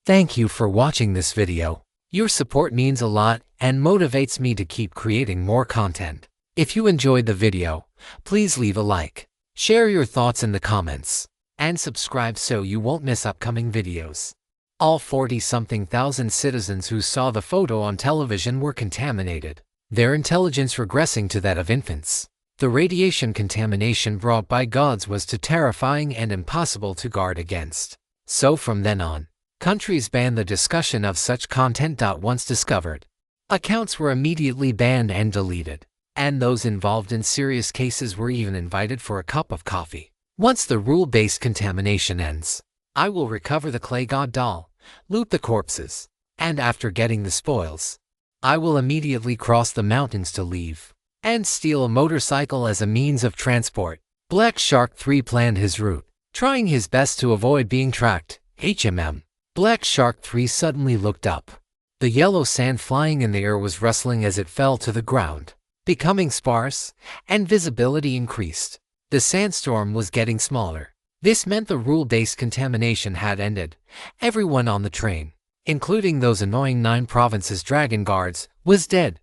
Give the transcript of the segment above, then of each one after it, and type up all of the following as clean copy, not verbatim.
Thank you for watching this video. Your support means a lot and motivates me to keep creating more content. If you enjoyed the video, please leave a like, share your thoughts in the comments, and subscribe so you won't miss upcoming videos. All 40-something thousand citizens who saw the photo on television were contaminated, their intelligence regressing to that of infants. The radiation contamination brought by gods was too terrifying and impossible to guard against. So from then on, countries banned the discussion of such content. Once discovered, accounts were immediately banned and deleted, and those involved in serious cases were even invited for a cup of coffee. Once the rule-based contamination ends, I will recover the clay god doll, loot the corpses, and after getting the spoils, I will immediately cross the mountains to leave, and steal a motorcycle as a means of transport. Black Shark 3 planned his route, trying his best to avoid being tracked. Black Shark 3 suddenly looked up. The yellow sand flying in the air was rustling as it fell to the ground, becoming sparse, and visibility increased. The sandstorm was getting smaller. This meant the rule-based contamination had ended. Everyone on the train, including those annoying 9 provinces dragon guards, was dead.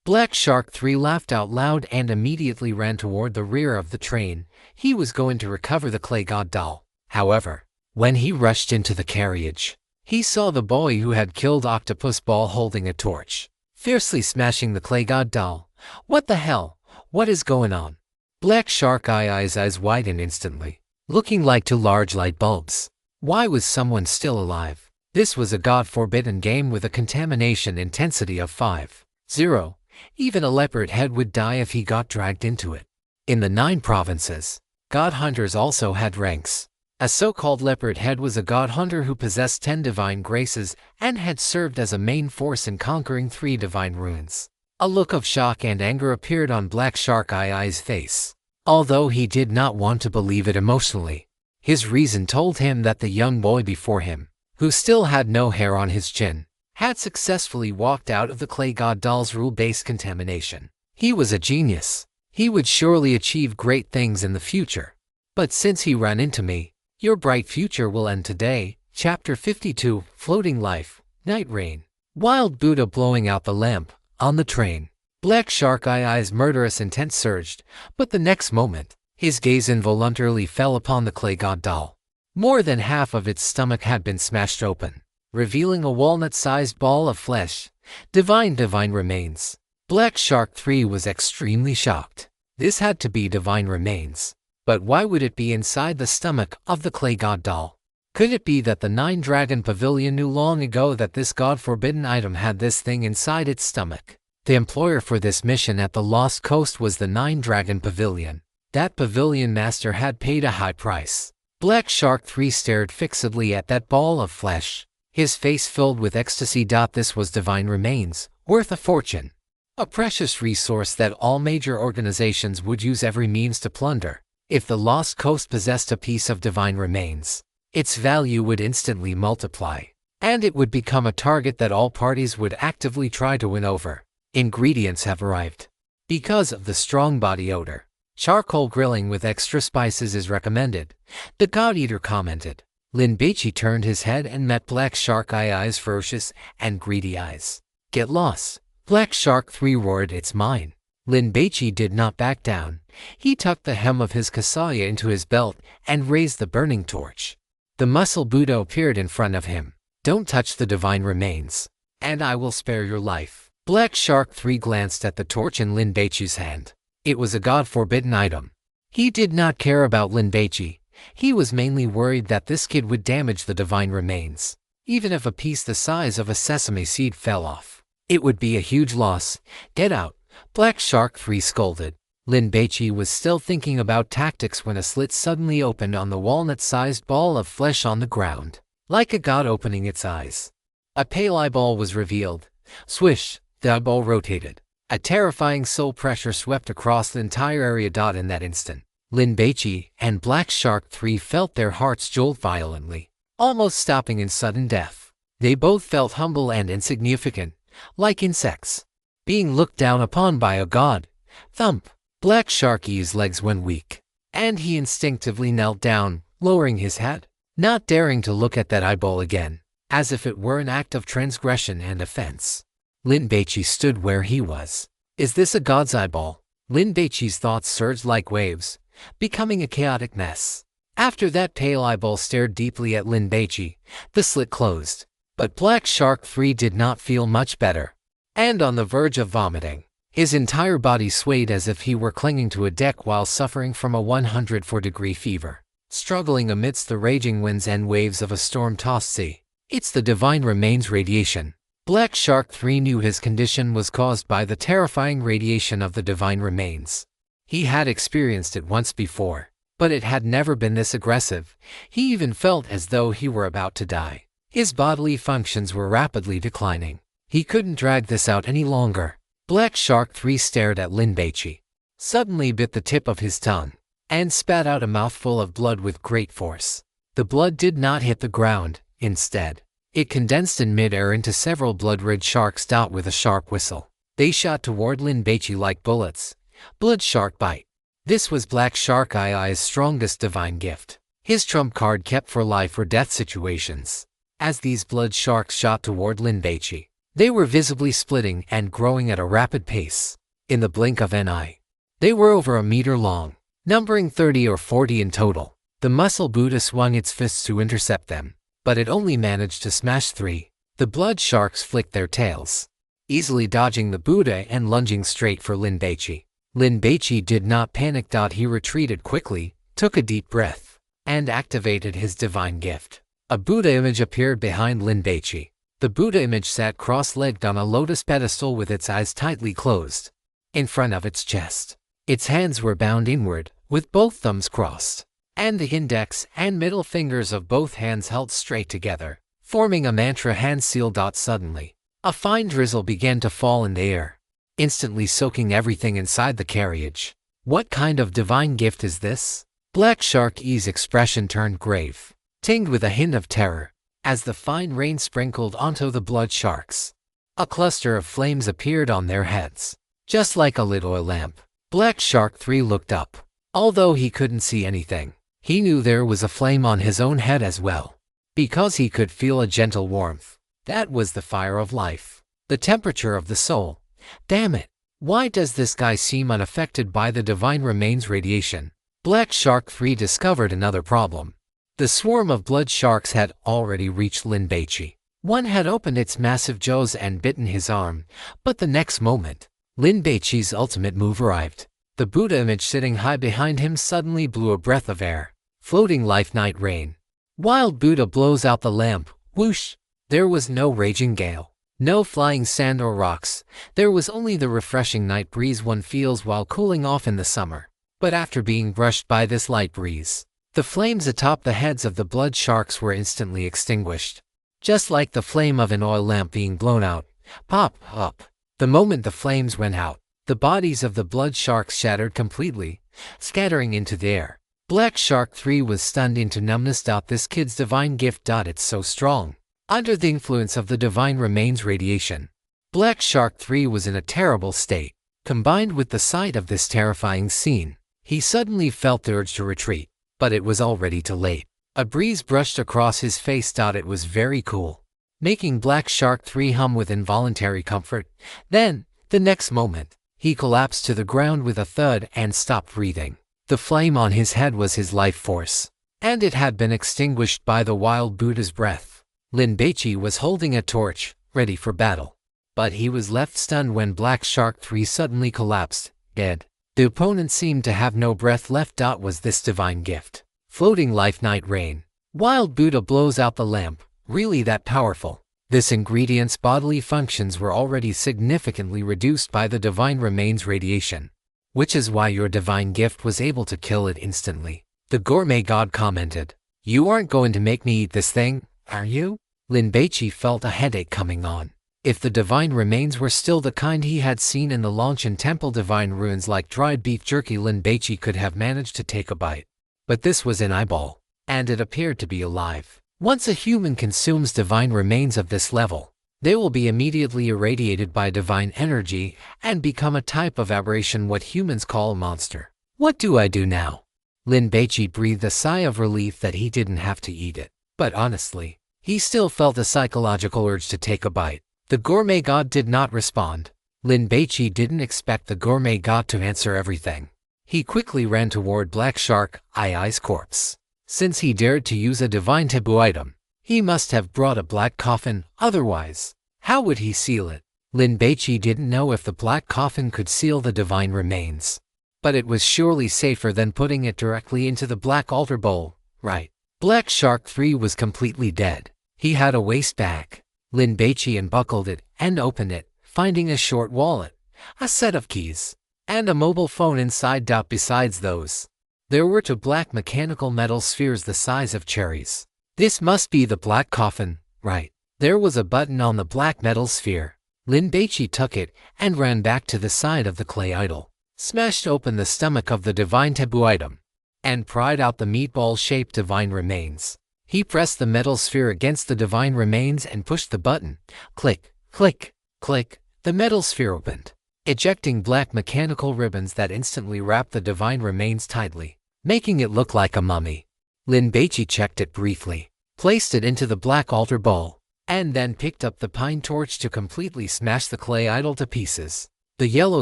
Black Shark 3 laughed out loud and immediately ran toward the rear of the train. He was going to recover the clay god doll. However, when he rushed into the carriage, he saw the boy who had killed Octopus Ball holding a torch, fiercely smashing the clay god doll. What the hell? What is going on? Black Shark eyes widened instantly, looking like 2 large light bulbs. Why was someone still alive? This was a god-forbidden game with a contamination intensity of 5.0. Even a leopard head would die if he got dragged into it. In the 9 provinces, god hunters also had ranks. A so-called leopard head was a god hunter who possessed 10 divine graces and had served as a main force in conquering 3 divine ruins. A look of shock and anger appeared on Black Shark Eye's face. Although he did not want to believe it emotionally, his reason told him that the young boy before him, who still had no hair on his chin, had successfully walked out of the clay god doll's rule-based contamination. He was a genius. He would surely achieve great things in the future. But since he ran into me, your bright future will end today. Chapter 52, Floating Life, Night Rain. Wild Buddha blowing out the lamp. On the train, Black Shark Eye's murderous intent surged, but the next moment, his gaze involuntarily fell upon the clay god doll. More than half of its stomach had been smashed open, revealing a walnut-sized ball of flesh. Divine remains. Black Shark 3 was extremely shocked. This had to be divine remains. But why would it be inside the stomach of the clay god doll? Could it be that the 9-Dragon Pavilion knew long ago that this god-forbidden item had this thing inside its stomach? The employer for this mission at the Lost Coast was the 9-Dragon Pavilion. That pavilion master had paid a high price. Black Shark 3 stared fixedly at that ball of flesh, his face filled with ecstasy. This was divine remains, worth a fortune. A precious resource that all major organizations would use every means to plunder. If the Lost Coast possessed a piece of divine remains, its value would instantly multiply, and it would become a target that all parties would actively try to win over. Ingredients have arrived. Because of the strong body odor, charcoal grilling with extra spices is recommended, the God Eater commented. Lin Baici turned his head and met Black Shark Eye's ferocious and greedy eyes. Get lost. Black Shark 3 roared, it's mine. Lin Baici did not back down. He tucked the hem of his kasaya into his belt and raised the burning torch. The muscle Buddha appeared in front of him. Don't touch the divine remains, and I will spare your life. Black Shark 3 glanced at the torch in Lin Baici's hand. It was a god-forbidden item. He did not care about Lin Baici. He was mainly worried that this kid would damage the divine remains. Even if a piece the size of a sesame seed fell off, it would be a huge loss. Get out, Black Shark 3 scolded. Lin Baici was still thinking about tactics when a slit suddenly opened on the walnut-sized ball of flesh on the ground, like a god opening its eyes. A pale eyeball was revealed. Swish, the eyeball rotated. A terrifying soul pressure swept across the entire area. In that instant, Lin Baici and Black Shark 3 felt their hearts jolt violently, almost stopping in sudden death. They both felt humble and insignificant, like insects, being looked down upon by a god. Thump! Black Sharky's legs went weak, and he instinctively knelt down, lowering his head. not daring to look at that eyeball again, as if it were an act of transgression and offense. Lin Baici stood where he was. Is this a god's eyeball? Lin Baici's thoughts surged like waves, becoming a chaotic mess. After that pale eyeball stared deeply at Lin Baici, the slit closed. But Black Shark 3 did not feel much better. And on the verge of vomiting, his entire body swayed as if he were clinging to a deck while suffering from a 104-degree fever, struggling amidst the raging winds and waves of a storm-tossed sea. It's the divine remains radiation. Black Shark 3 knew his condition was caused by the terrifying radiation of the divine remains. He had experienced it once before, but it had never been this aggressive. He even felt as though he were about to die. His bodily functions were rapidly declining. He couldn't drag this out any longer. Black Shark 3 stared at Lin Baici, suddenly bit the tip of his tongue, and spat out a mouthful of blood with great force. The blood did not hit the ground. Instead, it condensed in midair into several blood-red sharks. With a sharp whistle, they shot toward Lin Baici like bullets. Blood Shark Bite. This was Black Shark II's strongest divine gift, his trump card kept for life or death situations. As these blood sharks shot toward Lin Baici, they were visibly splitting and growing at a rapid pace. In the blink of an eye, they were over a meter long, numbering 30 or 40 in total. The muscle Buddha swung its fists to intercept them, but it only managed to smash 3. The blood sharks flicked their tails, easily dodging the Buddha and lunging straight for Lin Baici. Lin Baici did not panic. He retreated quickly, took a deep breath, and activated his divine gift. A Buddha image appeared behind Lin Baici. The Buddha image sat cross-legged on a lotus pedestal with its eyes tightly closed, in front of its chest. Its hands were bound inward, with both thumbs crossed, and the index and middle fingers of both hands held straight together, forming a mantra hand seal. Suddenly, a fine drizzle began to fall in the air, instantly soaking everything inside the carriage. What kind of divine gift is this? Black Shark E's expression turned grave, tinged with a hint of terror, as the fine rain sprinkled onto the blood sharks. A cluster of flames appeared on their heads, just like a lit oil lamp. Black Shark 3 looked up. Although he couldn't see anything, he knew there was a flame on his own head as well, because he could feel a gentle warmth. That was the fire of life, the temperature of the soul. Damn it! Why does this guy seem unaffected by the divine remains radiation? Black Shark 3 discovered another problem. The swarm of blood sharks had already reached Lin Baici. One had opened its massive jaws and bitten his arm, but the next moment, Lin Baici's ultimate move arrived. The Buddha image sitting high behind him suddenly blew a breath of air, floating life night rain. Wild Buddha blows out the lamp, whoosh! There was no raging gale, no flying sand or rocks. There was only the refreshing night breeze one feels while cooling off in the summer. But after being brushed by this light breeze, the flames atop the heads of the blood sharks were instantly extinguished, just like the flame of an oil lamp being blown out. Pop, up. The moment the flames went out, the bodies of the blood sharks shattered completely, scattering into the air. Black Shark 3 was stunned into numbness. This kid's divine gift. It's so strong. Under the influence of the divine remains radiation, Black Shark 3 was in a terrible state. Combined with the sight of this terrifying scene, he suddenly felt the urge to retreat. But it was already too late. A breeze brushed across his face. It was very cool, making Black Shark 3 hum with involuntary comfort. Then, the next moment, he collapsed to the ground with a thud and stopped breathing. The flame on his head was his life force, and it had been extinguished by the wild Buddha's breath. Lin Baici was holding a torch, ready for battle, but he was left stunned when Black Shark 3 suddenly collapsed, dead. The opponent seemed to have no breath left. Was this divine gift? Floating life night rain. Wild Buddha blows out the lamp. Really that powerful? This ingredient's bodily functions were already significantly reduced by the divine remains radiation, which is why your divine gift was able to kill it instantly. The gourmet god commented, "You aren't going to make me eat this thing, are you?" Lin Baici felt a headache coming on. If the divine remains were still the kind he had seen in the Longchen Temple divine ruins like dried beef jerky, Lin Baici could have managed to take a bite. But this was an eyeball, and it appeared to be alive. Once a human consumes divine remains of this level, they will be immediately irradiated by divine energy and become a type of aberration, what humans call a monster. What do I do now? Lin Baici breathed a sigh of relief that he didn't have to eat it. But honestly, he still felt a psychological urge to take a bite. The gourmet god did not respond. Lin Baici didn't expect the gourmet god to answer everything. He quickly ran toward Black Shark Ai's corpse. Since he dared to use a divine taboo item, he must have brought a black coffin, otherwise, how would he seal it? Lin Baici didn't know if the black coffin could seal the divine remains. But it was surely safer than putting it directly into the black altar bowl, right? Black Shark 3 was completely dead. He had a waste bag. Lin Baici unbuckled it and opened it, finding a short wallet, a set of keys, and a mobile phone inside. Besides those, there were 2 black mechanical metal spheres the size of cherries. This must be the black coffin, right? There was a button on the black metal sphere. Lin Baici took it and ran back to the side of the clay idol, smashed open the stomach of the divine taboo item, and pried out the meatball-shaped divine remains. He pressed the metal sphere against the divine remains and pushed the button. Click, click, click. The metal sphere opened, ejecting black mechanical ribbons that instantly wrapped the divine remains tightly, making it look like a mummy. Lin Baici checked it briefly, placed it into the black altar bowl, and then picked up the pine torch to completely smash the clay idol to pieces. The yellow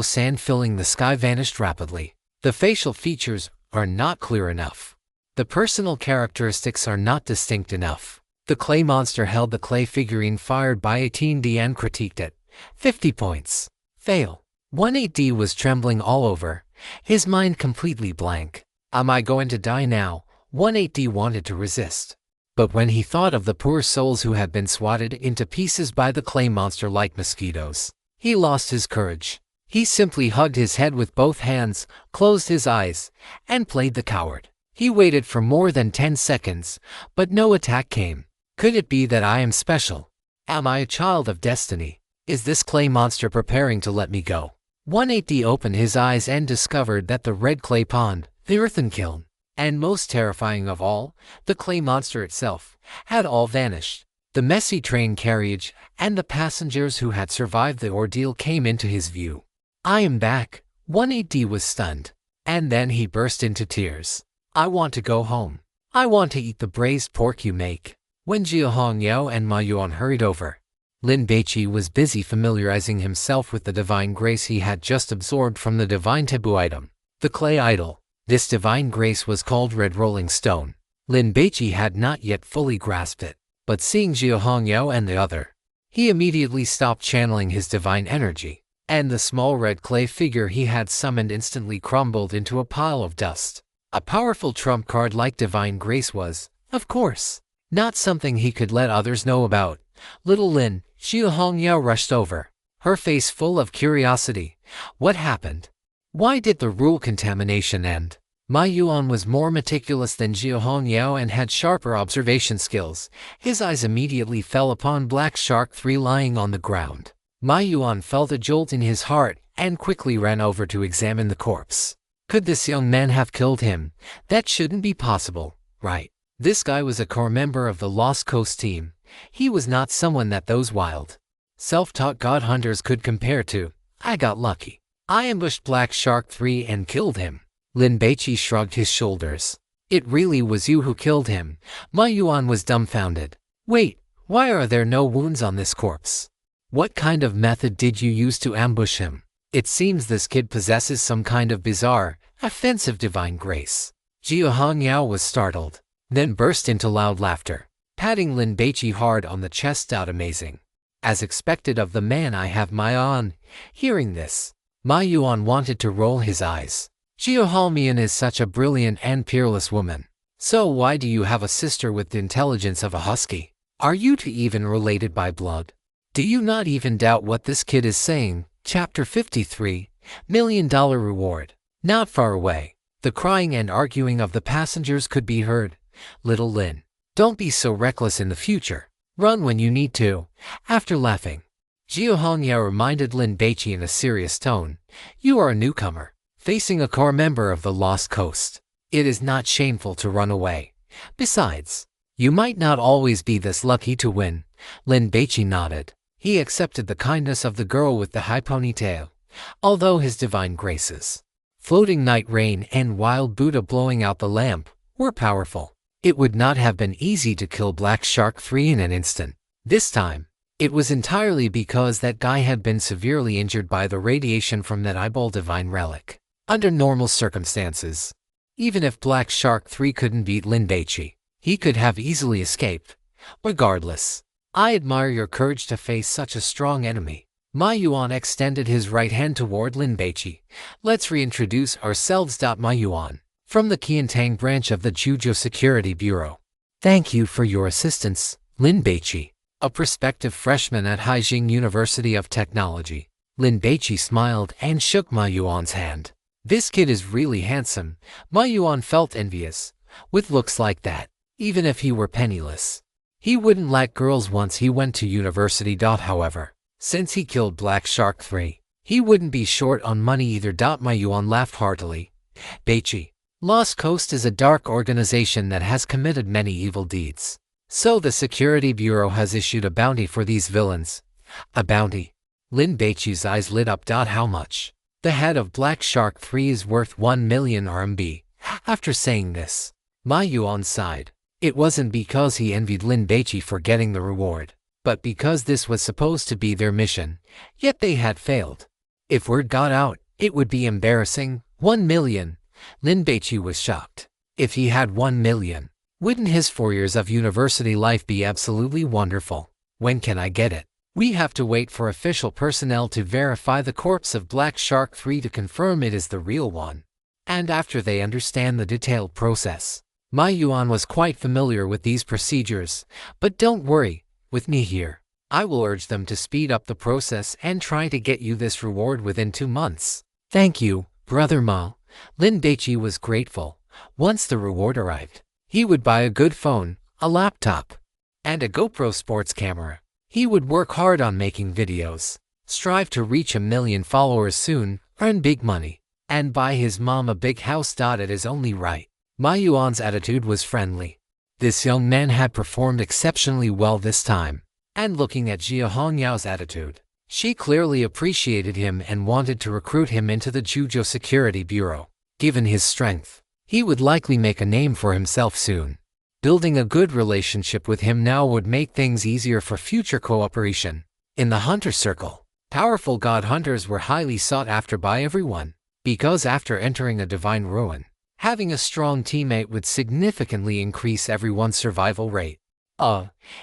sand filling the sky vanished rapidly. The facial features are not clear enough. The personal characteristics are not distinct enough. The clay monster held the clay figurine fired by 18D and critiqued it. 50 points. Fail. 18D was trembling all over, his mind completely blank. Am I going to die now? 18D wanted to resist. But when he thought of the poor souls who had been swatted into pieces by the clay monster like mosquitoes, he lost his courage. He simply hugged his head with both hands, closed his eyes, and played the coward. He waited for more than 10 seconds, but no attack came. Could it be that I am special? Am I a child of destiny? Is this clay monster preparing to let me go? 18D opened his eyes and discovered that the red clay pond, the earthen kiln, and most terrifying of all, the clay monster itself, had all vanished. The messy train carriage and the passengers who had survived the ordeal came into his view. I am back. 18D was stunned, and then he burst into tears. I want to go home. I want to eat the braised pork you make. When Jiahongyao and Ma Yuan hurried over, Lin Baici was busy familiarizing himself with the divine grace he had just absorbed from the divine taboo item, the clay idol. This divine grace was called Red Rolling Stone. Lin Baici had not yet fully grasped it, but seeing Jiahongyao and the other, he immediately stopped channeling his divine energy, and the small red clay figure he had summoned instantly crumbled into a pile of dust. A powerful trump card like divine grace was, of course, not something he could let others know about. Little Lin, Jiahongyao rushed over, her face full of curiosity. What happened? Why did the rule contamination end? Ma Yuan was more meticulous than Jiahongyao and had sharper observation skills. His eyes immediately fell upon Black Shark 3 lying on the ground. Ma Yuan felt a jolt in his heart and quickly ran over to examine the corpse. Could this young man have killed him? That shouldn't be possible, right? This guy was a core member of the Lost Coast team. He was not someone that those wild, self-taught god hunters could compare to. I got lucky. I ambushed Black Shark 3 and killed him. Lin Baici shrugged his shoulders. It really was you who killed him. Ma Yuan was dumbfounded. Wait, why are there no wounds on this corpse? What kind of method did you use to ambush him? It seems this kid possesses some kind of bizarre, offensive divine grace. Jiahongyao was startled, then burst into loud laughter, patting Lin Baici hard on the chest. Amazing. As expected of the man I have my own. Hearing this, Ma Yuan wanted to roll his eyes. Jiahongyao is such a brilliant and peerless woman. So why do you have a sister with the intelligence of a husky? Are you two even related by blood? Do you not even doubt what this kid is saying? Chapter 53, $1 Million Reward. Not far away, the crying and arguing of the passengers could be heard. Little Lin, don't be so reckless in the future. Run when you need to. After laughing, Jiahongyao reminded Lin Baici in a serious tone, you are a newcomer, facing a core member of the Lost Coast. It is not shameful to run away. Besides, you might not always be this lucky to win. Lin Baici nodded. He accepted the kindness of the girl with the high ponytail, although his divine graces floating night rain and wild Buddha blowing out the lamp were powerful. It would not have been easy to kill Black Shark 3 in an instant. This time, it was entirely because that guy had been severely injured by the radiation from that eyeball divine relic. Under normal circumstances, even if Black Shark 3 couldn't beat Lin Baici, he could have easily escaped. Regardless, I admire your courage to face such a strong enemy. Ma Yuan extended his right hand toward Lin Baici. Let's reintroduce ourselves. Ma Yuan, from the Qiantang branch of the Zhuzhou Security Bureau. Thank you for your assistance, Lin Baici, a prospective freshman at Haijing University of Technology. Lin Baici smiled and shook Ma Yuan's hand. This kid is really handsome. Ma Yuan felt envious. With looks like that, even if he were penniless, he wouldn't lack girls once he went to university. However, since he killed Black Shark 3, he wouldn't be short on money either. Ma Yuan laughed heartily. Baici, Lost Coast is a dark organization that has committed many evil deeds. So the Security Bureau has issued a bounty for these villains. A bounty? Lin Baici's eyes lit up. How much? The head of Black Shark 3 is worth 1 million RMB. After saying this, Ma Yuan sighed. It wasn't because he envied Lin Baici for getting the reward, but because this was supposed to be their mission, yet they had failed. If word got out, it would be embarrassing. 1 million. Lin Baici was shocked. If he had 1 million, wouldn't his 4 years of university life be absolutely wonderful? When can I get it? We have to wait for official personnel to verify the corpse of Black Shark 3 to confirm it is the real one. And after they understand the detailed process. Ma Yuan was quite familiar with these procedures, but don't worry, with me here, I will urge them to speed up the process and try to get you this reward within 2 months. Thank you, Brother Ma. Lin Baici was grateful. Once the reward arrived, he would buy a good phone, a laptop, and a GoPro sports camera. He would work hard on making videos, strive to reach 1 million followers soon, earn big money, and buy his mom a big house. It is only right. Ma Yuan's attitude was friendly. This young man had performed exceptionally well this time, and looking at Jia Hongyao's attitude, she clearly appreciated him and wanted to recruit him into the Zhuzhou Security Bureau. Given his strength, he would likely make a name for himself soon. Building a good relationship with him now would make things easier for future cooperation. In the hunter circle, powerful god hunters were highly sought after by everyone, because after entering a divine ruin, having a strong teammate would significantly increase everyone's survival rate.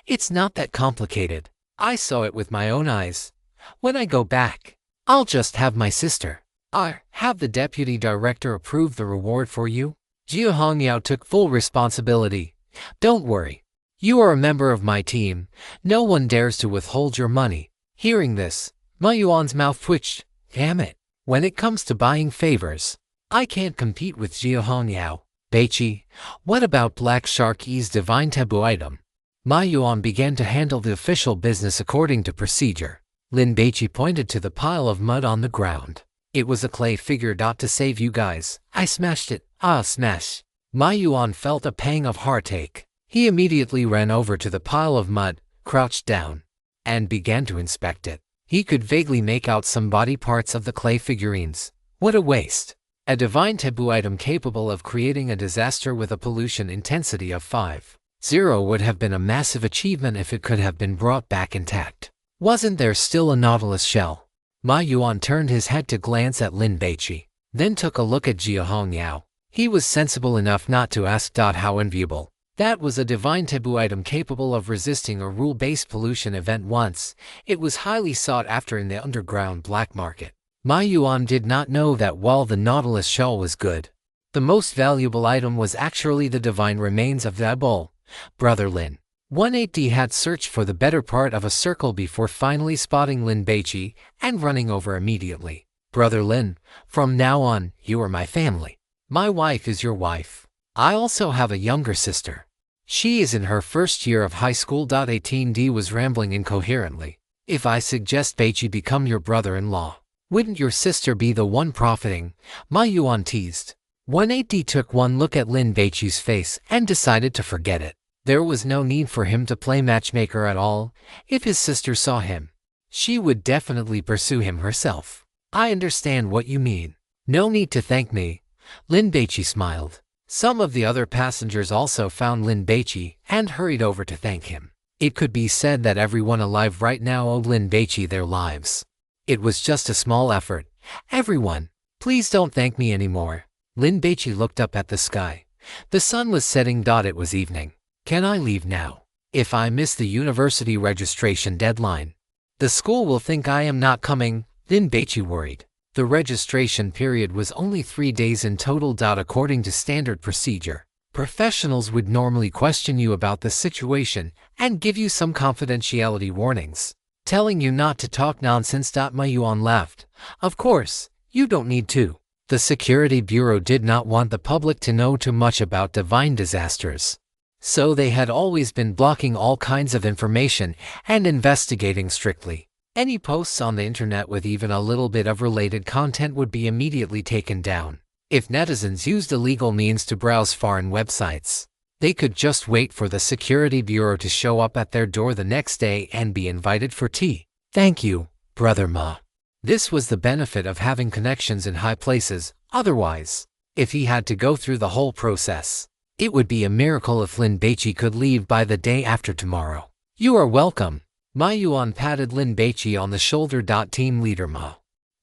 It's not that complicated. I saw it with my own eyes. When I go back, I'll just have my sister. Have the deputy director approve the reward for you? Jia Hongyao took full responsibility. Don't worry. You are a member of my team. No one dares to withhold your money. Hearing this, Ma Yuan's mouth twitched. Damn it. When it comes to buying favors, I can't compete with Jia Hongyao. Baici, what about Black Shark E's divine taboo item? Ma Yuan began to handle the official business according to procedure. Lin Baici pointed to the pile of mud on the ground. It was a clay figure. To save you guys, I smashed it. Smash. Ma Yuan felt a pang of heartache. He immediately ran over to the pile of mud, crouched down, and began to inspect it. He could vaguely make out some body parts of the clay figurines. What a waste. A divine taboo item capable of creating a disaster with a pollution intensity of 5.0 would have been a massive achievement if it could have been brought back intact. Wasn't there still a nautilus shell? Ma Yuan turned his head to glance at Lin Baici, then took a look at Jia Hongyao. He was sensible enough not to ask. How enviable. That was a divine taboo item capable of resisting a rule-based pollution event once. It was highly sought after in the underground black market. Ma Yuan did not know that while the nautilus shell was good, the most valuable item was actually the divine remains of the eyeball. Brother Lin. 180 had searched for the better part of a circle before finally spotting Lin Baici and running over immediately. Brother Lin, from now on, you are my family. My wife is your wife. I also have a younger sister. She is in her first year of high school. 18D was rambling incoherently. If I suggest Baici become your brother-in-law, wouldn't your sister be the one profiting? Ma Yuan teased. 180 took one look at Lin Baici's face and decided to forget it. There was no need for him to play matchmaker at all. If his sister saw him, she would definitely pursue him herself. I understand what you mean. No need to thank me. Lin Baici smiled. Some of the other passengers also found Lin Baici and hurried over to thank him. It could be said that everyone alive right now owed Lin Baici their lives. It was just a small effort. Everyone, please don't thank me anymore. Lin Baici looked up at the sky. The sun was setting. It was evening. Can I leave now? If I miss the university registration deadline, the school will think I am not coming. Lin Baici worried. The registration period was only 3 days in total. According to standard procedure, professionals would normally question you about the situation and give you some confidentiality warnings, telling you not to talk nonsense. Manhua laughed. Of course, you don't need to. The Security Bureau did not want the public to know too much about divine disasters, so they had always been blocking all kinds of information and investigating strictly. Any posts on the internet with even a little bit of related content would be immediately taken down. If netizens used illegal means to browse foreign websites, they could just wait for the Security Bureau to show up at their door the next day and be invited for tea. Thank you, Brother Ma. This was the benefit of having connections in high places. Otherwise, if he had to go through the whole process, it would be a miracle if Lin Baici could leave by the day after tomorrow. You are welcome. Manhua patted Lin Baici on the shoulder. Team leader Ma,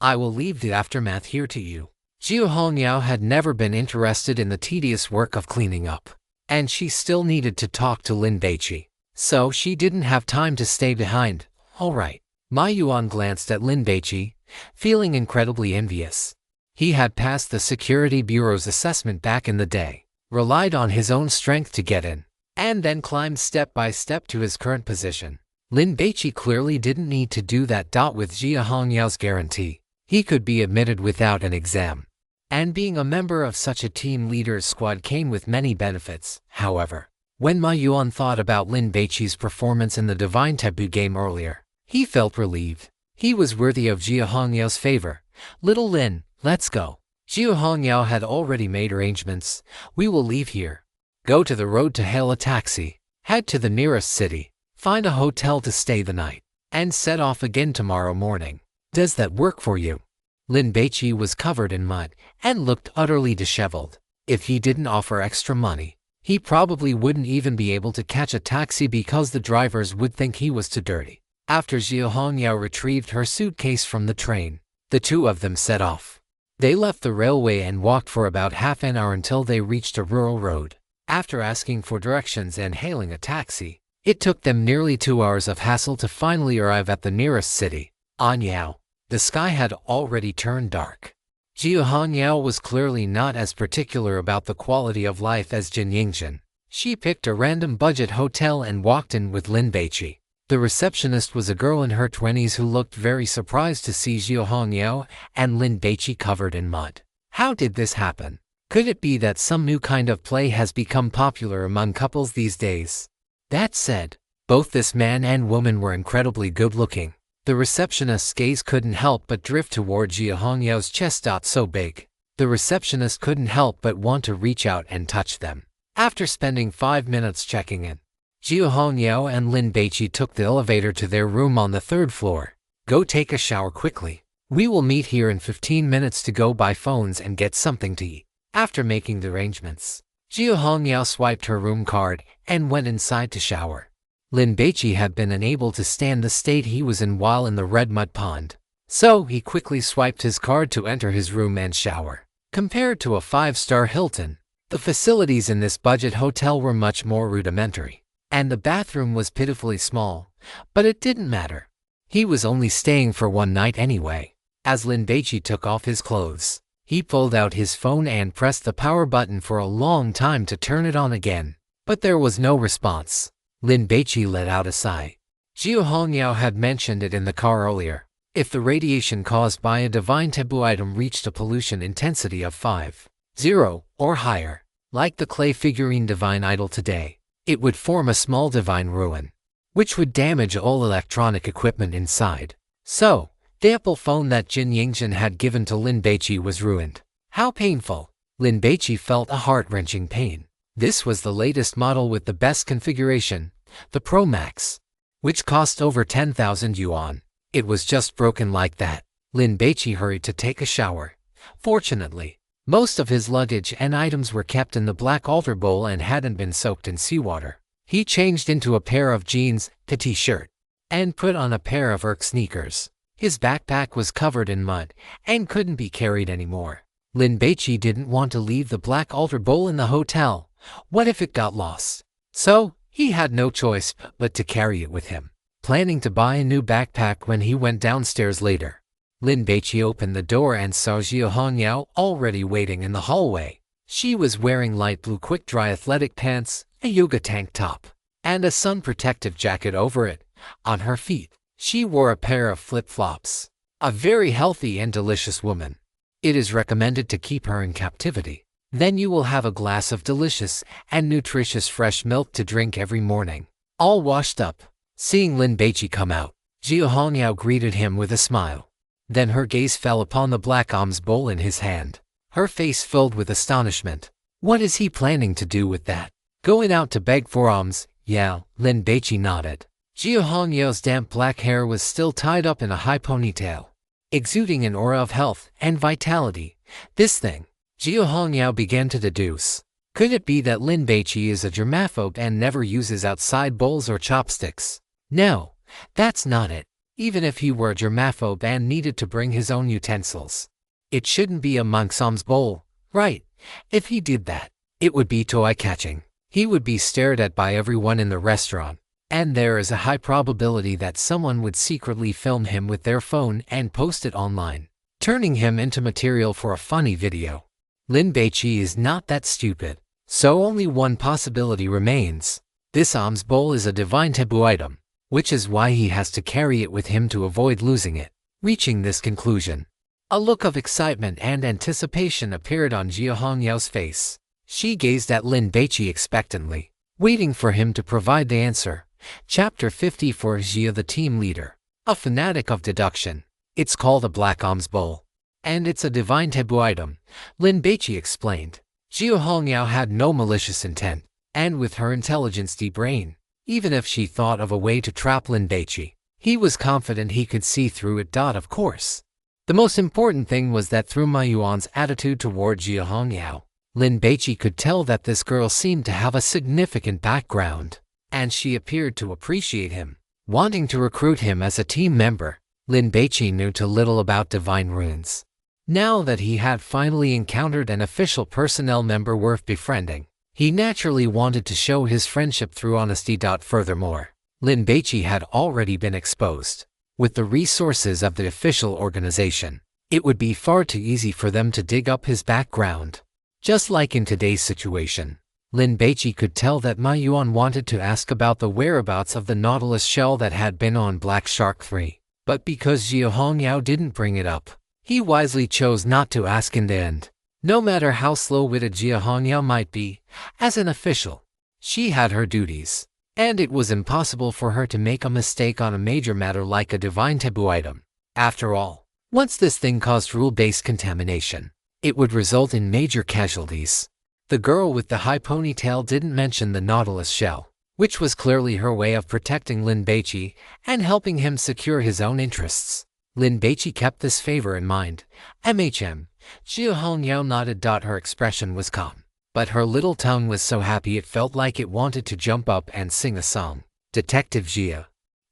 I will leave the aftermath here to you. Jiu Hongyao had never been interested in the tedious work of cleaning up, and she still needed to talk to Lin Baici, so she didn't have time to stay behind. All right. Manhua glanced at Lin Baici, feeling incredibly envious. He had passed the Security Bureau's assessment back in the day, relied on his own strength to get in, and then climbed step by step to his current position. Lin Baici clearly didn't need to do that. With Jiu Hongyao's guarantee, he could be admitted without an exam. And being a member of such a team leader's squad came with many benefits. However, when Manhua thought about Lin Baici's performance in the Divine Taboo game earlier, he felt relieved. He was worthy of Jiu Hongyao's favor. Little Lin, let's go. Jiu Hongyao had already made arrangements. We will leave here, go to the road to hail a taxi, head to the nearest city, find a hotel to stay the night, and set off again tomorrow morning. Does that work for you? Lin Baici was covered in mud and looked utterly disheveled. If he didn't offer extra money, he probably wouldn't even be able to catch a taxi because the drivers would think he was too dirty. After Jiu Hongyao retrieved her suitcase from the train, the two of them set off. They left the railway and walked for about half an hour until they reached a rural road. After asking for directions and hailing a taxi, it took them nearly 2 hours of hassle to finally arrive at the nearest city, Anyao. The sky had already turned dark. Jiu Hongyao was clearly not as particular about the quality of life as Jin Yingjin. She picked a random budget hotel and walked in with Lin Baici. The receptionist was a girl in her 20s who looked very surprised to see Jiu Hongyao and Lin Baici covered in mud. How did this happen? Could it be that some new kind of play has become popular among couples these days? That said, both this man and woman were incredibly good-looking. The receptionist's gaze couldn't help but drift toward Jiu Hongyao's chest. So big, the receptionist couldn't help but want to reach out and touch them. After spending 5 minutes checking in, Jiu Hongyao and Lin Baici took the elevator to their room on the 3rd floor. Go take a shower quickly. We will meet here in 15 minutes to go buy phones and get something to eat. After making the arrangements, Jiu Hongyao swiped her room card and went inside to shower. Lin Baici had been unable to stand the state he was in while in the red mud pond, so he quickly swiped his card to enter his room and shower. Compared to a 5-star Hilton, the facilities in this budget hotel were much more rudimentary, and the bathroom was pitifully small, but it didn't matter. He was only staying for 1 night anyway. As Lin Baici took off his clothes, he pulled out his phone and pressed the power button for a long time to turn it on again, but there was no response. Lin Baici let out a sigh. Jiu Hongyao had mentioned it in the car earlier. If the radiation caused by a divine taboo item reached a pollution intensity of 5.0 or higher, like the clay figurine divine idol today, it would form a small divine ruin, which would damage all electronic equipment inside. So, the Apple phone that Jin Yingjin had given to Lin Baici was ruined. How painful! Lin Baici felt a heart-wrenching pain. This was the latest model with the best configuration, the Pro Max, which cost over 10,000 yuan. It was just broken like that. Lin Baici hurried to take a shower, Fortunately, most of his luggage and items were kept in the black altar bowl and hadn't been soaked in seawater. He changed into a pair of jeans, a t-shirt, and put on a pair of Urk sneakers. His backpack was covered in mud and couldn't be carried anymore. Lin Baici didn't want to leave the black altar bowl in the hotel. What if it got lost? So, he had no choice but to carry it with him, planning to buy a new backpack when he went downstairs later. Lin Baici opened the door and saw Jia Hongyao already waiting in the hallway. She was wearing light blue quick-dry athletic pants, a yoga tank top, and a sun-protective jacket over it. On her feet, she wore a pair of flip-flops. A very healthy and delicious woman. It is recommended to keep her in captivity. Then you will have a glass of delicious and nutritious fresh milk to drink every morning. All washed up. Seeing Lin Baici come out, Jia Hongyao greeted him with a smile. Then her gaze fell upon the black alms bowl in his hand. Her face filled with astonishment. What is he planning to do with that? Going out to beg for alms? Yeah, Lin Baici nodded. Jia Hongyao's damp black hair was still tied up in a high ponytail, exuding an aura of health and vitality. This thing, Jia Hongyao began to deduce. Could it be that Lin Baici is a germaphobe and never uses outside bowls or chopsticks? No, that's not it. Even if he were a germaphobe and needed to bring his own utensils, it shouldn't be a monk's alms bowl, right? If he did that, it would be too eye-catching. He would be stared at by everyone in the restaurant, and there is a high probability that someone would secretly film him with their phone and post it online, turning him into material for a funny video. Lin Baici is not that stupid, so only one possibility remains. This alms bowl is a divine taboo item, which is why he has to carry it with him to avoid losing it. Reaching this conclusion, a look of excitement and anticipation appeared on Jia Hongyao's face. She gazed at Lin Baici expectantly, waiting for him to provide the answer. Chapter 54. Jia the team leader, a fanatic of deduction. It's called a black alms bowl, and it's a divine taboo item, Lin Baici explained. Jia Hongyao had no malicious intent, and with her intelligence-deep brain, even if she thought of a way to trap Lin Baici, he was confident he could see through it. Of course. The most important thing was that through Ma Yuan's attitude toward Jia Hongyao, Lin Baici could tell that this girl seemed to have a significant background, and she appeared to appreciate him, wanting to recruit him as a team member. Lin Baici knew too little about divine runes. Now that he had finally encountered an official personnel member worth befriending, he naturally wanted to show his friendship through honesty. Furthermore, Lin Baici had already been exposed. With the resources of the official organization, it would be far too easy for them to dig up his background. Just like in today's situation, Lin Baici could tell that Ma Yuan wanted to ask about the whereabouts of the Nautilus shell that had been on Black Shark 3. But because Jia Hongyao didn't bring it up, he wisely chose not to ask in the end. No matter how slow-witted Jia Hongyao might be, as an official, she had her duties, and it was impossible for her to make a mistake on a major matter like a divine taboo item. After all, once this thing caused rule-based contamination, it would result in major casualties. The girl with the high ponytail didn't mention the Nautilus shell, which was clearly her way of protecting Lin Baici and helping him secure his own interests. Lin Baici kept this favor in mind. Jia Hongyao nodded. Her expression was calm, but her little tongue was so happy it felt like it wanted to jump up and sing a song. Detective Jia.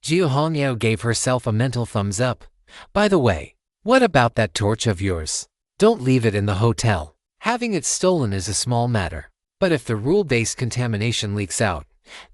Jia Hongyao gave herself a mental thumbs up. By the way, what about that torch of yours? Don't leave it in the hotel. Having it stolen is a small matter, but if the rule-based contamination leaks out,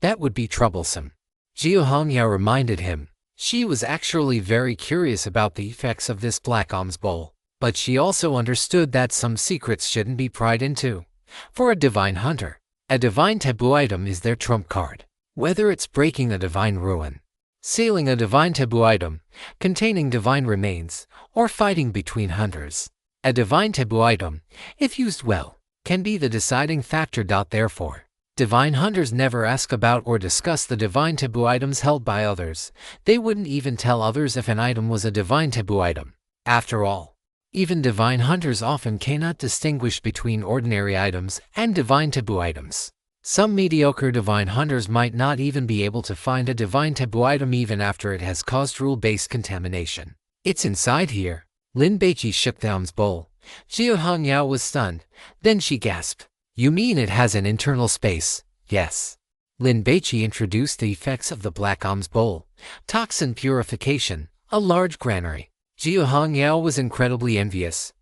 that would be troublesome. Jia Hongyao reminded him. She was actually very curious about the effects of this black alms bowl, but she also understood that some secrets shouldn't be pried into. For a divine hunter, a divine taboo item is their trump card. Whether it's breaking a divine ruin, sealing a divine taboo item, containing divine remains, or fighting between hunters, a divine taboo item, if used well, can be the deciding factor. Therefore, divine hunters never ask about or discuss the divine taboo items held by others. They wouldn't even tell others if an item was a divine taboo item. After all, even divine hunters often cannot distinguish between ordinary items and divine taboo items. Some mediocre divine hunters might not even be able to find a divine taboo item even after it has caused rule-based contamination. It's inside here. Lin Baici shook down's bowl. Zhu Hongyao was stunned. Then she gasped. You mean it has an internal space? Yes. Lin Baici introduced the effects of the Black Om's bowl. Toxin purification, a large granary. Zhu Hongyao was incredibly envious.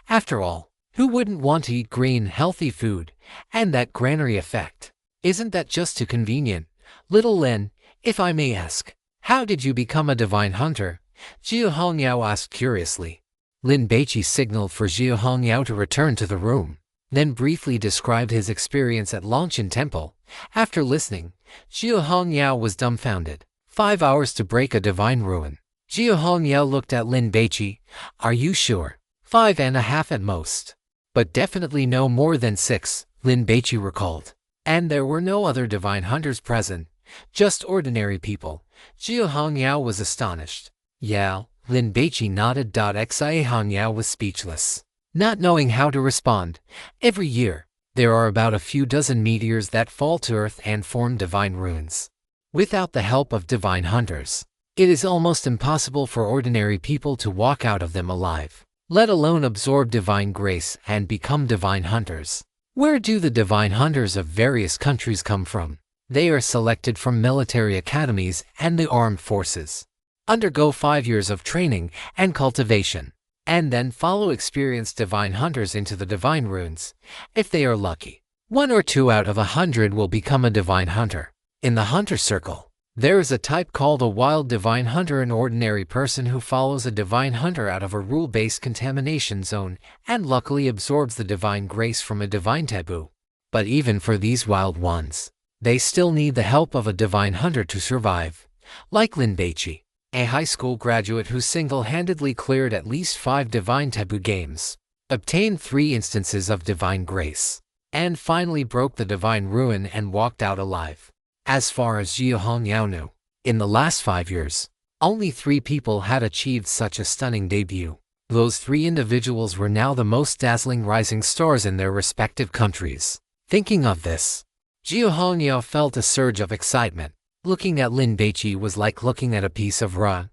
After all, who wouldn't want to eat green, healthy food? And that granary effect. Isn't that just too convenient? Little Lin, if I may ask, how did you become a divine hunter? Zhu Hongyao asked curiously. Lin Baici signaled for Zhu Hongyao to return to the room, then briefly described his experience at Longchen Temple. After listening, Zhu Hongyao was dumbfounded. 5 hours to break a divine ruin. Zhu Hongyao looked at Lin Baici. Are you sure? 5.5 at most. But definitely no more than 6, Lin Baici recalled. And there were no other divine hunters present, just ordinary people. Zhu Hongyao was astonished. Yeah, Lin Baici nodded. Xia Hongyao was speechless, not knowing how to respond. Every year, there are about a few dozen meteors that fall to Earth and form divine ruins. Without the help of divine hunters, it is almost impossible for ordinary people to walk out of them alive, let alone absorb divine grace and become divine hunters. Where do the divine hunters of various countries come from? They are selected from military academies and the armed forces, undergo 5 years of training and cultivation, and then follow experienced divine hunters into the divine ruins. If they are lucky, 1 or 2 out of 100 will become a divine hunter. In the hunter circle, there is a type called a wild divine hunter, an ordinary person who follows a divine hunter out of a rule-based contamination zone and luckily absorbs the divine grace from a divine taboo. But even for these wild ones, they still need the help of a divine hunter to survive. Like Lin Baici, a high school graduate who single-handedly cleared at least 5 divine taboo games, obtained 3 instances of divine grace, and finally broke the divine ruin and walked out alive. As far as Zhu Hongyao knew, in the last 5 years, only 3 people had achieved such a stunning debut. Those 3 individuals were now the most dazzling rising stars in their respective countries. Thinking of this, Zhu Hongyao felt a surge of excitement. Looking at Lin Baici was like looking at a piece of raw,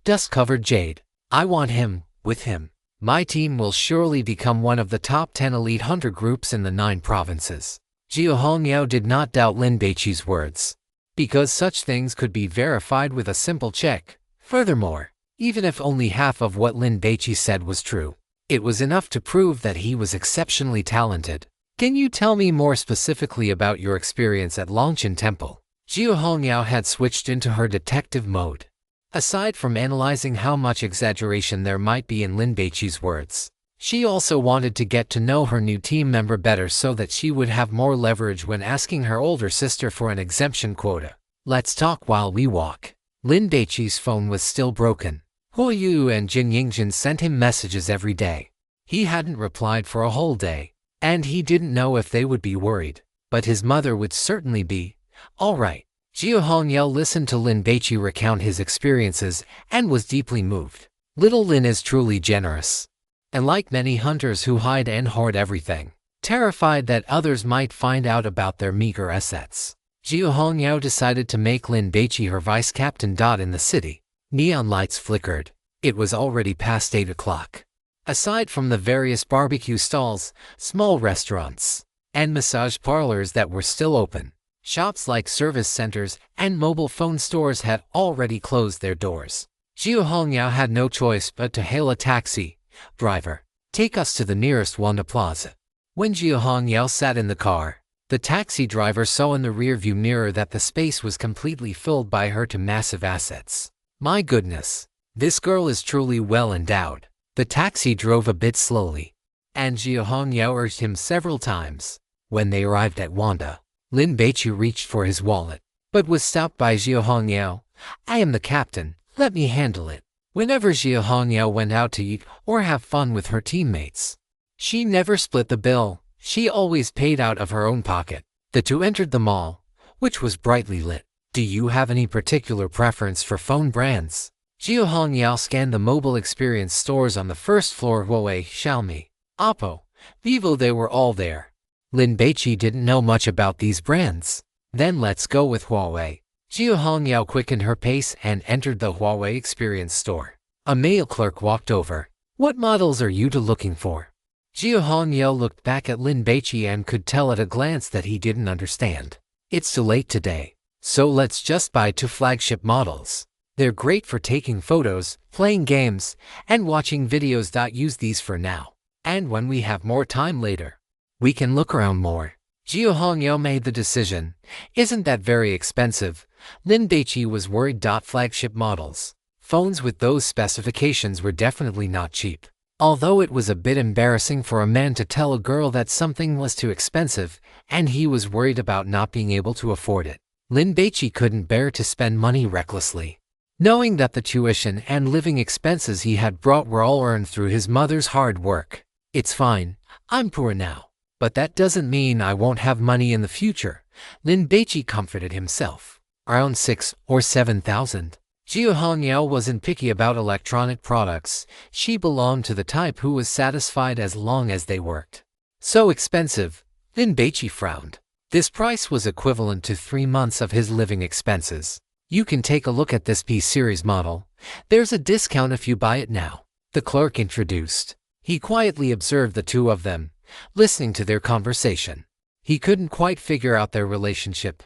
dust-covered jade. I want him, with him. My team will surely become one of the top 10 elite hunter groups in the 9 provinces. Zhu Hongyao did not doubt Lin Baici's words, because such things could be verified with a simple check. Furthermore, even if only half of what Lin Baici said was true, it was enough to prove that he was exceptionally talented. Can you tell me more specifically about your experience at Longchen Temple? Zhu Hongyao had switched into her detective mode. Aside from analyzing how much exaggeration there might be in Lin Baici's words, she also wanted to get to know her new team member better so that she would have more leverage when asking her older sister for an exemption quota. Let's talk while we walk. Lin Baici's phone was still broken. Huo Yu and Jin Yingjin sent him messages every day. He hadn't replied for a whole day, and he didn't know if they would be worried, but his mother would certainly be. All right. Zhu Hongyao listened to Lin Baici recount his experiences and was deeply moved. Little Lin is truly generous, and like many hunters who hide and hoard everything, terrified that others might find out about their meager assets, Zhu Hongyao decided to make Lin Baici her vice captain. In the city, neon lights flickered. It was already past 8 o'clock. Aside from the various barbecue stalls, small restaurants, and massage parlors that were still open, shops like service centers and mobile phone stores had already closed their doors. Zhu Hongyao had no choice but to hail a taxi. Driver, take us to the nearest Wanda Plaza. When Zhu Hongyao sat in the car, the taxi driver saw in the rearview mirror that the space was completely filled by her to massive assets. My goodness, this girl is truly well endowed. The taxi drove a bit slowly, and Zhu Hongyao urged him several times. When they arrived at Wanda, Lin Baici reached for his wallet, but was stopped by Zhu Hongyao. I am the captain, let me handle it. Whenever Zhu Hongyao went out to eat or have fun with her teammates, she never split the bill. She always paid out of her own pocket. The two entered the mall, which was brightly lit. Do you have any particular preference for phone brands? Zhu Hongyao scanned the mobile experience stores on the first floor. Huawei, Xiaomi, Oppo, Vivo, they were all there. Lin Baici didn't know much about these brands. Then let's go with Huawei. Zhu Hongyao quickened her pace and entered the Huawei experience store. A male clerk walked over. What models are you looking for? Jiu Hongyeo looked back at Lin Baici and could tell at a glance that he didn't understand. It's too late today, so let's just buy 2 flagship models. They're great for taking photos, playing games, and watching videos. Use these for now. And when we have more time later, we can look around more. Jiu Hongyeo made the decision. Isn't that very expensive? Lin Baici was worried. Flagship models. Phones with those specifications were definitely not cheap. Although it was a bit embarrassing for a man to tell a girl that something was too expensive, and he was worried about not being able to afford it, Lin Baici couldn't bear to spend money recklessly. Knowing that the tuition and living expenses he had brought were all earned through his mother's hard work. It's fine, I'm poor now, but that doesn't mean I won't have money in the future, Lin Baici comforted himself. Around 6 or 7,000. Jiu Hongyeo wasn't picky about electronic products. She belonged to the type who was satisfied as long as they worked. So expensive, Lin Baici frowned. This price was equivalent to 3 months of his living expenses. You can take a look at this P-series model. There's a discount if you buy it now, the clerk introduced. He quietly observed the two of them, listening to their conversation. He couldn't quite figure out their relationship.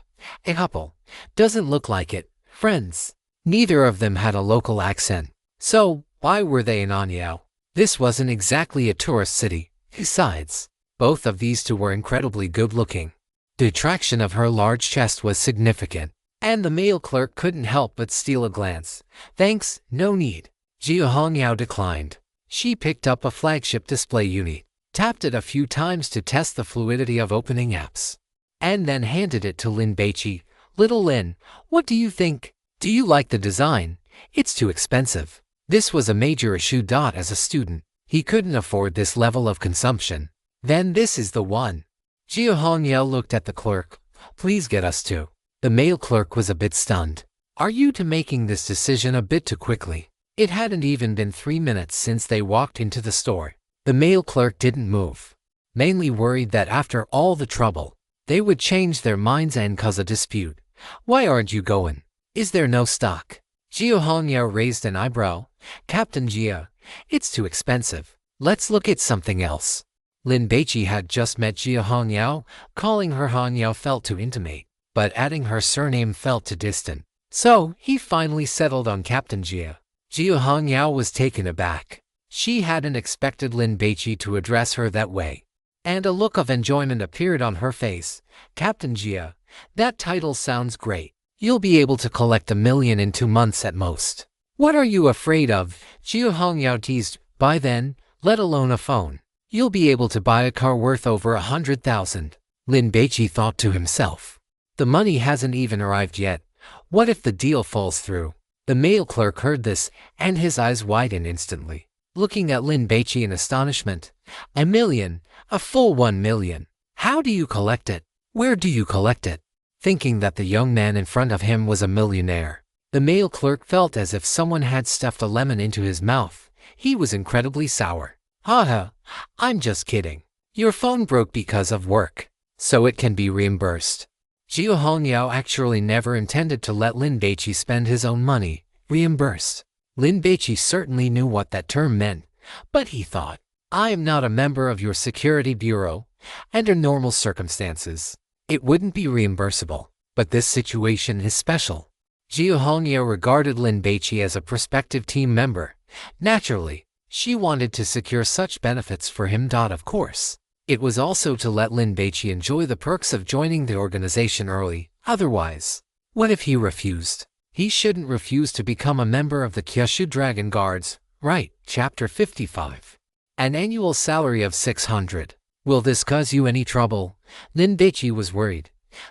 A couple. Doesn't look like it. Friends. Neither of them had a local accent. So, why were they in Anyao? This wasn't exactly a tourist city. Besides, both of these two were incredibly good-looking. The attraction of her large chest was significant, and the male clerk couldn't help but steal a glance. Thanks, no need. Jiu Hongyeo declined. She picked up a flagship display unit, tapped it a few times to test the fluidity of opening apps, and then handed it to Lin Baici. Little Lin, what do you think? Do you like the design? It's too expensive. This was a major issue. As a student, he couldn't afford this level of consumption. Then this is the one. Jiu Hongyeo looked at the clerk. Please get us 2. The male clerk was a bit stunned. Are you making this decision a bit too quickly? It hadn't even been 3 minutes since they walked into the store. The male clerk didn't move, mainly worried that after all the trouble, they would change their minds and cause a dispute. Why aren't you going? Is there no stock? Jiu Hongyeo raised an eyebrow. Captain Jia, it's too expensive. Let's look at something else. Lin Baici had just met Jiu Hongyeo. Calling her Hongyeo felt too intimate, but adding her surname felt too distant. So, he finally settled on Captain Jia. Jiu Hongyeo was taken aback. She hadn't expected Lin Baici to address her that way, and a look of enjoyment appeared on her face. Captain Jia, that title sounds great. You'll be able to collect 1 million in 2 months at most. What are you afraid of? Jiu Hongyeo teased. By then, let alone a phone, you'll be able to buy a car worth over 100,000. Lin Baici thought to himself. The money hasn't even arrived yet. What if the deal falls through? The male clerk heard this, and his eyes widened instantly, looking at Lin Baici in astonishment. 1 million? A full 1 million? How do you collect it? Where do you collect it? Thinking that the young man in front of him was a millionaire, the male clerk felt as if someone had stuffed a lemon into his mouth. He was incredibly sour. Haha, I'm just kidding. Your phone broke because of work, so it can be reimbursed. Jiu Hongyeo actually never intended to let Lin Baici spend his own money. Reimbursed. Lin Baici certainly knew what that term meant, but he thought, I am not a member of your security bureau. Under normal circumstances, it wouldn't be reimbursable, but this situation is special. Jiu Hongyeo regarded Lin Baici as a prospective team member. Naturally, she wanted to secure such benefits for him. Of course, it was also to let Lin Baici enjoy the perks of joining the organization early. Otherwise, what if he refused? He shouldn't refuse to become a member of the Kyushu Dragon Guards, right? Chapter 55. An annual salary of 600. Will this cause you any trouble? Lin Baici was worried.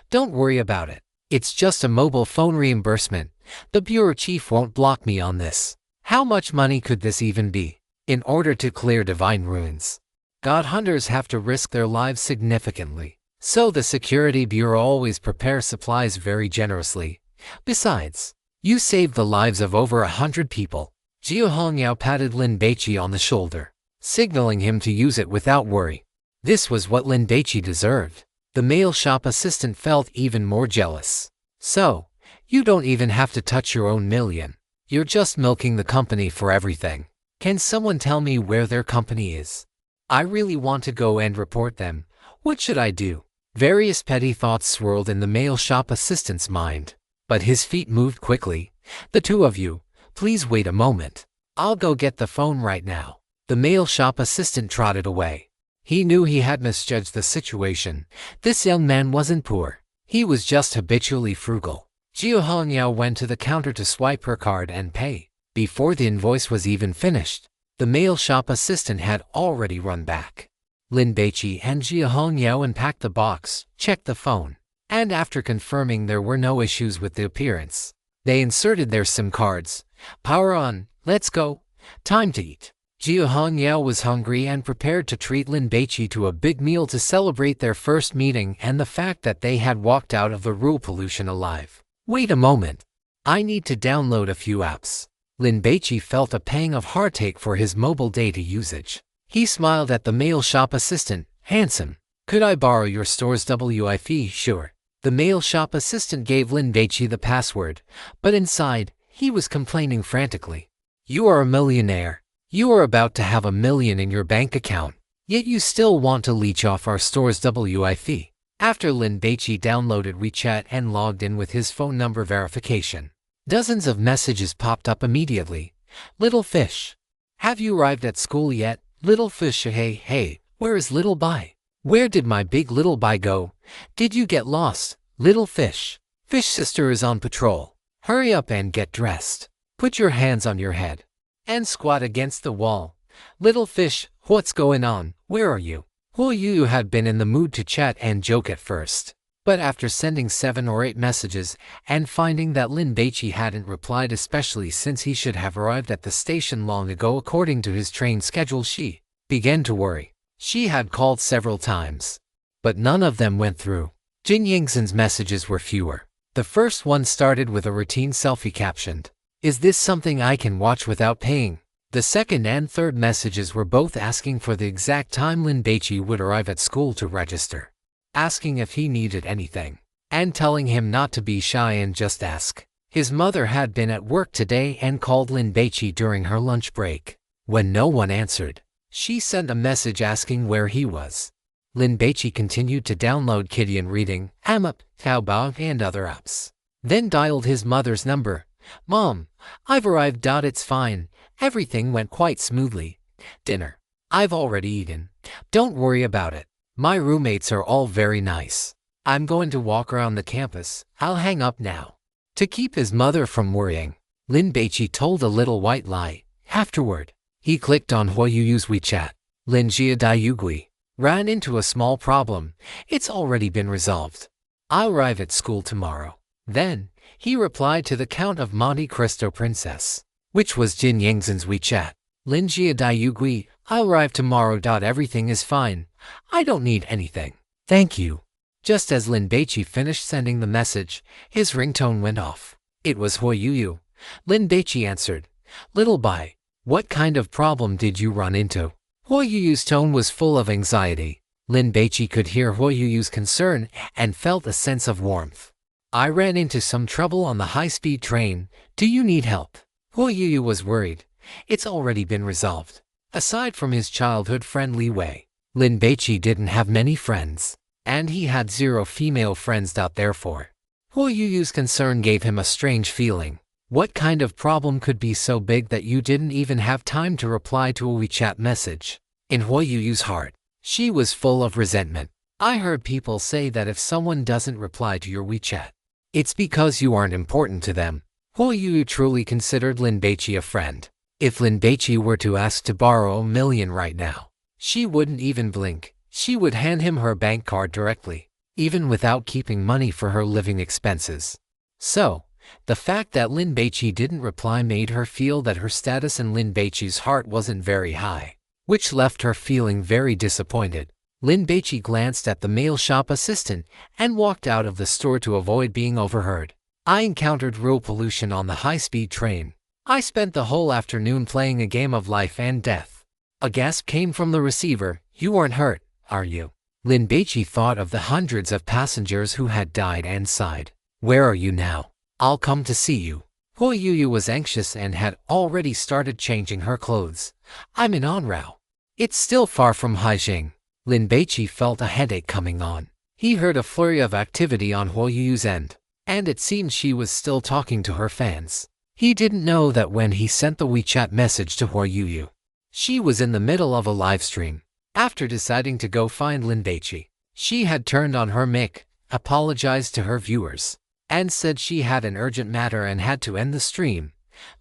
Don't worry about it. It's just a mobile phone reimbursement. The bureau chief won't block me on this. How much money could this even be? In order to clear divine ruins, god hunters have to risk their lives significantly. So the security bureau always prepares supplies very generously. Besides, you saved the lives of over 100 people. Jiu Hongyeo patted Lin Baici on the shoulder, signaling him to use it without worry. This was what Lin Baici deserved. The male shop assistant felt even more jealous. So, you don't even have to touch your own million. You're just milking the company for everything. Can someone tell me where their company is? I really want to go and report them. What should I do? Various petty thoughts swirled in the mail shop assistant's mind, but his feet moved quickly. The two of you, please wait a moment. I'll go get the phone right now. The mail shop assistant trotted away. He knew he had misjudged the situation. This young man wasn't poor. He was just habitually frugal. Jiu Hongyao went to the counter to swipe her card and pay. Before the invoice was even finished, the mail shop assistant had already run back. Lin Baici and Jiu Hongyao unpacked the box, checked the phone, and after confirming there were no issues with the appearance, they inserted their SIM cards. Power on, let's go. Time to eat. Jiu Hongyao was hungry and prepared to treat Lin Baici to a big meal to celebrate their first meeting and the fact that they had walked out of the rule pollution alive. Wait a moment. I need to download a few apps. Lin Baici felt a pang of heartache for his mobile data usage. He smiled at the mail shop assistant. Handsome. Could I borrow your store's Wi-Fi? Sure. The mail shop assistant gave Lin Baici the password, but inside, he was complaining frantically. You are a millionaire. You are about to have $1 million in your bank account, yet you still want to leech off our store's Wi-Fi. After Lin Baici downloaded WeChat and logged in with his phone number verification, dozens of messages popped up immediately. Little fish. Have you arrived at school yet? Little fish. Hey, where is Little Bai? Where did my big Little Bai go? Did you get lost? Little fish. Fish sister is on patrol. Hurry up and get dressed. Put your hands on your head and squat against the wall. Little fish, what's going on? Where are you? Yu had been in the mood to chat and joke at first, but after sending 7 or 8 messages and finding that Lin Baici hadn't replied, especially since he should have arrived at the station long ago according to his train schedule, she began to worry. She had called several times, but none of them went through. Jin Yingxin's messages were fewer. The first one started with a routine selfie captioned, "Is this something I can watch without paying?" The second and third messages were both asking for the exact time Lin Baici would arrive at school to register, asking if he needed anything, and telling him not to be shy and just ask. His mother had been at work today and called Lin Baici during her lunch break. When no one answered, she sent a message asking where he was. Lin Baici continued to download Kidian Reading, Amap, Taobao, and other apps. Then dialed his mother's number. "Mom, I've arrived. It's fine. Everything went quite smoothly. Dinner. I've already eaten. Don't worry about it. My roommates are all very nice. I'm going to walk around the campus. I'll hang up now." To keep his mother from worrying, Lin Baici told a little white lie. Afterward, he clicked on Huayu's WeChat. Lin Jiadayugui ran into a small problem. It's already been resolved. I'll arrive at school tomorrow. Then, he replied to the Count of Monte Cristo Princess, which was Jin Yingxin's WeChat. Lin Jiadayugui, I'll arrive tomorrow. Everything is fine. I don't need anything. Thank you. Just as Lin Baici finished sending the message, his ringtone went off. It was Huayu. Lin Baici answered. Little Bai, what kind of problem did you run into? Huayu's tone was full of anxiety. Lin Baici could hear Huayu's concern and felt a sense of warmth. I ran into some trouble on the high-speed train. Do you need help? Huayu was worried. It's already been resolved. Aside from his childhood friend Li Wei, Lin Baici didn't have many friends, and he had 0 female friends. Therefore, Huayu's concern gave him a strange feeling. What kind of problem could be so big that you didn't even have time to reply to a WeChat message? In Huayu's heart, she was full of resentment. I heard people say that if someone doesn't reply to your WeChat, it's because you aren't important to them. Huayu truly considered Lin Baici a friend. If Lin Baici were to ask to borrow $1 million right now, she wouldn't even blink. She would hand him her bank card directly, even without keeping money for her living expenses. So, the fact that Lin Baici didn't reply made her feel that her status in Lin Baici's heart wasn't very high, which left her feeling very disappointed. Lin Baici glanced at the mail shop assistant and walked out of the store to avoid being overheard. I encountered rule pollution on the high-speed train. I spent the whole afternoon playing a game of life and death. A gasp came from the receiver. You aren't hurt, are you? Lin Baici thought of the hundreds of passengers who had died and sighed. Where are you now? I'll come to see you. Huo Yuyu was anxious and had already started changing her clothes. I'm in Anrao. It's still far from Haijing. Lin Baici felt a headache coming on. He heard a flurry of activity on Huo Yuyu's end, and it seemed she was still talking to her fans. He didn't know that when he sent the WeChat message to Huo Yuyu, she was in the middle of a live stream. After deciding to go find Lin Baici, she had turned on her mic, apologized to her viewers, and said she had an urgent matter and had to end the stream.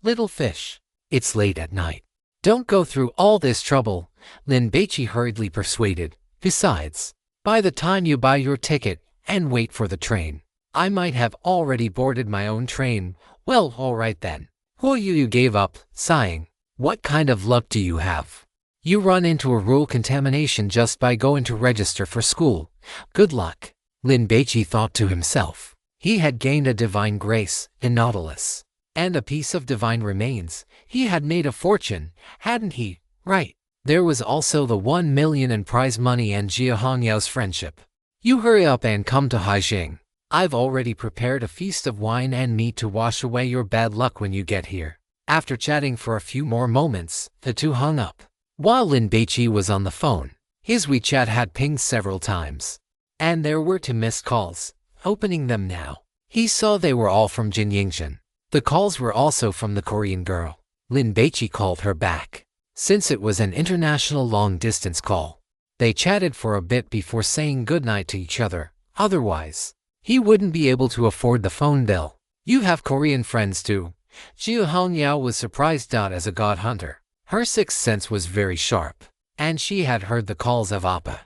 Little fish, it's late at night. Don't go through all this trouble, Lin Baici hurriedly persuaded. Besides, by the time you buy your ticket and wait for the train, I might have already boarded my own train. Well, all right then. Huo Yuyu gave up, sighing. What kind of luck do you have? You run into a rule contamination just by going to register for school. Good luck, Lin Baici thought to himself. He had gained a divine grace in Nautilus, and a piece of divine remains. He had made a fortune, hadn't he? Right. There was also the 1 million in prize money and Jia Hongyao's friendship. You hurry up and come to Haijing. I've already prepared a feast of wine and meat to wash away your bad luck when you get here. After chatting for a few more moments, the two hung up. While Lin Baici was on the phone, his WeChat had pinged several times, and there were 2 missed calls. Opening them now, he saw they were all from Jin Yingzhen. The calls were also from the Korean girl. Lin Baici called her back, since it was an international long-distance call. They chatted for a bit before saying goodnight to each other. Otherwise, he wouldn't be able to afford the phone bill. You have Korean friends too. Jia Hongyao was surprised. As a god hunter, her sixth sense was very sharp, and she had heard the calls of Appa.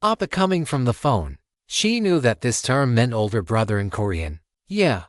Appa coming from the phone. She knew that this term meant older brother in Korean. Yeah,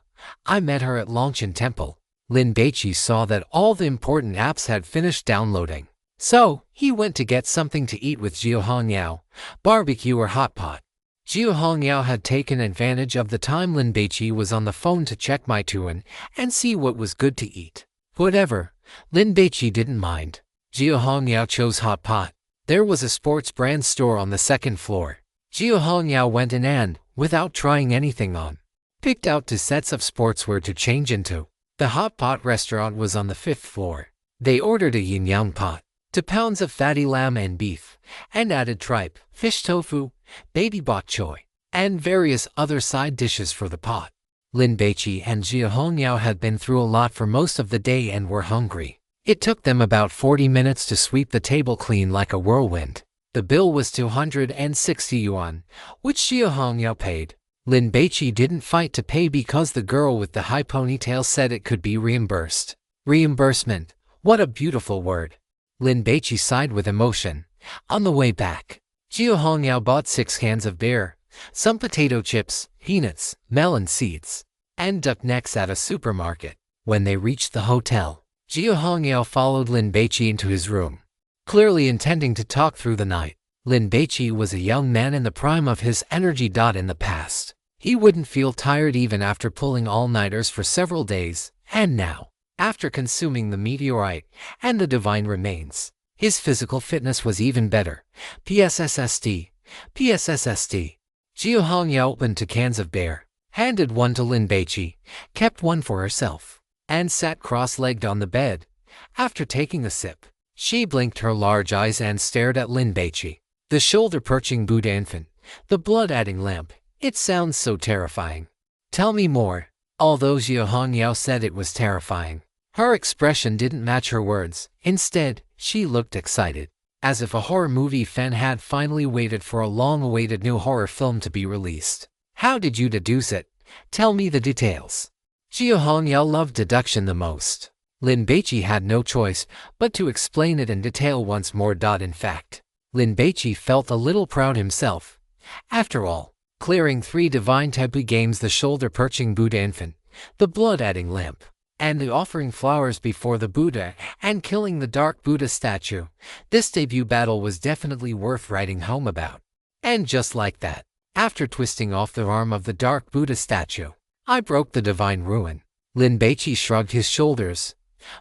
I met her at Longchen Temple. Lin Baici saw that all the important apps had finished downloading, so he went to get something to eat with Jia Hongyao, barbecue or hot pot. Jia Hongyao had taken advantage of the time Lin Baici was on the phone to check Meituan and see what was good to eat. Whatever, Lin Baici didn't mind. Jia Hongyao chose hot pot. There was a sports brand store on the 2nd floor. Jia Hongyao went in and, without trying anything on, picked out 2 sets of sportswear to change into. The hot pot restaurant was on the 5th floor. They ordered a yin-yang pot, 2 pounds of fatty lamb and beef, and added tripe, fish tofu, baby bok choy, and various other side dishes for the pot. Lin Baici and Jia Hongyao had been through a lot for most of the day and were hungry. It took them about 40 minutes to sweep the table clean like a whirlwind. The bill was 260 yuan, which Jia Hongyao paid. Lin Baici didn't fight to pay because the girl with the high ponytail said it could be reimbursed. Reimbursement, what a beautiful word. Lin Baici sighed with emotion. On the way back, Jia Hongyao bought 6 cans of beer, some potato chips, peanuts, melon seeds, and duck necks at a supermarket. When they reached the hotel, Jia Hongyao followed Lin Baici into his room, clearly intending to talk through the night. Lin Baici was a young man in the prime of his energy. In the past, he wouldn't feel tired even after pulling all-nighters for several days, and now, after consuming the meteorite and the divine remains, his physical fitness was even better. PSSSD. Jia Hongyao opened 2 cans of beer, handed one to Lin Baici, kept one for herself, and sat cross-legged on the bed. After taking a sip, she blinked her large eyes and stared at Lin Baici. The shoulder-perching Buddha infant, the blood-adding lamp. It sounds so terrifying. Tell me more. Although Jia Hongyao said it was terrifying, her expression didn't match her words. Instead, she looked excited, as if a horror movie fan had finally waited for a long-awaited new horror film to be released. How did you deduce it? Tell me the details. Jia Hongyao loved deduction the most. Lin Baici had no choice but to explain it in detail once more. In fact, Lin Baici felt a little proud himself. After all, clearing 3 divine taboo games, the shoulder-perching Buddha infant, the blood-adding lamp, and the offering flowers before the Buddha, and killing the dark Buddha statue, this debut battle was definitely worth writing home about. And just like that, after twisting off the arm of the dark Buddha statue, I broke the divine ruin. Lin Baici shrugged his shoulders.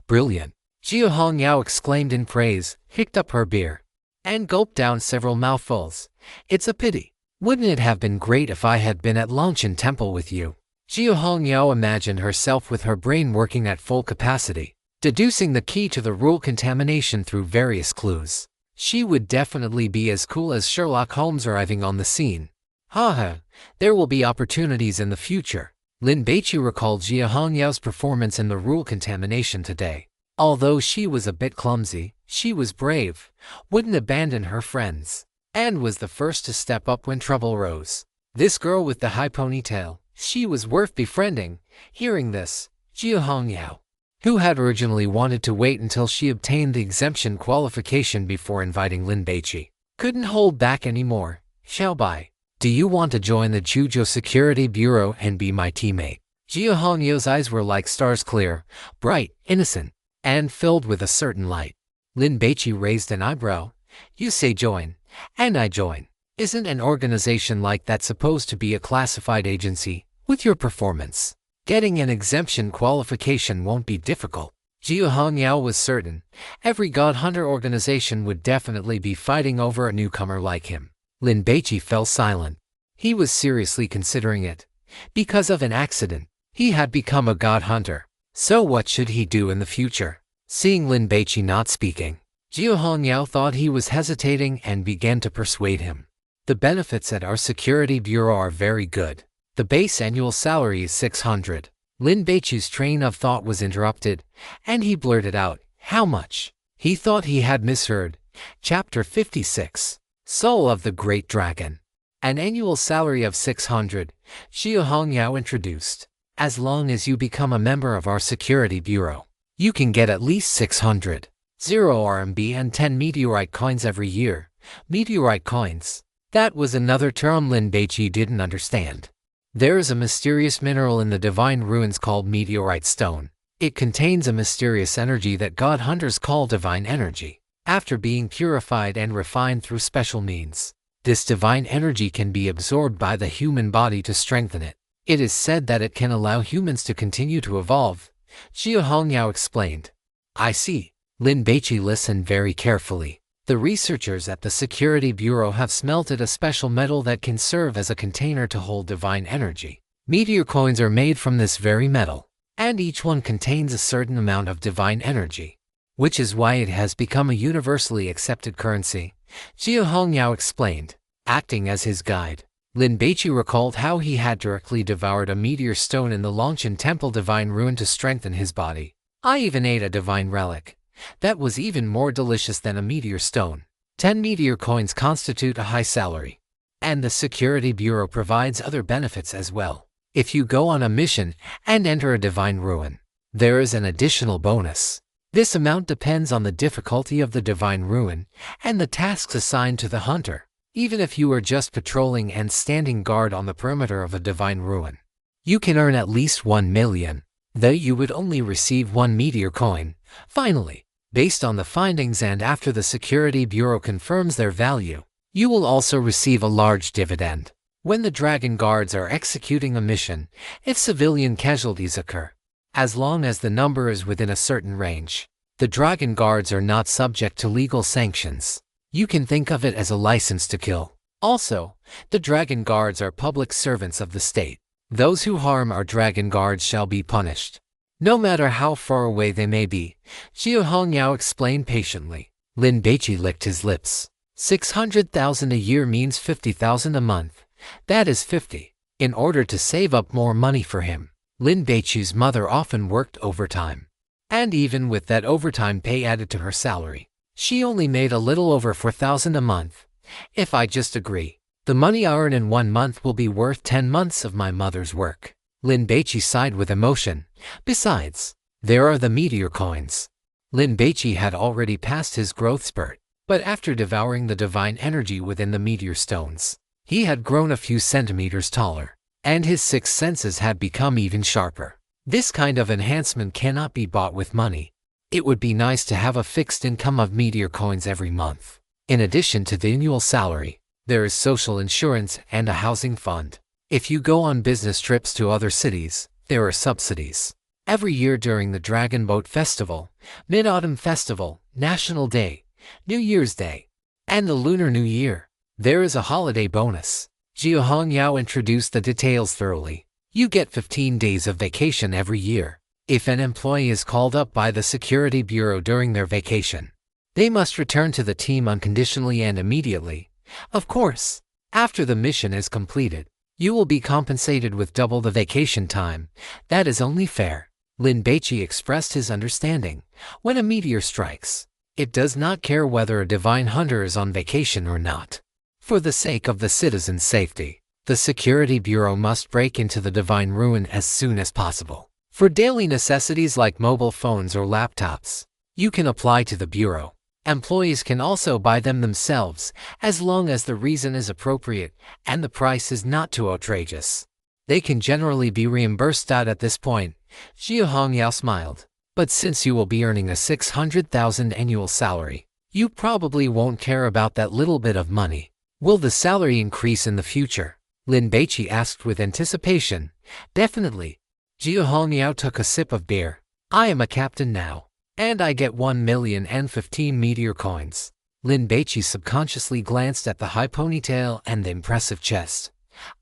Brilliant. Jia Hongyao exclaimed in praise, picked up her beer, and gulped down several mouthfuls. It's a pity. Wouldn't it have been great if I had been at Longchen Temple with you? Jia Hongyao imagined herself with her brain working at full capacity, deducing the key to the rule contamination through various clues. She would definitely be as cool as Sherlock Holmes arriving on the scene. Haha, there will be opportunities in the future. Lin Baici recalled Jia Hongyao's performance in the rule contamination today. Although she was a bit clumsy, she was brave, wouldn't abandon her friends, and was the first to step up when trouble rose. This girl with the high ponytail, she was worth befriending. Hearing this, Jia Hongyao, who had originally wanted to wait until she obtained the exemption qualification before inviting Lin Baici, couldn't hold back anymore. Xiaobai, do you want to join the Chuzhou Security Bureau and be my teammate? Jia Hongyao's eyes were like stars, clear, bright, innocent, and filled with a certain light. Lin Baici raised an eyebrow. You say join, and I join. Isn't an organization like that supposed to be a classified agency? With your performance, getting an exemption qualification won't be difficult. Jia Hongyao was certain every God Hunter organization would definitely be fighting over a newcomer like him. Lin Baici fell silent. He was seriously considering it. Because of an accident, he had become a God Hunter. So what should he do in the future? Seeing Lin Baici not speaking, Jia Hongyao thought he was hesitating and began to persuade him. The benefits at our security bureau are very good. The base annual salary is 600. Lin Baici's train of thought was interrupted, and he blurted out, how much? He thought he had misheard. Chapter 56. Soul of the Great Dragon. An annual salary of 600, Jia Hongyao introduced. As long as you become a member of our security bureau, you can get at least 600, 0 RMB and 10 meteorite coins every year. Meteorite coins. That was another term Lin Baici didn't understand. There is a mysterious mineral in the divine ruins called meteorite stone. It contains a mysterious energy that God Hunters call divine energy. After being purified and refined through special means, this divine energy can be absorbed by the human body to strengthen it. It is said that it can allow humans to continue to evolve. Jia Hongyao explained. I see. Lin Baici listened very carefully. The researchers at the Security Bureau have smelted a special metal that can serve as a container to hold divine energy. Meteor coins are made from this very metal, and each one contains a certain amount of divine energy, which is why it has become a universally accepted currency. Jia Hongyao explained. Acting as his guide, Lin Baici recalled how he had directly devoured a meteor stone in the Longshan Temple Divine Ruin to strengthen his body. I even ate a divine relic. That was even more delicious than a meteor stone. 10 meteor coins constitute a high salary. And the Security Bureau provides other benefits as well. If you go on a mission and enter a divine ruin, there is an additional bonus. This amount depends on the difficulty of the divine ruin and the tasks assigned to the hunter. Even if you are just patrolling and standing guard on the perimeter of a divine ruin, you can earn at least 1 million, though you would only receive 1 meteor coin. Finally, based on the findings and after the Security Bureau confirms their value, you will also receive a large dividend. When the Dragon Guards are executing a mission, if civilian casualties occur, as long as the number is within a certain range, the Dragon Guards are not subject to legal sanctions. You can think of it as a license to kill. Also, the Dragon Guards are public servants of the state. Those who harm our Dragon Guards shall be punished, no matter how far away they may be. Jia Hongyao explained patiently. Lin Baici licked his lips. 600,000 a year means 50,000 a month. That is 50. In order to save up more money for him, Lin Baici's mother often worked overtime. And even with that overtime pay added to her salary, she only made a little over 4,000 a month. If I just agree, the money I earn in 1 month will be worth 10 months of my mother's work. Lin Baici sighed with emotion. Besides, there are the meteor coins. Lin Baici had already passed his growth spurt, but after devouring the divine energy within the meteor stones, he had grown a few centimeters taller, and his 6 senses had become even sharper. This kind of enhancement cannot be bought with money. It would be nice to have a fixed income of meteor coins every month. In addition to the annual salary, there is social insurance and a housing fund. If you go on business trips to other cities, there are subsidies. Every year during the Dragon Boat Festival, Mid-Autumn Festival, National Day, New Year's Day, and the Lunar New Year, there is a holiday bonus. Jia Hongyao introduced the details thoroughly. You get 15 days of vacation every year. If an employee is called up by the Security Bureau during their vacation, they must return to the team unconditionally and immediately. Of course, after the mission is completed, you will be compensated with double the vacation time. That is only fair. Lin Baici expressed his understanding. When a meteor strikes, it does not care whether a divine hunter is on vacation or not. For the sake of the citizens' safety, the Security Bureau must break into the divine ruin as soon as possible. For daily necessities like mobile phones or laptops, you can apply to the Bureau. Employees can also buy them themselves, as long as the reason is appropriate and the price is not too outrageous. They can generally be reimbursed at this point. Xie Hongyao smiled. But since you will be earning a 600,000 annual salary, you probably won't care about that little bit of money. Will the salary increase in the future? Lin Baici asked with anticipation. Definitely. Xie Hongyao took a sip of beer. I am a captain now, and I get 1,015 meteor coins. Lin Baici subconsciously glanced at the high ponytail and the impressive chest.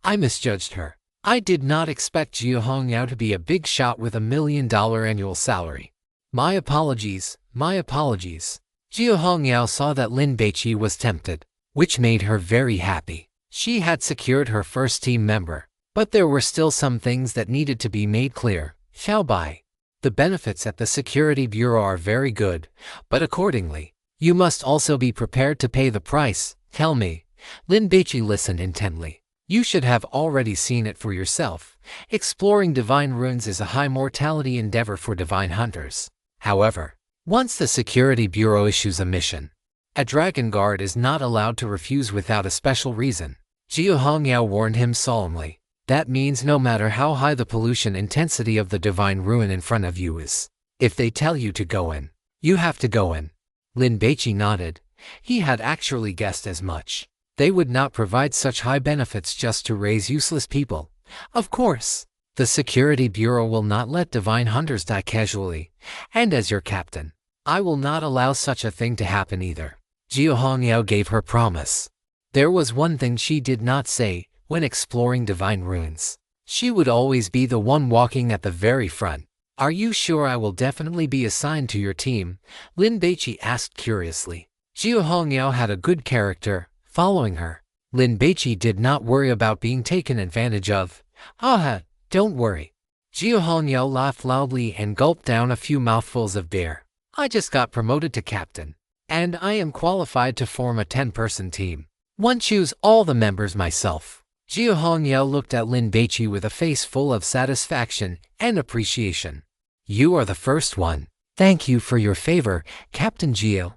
I misjudged her. I did not expect Xie Hongyao to be a big shot with $1 million annual salary. My apologies, my apologies. Xie Hongyao saw that Lin Baici was tempted, which made her very happy. She had secured her first team member, but there were still some things that needed to be made clear. Xiao Bai. The benefits at the Security Bureau are very good, but accordingly, you must also be prepared to pay the price. Tell me. Lin Baici listened intently. You should have already seen it for yourself. Exploring divine ruins is a high mortality endeavor for divine hunters. However, once the Security Bureau issues a mission, a dragon guard is not allowed to refuse without a special reason. Xie Hongyao warned him solemnly. That means no matter how high the pollution intensity of the divine ruin in front of you is, if they tell you to go in, you have to go in. Lin Baici nodded. He had actually guessed as much. They would not provide such high benefits just to raise useless people. Of course, the Security Bureau will not let divine hunters die casually, and as your captain, I will not allow such a thing to happen either. Xie Hongyao gave her promise. There was one thing she did not say when exploring divine ruins. She would always be the one walking at the very front. Are you sure I will definitely be assigned to your team? Lin Baici asked curiously. Xie Hongyao had a good character. Following her, Lin Baici did not worry about being taken advantage of. Don't worry. Xie Hongyao laughed loudly and gulped down a few mouthfuls of beer. I just got promoted to captain, and I am qualified to form a 10-person team. One choose all the members myself. Xie Hongyao looked at Lin Baici with a face full of satisfaction and appreciation. You are the first one. Thank you for your favor, Captain Xie.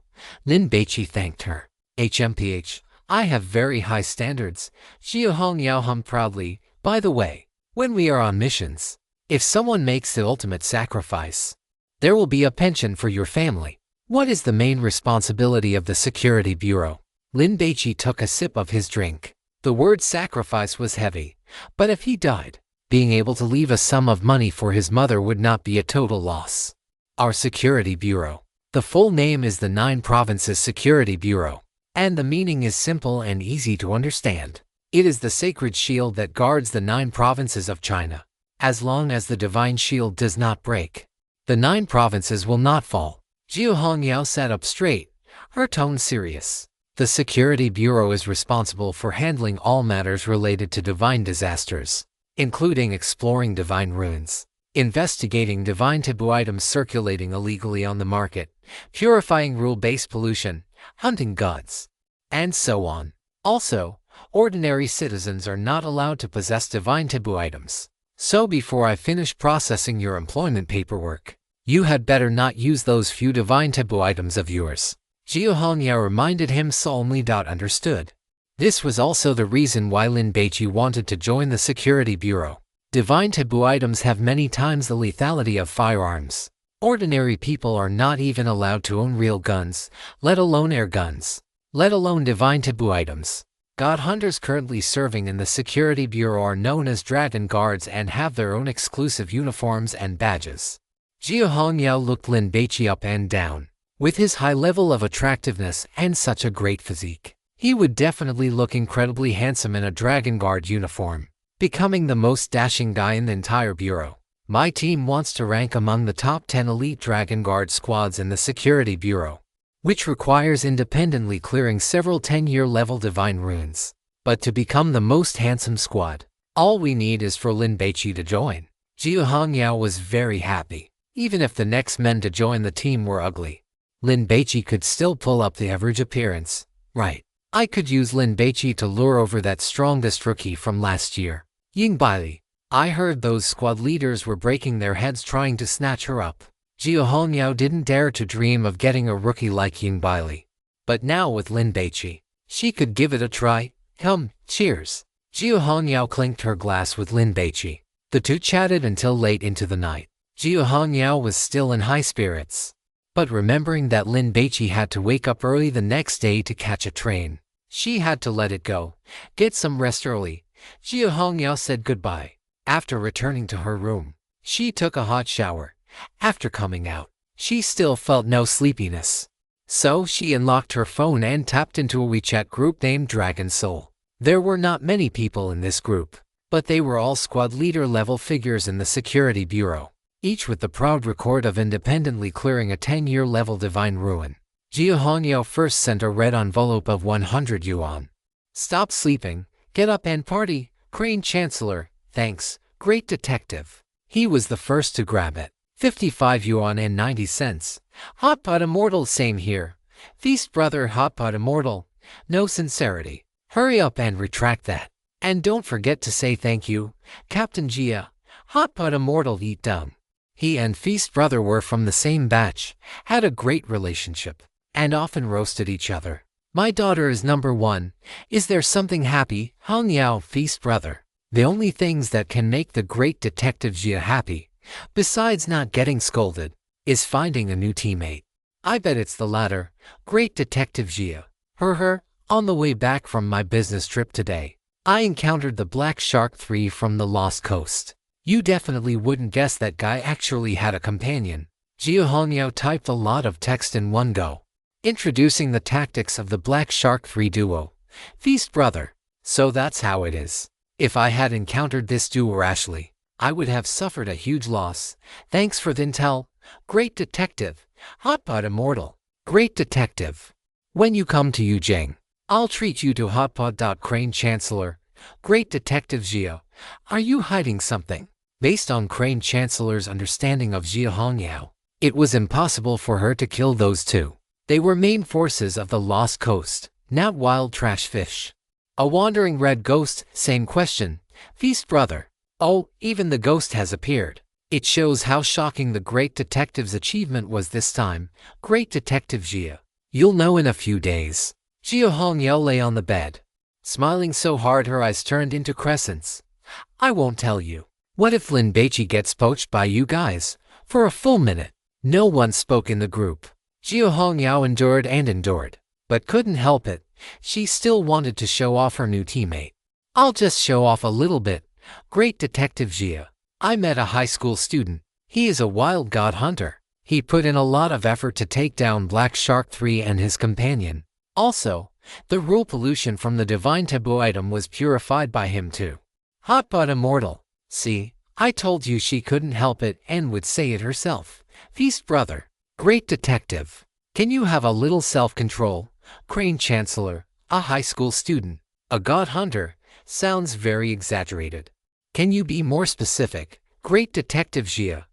Lin Baici thanked her. HMPH. I have very high standards. Xie Hongyao hummed proudly. By the way, when we are on missions, if someone makes the ultimate sacrifice, there will be a pension for your family. What is the main responsibility of the Security Bureau? Lin Baici took a sip of his drink. The word sacrifice was heavy, but if he died, being able to leave a sum of money for his mother would not be a total loss. Our Security Bureau. The full name is the 9 Provinces Security Bureau. And the meaning is simple and easy to understand. It is the sacred shield that guards the 9 provinces of China. As long as the divine shield does not break, the 9 provinces will not fall. Xie Hongyao sat up straight, her tone serious. The Security Bureau is responsible for handling all matters related to divine disasters, including exploring divine ruins, investigating divine taboo items circulating illegally on the market, purifying rule-based pollution, hunting gods, and so on. Also, ordinary citizens are not allowed to possess divine taboo items. So before I finish processing your employment paperwork, you had better not use those few divine taboo items of yours. Xie Hongyao reminded him solemnly. Understood. This was also the reason why Lin Baici wanted to join the Security Bureau. Divine taboo items have many times the lethality of firearms. Ordinary people are not even allowed to own real guns, let alone air guns, let alone divine taboo items. God hunters currently serving in the Security Bureau are known as Dragon Guards and have their own exclusive uniforms and badges. Xie Hongyao looked Lin Baici up and down. With his high level of attractiveness and such a great physique, he would definitely look incredibly handsome in a Dragon Guard uniform. Becoming the most dashing guy in the entire bureau. My team wants to rank among the top 10 elite Dragon Guard squads in the Security Bureau, which requires independently clearing several 10-year level divine runes. But to become the most handsome squad, all we need is for Lin Baici to join. Jia Hongyao was very happy. Even if the next men to join the team were ugly, Lin Baici could still pull up the average appearance. Right. I could use Lin Baici to lure over that strongest rookie from last year, Lin Baici. I heard those squad leaders were breaking their heads trying to snatch her up. Jia Hongyao didn't dare to dream of getting a rookie like Lin Baici. But now with Lin Baici, she could give it a try. Come, cheers. Jia Hongyao clinked her glass with Lin Baici. The two chatted until late into the night. Jia Hongyao was still in high spirits. But remembering that Lin Baici had to wake up early the next day to catch a train, she had to let it go. Get some rest early. Jia Hongyao said goodbye. After returning to her room, she took a hot shower. After coming out, she still felt no sleepiness. So she unlocked her phone and tapped into a WeChat group named Dragon Soul. There were not many people in this group, but they were all squad leader level figures in the Security Bureau, each with the proud record of independently clearing a 10-year level divine ruin. Jia Hongyao first sent a red envelope of 100 yuan. Stop sleeping, get up and party, Crane Chancellor, thanks, great detective. He was the first to grab it. 55 yuan and 90 cents. Hotpot Immortal, same here. Feast brother Hotpot Immortal. No sincerity. Hurry up and retract that. And don't forget to say thank you, Captain Jia. Hotpot Immortal eat dumb. He and Feast brother were from the same batch, had a great relationship, and often roasted each other. My daughter is number one. Is there something happy, Hongyao? Feast brother. The only things that can make the great detective Jia happy, besides not getting scolded, is finding a new teammate. I bet it's the latter, great detective Jia. On the way back from my business trip today, I encountered the Black Shark 3 from the Lost Coast. You definitely wouldn't guess that guy actually had a companion. Jia Hongyao typed a lot of text in one go, introducing the tactics of the Black Shark 3 duo. Feast brother. So that's how it is. If I had encountered this duo rashly, I would have suffered a huge loss. Thanks for the intel, great detective. Hotpot Immortal. Great detective. When you come to Yujing, I'll treat you to Hotpot. Crane Chancellor. Great detective Jia. Are you hiding something? Based on Crane Chancellor's understanding of Jia Hongyao, it was impossible for her to kill those two. They were main forces of the Lost Coast, not wild trash fish. A wandering red ghost, same question. Feast brother. Oh, even the ghost has appeared. It shows how shocking the great detective's achievement was this time. Great detective Jia. You'll know in a few days. Jia Hongyao lay on the bed, smiling so hard her eyes turned into crescents. I won't tell you. What if Lin Baici gets poached by you guys? For a full minute, no one spoke in the group. Jia Hongyao endured and endured, but couldn't help it. She still wanted to show off her new teammate. I'll just show off a little bit. Great detective Jia. I met a high school student. He is a wild god hunter. He put in a lot of effort to take down Black Shark 3 and his companion. Also, the rule pollution from the divine taboo item was purified by him too. Hotpot Immortal. See, I told you she couldn't help it and would say it herself. Feast brother. Great detective. Can you have a little self-control? Crane Chancellor. A high school student. A god hunter. Sounds very exaggerated. Can you be more specific? Great detective Jia.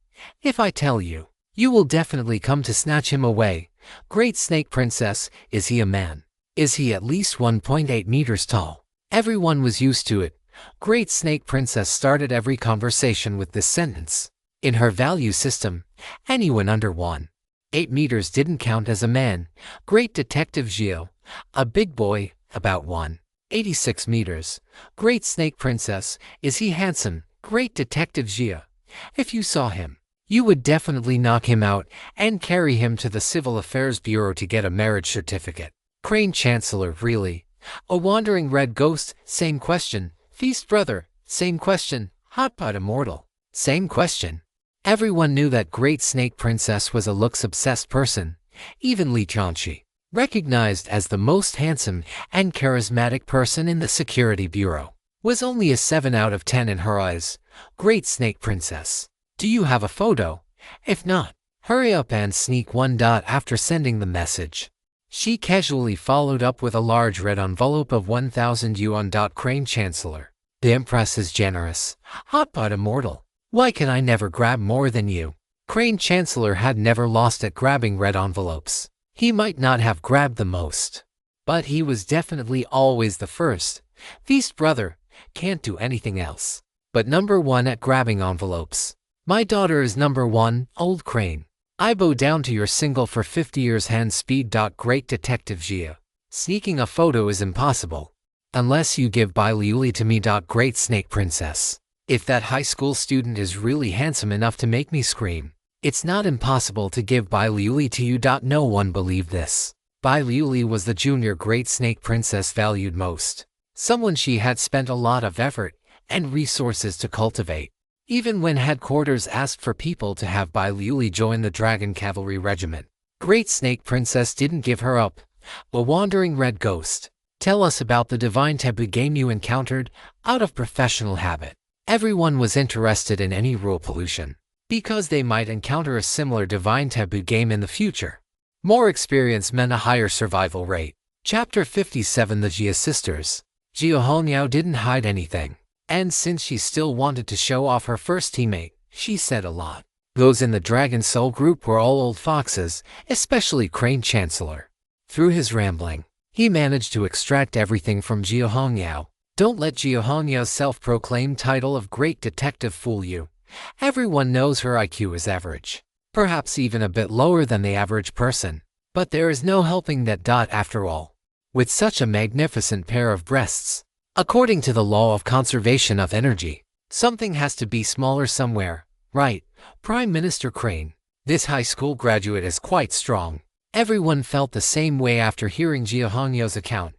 If I tell you, you will definitely come to snatch him away. Great Snake Princess. Is he a man? Is he at least 1.8 meters tall? Everyone was used to it. Great Snake Princess started every conversation with this sentence. In her value system, anyone under 1.8 meters didn't count as a man. Great detective Jia. A big boy, about 1.86 meters. Great Snake Princess. Is he handsome? Great detective Jia. If you saw him, you would definitely knock him out and carry him to the Civil Affairs Bureau to get a marriage certificate. Crane Chancellor. Really? A wandering red ghost. Same question. Feast brother. Same question. Hotpot Immortal. Same question. Everyone knew that Great Snake Princess was a looks-obsessed person. Even Li Chanchi, recognized as the most handsome and charismatic person in the Security Bureau, was only a 7 out of 10 in her eyes. Great Snake Princess. Do you have a photo? If not, hurry up and sneak one. After sending the message, she casually followed up with a large red envelope of 1,000 yuan. Crane Chancellor. The Empress is generous. Hot but immortal. Why can I never grab more than you? Crane Chancellor had never lost at grabbing red envelopes. He might not have grabbed the most, but he was definitely always the first. Feast brother, can't do anything else but number 1 at grabbing envelopes. My daughter is number 1, Old Crane. I bow down to your single for 50 years hand speed. Great Detective Jia. Sneaking a photo is impossible unless you give Bai Liuli to me. Great Snake Princess. If that high school student is really handsome enough to make me scream, it's not impossible to give Bai Liuli to you. No one believed this. Bai Liuli was the junior Great Snake Princess valued most. Someone she had spent a lot of effort and resources to cultivate. Even when headquarters asked for people to have Bai Liuli join the Dragon Cavalry Regiment, Great Snake Princess didn't give her up. A wandering red ghost. Tell us about the divine taboo game you encountered. Out of professional habit, everyone was interested in any rule pollution, because they might encounter a similar divine taboo game in the future. More experience meant a higher survival rate. Chapter 57. The Jia Sisters. Jia Hongniao didn't hide anything, and since she still wanted to show off her first teammate, she said a lot. Those in the Dragon Soul group were all old foxes, especially Crane Chancellor. Through his rambling, he managed to extract everything from Jia Hongniao. Don't let Jia Hongniao's self-proclaimed title of Great Detective fool you. Everyone knows her IQ is average, perhaps even a bit lower than the average person. But there is no helping that. After all, with such a magnificent pair of breasts, according to the law of conservation of energy, something has to be smaller somewhere, right? Prime Minister Crane. This high school graduate is quite strong. Everyone felt the same way after hearing Jia Hongniao's account.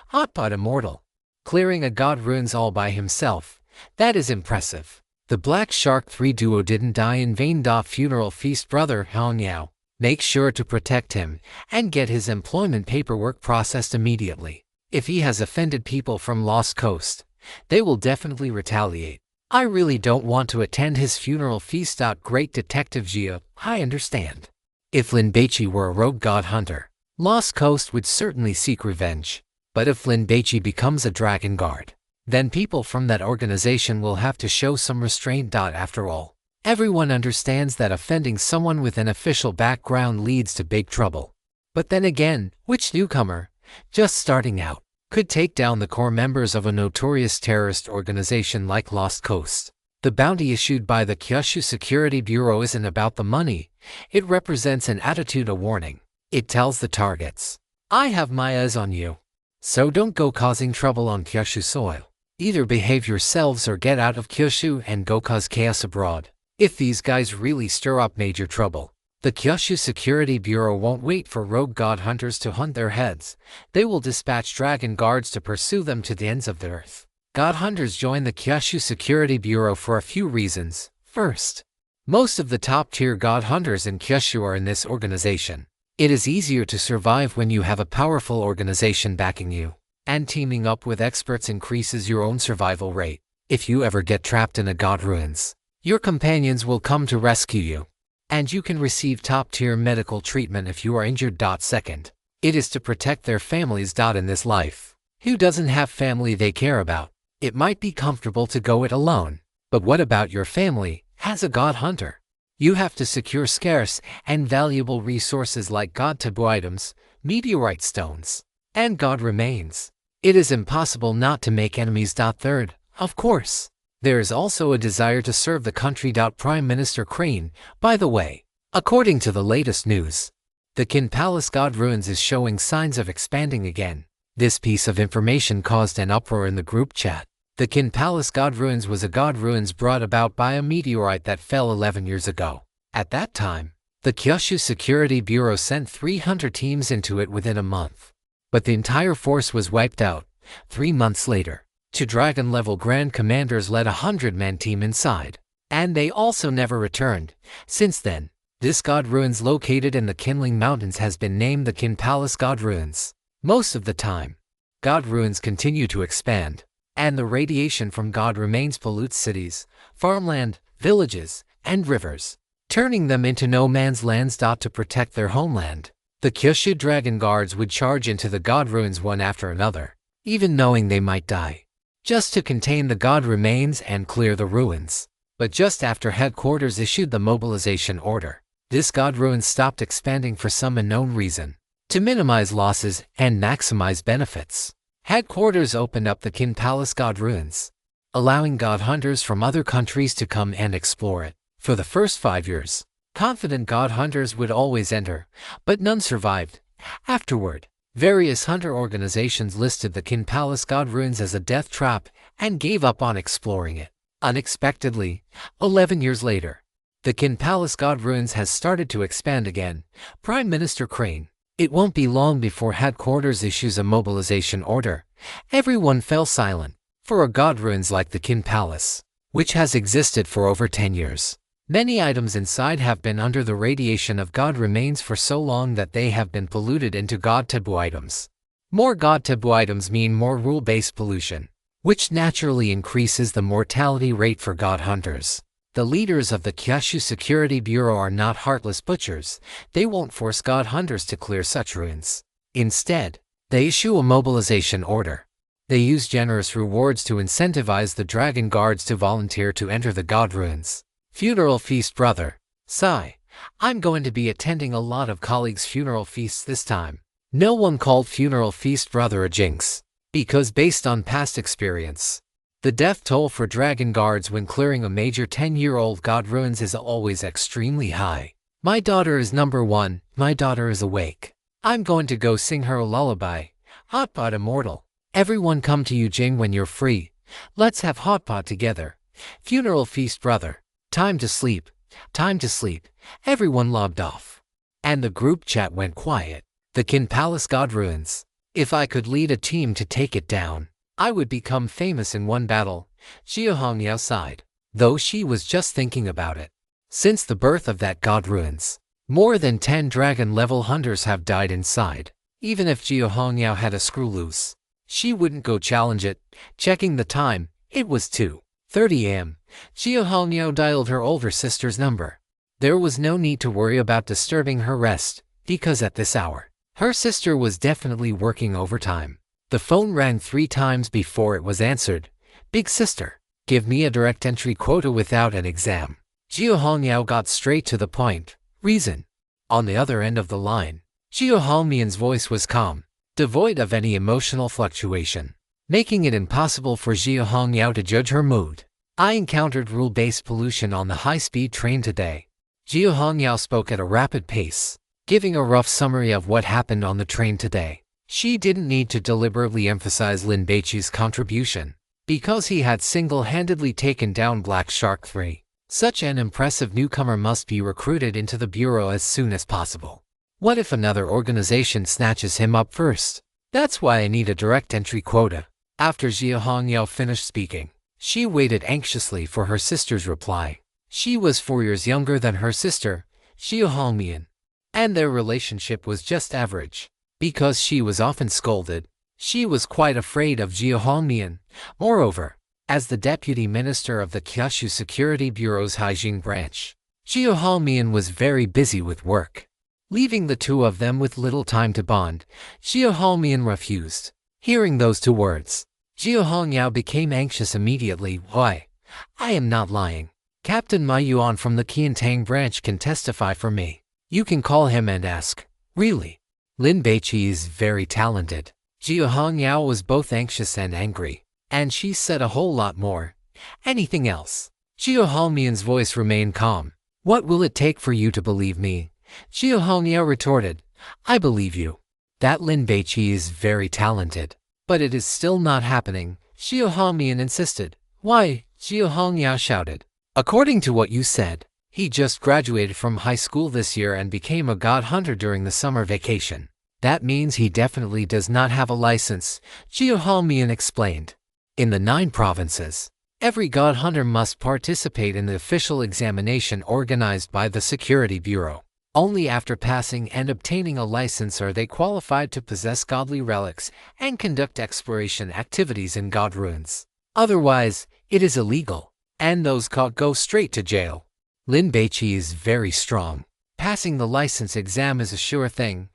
Hot but immortal. Clearing a god ruins all by himself. That is impressive. The Black Shark 3 duo didn't die in vain. Funeral feast brother Hongniao. Make sure to protect him and get his employment paperwork processed immediately. If he has offended people from Lost Coast, they will definitely retaliate. I really don't want to attend his funeral feast. Great Detective Jia, I understand. If Lin Baici were a rogue god hunter, Lost Coast would certainly seek revenge. But if Lin Baici becomes a dragon guard, then people from that organization will have to show some restraint. After all, everyone understands that offending someone with an official background leads to big trouble. But then again, which newcomer, just starting out, could take down the core members of a notorious terrorist organization like Lost Coast? The bounty issued by the Kyushu Security Bureau isn't about the money. It represents an attitude, a warning. It tells the targets, I have my eyes on you. So don't go causing trouble on Kyushu soil. Either behave yourselves or get out of Kyushu and go cause chaos abroad. If these guys really stir up major trouble, the Kyushu Security Bureau won't wait for rogue god hunters to hunt their heads. They will dispatch dragon guards to pursue them to the ends of the earth. God hunters join the Kyushu Security Bureau for a few reasons. First, most of the top-tier god hunters in Kyushu are in this organization. It is easier to survive when you have a powerful organization backing you, and teaming up with experts increases your own survival rate. If you ever get trapped in a god ruins, your companions will come to rescue you, and you can receive top-tier medical treatment if you are injured. Second, it is to protect their families. In this life, who doesn't have family they care about? It might be comfortable to go it alone, but what about your family as a god hunter? You have to secure scarce and valuable resources like god taboo items, meteorite stones, and god remains. It is impossible not to make enemies. Third, of course, there is also a desire to serve the country. Prime Minister Crane, by the way, according to the latest news, the Qin Palace God Ruins is showing signs of expanding again. This piece of information caused an uproar in the group chat. The Qin Palace God Ruins was a god ruins brought about by a meteorite that fell 11 years ago. At that time, the Kyushu Security Bureau sent 300 teams into it within a month. But the entire force was wiped out. 3 months later, 2 dragon-level Grand Commanders led a 100-man team inside, and they also never returned. Since then, this god ruins located in the Qinling Mountains has been named the Qin Palace God Ruins. Most of the time, god ruins continue to expand. and the radiation from God remains pollutes cities, farmland, villages, and rivers, turning them into no man's lands. To protect their homeland, the Kyushu Dragon Guards would charge into the god ruins one after another, even knowing they might die, just to contain the god remains and clear the ruins. But just after headquarters issued the mobilization order, this god ruin stopped expanding for some unknown reason. To minimize losses and maximize benefits, headquarters opened up the Kin Palace God Ruins, allowing god hunters from other countries to come and explore it. For the first 5 years, confident god hunters would always enter, but none survived. Afterward, various hunter organizations listed the Kin Palace God Ruins as a death trap and gave up on exploring it. Unexpectedly, 11 years later, the Kin Palace God Ruins has started to expand again. Prime Minister Crane. It won't be long before headquarters issues a mobilization order. Everyone fell silent. For a god ruins like the Kin Palace, which has existed for over 10 years, many items inside have been under the radiation of god remains for so long that they have been polluted into god taboo items. More god taboo items mean more rule-based pollution, which naturally increases the mortality rate for god hunters. The leaders of the Kyushu Security Bureau are not heartless butchers. They won't force god hunters to clear such ruins. Instead, they issue a mobilization order. They use generous rewards to incentivize the dragon guards to volunteer to enter the god ruins. Funeral feast. Brother, sigh. I'm going to be attending a lot of colleagues' funeral feasts this time. No one called funeral feast brother a jinx, because based on past experience, the death toll for dragon guards when clearing a major 10-year-old god ruins is always extremely high. My daughter is number 1. My daughter is awake. I'm going to go sing her a lullaby. Hotpot immortal. Everyone come to Yujing when you're free. Let's have hotpot together. Funeral feast. Brother. Time to sleep. Time to sleep. Everyone logged off, and the group chat went quiet. The Kin Palace God Ruins. If I could lead a team to take it down, I would become famous in one battle. Xia Hongyao sighed, though she was just thinking about it. Since the birth of that god ruins, more than 10 dragon-level hunters have died inside. Even if Xia Hongyao had a screw loose, she wouldn't go challenge it. Checking the time, it was 2:30 a.m. Xia Hongyao dialed her older sister's number. There was no need to worry about disturbing her rest, because at this hour, her sister was definitely working overtime. The phone rang 3 times before it was answered. Big sister, give me a direct entry quota without an exam. Xia Hongyao got straight to the point. Reason. On the other end of the line, Xia Hongmian's voice was calm, devoid of any emotional fluctuation, making it impossible for Xia Hongyao to judge her mood. I encountered rule-based pollution on the high-speed train today. Xia Hongyao spoke at a rapid pace, giving a rough summary of what happened on the train today. She didn't need to deliberately emphasize Lin Baici's contribution, because he had single-handedly taken down Black Shark 3. Such an impressive newcomer must be recruited into the bureau as soon as possible. What if another organization snatches him up first? That's why I need a direct entry quota. After Xia Hongyao finished speaking, she waited anxiously for her sister's reply. She was 4 years younger than her sister, Xia Hongmian, and their relationship was just average. Because she was often scolded, she was quite afraid of Xia Hongmian. Moreover, as the deputy minister of the Kyushu Security Bureau's Haijing branch, Xia Hongmian was very busy with work, leaving the two of them with little time to bond. Xia Hongmian refused. Hearing those 2 words, Xia Hongyao became anxious immediately. Why? I am not lying. Captain Ma Yuan from the Qiantang branch can testify for me. You can call him and ask. Really? Lin Baici is very talented. Xia Hongyao was both anxious and angry, and she said a whole lot more. Anything else? Xia Hongmian's voice remained calm. What will it take for you to believe me? Xia Hongyao retorted. I believe you. That Lin Baici is very talented. But it is still not happening, Xia Hongmian insisted. Why? Xia Hongyao shouted. According to what you said, he just graduated from high school this year and became a god hunter during the summer vacation. That means he definitely does not have a license, Xia Hongmian explained. In the 9 provinces, every god hunter must participate in the official examination organized by the Security Bureau. Only after passing and obtaining a license are they qualified to possess godly relics and conduct exploration activities in god ruins. Otherwise, it is illegal, and those caught go straight to jail. Lin Baici is very strong. Passing the license exam is a sure thing,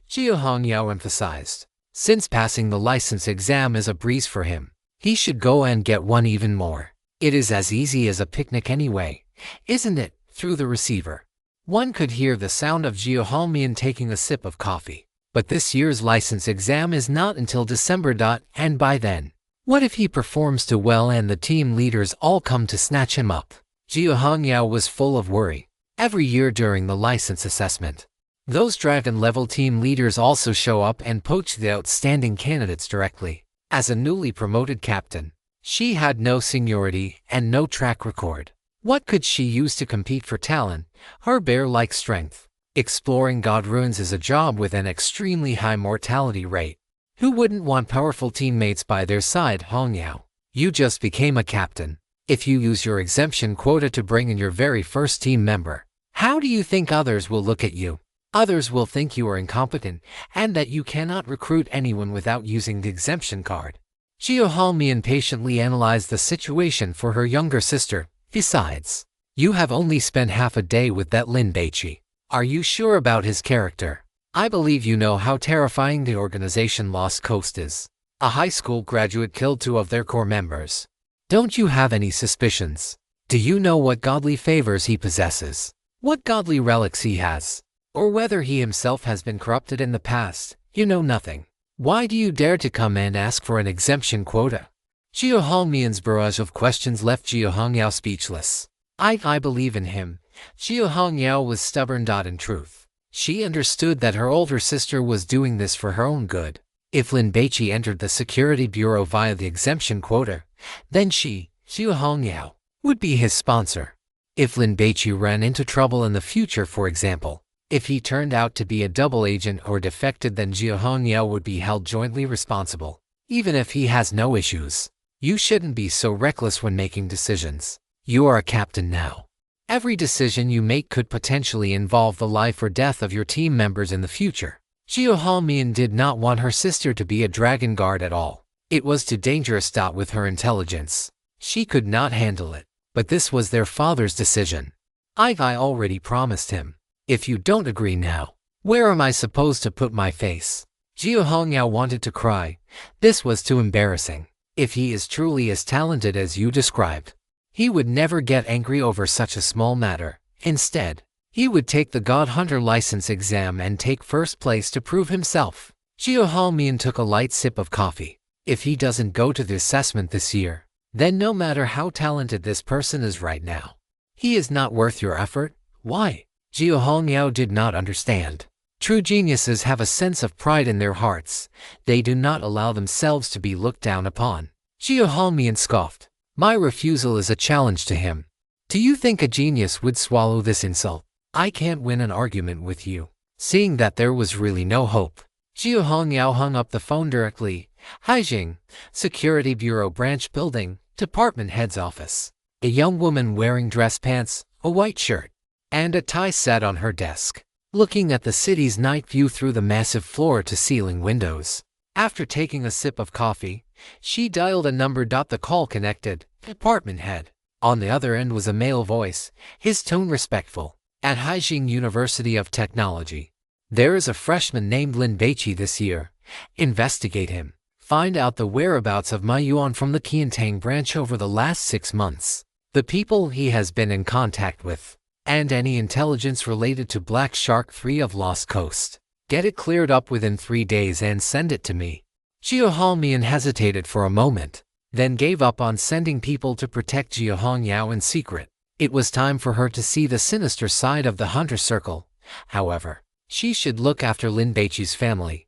Jiu Hongyao emphasized. Since passing the license exam is a breeze for him, he should go and get one even more. It is as easy as a picnic anyway, isn't it? Through the receiver, one could hear the sound of Jiu Hongyao taking a sip of coffee. But this year's license exam is not until December. And by then, what if he performs too well and the team leaders all come to snatch him up? Jiu Hongyao was full of worry. Every year during the license assessment, those dragon-level team leaders also show up and poach the outstanding candidates directly. As a newly promoted captain, she had no seniority and no track record. What could she use to compete for talent, her bear-like strength? Exploring god ruins is a job with an extremely high mortality rate. Who wouldn't want powerful teammates by their side? Hongyao, you just became a captain. If you use your exemption quota to bring in your very first team member, how do you think others will look at you? Others will think you are incompetent and that you cannot recruit anyone without using the exemption card. Jiu Hongyao patiently analyzed the situation for her younger sister. Besides, you have only spent half a day with that Lin Baici. Are you sure about his character? I believe you know how terrifying the organization Lost Coast is. A high school graduate killed 2 of their core members. Don't you have any suspicions? Do you know what godly favors he possesses? What godly relics he has? Or whether he himself has been corrupted in the past? You know nothing. Why do you dare to come and ask for an exemption quota? Jiu Hongmian's barrage of questions left Jiu Hongyao speechless. I believe in him. Jiu Hongyao was stubborn. In truth, she understood that her older sister was doing this for her own good. If Lin Baici entered the security bureau via the exemption quota, then she, Jiu Hongyao, would be his sponsor. If Lin Baici ran into trouble in the future, for example, if he turned out to be a double agent or defected, then Jiu Hongyao would be held jointly responsible, even if he has no issues. You shouldn't be so reckless when making decisions. You are a captain now. Every decision you make could potentially involve the life or death of your team members in the future. Jiu Hongyao did not want her sister to be a dragon guard at all. It was too dangerous. With her intelligence, she could not handle it. But this was their father's decision. I already promised him. If you don't agree now, where am I supposed to put my face? Jiu Hongyao wanted to cry. This was too embarrassing. If he is truly as talented as you described, he would never get angry over such a small matter. Instead, he would take the God Hunter license exam and take first place to prove himself. Jiu Hongyao took a light sip of coffee. If he doesn't go to the assessment this year, then no matter how talented this person is right now, he is not worth your effort. Why? Jiu Hongyao did not understand. True geniuses have a sense of pride in their hearts. They do not allow themselves to be looked down upon. Jiu Hongyao scoffed. My refusal is a challenge to him. Do you think a genius would swallow this insult? I can't win an argument with you. Seeing that there was really no hope, Jiu Hongyao hung up the phone directly. Haijing, Security Bureau Branch Building, Department Head's office. A young woman wearing dress pants, a white shirt, and a tie sat on her desk, looking at the city's night view through the massive floor-to-ceiling windows. After taking a sip of coffee, she dialed a number. The call connected. Department Head. On the other end was a male voice, his tone respectful. At Haijing University of Technology, there is a freshman named Lin Baici this year. Investigate him. Find out the whereabouts of Ma Yuan from the Qiantang branch over the last 6 months, the people he has been in contact with, and any intelligence related to Black Shark 3 of Lost Coast. Get it cleared up within 3 days and send it to me. Jiu Hongyao hesitated for a moment, then gave up on sending people to protect Jiu Hongyao in secret. It was time for her to see the sinister side of the Hunter Circle. However, she should look after Lin Baici's family.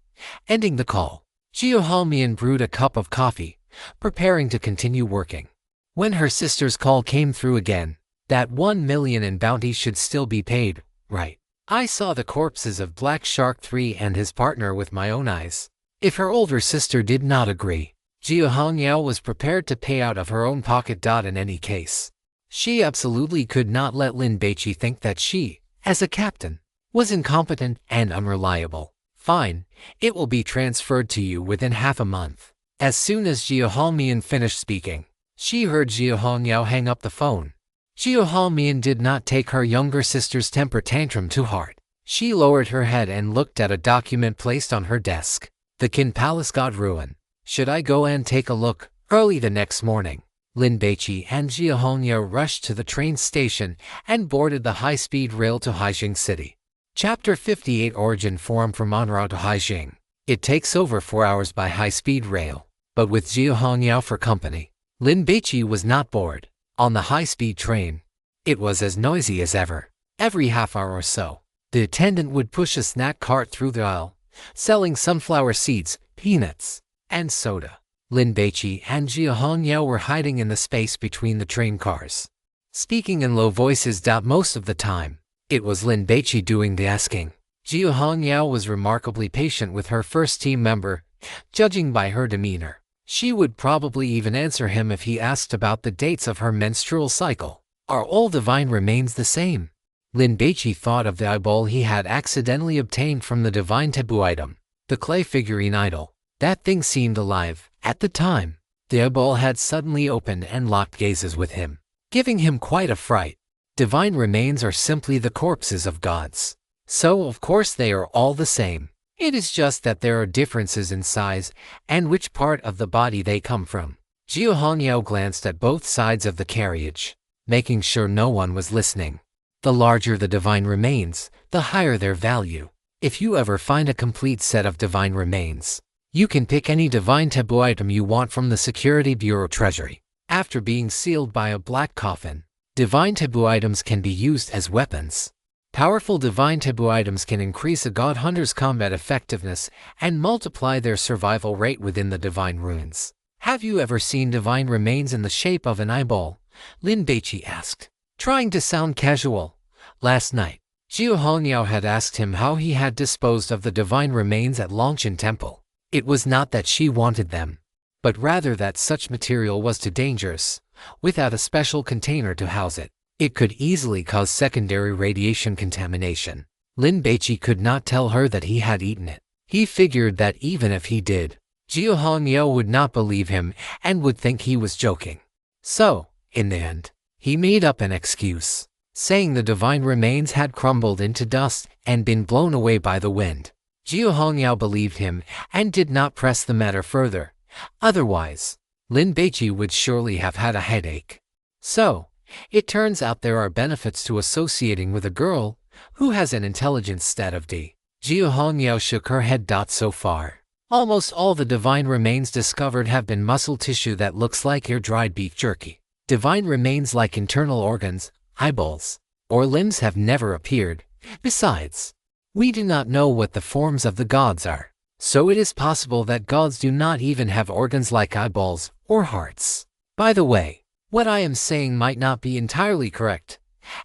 Ending the call, Jiu Hongyao brewed a cup of coffee, preparing to continue working. When her sister's call came through again, that 1 million in bounty should still be paid, right? I saw the corpses of Black Shark 3 and his partner with my own eyes. If her older sister did not agree, Jiu Hongyao was prepared to pay out of her own pocket. In any case, she absolutely could not let Lin Baici think that she, as a captain, was incompetent and unreliable. Fine, it will be transferred to you within half a month. As soon as Jiao Hongmian finished speaking, she heard Jiao Hongyao hang up the phone. Jiao Hongmian did not take her younger sister's temper tantrum to heart. She lowered her head and looked at a document placed on her desk. The Qin Palace God Ruin. Should I go and take a look? Early the next morning, Lin Baici and Jiao Hongyao rushed to the train station and boarded the high-speed rail to Haijing City. Chapter 58 Origin Form from Manhua to Haijing. It takes over 4 hours by high-speed rail, but with Jiao Hongyao for company, Lin Baici was not bored. On the high-speed train, it was as noisy as ever. Every half hour or so, the attendant would push a snack cart through the aisle, selling sunflower seeds, peanuts, and soda. Lin Baici and Jiao Hongyao were hiding in the space between the train cars, speaking in low voices. Most of the time, it was Lin Baici doing the asking. Jiao Hongyao was remarkably patient with her first team member, judging by her demeanor. She would probably even answer him if he asked about the dates of her menstrual cycle. Are all divine remains the same? Lin Baici thought of the eyeball he had accidentally obtained from the divine taboo item, the clay figurine idol. That thing seemed alive. At the time, the eyeball had suddenly opened and locked gazes with him, giving him quite a fright. Divine remains are simply the corpses of gods, so of course they are all the same. It is just that there are differences in size and which part of the body they come from. Jiao Hongyao glanced at both sides of the carriage, making sure no one was listening. The larger the divine remains, the higher their value. If you ever find a complete set of divine remains, you can pick any divine taboo item you want from the Security Bureau treasury. After being sealed by a black coffin, divine taboo items can be used as weapons. Powerful divine taboo items can increase a god hunter's combat effectiveness and multiply their survival rate within the divine ruins. Have you ever seen divine remains in the shape of an eyeball? Lin Baici asked, trying to sound casual. Last night, Jiao Hongyao had asked him how he had disposed of the divine remains at Longchen Temple. It was not that she wanted them, but rather that such material was too dangerous. Without a special container to house it, it could easily cause secondary radiation contamination. Lin Baici could not tell her that he had eaten it. He figured that even if he did, Jiao Hongyao would not believe him and would think he was joking. So, in the end, he made up an excuse, saying the divine remains had crumbled into dust and been blown away by the wind. Jiao Hongyao believed him and did not press the matter further. Otherwise, Lin Baici would surely have had a headache. So, it turns out there are benefits to associating with a girl who has an intelligence stat of D. Jiao Hongyao shook her head. So far, almost all the divine remains discovered have been muscle tissue that looks like air-dried beef jerky. Divine remains like internal organs, eyeballs, or limbs have never appeared. Besides, we do not know what the forms of the gods are, so it is possible that gods do not even have organs like eyeballs or hearts. By the way, what I am saying might not be entirely correct.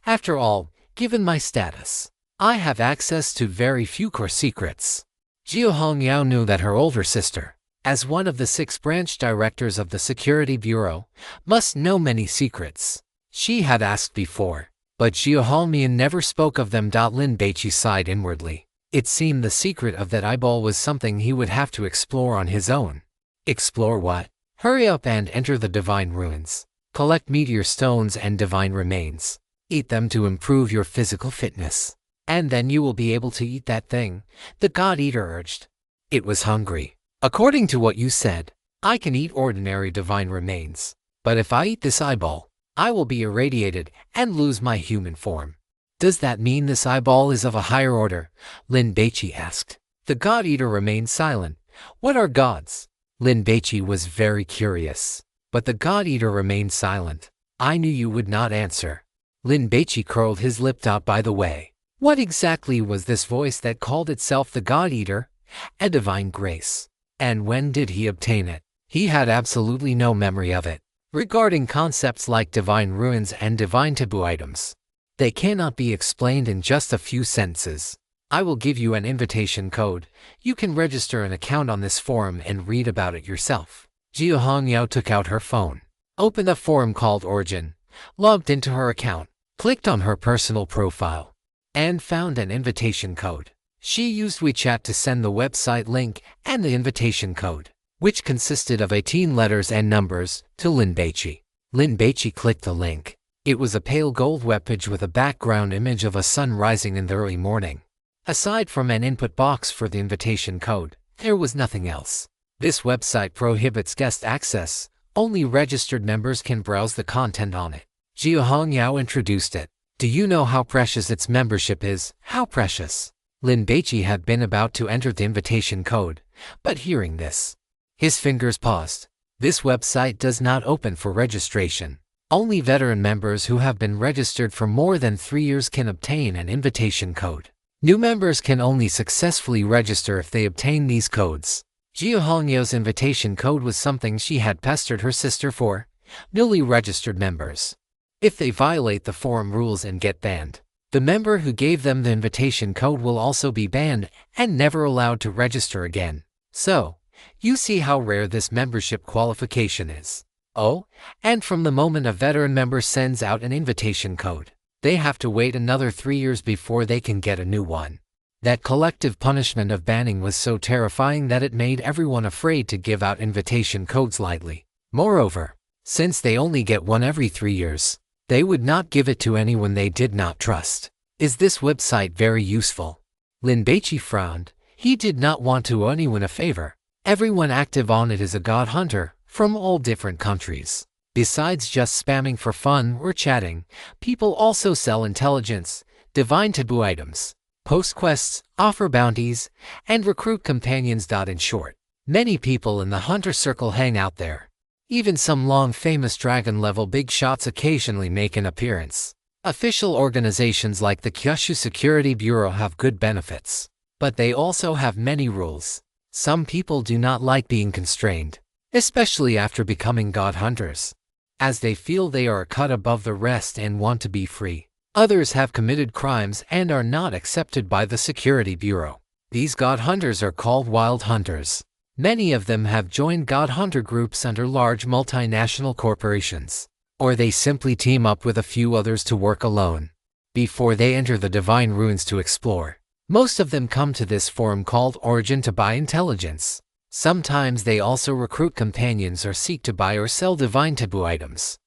After all, given my status, I have access to very few core secrets. Jiao Hongyao knew that her older sister, as one of the 6 branch directors of the Security Bureau, must know many secrets. She had asked before, but Jiao Hongmian never spoke of them. Lin Baici sighed inwardly. It seemed the secret of that eyeball was something he would have to explore on his own. Explore what? Hurry up and enter the divine ruins. Collect meteor stones and divine remains. Eat them to improve your physical fitness. And then you will be able to eat that thing, the God Eater urged. It was hungry. According to what you said, I can eat ordinary divine remains. But if I eat this eyeball, I will be irradiated and lose my human form. Does that mean this eyeball is of a higher order? Lin Baici asked. The God Eater remained silent. What are gods? Lin Baici was very curious. But the God Eater remained silent. I knew you would not answer. Lin Baici curled his lip. By the way, what exactly was this voice that called itself the God Eater? A divine grace. And when did he obtain it? He had absolutely no memory of it. Regarding concepts like divine ruins and divine taboo items, they cannot be explained in just a few sentences. I will give you an invitation code. You can register an account on this forum and read about it yourself. Jiao Hongyao took out her phone, opened a forum called Origin, logged into her account, clicked on her personal profile, and found an invitation code. She used WeChat to send the website link and the invitation code, which consisted of 18 letters and numbers, to Lin Baici. Lin Baici clicked the link. It was a pale gold webpage with a background image of a sun rising in the early morning. Aside from an input box for the invitation code, there was nothing else. This website prohibits guest access. Only registered members can browse the content on it. Jia Hongyao introduced it. Do you know how precious its membership is? How precious? Lin Baici had been about to enter the invitation code, but hearing this, his fingers paused. This website does not open for registration. Only veteran members who have been registered for more than 3 years can obtain an invitation code. New members can only successfully register if they obtain these codes. Jia Hongyao's invitation code was something she had pestered her sister for. Newly registered members, if they violate the forum rules and get banned, the member who gave them the invitation code will also be banned and never allowed to register again. So, you see how rare this membership qualification is. Oh, and from the moment a veteran member sends out an invitation code, they have to wait another 3 years before they can get a new one. That collective punishment of banning was so terrifying that it made everyone afraid to give out invitation codes lightly. Moreover, since they only get one every 3 years, they would not give it to anyone they did not trust. Is this website very useful? Lin Baici frowned. He did not want to owe anyone a favor. Everyone active on it is a god hunter from all different countries. Besides just spamming for fun or chatting, people also sell intelligence, divine taboo items, post quests, offer bounties, and recruit companions. In short, many people in the hunter circle hang out there. Even some long-famous dragon-level big shots occasionally make an appearance. Official organizations like the Kyushu Security Bureau have good benefits, but they also have many rules. Some people do not like being constrained, especially after becoming god hunters, as they feel they are a cut above the rest and want to be free. Others have committed crimes and are not accepted by the Security Bureau. These god hunters are called wild hunters. Many of them have joined god hunter groups under large multinational corporations, or they simply team up with a few others to work alone before they enter the divine ruins to explore. Most of them come to this forum called Origin to buy intelligence. Sometimes they also recruit companions or seek to buy or sell divine taboo items.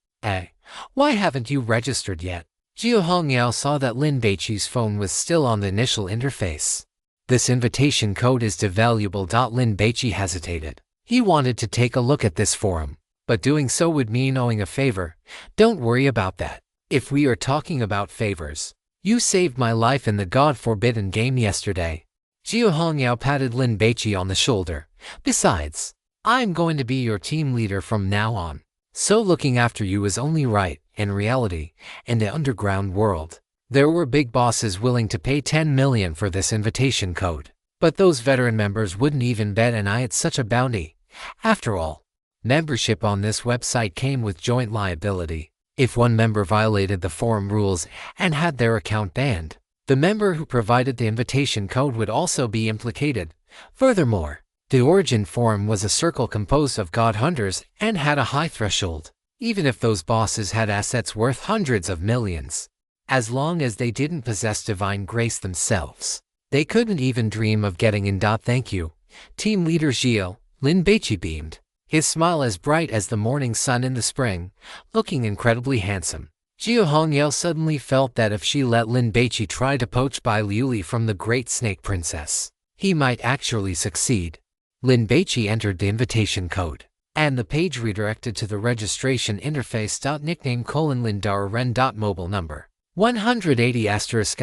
Why haven't you registered yet? Jia Hongyao saw that Lin Baici's phone was still on the initial interface. This invitation code is valuable. Lin Baici hesitated. He wanted to take a look at this forum, but doing so would mean owing a favor. Don't worry about that. If we are talking about favors, you saved my life in the God-forbidden game yesterday. Jia Hongyao patted Lin Baici on the shoulder. Besides, I'm going to be your team leader from now on, so looking after you is only right. In reality, in the underground world, there were big bosses willing to pay 10 million for this invitation code, but those veteran members wouldn't even bat an eye at such a bounty. After all, membership on this website came with joint liability. If one member violated the forum rules and had their account banned, the member who provided the invitation code would also be implicated. Furthermore, the Origin forum was a circle composed of god hunters and had a high threshold. Even if those bosses had assets worth hundreds of millions, as long as they didn't possess divine grace themselves, they couldn't even dream of getting in. Thank you, team leader Jia. Lin Baici beamed, his smile as bright as the morning sun in the spring, looking incredibly handsome. Jia Hongyao suddenly felt that if she let Lin Baici try to poach Bai Liuli from the Great Snake Princess, he might actually succeed. Lin Baici entered the invitation code, and the page redirected to the registration interface. Nickname :Lin Ren. Mobile number 180 *****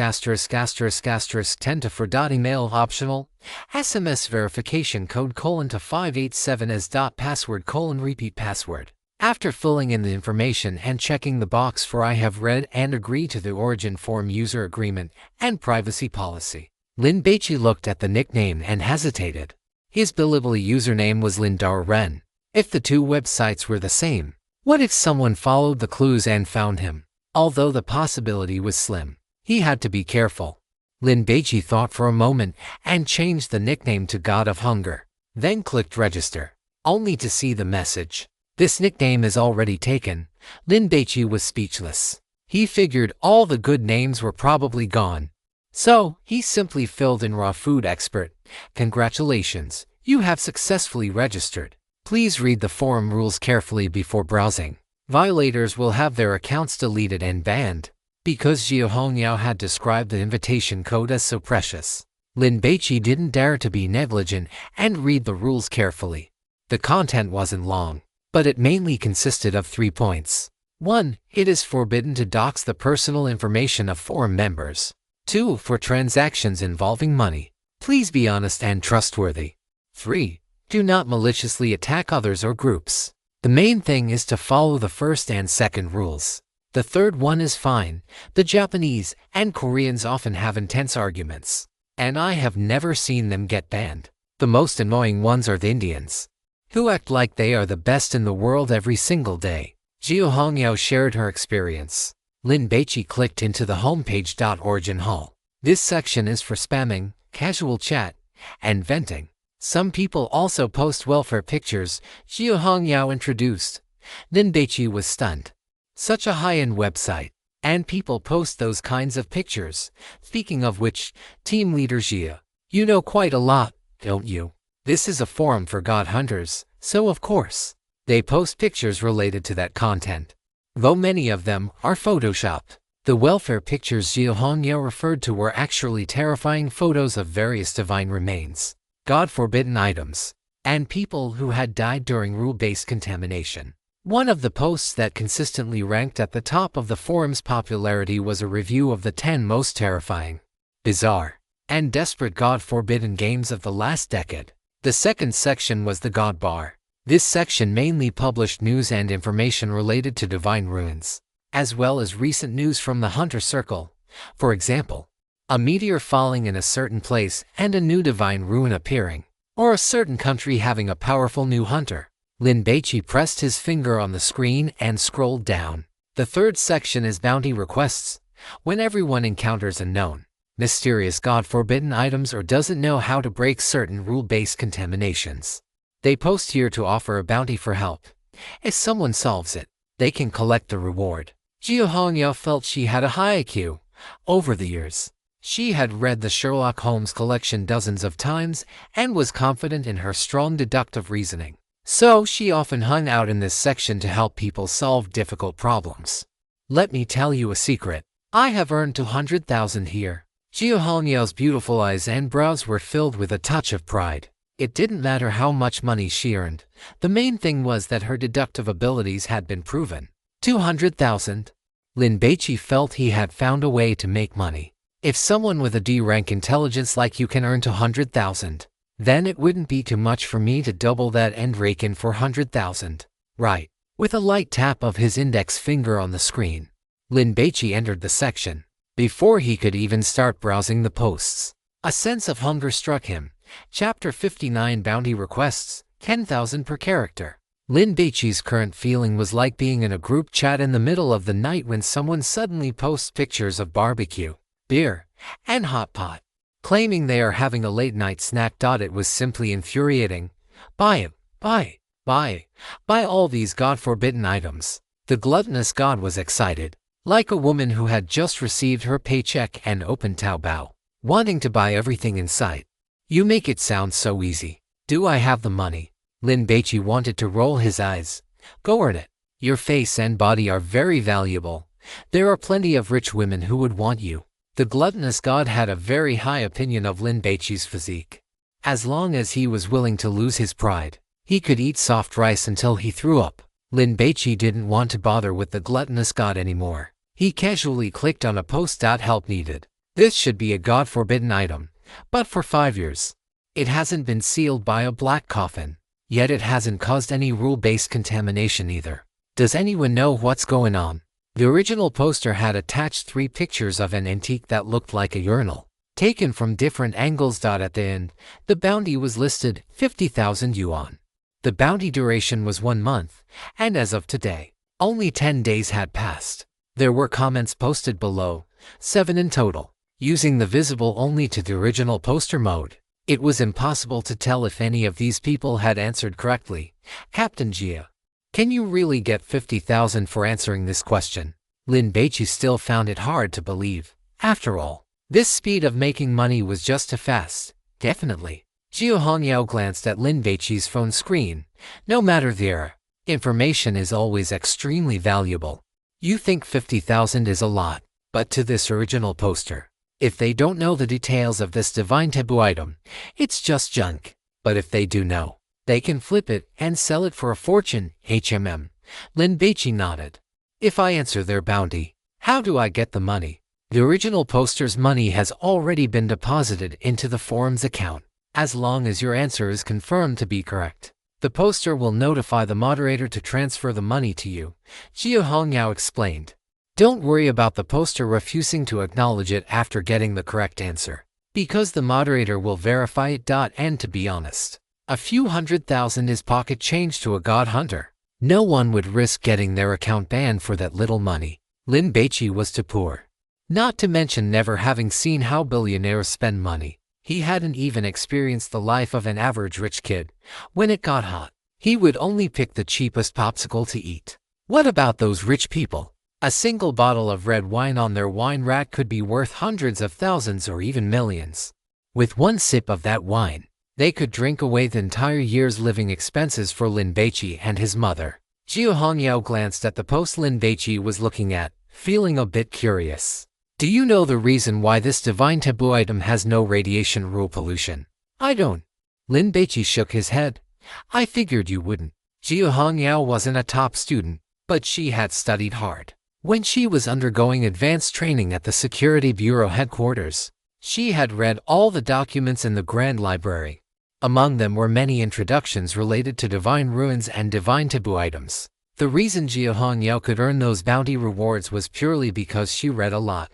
10 to 4. Email optional. SMS verification code :to 587 as. Password :repeat password. After filling in the information and checking the box for I have read and agree to the Origin forum user agreement and privacy policy, Lin Baici looked at the nickname and hesitated. His Bilibili username was Lin Ren. If the two websites were the same, what if someone followed the clues and found him? Although the possibility was slim, he had to be careful. Lin Baici thought for a moment and changed the nickname to God of Hunger, then clicked register, only to see the message. This nickname is already taken. Lin Baici was speechless. He figured all the good names were probably gone. So, he simply filled in raw food expert. Congratulations, you have successfully registered. Please read the forum rules carefully before browsing. Violators will have their accounts deleted and banned. Because Xiao Hongyao had described the invitation code as so precious, Lin Baici didn't dare to be negligent and read the rules carefully. The content wasn't long, but it mainly consisted of 3 points. 1. It is forbidden to dox the personal information of forum members. 2. For transactions involving money, please be honest and trustworthy. 3. Do not maliciously attack others or groups. The main thing is to follow the first and second rules. The third one is fine. The Japanese and Koreans often have intense arguments, and I have never seen them get banned. The most annoying ones are the Indians, who act like they are the best in the world every single day. Xiao Hongyao shared her experience. Lin Baici clicked into the homepage. Origin Hall. This section is for spamming, casual chat, and venting. Some people also post welfare pictures. Xiao Hongyao introduced. Lin Baici was stunned. Such a high-end website, and people post those kinds of pictures. Speaking of which, team leader Xiao, you know quite a lot, don't you? This is a forum for god hunters, so of course, they post pictures related to that content. Though many of them are photoshopped, the welfare pictures Xiao Hongyao referred to were actually terrifying photos of various divine remains, god-forbidden items, and people who had died during rule-based contamination. One of the posts that consistently ranked at the top of the forum's popularity was a review of the 10 most terrifying, bizarre, and desperate god-forbidden games of the last decade. The second section was the God Bar. This section mainly published news and information related to divine ruins, as well as recent news from the Hunter Circle. For example, a meteor falling in a certain place and a new divine ruin appearing, or a certain country having a powerful new hunter. Lin Baici pressed his finger on the screen and scrolled down. The third section is bounty requests. When everyone encounters unknown, mysterious god-forbidden items or doesn't know how to break certain rule-based contaminations, they post here to offer a bounty for help. If someone solves it, they can collect the reward. Xiao Hongyao felt she had a high IQ. Over the years, she had read the Sherlock Holmes collection dozens of times and was confident in her strong deductive reasoning. So she often hung out in this section to help people solve difficult problems. Let me tell you a secret. I have earned 200,000 here. Xiao Hongyao's beautiful eyes and brows were filled with a touch of pride. It didn't matter how much money she earned. The main thing was that her deductive abilities had been proven. 200,000. Lin Baici felt he had found a way to make money. If someone with a D-rank intelligence like you can earn 200,000, then it wouldn't be too much for me to double that and rake in 400,000. Right. With a light tap of his index finger on the screen, Lin Baici entered the section. Before he could even start browsing the posts, a sense of hunger struck him. Chapter 59 Bounty Requests, 10,000 per character. Lin Baici's current feeling was like being in a group chat in the middle of the night when someone suddenly posts pictures of barbecue, beer, and hot pot, claiming they are having a late-night snack. It was simply infuriating. Buy all these god-forbidden items. The gluttonous god was excited, like a woman who had just received her paycheck and opened Taobao, wanting to buy everything in sight. You make it sound so easy. Do I have the money? Lin Baici wanted to roll his eyes. Go earn it. Your face and body are very valuable. There are plenty of rich women who would want you. The gluttonous god had a very high opinion of Lin Baici's physique. As long as he was willing to lose his pride, he could eat soft rice until he threw up. Lin Baici didn't want to bother with the gluttonous god anymore. He casually clicked on a post. Help needed. This should be a god-forbidden item, but for 5 years, it hasn't been sealed by a black coffin. Yet it hasn't caused any rule-based contamination either. Does anyone know what's going on? The original poster had attached 3 pictures of an antique that looked like a urinal, taken from different angles. At the end, the bounty was listed 50,000 yuan. The bounty duration was 1 month, and as of today, only 10 days had passed. There were comments posted below, 7 in total. Using the visible only to the original poster mode, it was impossible to tell if any of these people had answered correctly. Captain Jia, can you really get 50,000 for answering this question? Lin Baici still found it hard to believe. After all, This speed of making money was just too fast. Definitely. Jiu Hongyao glanced at Lin Baici's phone screen. No matter the era, information is always extremely valuable. You think 50,000 is a lot, but to this original poster, if they don't know the details of this divine taboo item, it's just junk. But if they do know, they can flip it and sell it for a fortune. Lin Baici nodded. If I answer their bounty, how do I get the money? The original poster's money has already been deposited into the forum's account. As long as your answer is confirmed to be correct, the poster will notify the moderator to transfer the money to you, Jiu Hongyao explained. Don't worry about the poster refusing to acknowledge it after getting the correct answer, because the moderator will verify it. And to be honest, a few 100,000 is pocket change to a god hunter. No one would risk getting their account banned for that little money. Lin Baici was too poor. Not to mention never having seen how billionaires spend money. He hadn't even experienced the life of an average rich kid. When it got hot, he would only pick the cheapest popsicle to eat. What about those rich people? A single bottle of red wine on their wine rack could be worth hundreds of thousands or even millions. With one sip of that wine, they could drink away the entire year's living expenses for Lin Baici and his mother. Jiu Hongyao glanced at the post Lin Baici was looking at, feeling a bit curious. Do you know the reason why this divine taboo item has no radiation rule pollution? I don't. Lin Baici shook his head. I figured you wouldn't. Jiu Hongyao wasn't a top student, but she had studied hard. When she was undergoing advanced training at the Security Bureau headquarters, she had read all the documents in the Grand Library. Among them were many introductions related to divine ruins and divine taboo items. The reason Jiu Hongyao could earn those bounty rewards was purely because she read a lot.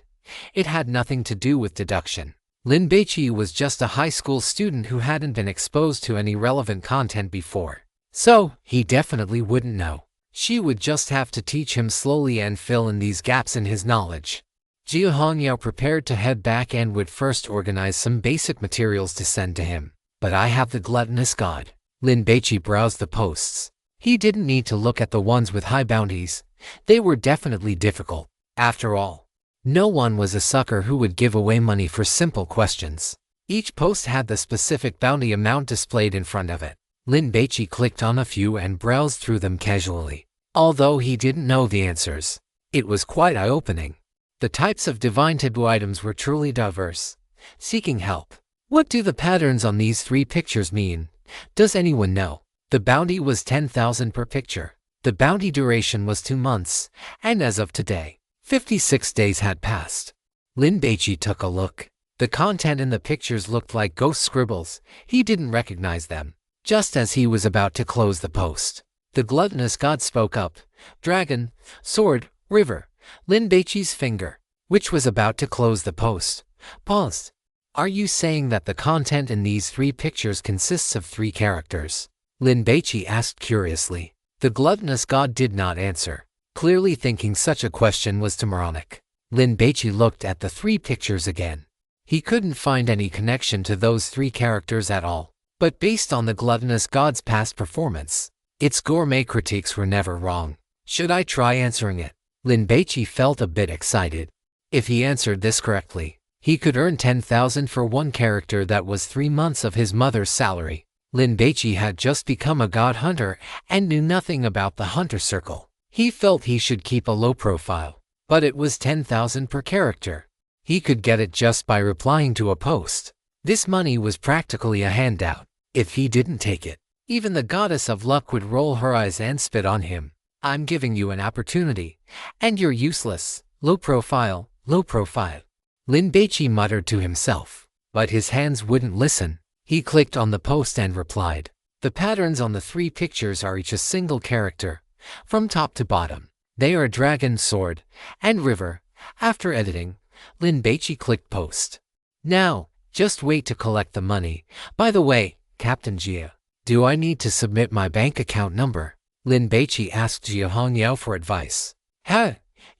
It had nothing to do with deduction. Lin Baici was just a high school student who hadn't been exposed to any relevant content before. So, he definitely wouldn't know. She would just have to teach him slowly and fill in these gaps in his knowledge. Jiu Hongyao prepared to head back and would first organize some basic materials to send to him. But I have the gluttonous god. Lin Baici browsed the posts. He didn't need to look at the ones with high bounties. They were definitely difficult. After all, no one was a sucker who would give away money for simple questions. Each post had the specific bounty amount displayed in front of it. Lin Baici clicked on a few and browsed through them casually. Although he didn't know the answers, it was quite eye-opening. The types of divine taboo items were truly diverse. Seeking help. What do the patterns on these 3 pictures mean? Does anyone know? The bounty was 10,000 per picture. The bounty duration was 2 months, and as of today, 56 days had passed. Lin Baici took a look. The content in the pictures looked like ghost scribbles. He didn't recognize them. Just as he was about to close the post, the gluttonous god spoke up. Dragon, sword, river. Lin Baici's finger, which was about to close the post, paused. Are you saying that the content in these 3 pictures consists of 3 characters? Lin Baici asked curiously. The gluttonous god did not answer, clearly thinking such a question was too moronic. Lin Baici looked at the 3 pictures again. He couldn't find any connection to those 3 characters at all. But based on the gluttonous god's past performance, its gourmet critiques were never wrong. Should I try answering it? Lin Baici felt a bit excited. If he answered this correctly, he could earn 10,000 for one character. That was 3 months of his mother's salary. Lin Baici had just become a god hunter and knew nothing about the hunter circle. He felt he should keep a low profile, but it was 10,000 per character. He could get it just by replying to a post. This money was practically a handout. If he didn't take it, even the goddess of luck would roll her eyes and spit on him. I'm giving you an opportunity, and you're useless. Low profile, low profile. Lin Baici muttered to himself, but his hands wouldn't listen. He clicked on the post and replied. The patterns on the 3 pictures are each a single character, from top to bottom. They are dragon, sword, and river. After editing, Lin Baici clicked post. Now, just wait to collect the money. By the way, Captain Jia, do I need to submit my bank account number? Lin Baici asked Jiu Hongyao for advice.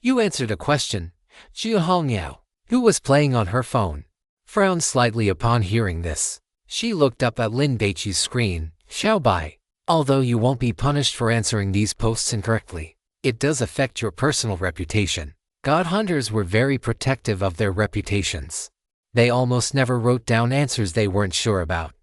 You answered a question. Jiu Hongyao, who was playing on her phone, frowned slightly upon hearing this. She looked up at Lin Baici's screen. Xiaobai, although you won't be punished for answering these posts incorrectly, it does affect your personal reputation. God hunters were very protective of their reputations. They almost never wrote down answers they weren't sure about.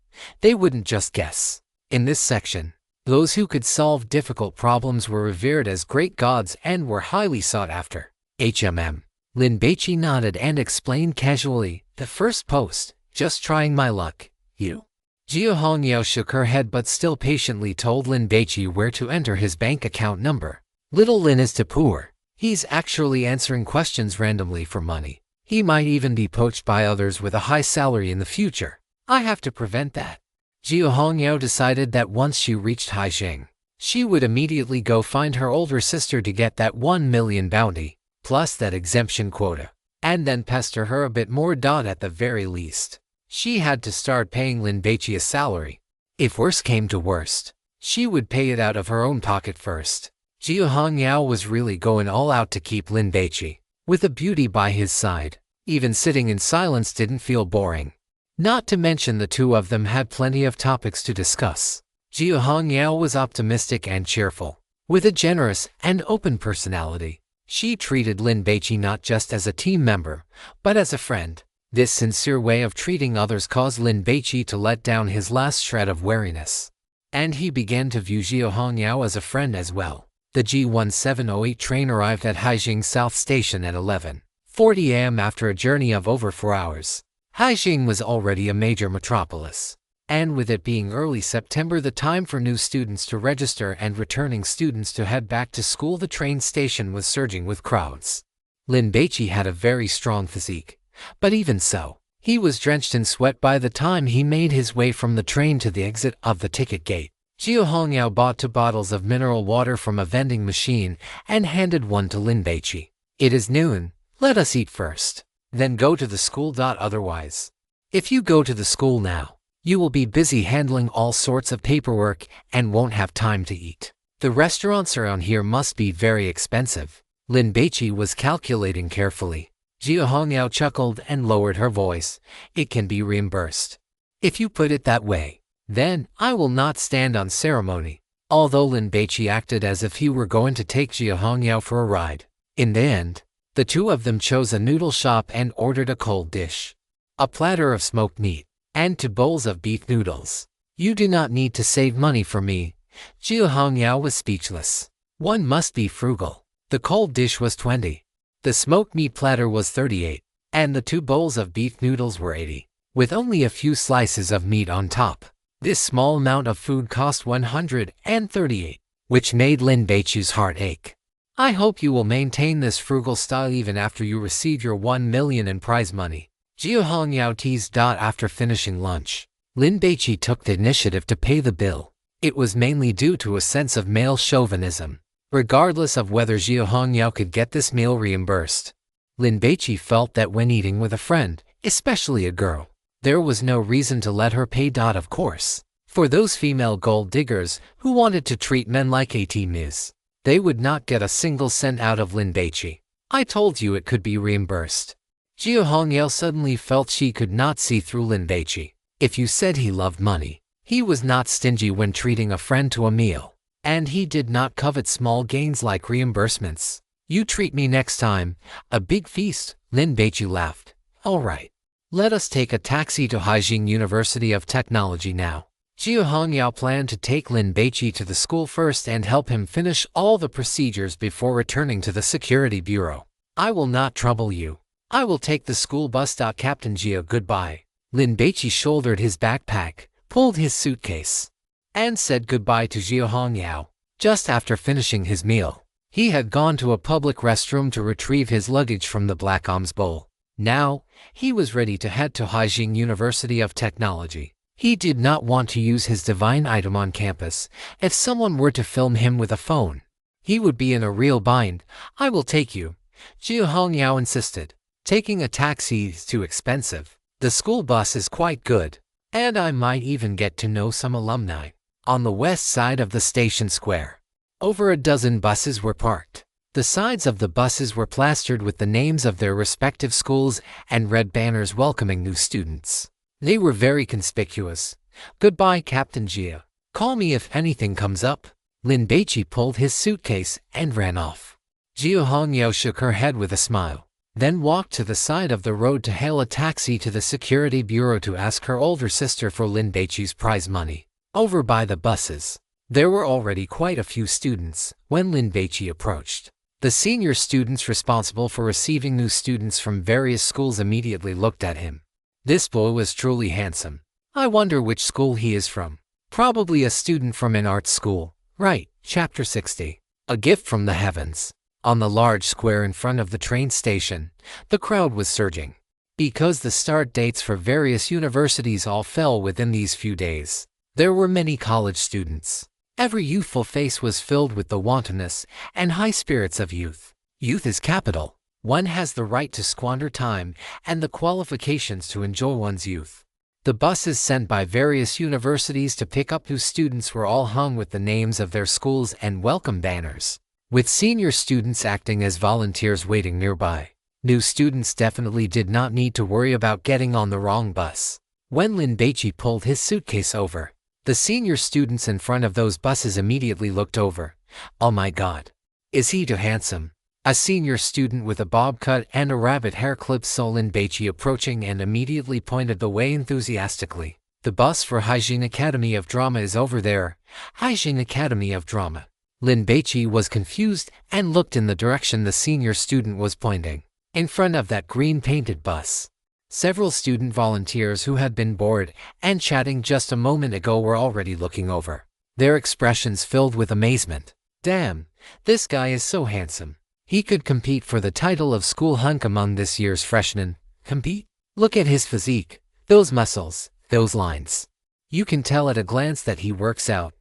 They wouldn't just guess. In this section, those who could solve difficult problems were revered as great gods and were highly sought after. Lin Baici nodded and explained casually, "The first post, just trying my luck. You?" Jia Hongyao shook her head but still patiently told Lin Baici where to enter his bank account number. Little Lin is too poor. He's actually answering questions randomly for money. He might even be poached by others with a high salary in the future. I have to prevent that. Jia Hongyao decided that once she reached Haijing, she would immediately go find her older sister to get that 1 million bounty, plus that exemption quota, and then pester her a bit more. At the very least, she had to start paying Lin Baici a salary. If worst came to worst, she would pay it out of her own pocket first. Jia Hongyao was really going all out to keep Lin Baici. With a beauty by his side, even sitting in silence didn't feel boring. Not to mention the two of them had plenty of topics to discuss. Jia Hongyao was optimistic and cheerful. With a generous and open personality, she treated Lin Baici not just as a team member, but as a friend. This sincere way of treating others caused Lin Baici to let down his last shred of wariness. And he began to view Jia Hongyao as a friend as well. The G1708 train arrived at Haijing South Station at 11:40 a.m. after a journey of over 4 hours. Haijing was already a major metropolis, and with it being early September, the time for new students to register and returning students to head back to school, the train station was surging with crowds. Lin Baici had a very strong physique, but even so, he was drenched in sweat by the time he made his way from the train to the exit of the ticket gate. Jia Hongyao bought 2 bottles of mineral water from a vending machine and handed one to Lin Baici. "It is noon, let us eat first, then go to the school. Otherwise, if you go to the school now, you will be busy handling all sorts of paperwork and won't have time to eat. The restaurants around here must be very expensive." Lin Baici was calculating carefully. Jia Hongyao chuckled and lowered her voice. "It can be reimbursed. If you put it that way, then I will not stand on ceremony." Although Lin Baici acted as if he were going to take Jia Hongyao for a ride, in the end, the two of them chose a noodle shop and ordered a cold dish, a platter of smoked meat, and 2 bowls of beef noodles. "You do not need to save money for me." Jia Hongyao was speechless. One must be frugal. The cold dish was 20. The smoked meat platter was 38, and the 2 bowls of beef noodles were 80, with only a few slices of meat on top. This small amount of food cost 138, which made Lin Baici's heart ache. "I hope you will maintain this frugal style even after you receive your 1 million in prize money," Jia Hongyao teased. After finishing lunch, Lin Baici took the initiative to pay the bill. It was mainly due to a sense of male chauvinism. Regardless of whether Jia Hongyao could get this meal reimbursed, Lin Baici felt that when eating with a friend, especially a girl, there was no reason to let her pay. Of course, for those female gold diggers who wanted to treat men like ATMs, they would not get a single cent out of Lin Baici. "I told you it could be reimbursed." Jia Hongyao suddenly felt she could not see through Lin Baici. If you said he loved money, he was not stingy when treating a friend to a meal, and he did not covet small gains like reimbursements. "You treat me next time, a big feast," Lin Baici laughed. "All right. Let us take a taxi to Haijing University of Technology now." Jia Hongyao planned to take Lin Baici to the school first and help him finish all the procedures before returning to the security bureau. "I will not trouble you. I will take the school bus. Captain Jia, goodbye." Lin Baici shouldered his backpack, pulled his suitcase, and said goodbye to Jia Hongyao. Just after finishing his meal, he had gone to a public restroom to retrieve his luggage from the black alms bowl. Now, he was ready to head to Haijing University of Technology. He did not want to use his divine item on campus. If someone were to film him with a phone, he would be in a real bind. "I will take you," Jia Hongyao insisted. "Taking a taxi is too expensive. The school bus is quite good, and I might even get to know some alumni." On the west side of the station square, over a dozen buses were parked. The sides of the buses were plastered with the names of their respective schools and red banners welcoming new students. They were very conspicuous. "Goodbye, Captain Jia. Call me if anything comes up." Lin Baici pulled his suitcase and ran off. Jia Hongyao shook her head with a smile. then walked to the side of the road to hail a taxi to the security bureau to ask her older sister for Lin Baici's prize money. Over by the buses, there were already quite a few students when Lin Baici approached. The senior students responsible for receiving new students from various schools immediately looked at him. This boy was truly handsome. I wonder which school he is from. Probably a student from an art school, right? Chapter 60. A gift from the heavens. On the large square in front of the train station, the crowd was surging. Because the start dates for various universities all fell within these few days, there were many college students. Every youthful face was filled with the wantonness and high spirits of youth. Youth is capital. One has the right to squander time and the qualifications to enjoy one's youth. The buses sent by various universities to pick up new students were all hung with the names of their schools and welcome banners, with senior students acting as volunteers waiting nearby. New students definitely did not need to worry about getting on the wrong bus. When Lin Baici pulled his suitcase over, the senior students in front of those buses immediately looked over. Oh my God. Is he too handsome? A senior student with a bob cut and a rabbit hair clip saw Lin Baici approaching and immediately pointed the way enthusiastically. The bus for Haijin Academy of Drama is over there. Haijin Academy of Drama. Lin Baici was confused and looked in the direction the senior student was pointing. In front of that green painted bus, several student volunteers who had been bored and chatting just a moment ago were already looking over, their expressions filled with amazement. Damn, this guy is so handsome. He could compete for the title of school hunk among this year's freshmen. Compete? Look at his physique, those muscles, those lines. You can tell at a glance that he works out.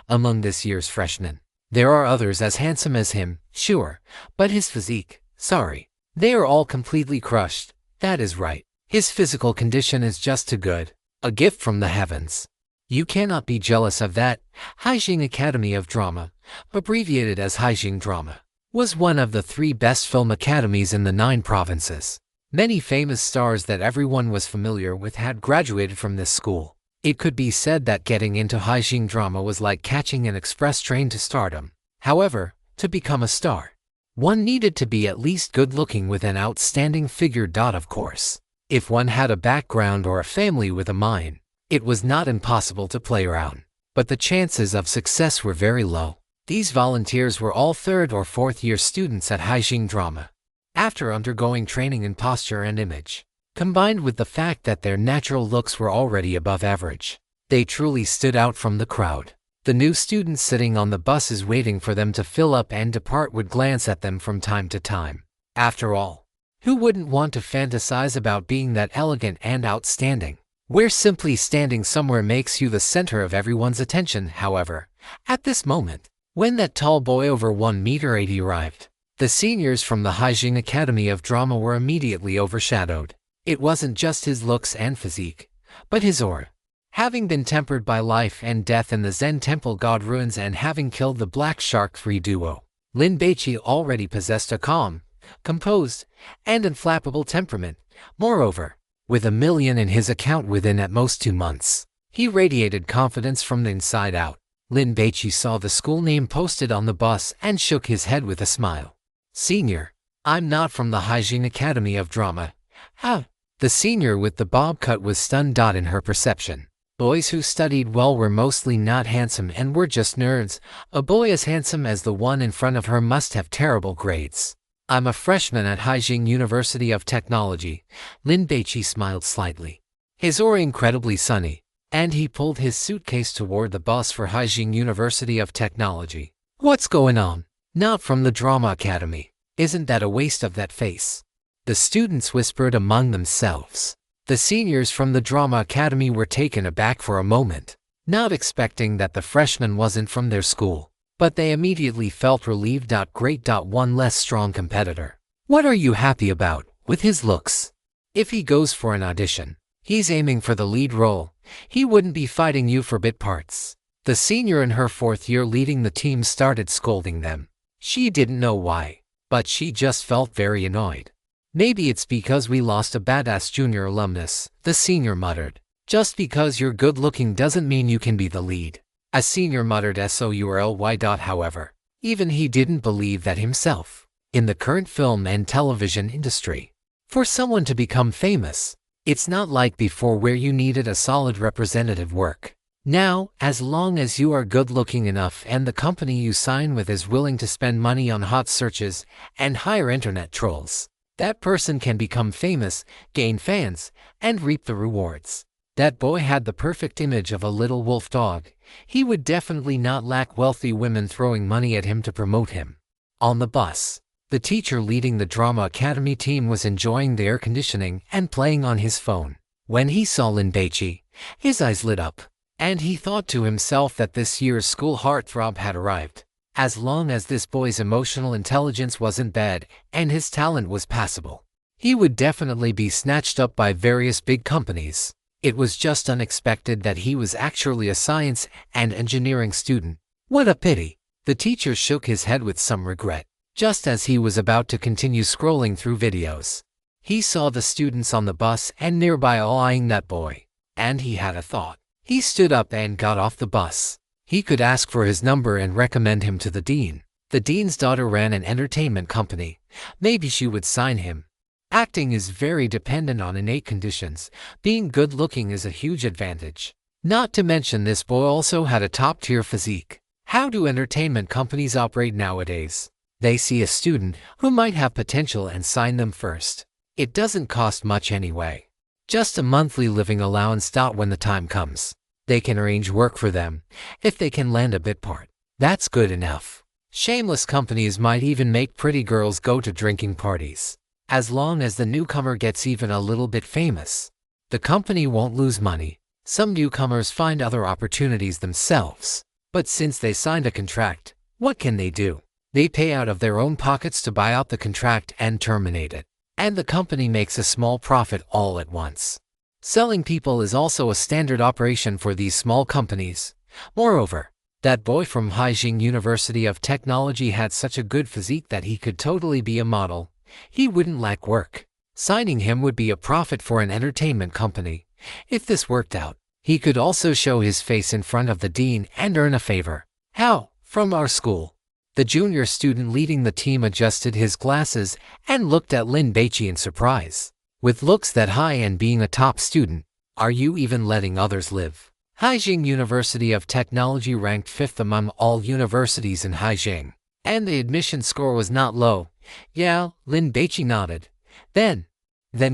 Among this year's freshmen, there are others as handsome as him, sure, but his physique, sorry. They are all completely crushed. That is right. His physical condition is just too good. A gift from the heavens. You cannot be jealous of that. Haijin Academy of Drama, abbreviated as Haijin Drama, was one of the 3 best film academies in the 9 provinces. Many famous stars that everyone was familiar with had graduated from this school. It could be said that getting into Haijin Drama was like catching an express train to stardom. However, to become a star, one needed to be at least good-looking with an outstanding figure. Of course, if one had a background or a family with a mind, it was not impossible to play around, but the chances of success were very low. These volunteers were all 3rd or 4th year students at Haijin Drama. After undergoing training in posture and image, combined with the fact that their natural looks were already above average, they truly stood out from the crowd. The new students sitting on the buses waiting for them to fill up and depart would glance at them from time to time. After all, who wouldn't want to fantasize about being that elegant and outstanding, where simply standing somewhere makes you the center of everyone's attention? However, at this moment, when that tall boy over 1 meter 80 arrived, the seniors from the Haijin Academy of Drama were immediately overshadowed. It wasn't just his looks and physique, but his aura. Having been tempered by life and death in the Zen temple god ruins and having killed the Black Shark 3 duo, Lin Baici already possessed a calm, composed, and inflappable temperament. Moreover, with $1 million in his account within at most 2 months, he radiated confidence from the inside out. Lin Baici saw the school name posted on the bus and shook his head with a smile. Senior, I'm not from the Haijin Academy of Drama. Huh? The senior with the bob cut was stunned. In her perception, boys who studied well were mostly not handsome and were just nerds. A boy as handsome as the one in front of her must have terrible grades. I'm a freshman at Haijin University of Technology. Lin Baici smiled slightly, his aura incredibly sunny, and he pulled his suitcase toward the bus for Haijin University of Technology. What's going on? Not from the Drama Academy. Isn't that a waste of that face? The students whispered among themselves. The seniors from the Drama Academy were taken aback for a moment, not expecting that the freshman wasn't from their school, but they immediately felt relieved. Great. One less strong competitor. What are you happy about with his looks? If he goes for an audition, he's aiming for the lead role. He wouldn't be fighting you for bit parts. The senior in her 4th year leading the team started scolding them. She didn't know why, but she just felt very annoyed. Maybe it's because we lost a badass junior alumnus, the senior muttered. Just because you're good looking doesn't mean you can be the lead. A senior muttered SOURLY. However, even he didn't believe that himself. in the current film and television industry. For someone to become famous, it's not like before where you needed a solid representative work. Now, as long as you are good-looking enough and the company you sign with is willing to spend money on hot searches and hire internet trolls, that person can become famous, gain fans, and reap the rewards. That boy had the perfect image of a little wolf dog. He would definitely not lack wealthy women throwing money at him to promote him. On the bus, the teacher leading the drama academy team was enjoying the air conditioning and playing on his phone. When he saw Lin Baici, his eyes lit up, and he thought to himself that this year's school heartthrob had arrived. As long as this boy's emotional intelligence wasn't bad and his talent was passable, he would definitely be snatched up by various big companies. It was just unexpected that he was actually a science and engineering student. What a pity! The teacher shook his head with some regret. Just as he was about to continue scrolling through videos, he saw the students on the bus and nearby all eyeing that boy. And he had a thought. He stood up and got off the bus. He could ask for his number and recommend him to the dean. The dean's daughter ran an entertainment company. Maybe she would sign him. Acting is very dependent on innate conditions. Being good-looking is a huge advantage. Not to mention this boy also had a top-tier physique. How do entertainment companies operate nowadays? They see a student who might have potential and sign them first. It doesn't cost much anyway. Just a monthly living allowance. When the time comes, they can arrange work for them. If they can land a bit part, that's good enough. Shameless companies might even make pretty girls go to drinking parties. As long as the newcomer gets even a little bit famous, the company won't lose money. Some newcomers find other opportunities themselves. But since they signed a contract, what can they do? They pay out of their own pockets to buy out the contract and terminate it. And the company makes a small profit all at once. Selling people is also a standard operation for these small companies. Moreover, that boy from Haijing University of Technology had such a good physique that he could totally be a model. He wouldn't lack work. Signing him would be a profit for an entertainment company. If this worked out, he could also show his face in front of the dean and earn a favor. How? From our school. The junior student leading the team adjusted his glasses and looked at Lin Baici in surprise. With looks that high and being a top student, are you even letting others live? Haijing University of Technology ranked 5th among all universities in Haijing, and the admission score was not low. Yeah, Lin Baici nodded. Then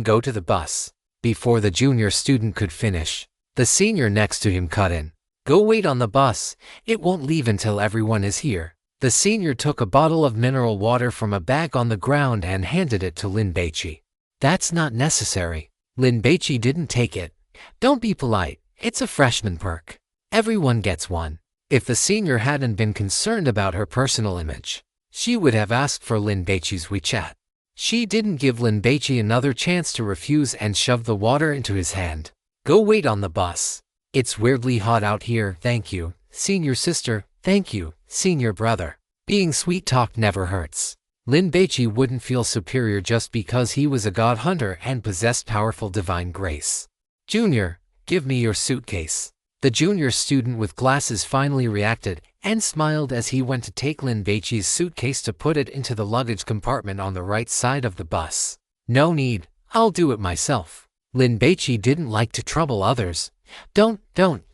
go to the bus. Before the junior student could finish, the senior next to him cut in. Go wait on the bus. It won't leave until everyone is here. The senior took a bottle of mineral water from a bag on the ground and handed it to Lin Baici. That's not necessary. Lin Baici didn't take it. Don't be polite. It's a freshman perk. Everyone gets one. If the senior hadn't been concerned about her personal image, she would have asked for Lin Baici's WeChat. She didn't give Lin Baici another chance to refuse and shoved the water into his hand. Go wait on the bus. It's weirdly hot out here. Thank you, senior sister. Thank you, senior brother. Being sweet-talked never hurts. Lin Baici wouldn't feel superior just because he was a god hunter and possessed powerful divine grace. Junior, give me your suitcase. The junior student with glasses finally reacted and smiled as he went to take Lin Baici's suitcase to put it into the luggage compartment on the right side of the bus. No need, I'll do it myself. Lin Baici didn't like to trouble others. Don't,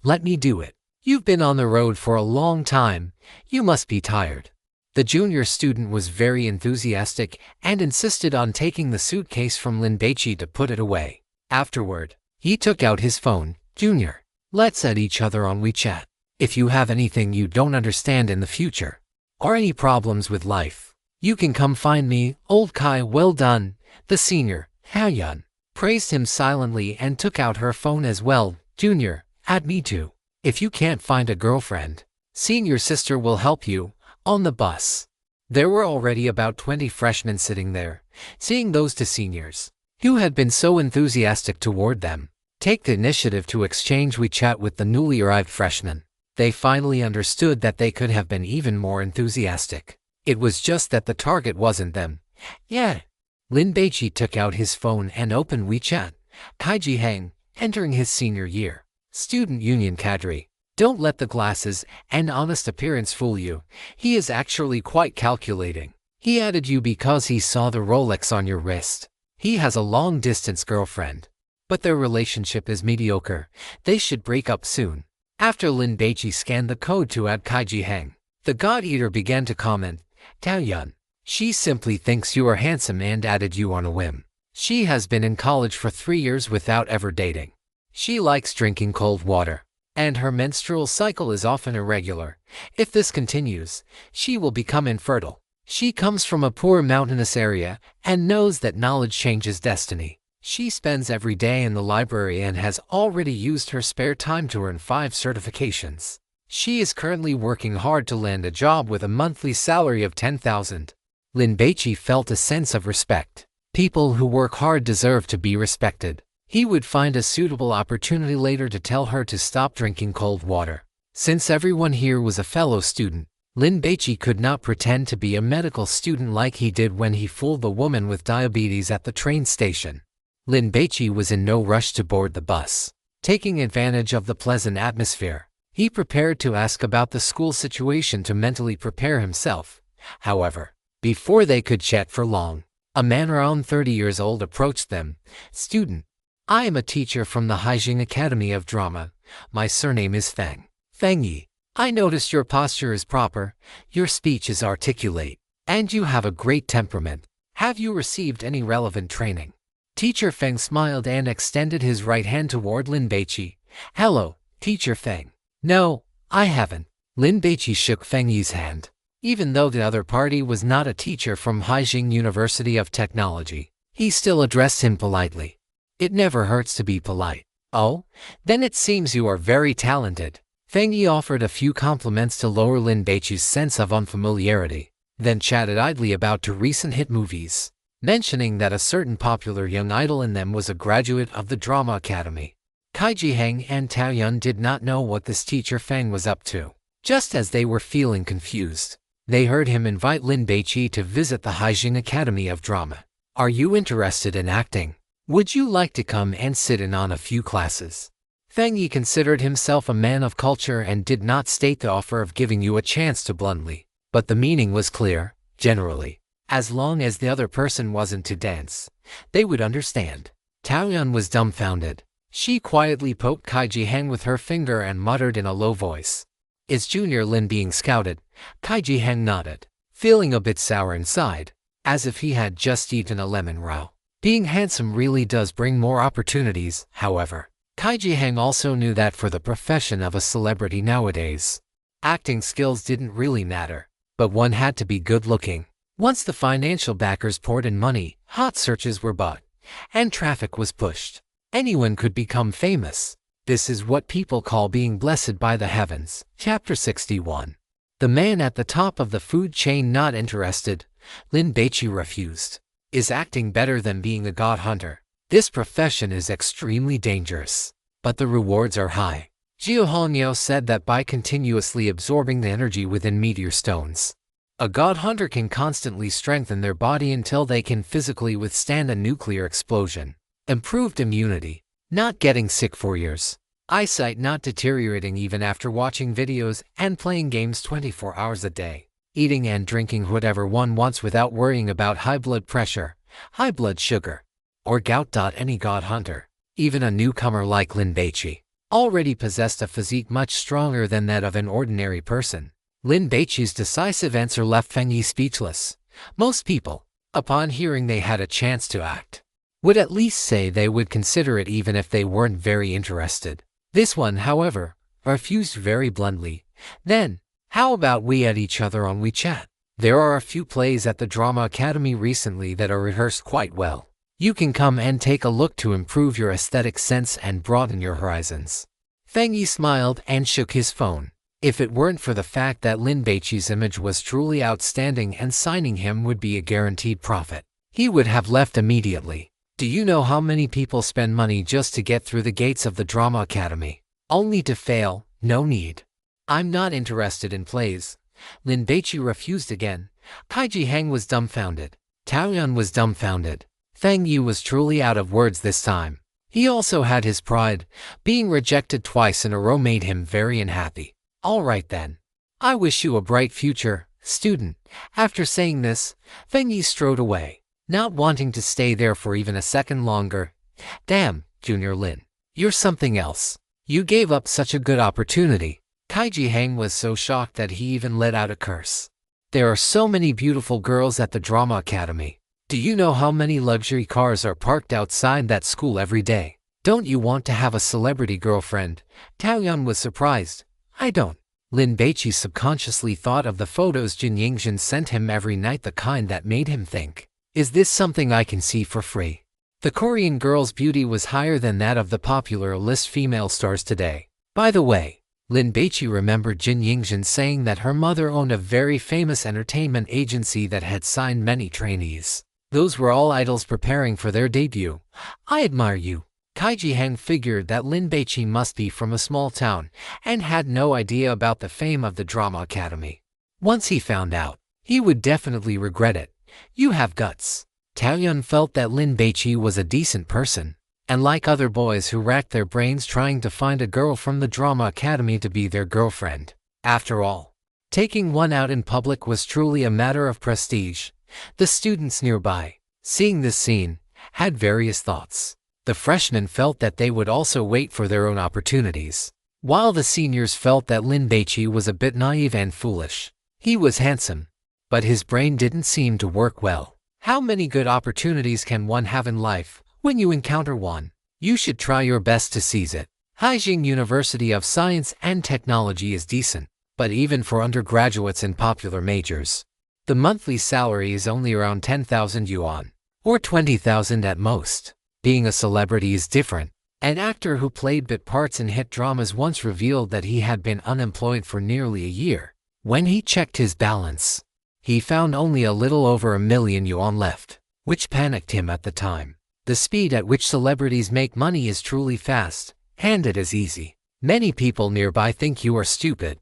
let me do it. You've been on the road for a long time. You must be tired. The junior student was very enthusiastic and insisted on taking the suitcase from Lin Baici to put it away. Afterward, he took out his phone. Junior, let's add each other on WeChat. If you have anything you don't understand in the future, or any problems with life, you can come find me. Old Kai, well done. The senior, Haoyun, praised him silently and took out her phone as well. Junior, add me too. If you can't find a girlfriend, senior sister will help you. On the bus, there were already about 20 freshmen sitting there. Seeing those two seniors, who had been so enthusiastic toward them, take the initiative to exchange WeChat with the newly arrived freshmen, they finally understood that they could have been even more enthusiastic. It was just that the target wasn't them. Yeah. Lin Baici took out his phone and opened WeChat. Kaiji Hang, entering his senior year. Student Union Cadre. Don't let the glasses and honest appearance fool you. He is actually quite calculating. He added you because he saw the relics on your wrist. He has a long-distance girlfriend. But their relationship is mediocre. They should break up soon. After Lin Baici scanned the code to add Kaiji Heng, the God Eater began to comment, Taoyuan. She simply thinks you are handsome and added you on a whim. She has been in college for 3 years without ever dating. She likes drinking cold water, and her menstrual cycle is often irregular. If this continues, she will become infertile. She comes from a poor mountainous area and knows that knowledge changes destiny. She spends every day in the library and has already used her spare time to earn 5 certifications. She is currently working hard to land a job with a monthly salary of 10,000. Lin Baici felt a sense of respect. People who work hard deserve to be respected. He would find a suitable opportunity later to tell her to stop drinking cold water. Since everyone here was a fellow student, Lin Baici could not pretend to be a medical student like he did when he fooled the woman with diabetes at the train station. Lin Baici was in no rush to board the bus. Taking advantage of the pleasant atmosphere, he prepared to ask about the school situation to mentally prepare himself. However, before they could chat for long, a man around 30 years old approached them. Student, I am a teacher from the Haijing Academy of Drama. My surname is Feng. Feng Yi. I noticed your posture is proper, your speech is articulate, and you have a great temperament. Have you received any relevant training? Teacher Feng smiled and extended his right hand toward Lin Baici. Hello, Teacher Feng. No, I haven't. Lin Baici shook Feng Yi's hand. Even though the other party was not a teacher from Haijing University of Technology, he still addressed him politely. It never hurts to be polite. Oh, then it seems you are very talented. Feng Yi offered a few compliments to lower Lin Baici's sense of unfamiliarity, then chatted idly about 2 recent hit movies, mentioning that a certain popular young idol in them was a graduate of the Drama Academy. Kaiji Heng and Taoyuan did not know what this teacher Feng was up to. Just as they were feeling confused, they heard him invite Lin Baici to visit the Haijing Academy of Drama. Are you interested in acting? Would you like to come and sit in on a few classes? Feng Yi considered himself a man of culture and did not state the offer of giving you a chance to bluntly, but the meaning was clear. Generally, as long as the other person wasn't to dance, they would understand. Taoyuan was dumbfounded. She quietly poked Kaiji Heng with her finger and muttered in a low voice, Is Junior Lin being scouted? Kaiji Heng nodded, feeling a bit sour inside, as if he had just eaten a lemon row. Being handsome really does bring more opportunities, however. Kaiji Heng also knew that for the profession of a celebrity nowadays, acting skills didn't really matter, but one had to be good-looking. Once the financial backers poured in money, hot searches were bought, and traffic was pushed. Anyone could become famous. This is what people call being blessed by the heavens. Chapter 61. The man at the top of the food chain not interested. Lin Baici refused. Is acting better than being a god hunter? This profession is extremely dangerous, but the rewards are high. Jiu Hongyo said that by continuously absorbing the energy within meteor stones, a god hunter can constantly strengthen their body until they can physically withstand a nuclear explosion. Improved immunity, not getting sick for years, eyesight not deteriorating even after watching videos and playing games 24 hours a day, eating and drinking whatever one wants without worrying about high blood pressure, high blood sugar, or gout. Any god hunter, even a newcomer like Lin Baici, already possessed a physique much stronger than that of an ordinary person. Lin Baici's decisive answer left Feng Yi speechless. Most people, upon hearing they had a chance to act, would at least say they would consider it even if they weren't very interested. This one, however, refused very bluntly. Then, how about we add each other on WeChat? There are a few plays at the Drama Academy recently that are rehearsed quite well. You can come and take a look to improve your aesthetic sense and broaden your horizons. Feng Yi smiled and shook his phone. If it weren't for the fact that Lin Baici's image was truly outstanding and signing him would be a guaranteed profit, he would have left immediately. Do you know how many people spend money just to get through the gates of the Drama Academy, only to fail? No need. I'm not interested in plays. Lin Baici refused again. Kaiji Heng was dumbfounded. Taoyuan was dumbfounded. Feng Yi was truly out of words this time. He also had his pride. Being rejected twice in a row made him very unhappy. All right then. I wish you a bright future. student. After saying this, Feng Yi strode away, not wanting to stay there for even a second longer. Damn, Junior Lin. You're something else. You gave up such a good opportunity. Kaiji Hang was so shocked that he even let out a curse. There are so many beautiful girls at the Drama Academy. Do you know how many luxury cars are parked outside that school every day? Don't you want to have a celebrity girlfriend? Taoyuan was surprised. I don't. Lin Baici subconsciously thought of the photos Jin Yingjin sent him every night, the kind that made him think, is this something I can see for free? The Korean girl's beauty was higher than that of the popular list female stars today. By the way, Lin Baici remembered Jin Yingjin saying that her mother owned a very famous entertainment agency that had signed many trainees. Those were all idols preparing for their debut. I admire you. Kaiji Hang figured that Lin Baici must be from a small town and had no idea about the fame of the Drama Academy. Once he found out, he would definitely regret it. You have guts. Taoyuan felt that Lin Baici was a decent person, and like other boys who racked their brains trying to find a girl from the Drama Academy to be their girlfriend. After all, taking one out in public was truly a matter of prestige. The students nearby, seeing this scene, had various thoughts. The freshmen felt that they would also wait for their own opportunities, while the seniors felt that Lin Baici was a bit naive and foolish. He was handsome, but his brain didn't seem to work well. How many good opportunities can one have in life? When you encounter one, you should try your best to seize it. Haijing University of Science and Technology is decent, but even for undergraduates in popular majors, the monthly salary is only around 10,000 yuan, or 20,000 at most. Being a celebrity is different. An actor who played bit parts in hit dramas once revealed that he had been unemployed for nearly a year. When he checked his balance, he found only a little over 1,000,000 yuan left, which panicked him at the time. The speed at which celebrities make money is truly fast, and it is easy. Many people nearby think you are stupid.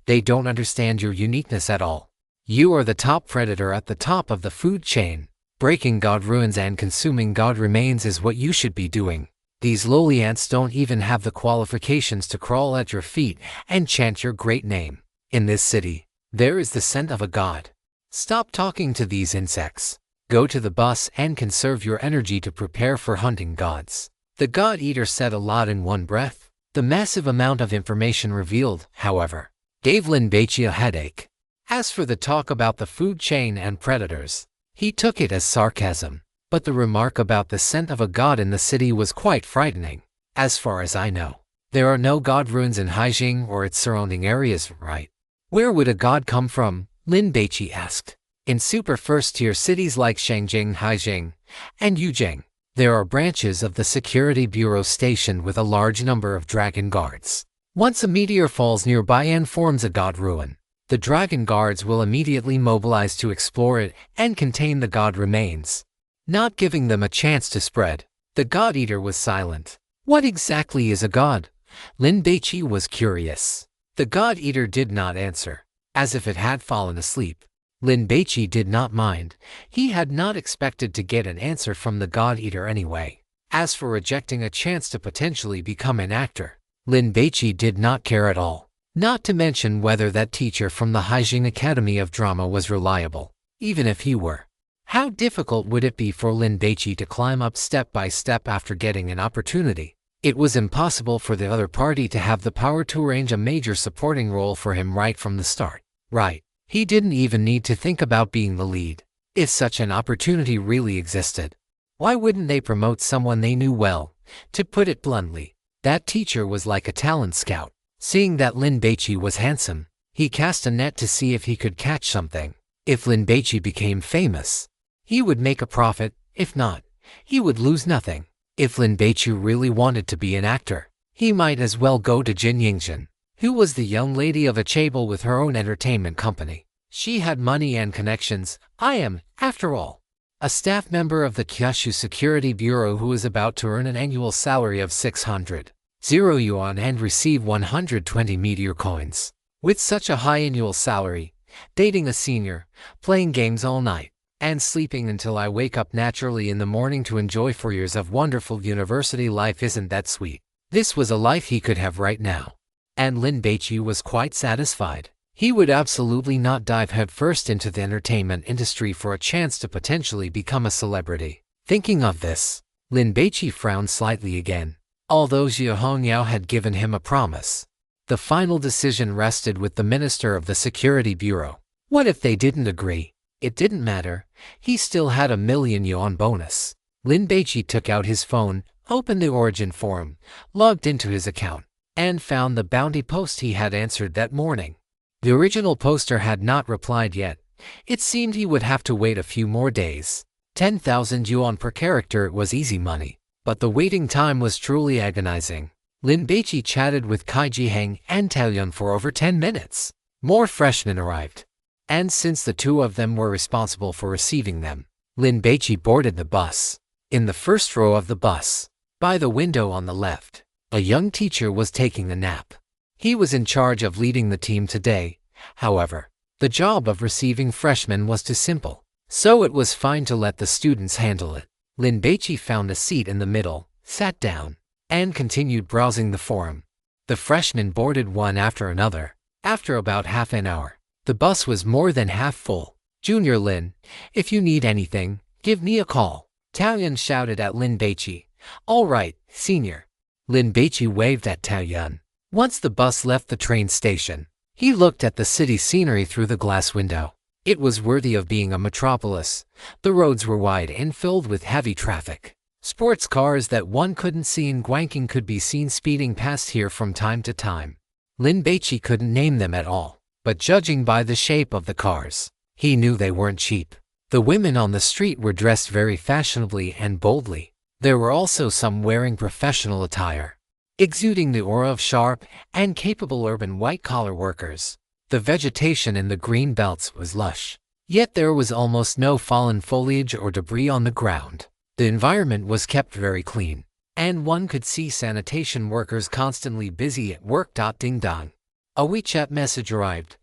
They don't understand your uniqueness at all. You are the top predator at the top of the food chain. Breaking God ruins and consuming God remains is what you should be doing. These lowly ants don't even have the qualifications to crawl at your feet and chant your great name. In this city, there is the scent of a god. Stop talking to these insects. Go to the bus and conserve your energy to prepare for hunting gods. The God Eater said a lot in one breath. The massive amount of information revealed, however, gave Lin Baici a headache. As for the talk about the food chain and predators, he took it as sarcasm, but the remark about the scent of a god in the city was quite frightening. As far as I know, there are no god ruins in Haijing or its surrounding areas, right? Where would a god come from? Lin Baici asked. In super first-tier cities like Shangjing, Haijing, and Yuzheng, there are branches of the security bureau stationed with a large number of dragon guards. Once a meteor falls nearby and forms a god ruin, the dragon guards will immediately mobilize to explore it and contain the god remains, not giving them a chance to spread. The God Eater was silent. What exactly is a god? Lin Baici was curious. The God Eater did not answer, as if it had fallen asleep. Lin Baici did not mind. He had not expected to get an answer from the God Eater anyway. As for rejecting a chance to potentially become an actor, Lin Baici did not care at all. Not to mention whether that teacher from the Haijing Academy of Drama was reliable. Even if he were, how difficult would it be for Lin Baici to climb up step by step after getting an opportunity? It was impossible for the other party to have the power to arrange a major supporting role for him right from the start. Right. He didn't even need to think about being the lead. If such an opportunity really existed, why wouldn't they promote someone they knew well? To put it bluntly, that teacher was like a talent scout. Seeing that Lin Baici was handsome, he cast a net to see if he could catch something. If Lin Baici became famous, he would make a profit. If not, he would lose nothing. If Lin Baici really wanted to be an actor, he might as well go to Jin Yingjin, who was the young lady of a chaebol with her own entertainment company. She had money and connections. I am, after all, a staff member of the Kyushu Security Bureau who is about to earn an annual salary of 600 yuan and receive 120 meteor coins. With such a high annual salary, dating a senior, playing games all night, and sleeping until I wake up naturally in the morning to enjoy 4 years of wonderful university life isn't that sweet? This was a life he could have right now. And Lin Baici was quite satisfied. He would absolutely not dive headfirst into the entertainment industry for a chance to potentially become a celebrity. Thinking of this, Lin Baici frowned slightly again. Although Xie Hongyao had given him a promise, the final decision rested with the Minister of the Security Bureau. What if they didn't agree? It didn't matter. He still had a million-yuan bonus. Lin Baici took out his phone, opened the Origin forum, logged into his account, and found the bounty post he had answered that morning. The original poster had not replied yet. It seemed he would have to wait a few more days. 10,000 yuan per character was easy money, but the waiting time was truly agonizing. Lin Baici chatted with Kai Jiheng and Taoyuan for over 10 minutes. More freshmen arrived, and since the two of them were responsible for receiving them, Lin Baici boarded the bus. In the first row of the bus, by the window on the left, a young teacher was taking a nap. He was in charge of leading the team today. However, the job of receiving freshmen was too simple, so it was fine to let the students handle it. Lin Baici found a seat in the middle, sat down, and continued browsing the forum. The freshmen boarded one after another. After about half an hour, the bus was more than half full. "Junior Lin, if you need anything, give me a call," Taoyuan shouted at Lin Baici. "All right, senior." Lin Baici waved at Taoyuan. Once the bus left the train station, he looked at the city scenery through the glass window. It was worthy of being a metropolis. The roads were wide and filled with heavy traffic. Sports cars that one couldn't see in Guangqing could be seen speeding past here from time to time. Lin Baici couldn't name them at all, but judging by the shape of the cars, he knew they weren't cheap. The women on the street were dressed very fashionably and boldly. There were also some wearing professional attire, exuding the aura of sharp and capable urban white-collar workers. The vegetation in the green belts was lush, yet there was almost no fallen foliage or debris on the ground. The environment was kept very clean, and one could see sanitation workers constantly busy at work. Ding dong. A WeChat message arrived.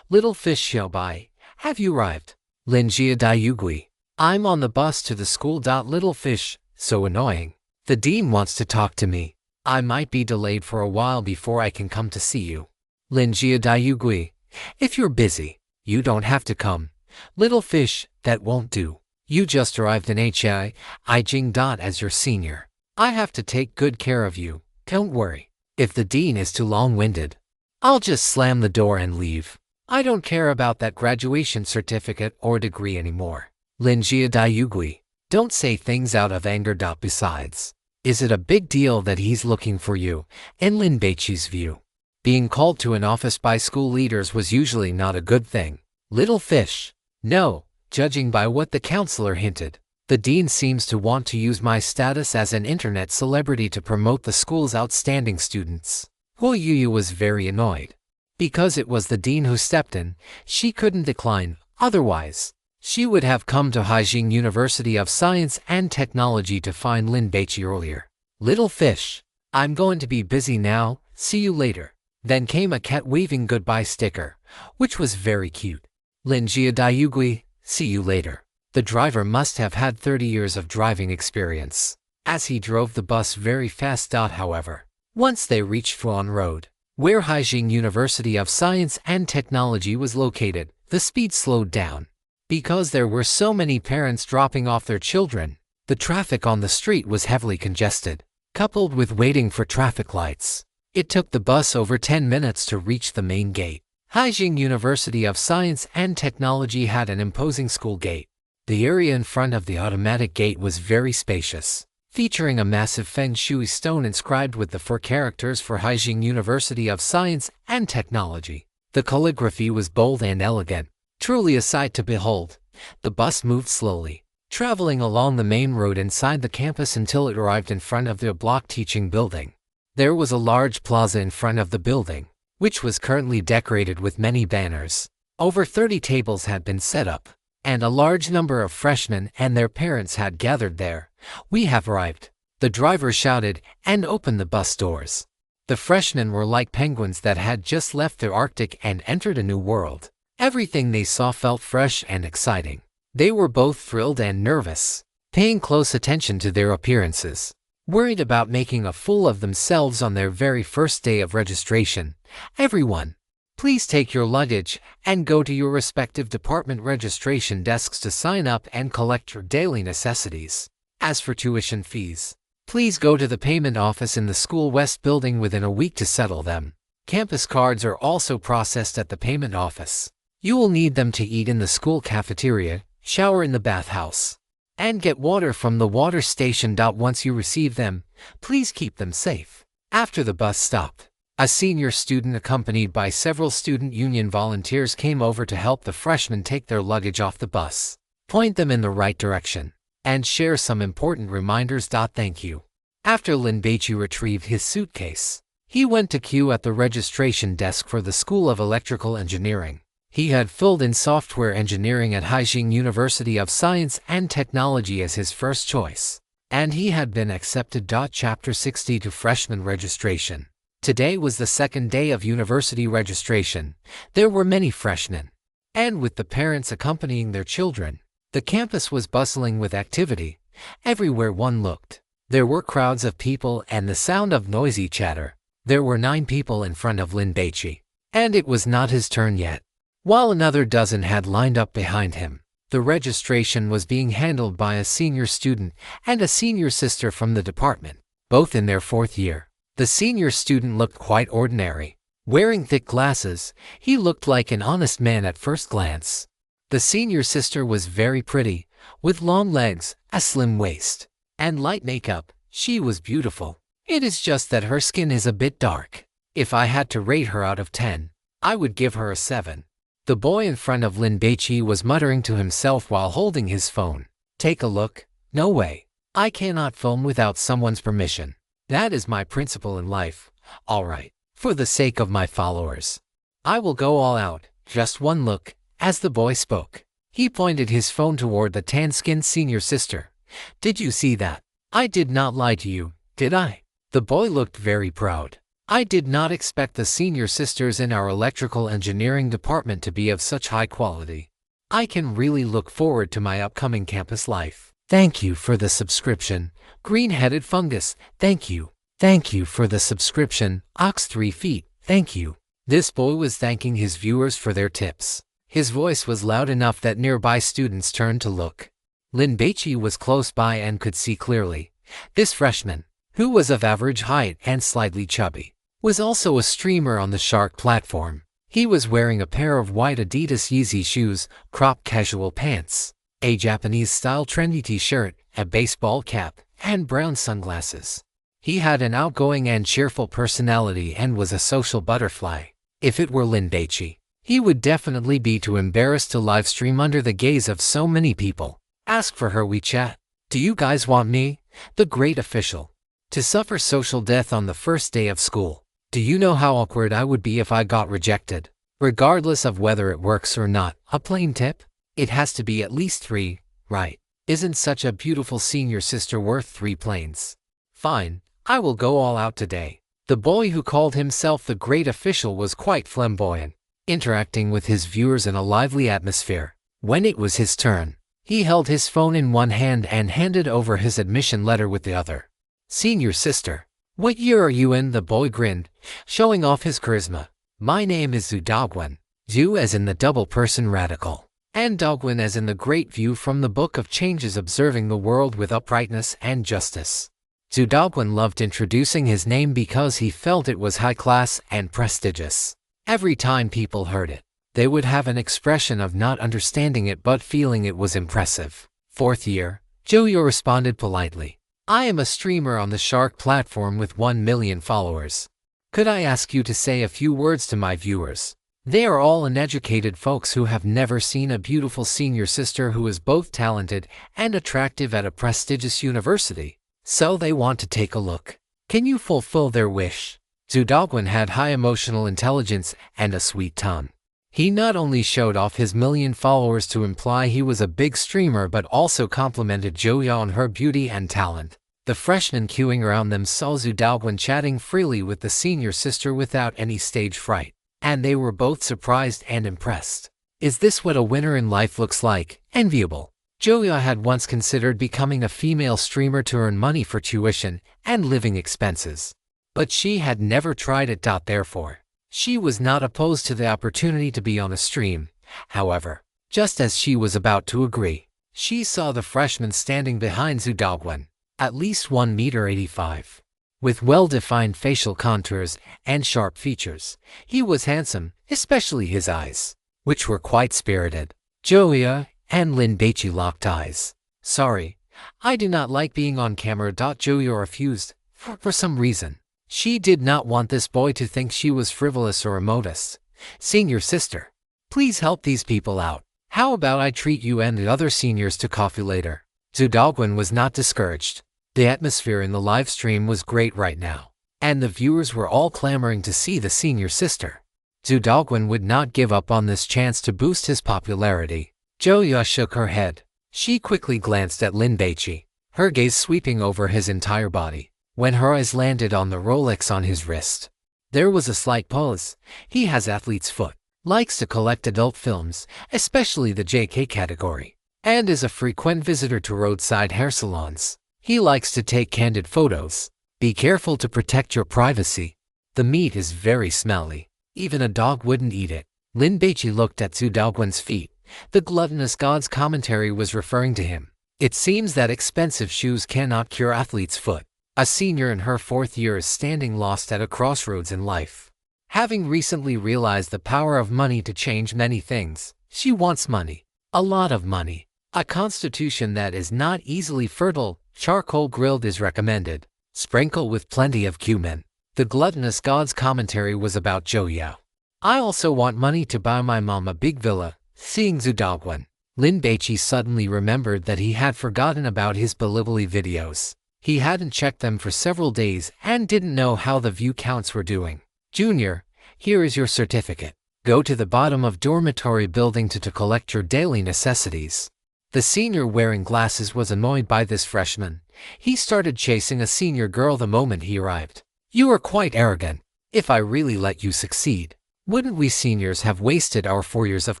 "Little Fish Xiaobai, have you arrived?" Lin Jia Daiyugui. "I'm on the bus to the school. Little Fish, so annoying. The dean wants to talk to me. I might be delayed for a while before I can come to see you." Lin Jia Daiyugui. "If you're busy, you don't have to come. Little Fish, that won't do. You just arrived in Jing. As your senior, I have to take good care of you. Don't worry. If the dean is too long-winded, I'll just slam the door and leave. I don't care about that graduation certificate or degree anymore." Lin Jia Daiyugui. "Don't say things out of anger. Besides, is it a big deal that he's looking for you?" In Lin Baici's view, being called to an office by school leaders was usually not a good thing. "Little Fish, no, judging by what the counselor hinted. The dean seems to want to use my status as an internet celebrity to promote the school's outstanding students." Huo Yuyu was very annoyed. Because it was the dean who stepped in, she couldn't decline. Otherwise, she would have come to Haijing University of Science and Technology to find Lin Baici earlier. "Little Fish, I'm going to be busy now, see you later." Then came a cat-waving goodbye sticker, which was very cute. Lin Jia Daiyugui. "See you later." The driver must have had 30 years of driving experience, as he drove the bus very fast. However, once they reached Fuan Road, where Haijing University of Science and Technology was located, the speed slowed down. Because there were so many parents dropping off their children, the traffic on the street was heavily congested, coupled with waiting for traffic lights. It took the bus over 10 minutes to reach the main gate. Haijing University of Science and Technology had an imposing school gate. The area in front of the automatic gate was very spacious, featuring a massive feng shui stone inscribed with the 4 characters for Haijing University of Science and Technology. The calligraphy was bold and elegant, truly a sight to behold. The bus moved slowly, traveling along the main road inside the campus until it arrived in front of the block teaching building. There was a large plaza in front of the building, which was currently decorated with many banners. Over 30 tables had been set up, and a large number of freshmen and their parents had gathered there. "We have arrived," the driver shouted and opened the bus doors. The freshmen were like penguins that had just left the Arctic and entered a new world. Everything they saw felt fresh and exciting. They were both thrilled and nervous, paying close attention to their appearances, worried about making a fool of themselves on their very first day of registration. "Everyone, Please take your luggage and go to your respective department registration desks to sign up and collect your daily necessities. As for tuition fees, please go to the payment office in the School West building within a week to settle them. Campus cards are also processed at the payment office. You will need them to eat in the school cafeteria, shower in the bathhouse, and get water from the water station. Once you receive them, please keep them safe. After the bus stop, a senior student accompanied by several student union volunteers came over to help the freshmen take their luggage off the bus, point them in the right direction, and share some important reminders. Thank you. After Lin Baici retrieved his suitcase, he went to queue at the registration desk for the School of Electrical Engineering. He had filled in software engineering at Haijing University of Science and Technology as his first choice, and he had been accepted. Chapter 60 to freshman registration. Today was the second day of university registration. There were many freshmen, and with the parents accompanying their children, the campus was bustling with activity. Everywhere one looked, there were crowds of people and the sound of noisy chatter. There were 9 people in front of Lin Baici, and it was not his turn yet. While another dozen had lined up behind him, the registration was being handled by a senior student and a senior sister from the department, both in their 4th year. The senior student looked quite ordinary. Wearing thick glasses, he looked like an honest man at first glance. The senior sister was very pretty, with long legs, a slim waist, and light makeup. She was beautiful. It is just that her skin is a bit dark. If I had to rate her out of 10, I would give her a 7. The boy in front of Lin Baici was muttering to himself while holding his phone. Take a look. No way. I cannot film without someone's permission. That is my principle in life. All right. For the sake of my followers, I will go all out. Just one look. As the boy spoke, he pointed his phone toward the tan-skinned senior sister. Did you see that? I did not lie to you, did I? The boy looked very proud. I did not expect the senior sisters in our electrical engineering department to be of such high quality. I can really look forward to my upcoming campus life. Thank you for the subscription, Green-Headed Fungus. Thank you. Thank you for the subscription, Ox 3 Feet. Thank you. This boy was thanking his viewers for their tips. His voice was loud enough that nearby students turned to look. Lin Baici was close by and could see clearly. This freshman, who was of average height and slightly chubby, was also a streamer on the Shark platform. He was wearing a pair of white Adidas Yeezy shoes, cropped casual pants, a Japanese-style trendy t-shirt, a baseball cap, and brown sunglasses. He had an outgoing and cheerful personality and was a social butterfly. If it were Lin Baici, he would definitely be too embarrassed to livestream under the gaze of so many people. Ask for her WeChat. Do you guys want me, the great official, to suffer social death on the first day of school? Do you know how awkward I would be if I got rejected? Regardless of whether it works or not, a plain tip? It has to be at least 3, right? Isn't such a beautiful senior sister worth 3 planes? Fine, I will go all out today. The boy who called himself the great official was quite flamboyant, interacting with his viewers in a lively atmosphere. When it was his turn, he held his phone in one hand and handed over his admission letter with the other. Senior sister, what year are you in? The boy grinned, showing off his charisma. My name is Zhu Daogwen. Zhu as in the double-person radical, and Daogwen as in the great view from the Book of Changes, observing the world with uprightness and justice. Zhu Daogwen loved introducing his name because he felt it was high class and prestigious. Every time people heard it, they would have an expression of not understanding it but feeling it was impressive. 4th year, Joyo responded politely. I am a streamer on the Shark platform with 1 million followers. Could I ask you to say a few words to my viewers? They are all uneducated folks who have never seen a beautiful senior sister who is both talented and attractive at a prestigious university, so they want to take a look. Can you fulfill their wish? Zhu Daogwen had high emotional intelligence and a sweet tongue. He not only showed off his million followers to imply he was a big streamer but also complimented Joya on her beauty and talent. The freshmen queuing around them saw Zhu Daogwen chatting freely with the senior sister without any stage fright, and they were both surprised and impressed. Is this what a winner in life looks like? Enviable. Joya had once considered becoming a female streamer to earn money for tuition and living expenses, but she had never tried it. Therefore, She was not opposed to the opportunity to be on a stream. However, just as she was about to agree, she saw the freshman standing behind Zhu Daoguan, at least 1.85 meters. With well-defined facial contours and sharp features, he was handsome, especially his eyes, which were quite spirited. Joya and Lin Baici locked eyes. "Sorry, I do not like being on camera." Joya refused, for some reason. She did not want this boy to think she was frivolous or a modest. "Senior sister, please help these people out. How about I treat you and the other seniors to coffee later?" Zhu Daoguan was not discouraged. The atmosphere in the live stream was great right now, and the viewers were all clamoring to see the senior sister. Zhu Daoguan would not give up on this chance to boost his popularity. Joya shook her head. She quickly glanced at Lin Baici, her gaze sweeping over his entire body, when her eyes landed on the relics on his wrist. There was a slight pause. He has athlete's foot, likes to collect adult films, especially the JK category, and is a frequent visitor to roadside hair salons. He likes to take candid photos. Be careful to protect your privacy. The meat is very smelly. Even a dog wouldn't eat it. Lin Baici looked at Zhu Daoguan's feet. The gluttonous god's commentary was referring to him. It seems that expensive shoes cannot cure athlete's foot. A senior in her 4th year is standing lost at a crossroads in life. Having recently realized the power of money to change many things, she wants money. A lot of money. A constitution that is not easily fertile. Charcoal grilled is recommended. Sprinkle with plenty of cumin. The gluttonous god's commentary was about Joya. "I also want money to buy my mom a big villa." Seeing Zhu Daoguan, Lin Baici suddenly remembered that he had forgotten about his Bilibili videos. He hadn't checked them for several days and didn't know how the view counts were doing. "Junior, here is your certificate. Go to the bottom of dormitory building to collect your daily necessities." The senior wearing glasses was annoyed by this freshman. He started chasing a senior girl the moment he arrived. "You are quite arrogant. If I really let you succeed, wouldn't we seniors have wasted our 4 years of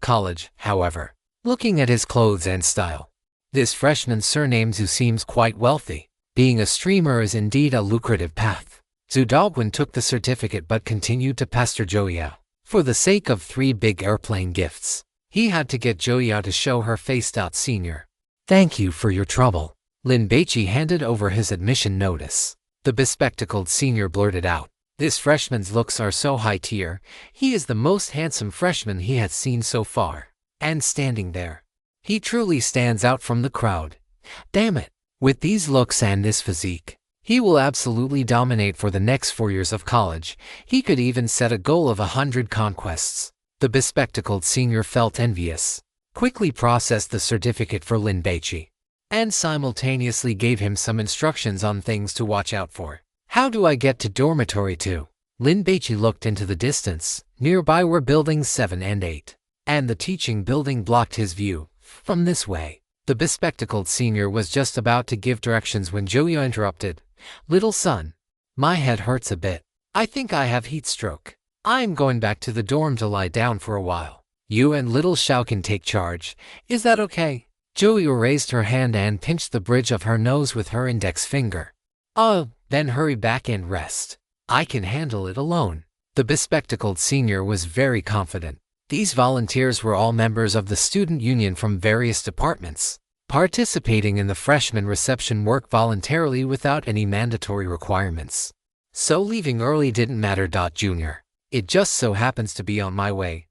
college?" However, looking at his clothes and style, this freshman's surname Zhu seems quite wealthy. Being a streamer is indeed a lucrative path. Zhu Daoguan took the certificate but continued to pester Joya. For the sake of 3 big airplane gifts, he had to get Joya to show her face. "Senior, thank you for your trouble." Lin Baici handed over his admission notice. The bespectacled senior blurted out, "This freshman's looks are so high tier. He is the most handsome freshman he has seen so far. And standing there, he truly stands out from the crowd. Damn it, with these looks and this physique, he will absolutely dominate for the next 4 years of college. He could even set a goal of 100 conquests." The bespectacled senior felt envious, quickly processed the certificate for Lin Baici, and simultaneously gave him some instructions on things to watch out for. "How do I get to dormitory 2? Lin Baici looked into the distance. Nearby were buildings 7 and 8, and the teaching building blocked his view. "From this way." The bespectacled senior was just about to give directions when Joya interrupted. "Little son, my head hurts a bit. I think I have heat stroke. I'm going back to the dorm to lie down for a while. You and little Xiao can take charge. Is that okay?" Joya raised her hand and pinched the bridge of her nose with her index finger. "Oh, then hurry back and rest. I can handle it alone." The bespectacled senior was very confident. These volunteers were all members of the student union from various departments, participating in the freshman reception work voluntarily without any mandatory requirements. So leaving early didn't matter. "Junior, it just so happens to be on my way.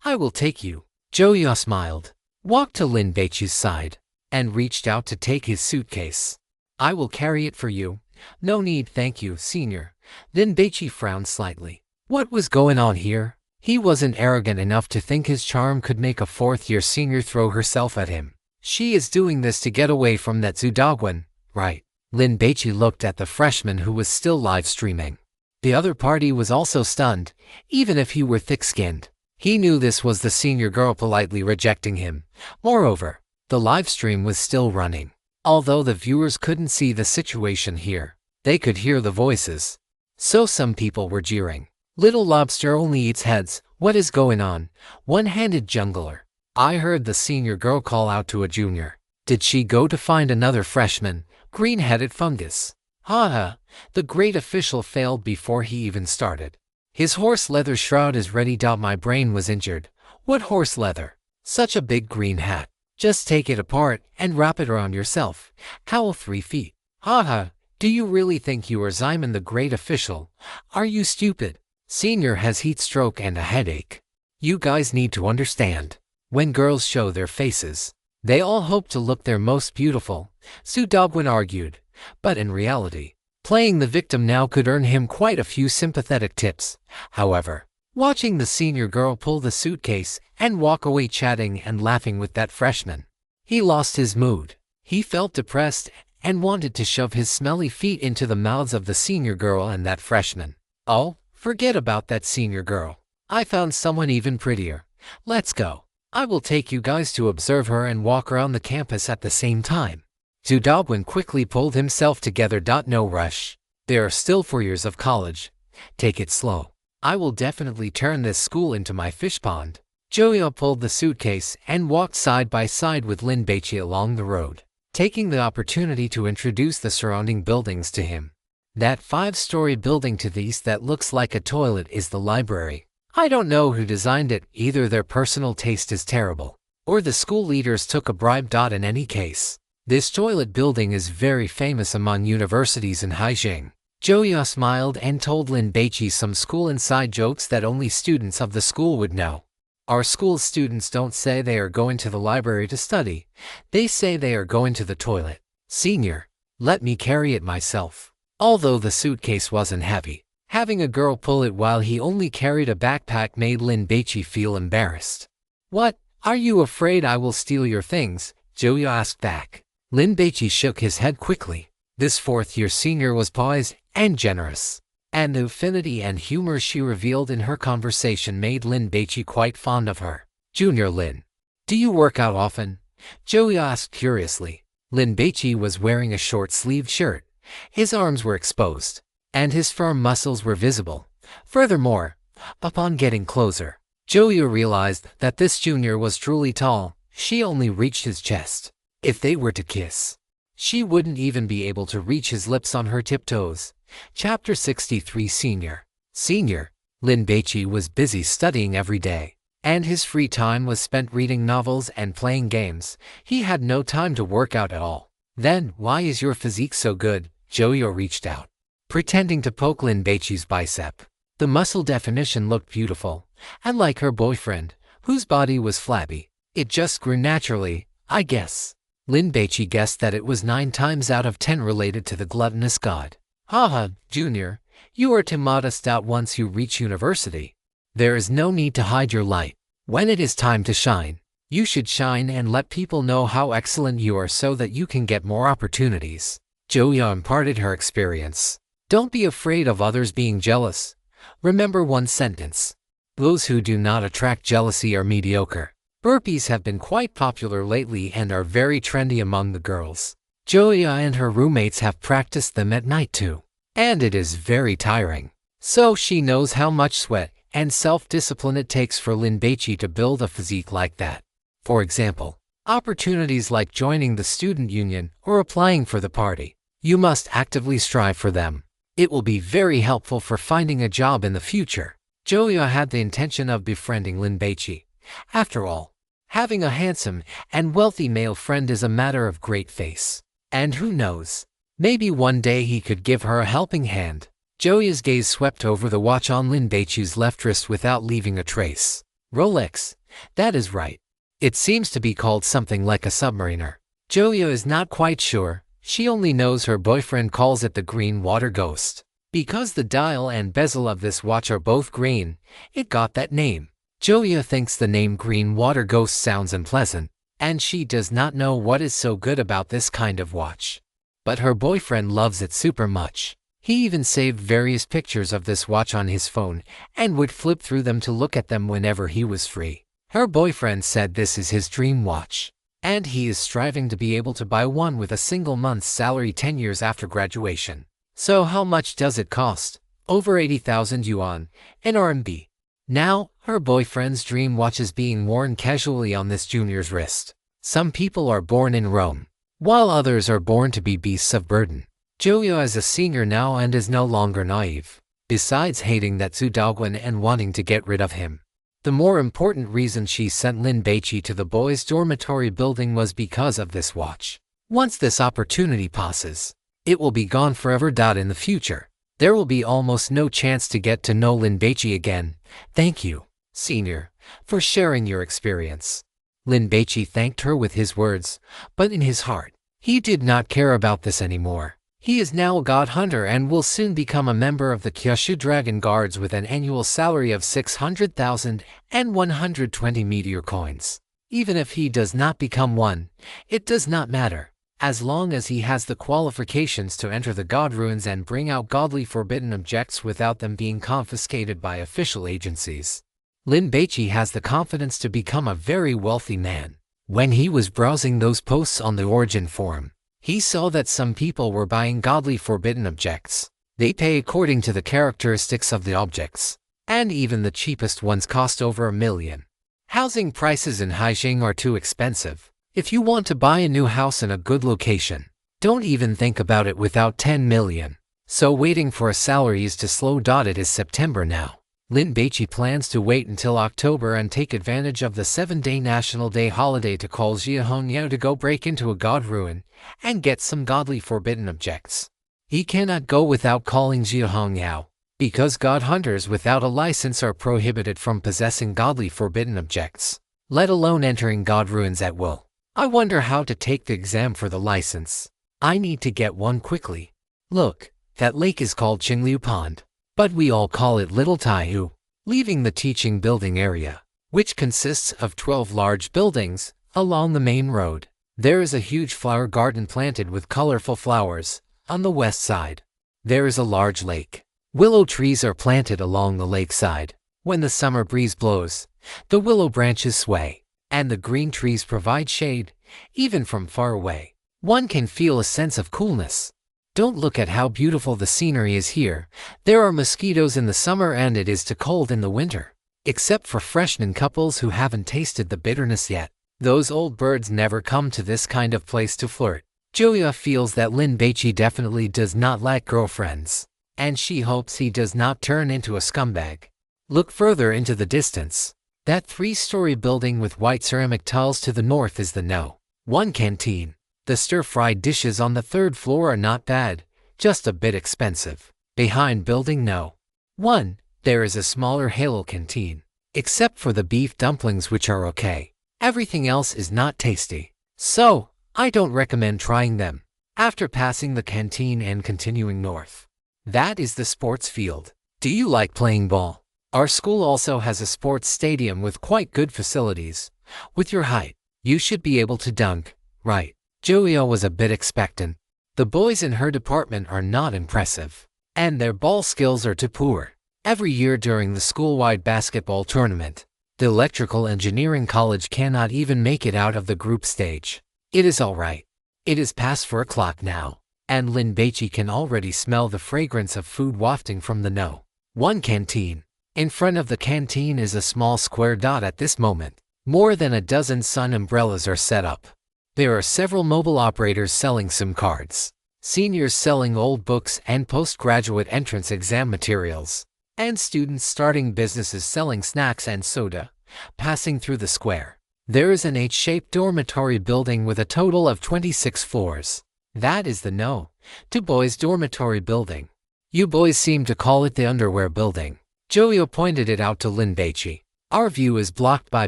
I will take you." Joya smiled, walked to Lin Baici's side, and reached out to take his suitcase. "I will carry it for you." "No need, thank you, senior." Lin Baici frowned slightly. What was going on here? He wasn't arrogant enough to think his charm could make a 4th-year senior throw herself at him. She is doing this to get away from that Zhu Daoguan, right? Lin Baici looked at the freshman who was still live streaming. The other party was also stunned, even if he were thick-skinned. He knew this was the senior girl politely rejecting him. Moreover, the live stream was still running. Although the viewers couldn't see the situation here, they could hear the voices. So some people were jeering. "Little lobster only eats heads. What is going on? One-handed jungler." I heard the senior girl call out to a junior. Did she go to find another freshman? Green-headed fungus. Haha, the great official failed before he even started. His horse leather shroud is ready. My brain was injured. What horse leather? Such a big green hat. Just take it apart and wrap it around yourself. Howl 3 feet. Haha, do you really think you are Simon the Great Official? Are you stupid? Senior has heat stroke and a headache. You guys need to understand. When girls show their faces, they all hope to look their most beautiful, Su Dobwin argued. But in reality, playing the victim now could earn him quite a few sympathetic tips. However, watching the senior girl pull the suitcase and walk away chatting and laughing with that freshman, he lost his mood. He felt depressed and wanted to shove his smelly feet into the mouths of the senior girl and that freshman. Oh, forget about that senior girl. I found someone even prettier. Let's go. I will take you guys to observe her and walk around the campus at the same time. Su Dobwin quickly pulled himself together. No rush. There are still 4 years of college. Take it slow. I will definitely turn this school into my fish pond. Joyo pulled the suitcase and walked side by side with Lin Baici along the road, taking the opportunity to introduce the surrounding buildings to him. That 5-story building to the east that looks like a toilet is the library. I don't know who designed it. Either their personal taste is terrible, or the school leaders took a bribe. In any case, this toilet building is very famous among universities in Haijing. Joyo smiled and told Lin Baici some school inside jokes that only students of the school would know. Our school students don't say they are going to the library to study. They say they are going to the toilet. Senior, let me carry it myself. Although the suitcase wasn't heavy, having a girl pull it while he only carried a backpack made Lin Baici feel embarrassed. What? Are you afraid I will steal your things? Joyo asked back. Lin Baici shook his head quickly. This 4th-year senior was poised and generous, and the affinity and humor she revealed in her conversation made Lin Baici quite fond of her. Junior Lin, do you work out often? Joyo asked curiously. Lin Baici was wearing a short-sleeved shirt. His arms were exposed, and his firm muscles were visible. Furthermore, upon getting closer, Joyo realized that this junior was truly tall. She only reached his chest. If they were to kiss, she wouldn't even be able to reach his lips on her tiptoes. Chapter 63 Senior, Lin Baici was busy studying every day, and his free time was spent reading novels and playing games. He had no time to work out at all. Then, why is your physique so good? Joyo reached out, pretending to poke Lin Baici's bicep. The muscle definition looked beautiful, and like her boyfriend, whose body was flabby, it just grew naturally, I guess. Lin Baici guessed that it was 9 times out of 10 related to the gluttonous god. Haha, Junior, you are too modest out once you reach university. There is no need to hide your light. When it is time to shine, you should shine and let people know how excellent you are so that you can get more opportunities. Joyo imparted her experience. Don't be afraid of others being jealous. Remember one sentence. Those who do not attract jealousy are mediocre. Burpees have been quite popular lately and are very trendy among the girls. Joyo and her roommates have practiced them at night too, and it is very tiring. So she knows how much sweat and self-discipline it takes for Lin Baici to build a physique like that. For example, opportunities like joining the student union or applying for the party. You must actively strive for them. It will be very helpful for finding a job in the future. Joyo had the intention of befriending Lin Baici. After all, having a handsome and wealthy male friend is a matter of great face. And who knows, maybe one day he could give her a helping hand. Joyo's gaze swept over the watch on Lin Baici's left wrist without leaving a trace. Rolex, that is right. It seems to be called something like a submariner. Joyo is not quite sure. She only knows her boyfriend calls it the Green Water Ghost. Because the dial and bezel of this watch are both green, it got that name. Joyo thinks the name Green Water Ghost sounds unpleasant, and she does not know what is so good about this kind of watch. But her boyfriend loves it super much. He even saved various pictures of this watch on his phone and would flip through them to look at them whenever he was free. Her boyfriend said this is his dream watch, and he is striving to be able to buy one with a single month's salary 10 years after graduation. So how much does it cost? Over 80,000 yuan, in RMB. Now, her boyfriend's dream watch is being worn casually on this junior's wrist. Some people are born in Rome, while others are born to be beasts of burden. Joyo is a senior now and is no longer naive. besides hating that Zudogwen and wanting to get rid of him. The more important reason she sent Lin Baici to the boys' dormitory building was because of this watch. Once this opportunity passes, it will be gone forever. In the future, there will be almost no chance to get to know Lin Baici again. Thank you, Senior, for sharing your experience. Lin Baici thanked her with his words, but in his heart, he did not care about this anymore. He is now a god hunter and will soon become a member of the Kyushu Dragon Guards with an annual salary of 600,000 and 120 meteor coins. Even if he does not become one, it does not matter, as long as he has the qualifications to enter the god ruins and bring out godly forbidden objects without them being confiscated by official agencies. Lin Baici has the confidence to become a very wealthy man. When he was browsing those posts on the Origin forum, he saw that some people were buying godly forbidden objects. They pay according to the characteristics of the objects, and even the cheapest ones cost over 1 million. Housing prices in Haijing are too expensive. If you want to buy a new house in a good location, don't even think about it without 10 million. So waiting for a salary is to slow. It is September now. Lin Baici plans to wait until October and take advantage of the 7-day National Day holiday to call Jiahongyao to go break into a god ruin and get some godly forbidden objects. He cannot go without calling Jiahongyao, because god hunters without a license are prohibited from possessing godly forbidden objects, let alone entering god ruins at will. I wonder how to take the exam for the license. I need to get one quickly. Look, that lake is called Qingliu Pond, but we all call it Little Taihu. Leaving the teaching building area, which consists of 12 large buildings, along the main road, there is a huge flower garden planted with colorful flowers. On the west side, there is a large lake. Willow trees are planted along the lakeside. When the summer breeze blows, the willow branches sway, and the green trees provide shade. Even from far away, one can feel a sense of coolness. Don't look at how beautiful the scenery is here. There are mosquitoes in the summer and it is too cold in the winter. Except for freshmen couples who haven't tasted the bitterness yet. Those old birds never come to this kind of place to flirt. Julia feels that Lin Baici definitely does not like girlfriends, and she hopes he does not turn into a scumbag. Look further into the distance. That 3-story building with white ceramic tiles to the north is the No. 1 canteen. The stir-fried dishes on the 3rd floor are not bad, just a bit expensive. Behind building No. 1, there is a smaller Halo canteen. Except for the beef dumplings, which are okay, everything else is not tasty. So, I don't recommend trying them. After passing the canteen and continuing north, that is the sports field. Do you like playing ball? Our school also has a sports stadium with quite good facilities. With your height, you should be able to dunk, right? Julia was a bit expectant. The boys in her department are not impressive, and their ball skills are too poor. Every year during the school-wide basketball tournament, the electrical engineering college cannot even make it out of the group stage. It is all right. It is past 4 o'clock now, and Lin Baici can already smell the fragrance of food wafting from the No. 1 canteen. In front of the canteen is a small square. At this moment, more than a dozen sun umbrellas are set up. There are several mobile operators selling SIM cards, seniors selling old books and postgraduate entrance exam materials, and students starting businesses selling snacks and soda. Passing through the square, there is an H-shaped dormitory building with a total of 26 floors. That is the No. 2 boys' dormitory building. You boys seem to call it the underwear building. Joio pointed it out to Lin Baici. Our view is blocked by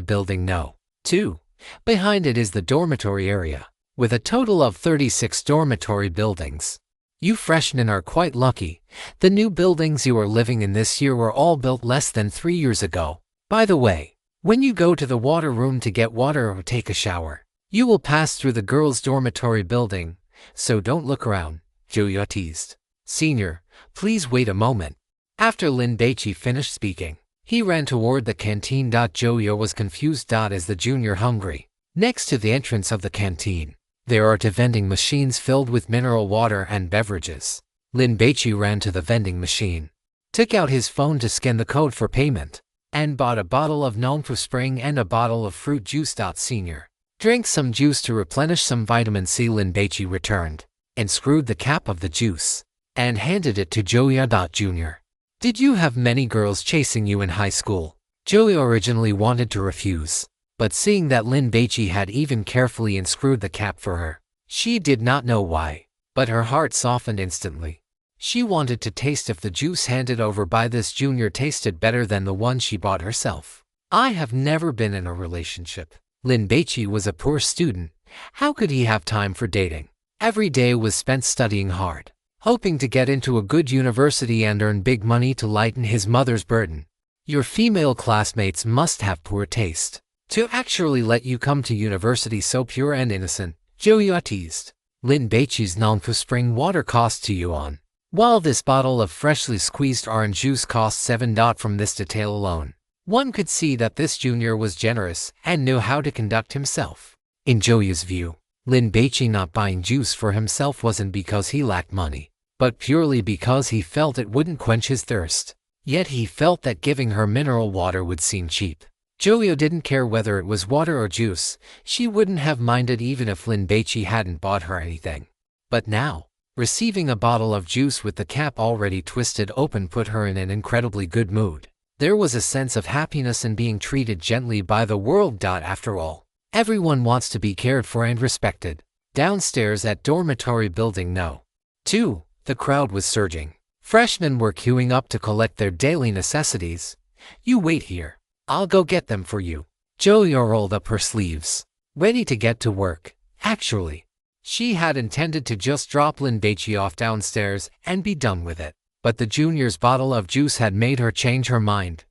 building No. 2. Behind it is the dormitory area, with a total of 36 dormitory buildings. You freshmen are quite lucky. The new buildings you are living in this year were all built less than 3 years ago. By the way, when you go to the water room to get water or take a shower, you will pass through the girls' dormitory building, so don't look around, Julia teased. Senior, please wait a moment. After Lin Baici finished speaking, he ran toward the canteen. Joyo was confused. Is the junior hungry? Next to the entrance of the canteen, there are 2 vending machines filled with mineral water and beverages. Lin Baici ran to the vending machine, took out his phone to scan the code for payment, and bought a bottle of Nongfu Spring and a bottle of fruit juice. Senior, drink some juice to replenish some vitamin C. Lin Baici returned, and screwed the cap of the juice, and handed it to Joya. Junior, Did you have many girls chasing you in high school? Joey originally wanted to refuse, but seeing that Lin Baici had even carefully unscrewed the cap for her, she did not know why, but her heart softened instantly. She wanted to taste if the juice handed over by this junior tasted better than the one she bought herself. I have never been in a relationship. Lin Baici was a poor student. How could he have time for dating? Every day was spent studying hard, hoping to get into a good university and earn big money to lighten his mother's burden. Your female classmates must have poor taste to actually let you come to university so pure and innocent, Joey teased. Lin Baici's Manhwa spring water cost 2 yuan, while this bottle of freshly squeezed orange juice cost 7. From this detail alone, one could see that this junior was generous and knew how to conduct himself. In Joey's view, Lin Baici not buying juice for himself wasn't because he lacked money, but purely because he felt it wouldn't quench his thirst. Yet he felt that giving her mineral water would seem cheap. Joey didn't care whether it was water or juice. She wouldn't have minded even if Lin Baici hadn't bought her anything. But now, receiving a bottle of juice with the cap already twisted open put her in an incredibly good mood. There was a sense of happiness in being treated gently by the world. After all, everyone wants to be cared for and respected. Downstairs at dormitory building No. 2, the crowd was surging. Freshmen were queuing up to collect their daily necessities. You wait here. I'll go get them for you. Joey rolled up her sleeves, ready to get to work. Actually, she had intended to just drop Lin Baici off downstairs and be done with it. But the junior's bottle of juice had made her change her mind.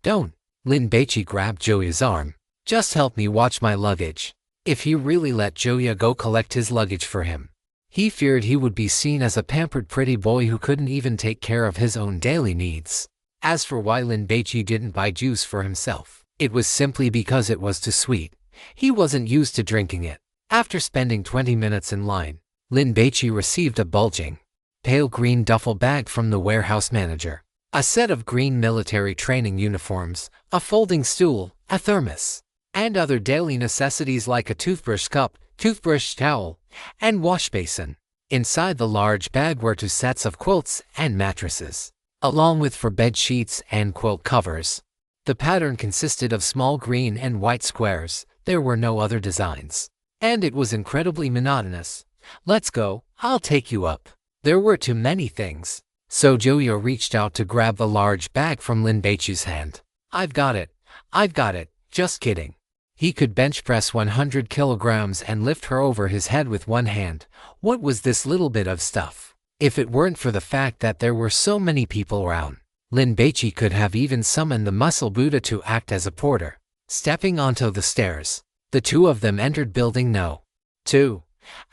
Don't. Lin Baici grabbed Joey's arm. Just help me watch my luggage. If he really let Joey go collect his luggage for him, he feared he would be seen as a pampered pretty boy who couldn't even take care of his own daily needs. As for why Lin Baici didn't buy juice for himself, it was simply because it was too sweet. He wasn't used to drinking it. After spending 20 minutes in line, Lin Baici received a bulging, pale green duffel bag from the warehouse manager, a set of green military training uniforms, a folding stool, a thermos, and other daily necessities like a toothbrush cup, toothbrush towel, and wash basin. Inside the large bag were 2 sets of quilts and mattresses, along with 4 bed sheets and quilt covers. The pattern consisted of small green and white squares. There were no other designs, and it was incredibly monotonous. Let's go, I'll take you up. There were too many things, so Joey reached out to grab the large bag from Lin Baici's hand. I've got it, just kidding. He could bench press 100 kilograms and lift her over his head with one hand. What was this little bit of stuff? If it weren't for the fact that there were so many people around, Lin Baici could have even summoned the muscle Buddha to act as a porter. Stepping onto the stairs, the two of them entered building No. 2.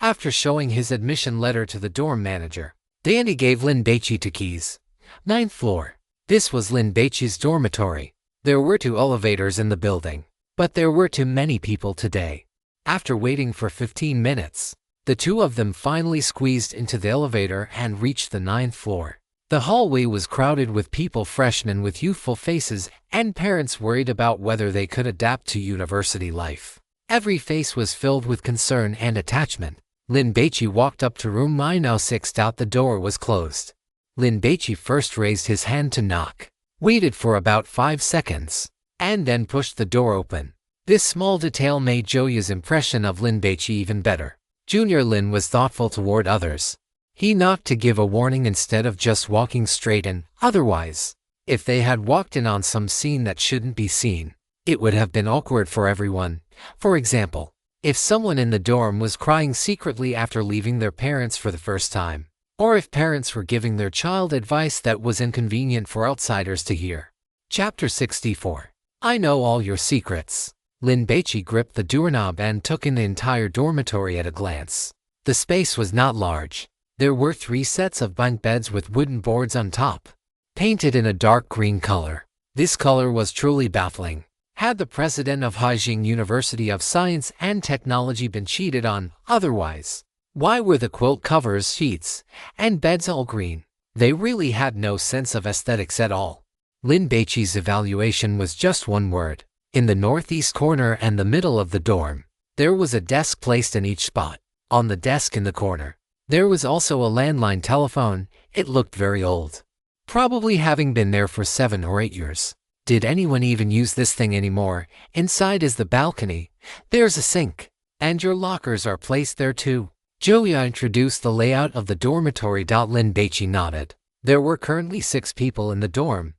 After showing his admission letter to the dorm manager, Danny gave Lin Baici 2 keys. 9th floor. This was Lin Baici's dormitory. There were 2 elevators in the building, but there were too many people today. After waiting for 15 minutes, the two of them finally squeezed into the elevator and reached the 9th floor. The hallway was crowded with people, freshmen with youthful faces, and parents worried about whether they could adapt to university life. Every face was filled with concern and attachment. Lin Baici walked up to room 906. The door was closed. Lin Baici first raised his hand to knock, waited for about 5 seconds, and then pushed the door open. This small detail made Joey's impression of Lin Baici even better. Junior Lin was thoughtful toward others. He knocked to give a warning instead of just walking straight in. Otherwise, if they had walked in on some scene that shouldn't be seen, it would have been awkward for everyone. For example, if someone in the dorm was crying secretly after leaving their parents for the first time, or if parents were giving their child advice that was inconvenient for outsiders to hear. Chapter 64. I know all your secrets. Lin Baici gripped the doorknob and took in the entire dormitory at a glance. The space was not large. There were 3 sets of bunk beds with wooden boards on top, painted in a dark green color. This color was truly baffling. Had the president of Haijing University of Science and Technology been cheated on otherwise? Why were the quilt covers, sheets, and beds all green? They really had no sense of aesthetics at all. Lin Baici's evaluation was just one word. In the northeast corner and the middle of the dorm, there was a desk placed in each spot. On the desk in the corner, there was also a landline telephone. It looked very old. probably having been there for 7 or 8 years. Did anyone even use this thing anymore? Inside is the balcony. There's a sink. And your lockers are placed there too. Joya introduced the layout of the dormitory. Lin Baici nodded. There were currently 6 people in the dorm.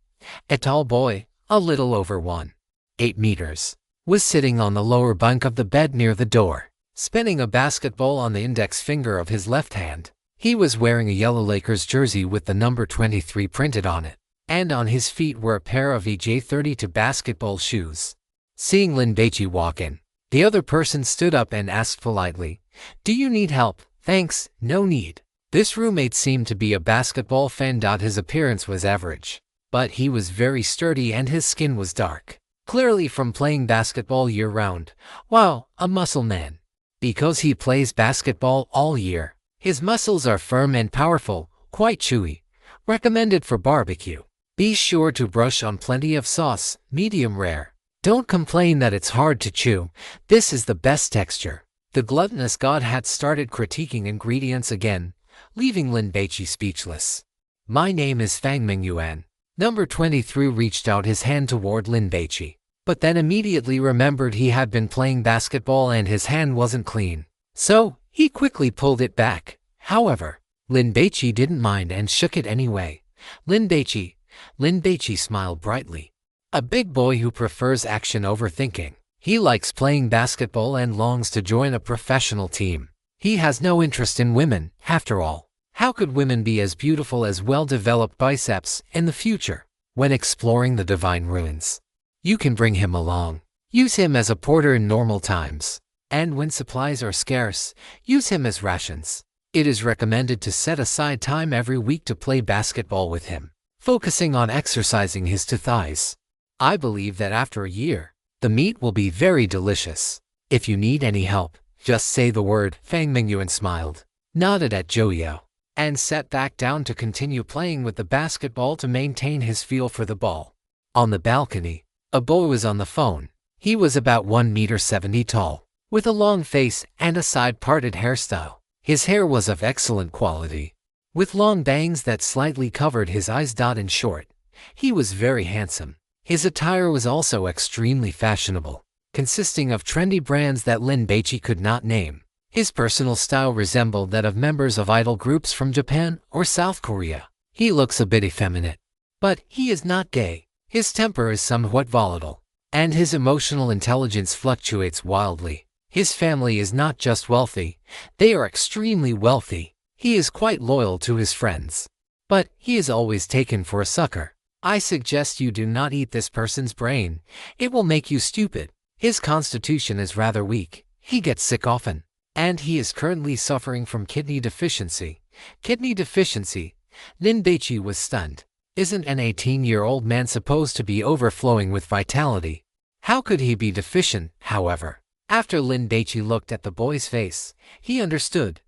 A tall boy, a little over 1.8 meters, was sitting on the lower bunk of the bed near the door, spinning a basketball on the index finger of his left hand. He was wearing a yellow Lakers jersey with the number 23 printed on it, and on his feet were a pair of EJ32 basketball shoes. Seeing Lin Baici walk in, the other person stood up and asked politely, "Do you need help?" "Thanks, no need." This roommate seemed to be a basketball fan. His appearance was average, but he was very sturdy and his skin was dark, clearly from playing basketball year-round. Wow, a muscle man. Because he plays basketball all year, his muscles are firm and powerful, quite chewy. Recommended for barbecue. Be sure to brush on plenty of sauce, medium rare. Don't complain that it's hard to chew. This is the best texture. The gluttonous god had started critiquing ingredients again, leaving Lin Baici speechless. "My name is Fang Mingyuan." Number 23 reached out his hand toward Lin Baici, but then immediately remembered he had been playing basketball and his hand wasn't clean. So, he quickly pulled it back. However, Lin Baici didn't mind and shook it anyway. Lin Baici smiled brightly. A big boy who prefers action over thinking. He likes playing basketball and longs to join a professional team. He has no interest in women, after all. How could women be as beautiful as well-developed biceps in the future? When exploring the divine ruins, you can bring him along. Use him as a porter in normal times. And when supplies are scarce, use him as rations. It is recommended to set aside time every week to play basketball with him, focusing on exercising his 2 thighs. I believe that after a year, the meat will be very delicious. If you need any help, just say the word. Fang Mingyuan smiled, nodded at Joyo, and sat back down to continue playing with the basketball to maintain his feel for the ball. On the balcony, a boy was on the phone. He was about 1.70 meters tall, with a long face and a side-parted hairstyle. His hair was of excellent quality, with long bangs that slightly covered his eyes. In short, he was very handsome. His attire was also extremely fashionable, consisting of trendy brands that Lin Baici could not name. His personal style resembled that of members of idol groups from Japan or South Korea. He looks a bit effeminate, but he is not gay. His temper is somewhat volatile, and his emotional intelligence fluctuates wildly. His family is not just wealthy, they are extremely wealthy. He is quite loyal to his friends, but he is always taken for a sucker. I suggest you do not eat this person's brain. It will make you stupid. His constitution is rather weak. He gets sick often, and he is currently suffering from kidney deficiency. Kidney deficiency? Lin Baici was stunned. Isn't an 18-year-old man supposed to be overflowing with vitality? How could he be deficient, however? After Lin Baici looked at the boy's face, he understood.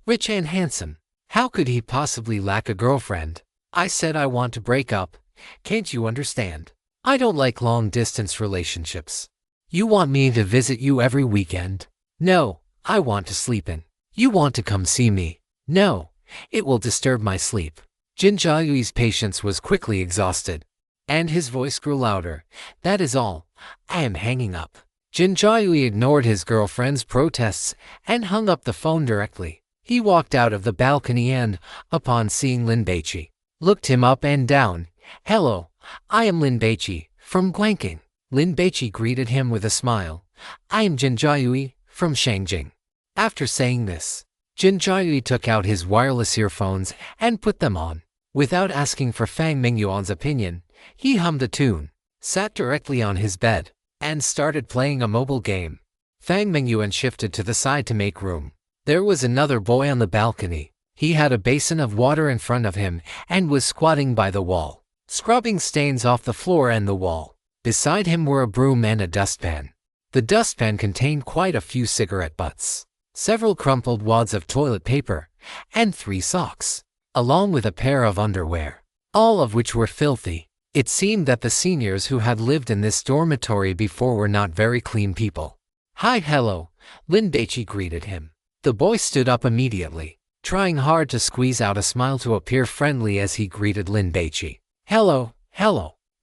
Rich and handsome. How could he possibly lack a girlfriend? I said I want to break up. Can't you understand? I don't like long-distance relationships. You want me to visit you every weekend? No, I want to sleep in. You want to come see me? No, it will disturb my sleep. Jin Jiayui's patience was quickly exhausted, and his voice grew louder. That is all. I am hanging up. Jin Jiayui ignored his girlfriend's protests and hung up the phone directly. He walked out of the balcony and, upon seeing Lin Baici, looked him up and down. "Hello, I am Lin Baici, from Guangqing." Lin Baici greeted him with a smile. "I am Jin Jiayui, from Shangjing." After saying this, Jin Jiayui took out his wireless earphones and put them on. Without asking for Fang Mingyuan's opinion, he hummed a tune, sat directly on his bed, and started playing a mobile game. Fang Mingyuan shifted to the side to make room. There was another boy on the balcony. He had a basin of water in front of him and was squatting by the wall, scrubbing stains off the floor and the wall. Beside him were a broom and a dustpan. The dustpan contained quite a few cigarette butts, several crumpled wads of toilet paper, and 3 socks, along with a pair of underwear, all of which were filthy. It seemed that the seniors who had lived in this dormitory before were not very clean people. "Hi, hello," Lin Baici greeted him. The boy stood up immediately, trying hard to squeeze out a smile to appear friendly as he greeted Lin Baici. Hello,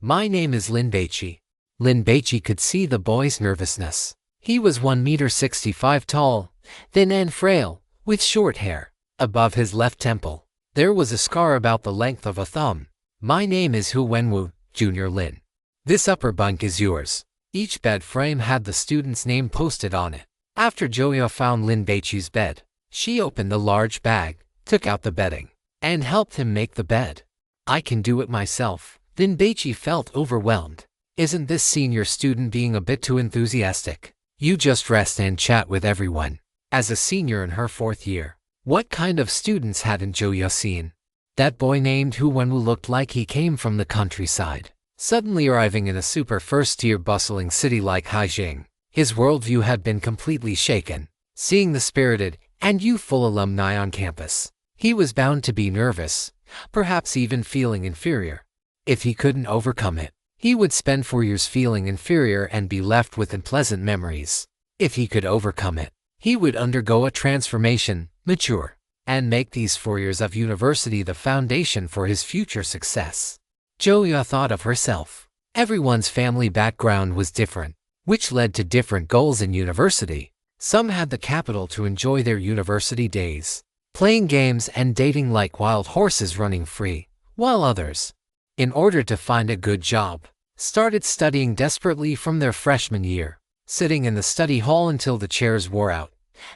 my name is Lin Baici. Lin Baici could see the boy's nervousness. He was 1.65 meters tall, thin and frail, with short hair. Above his left temple, there was a scar about the length of a thumb. My name is Hu Wenwu, Junior Lin. This upper bunk is yours. Each bed frame had the student's name posted on it. After Joyo found Lin Baici's bed, she opened the large bag, took out the bedding, and helped him make the bed. I can do it myself. Lin Baici felt overwhelmed. Isn't this senior student being a bit too enthusiastic? You just rest and chat with everyone. As a senior in her 4th year, what kind of students hadn't Joyo seen? That boy named Hu Wenwu looked like he came from the countryside, suddenly arriving in a super first-tier bustling city like Haijing. His worldview had been completely shaken. Seeing the spirited and youthful alumni on campus, he was bound to be nervous, perhaps even feeling inferior. If he couldn't overcome it, he would spend 4 years feeling inferior and be left with unpleasant memories. If he could overcome it, he would undergo a transformation, mature, and make these 4 years of university the foundation for his future success. Joyo thought of herself. Everyone's family background was different, which led to different goals in university. Some had the capital to enjoy their university days, playing games and dating like wild horses running free, while others, in order to find a good job, started studying desperately from their freshman year, sitting in the study hall until the chairs wore out.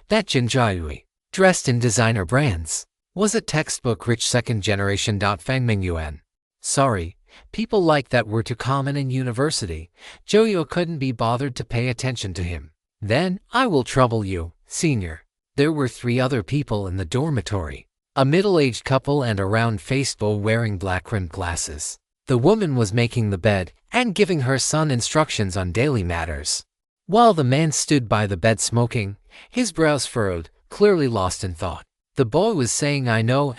That Jinjiayui, dressed in designer brands, was a textbook-rich second-generation Fangmingyuan. Sorry, people like that were too common in university. Joyo couldn't be bothered to pay attention to him. Then, I will trouble you, senior. There were 3 other people in the dormitory. A middle-aged couple and a round-faced boy wearing black-rimmed glasses. The woman was making the bed and giving her son instructions on daily matters, while the man stood by the bed smoking, his brows furrowed, clearly lost in thought. The boy was saying I know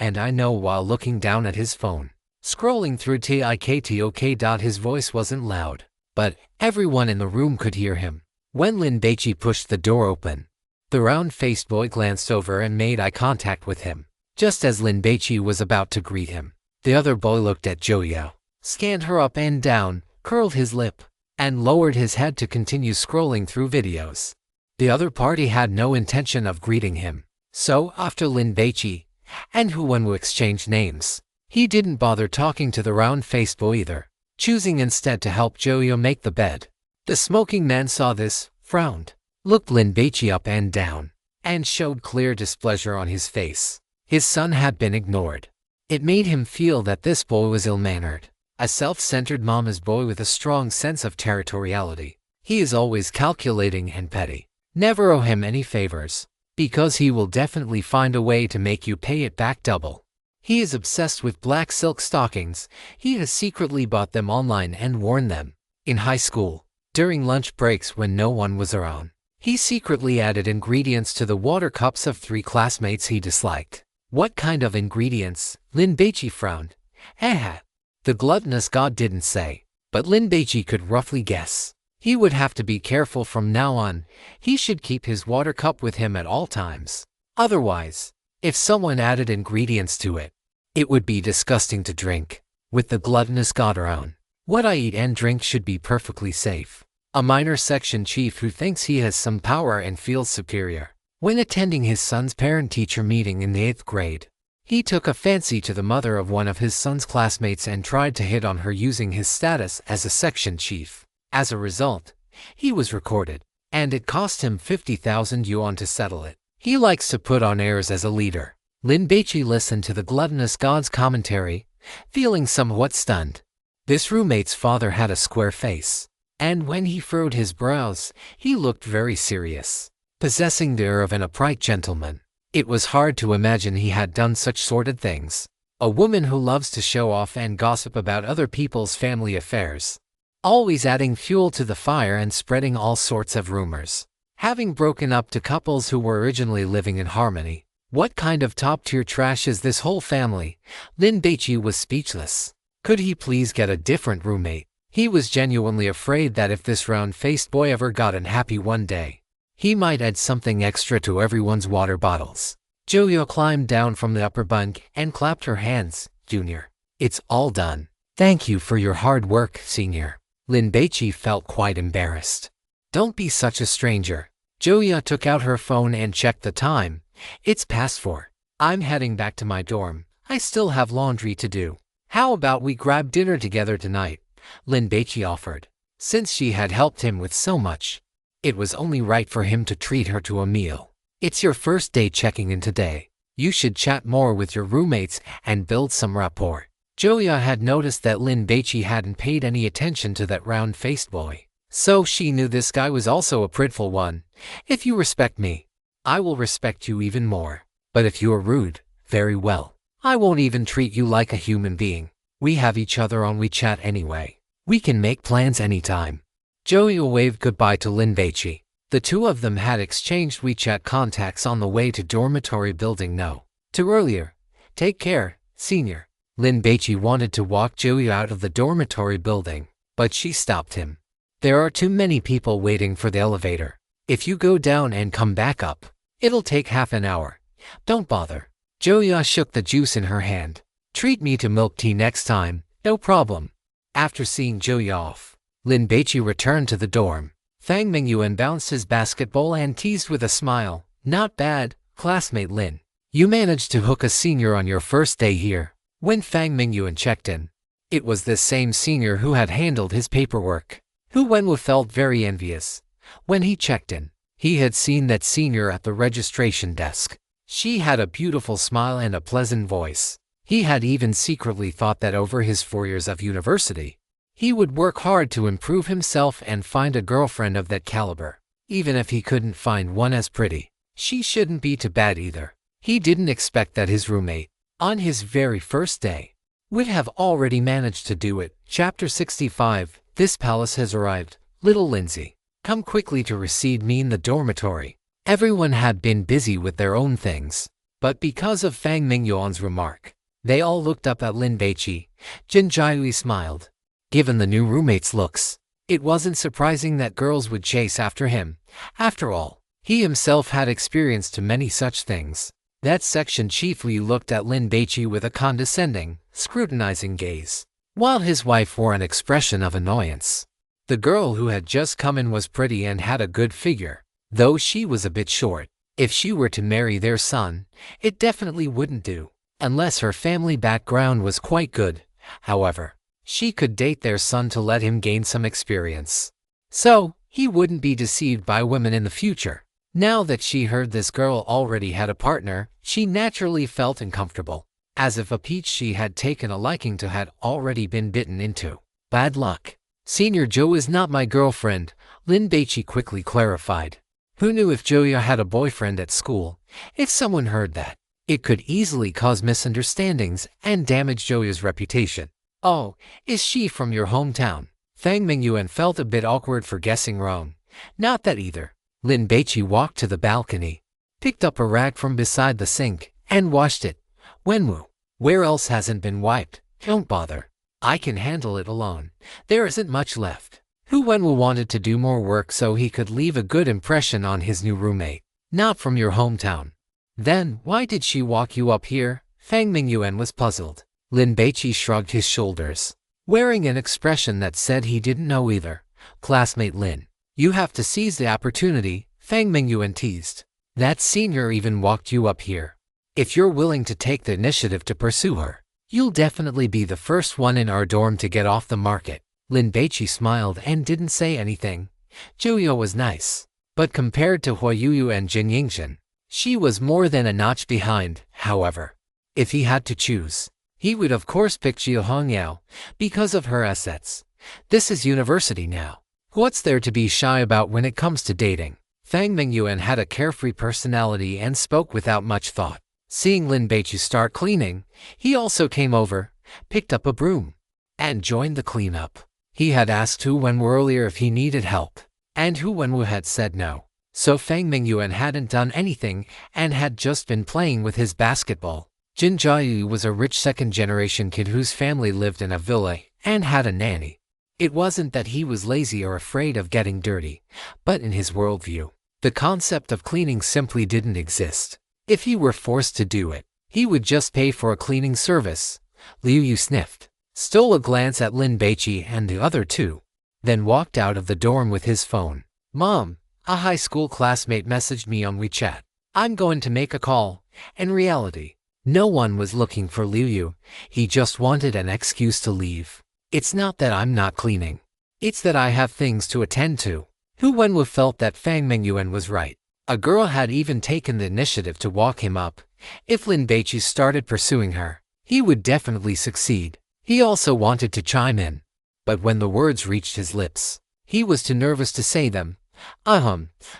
while looking down at his phone, scrolling through TikTok. His voice wasn't loud, but everyone in the room could hear him. When Lin Baici pushed the door open, the round-faced boy glanced over and made eye contact with him. Just as Lin Baici was about to greet him, the other boy looked at Joyo, scanned her up and down, curled his lip, and lowered his head to continue scrolling through videos. The other party had no intention of greeting him, so after Lin Baici and Hu Wenwu exchanged names, he didn't bother talking to the round-faced boy either, choosing instead to help Joyo make the bed. The smoking man saw this, frowned, looked Lin Baici up and down, and showed clear displeasure on his face. His son had been ignored. It made him feel that this boy was ill-mannered, a self-centered mama's boy with a strong sense of territoriality. He is always calculating and petty. Never owe him any favors, because he will definitely find a way to make you pay it back double. He is obsessed with black silk stockings. He has secretly bought them online and worn them. In high school, during lunch breaks when no one was around, he secretly added ingredients to the water cups of 3 classmates he disliked. What kind of ingredients? Lin Baici frowned. The gluttonous god didn't say, but Lin Baici could roughly guess. He would have to be careful from now on. He should keep his water cup with him at all times. Otherwise, if someone added ingredients to it, it would be disgusting to drink. With the gluttonous god around, what I eat and drink should be perfectly safe. A minor section chief who thinks he has some power and feels superior. When attending his son's parent-teacher meeting in the 8th grade, he took a fancy to the mother of one of his son's classmates and tried to hit on her using his status as a section chief. As a result, he was recorded, and it cost him 50,000 yuan to settle it. He likes to put on airs as a leader. Lin Baici listened to the gluttonous god's commentary, feeling somewhat stunned. This roommate's father had a square face, and when he furrowed his brows, he looked very serious, possessing the air of an upright gentleman. It was hard to imagine he had done such sordid things. A woman who loves to show off and gossip about other people's family affairs, always adding fuel to the fire and spreading all sorts of rumors. Having broken up to couples who were originally living in harmony. What kind of top-tier trash is this whole family? Lin Baici was speechless. Could he please get a different roommate? He was genuinely afraid that if this round-faced boy ever got unhappy one day, he might add something extra to everyone's water bottles. Joyo climbed down from the upper bunk and clapped her hands. Junior, it's all done. Thank you for your hard work, Senior. Lin Baici felt quite embarrassed. Don't be such a stranger. Joya took out her phone and checked the time. It's past 4. I'm heading back to my dorm. I still have laundry to do. How about we grab dinner together tonight? Lin Baici offered. Since she had helped him with so much, it was only right for him to treat her to a meal. It's your first day checking in today. You should chat more with your roommates and build some rapport. Joya had noticed that Lin Baici hadn't paid any attention to that round-faced boy. So she knew this guy was also a prideful one. If you respect me, I will respect you even more. But if you are rude, very well. I won't even treat you like a human being. We have each other on WeChat anyway. We can make plans anytime. Joya waved goodbye to Lin Baici. The two of them had exchanged WeChat contacts on the way to dormitory building No. 2 earlier. Take care, Senior. Lin Baici wanted to walk Joya out of the dormitory building, but she stopped him. There are too many people waiting for the elevator. If you go down and come back up, it'll take half an hour. Don't bother. Joya shook the juice in her hand. Treat me to milk tea next time, no problem. After seeing Joya off, Lin Baici returned to the dorm. Fang Mingyuan bounced his basketball and teased with a smile. Not bad, classmate Lin. You managed to hook a senior on your first day here. When Fang Mingyuan checked in, it was this same senior who had handled his paperwork. Hu Wenwu felt very envious. When he checked in, he had seen that senior at the registration desk. She had a beautiful smile and a pleasant voice. He had even secretly thought that over his 4 years of university, he would work hard to improve himself and find a girlfriend of that caliber. Even if he couldn't find one as pretty, she shouldn't be too bad either. He didn't expect that his roommate, on his very first day, would have already managed to do it. Chapter 65. This palace has arrived. Little Lindsay, come quickly to receive me in the dormitory. Everyone had been busy with their own things, but because of Fang Mingyuan's remark, they all looked up at Lin Baici. Jin Jiahui smiled. Given the new roommate's looks, it wasn't surprising that girls would chase after him. After all, he himself had experience to many such things. That section chiefly looked at Lin Baici with a condescending, scrutinizing gaze, while his wife wore an expression of annoyance. The girl who had just come in was pretty and had a good figure, though she was a bit short. If she were to marry their son, it definitely wouldn't do, unless her family background was quite good. However, she could date their son to let him gain some experience, so he wouldn't be deceived by women in the future. Now that she heard this girl already had a partner, she naturally felt uncomfortable, as if a peach she had taken a liking to had already been bitten into. Bad luck. Senior Jo is not my girlfriend, Lin Baici quickly clarified. Who knew if Joya had a boyfriend at school? If someone heard that, it could easily cause misunderstandings and damage Joya's reputation. Oh, is she from your hometown? Fang Mingyuan felt a bit awkward for guessing wrong. Not that either. Lin Baici walked to the balcony, picked up a rag from beside the sink, and washed it. Wenwu, where else hasn't been wiped? Don't bother. I can handle it alone. There isn't much left. Hu Wenwu wanted to do more work so he could leave a good impression on his new roommate. Not from your hometown. Then, why did she walk you up here? Fang Mingyuan was puzzled. Lin Baici shrugged his shoulders, wearing an expression that said he didn't know either. Classmate Lin, you have to seize the opportunity, Fang Mingyuan teased. That senior even walked you up here. If you're willing to take the initiative to pursue her, you'll definitely be the first one in our dorm to get off the market. Lin Baici smiled and didn't say anything. Joyo was nice, but compared to Huayuyu and Jin Yingxin, she was more than a notch behind. However, if he had to choose, he would of course pick Xia Hongyao because of her assets. This is university now. What's there to be shy about when it comes to dating? Fang Mingyuan had a carefree personality and spoke without much thought. Seeing Lin Baici start cleaning, he also came over, picked up a broom, and joined the cleanup. He had asked Hu Wenwu earlier if he needed help, and Hu Wenwu had said no. So Fang Mingyuan hadn't done anything and had just been playing with his basketball. Jin Jiayu was a rich second-generation kid whose family lived in a villa and had a nanny. It wasn't that he was lazy or afraid of getting dirty, but in his worldview, the concept of cleaning simply didn't exist. If he were forced to do it, he would just pay for a cleaning service. Liu Yu sniffed, stole a glance at Lin Baici and the other two, then walked out of the dorm with his phone. Mom, a high school classmate messaged me on WeChat. I'm going to make a call. In reality, no one was looking for Liu Yu. He just wanted an excuse to leave. It's not that I'm not cleaning. It's that I have things to attend to. Hu Wenwu felt that Fang Mingyuan was right. A girl had even taken the initiative to walk him up. If Lin Baici started pursuing her, he would definitely succeed. He also wanted to chime in, but when the words reached his lips, he was too nervous to say them.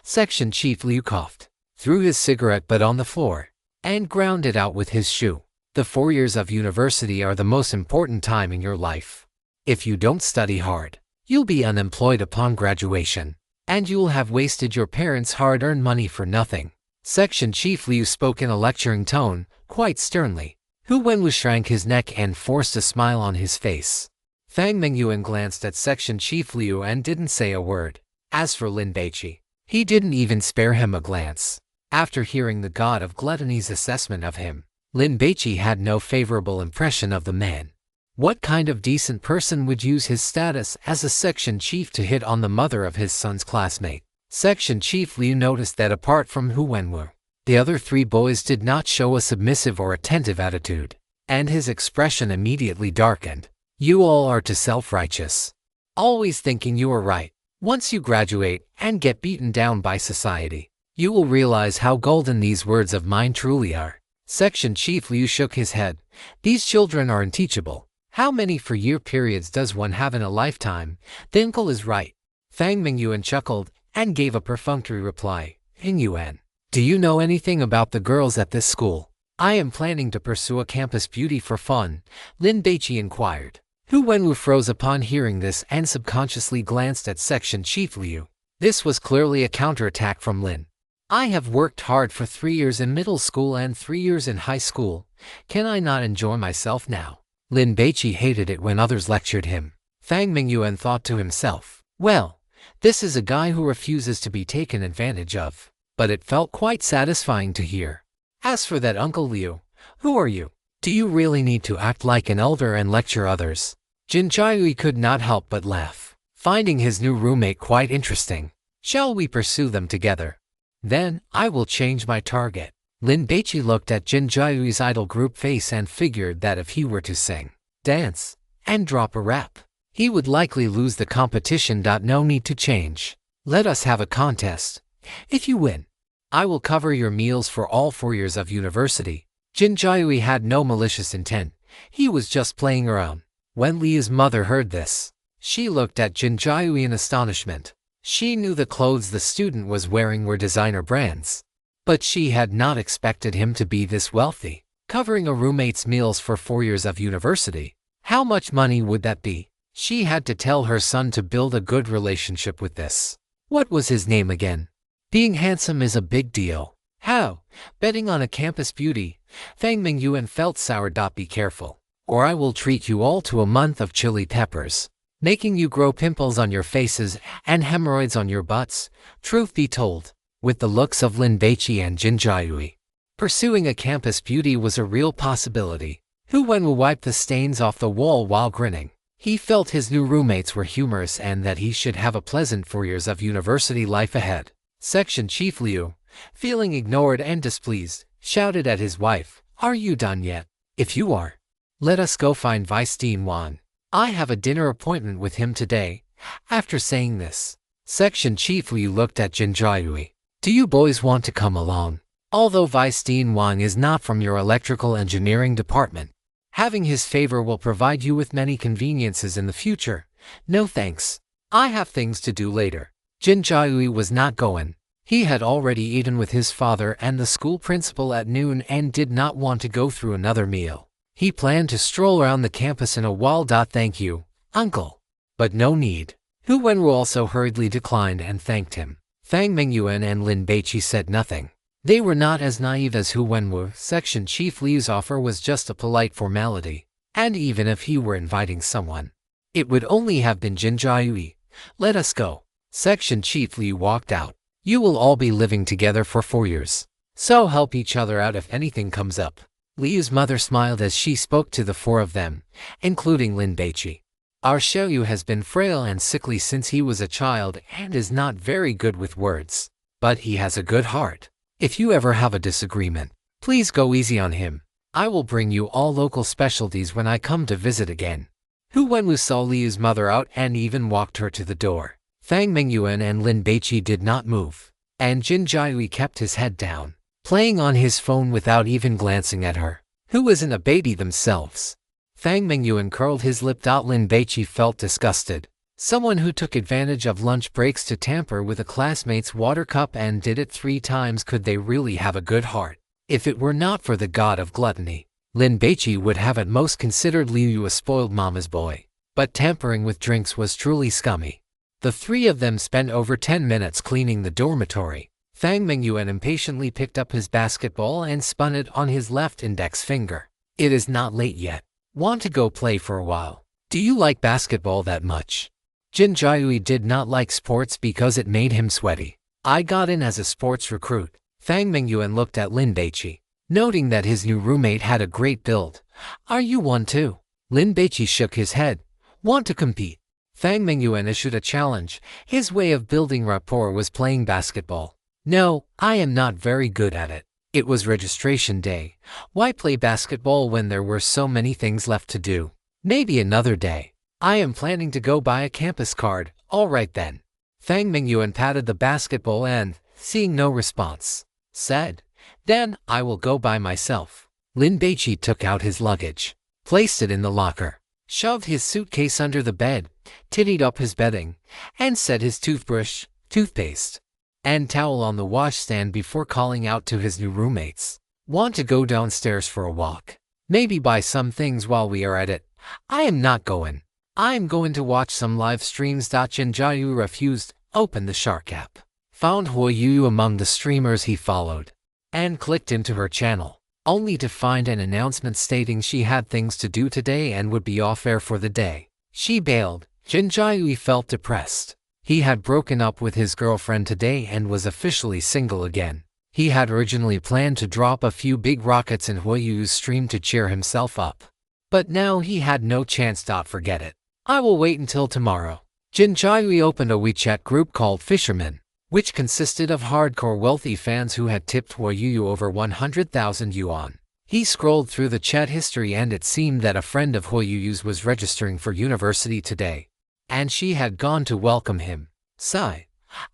Section Chief Liu coughed, threw his cigarette butt on the floor, and ground it out with his shoe. The 4 years of university are the most important time in your life. If you don't study hard, you'll be unemployed upon graduation, and you'll have wasted your parents' hard-earned money for nothing. Section Chief Liu spoke in a lecturing tone, quite sternly. Hu Wenwu shrank his neck and forced a smile on his face. Fang Mingyuan glanced at Section Chief Liu and didn't say a word. As for Lin Baici, he didn't even spare him a glance. After hearing the god of gluttony's assessment of him, Lin Baici had no favorable impression of the man. What kind of decent person would use his status as a section chief to hit on the mother of his son's classmate? Section Chief Liu noticed that apart from Hu Wenwu, the other 3 boys did not show a submissive or attentive attitude, and his expression immediately darkened. You all are too self-righteous, always thinking you are right. Once you graduate and get beaten down by society, you will realize how golden these words of mine truly are. Section Chief Liu shook his head. These children are unteachable. How many 4-year periods does one have in a lifetime? The uncle is right. Fang Mingyuan chuckled and gave a perfunctory reply. Mingyuan, do you know anything about the girls at this school? I am planning to pursue a campus beauty for fun, Lin Baici inquired. Hu Wenwu froze upon hearing this and subconsciously glanced at Section Chief Liu. This was clearly a counterattack from Lin. I have worked hard for 3 years in middle school and 3 years in high school. Can I not enjoy myself now? Lin Baici hated it when others lectured him. Fang Mingyuan thought to himself, well, this is a guy who refuses to be taken advantage of. But it felt quite satisfying to hear. As for that Uncle Liu, who are you? Do you really need to act like an elder and lecture others? Jin Jiaoyu could not help but laugh, finding his new roommate quite interesting. Shall we pursue them together? Then, I will change my target. Lin Baici looked at Jin Jiaoyu's idol group face and figured that if he were to sing, dance, and drop a rap, he would likely lose the competition. No need to change. Let us have a contest. If you win, I will cover your meals for all 4 years of university. Jin Jiaoyu had no malicious intent. He was just playing around. When Liu's mother heard this, she looked at Jin Jiaoyu in astonishment. She knew the clothes the student was wearing were designer brands, but she had not expected him to be this wealthy. Covering a roommate's meals for 4 years of university. How much money would that be? She had to tell her son to build a good relationship with this. What was his name again? Being handsome is a big deal. How? Betting on a campus beauty. Fang Mingyuan felt sour. Be careful, or I will treat you all to a month of chili peppers, making you grow pimples on your faces and hemorrhoids on your butts. Truth be told, with the looks of Lin Baici and Jin Jiaoyu, pursuing a campus beauty was a real possibility. Hu Wenwu wiped the stains off the wall while grinning. He felt his new roommates were humorous and that he should have a pleasant 4 years of university life ahead. Section Chief Liu, feeling ignored and displeased, shouted at his wife, "Are you done yet? If you are, let us go find Vice Dean Wan. I have a dinner appointment with him today." After saying this, Section Chief Liu looked at Jin Jiaoyu. Do you boys want to come along? Although Vice Dean Wang is not from your electrical engineering department, having his favor will provide you with many conveniences in the future. No thanks. I have things to do later. Jin Jiaoyu was not going. He had already eaten with his father and the school principal at noon and did not want to go through another meal. He planned to stroll around the campus in a while. Thank you, uncle. But no need. Hu Wenwu also hurriedly declined and thanked him. Fang Mingyuan and Lin Baici said nothing. They were not as naive as Hu Wenwu. Section Chief Liu's offer was just a polite formality, and even if he were inviting someone, it would only have been Jin Jiaoyu. Let us go. Section Chief Liu walked out. You will all be living together for 4 years. So help each other out if anything comes up. Liu's mother smiled as she spoke to the four of them, including Lin Baici. Our Xiaoyu has been frail and sickly since he was a child and is not very good with words. But he has a good heart. If you ever have a disagreement, please go easy on him. I will bring you all local specialties when I come to visit again. Hu Wenwu saw Liu's mother out and even walked her to the door. Fang Mingyuan and Lin Baici did not move, and Jin Jiahui kept his head down, playing on his phone without even glancing at her. Who isn't a baby themselves? Fang Mingyuan curled his lip. Lin Baici felt disgusted. Someone who took advantage of lunch breaks to tamper with a classmate's water cup and did it 3 times. Could they really have a good heart? If it were not for the god of gluttony, Lin Baici would have at most considered Liu a spoiled mama's boy. But tampering with drinks was truly scummy. The 3 of them spent over 10 minutes cleaning the dormitory. Fang Mingyuan impatiently picked up his basketball and spun it on his left index finger. It is not late yet. Want to go play for a while? Do you like basketball that much? Jin Jiahui did not like sports because it made him sweaty. I got in as a sports recruit. Fang Mingyuan looked at Lin Baici, noting that his new roommate had a great build. Are you one too? Lin Baici shook his head. Want to compete? Fang Mingyuan issued a challenge. His way of building rapport was playing basketball. No, I am not very good at it. It was registration day. Why play basketball when there were so many things left to do? Maybe another day. I am planning to go buy a campus card. All right then. Fang Mingyuan patted the basketball and, seeing no response, said, then I will go by myself. Lin Baici took out his luggage, placed it in the locker, shoved his suitcase under the bed, tidied up his bedding, and set his toothbrush, toothpaste, and towel on the washstand before calling out to his new roommates. Want to go downstairs for a walk? Maybe buy some things while we are at it. I am not going. I am going to watch some live streams. Jin Jiahui refused. Opened the Shark app, found Huo Yu among the streamers he followed, and clicked into her channel, only to find an announcement stating she had things to do today and would be off air for the day. She bailed. Jin Jiahui felt depressed. He had broken up with his girlfriend today and was officially single again. He had originally planned to drop a few big rockets in Huo Yu's stream to cheer himself up. But now he had no chance. Forget it. I will wait until tomorrow. Jin Jiahui opened a WeChat group called Fishermen, which consisted of hardcore wealthy fans who had tipped Huo Yu over 100,000 yuan. He scrolled through the chat history and it seemed that a friend of Huo Yu's was registering for university today, and she had gone to welcome him. Sigh.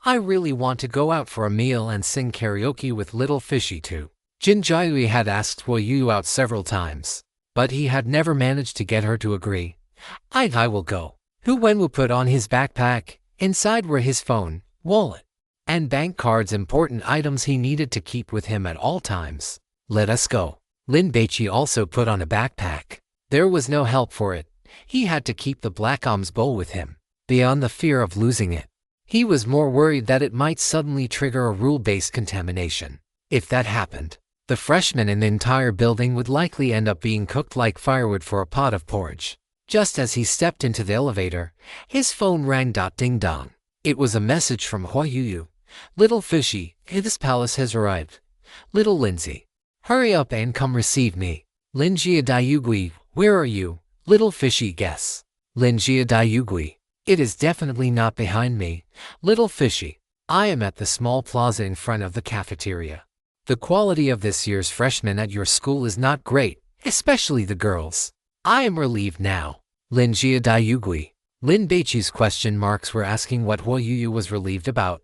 I really want to go out for a meal and sing karaoke with Little Fishy too. Jin Jiahui had asked Huo Yu out several times, but he had never managed to get her to agree. I will go. Hu Wenwu put on his backpack. Inside were his phone, wallet, and bank cards, important items he needed to keep with him at all times. Let us go. Lin Baici also put on a backpack. There was no help for it. He had to keep the black alms bowl with him. Beyond the fear of losing it, he was more worried that it might suddenly trigger a rule-based contamination. If that happened, the freshmen in the entire building would likely end up being cooked like firewood for a pot of porridge. Just as he stepped into the elevator, his phone rang. Ding dong. It was a message from Huo Yu. Little Fishy, this palace has arrived. Little Lindsay, hurry up and come receive me. Linjia Daiyugui, where are you? Little Fishy, guess. Linjia Daiyugui, it is definitely not behind me. Little Fishy, I am at the small plaza in front of the cafeteria. The quality of this year's freshmen at your school is not great, especially the girls. I am relieved now. Linjia Daiyugui. Lin Baici's question marks were asking what Huo Yu was relieved about.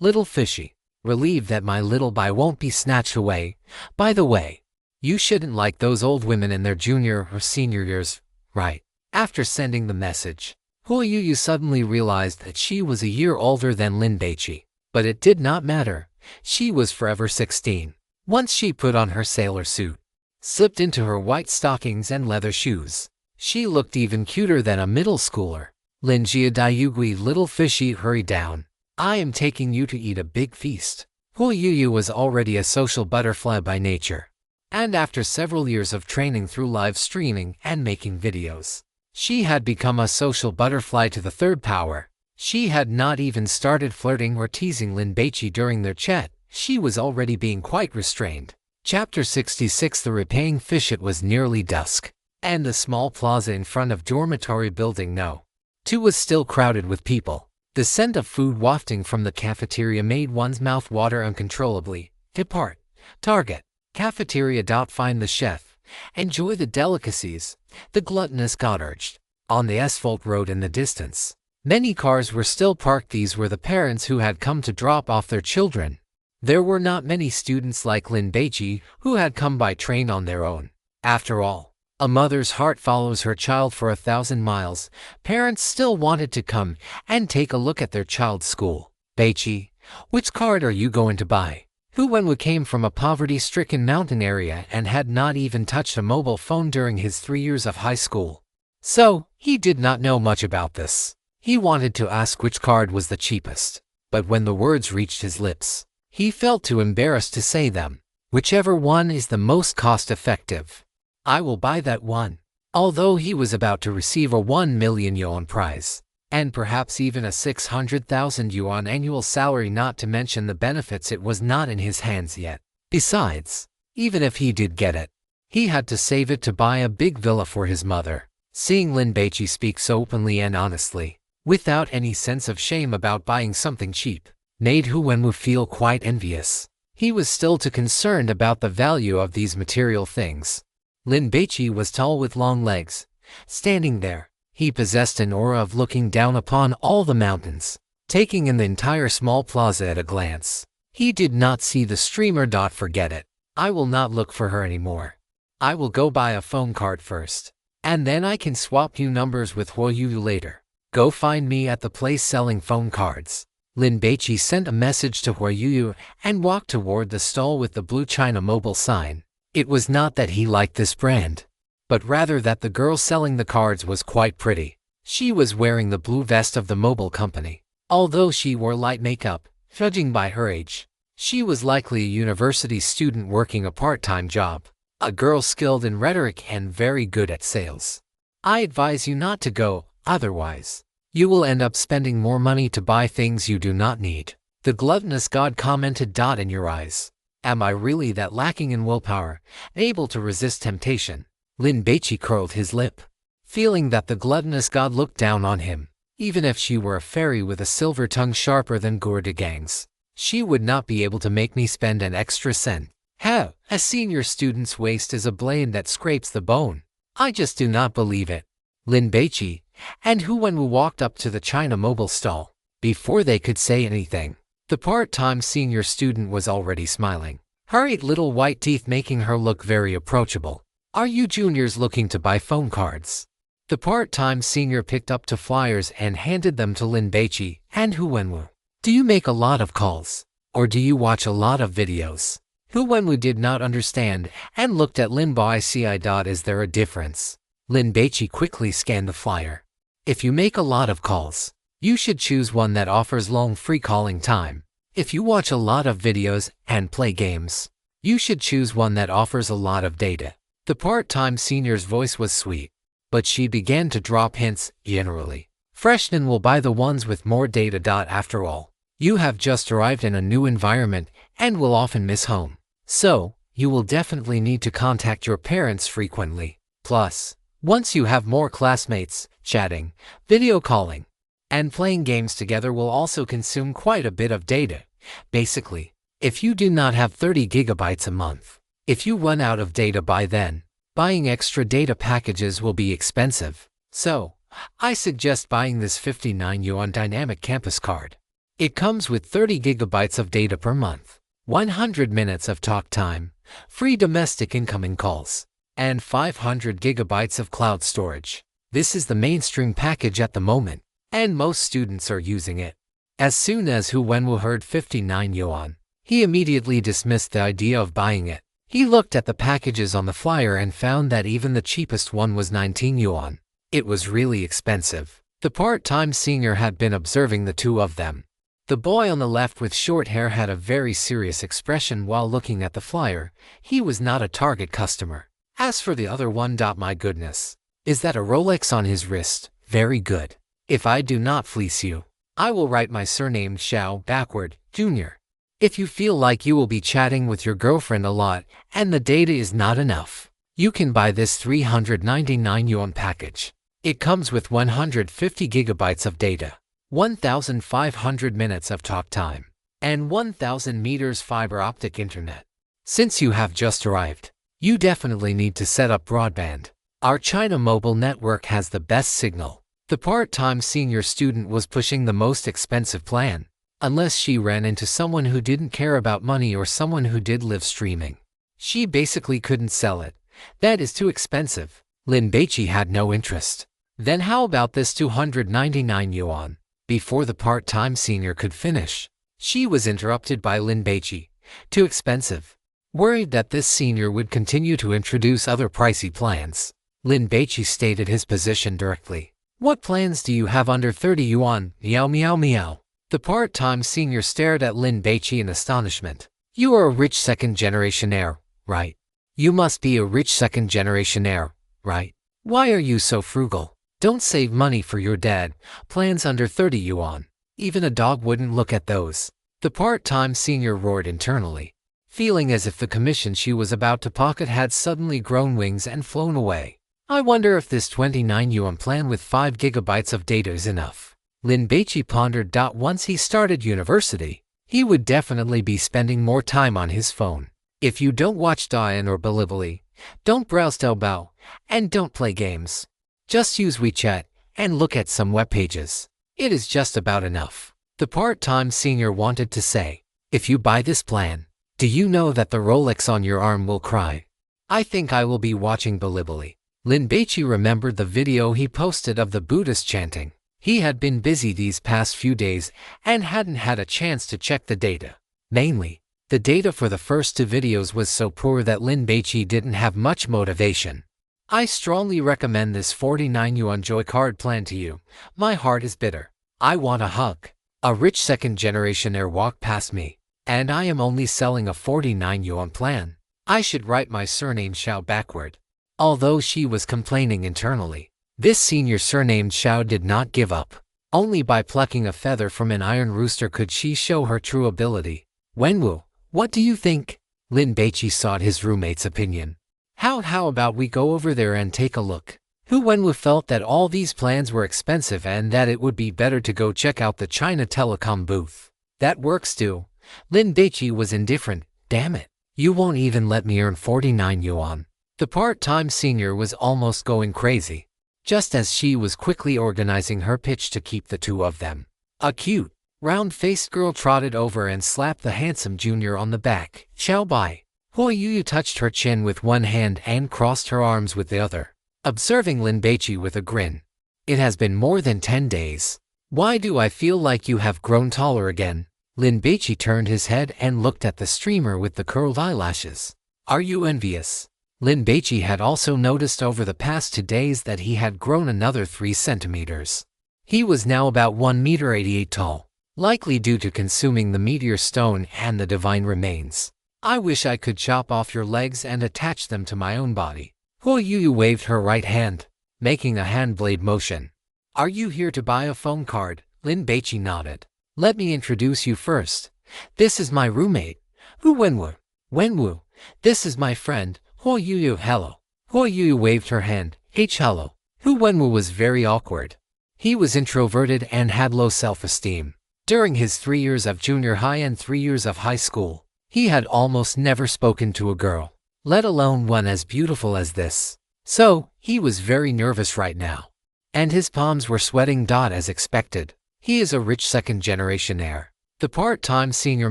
Little Fishy, relieved that my little bai won't be snatched away. By the way, you shouldn't like those old women in their junior or senior years, right? After sending the message, Huo Yu suddenly realized that she was a year older than Lin Baici. But it did not matter. She was forever 16. Once she put on her sailor suit, slipped into her white stockings and leather shoes, she looked even cuter than a middle schooler. Linjia Daiyugui, Little Fishy, hurry down. I am taking you to eat a big feast. Huo Yu was already a social butterfly by nature, and after several years of training through live streaming and making videos, she had become a social butterfly to the third power. She had not even started flirting or teasing Lin Baici during their chat. she was already being quite restrained. Chapter 66 The Repaying Fish. It was nearly dusk, and the small plaza in front of dormitory building No. 2 was still crowded with people. The scent of food wafting from the cafeteria made one's mouth water uncontrollably. Depart. Target. Cafeteria. Find the chef. Enjoy the delicacies, the gluttonous God urged. On the asphalt road in the distance, many cars were still parked. These were the parents who had come to drop off their children. There were not many students like Lin Baici who had come by train on their own. After all, a mother's heart follows her child for 1,000 miles. Parents still wanted to come and take a look at their child's school. Baici, which card are you going to buy? Hu Wenwu came from a poverty-stricken mountain area and had not even touched a mobile phone during his 3 years of high school. So, he did not know much about this. He wanted to ask which card was the cheapest, but when the words reached his lips, he felt too embarrassed to say them. Whichever one is the most cost-effective. I will buy that one. Although he was about to receive a 1 million yuan prize, and perhaps even a 600,000 yuan annual salary, not to mention the benefits, it was not in his hands yet. Besides, even if he did get it, he had to save it to buy a big villa for his mother. Seeing Lin Baici speak so openly and honestly, without any sense of shame about buying something cheap, made Hu Wenwu feel quite envious. He was still too concerned about the value of these material things. Lin Baici was tall with long legs. Standing there, he possessed an aura of looking down upon all the mountains, taking in the entire small plaza at a glance. He did not see the streamer. Forget it. I will not look for her anymore. I will go buy a phone card first, and then I can swap you numbers with Huoyu later. Go find me at the place selling phone cards. Lin Baici sent a message to Huoyu and walked toward the stall with the blue China mobile sign. It was not that he liked this brand, but rather that the girl selling the cards was quite pretty. She was wearing the blue vest of the mobile company. Although she wore light makeup, judging by her age, she was likely a university student working a part-time job. A girl skilled in rhetoric and very good at sales. I advise you not to go, otherwise you will end up spending more money to buy things you do not need. The gluttonous God commented. In your eyes, am I really that lacking in willpower, able to resist temptation? Lin Baici curled his lip, feeling that the gluttonous God looked down on him. Even if she were a fairy with a silver tongue sharper than Gourdegang's, she would not be able to make me spend an extra cent. How? A senior student's waist is a blade that scrapes the bone. I just do not believe it. Lin Baici and Hu Wenwu walked up to the China mobile stall. Before they could say anything, the part-time senior student was already smiling, her 8 little white teeth making her look very approachable. Are you juniors looking to buy phone cards? The part-time senior picked up 2 flyers and handed them to Lin Baici and Hu Wenwu. Do you make a lot of calls, or do you watch a lot of videos? Hu Wenwu did not understand and looked at Lin Baici. Is there a difference? Lin Baici quickly scanned the flyer. If you make a lot of calls, you should choose one that offers long free calling time. If you watch a lot of videos and play games, you should choose one that offers a lot of data. The part-time senior's voice was sweet, but she began to drop hints. Generally, freshmen will buy the ones with more data. After all, you have just arrived in a new environment and will often miss home. So, you will definitely need to contact your parents frequently. Plus, once you have more classmates, chatting, video calling, and playing games together will also consume quite a bit of data. Basically, if you do not have 30 gigabytes a month, if you run out of data by then, buying extra data packages will be expensive. So, I suggest buying this 59 yuan dynamic campus card. It comes with 30 gigabytes of data per month, 100 minutes of talk time, free domestic incoming calls, and 500 gigabytes of cloud storage. This is the mainstream package at the moment, and most students are using it. As soon as Hu Wenwu heard 59 yuan, he immediately dismissed the idea of buying it. He looked at the packages on the flyer and found that even the cheapest one was 19 yuan. It was really expensive. The part-time senior had been observing the 2 of them. The boy on the left with short hair had a very serious expression while looking at the flyer. He was not a target customer. As for the other one, my goodness. Is that a Rolex on his wrist? Very good. If I do not fleece you, I will write my surname Xiao backward, Jr. If you feel like you will be chatting with your girlfriend a lot and the data is not enough, you can buy this 399 yuan package. It comes with 150 gigabytes of data, 1,500 minutes of talk time, and 1,000 meters fiber optic internet. Since you have just arrived, you definitely need to set up broadband. Our China mobile network has the best signal. The part-time senior student was pushing the most expensive plan, unless she ran into someone who didn't care about money or someone who did live streaming. She basically couldn't sell it. That is too expensive. Lin Baici had no interest. Then how about this 299 yuan? Before the part-time senior could finish, she was interrupted by Lin Baici. Too expensive. Worried that this senior would continue to introduce other pricey plans, Lin Baici stated his position directly. What plans do you have under 30 yuan? Meow meow meow. The part-time senior stared at Lin Baici in astonishment. You are a rich second-generation heir, right? You must be a rich second-generation heir, right? Why are you so frugal? Don't save money for your dad. Plans under 30 yuan. Even a dog wouldn't look at those. The part-time senior roared internally, feeling as if the commission she was about to pocket had suddenly grown wings and flown away. I wonder if this 29 yuan plan with 5 gigabytes of data is enough. Lin Baici pondered. Once he started university, he would definitely be spending more time on his phone. If you don't watch Douyin or Bilibili, don't browse Taobao, and don't play games, just use WeChat and look at some web pages. It is just about enough. The part-time senior wanted to say, if you buy this plan, do you know that the relics on your arm will cry? I think I will be watching Bilibili. Lin Baici remembered the video he posted of the Buddhist chanting. He had been busy these past few days and hadn't had a chance to check the data. Mainly, the data for the first 2 videos was so poor that Lin Baici didn't have much motivation. I strongly recommend this 49 yuan joy card plan to you. My heart is bitter. I want a hug. A rich second-generation heir walked past me, and I am only selling a 49 yuan plan. I should write my surname Xiao backward. Although she was complaining internally, this senior surnamed Xiao did not give up. Only by plucking a feather from an iron rooster could she show her true ability. Wenwu, what do you think? Lin Baici sought his roommate's opinion. How about we go over there and take a look? Wenwu felt that all these plans were expensive and that it would be better to go check out the China Telecom booth. That works too. Lin Baici was indifferent. Damn it. You won't even let me earn 49 yuan. The part-time senior was almost going crazy, just as she was quickly organizing her pitch to keep the two of them. A cute, round-faced girl trotted over and slapped the handsome junior on the back. Xiao Bai. Huoyu touched her chin with one hand and crossed her arms with the other, observing Lin Baici with a grin. It has been more than 10 days. Why do I feel like you have grown taller again? Lin Baici turned his head and looked at the streamer with the curled eyelashes. Are you envious? Lin Baici had also noticed over the past 2 days that he had grown another 3 centimeters. He was now about 1 meter 88 tall, likely due to consuming the meteor stone and the divine remains. I wish I could chop off your legs and attach them to my own body. Huoyu waved her right hand, making a hand blade motion. Are you here to buy a phone card? Lin Baici nodded. Let me introduce you first. This is my roommate, Wenwu. Wenwu, this is my friend, Huoyu. Hello. Huoyu waved her hand. Hello. Wenwu was very awkward. He was introverted and had low self-esteem. During his 3 years of junior high and 3 years of high school, he had almost never spoken to a girl, let alone one as beautiful as this. So, he was very nervous right now. And his palms were sweating. As expected, he is a rich second-generation heir. The part-time senior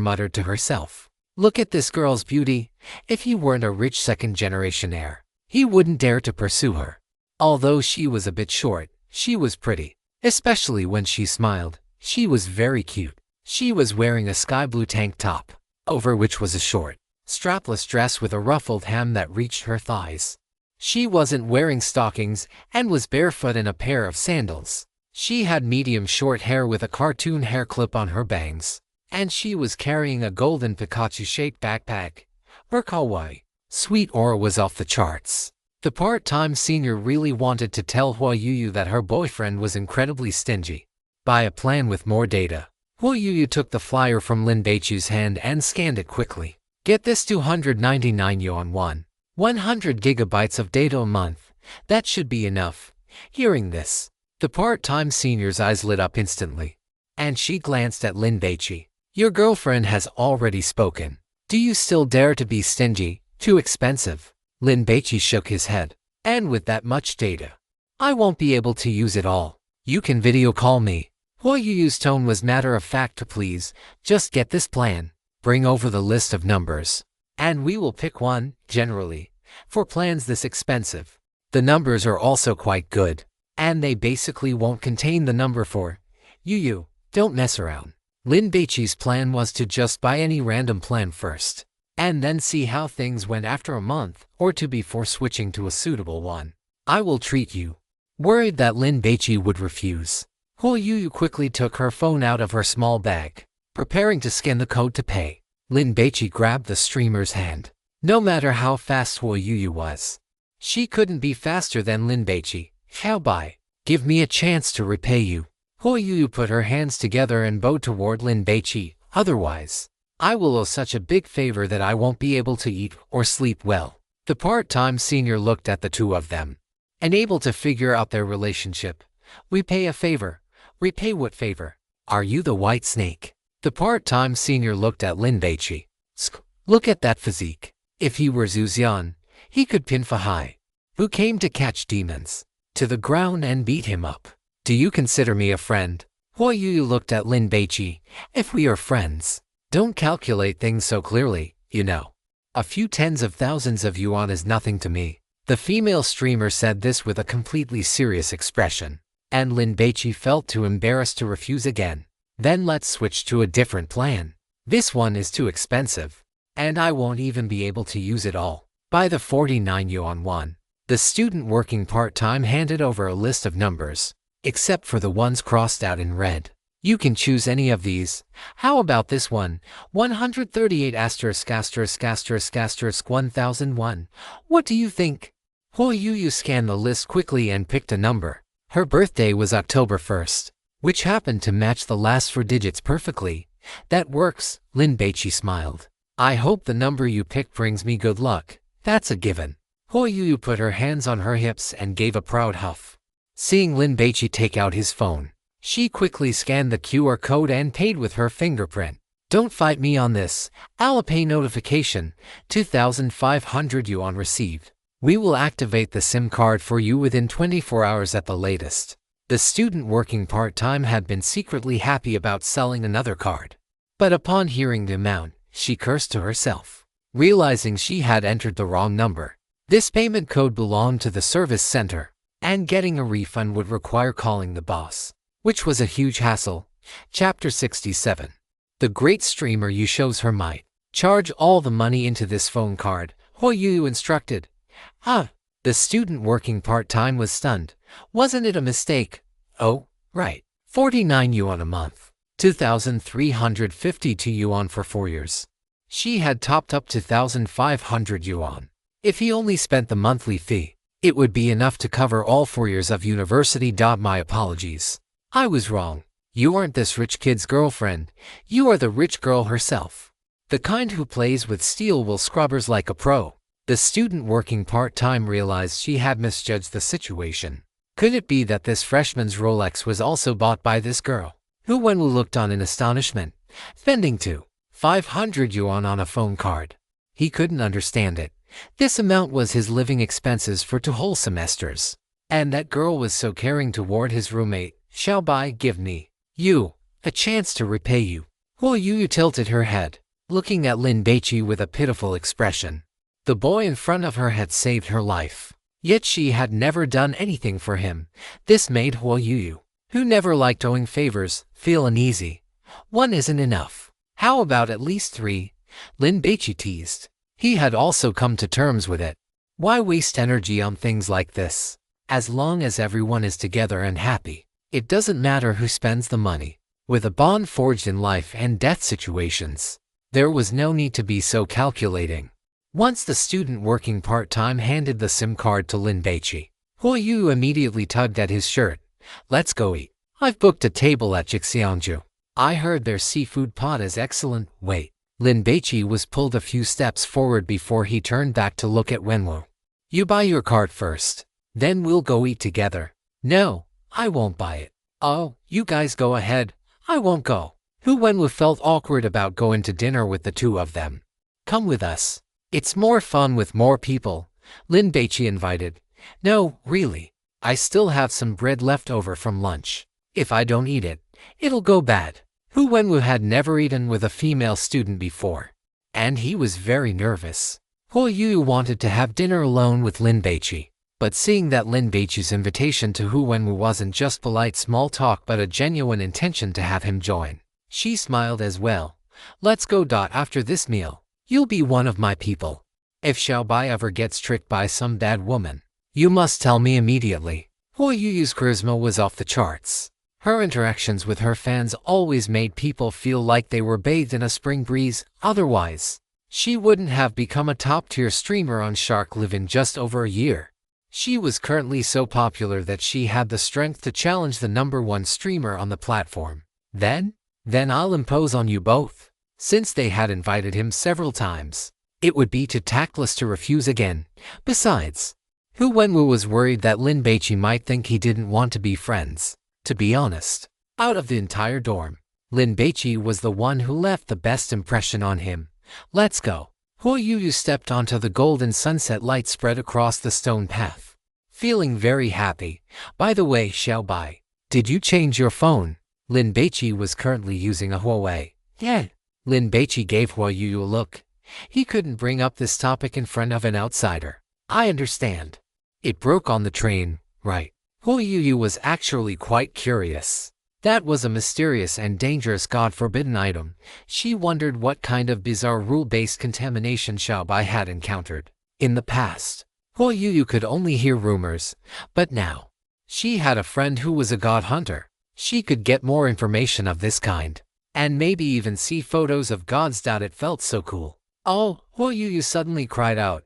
muttered to herself. Look at this girl's beauty. If he weren't a rich second-generation heir, he wouldn't dare to pursue her. Although she was a bit short, she was pretty. Especially when she smiled, she was very cute. She was wearing a sky blue tank top, over which was a short, strapless dress with a ruffled hem that reached her thighs. She wasn't wearing stockings and was barefoot in a pair of sandals. She had medium short hair with a cartoon hair clip on her bangs, and she was carrying a golden Pikachu-shaped backpack. Her kawaii, sweet aura was off the charts. The part-time senior really wanted to tell Huoyu that her boyfriend was incredibly stingy. Buy a plan with more data. Huo Yuyu took the flyer from Lin Baiqi's hand and scanned it quickly. Get this, 299 yuan 100 gigabytes of data a month. That should be enough. Hearing this, the part-time senior's eyes lit up instantly, and she glanced at Lin Baici. Your girlfriend has already spoken. Do you still dare to be stingy? Too expensive. Lin Baici shook his head. And with that much data, I won't be able to use it all. You can video call me. Huo Yuyu's tone was matter of fact. Please, just get this plan. Bring over the list of numbers, and we will pick one, generally, for plans this expensive. The numbers are also quite good, and they basically won't contain the number for Yuyu. Don't mess around. Lin Baiqi's plan was to just buy any random plan first, and then see how things went after a month or two before switching to a suitable one. I will treat you. Worried that Lin Baici would refuse, Huo Yuyu quickly took her phone out of her small bag, preparing to scan the code to pay. Lin Baici grabbed the streamer's hand. No matter how fast Huo Yuyu was, she couldn't be faster than Lin Baici. How by? Give me a chance to repay you. Huo Yuyu put her hands together and bowed toward Lin Baici. Otherwise, I will owe such a big favor that I won't be able to eat or sleep well. The part-time senior looked at the two of them, unable to figure out their relationship. We pay a favor. Repay what favor? Are you the white snake? The part-time senior looked at Lin Baici. Look at that physique. If he were Zhu Xian, he could pin Fahai, who came to catch demons, to the ground and beat him up. Do you consider me a friend? Huo Yuyu looked at Lin Baici. If we are friends, don't calculate things so clearly, you know. A few tens of thousands of yuan is nothing to me. The female streamer said this with a completely serious expression, and Lin Baici felt too embarrassed to refuse again. Then let's switch to a different plan. This one is too expensive, and I won't even be able to use it all. Buy the 49 yuan one. The student working part-time handed over a list of numbers, except for the ones crossed out in red. You can choose any of these. How about this one? 138 *** 1001. What do you think? Huo Yuyu scanned the list quickly and picked a number. Her birthday was October 1st, which happened to match the last 4 digits perfectly. That works, Lin Baici smiled. I hope the number you pick brings me good luck. That's a given. Huo Yuyu put her hands on her hips and gave a proud huff. Seeing Lin Baici take out his phone, she quickly scanned the QR code and paid with her fingerprint. Don't fight me on this. Alipay notification, 2,500 yuan received. We will activate the SIM card for you within 24 hours at the latest. The student working part-time had been secretly happy about selling another card, but upon hearing the amount, she cursed to herself, realizing she had entered the wrong number. This payment code belonged to the service center, and getting a refund would require calling the boss, which was a huge hassle. Chapter 67. The great streamer Yu shows her might. Charge all the money into this phone card, Huo Yuyu instructed. The student working part-time was stunned. Wasn't it a mistake? Oh, right. 49 yuan a month. 2,352 yuan for 4 years. She had topped up to 2,500 yuan. If he only spent the monthly fee, it would be enough to cover all 4 years of university. My apologies. I was wrong. You aren't this rich kid's girlfriend. You are the rich girl herself, the kind who plays with steel wool scrubbers like a pro. The student working part-time realized she had misjudged the situation. Could it be that this freshman's Rolex was also bought by this girl? Hu Wenwu looked on in astonishment, spending 500 yuan on a phone card. He couldn't understand it. This amount was his living expenses for 2 whole semesters. And that girl was so caring toward his roommate. Shall I give me, you, a chance to repay you? Huo Yuyu tilted her head, looking at Lin Baici with a pitiful expression. The boy in front of her had saved her life, yet she had never done anything for him. This made Huo Yuyu, who never liked owing favors, feel uneasy. 1 isn't enough. How about at least 3? Lin Baici teased. He had also come to terms with it. Why waste energy on things like this? As long as everyone is together and happy, it doesn't matter who spends the money. With a bond forged in life and death situations, there was no need to be so calculating. Once the student working part-time handed the SIM card to Lin Baici, Huo Yuyu immediately tugged at his shirt. Let's go eat. I've booked a table at Jixiangju. I heard their seafood pot is excellent. Wait. Lin Baici was pulled a few steps forward before he turned back to look at Wenwu. You buy your cart first. Then we'll go eat together. No, I won't buy it. Oh, you guys go ahead. I won't go. Wenwu felt awkward about going to dinner with the two of them. Come with us. It's more fun with more people, Lin Baici invited. No, really. I still have some bread left over from lunch. If I don't eat it, it'll go bad. Wenwu had never eaten with a female student before, and he was very nervous. Yu wanted to have dinner alone with Lin Baici, but seeing that Lin Baici's invitation to Wenwu wasn't just polite small talk but a genuine intention to have him join, she smiled as well. Let's go. After this meal, you'll be one of my people. If Xiaobai ever gets tricked by some bad woman, you must tell me immediately. Yu's charisma was off the charts. Her interactions with her fans always made people feel like they were bathed in a spring breeze. Otherwise, she wouldn't have become a top-tier streamer on Shark Live in just over a year. She was currently so popular that she had the strength to challenge the #1 streamer on the platform. Then I'll impose on you both. Since they had invited him several times, it would be too tactless to refuse again. Besides, Wenwu was worried that Lin Baici might think he didn't want to be friends. To be honest, out of the entire dorm, Lin Baici was the one who left the best impression on him. Let's go. Yu stepped onto the golden sunset light spread across the stone path, feeling very happy. By the way, Xiaobai, did you change your phone? Lin Baici was currently using a Huawei. Yeah. Lin Baici gave Yu a look. He couldn't bring up this topic in front of an outsider. I understand. It broke on the train, right? Yu was actually quite curious. That was a mysterious and dangerous God-forbidden item. She wondered what kind of bizarre rule-based contamination Xiaobai had encountered in the past. Yu could only hear rumors, but now she had a friend who was a god hunter. She could get more information of this kind, and maybe even see photos of gods. It felt so cool. Oh, Yu suddenly cried out.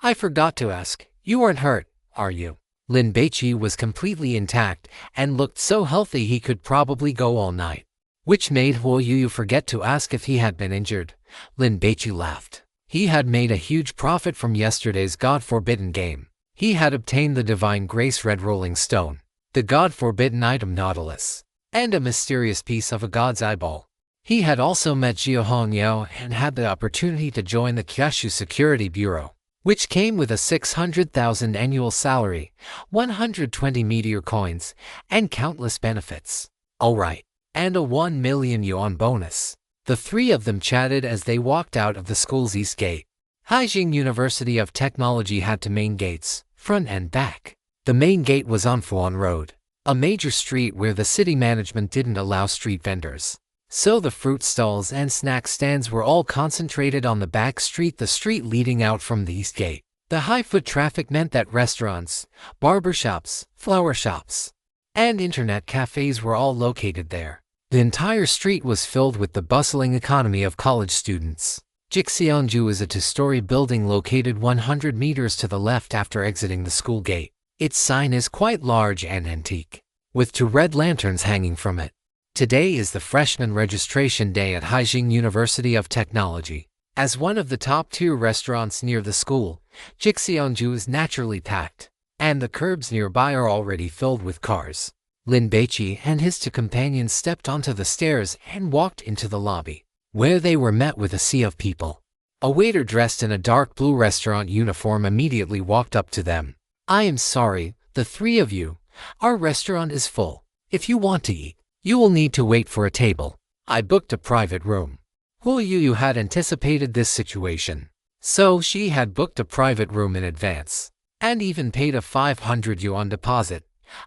I forgot to ask, you aren't hurt, are you? Lin Baici was completely intact and looked so healthy he could probably go all night, which made Yu forget to ask if he had been injured. Lin Baici laughed. He had made a huge profit from yesterday's God-forbidden game. He had obtained the Divine Grace Red Rolling Stone, the God-forbidden item Nautilus, and a mysterious piece of a god's eyeball. He had also met Jiao Hongyao and had the opportunity to join the Kyushu Security Bureau, which came with a 600,000 annual salary, 120 meteor coins, and countless benefits. Alright, and a 1 million yuan bonus. The three of them chatted as they walked out of the school's east gate. Haijing University of Technology had two main gates, front and back. The main gate was on Fuan Road, a major street where the city management didn't allow street vendors. So the fruit stalls and snack stands were all concentrated on the back street, the street leading out from the east gate. The high foot traffic meant that restaurants, barbershops, flower shops, and internet cafes were all located there. The entire street was filled with the bustling economy of college students. Jixianju is a two-story building located 100 meters to the left after exiting the school gate. Its sign is quite large and antique, with two red lanterns hanging from it. Today is the freshman registration day at Haijing University of Technology. As one of the top-tier restaurants near the school, Jixianju is naturally packed, and the curbs nearby are already filled with cars. Lin Baici and his two companions stepped onto the stairs and walked into the lobby, where they were met with a sea of people. A waiter dressed in a dark blue restaurant uniform immediately walked up to them. I am sorry, the three of you. Our restaurant is full. If you want to eat, you will need to wait for a table. I booked a private room. Yu had anticipated this situation, so she had booked a private room in advance, and even paid a 500 yuan deposit.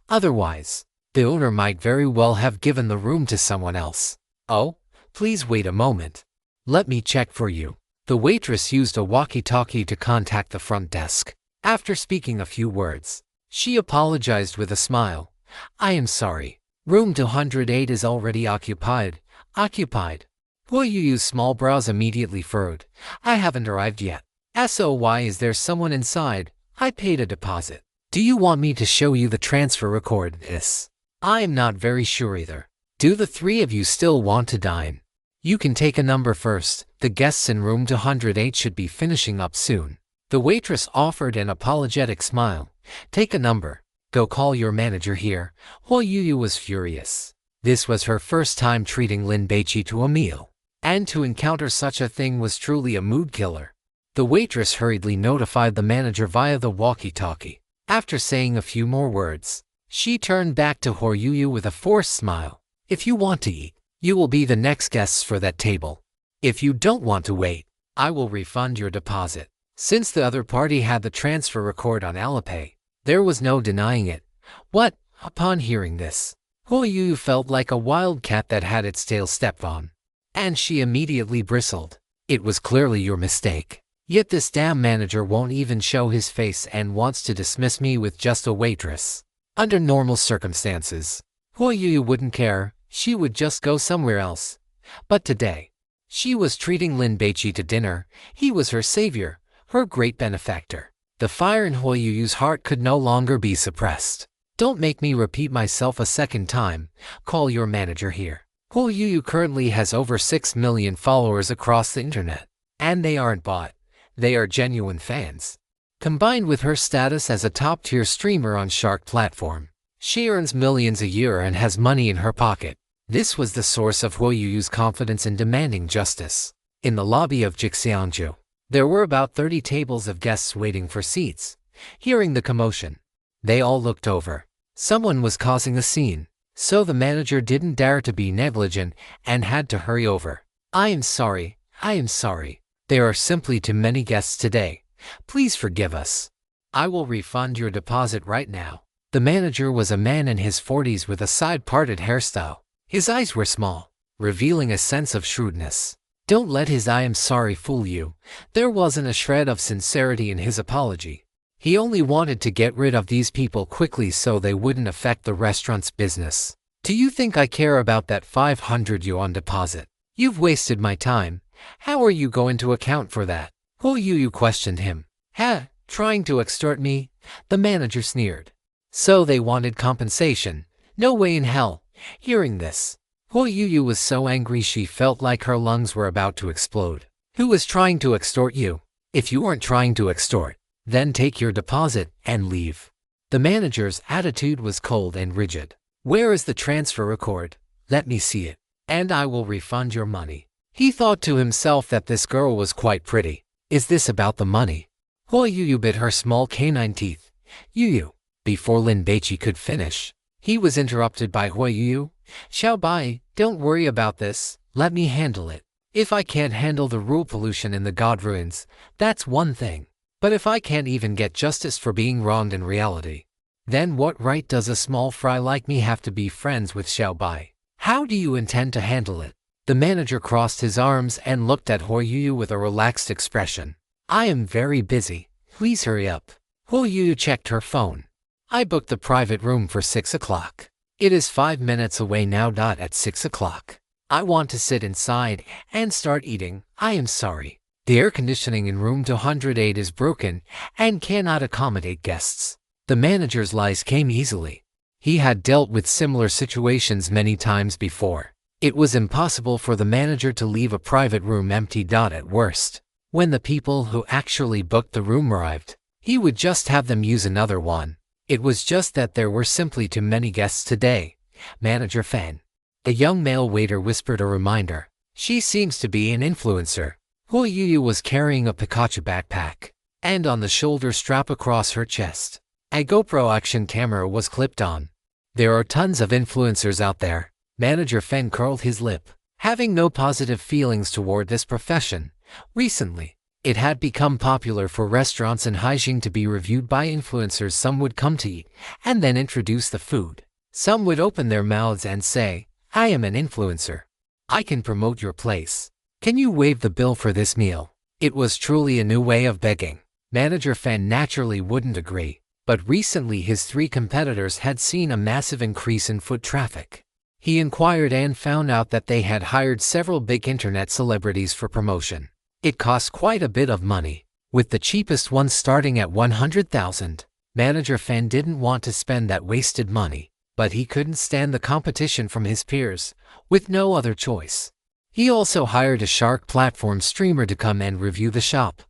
Otherwise, the owner might very well have given the room to someone else. Oh, please wait a moment. Let me check for you. The waitress used a walkie-talkie to contact the front desk. After speaking a few words, she apologized with a smile. I am sorry. Room 208 is already occupied. Yu's small brows immediately furrowed. I haven't arrived yet. SOY, is there someone inside? I paid a deposit. Do you want me to show you the transfer record? I am not very sure either. Do the three of you still want to dine? You can take a number first. The guests in room 208 should be finishing up soon. The waitress offered an apologetic smile. Take a number. Go call your manager here. Huo Yuyu was furious. This was her first time treating Lin Baici to a meal, and to encounter such a thing was truly a mood killer. The waitress hurriedly notified the manager via the walkie-talkie. After saying a few more words, she turned back to Huo Yuyu with a forced smile. If you want to eat, you will be the next guests for that table. If you don't want to wait, I will refund your deposit. Since the other party had the transfer record on Alipay, there was no denying it. What? Upon hearing this, Huo Yuyu felt like a wild cat that had its tail stepped on, and she immediately bristled. It was clearly your mistake. Yet this damn manager won't even show his face and wants to dismiss me with just a waitress. Under normal circumstances, Huo Yuyu wouldn't care. She would just go somewhere else. But today, she was treating Lin Baici to dinner. He was her savior, her great benefactor. The fire in Huo Yuyu's heart could no longer be suppressed. Don't make me repeat myself a second time. Call your manager here. Huo Yuyu currently has over 6 million followers across the internet. And they aren't bought. They are genuine fans. Combined with her status as a top-tier streamer on Shark platform, she earns millions a year and has money in her pocket. This was the source of Huo Yuyu's confidence in demanding justice. In the lobby of Jixiangju, there were about 30 tables of guests waiting for seats. Hearing the commotion, they all looked over. Someone was causing a scene, so the manager didn't dare to be negligent and had to hurry over. I am sorry. There are simply too many guests today. Please forgive us. I will refund your deposit right now. The manager was a man in his 40s with a side-parted hairstyle. His eyes were small, revealing a sense of shrewdness. Don't let his "I am sorry" fool you. There wasn't a shred of sincerity in his apology. He only wanted to get rid of these people quickly so they wouldn't affect the restaurant's business. Do you think I care about that 500 yuan deposit? You've wasted my time. How are you going to account for that? Huo Yuyu questioned him. Trying to extort me? The manager sneered. So they wanted compensation? No way in hell. Hearing this, Huo Yuyu was so angry she felt like her lungs were about to explode. Who was trying to extort you? If you weren't trying to extort, then take your deposit and leave. The manager's attitude was cold and rigid. Where is the transfer record? Let me see it, and I will refund your money. He thought to himself that this girl was quite pretty. Is this about the money? Huo Yuyu bit her small canine teeth. Yuyu. Before Lin Baici could finish, he was interrupted by Huo Yuyu. Xiaobai, don't worry about this. Let me handle it. If I can't handle the rule pollution in the god ruins, that's one thing. But if I can't even get justice for being wronged in reality, then what right does a small fry like me have to be friends with Xiaobai? How do you intend to handle it? The manager crossed his arms and looked at Huo Yuyu with a relaxed expression. I am very busy. Please hurry up. Huo Yuyu checked her phone. I booked the private room for 6 o'clock. It is 5 minutes away now. At 6 o'clock. I want to sit inside and start eating. I am sorry. The air conditioning in room 208 is broken and cannot accommodate guests. The manager's lies came easily. He had dealt with similar situations many times before. It was impossible for the manager to leave a private room empty. At worst, when the people who actually booked the room arrived, he would just have them use another one. It was just that there were simply too many guests today. Manager Fan. A young male waiter whispered a reminder. She seems to be an influencer. Huo Yuyu was carrying a Pikachu backpack, and on the shoulder strap across her chest, a GoPro action camera was clipped on. There are tons of influencers out there. Manager Fan curled his lip, having no positive feelings toward this profession. Recently, it had become popular for restaurants in Haijing to be reviewed by influencers. Some would come to eat and then introduce the food. Some would open their mouths and say, I am an influencer. I can promote your place. Can you waive the bill for this meal? It was truly a new way of begging. Manager Fan naturally wouldn't agree, but recently his 3 competitors had seen a massive increase in foot traffic. He inquired and found out that they had hired several big internet celebrities for promotion. It cost quite a bit of money, with the cheapest ones starting at 100,000. Manager Fan didn't want to spend that wasted money, but he couldn't stand the competition from his peers, with no other choice. He also hired a shark platform streamer to come and review the shop.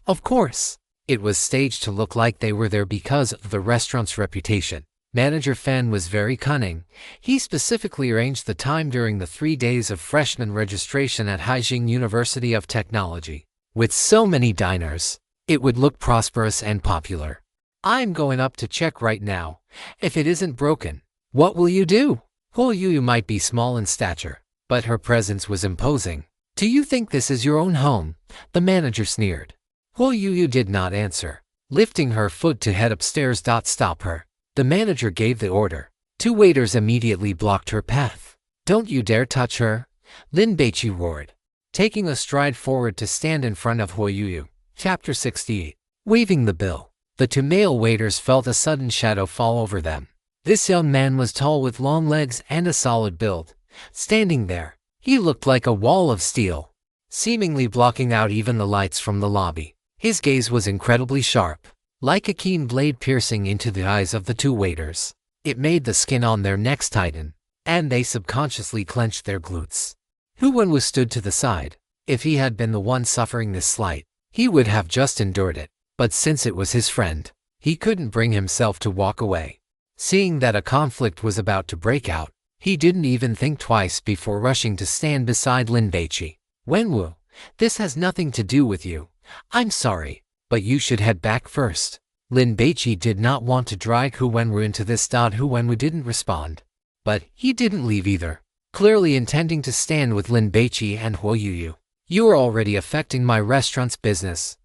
Of course, it was staged to look like they were there because of the restaurant's reputation. Manager Fan was very cunning. He specifically arranged the time during the 3 days of freshman registration at Haijing University of Technology. With so many diners, it would look prosperous and popular. I'm going up to check right now. If it isn't broken, what will you do? Huo Yu might be small in stature, but her presence was imposing. Do you think this is your own home? The manager sneered. Huo Yu did not answer, lifting her foot to head upstairs. Stop her. The manager gave the order. 2 waiters immediately blocked her path. Don't you dare touch her, Lin Baici roared, taking a stride forward to stand in front of Huo Yu. Chapter 68. Waving the bill, the 2 male waiters felt a sudden shadow fall over them. This young man was tall with long legs and a solid build. Standing there, he looked like a wall of steel, seemingly blocking out even the lights from the lobby. His gaze was incredibly sharp, like a keen blade piercing into the eyes of the 2 waiters. It made the skin on their necks tighten, and they subconsciously clenched their glutes. Huwen stood to the side. If he had been the one suffering this slight, he would have just endured it. But since it was his friend, he couldn't bring himself to walk away. Seeing that a conflict was about to break out, he didn't even think twice before rushing to stand beside Lin Baici. Wenwu, this has nothing to do with you. I'm sorry, but you should head back first. Lin Baici did not want to drag Huwenwu into this. Huwenwu didn't respond, but he didn't leave either, clearly intending to stand with Lin Baici and Huo Yu. You are already affecting my restaurant's business.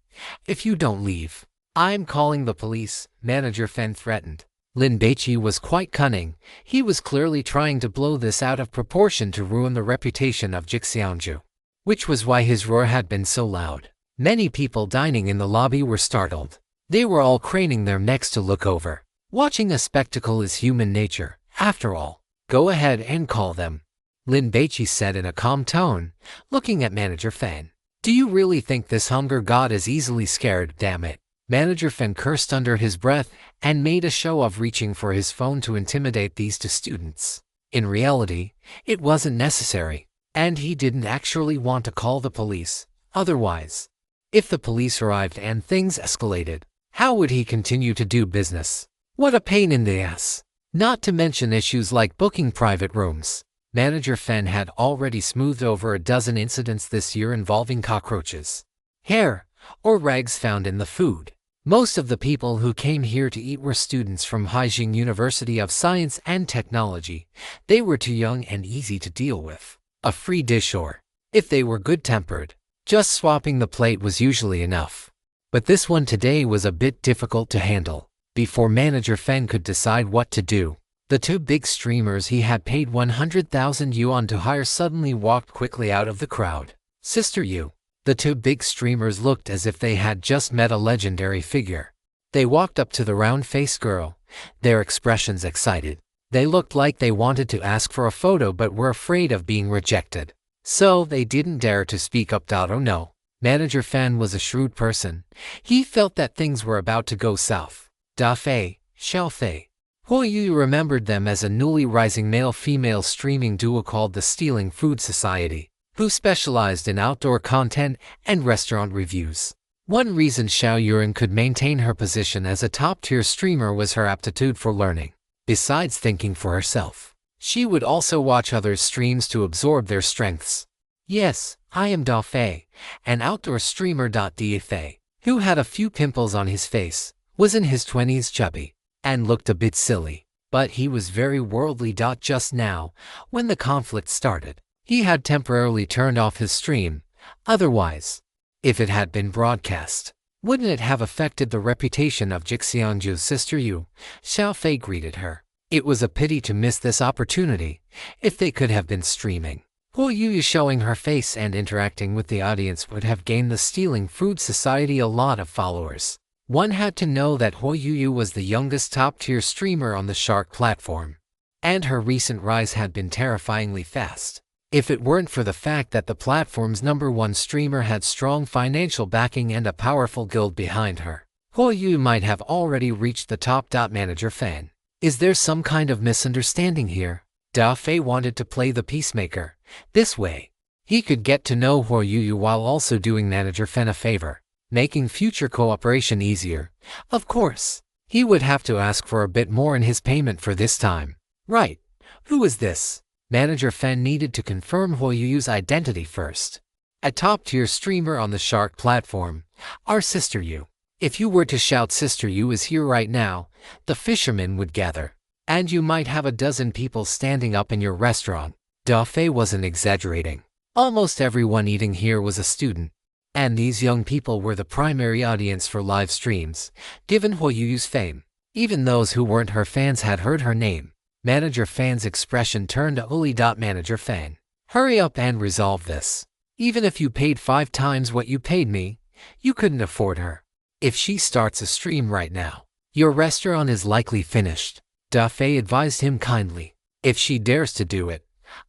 If you don't leave, I'm calling the police, Manager Fan threatened. Lin Baici was quite cunning. He was clearly trying to blow this out of proportion to ruin the reputation of Jixiangju, which was why his roar had been so loud. Many people dining in the lobby were startled. They were all craning their necks to look over. Watching a spectacle is human nature, after all. Go ahead and call them, Lin Baici said in a calm tone, looking at Manager Fan. Do you really think this hunger god is easily scared? Damn it. Manager Fan cursed under his breath and made a show of reaching for his phone to intimidate these 2 students. In reality, it wasn't necessary, and he didn't actually want to call the police. Otherwise, if the police arrived and things escalated, how would he continue to do business? What a pain in the ass. Not to mention issues like booking private rooms. Manager Fan had already smoothed over a dozen incidents this year involving cockroaches, hair, or rags found in the food. Most of the people who came here to eat were students from Haijing University of Science and Technology. They were too young and easy to deal with. A free dish or, if they were good-tempered, just swapping the plate was usually enough. But this one today was a bit difficult to handle. Before Manager Fan could decide what to do, the 2 big streamers he had paid 100,000 yuan to hire suddenly walked quickly out of the crowd. Sister Yu. The 2 big streamers looked as if they had just met a legendary figure. They walked up to the round-faced girl, their expressions excited. They looked like they wanted to ask for a photo but were afraid of being rejected. So they didn't dare to speak up. Oh no. Manager Fan was a shrewd person. He felt that things were about to go south. Da Fei, Xiao Fei. Huo Yu remembered them as a newly rising male-female streaming duo called the Stealing Food Society, who specialized in outdoor content and restaurant reviews. One reason Xiao Yuan could maintain her position as a top-tier streamer was her aptitude for learning. Besides thinking for herself, she would also watch others' streams to absorb their strengths. Yes, I am Da Fei, an outdoor streamer. Da Fei, who had a few pimples on his face, was in his 20s, chubby, and looked a bit silly. But he was very worldly. Just now, when the conflict started, he had temporarily turned off his stream. Otherwise, if it had been broadcast, wouldn't it have affected the reputation of Jixiangju's sister Yu? Xiao Fei greeted her. It was a pity to miss this opportunity. If they could have been streaming, Huo Yu showing her face and interacting with the audience would have gained the Stealing Food Society a lot of followers. One had to know that Huo Yu was the youngest top-tier streamer on the Shark platform, and her recent rise had been terrifyingly fast. If it weren't for the fact that the platform's #1 streamer had strong financial backing and a powerful guild behind her, Huo Yu might have already reached the top. Manager Fan. Is there some kind of misunderstanding here? Da Fei wanted to play the peacemaker. This way, he could get to know Huo Yuyu while also doing Manager Fen a favor, making future cooperation easier. Of course, he would have to ask for a bit more in his payment for this time. Right. Who is this? Manager Fen needed to confirm Huo Yuyu's identity first. A top-tier streamer on the Shark platform. Our Sister Yu. If you were to shout Sister Yu is here right now, the fishermen would gather. And you might have a dozen people standing up in your restaurant. Da Fei wasn't exaggerating. Almost everyone eating here was a student. And these young people were the primary audience for live streams. Given Huo Yuyu's fame, even those who weren't her fans had heard her name. Manager Fan's expression turned to Uli. Manager Fan. Hurry up and resolve this. Even if you paid 5 times what you paid me, you couldn't afford her. If she starts a stream right now, your restaurant is likely finished. Da Fei advised him kindly. If she dares to do it,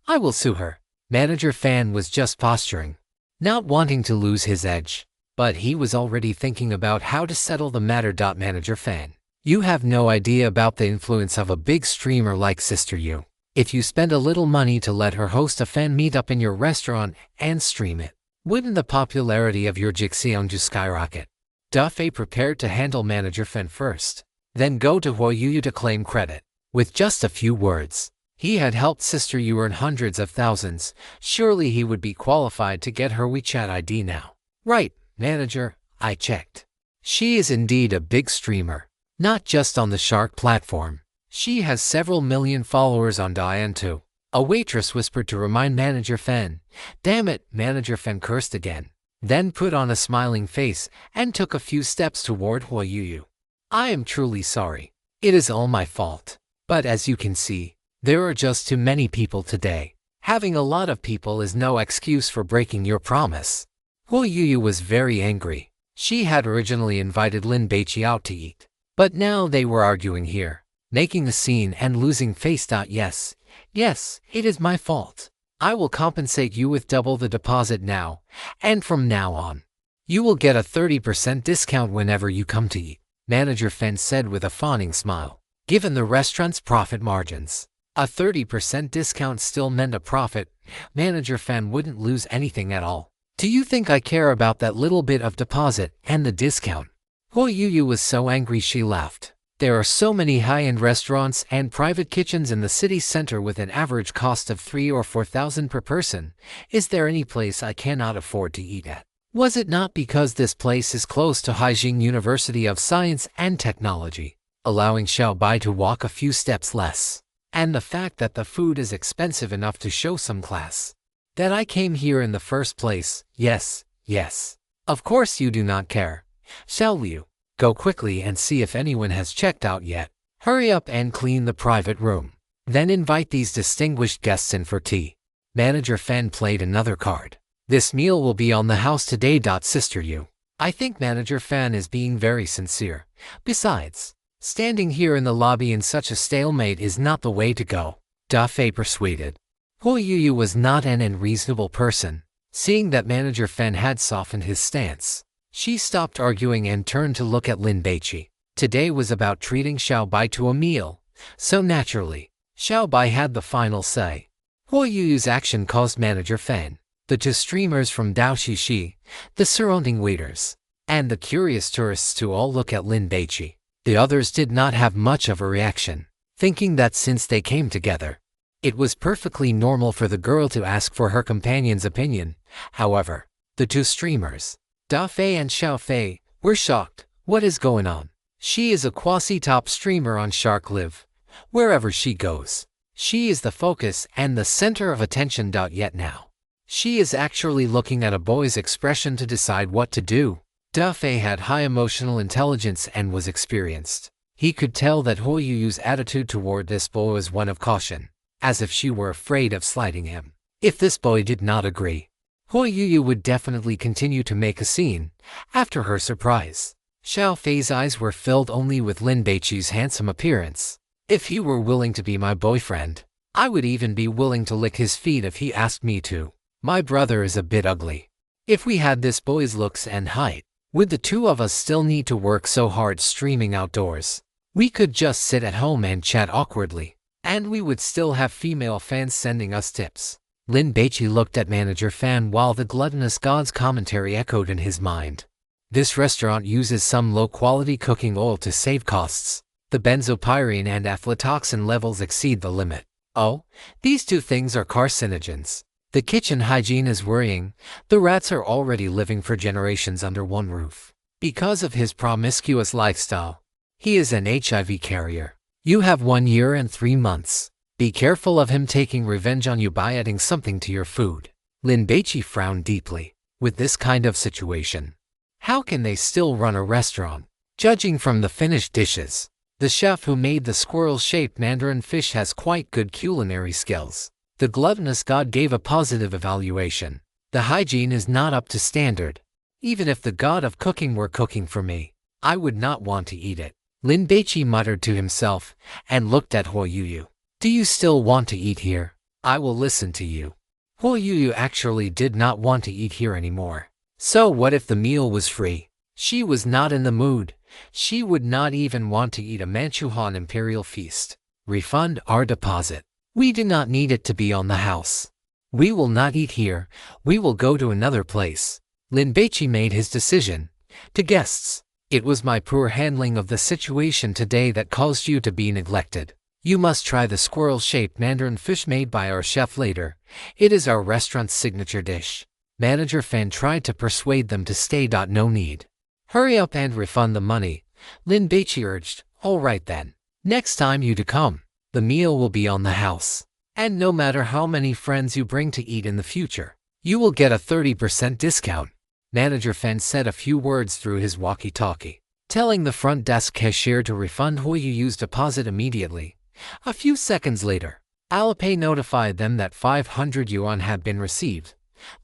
I will sue her. Manager Fan was just posturing, not wanting to lose his edge. But he was already thinking about how to settle the matter. Manager Fan. You have no idea about the influence of a big streamer like Sister Yu. If you spend a little money to let her host a fan meetup in your restaurant and stream it, wouldn't the popularity of your Jixiangju skyrocket? Da Fei prepared to handle Manager Fen first, then go to Huo Yuyu to claim credit. With just a few words, he had helped Sister Yu earn hundreds of thousands. Surely he would be qualified to get her WeChat ID now. Right, manager, I checked. She is indeed a big streamer. Not just on the Shark platform. She has several million followers on Dian too. A waitress whispered to remind Manager Fen. Damn it, Manager Fen cursed again. Then put on a smiling face and took a few steps toward Huo Yuyu. I am truly sorry. It is all my fault. But as you can see, there are just too many people today. Having a lot of people is no excuse for breaking your promise. Huo Yuyu was very angry. She had originally invited Lin Baici out to eat. But now they were arguing here, making a scene and losing face. Yes, it is my fault. I will compensate you with double the deposit now, and from now on, you will get a 30% discount whenever you come to eat, Manager Fen said with a fawning smile. Given the restaurant's profit margins, a 30% discount still meant a profit. Manager Fen wouldn't lose anything at all. Do you think I care about that little bit of deposit and the discount? Huo Yuyu was so angry she laughed. There are so many high-end restaurants and private kitchens in the city center with an average cost of 3,000 or 4,000 per person. Is there any place I cannot afford to eat at? Was it not because this place is close to Haijing University of Science and Technology, allowing Xiaobai to walk a few steps less, and the fact that the food is expensive enough to show some class, that I came here in the first place? Yes. Of course you do not care. Xiao Liu, go quickly and see if anyone has checked out yet. Hurry up and clean the private room. Then invite these distinguished guests in for tea. Manager Fen played another card. This meal will be on the house today. Sister Yu. I think Manager Fen is being very sincere. Besides, standing here in the lobby in such a stalemate is not the way to go. Da Fei persuaded. Huo Yuyu was not an unreasonable person. Seeing that Manager Fen had softened his stance, she stopped arguing and turned to look at Lin Baici. Today was about treating Xiaobai to a meal, so naturally, Xiaobai had the final say. Huo Yuyu's action caused Manager Fen, the 2 streamers from Daoxishi, the surrounding waiters, and the curious tourists to all look at Lin Baici. The others did not have much of a reaction, thinking that since they came together, it was perfectly normal for the girl to ask for her companion's opinion. However, the 2 streamers, Da Fei and Xiao Fei, were shocked. What is going on? She is a quasi-top streamer on Shark Live. Wherever she goes, she is the focus and the center of attention. Yet now, she is actually looking at a boy's expression to decide what to do. Da Fei had high emotional intelligence and was experienced. He could tell that Huo Yuyu's attitude toward this boy was one of caution, as if she were afraid of slighting him. If this boy did not agree, Huo Yuyu would definitely continue to make a scene. After her surprise, Xiao Fei's eyes were filled only with Lin Baici's handsome appearance. If he were willing to be my boyfriend, I would even be willing to lick his feet if he asked me to. My brother is a bit ugly. If we had this boy's looks and height, would the 2 of us still need to work so hard streaming outdoors? We could just sit at home and chat awkwardly, and we would still have female fans sending us tips. Lin Baici looked at Manager Fan while the gluttonous god's commentary echoed in his mind. This restaurant uses some low-quality cooking oil to save costs. The benzopyrene and aflatoxin levels exceed the limit. Oh, these two things are carcinogens. The kitchen hygiene is worrying. The rats are already living for generations under one roof. Because of his promiscuous lifestyle, he is an HIV carrier. You have 1 year and 3 months. Be careful of him taking revenge on you by adding something to your food. Lin Baici frowned deeply. With this kind of situation, how can they still run a restaurant? Judging from the finished dishes, the chef who made the squirrel-shaped mandarin fish has quite good culinary skills. The gluttonous god gave a positive evaluation. The hygiene is not up to standard. Even if the god of cooking were cooking for me, I would not want to eat it. Lin Baici muttered to himself and looked at Huo Yuyu. Do you still want to eat here? I will listen to you. Huo Yuyu actually did not want to eat here anymore. So what if the meal was free? She was not in the mood. She would not even want to eat a Manchuhan imperial feast. Refund our deposit. We do not need it to be on the house. We will not eat here. We will go to another place. Lin Baici made his decision. To guests, it was my poor handling of the situation today that caused you to be neglected. You must try the squirrel-shaped mandarin fish made by our chef later. It is our restaurant's signature dish. Manager Fan tried to persuade them to stay. No need. Hurry up and refund the money. Lin Baici urged. All right then. Next time you do come, the meal will be on the house. And no matter how many friends you bring to eat in the future, you will get a 30% discount. Manager Fan said a few words through his walkie-talkie, telling the front desk cashier to refund Huo Yuyu's deposit immediately. A few seconds later, Alipay notified them that 500 yuan had been received.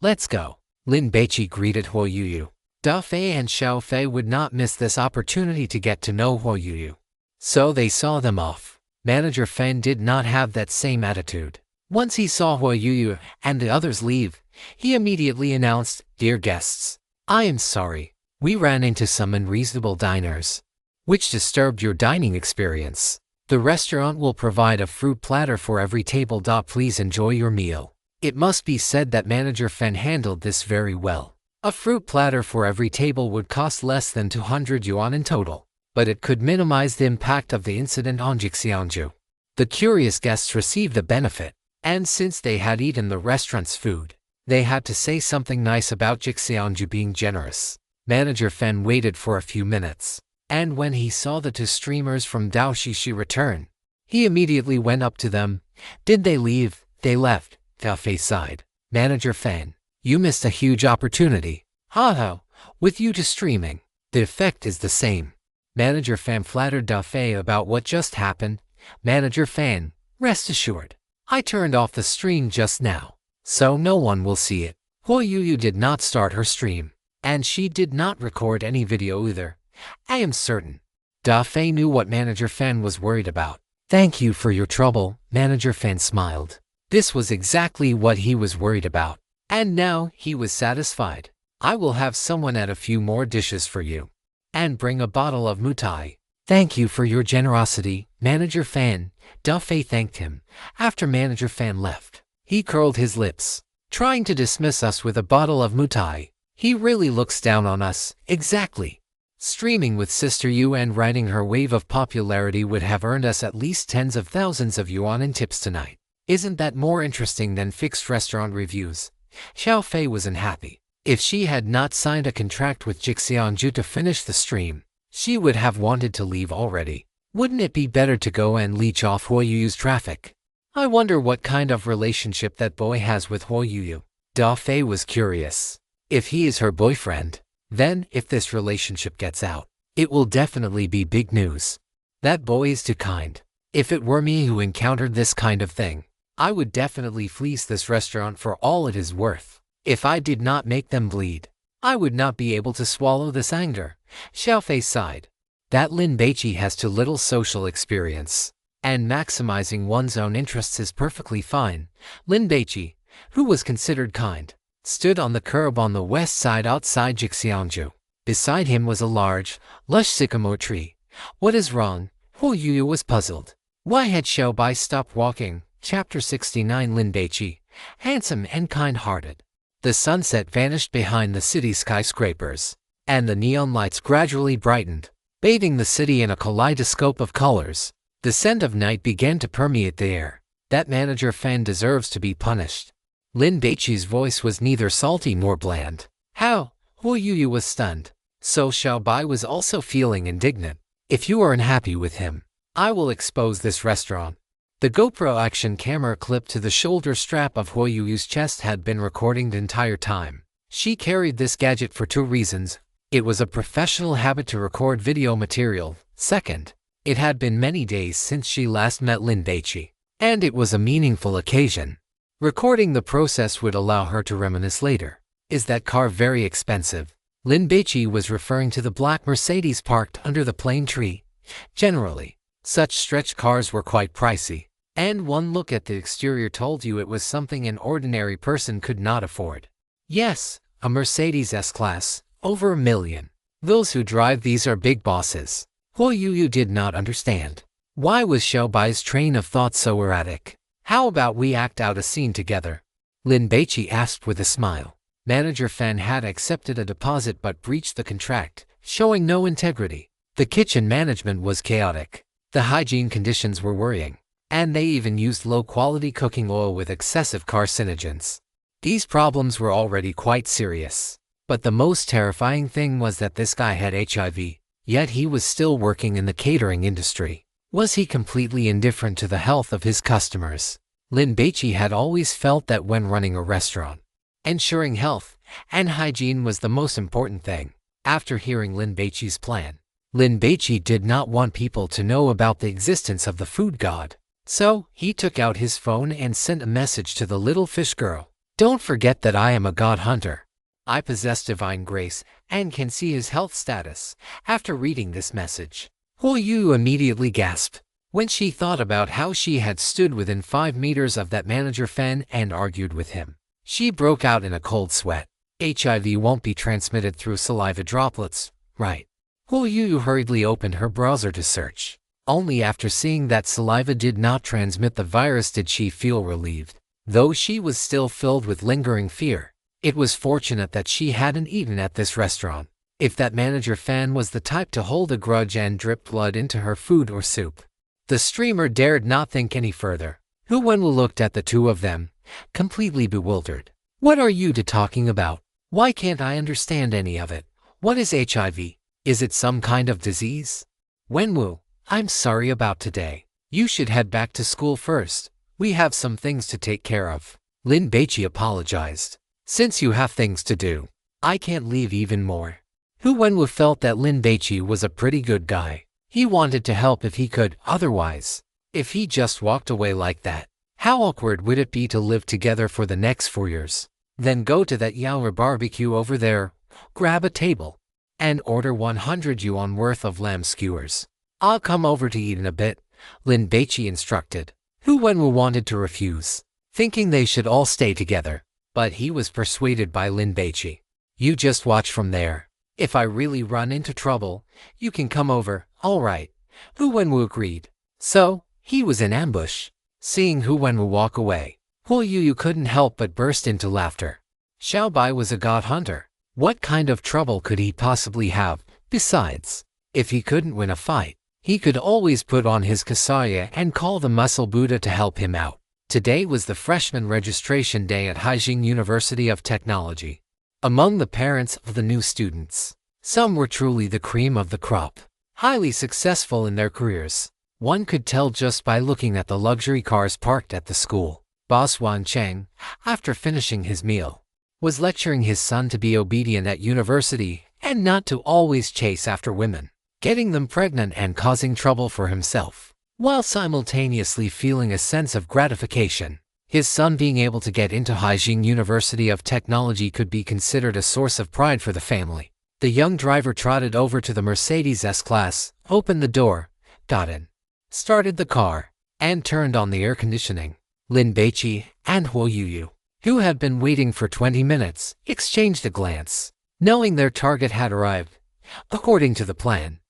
Let's go. Lin Baici greeted Huo Yuyu. Da Fei and Xiao Fei would not miss this opportunity to get to know Huo Yuyu. So they saw them off. Manager Fan did not have that same attitude. Once he saw Huo Yuyu and the others leave, he immediately announced, Dear guests, I am sorry. We ran into some unreasonable diners, which disturbed your dining experience. The restaurant will provide a fruit platter for every table. Please enjoy your meal. It must be said that Manager Fan handled this very well. A fruit platter for every table would cost less than 200 yuan in total, but it could minimize the impact of the incident on Jixiangju. The curious guests received the benefit, and since they had eaten the restaurant's food, they had to say something nice about Jixiangju being generous. Manager Fan waited for a few minutes, and when he saw the two streamers from Daoxishi return, he immediately went up to them. Did they leave? They left. Da Fei sighed. Manager Fan, you missed a huge opportunity. Haha, with you two streaming, the effect is the same. Manager Fan flattered Da Fei about what just happened. Manager Fan, rest assured, I turned off the stream just now, so no one will see it. Huo Yuyu did not start her stream, and she did not record any video either. I am certain. Da Fei knew what Manager Fan was worried about. Thank you for your trouble, Manager Fan smiled. This was exactly what he was worried about. And now he was satisfied. I will have someone add a few more dishes for you. And bring a bottle of mutai. Thank you for your generosity, Manager Fan. Da Fei thanked him. After Manager Fan left, he curled his lips, trying to dismiss us with a bottle of mutai. He really looks down on us. Exactly. Streaming with Sister Yu and riding her wave of popularity would have earned us at least tens of thousands of yuan in tips tonight. Isn't that more interesting than fixed restaurant reviews? Xiao Fei was unhappy. If she had not signed a contract with Jixiangju to finish the stream, she would have wanted to leave already. Wouldn't it be better to go and leech off Huo Yuyu's traffic? I wonder what kind of relationship that boy has with Huo Yuyu. Da Fei was curious. If he is her boyfriend, then if this relationship gets out, it will definitely be big news. That boy is too kind. If it were me who encountered this kind of thing, I would definitely fleece this restaurant for all it is worth. If I did not make them bleed, I would not be able to swallow this anger. Xiao Fei sighed. That Lin Baici has too little social experience, and maximizing one's own interests is perfectly fine. Lin Baici, who was considered kind, stood on the curb on the west side outside Jixiangju. Beside him was a large, lush sycamore tree. What is wrong? Hu Yu was puzzled. Why had Xiaobai stopped walking? Chapter 69. Lin Baici, handsome and kind-hearted. The sunset vanished behind the city's skyscrapers, and the neon lights gradually brightened, bathing the city in a kaleidoscope of colors. The scent of night began to permeate the air. That manager fan deserves to be punished. Lin Baici's voice was neither salty nor bland. How? Hu Yu was stunned. So Xiaobai was also feeling indignant. If you are unhappy with him, I will expose this restaurant. The GoPro action camera clipped to the shoulder strap of Hu Yu's chest had been recording the entire time. She carried this gadget for two reasons. It was a professional habit to record video material. Second, it had been many days since she last met Lin Baici, and it was a meaningful occasion. Recording the process would allow her to reminisce later. Is that car very expensive? Lin Baici was referring to the black Mercedes parked under the plane tree. Generally, such stretch cars were quite pricey, and one look at the exterior told you it was something an ordinary person could not afford. Yes, a Mercedes S-Class, over $1 million. Those who drive these are big bosses. Hu Yu did not understand. Why was Xiaobai's train of thought so erratic? How about we act out a scene together? Lin Baici asked with a smile. Manager Fan had accepted a deposit but breached the contract, showing no integrity. The kitchen management was chaotic. The hygiene conditions were worrying, and they even used low-quality cooking oil with excessive carcinogens. These problems were already quite serious. But the most terrifying thing was that this guy had HIV, yet he was still working in the catering industry. Was he completely indifferent to the health of his customers? Lin Baici had always felt that when running a restaurant, ensuring health and hygiene was the most important thing. After hearing Lin Baici's plan, Lin Baici did not want people to know about the existence of the food god. So, he took out his phone and sent a message to the little fish girl. Don't forget that I am a god hunter. I possess divine grace and can see his health status. After reading this message, Hu Yu immediately gasped. When she thought about how she had stood within 5 meters of that manager fan and argued with him, she broke out in a cold sweat. HIV won't be transmitted through saliva droplets, right? Hu Yu hurriedly opened her browser to search. Only after seeing that saliva did not transmit the virus did she feel relieved. Though she was still filled with lingering fear, it was fortunate that she hadn't eaten at this restaurant. If that manager fan was the type to hold a grudge and drip blood into her food or soup, the streamer dared not think any further. Hu Wenwu looked at the two of them, completely bewildered. What are you two talking about? Why can't I understand any of it? What is HIV? Is it some kind of disease? Wenwu, I'm sorry about today. You should head back to school first. We have some things to take care of. Lin Baici apologized. Since you have things to do, I can't leave even more. Hu Wenwu felt that Lin Baici was a pretty good guy. He wanted to help if he could, otherwise, if he just walked away like that, how awkward would it be to live together for the next 4 years? Then go to that Yaoer barbecue over there, grab a table, and order 100 yuan worth of lamb skewers. I'll come over to eat in a bit, Lin Baici instructed. Hu Wenwu wanted to refuse, thinking they should all stay together, but he was persuaded by Lin Baici. You just watch from there. If I really run into trouble, you can come over, all right. Hu Wenwu agreed. So, he was in ambush. Seeing Hu Wenwu walk away, Hu Yu couldn't help but burst into laughter. Xiaobai was a god hunter. What kind of trouble could he possibly have? Besides, if he couldn't win a fight, he could always put on his kasaya and call the muscle Buddha to help him out. Today was the freshman registration day at Haijing University of Technology. Among the parents of the new students, some were truly the cream of the crop, highly successful in their careers. One could tell just by looking at the luxury cars parked at the school. Boss Wan Cheng, after finishing his meal, was lecturing his son to be obedient at university and not to always chase after women, getting them pregnant and causing trouble for himself, while simultaneously feeling a sense of gratification. His son being able to get into Haijing University of Technology could be considered a source of pride for the family. The young driver trotted over to the Mercedes S-Class, opened the door, got in, started the car, and turned on the air conditioning. Lin Baici and Hu Yu, who had been waiting for 20 minutes, exchanged a glance, knowing their target had arrived, according to the plan.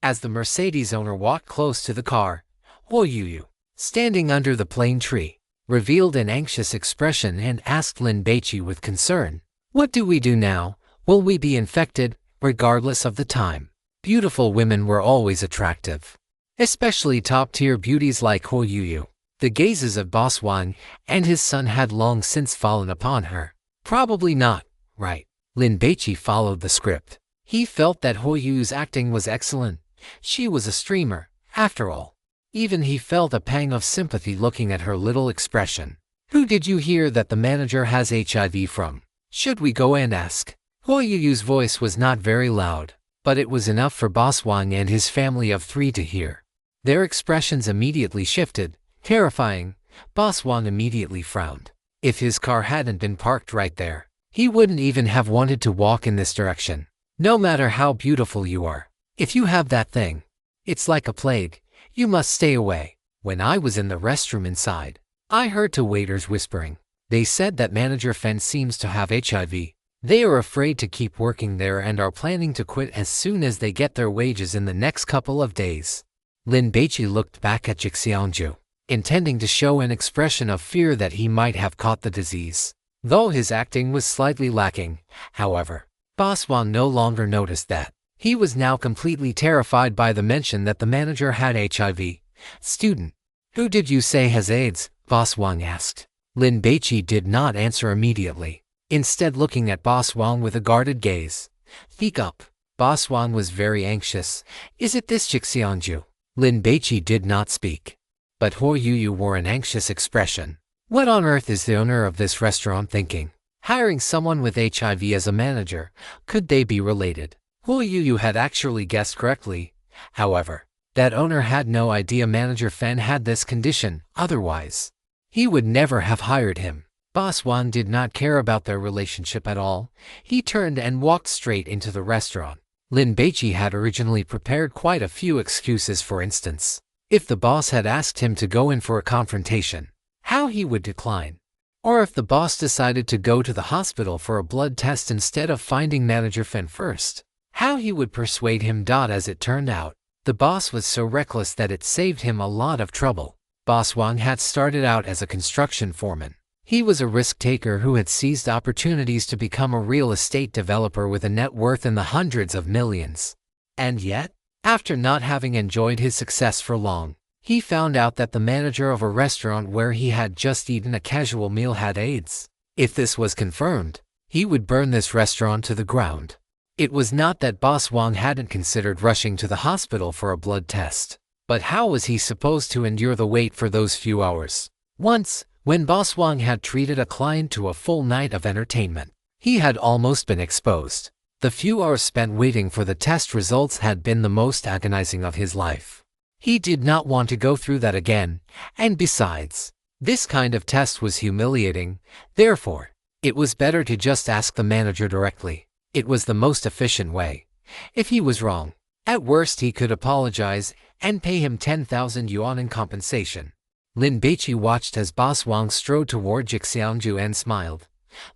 As the Mercedes owner walked close to the car, Ho Yu, standing under the plane tree, revealed an anxious expression and asked Lin Baici with concern, "What do we do now? Will we be infected, regardless of the time?" Beautiful women were always attractive, especially top-tier beauties like Ho Yu. The gazes of Boss Wang and his son had long since fallen upon her. Probably not, right? Lin Baici followed the script. He felt that Ho Yu's acting was excellent. She was a streamer, after all. Even he felt a pang of sympathy looking at her little expression. "Who did you hear that the manager has HIV from? Should we go and ask?" Ho Yu's voice was not very loud, but it was enough for Boss Wang and his family of 3 to hear. Their expressions immediately shifted, terrifying. Boss Wang immediately frowned. If his car hadn't been parked right there, he wouldn't even have wanted to walk in this direction. No matter how beautiful you are, if you have that thing, it's like a plague. You must stay away. When I was in the restroom inside, I heard 2 waiters whispering. They said that Manager Fen seems to have HIV. They are afraid to keep working there and are planning to quit as soon as they get their wages in the next couple of days. Lin Baici looked back at Jixiangju, intending to show an expression of fear that he might have caught the disease. Though his acting was slightly lacking, however, Boss Wang no longer noticed that. He was now completely terrified by the mention that the manager had HIV. "Student, who did you say has AIDS?" Boss Wang asked. Lin Baici did not answer immediately, instead looking at Boss Wang with a guarded gaze. "Speak up." Boss Wang was very anxious. "Is it this Jixiangju?" Lin Baici did not speak, but Ho Yu wore an anxious expression. What on earth is the owner of this restaurant thinking? Hiring someone with HIV as a manager, could they be related? Ho Yu had actually guessed correctly. However, that owner had no idea Manager Fen had this condition, otherwise he would never have hired him. Boss Wang did not care about their relationship at all. He turned and walked straight into the restaurant. Lin Baici had originally prepared quite a few excuses. For instance, if the boss had asked him to go in for a confrontation, how he would decline. Or if the boss decided to go to the hospital for a blood test instead of finding Manager Fen first, how he would persuade him. As it turned out, the boss was so reckless that it saved him a lot of trouble. Boss Wang had started out as a construction foreman. He was a risk-taker who had seized opportunities to become a real estate developer with a net worth in the hundreds of millions. And yet, after not having enjoyed his success for long, he found out that the manager of a restaurant where he had just eaten a casual meal had AIDS. If this was confirmed, he would burn this restaurant to the ground. It was not that Boss Wang hadn't considered rushing to the hospital for a blood test, but how was he supposed to endure the wait for those few hours? Once, when Boss Wang had treated a client to a full night of entertainment, he had almost been exposed. The few hours spent waiting for the test results had been the most agonizing of his life. He did not want to go through that again, and besides, this kind of test was humiliating. Therefore, it was better to just ask the manager directly. It was the most efficient way. If he was wrong, at worst he could apologize and pay him 10,000 yuan in compensation. Lin Baici watched as Boss Wang strode toward Jixiangju and smiled.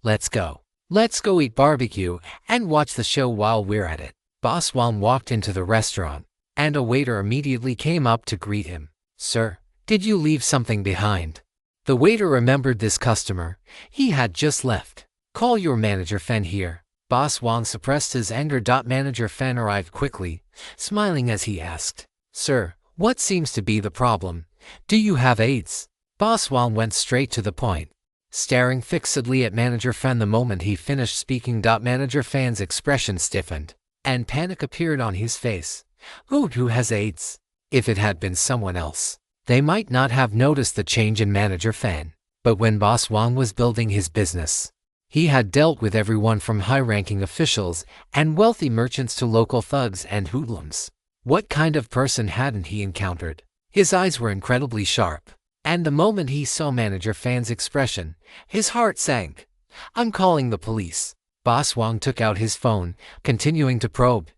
Let's go. Let's go eat barbecue and watch the show while we're at it." Boss Wang walked into the restaurant, and a waiter immediately came up to greet him. "Sir, did you leave something behind?" The waiter remembered this customer. He had just left. "Call your manager Fen here." Boss Wang suppressed his anger. Manager Fen arrived quickly, smiling as he asked, "Sir, what seems to be the problem? Do you have AIDS?" Boss Wang went straight to the point, staring fixedly at Manager Fen. The moment he finished speaking, Manager Fen's expression stiffened, and panic appeared on his face. Who has AIDS? If it had been someone else, they might not have noticed the change in Manager Fen. But when Boss Wang was building his business, he had dealt with everyone from high-ranking officials and wealthy merchants to local thugs and hoodlums. What kind of person hadn't he encountered? His eyes were incredibly sharp, and the moment he saw Manager Fan's expression, his heart sank. "I'm calling the police." Boss Wang took out his phone, continuing to probe.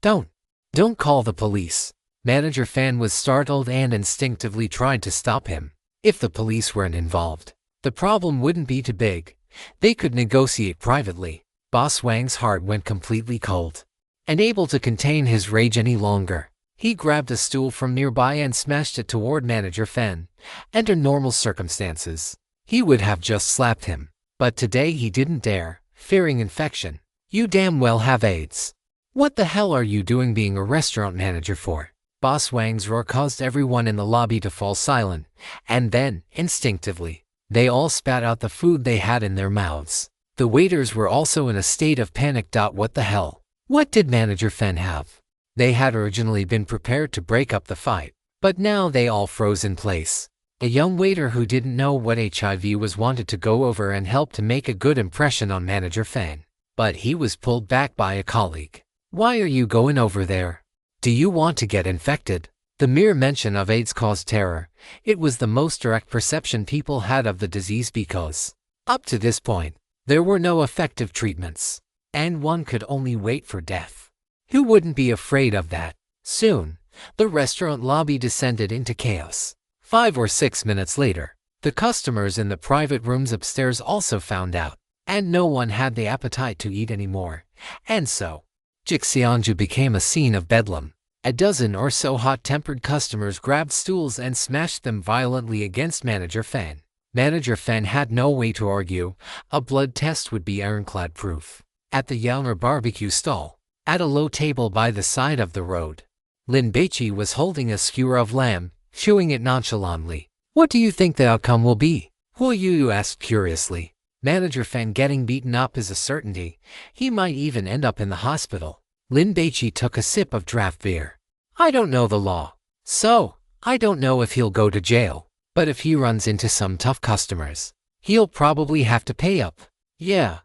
Don't call the police." Manager Fan was startled and instinctively tried to stop him. If the police weren't involved, the problem wouldn't be too big. They could negotiate privately. Boss Wang's heart went completely cold. Unable to contain his rage any longer, He grabbed a stool from nearby and smashed it toward Manager Fen. Under normal circumstances, he would have just slapped him. But today he didn't dare, fearing infection. You damn well have AIDS. What the hell are you doing being a restaurant manager for? Boss Wang's roar caused everyone in the lobby to fall silent, and then, instinctively, they all spat out the food they had in their mouths. The waiters were also in a state of panic. What the hell? What did Manager Fen have? They had originally been prepared to break up the fight, but now they all froze in place. A young waiter who didn't know what HIV was wanted to go over and help to make a good impression on Manager Fen, but he was pulled back by a colleague. Why are you going over there? Do you want to get infected? The mere mention of AIDS caused terror. It was the most direct perception people had of the disease because, up to this point, there were no effective treatments, and one could only wait for death. Who wouldn't be afraid of that? Soon, the restaurant lobby descended into chaos. 5 or 6 minutes later, the customers in the private rooms upstairs also found out, and no one had the appetite to eat anymore. And so, Jixianju became a scene of bedlam. A dozen or so hot-tempered customers grabbed stools and smashed them violently against Manager Fen. Manager Fen had no way to argue. A blood test would be ironclad proof. At the Yelmer barbecue stall, at a low table by the side of the road, Lin Baici was holding a skewer of lamb, chewing it nonchalantly. What do you think the outcome will be? Huo Yu asked curiously. Manager Fen getting beaten up is a certainty. He might even end up in the hospital. Lin Baici took a sip of draft beer. I don't know the law, so I don't know if he'll go to jail. But if he runs into some tough customers, he'll probably have to pay up. Yeah,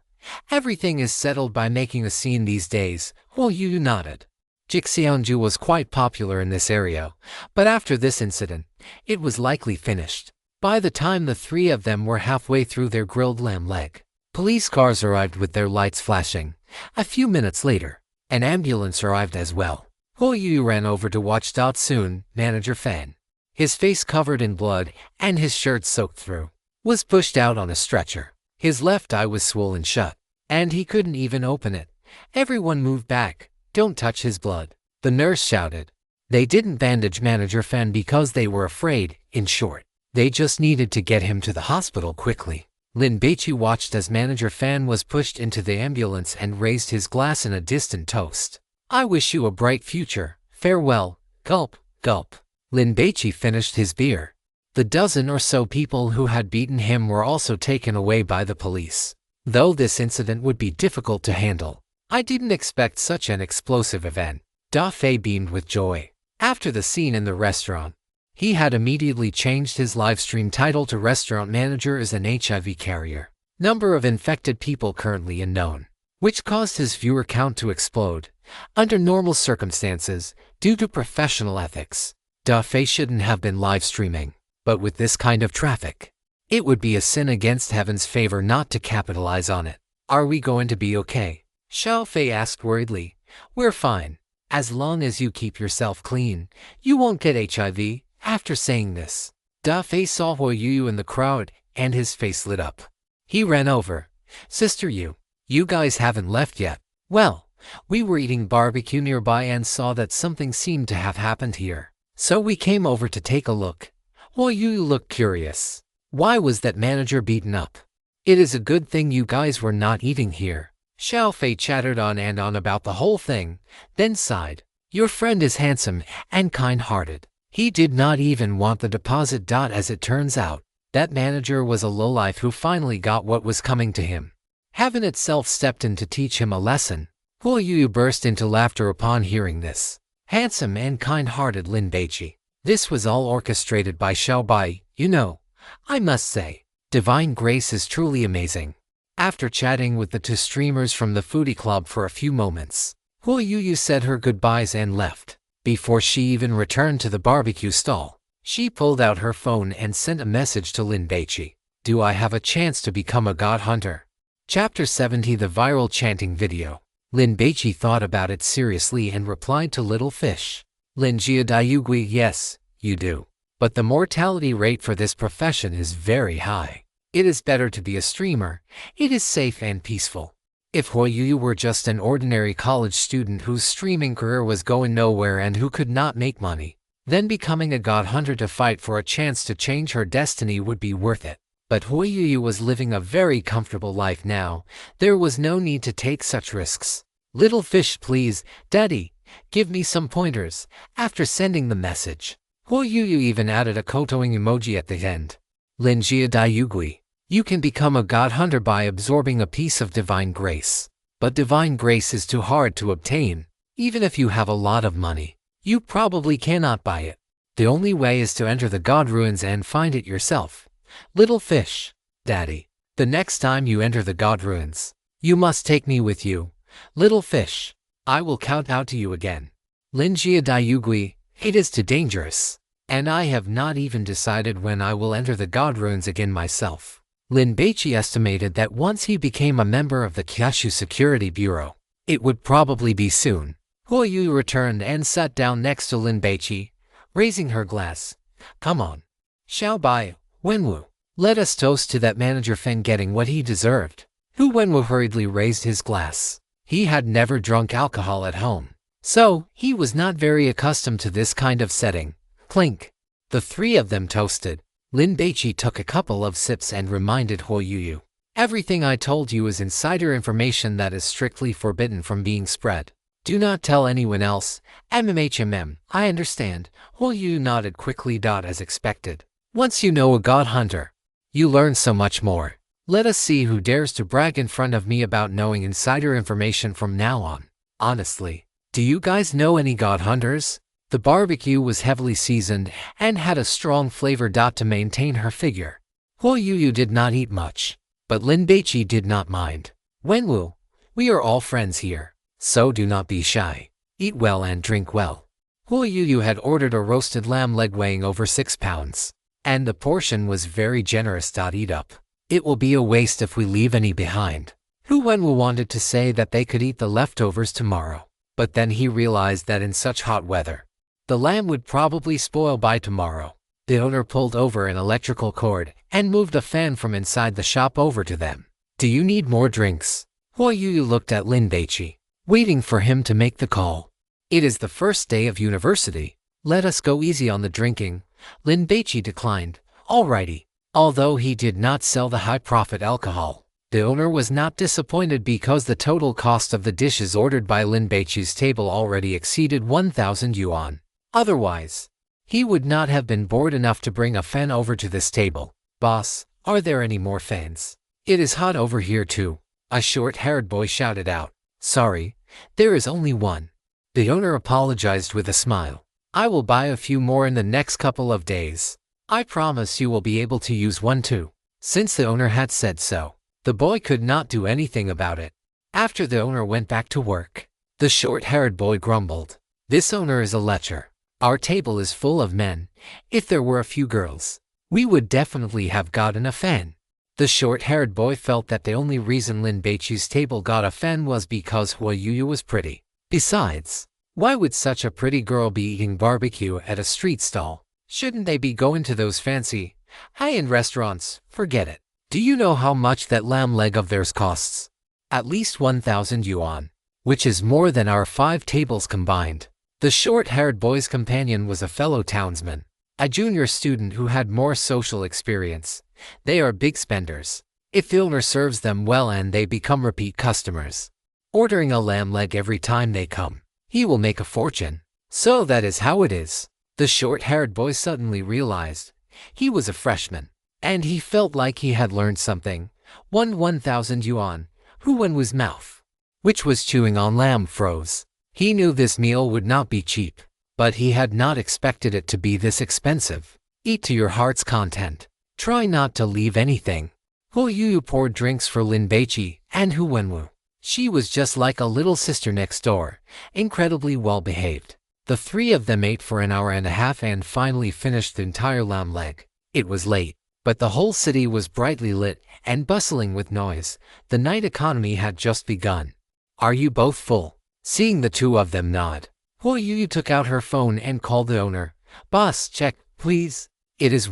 everything is settled by making a scene these days. Huo Yu nodded. Jixianju was quite popular in this area, but after this incident, it was likely finished. By the time the three of them were halfway through their grilled lamb leg, police cars arrived with their lights flashing. A few minutes later, an ambulance arrived as well. Huo Yu ran over to watch. Soon, Manager Fen, his face covered in blood and his shirt soaked through, was pushed out on a stretcher. His left eye was swollen shut, and he couldn't even open it. Everyone moved back. Don't touch his blood, the nurse shouted. They didn't bandage Manager Fen because they were afraid. In short, they just needed to get him to the hospital quickly. Lin Baici watched as Manager Fen was pushed into the ambulance and raised his glass in a distant toast. I wish you a bright future. Farewell. Gulp, gulp. Lin Baici finished his beer. The dozen or so people who had beaten him were also taken away by the police. Though this incident would be difficult to handle, I didn't expect such an explosive event. Da Fei beamed with joy. After the scene in the restaurant, he had immediately changed his livestream title to Restaurant Manager is an HIV Carrier. Number of infected people currently unknown, which caused his viewer count to explode. Under normal circumstances, due to professional ethics, Da Fei shouldn't have been live streaming, but with this kind of traffic, it would be a sin against heaven's favor not to capitalize on it. Are we going to be okay? Xiao Fei asked worriedly. We're fine. As long as you keep yourself clean, you won't get HIV. After saying this, Da Fei saw Huo Yu in the crowd, and his face lit up. He ran over. Sister Yu, you guys haven't left yet. Well, we were eating barbecue nearby and saw that something seemed to have happened here. So we came over to take a look. Huo Yu looked curious. Why was that manager beaten up? It is a good thing you guys were not eating here. Xiao Fei chattered on and on about the whole thing, then sighed. Your friend is handsome and kind-hearted. He did not even want the deposit. As it turns out, that manager was a lowlife who finally got what was coming to him. Heaven itself stepped in to teach him a lesson. Huo Yu burst into laughter upon hearing this. Handsome and kind-hearted Lin Baici. This was all orchestrated by Xiao Bai. You know, I must say, divine grace is truly amazing. After chatting with the two streamers from the foodie club for a few moments, Huo Yu said her goodbyes and left. Before she even returned to the barbecue stall, she pulled out her phone and sent a message to Lin Baici. Do I have a chance to become a god hunter? Chapter 70 The Viral Chanting Video. Lin Baici thought about it seriously and replied to Little Fish. Lin Jia Daiyugui, yes, you do. But the mortality rate for this profession is very high. It is better to be a streamer. It is safe and peaceful. If Huoyu were just an ordinary college student whose streaming career was going nowhere and who could not make money, then becoming a god hunter to fight for a chance to change her destiny would be worth it. But Huoyu was living a very comfortable life now. There was no need to take such risks. "Little fish, please, Daddy, give me some pointers." After sending the message, Huoyu even added a kotoing emoji at the end. Lin Baici, you can become a god hunter by absorbing a piece of divine grace. But divine grace is too hard to obtain. Even if you have a lot of money, you probably cannot buy it. The only way is to enter the god ruins and find it yourself. Little fish, Daddy, the next time you enter the god ruins, you must take me with you. Little fish, I will count out to you again. Lin Baici, it is too dangerous. And I have not even decided when I will enter the god ruins again myself. Lin Baici estimated that once he became a member of the Kyushu Security Bureau, it would probably be soon. Huoyu returned and sat down next to Lin Baici, raising her glass. "Come on. Xiao Bai, Wenwu, let us toast to that manager Feng getting what he deserved." Hu Wenwu hurriedly raised his glass. He had never drunk alcohol at home, so he was not very accustomed to this kind of setting. Clink. The three of them toasted. Lin Baici took a couple of sips and reminded Huoyu, "Everything I told you is insider information that is strictly forbidden from being spread. Do not tell anyone else." I understand." Huoyu nodded quickly. As expected. Once you know a god hunter, you learn so much more. Let us see who dares to brag in front of me about knowing insider information from now on. Honestly, do you guys know any god hunters? The barbecue was heavily seasoned and had a strong flavor. To maintain her figure, Huoyu did not eat much, but Lin Baici did not mind. "Wenwu, we are all friends here, so do not be shy. Eat well and drink well." Huoyu had ordered a roasted lamb leg weighing over 6 pounds, and the portion was very generous. Eat up. It will be a waste if we leave any behind. Hu Wenwu wanted to say that they could eat the leftovers tomorrow, but then he realized that in such hot weather, the lamb would probably spoil by tomorrow. The owner pulled over an electrical cord and moved a fan from inside the shop over to them. "Do you need more drinks?" Huoyu looked at Lin Baici, waiting for him to make the call. "It is the first day of university. Let us go easy on the drinking." Lin Baici declined. "Alrighty." Although he did not sell the high-profit alcohol, the owner was not disappointed because the total cost of the dishes ordered by Lin Baici's table already exceeded 1,000 yuan. Otherwise, he would not have been bored enough to bring a fan over to this table. "Boss, are there any more fans? It is hot over here too," a short-haired boy shouted out. "Sorry, there is only one." The owner apologized with a smile. "I will buy a few more in the next couple of days. I promise you will be able to use one too." Since the owner had said so, the boy could not do anything about it. After the owner went back to work, the short-haired boy grumbled. "This owner is a lecher. Our table is full of men. If there were a few girls, we would definitely have gotten a fan." The short-haired boy felt that the only reason Lin Baici's table got a fan was because Huoyu was pretty. Besides, why would such a pretty girl be eating barbecue at a street stall? Shouldn't they be going to those fancy, high-end restaurants? Forget it. Do you know how much that lamb leg of theirs costs? At least 1,000 yuan, which is more than our 5 tables combined. The short-haired boy's companion was a fellow townsman, a junior student who had more social experience. They are big spenders. If the owner serves them well and they become repeat customers, ordering a lamb leg every time they come, he will make a fortune. So that is how it is. The short-haired boy suddenly realized he was a freshman, and he felt like he had learned something. 1,000 yuan. Hu Wenwu's mouth, which was chewing on lamb, froze. He knew this meal would not be cheap, but he had not expected it to be this expensive. Eat to your heart's content. Try not to leave anything. Huoyu poured drinks for Lin Baici and Hu Wenwu. She was just like a little sister next door, incredibly well-behaved. The three of them ate for an hour and a half and finally finished the entire lamb leg. It was late, but the whole city was brightly lit and bustling with noise. The night economy had just begun. "Are you both full?" Seeing the two of them nod, Huoyu took out her phone and called the owner. "Boss, check, please." "It is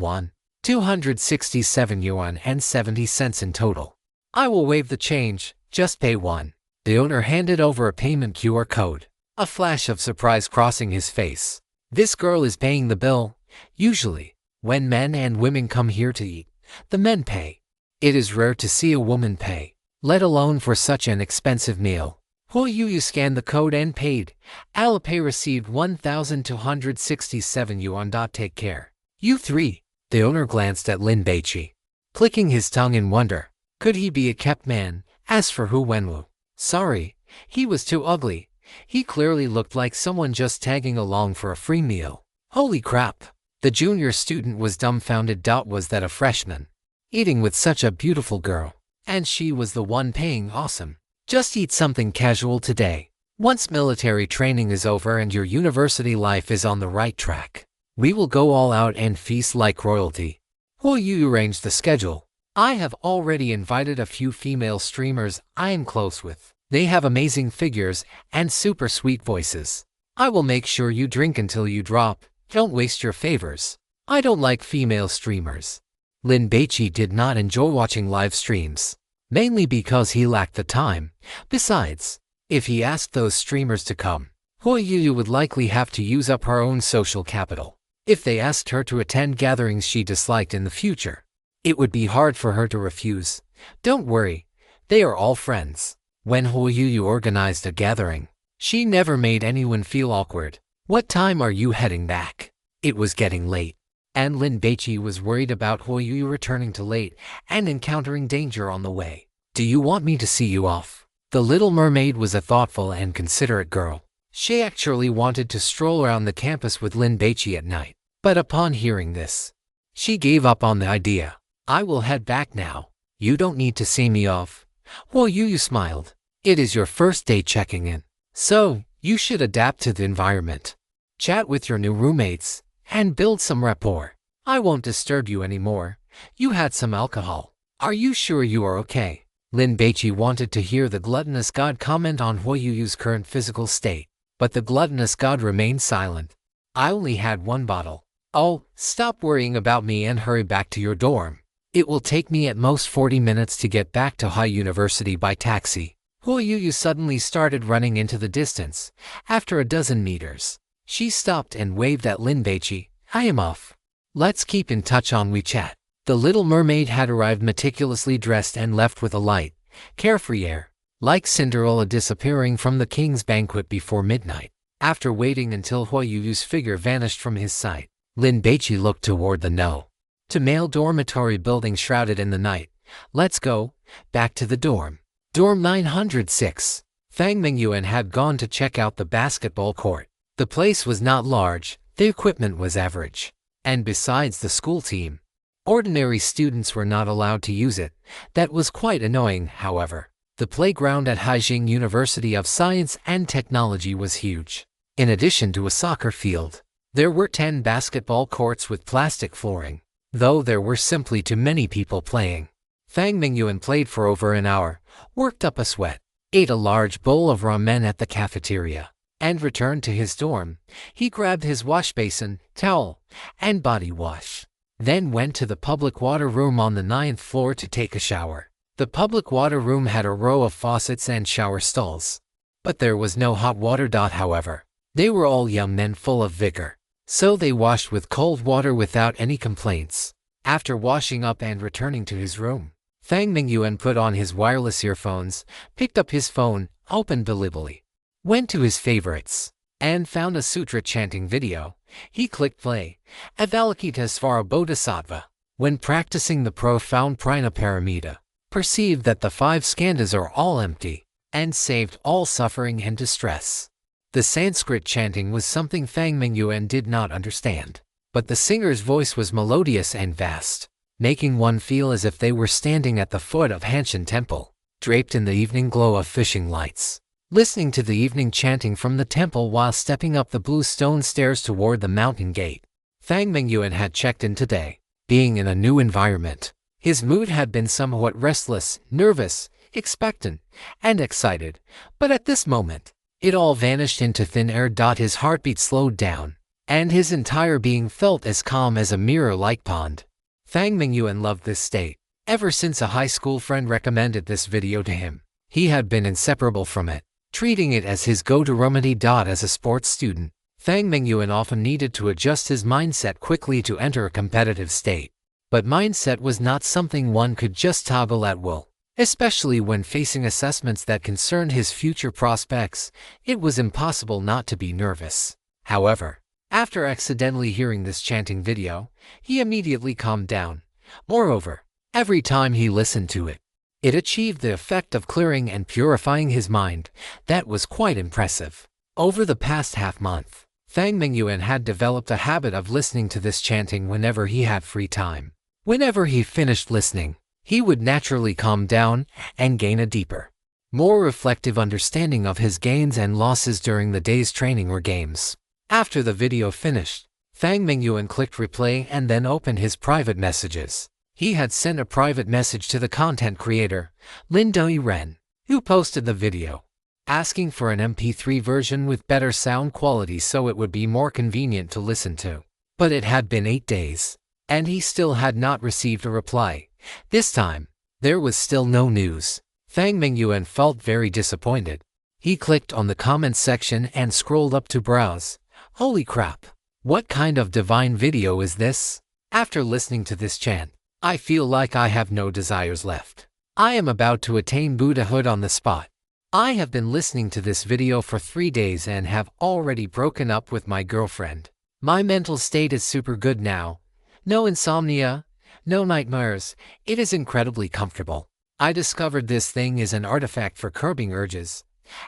267 yuan and 70 cents in total. I will waive the change, just pay 1. The owner handed over a payment QR code, a flash of surprise crossing his face. This girl is paying the bill. Usually, when men and women come here to eat, the men pay. It is rare to see a woman pay, let alone for such an expensive meal. Huo Yuyu scanned the code and paid. Alipay received 1,267 yuan. Take care. You three. The owner glanced at Lin Baici, clicking his tongue in wonder. Could he be a kept man? As for Hu Wenwu, sorry, he was too ugly. He clearly looked like someone just tagging along for a free meal. Holy crap! The junior student was dumbfounded. Was that a freshman? Eating with such a beautiful girl. And she was the one paying. Awesome. Just eat something casual today. Once military training is over and your university life is on the right track, we will go all out and feast like royalty. Will you arrange the schedule? I have already invited a few female streamers I am close with. They have amazing figures and super sweet voices. I will make sure you drink until you drop. Don't waste your favors. I don't like female streamers. Lin Baici did not enjoy watching live streams, mainly because he lacked the time. Besides, if he asked those streamers to come, Huo Yuyu would likely have to use up her own social capital. If they asked her to attend gatherings she disliked in the future, it would be hard for her to refuse. Don't worry, they are all friends. When Huo Yuyu organized a gathering, she never made anyone feel awkward. What time are you heading back? It was getting late, and Lin Baici was worried about Huo Yuyu returning too late and encountering danger on the way. Do you want me to see you off? The Little Mermaid was a thoughtful and considerate girl. She actually wanted to stroll around the campus with Lin Baici at night, but upon hearing this, she gave up on the idea. I will head back now. You don't need to see me off. Huo Yuyu smiled. It is your first day checking in, so you should adapt to the environment. Chat with your new roommates and build some rapport. I won't disturb you anymore. You had some alcohol. Are you sure you are okay? Lin Baici wanted to hear the gluttonous god comment on Huo Yuyu's current physical state, but the gluttonous god remained silent. I only had one bottle. Oh, stop worrying about me and hurry back to your dorm. It will take me at most 40 minutes to get back to High University by taxi. Huo Yuyu suddenly started running into the distance. After a dozen meters, she stopped and waved at Lin Baici. I am off. Let's keep in touch on WeChat. The Little Mermaid had arrived meticulously dressed and left with a light, carefree air, like Cinderella disappearing from the king's banquet before midnight. After waiting until Huo Yuyu's figure vanished from his sight, Lin Baici looked toward the no-to-male dormitory building shrouded in the night. Let's go back to the dorm. Dorm 906. Fang Mingyuan had gone to check out the basketball court. The place was not large, the equipment was average, and besides the school team, ordinary students were not allowed to use it. That was quite annoying, however. The playground at Haijing University of Science and Technology was huge. In addition to a soccer field, there were 10 basketball courts with plastic flooring, though there were simply too many people playing. Fang Mingyuan played for over an hour, worked up a sweat, ate a large bowl of ramen at the cafeteria, and returned to his dorm. He grabbed his wash basin, towel, and body wash, then went to the public water room on the 9th floor to take a shower. The public water room had a row of faucets and shower stalls, but there was no hot water. However, they were all young men full of vigor, so they washed with cold water without any complaints. After washing up and returning to his room, Fang Mingyuan put on his wireless earphones, picked up his phone, opened Bilibili, went to his favorites, and found a sutra chanting video. He clicked play. Avalokitesvara Bodhisattva, when practicing the profound Prajnaparamita, perceived that the 5 skandhas are all empty, and saved all suffering and distress. The Sanskrit chanting was something Fang Mingyuan did not understand, but the singer's voice was melodious and vast, making one feel as if they were standing at the foot of Hanshin Temple, draped in the evening glow of fishing lights. Listening to the evening chanting from the temple while stepping up the blue stone stairs toward the mountain gate, Fang Mingyuan had checked in today. Being in a new environment, his mood had been somewhat restless, nervous, expectant, and excited, but at this moment, it all vanished into thin air. His heartbeat slowed down, and his entire being felt as calm as a mirror-like pond. Fang Mingyuan loved this state. Ever since a high school friend recommended this video to him, He had been inseparable from it, treating it as his go-to remedy. As a sports student, Fang Mingyuan often needed to adjust his mindset quickly to enter a competitive state. But mindset was not something one could just toggle at will. Especially when facing assessments that concerned his future prospects, it was impossible not to be nervous. However, after accidentally hearing this chanting video, he immediately calmed down. Moreover, every time he listened to it, it achieved the effect of clearing and purifying his mind. That was quite impressive. Over the past half-month, Fang Mingyuan had developed a habit of listening to this chanting whenever he had free time. Whenever he finished listening, he would naturally calm down and gain a deeper, more reflective understanding of his gains and losses during the day's training or games. After the video finished, Fang Mingyuan clicked replay and then opened his private messages. He had sent a private message to the content creator, Lin Baici, who posted the video, asking for an MP3 version with better sound quality so it would be more convenient to listen to. But it had been 8 days, and he still had not received a reply. This time, there was still no news. Fang Mingyuan felt very disappointed. He clicked on the comments section and scrolled up to browse. Holy crap! What kind of divine video is this? After listening to this chant, I feel like I have no desires left. I am about to attain Buddhahood on the spot. I have been listening to this video for 3 days and have already broken up with my girlfriend. My mental state is super good now. No insomnia, no nightmares. It is incredibly comfortable. I discovered this thing is an artifact for curbing urges.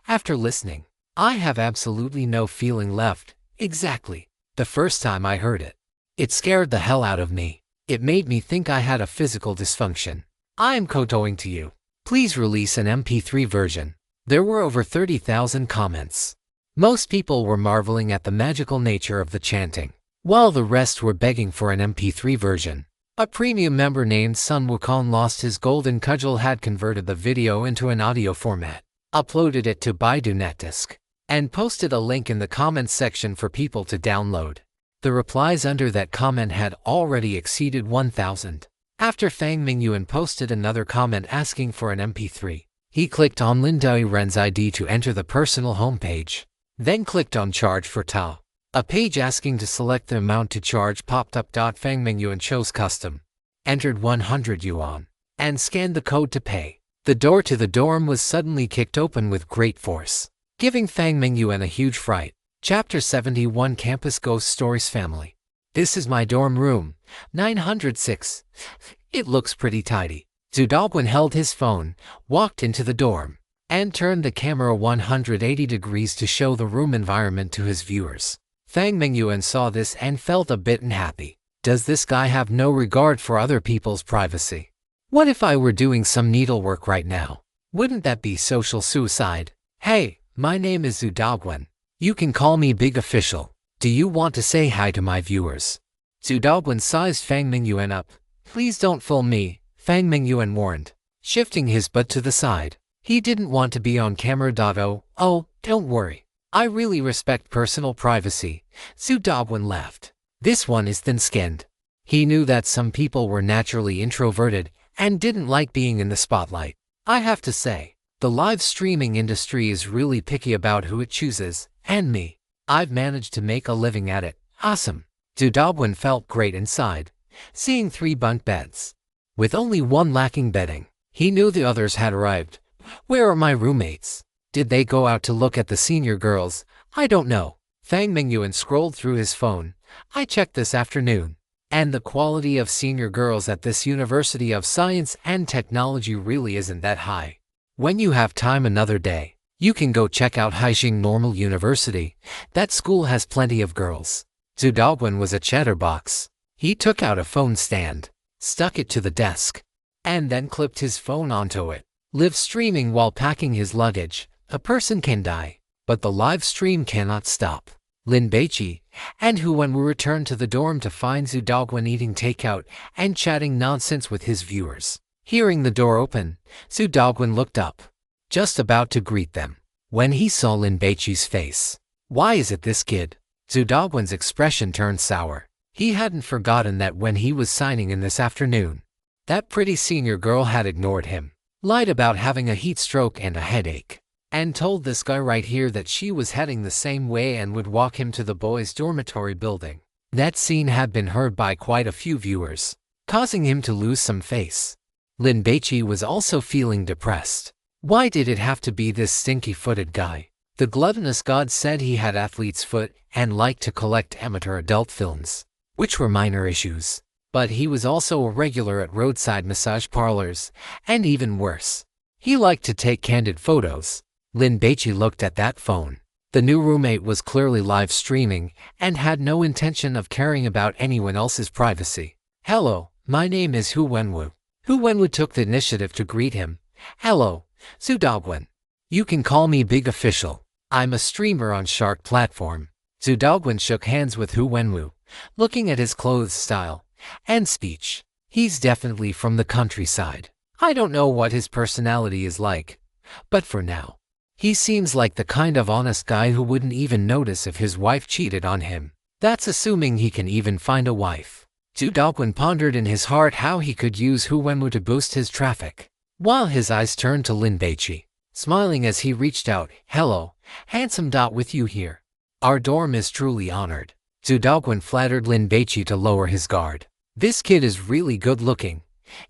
After listening, I have absolutely no feeling left. Exactly. The first time I heard it, it scared the hell out of me. It made me think I had a physical dysfunction. I am kowtowing to you. Please release an MP3 version. There were over 30,000 comments. Most people were marveling at the magical nature of the chanting, while the rest were begging for an MP3 version. A premium member named Sun Wukong lost his golden cudgel had converted the video into an audio format, uploaded it to Baidu NetDisk, and posted a link in the comments section for people to download. The replies under that comment had already exceeded 1,000. After Fang Mingyuan posted another comment asking for an MP3, he clicked on Lin Baici's ID to enter the personal homepage, then clicked on Charge for Tao. A page asking to select the amount to charge popped up. Fang Mingyuan chose Custom, entered 100 yuan, and scanned the code to pay. The door to the dorm was suddenly kicked open with great force, giving Fang Mingyuan a huge fright. Chapter 71 Campus Ghost Stories Family. This is my dorm room, 906. It looks pretty tidy. Zhu Daoguan held his phone, walked into the dorm, and turned the camera 180 degrees to show the room environment to his viewers. Fang Mingyuan saw this and felt a bit unhappy. Does this guy have no regard for other people's privacy? What if I were doing some needlework right now? Wouldn't that be social suicide? Hey, my name is Zhu Daoguan. You can call me Big Official. Do you want to say hi to my viewers? Zhu Daoguan sized Fang Mingyuan up. Please don't fool me, Fang Mingyuan warned, shifting his butt to the side. He didn't want to be on camera. Oh, don't worry. I really respect personal privacy. Zhu Daoguan laughed. This one is thin-skinned. He knew that some people were naturally introverted and didn't like being in the spotlight. I have to say, the live streaming industry is really picky about who it chooses, and me. I've managed to make a living at it. Awesome. Zhu Daoguan felt great inside, seeing 3 bunk beds, with only one lacking bedding. He knew the others had arrived. Where are my roommates? Did they go out to look at the senior girls? I don't know. Fang Mingyuan scrolled through his phone. I checked this afternoon, and the quality of senior girls at this University of Science and Technology really isn't that high. When you have time another day, you can go check out Haixing Normal University. That school has plenty of girls. Zhu Daoguan was a chatterbox. He took out a phone stand, stuck it to the desk, and then clipped his phone onto it. Live streaming while packing his luggage. A person can die, but the live stream cannot stop. Lin Baici, and who when we returned to the dorm to find Zhu Daoguan eating takeout and chatting nonsense with his viewers. Hearing the door open, Zhu Daoguan looked up, just about to greet them, when he saw Lin Baici's face. Why is it this kid? Zhu Daoguan's expression turned sour. He hadn't forgotten that when he was signing in this afternoon, that pretty senior girl had ignored him. lied about having a heat stroke and a headache, and told this guy right here that she was heading the same way and would walk him to the boys' dormitory building. That scene had been heard by quite a few viewers, causing him to lose some face. Lin Baici was also feeling depressed. Why did it have to be this stinky-footed guy? The gluttonous god said he had athlete's foot and liked to collect amateur adult films, which were minor issues. But he was also a regular at roadside massage parlors, and even worse, he liked to take candid photos. Lin Baici looked at that phone. The new roommate was clearly live streaming and had no intention of caring about anyone else's privacy. "Hello, my name is Hu Wenwu." Hu Wenwu took the initiative to greet him. "Hello, Zhu Daoguan. You can call me Big Official. I'm a streamer on Shark platform." Zhu Daoguan shook hands with Hu Wenwu, looking at his clothes style and speech. He's definitely from the countryside. I don't know what his personality is like, but for now, he seems like the kind of honest guy who wouldn't even notice if his wife cheated on him. That's assuming he can even find a wife. Zhu Daoguan pondered in his heart how he could use Hu Wenwu to boost his traffic, while his eyes turned to Lin Baici, smiling as he reached out. "Hello, handsome dot with you here. Our dorm is truly honored." Zhu Daoguan flattered Lin Baici to lower his guard. This kid is really good looking.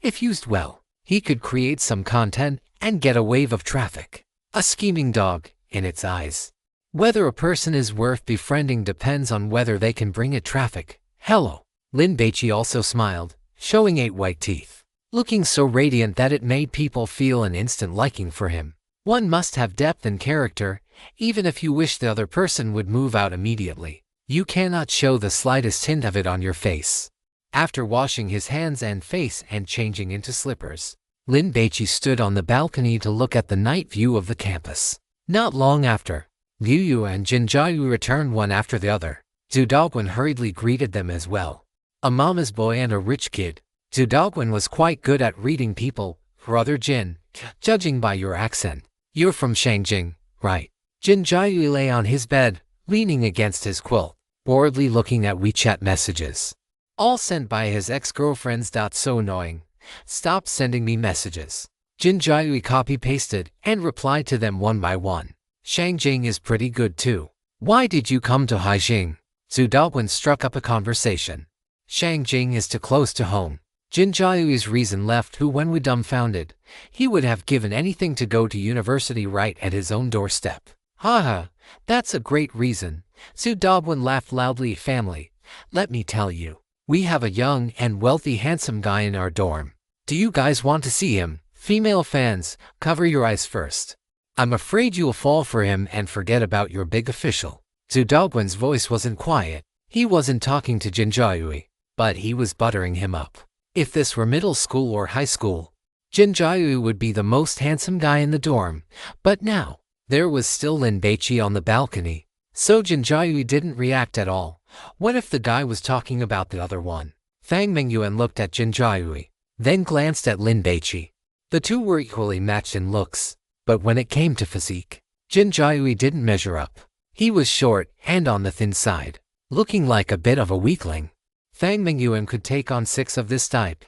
If used well, he could create some content and get a wave of traffic. A scheming dog, in its eyes. Whether a person is worth befriending depends on whether they can bring it traffic. "Hello." Lin Baici also smiled, showing 8 white teeth, looking so radiant that it made people feel an instant liking for him. One must have depth and character, even if you wish the other person would move out immediately. You cannot show the slightest hint of it on your face. After washing his hands and face and changing into slippers, Lin Baici stood on the balcony to look at the night view of the campus. Not long after, Liu Yu and Jin Jiayu returned one after the other. Zhu Daoguan hurriedly greeted them as well. A mama's boy and a rich kid. Zhu Daoguan was quite good at reading people. "Brother Jin, judging by your accent, you're from Shangjing, right?" Jin Jiayu lay on his bed, leaning against his quilt, boredly looking at WeChat messages. All sent by his ex-girlfriends. "So annoying. Stop sending me messages." Jin Jiayu copy-pasted and replied to them one by one. "Shangjing is pretty good too. Why did you come to Haijing?" Zhu Daoguan struck up a conversation. "Shangjing is too close to home." Jin Jiayu's reason left Hu Wenwu dumbfounded. He would have given anything to go to university right at his own doorstep. "Haha, that's a great reason." Zhu Daoguan laughed loudly. "Family, let me tell you, we have a young and wealthy handsome guy in our dorm. Do you guys want to see him? Female fans, cover your eyes first. I'm afraid you'll fall for him and forget about your Big Official." Zhu Daoguan's voice wasn't quiet. He wasn't talking to Jin Jiayu, but he was buttering him up. If this were middle school or high school, Jin Jiayu would be the most handsome guy in the dorm. But now, there was still Lin Baici on the balcony, so Jin Jiayu didn't react at all. What if the guy was talking about the other one? Fang Mingyuan looked at Jin Jiayu, then glanced at Lin Baici. The two were equally matched in looks, but when it came to physique, Jin Jiayu didn't measure up. He was short and on the thin side, looking like a bit of a weakling. Fang Mingyuan could take on 6 of this type.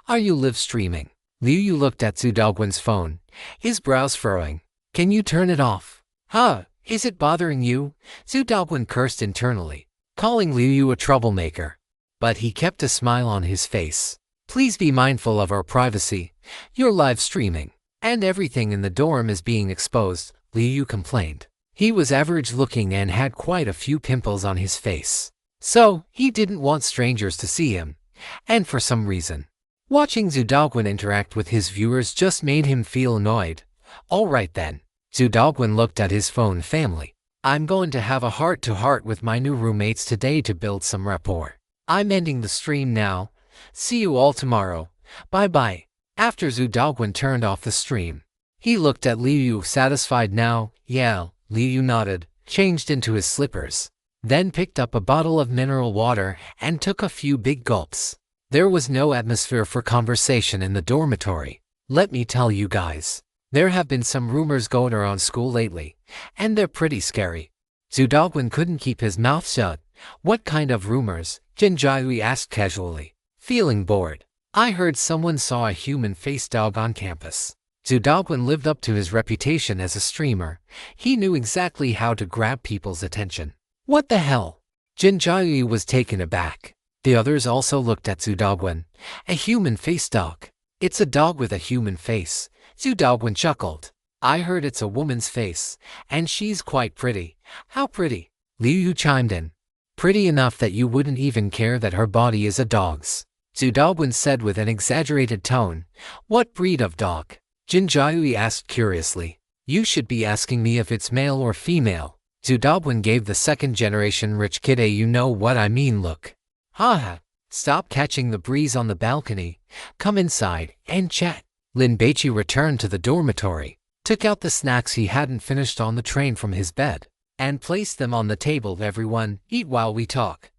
"Are you live streaming?" Liu Yu looked at Zhu Daoguan's phone, his brows furrowing. "Can you turn it off?" "Huh, is it bothering you?" Zhu Daoguan cursed internally, calling Liu Yu a troublemaker. But he kept a smile on his face. "Please be mindful of our privacy. You're live streaming, and everything in the dorm is being exposed," Liu Yu complained. He was average looking and had quite a few pimples on his face, so he didn't want strangers to see him. And for some reason, watching Zhu Daoguan interact with his viewers just made him feel annoyed. "All right then." Zhu Daoguan looked at his phone. "Family, I'm going to have a heart-to-heart with my new roommates today to build some rapport. I'm ending the stream now. See you all tomorrow. Bye-bye." After Zhu Daoguan turned off the stream, he looked at Liu Yu. "Satisfied now?" "Yeah." Liu Yu nodded, changed into his slippers, then picked up a bottle of mineral water and took a few big gulps. There was no atmosphere for conversation in the dormitory. "Let me tell you guys, there have been some rumors going around school lately, and they're pretty scary." Zhu Daoguan couldn't keep his mouth shut. "What kind of rumors?" Jin Jiayu asked casually, feeling bored. "I heard someone saw a human-faced dog on campus." Zhu Daoguan lived up to his reputation as a streamer. He knew exactly how to grab people's attention. What the hell? Jin Jiaoyu was taken aback. The others also looked at Zhu Daoguan. A human-faced dog. It's a dog with a human face. Zhu Daoguan chuckled. I heard it's a woman's face, and she's quite pretty. How pretty? Liu Yu chimed in. Pretty enough that you wouldn't even care that her body is a dog's. Zhu Daoguan said with an exaggerated tone. What breed of dog? Jin Jiaoyu asked curiously. You should be asking me if it's male or female. Zhu Daoguan gave the second-generation rich kid a you-know-what-I-mean look. Haha, stop catching the breeze on the balcony. Come inside and chat. Lin Baici returned to the dormitory, took out the snacks he hadn't finished on the train from his bed, and placed them on the table. Everyone, eat while we talk.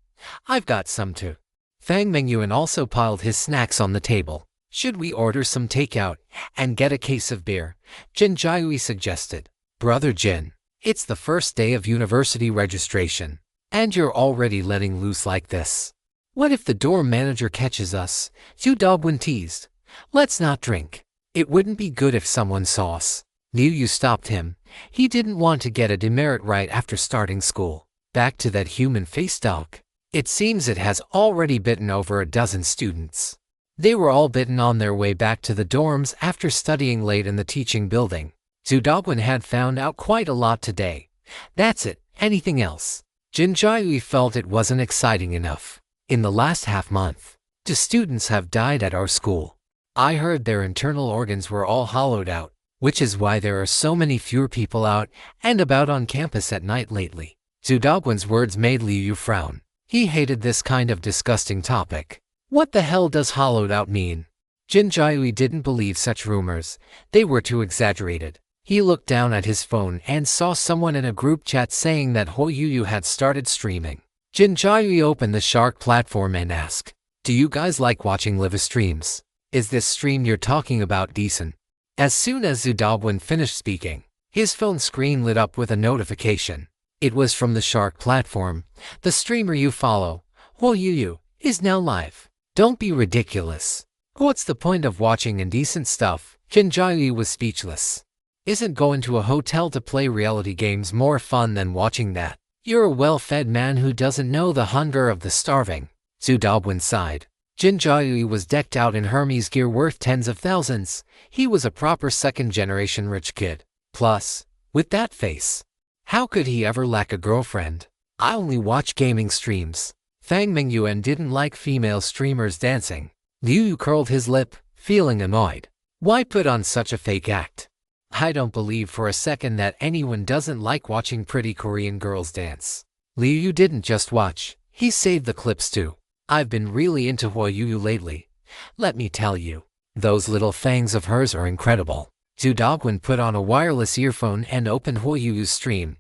I've got some too. Fang Mengyuan also piled his snacks on the table. Should we order some takeout and get a case of beer? Jin Jiaoyu suggested. Brother Jin, it's the first day of university registration, and you're already letting loose like this. What if the dorm manager catches us? Zhu Daoguan teased. Let's not drink. It wouldn't be good if someone saw us. Liu Yu stopped him. He didn't want to get a demerit right after starting school. Back to that human-faced dog. It seems it has already bitten over a dozen students. They were all bitten on their way back to the dorms after studying late in the teaching building. Zhu Daoguan had found out quite a lot today. That's it. Anything else? Jin Jiaoyu felt it wasn't exciting enough. In the last half-month, 2 students have died at our school. I heard their internal organs were all hollowed out, which is why there are so many fewer people out and about on campus at night lately. Zhu Daoguan's words made Liu Yu frown. He hated this kind of disgusting topic. What the hell does hollowed out mean? Jin Jiaoyu didn't believe such rumors. They were too exaggerated. He looked down at his phone and saw someone in a group chat saying that Ho Yu had started streaming. Jin Jiaoyu opened the Shark platform and asked, Do you guys like watching live streams? Is this stream you're talking about decent? As soon as Zhu Daoguan finished speaking, his phone screen lit up with a notification. It was from the Shark platform. The streamer you follow, Ho Yu, is now live. Don't be ridiculous. What's the point of watching indecent stuff? Jin Jiaoyu was speechless. Isn't going to a hotel to play reality games more fun than watching that? You're a well-fed man who doesn't know the hunger of the starving. Zhu Daoguan sighed. Jin Jiaoyu was decked out in Hermes gear worth tens of thousands. He was a proper second-generation rich kid. Plus, with that face, how could he ever lack a girlfriend? I only watch gaming streams. Fang Mengyuan didn't like female streamers dancing. Liu Yu curled his lip, feeling annoyed. Why put on such a fake act? I don't believe for a second that anyone doesn't like watching pretty Korean girls dance. Liu Yu didn't just watch, he saved the clips too. I've been really into Ho Yu lately. Let me tell you, those little fangs of hers are incredible. Zhu Daoguan put on a wireless earphone and opened Ho Yu's stream.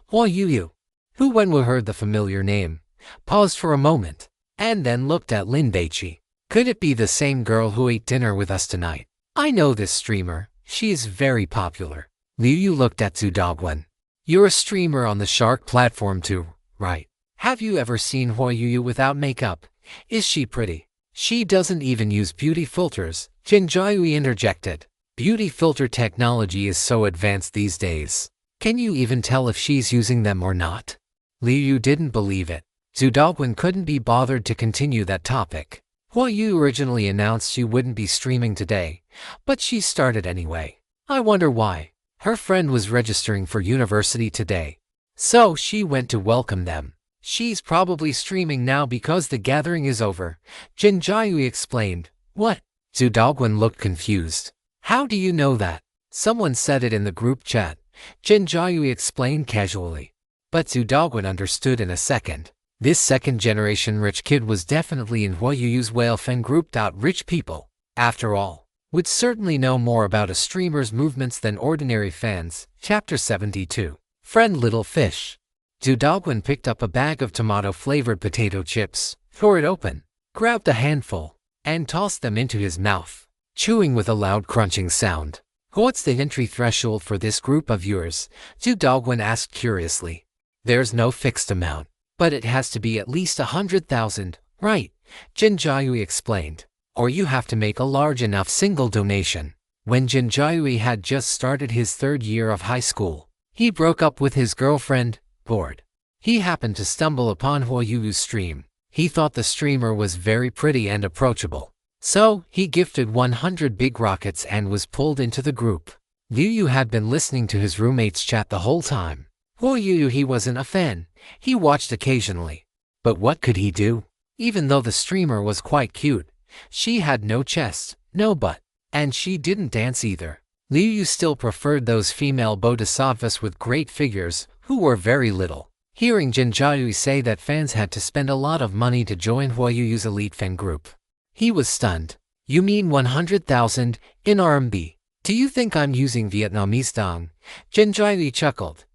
Ho Yu, who when we heard the familiar name, paused for a moment, and then looked at Lin Baici. Could it be the same girl who ate dinner with us tonight? I know this streamer. She is very popular. Liu Yu looked at Zhu Daoguan. You're a streamer on the Shark platform too, right? Have you ever seen Ho Yu without makeup? Is she pretty? She doesn't even use beauty filters, Jin Jiaoyu interjected. Beauty filter technology is so advanced these days. Can you even tell if she's using them or not? Liu Yu didn't believe it. Zhu Daoguan couldn't be bothered to continue that topic. Ho Yu originally announced she wouldn't be streaming today, but she started anyway. I wonder why. Her friend was registering for university today, so she went to welcome them. She's probably streaming now because the gathering is over, Jin Jiaoyu explained. What? Zhu Daoguan looked confused. How do you know that? Someone said it in the group chat, Jin Jiaoyu explained casually. But Zhu Daoguan understood in a second. This second-generation rich kid was definitely in Ho Yu's whale fan grouped out rich people. After all, would certainly know more about a streamer's movements than ordinary fans. Chapter 72. Friend Little Fish. Zhu Daoguan picked up a bag of tomato-flavored potato chips, tore it open, grabbed a handful, and tossed them into his mouth, chewing with a loud crunching sound. What's the entry threshold for this group of yours? Zhu Daoguan asked curiously. There's no fixed amount, but it has to be at least 100,000, right? Jin Jiaoyu explained. Or you have to make a large enough single donation. When Jin Jiaoyu had just started his 3rd year of high school, he broke up with his girlfriend, bored. He happened to stumble upon Huoyuyu's stream. He thought the streamer was very pretty and approachable. So, he gifted 100 big rockets and was pulled into the group. Liu Yu had been listening to his roommates chat the whole time. Huoyuyu he wasn't a fan. He watched occasionally. But what could he do? Even though the streamer was quite cute, she had no chest, no butt, and she didn't dance either. Liu Yu still preferred those female bodhisattvas with great figures, who were very little. Hearing Jin Jiaoyu say that fans had to spend a lot of money to join Huoyuyu's elite fan group, he was stunned. You mean 100,000 in RMB? Do you think I'm using Vietnamese dong? Jin Jiaoyu chuckled.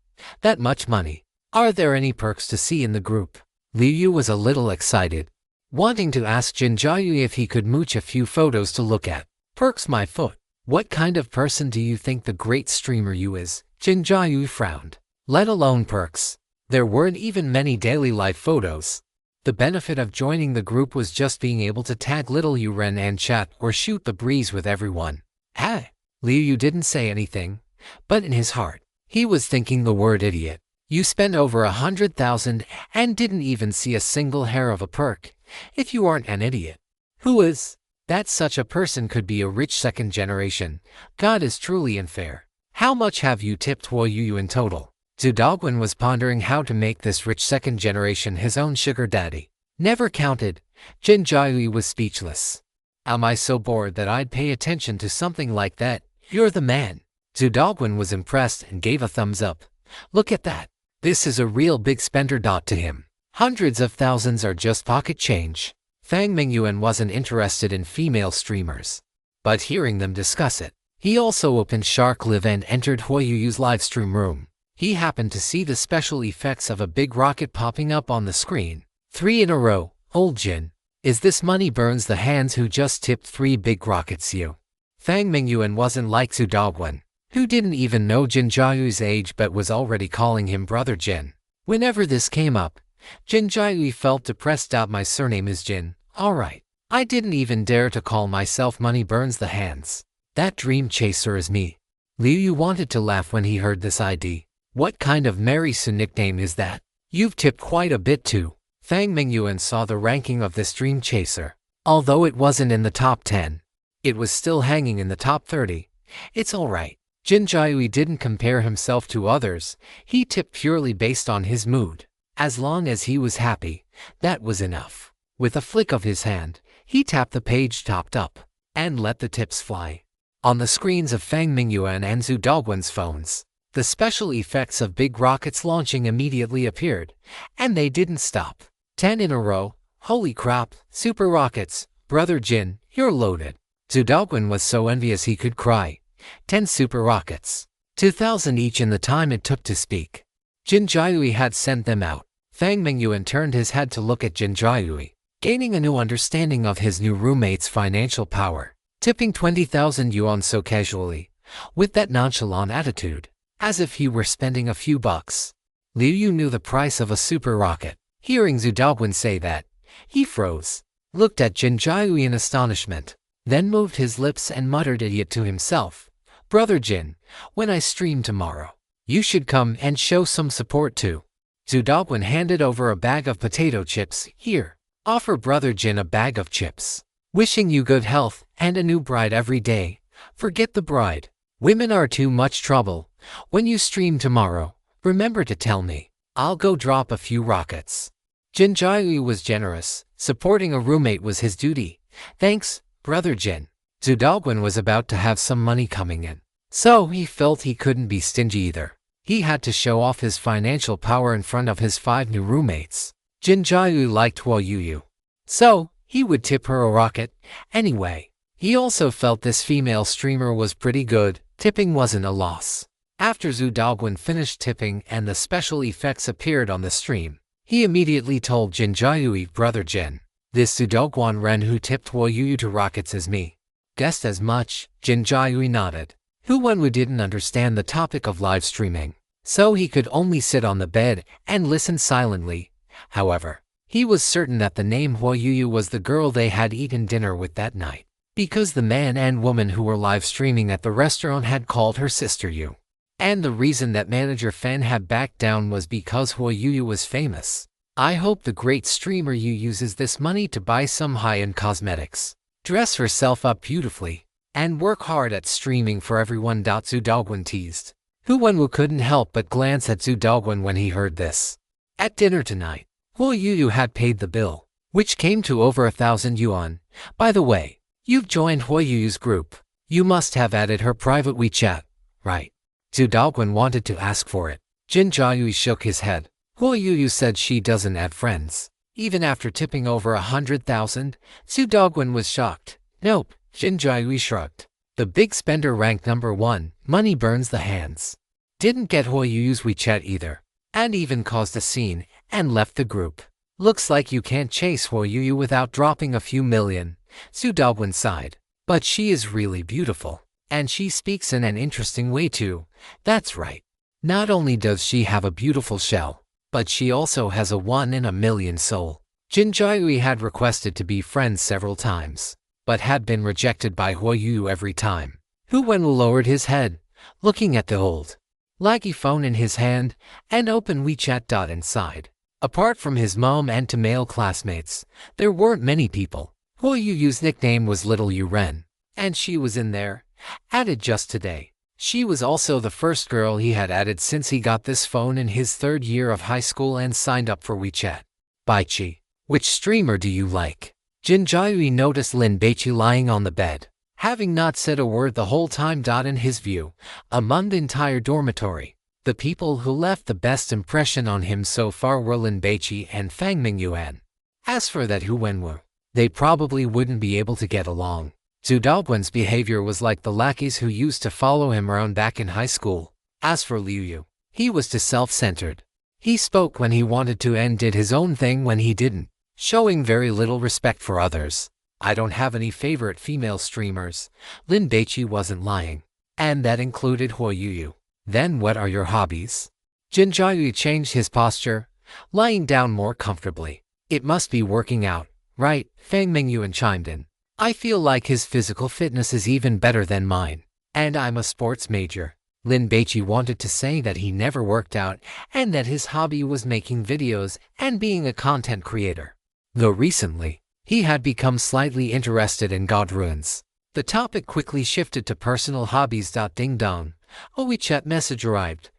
That much money. Are there any perks to see in the group? Liu Yu was a little excited, wanting to ask Jin Jiaoyu if he could mooch a few photos to look at. Perks my foot. What kind of person do you think the great streamer Yu is? Jin Jiaoyu frowned. Let alone perks. There weren't even many daily life photos. The benefit of joining the group was just being able to tag little Yu Ren and chat or shoot the breeze with everyone. Ah! Liu Yu didn't say anything, but in his heart, he was thinking the word idiot. You spent over 100,000 and didn't even see a single hair of a perk. If you aren't an idiot, who is? That such a person could be a rich 2nd generation. God is truly unfair. How much have you tipped Huoyuyu in total? Zhu Daoguan was pondering how to make this rich 2nd generation his own sugar daddy. Never counted. Jin Jiaoyu was speechless. Am I so bored that I'd pay attention to something like that? You're the man. Zhu Daoguan was impressed and gave a thumbs up. Look at that. This is a real big spender. To him, hundreds of thousands are just pocket change. Fang Mingyuan wasn't interested in female streamers, but hearing them discuss it, he also opened Shark Live and entered Huoyuyu's livestream room. He happened to see the special effects of a big rocket popping up on the screen. 3 in a row. Old Jin. Is this money burns the hands who just tipped 3 big rockets you? Fang Mingyuan wasn't like Zhu Daoguan, who didn't even know Jin Jiaoyu's age but was already calling him Brother Jin. Whenever this came up, Jin Jiaoyu felt depressed. My surname is Jin. Alright. I didn't even dare to call myself Money Burns the Hands. That dream chaser is me. Liu Yu wanted to laugh when he heard this ID. What kind of Mary Sue nickname is that? You've tipped quite a bit too. Fang Mingyuan saw the ranking of this dream chaser. Although it wasn't in the top 10, it was still hanging in the top 30. It's alright. Jin Jiaoyu didn't compare himself to others. He tipped purely based on his mood. As long as he was happy, that was enough. With a flick of his hand, he tapped the page topped up and let the tips fly. On the screens of Fang Mingyuan and Zhu Daoguan's phones, the special effects of big rockets launching immediately appeared, and they didn't stop. 10 in a row. Holy crap, super rockets. Brother Jin, you're loaded. Zhu Daoguan was so envious he could cry. 10 super rockets. 2,000 each in the time it took to speak. Jin Jiaoyu had sent them out. Fang Mingyuan turned his head to look at Jin Jiaoyu, gaining a new understanding of his new roommate's financial power. Tipping 20,000 yuan so casually, with that nonchalant attitude, as if he were spending a few bucks. Liu Yu knew the price of a super rocket. Hearing Zhu Daoguan say that, he froze, looked at Jin Jiaoyu in astonishment, then moved his lips and muttered idiot to himself. Brother Jin, when I stream tomorrow, you should come and show some support too. Zhu Daoguan handed over a bag of potato chips. Here, offer Brother Jin a bag of chips. Wishing you good health and a new bride every day. Forget the bride. Women are too much trouble. When you stream tomorrow, remember to tell me. I'll go drop a few rockets. Jin Jiaoyu was generous. Supporting a roommate was his duty. Thanks, Brother Jin. Zhu Daoguan was about to have some money coming in, so he felt he couldn't be stingy either. He had to show off his financial power in front of his 5 new roommates. Jin Jiaoyu liked Huoyuyu, so he would tip her a rocket anyway. He also felt this female streamer was pretty good. Tipping wasn't a loss. After Zhu Daoguan finished tipping and the special effects appeared on the stream, he immediately told Jin Jiaoyu, Brother Jin, this Zhu Daoguan Ren who tipped Huoyuyu to rockets is me. Guessed as much. Jin Jiaoyu nodded. Who didn't understand the topic of live streaming, so he could only sit on the bed and listen silently. However, he was certain that the name Huoyuyu was the girl they had eaten dinner with that night. Because the man and woman who were live streaming at the restaurant had called her sister Yu. And the reason that manager Fen had backed down was because Huo Yu was famous. I hope the great streamer Yu uses this money to buy some high-end cosmetics, dress herself up beautifully, and work hard at streaming for everyone. Zhu Daoguan teased. Hu Wenwu couldn't help but glance at Zhu Daoguan when he heard this. At dinner tonight, Huo Yu had paid the bill, which came to over 1,000 yuan. By the way, you've joined Huo Yu's group. You must have added her private WeChat, right? Zhu Daoguan wanted to ask for it. Jin Jiayui shook his head. Huo Yu said she doesn't add friends. Even after tipping over 100,000, Zhu Daoguan was shocked. Nope, Jin Jiayui shrugged. The big spender ranked number 1, money burns the hands. Didn't get Huo Yu's WeChat either, and even caused a scene, and left the group. Looks like you can't chase Huo Yu without dropping a few million, Zhu Daoguan sighed. But she is really beautiful, and she speaks in an interesting way too. That's right. Not only does she have a beautiful shell, but she also has a 1 in a million soul. Jin Jiayui had requested to be friends several times, but had been rejected by Huo Yu every time. Hu Wenwu lowered his head, looking at the old, laggy phone in his hand, and opened WeChat. Inside. Apart from his mom and 2 male classmates, there weren't many people. Huo Yu's nickname was Little Yu Ren, and she was in there, added just today. She was also the first girl he had added since he got this phone in his 3rd year of high school and signed up for WeChat. Baici, which streamer do you like? Jin Jiayui noticed Lin Baici lying on the bed, having not said a word the whole time. In his view, among the entire dormitory, the people who left the best impression on him so far were Lin Baici and Fang Mingyuan. As for that Hu Wenwu, they probably wouldn't be able to get along. Zhu Daoguan's behavior was like the lackeys who used to follow him around back in high school. As for Liu Yu, he was too self-centered. He spoke when he wanted to and did his own thing when he didn't, showing very little respect for others. I don't have any favorite female streamers. Lin Baici wasn't lying, and that included Huo Yu. Then what are your hobbies? Jin Jiayui changed his posture, lying down more comfortably. It must be working out, right? Fang Mingyuan chimed in. I feel like his physical fitness is even better than mine, and I'm a sports major. Lin Baici wanted to say that he never worked out and that his hobby was making videos and being a content creator. Though recently, he had become slightly interested in god ruins. The topic quickly shifted to personal hobbies. Ding dong. A WeChat message arrived.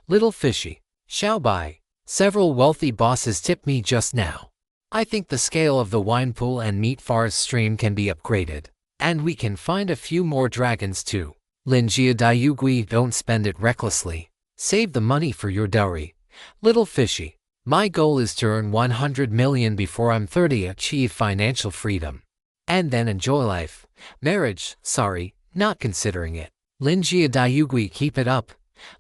Little fishy. Xiao Bai. Several wealthy bosses tipped me just now. I think the scale of the wine pool and meat forest stream can be upgraded, and we can find a few more dragons too. Lin Jia Daiyugui, don't spend it recklessly. Save the money for your dowry. Little fishy. My goal is to earn 100 million before I'm 30, achieve financial freedom, and then enjoy life. Marriage, sorry, not considering it. Lin Jia Daiyugui, keep it up.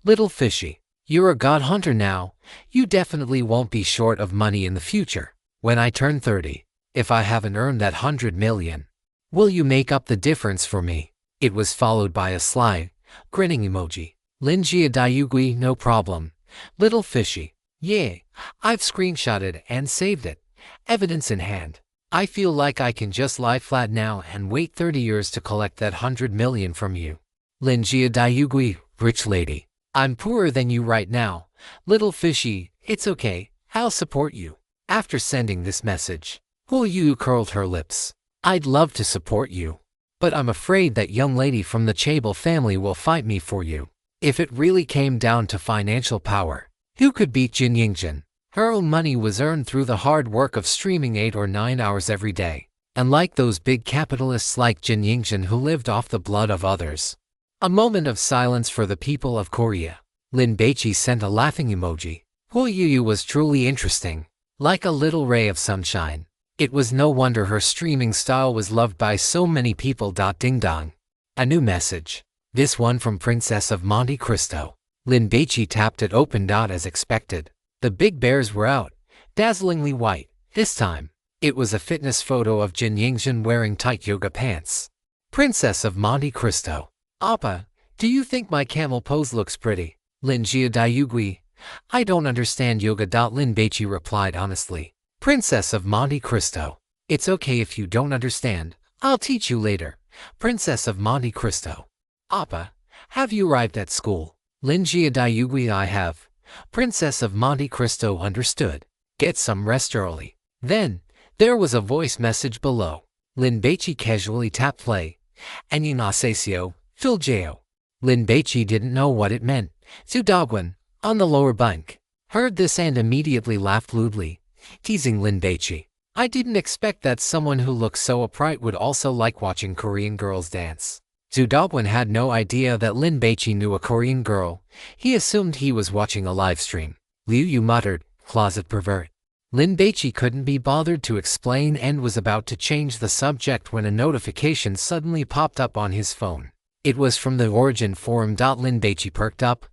Little fishy. You're a god hunter now. You definitely won't be short of money in the future. When I turn 30, if I haven't earned that 100 million, will you make up the difference for me? It was followed by a sly, grinning emoji. Lin Jia Daiyugui, no problem. Little fishy. Yeah, I've screenshotted and saved it. Evidence in hand. I feel like I can just lie flat now and wait 30 years to collect that 100 million from you. Lin Jia Daiyugui, rich lady. I'm poorer than you right now. Little fishy, it's okay, I'll support you. After sending this message, Huo Yu curled her lips. I'd love to support you, but I'm afraid that young lady from the Chable family will fight me for you. If it really came down to financial power, who could beat Jin Yingjin? Her own money was earned through the hard work of streaming 8 or 9 hours every day, unlike those big capitalists like Jin Yingjin who lived off the blood of others. A moment of silence for the people of Korea. Lin Baici sent a laughing emoji. Huo Yu was truly interesting. Like a little ray of sunshine. It was no wonder her streaming style was loved by so many people. Ding dong. A new message. This one from Princess of Monte Cristo. Lin Baici tapped it open. As expected, the big bears were out, dazzlingly white. This time, it was a fitness photo of Jin Yingjin wearing tight yoga pants. Princess of Monte Cristo. Appa, do you think my camel pose looks pretty? Lin Jia Daiyugui. I don't understand yoga. Lin Baici replied honestly. Princess of Monte Cristo. It's okay if you don't understand. I'll teach you later. Princess of Monte Cristo. Appa, have you arrived at school? Lin Baici, I have. Princess of Monte Cristo, understood. Get some rest early. Then, there was a voice message below. Lin Baici casually tapped play. Annyeonghaseyo, Philjayo. Lin Baici didn't know what it meant. Zudogwan, on the lower bunk, heard this and immediately laughed lewdly, teasing Lin Baici. I didn't expect that someone who looks so upright would also like watching Korean girls dance. Zudogwan had no idea that Lin Baici knew a Korean girl. He assumed he was watching a live stream. Liu Yu muttered, closet pervert. Lin Baici couldn't be bothered to explain and was about to change the subject when a notification suddenly popped up on his phone. It was from the Origin forum. Lin Baici perked up,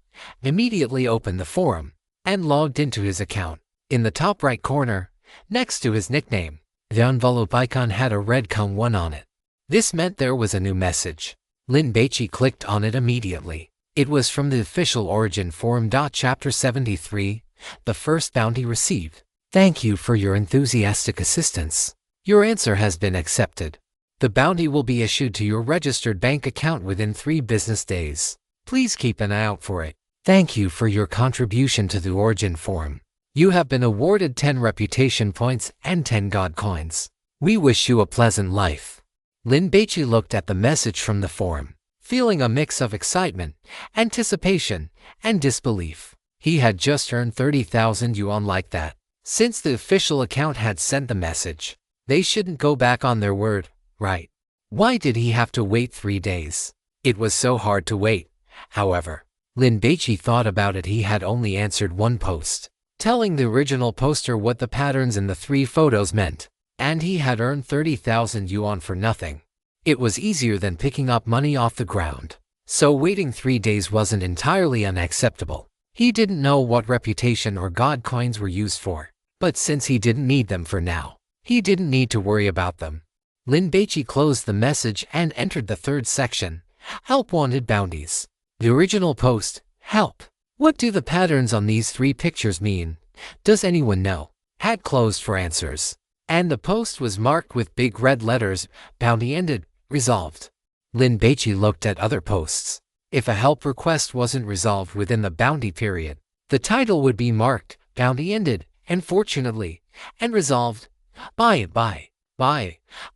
immediately opened the forum, and logged into his account. In the top right corner, next to his nickname, the envelope icon had a red *1 on it. This meant there was a new message. Lin Baici clicked on it immediately. It was from the official Origin forum. Chapter 73, the first bounty received. Thank you for your enthusiastic assistance. Your answer has been accepted. The bounty will be issued to your registered bank account within 3 business days. Please keep an eye out for it. Thank you for your contribution to the Origin forum. You have been awarded 10 reputation points and 10 god coins. We wish you a pleasant life. Lin Baici looked at the message from the forum, feeling a mix of excitement, anticipation, and disbelief. He had just earned 30,000 yuan like that. Since the official account had sent the message, they shouldn't go back on their word, right? Why did he have to wait 3 days? It was so hard to wait. However, Lin Baici thought about it. He had only answered 1 post, telling the original poster what the patterns in the 3 photos meant, and he had earned 30,000 yuan for nothing. It was easier than picking up money off the ground, so waiting 3 days wasn't entirely unacceptable. He didn't know what reputation or god coins were used for, but since he didn't need them for now, he didn't need to worry about them. Lin Baici closed the message and entered the 3rd section, Help Wanted Bounties. The original post, Help. What do the patterns on these 3 pictures mean? Does anyone know? Had closed for answers, and the post was marked with big red letters, Bounty ended, resolved. Lin Baici looked at other posts. If a help request wasn't resolved within the bounty period, the title would be marked, Bounty ended, unfortunately, and resolved. Buy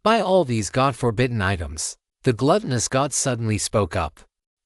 all these god-forbidden items. The gluttonous god suddenly spoke up,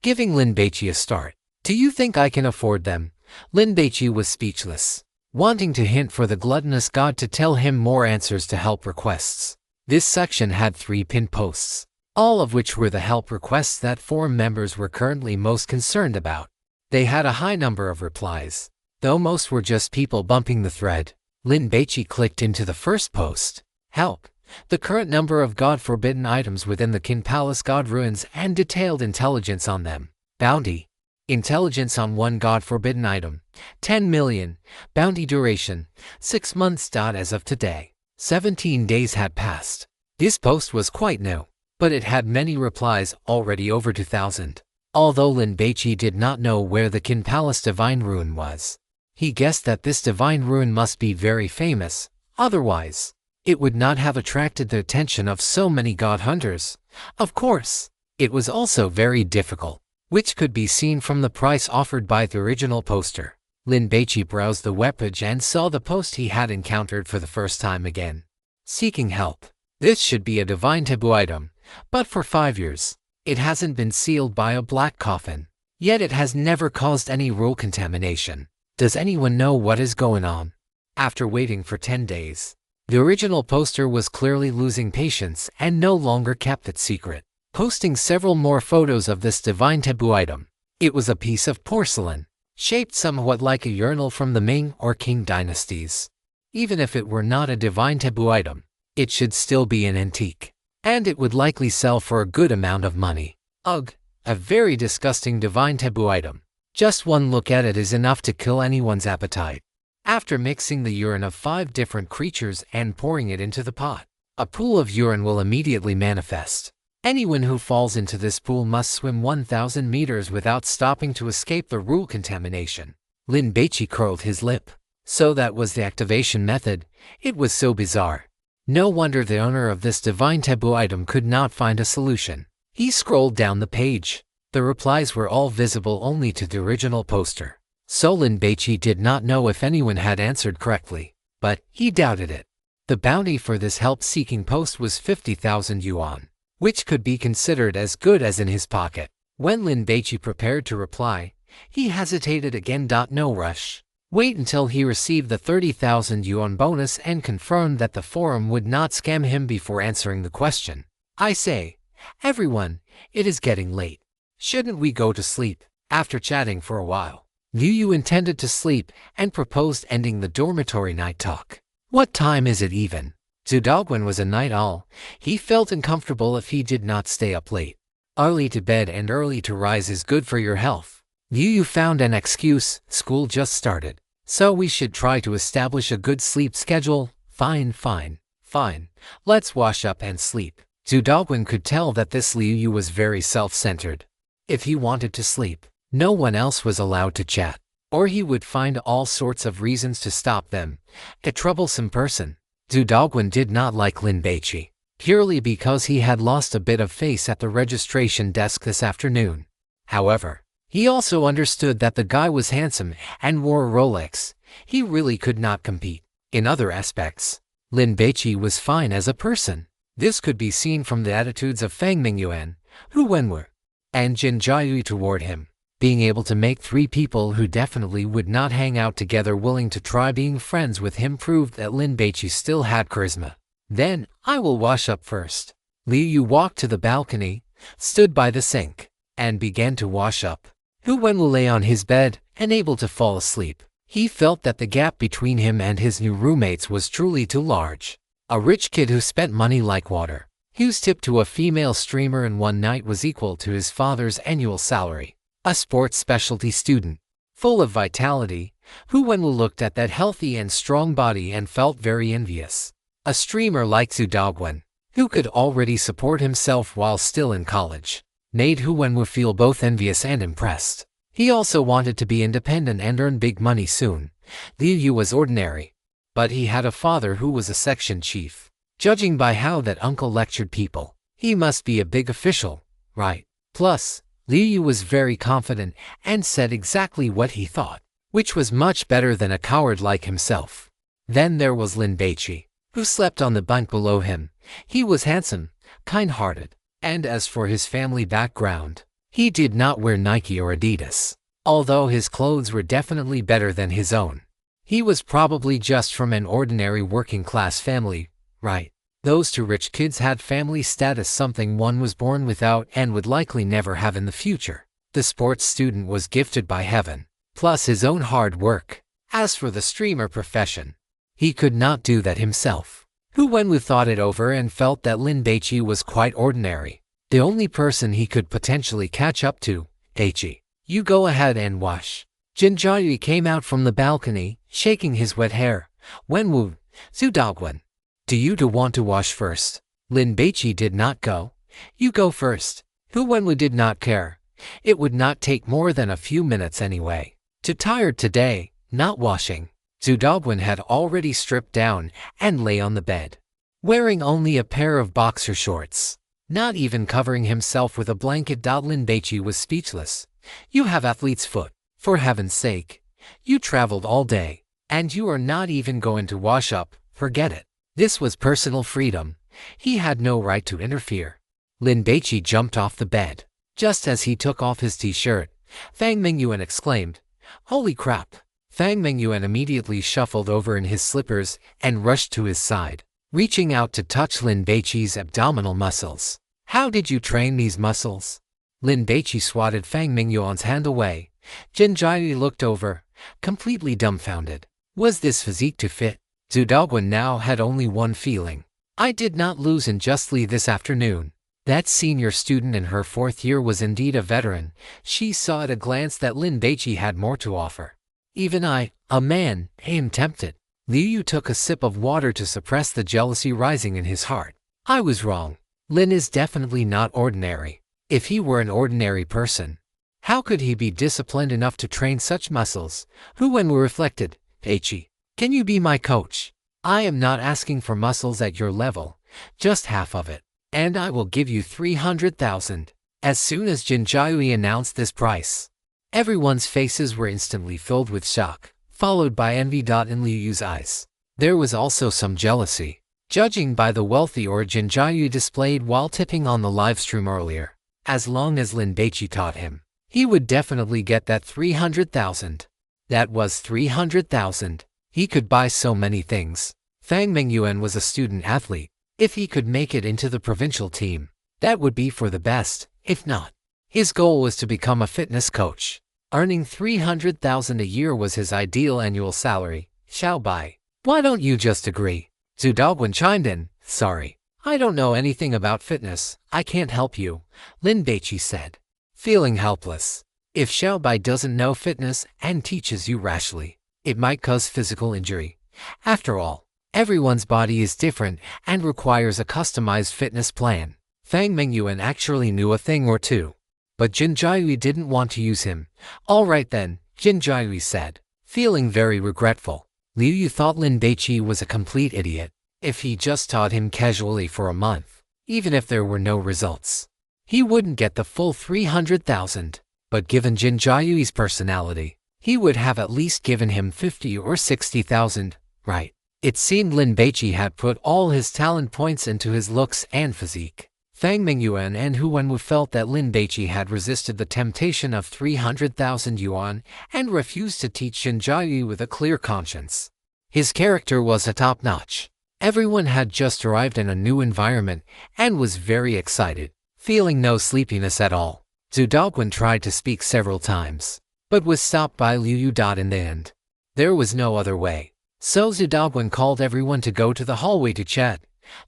giving Lin Baici a start. Do you think I can afford them? Lin Baici was speechless, wanting to hint for the gluttonous god to tell him more answers to help requests. This section had 3 pinned posts, all of which were the help requests that forum members were currently most concerned about. They had a high number of replies, though most were just people bumping the thread. Lin Baici clicked into the first post, Help. The current number of god-forbidden items within the Qin Palace God ruins and detailed intelligence on them. Bounty. Intelligence on 1 god-forbidden item, 10 million. Bounty duration, 6 months. As of today, 17 days had passed. This post was quite new, but it had many replies, already over 2,000. Although Lin Baici did not know where the Qin Palace Divine Ruin was, he guessed that this divine ruin must be very famous, otherwise, it would not have attracted the attention of so many god hunters. Of course, it was also very difficult, which could be seen from the price offered by the original poster. Lin Baici browsed the webpage and saw the post he had encountered for the first time again. Seeking help. This should be a divine taboo item, but for 5 years, it hasn't been sealed by a black coffin. Yet it has never caused any rule contamination. Does anyone know what is going on? After waiting for 10 days, the original poster was clearly losing patience and no longer kept it secret, posting several more photos of this divine taboo item. It was a piece of porcelain, shaped somewhat like a urinal from the Ming or Qing dynasties. Even if it were not a divine taboo item, it should still be an antique, and it would likely sell for a good amount of money. Ugh, a very disgusting divine taboo item. Just one look at it is enough to kill anyone's appetite. After mixing the urine of 5 different creatures and pouring it into the pot, a pool of urine will immediately manifest. Anyone who falls into this pool must swim 1,000 meters without stopping to escape the rule contamination. Lin Baici curled his lip. So that was the activation method. It was so bizarre. No wonder the owner of this divine taboo item could not find a solution. He scrolled down the page. The replies were all visible only to the original poster. So Lin Baici did not know if anyone had answered correctly, but he doubted it. The bounty for this help-seeking post was 50,000 yuan, which could be considered as good as in his pocket. When Lin Baici prepared to reply, he hesitated again. No rush. Wait until he received the 30,000 yuan bonus and confirmed that the forum would not scam him before answering the question. I say, everyone, it is getting late. Shouldn't we go to sleep? After chatting for a while, Liu Yu intended to sleep and proposed ending the dormitory night talk. What time is it even? Zhu Daoguan was a night owl. He felt uncomfortable if he did not stay up late. Early to bed and early to rise is good for your health. Liu Yu found an excuse. School just started, so we should try to establish a good sleep schedule. Fine. Let's wash up and sleep. Zhu Daoguan could tell that this Liu Yu was very self-centered. If he wanted to sleep, no one else was allowed to chat, or he would find all sorts of reasons to stop them. A troublesome person. Zhu Daoguan did not like Lin Baici, purely because he had lost a bit of face at the registration desk this afternoon. However, he also understood that the guy was handsome and wore a Rolex. He really could not compete. In other aspects, Lin Baici was fine as a person. This could be seen from the attitudes of Fang Mingyuan, Hu Wenwu, and Jin Jiayu toward him. Being able to make three people who definitely would not hang out together willing to try being friends with him proved that Lin Baici still had charisma. Then, I will wash up first. Liu Yu walked to the balcony, stood by the sink, and began to wash up. Hu Wenwu lay on his bed, unable to fall asleep. He felt that the gap between him and his new roommates was truly too large. A rich kid who spent money like water, whose tip to a female streamer in one night was equal to his father's annual salary. A sports specialty student, full of vitality, Hu Wenwu looked at that healthy and strong body and felt very envious. A streamer like Zhu Daoguan, who could already support himself while still in college, made Hu Wenwu feel both envious and impressed. He also wanted to be independent and earn big money soon. Liu Yu was ordinary, but he had a father who was a section chief. Judging by how that uncle lectured people, he must be a big official, right? Plus, Liu Yu was very confident and said exactly what he thought, which was much better than a coward like himself. Then there was Lin Baici, who slept on the bunk below him. He was handsome, kind-hearted, and as for his family background, he did not wear Nike or Adidas, although his clothes were definitely better than his own. He was probably just from an ordinary working-class family, right? Those two rich kids had family status, something one was born without and would likely never have in the future. The sports student was gifted by heaven, plus his own hard work. As for the streamer profession, he could not do that himself. Hu Wenwu thought it over and felt that Lin Baici was quite ordinary. The only person he could potentially catch up to. Baici, you go ahead and wash. Jin Jiayu came out from the balcony, shaking his wet hair. Wenwu, Zhu Daoguan, do you want to wash first? Lin Baici did not go. You go first. Hu Wenwu did not care. It would not take more than a few minutes anyway. Too tired today, not washing. Zhu Daoguan had already stripped down and lay on the bed, wearing only a pair of boxer shorts, not even covering himself with a blanket. Lin Baici was speechless. You have athlete's foot. For heaven's sake, you traveled all day, and you are not even going to wash up. Forget it. This was personal freedom. He had no right to interfere. Lin Baici jumped off the bed. Just as he took off his t-shirt, Fang Mingyuan exclaimed, "Holy crap!" Fang Mingyuan immediately shuffled over in his slippers and rushed to his side, reaching out to touch Lin Baici's abdominal muscles. "How did you train these muscles?" Lin Baici swatted Fang Mingyuan's hand away. Jin Jiayu looked over, completely dumbfounded. Was this physique to fit? Zhu Daoguan now had only one feeling. I did not lose unjustly this afternoon. That senior student in her 4th year was indeed a veteran. She saw at a glance that Lin Baici had more to offer. Even I, a man, am tempted. Liu Yu took a sip of water to suppress the jealousy rising in his heart. I was wrong. Lin is definitely not ordinary. If he were an ordinary person, how could he be disciplined enough to train such muscles? Hu Wenwu reflected. Baici, can you be my coach? I am not asking for muscles at your level, just half of it, and I will give you 300,000. As soon as Jin Jiaoyu announced this price, everyone's faces were instantly filled with shock, followed by envy in Liu Yu's eyes. There was also some jealousy, judging by the wealthy aura Jin Jiaoyu displayed while tipping on the livestream earlier. As long as Lin Baici taught him, he would definitely get that 300,000. That was 300,000. He could buy so many things. Fang Mingyuan was a student athlete. If he could make it into the provincial team, that would be for the best. If not, his goal was to become a fitness coach. Earning 300,000 a year was his ideal annual salary. Xiao Bai, why don't you just agree? Zhu Daoguan chimed in. Sorry, I don't know anything about fitness. I can't help you, Lin Baici said, feeling helpless. If Xiao Bai doesn't know fitness and teaches you rashly, it might cause physical injury. After all, everyone's body is different and requires a customized fitness plan. Fang Mingyuan actually knew a thing or two, but Jin Jiaoyu didn't want to use him. All right then, Jin Jiaoyu said, feeling very regretful. Liu Yu thought Lin Baici was a complete idiot. If he just taught him casually for a month, even if there were no results, he wouldn't get the full 300,000. But given Jin Jiaoyu's personality, he would have at least given him 50 or 60,000, right? It seemed Lin Baici had put all his talent points into his looks and physique. Fang Mingyuan and Hu Wenwu felt that Lin Baici had resisted the temptation of 300,000 yuan and refused to teach Jin Jiaoyu with a clear conscience. His character was a top-notch. Everyone had just arrived in a new environment and was very excited, feeling no sleepiness at all. Zhu Daoguan tried to speak several times, but was stopped by Liu Yu. In the end, there was no other way. So Zhu Daoguan called everyone to go to the hallway to chat.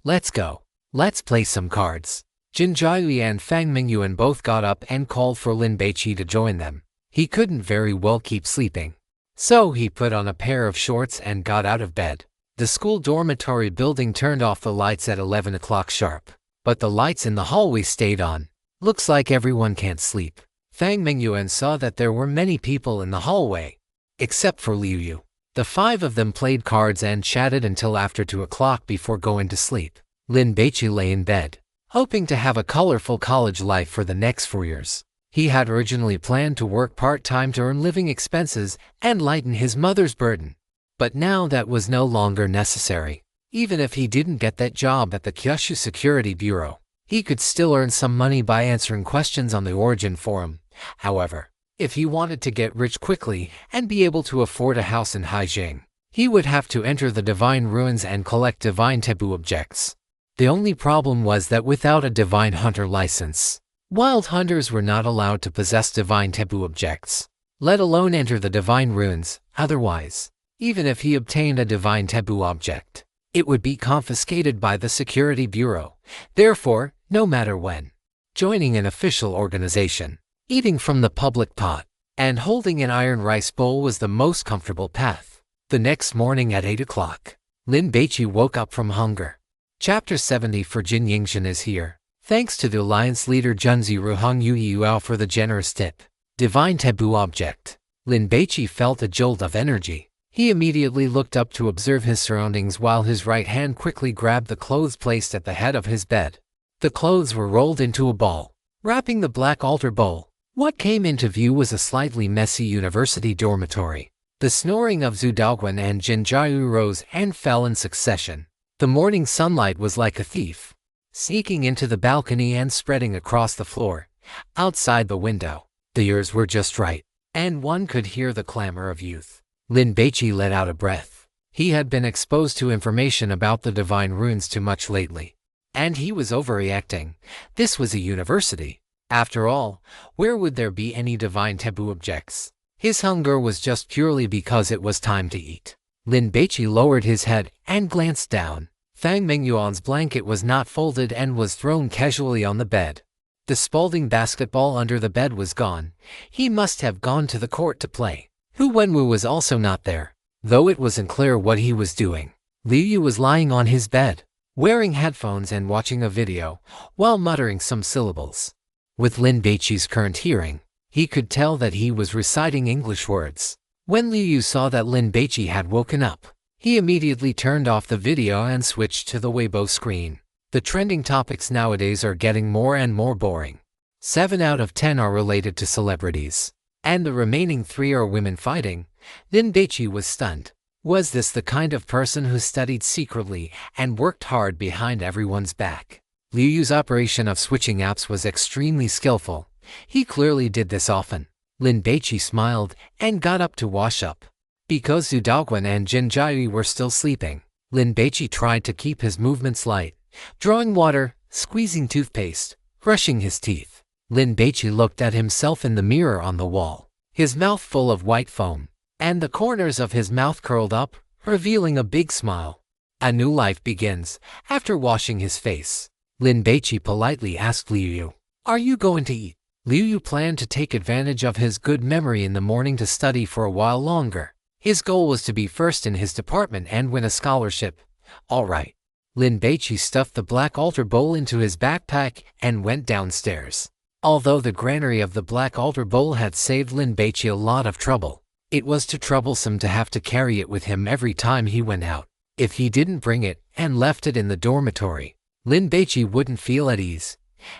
Let's go. Let's play some cards. Jin Jiaoyu and Fang Mingyuan both got up and called for Lin Baici to join them. He couldn't very well keep sleeping, so he put on a pair of shorts and got out of bed. The school dormitory building turned off the lights at 11 o'clock sharp, but the lights in the hallway stayed on. Looks like everyone can't sleep. Fang Mingyuan saw that there were many people in the hallway, except for Liu Yu. The five of them played cards and chatted until after 2 o'clock before going to sleep. Lin Baici lay in bed, hoping to have a colorful college life for the next 4 years. He had originally planned to work part-time to earn living expenses and lighten his mother's burden. But now that was no longer necessary. Even if he didn't get that job at the Kyushu Security Bureau, he could still earn some money by answering questions on the Origin Forum. However, if he wanted to get rich quickly and be able to afford a house in Haijing, he would have to enter the Divine Ruins and collect Divine Taboo objects. The only problem was that without a Divine Hunter license, wild hunters were not allowed to possess Divine Taboo objects, let alone enter the Divine Ruins. Otherwise, even if he obtained a Divine Taboo object, it would be confiscated by the Security Bureau. Therefore, no matter when, joining an official organization, eating from the public pot, and holding an iron rice bowl was the most comfortable path. The next morning at 8 o'clock, Lin Baici woke up from hunger. Chapter 70 for Jin Yingshan is here. Thanks to the Alliance leader Junzi Ruhong Yuao for the generous tip. Divine Taboo object. Lin Baici felt a jolt of energy. He immediately looked up to observe his surroundings while his right hand quickly grabbed the clothes placed at the head of his bed. The clothes were rolled into a ball, wrapping the black altar bowl. What came into view was a slightly messy university dormitory. The snoring of Zhu Daoguan and Jin Jiaoyu rose and fell in succession. The morning sunlight was like a thief, sneaking into the balcony and spreading across the floor. Outside the window, the ears were just right, and one could hear the clamor of youth. Lin Baici let out a breath. He had been exposed to information about the Divine Runes too much lately, and he was overreacting. This was a university. After all, where would there be any Divine Taboo objects? His hunger was just purely because it was time to eat. Lin Baici lowered his head and glanced down. Fang Mingyuan's blanket was not folded and was thrown casually on the bed. The Spalding basketball under the bed was gone. He must have gone to the court to play. Hu Wenwu was also not there, though it wasn't clear what he was doing. Liu Yu was lying on his bed, wearing headphones and watching a video, while muttering some syllables. With Lin Baici's current hearing, he could tell that he was reciting English words. When Liu Yu saw that Lin Baici had woken up, He immediately turned off the video and switched to the Weibo screen. The trending topics nowadays are getting more and more boring. 7 out of 10 are related to celebrities, and the remaining 3 are women fighting. Lin Baici was stunned. Was this the kind of person who studied secretly and worked hard behind everyone's back? Liu Yu's operation of switching apps was extremely skillful. He clearly did this often. Lin Baici smiled and got up to wash up. Because Zhu Daoguan and Jin Jiayi were still sleeping, Lin Baici tried to keep his movements light, drawing water, squeezing toothpaste, brushing his teeth. Lin Baici looked at himself in the mirror on the wall, his mouth full of white foam, and the corners of his mouth curled up, revealing a big smile. A new life begins. After washing his face, Lin Baici politely asked Liu Yu, "Are you going to eat?" Liu Yu planned to take advantage of his good memory in the morning to study for a while longer. His goal was to be first in his department and win a scholarship. All right. Lin Baici stuffed the black altar bowl into his backpack and went downstairs. Although the granary of the black altar bowl had saved Lin Baici a lot of trouble, it was too troublesome to have to carry it with him every time he went out. If he didn't bring it and left it in the dormitory, Lin Baici wouldn't feel at ease.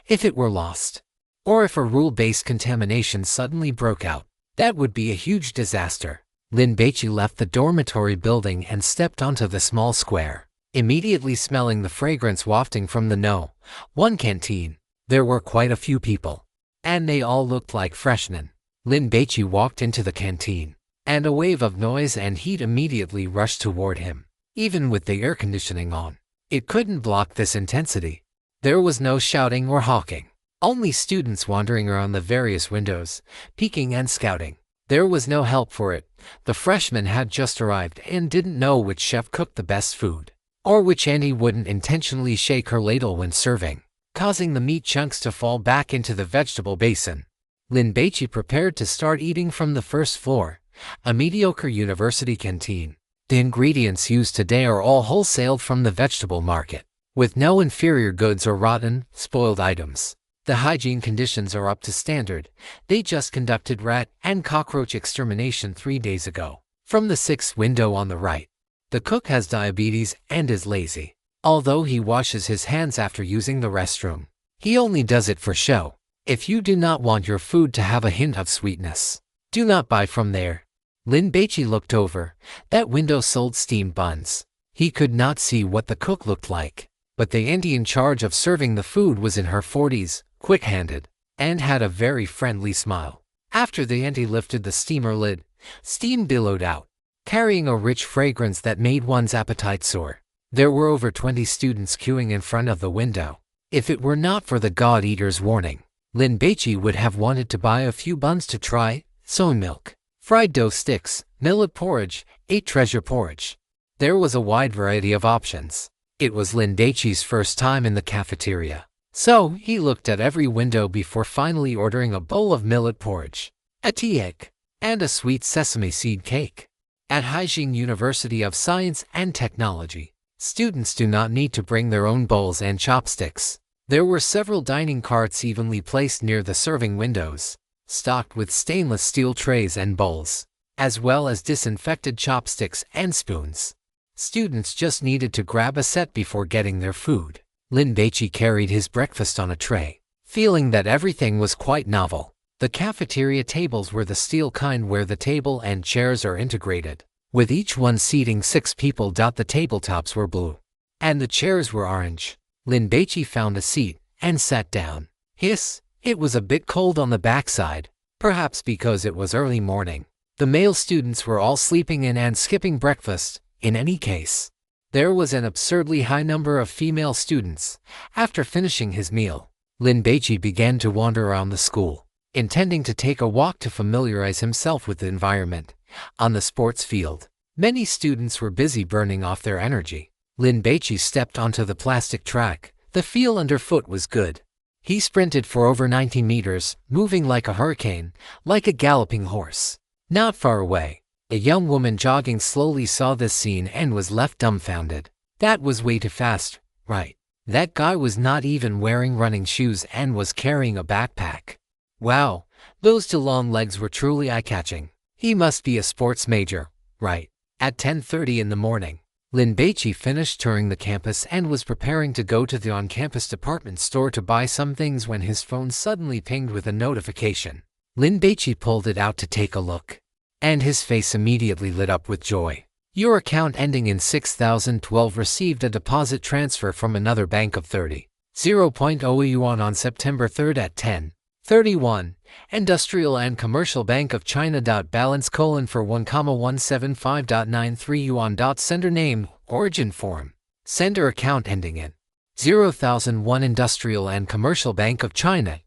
If it were lost, or if a rule-based contamination suddenly broke out, that would be a huge disaster. Lin Baici left the dormitory building and stepped onto the small square, immediately smelling the fragrance wafting from the No.1 canteen. There were quite a few people, and they all looked like freshmen. Lin Baici walked into the canteen, and a wave of noise and heat immediately rushed toward him. Even with the air conditioning on, it couldn't block this intensity. There was no shouting or hawking, only students wandering around the various windows, peeking and scouting. There was no help for it. The freshmen had just arrived and didn't know which chef cooked the best food, or which auntie wouldn't intentionally shake her ladle when serving, causing the meat chunks to fall back into the vegetable basin. Lin Baici prepared to start eating from the first floor, a mediocre university canteen. The ingredients used today are all wholesaled from the vegetable market, with no inferior goods or rotten, spoiled items. The hygiene conditions are up to standard. They just conducted rat and cockroach extermination 3 days ago. From the 6th window on the right, the cook has diabetes and is lazy. Although he washes his hands after using the restroom, he only does it for show. If you do not want your food to have a hint of sweetness, do not buy from there. Lin Baici looked over. That window sold steamed buns. He could not see what the cook looked like, but the auntie in charge of serving the food was in her 40s, quick-handed, and had a very friendly smile. After the auntie lifted the steamer lid, steam billowed out, carrying a rich fragrance that made one's appetite soar. There were over 20 students queuing in front of the window. If it were not for the God Eater's warning, Lin Baici would have wanted to buy a few buns to try: soy milk, fried dough sticks, millet porridge, treasure porridge. There was a wide variety of options. It was Lin Baici's first time in the cafeteria, so he looked at every window before finally ordering a bowl of millet porridge, a tea egg, and a sweet sesame seed cake. At Haijing University of Science and Technology, students do not need to bring their own bowls and chopsticks. There were several dining carts evenly placed near the serving windows, stocked with stainless steel trays and bowls, as well as disinfected chopsticks and spoons. Students just needed to grab a set before getting their food. Lin Baici carried his breakfast on a tray, feeling that everything was quite novel. The cafeteria tables were the steel kind where the table and chairs are integrated, with each one seating 6 people. The tabletops were blue, and the chairs were orange. Lin Baici found a seat and sat down. It was a bit cold on the backside, perhaps because it was early morning. The male students were all sleeping in and skipping breakfast. In any case, there was an absurdly high number of female students. After finishing his meal, Lin Baici began to wander around the school, intending to take a walk to familiarize himself with the environment. On the sports field, many students were busy burning off their energy. Lin Baici stepped onto the plastic track. The feel underfoot was good. He sprinted for over 90 meters, moving like a hurricane, like a galloping horse. Not far away, a young woman jogging slowly saw this scene and was left dumbfounded. That was way too fast, right? That guy was not even wearing running shoes and was carrying a backpack. Wow, those 2 long legs were truly eye-catching. He must be a sports major, right? At 10:30 in the morning, Lin Baici finished touring the campus and was preparing to go to the on-campus department store to buy some things when his phone suddenly pinged with a notification. Lin Baici pulled it out to take a look, and his face immediately lit up with joy. Your account ending in 6012 received a deposit transfer from another bank of 30.0 yuan on September 3rd at 10:31. Industrial and Commercial Bank of China. Balance for 1,175.93 yuan. Sender name, origin form. Sender account ending in 0001. Industrial and Commercial Bank of China.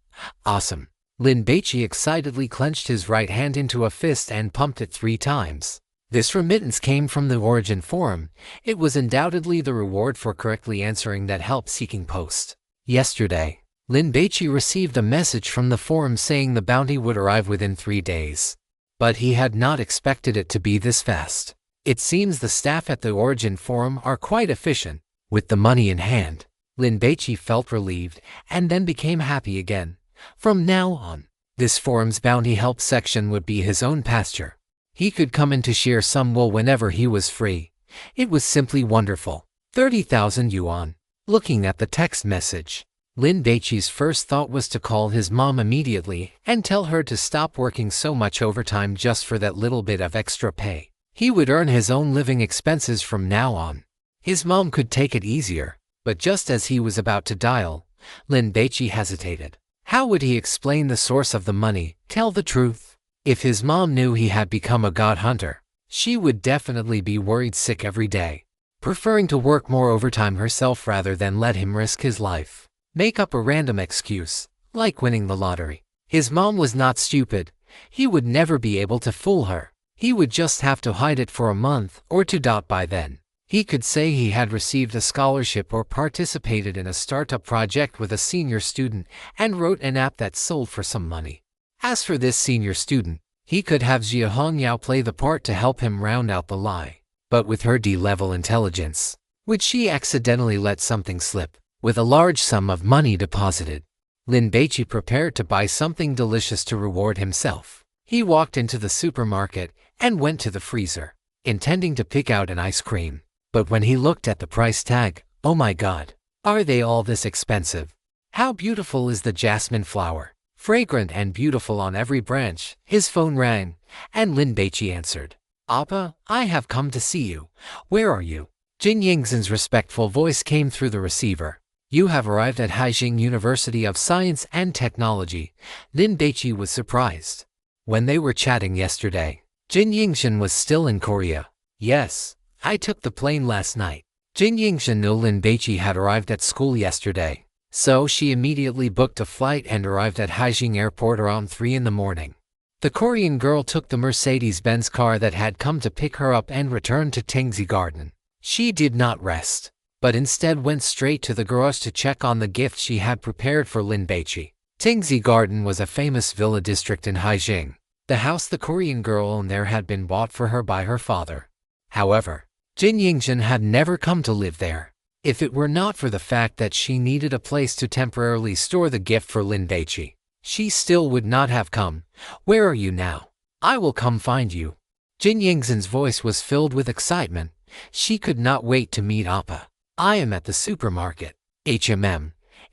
Awesome. Lin Baici excitedly clenched his right hand into a fist and pumped it 3 times. This remittance came from the origin forum. It was undoubtedly the reward for correctly answering that help-seeking post. Yesterday, Lin Baici received a message from the forum saying the bounty would arrive within 3 days. But he had not expected it to be this fast. It seems the staff at the Origin Forum are quite efficient. With the money in hand, Lin Baici felt relieved and then became happy again. From now on, this forum's bounty help section would be his own pasture. He could come in to shear some wool whenever he was free. It was simply wonderful. 30,000 yuan. Looking at the text message, Lin Baici's first thought was to call his mom immediately and tell her to stop working so much overtime just for that little bit of extra pay. He would earn his own living expenses from now on. His mom could take it easier, but just as he was about to dial, Lin Baici hesitated. How would he explain the source of the money? Tell the truth. If his mom knew he had become a god hunter, she would definitely be worried sick every day, preferring to work more overtime herself rather than let him risk his life. Make up a random excuse, like winning the lottery. His mom was not stupid. He would never be able to fool her. He would just have to hide it for a month or 2. By then, he could say he had received a scholarship or participated in a startup project with a senior student and wrote an app that sold for some money. As for this senior student, he could have Jia Hongyao play the part to help him round out the lie. But with her D-level intelligence, would she accidentally let something slip? With a large sum of money deposited, Lin Baici prepared to buy something delicious to reward himself. He walked into the supermarket and went to the freezer, intending to pick out an ice cream. But when he looked at the price tag, oh my god, are they all this expensive? How beautiful is the jasmine flower, fragrant and beautiful on every branch. His phone rang, and Lin Baici answered. Appa, I have come to see you. Where are you? Jin Yingzhen's respectful voice came through the receiver. You have arrived at Haijing University of Science and Technology. Lin Baici was surprised. When they were chatting yesterday, Jin Yingzhen was still in Korea. Yes, I took the plane last night. Jin Yingzhen knew Lin Baici had arrived at school yesterday, so she immediately booked a flight and arrived at Haijing Airport around 3 in the morning. The Korean girl took the Mercedes-Benz car that had come to pick her up and returned to Tingzi Garden. She did not rest, but instead went straight to the garage to check on the gift she had prepared for Lin Baici. Tingzi Garden was a famous villa district in Haijing. The house the Korean girl owned there had been bought for her by her father. However, Jin Yingzhen had never come to live there. If it were not for the fact that she needed a place to temporarily store the gift for Lin Baici, she still would not have come. Where are you now? I will come find you. Jin Yingzhen's voice was filled with excitement. She could not wait to meet Appa. I am at the supermarket. It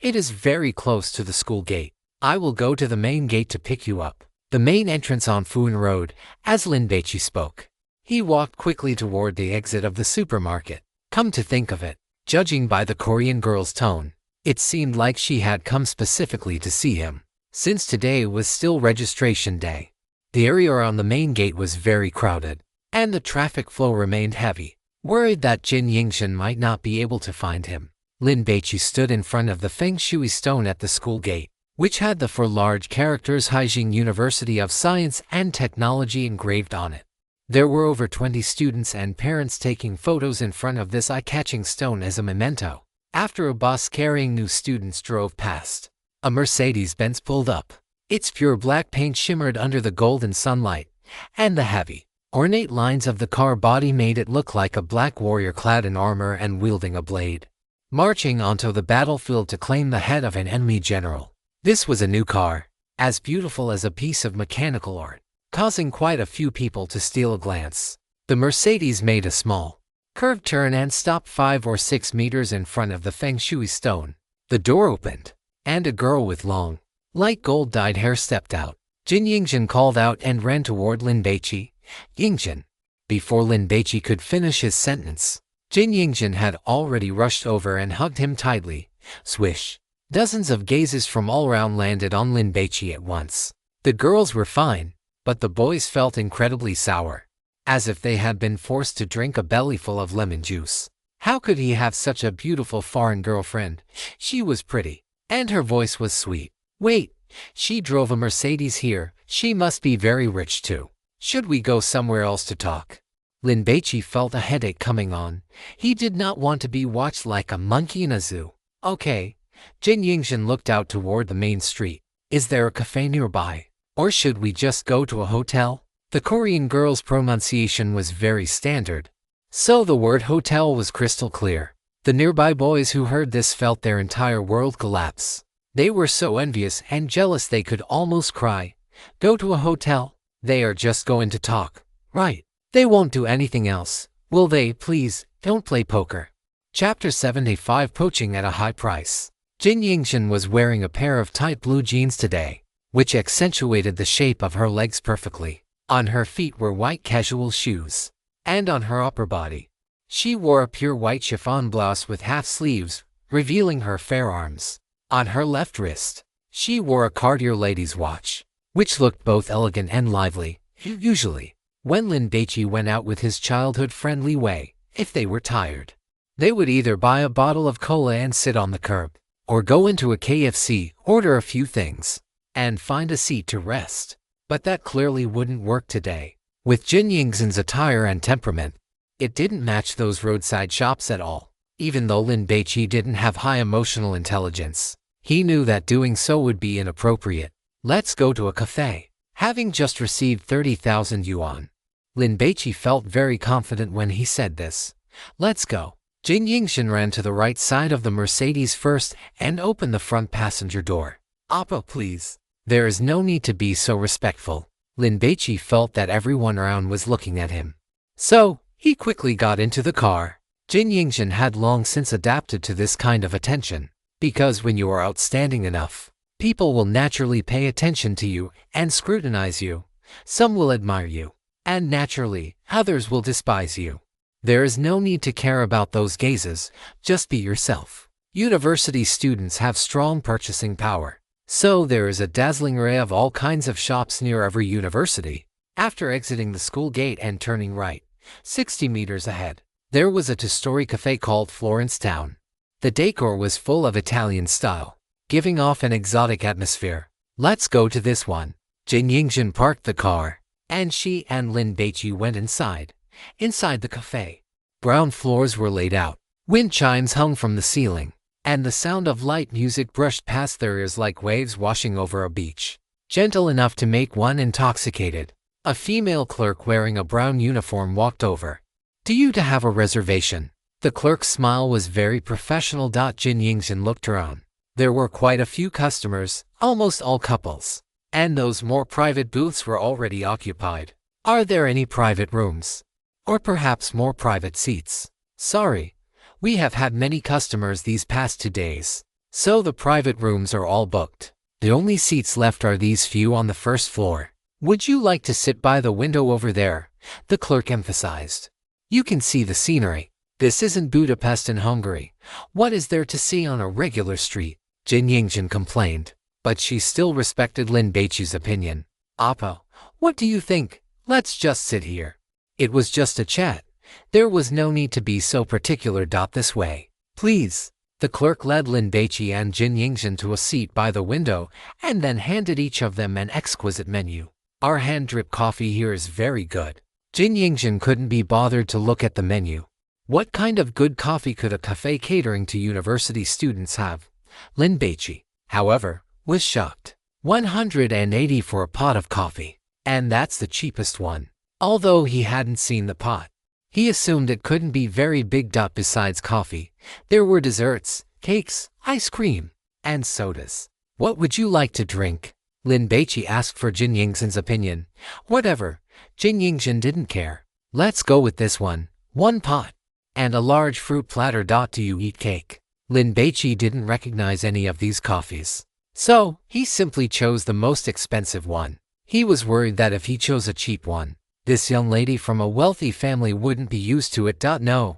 is very close to the school gate. I will go to the main gate to pick you up. The main entrance on Fuan Road, as Lin Baici spoke. He walked quickly toward the exit of the supermarket. Come to think of it, judging by the Korean girl's tone, it seemed like she had come specifically to see him, since today was still registration day. The area around the main gate was very crowded, and the traffic flow remained heavy. Worried that Jin Yingzhen might not be able to find him, Lin Baici stood in front of the Feng Shui stone at the school gate, which had the 4 large characters Haijing University of Science and Technology engraved on it. There were over 20 students and parents taking photos in front of this eye-catching stone as a memento. After a bus carrying new students drove past, a Mercedes-Benz pulled up. Its pure black paint shimmered under the golden sunlight, and the heavy, ornate lines of the car body made it look like a black warrior clad in armor and wielding a blade, marching onto the battlefield to claim the head of an enemy general. This was a new car, as beautiful as a piece of mechanical art, causing quite a few people to steal a glance. The Mercedes made a small, curved turn and stopped 5 or 6 meters in front of the Feng Shui stone. The door opened, and a girl with long, light gold-dyed hair stepped out. Jin Yingzhen called out and ran toward Lin Baici. Yingzhen. Before Lin Baici could finish his sentence, Jin Yingzhen had already rushed over and hugged him tightly. Swish. Dozens of gazes from all around landed on Lin Baici at once. The girls were fine, but the boys felt incredibly sour, as if they had been forced to drink a bellyful of lemon juice. How could he have such a beautiful foreign girlfriend? She was pretty, and her voice was sweet. Wait, she drove a Mercedes here. She must be very rich too. Should we go somewhere else to talk? Lin Baici felt a headache coming on. He did not want to be watched like a monkey in a zoo. Okay. Jin Yingzhen looked out toward the main street. Is there a cafe nearby? Or should we just go to a hotel? The Korean girl's pronunciation was very standard, so the word hotel was crystal clear. The nearby boys who heard this felt their entire world collapse. They were so envious and jealous they could almost cry. Go to a hotel? They are just going to talk, right? They won't do anything else, will they? Please, don't play poker. Chapter 75. Poaching at a high price. Jin Yingzhen was wearing a pair of tight blue jeans today, which accentuated the shape of her legs perfectly. On her feet were white casual shoes, and on her upper body, she wore a pure white chiffon blouse with half sleeves, revealing her fair arms. On her left wrist, she wore a Cartier ladies' watch, which looked both elegant and lively. Usually, when Lin Baici went out with his childhood-friendly Wei, if they were tired, they would either buy a bottle of cola and sit on the curb, or go into a KFC, order a few things, and find a seat to rest. But that clearly wouldn't work today. With Jin Yingzhen's attire and temperament, it didn't match those roadside shops at all. Even though Lin Baici didn't have high emotional intelligence, he knew that doing so would be inappropriate. Let's go to a cafe. Having just received 30,000 yuan, Lin Baici felt very confident when he said this. Let's go. Jin Yingzhen ran to the right side of the Mercedes first and opened the front passenger door. Appa, please. There is no need to be so respectful. Lin Baici felt that everyone around was looking at him, so he quickly got into the car. Jin Yingzhen had long since adapted to this kind of attention, because when you are outstanding enough, people will naturally pay attention to you and scrutinize you. Some will admire you, and naturally, others will despise you. There is no need to care about those gazes, just be yourself. University students have strong purchasing power, so there is a dazzling array of all kinds of shops near every university. After exiting the school gate and turning right, 60 meters ahead, there was a two-story cafe called Florence Town. The decor was full of Italian style, giving off an exotic atmosphere. Let's go to this one. Jin Yingzhen parked the car, and she and Lin Baici went inside. Inside the cafe, brown floors were laid out, wind chimes hung from the ceiling, and the sound of light music brushed past their ears like waves washing over a beach, gentle enough to make one intoxicated. A female clerk wearing a brown uniform walked over. Do you have a reservation? The clerk's smile was very professional. Jin Yingzhen looked around. There were quite a few customers, almost all couples, and those more private booths were already occupied. Are there any private rooms? Or perhaps more private seats? Sorry, we have had many customers these past 2 days, so the private rooms are all booked. The only seats left are these few on the first floor. Would you like to sit by the window over there? The clerk emphasized. You can see the scenery. This isn't Budapest in Hungary. What is there to see on a regular street? Jin Yingzhen complained, but she still respected Lin Baici's opinion. Appa, what do you think? Let's just sit here. It was just a chat. There was no need to be so particular. This way, please. The clerk led Lin Baici and Jin Yingzhen to a seat by the window and then handed each of them an exquisite menu. Our hand-drip coffee here is very good. Jin Yingzhen couldn't be bothered to look at the menu. What kind of good coffee could a cafe catering to university students have? Lin Baici, however, was shocked. 180 for a pot of coffee. And that's the cheapest one. Although he hadn't seen the pot, he assumed it couldn't be very big. Besides coffee, there were desserts, cakes, ice cream, and sodas. What would you like to drink? Lin Baici asked for Jin Yingzhen's opinion. Whatever. Jin Yingzhen didn't care. Let's go with this one. 1 pot. And a large fruit platter. Do you eat cake? Lin Baici didn't recognize any of these coffees, so he simply chose the most expensive one. He was worried that if he chose a cheap one, this young lady from a wealthy family wouldn't be used to it. No,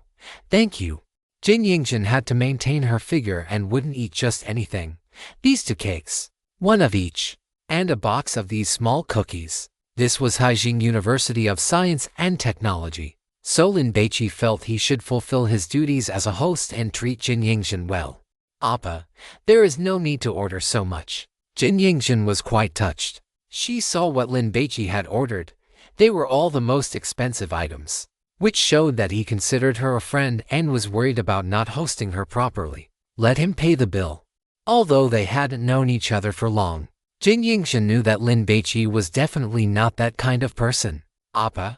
thank you. Jin Yingjin had to maintain her figure and wouldn't eat just anything. These 2 cakes, 1 of each, and a box of these small cookies. This was Haijing University of Science and Technology, so Lin Baici felt he should fulfill his duties as a host and treat Jin Yingjin well. Appa, there is no need to order so much. Jin Yingjin was quite touched. She saw what Lin Baici had ordered. They were all the most expensive items, which showed that he considered her a friend and was worried about not hosting her properly. Let him pay the bill. Although they hadn't known each other for long, Jin Yingjin knew that Lin Baici was definitely not that kind of person. Appa,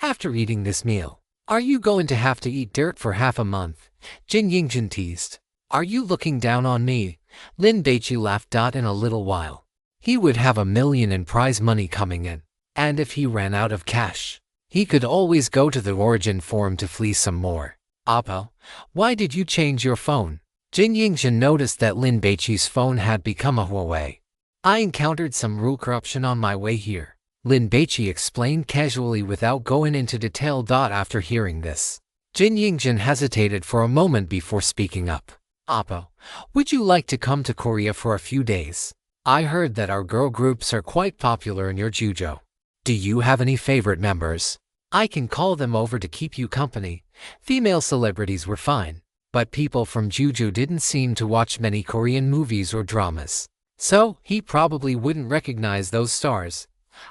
after eating this meal, are you going to have to eat dirt for half a month? Jin Yingjin teased. Are you looking down on me? Lin Baici laughed. In a little while, he would have $1 million in prize money coming in, and if he ran out of cash, he could always go to the origin forum to fleece some more. Appa, why did you change your phone? Jin Yingjin noticed that Lin Baici's phone had become a Huawei. I encountered some rule corruption on my way here, Lin Baici explained casually without going into detail. After hearing this, Jin Yingjin hesitated for a moment before speaking up. Appa, would you like to come to Korea for a few days? I heard that our girl groups are quite popular in your Jujo. Do you have any favorite members? I can call them over to keep you company. Female celebrities were fine, but people from Juju didn't seem to watch many Korean movies or dramas, so he probably wouldn't recognize those stars.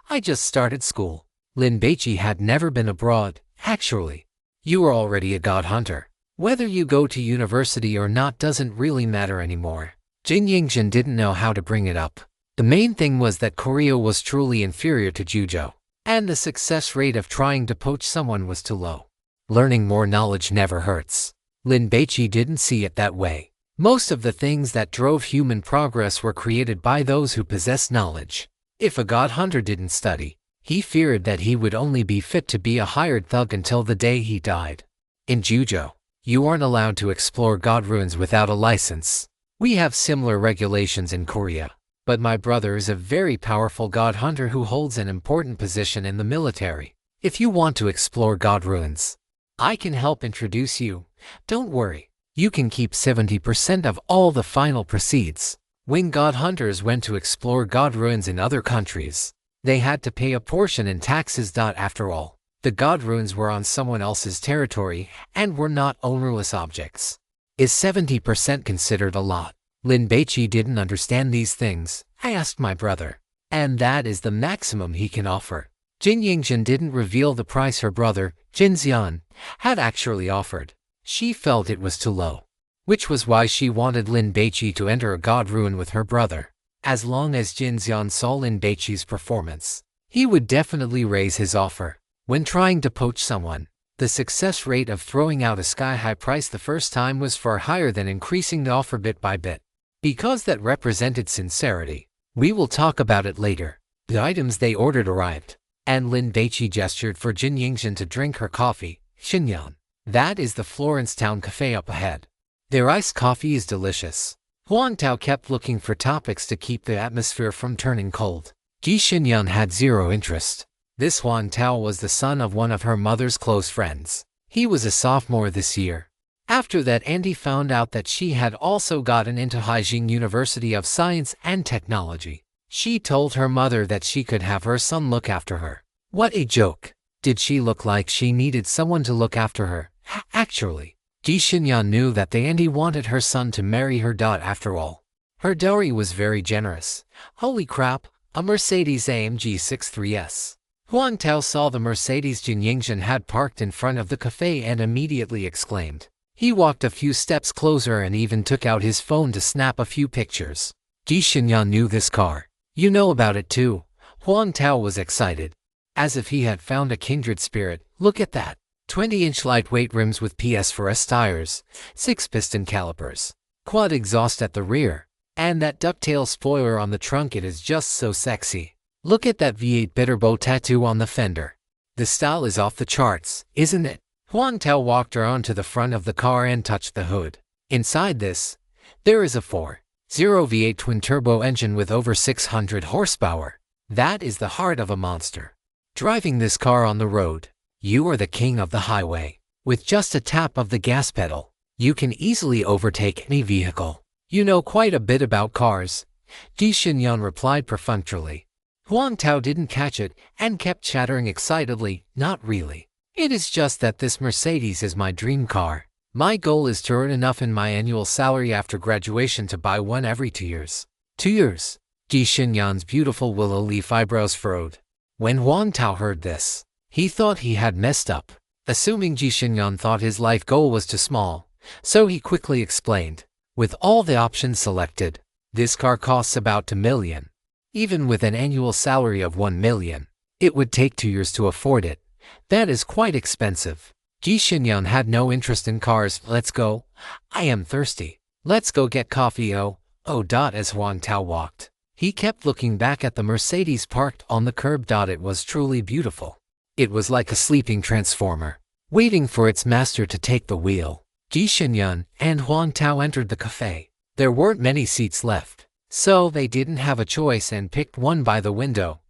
I just started school. Lin Baici had never been abroad, actually. You are already a god hunter. Whether you go to university or not doesn't really matter anymore. Jin Yingjin didn't know how to bring it up. The main thing was that Korea was truly inferior to Jujo, and the success rate of trying to poach someone was too low. Learning more knowledge never hurts. Lin Baici didn't see it that way. Most of the things that drove human progress were created by those who possess knowledge. If a god hunter didn't study, he feared that he would only be fit to be a hired thug until the day he died. In Jujo, you aren't allowed to explore god ruins without a license. We have similar regulations in Korea, but my brother is a very powerful god hunter who holds an important position in the military. If you want to explore god ruins, I can help introduce you. Don't worry, you can keep 70% of all the final proceeds. When god hunters went to explore god ruins in other countries, they had to pay a portion in taxes. After all, the god ruins were on someone else's territory and were not ownerless objects. Is 70% considered a lot? Lin Baici didn't understand these things. I asked my brother, and that is the maximum he can offer. Jin Yingjin didn't reveal the price her brother, Jin Xian, had actually offered. She felt it was too low, which was why she wanted Lin Baici to enter a god ruin with her brother. As long as Jin Xian saw Lin Baici's performance, he would definitely raise his offer. When trying to poach someone, the success rate of throwing out a sky-high price the first time was far higher than increasing the offer bit by bit. Because that represented sincerity. We will talk about it later. The items they ordered arrived, and Lin Baici gestured for Jin Yingjin to drink her coffee. Xinyan. That is the Florence Town Cafe up ahead. Their iced coffee is delicious. Huang Tao kept looking for topics to keep the atmosphere from turning cold. Ji Xinyan had zero interest. This Huang Tao was the son of one of her mother's close friends. He was a sophomore this year. After that, Andy found out that she had also gotten into Haijing University of Science and Technology. She told her mother that she could have her son look after her. What a joke! Did she look like she needed someone to look after her? Actually, Ji Xinyan knew that the Andy wanted her son to marry her. After all, her dowry was very generous. Holy crap, a Mercedes-AMG 63S. Huang Tao saw the Mercedes Jin Yingjin had parked in front of the cafe and immediately exclaimed. He walked a few steps closer and even took out his phone to snap a few pictures. Ji Xinyan knew this car. You know about it too. Huang Tao was excited, as if he had found a kindred spirit. Look at that. 20-inch lightweight rims with PS4S tires, 6-piston calipers, quad exhaust at the rear, and that ducktail spoiler on the trunk. It is just so sexy. Look at that V8 Bitterbow tattoo on the fender. The style is off the charts, isn't it? Huang Tao walked around to the front of the car and touched the hood. Inside this, there is a 4.0 V8 twin-turbo engine with over 600 horsepower. That is the heart of a monster. Driving this car on the road, you are the king of the highway. With just a tap of the gas pedal, you can easily overtake any vehicle. You know quite a bit about cars, Ji Xinyan replied perfunctorily. Huang Tao didn't catch it and kept chattering excitedly, not really. It is just that this Mercedes is my dream car. My goal is to earn enough in my annual salary after graduation to buy one every 2 years. 2 years? Ji Xinyan's beautiful willow leaf eyebrows furrowed. When Huang Tao heard this, he thought he had messed up. Assuming Ji Xinyan thought his life goal was too small, so he quickly explained. With all the options selected, this car costs about 2 million. Even with an annual salary of 1 million, it would take 2 years to afford it. That is quite expensive. Ji Xinyan had no interest in cars. Let's go. I am thirsty. Let's go get coffee. As Huang Tao walked, he kept looking back at the Mercedes parked on the curb. It was truly beautiful. It was like a sleeping transformer, waiting for its master to take the wheel. Ji Xinyan and Huang Tao entered the cafe. There weren't many seats left, so they didn't have a choice and picked one by the window.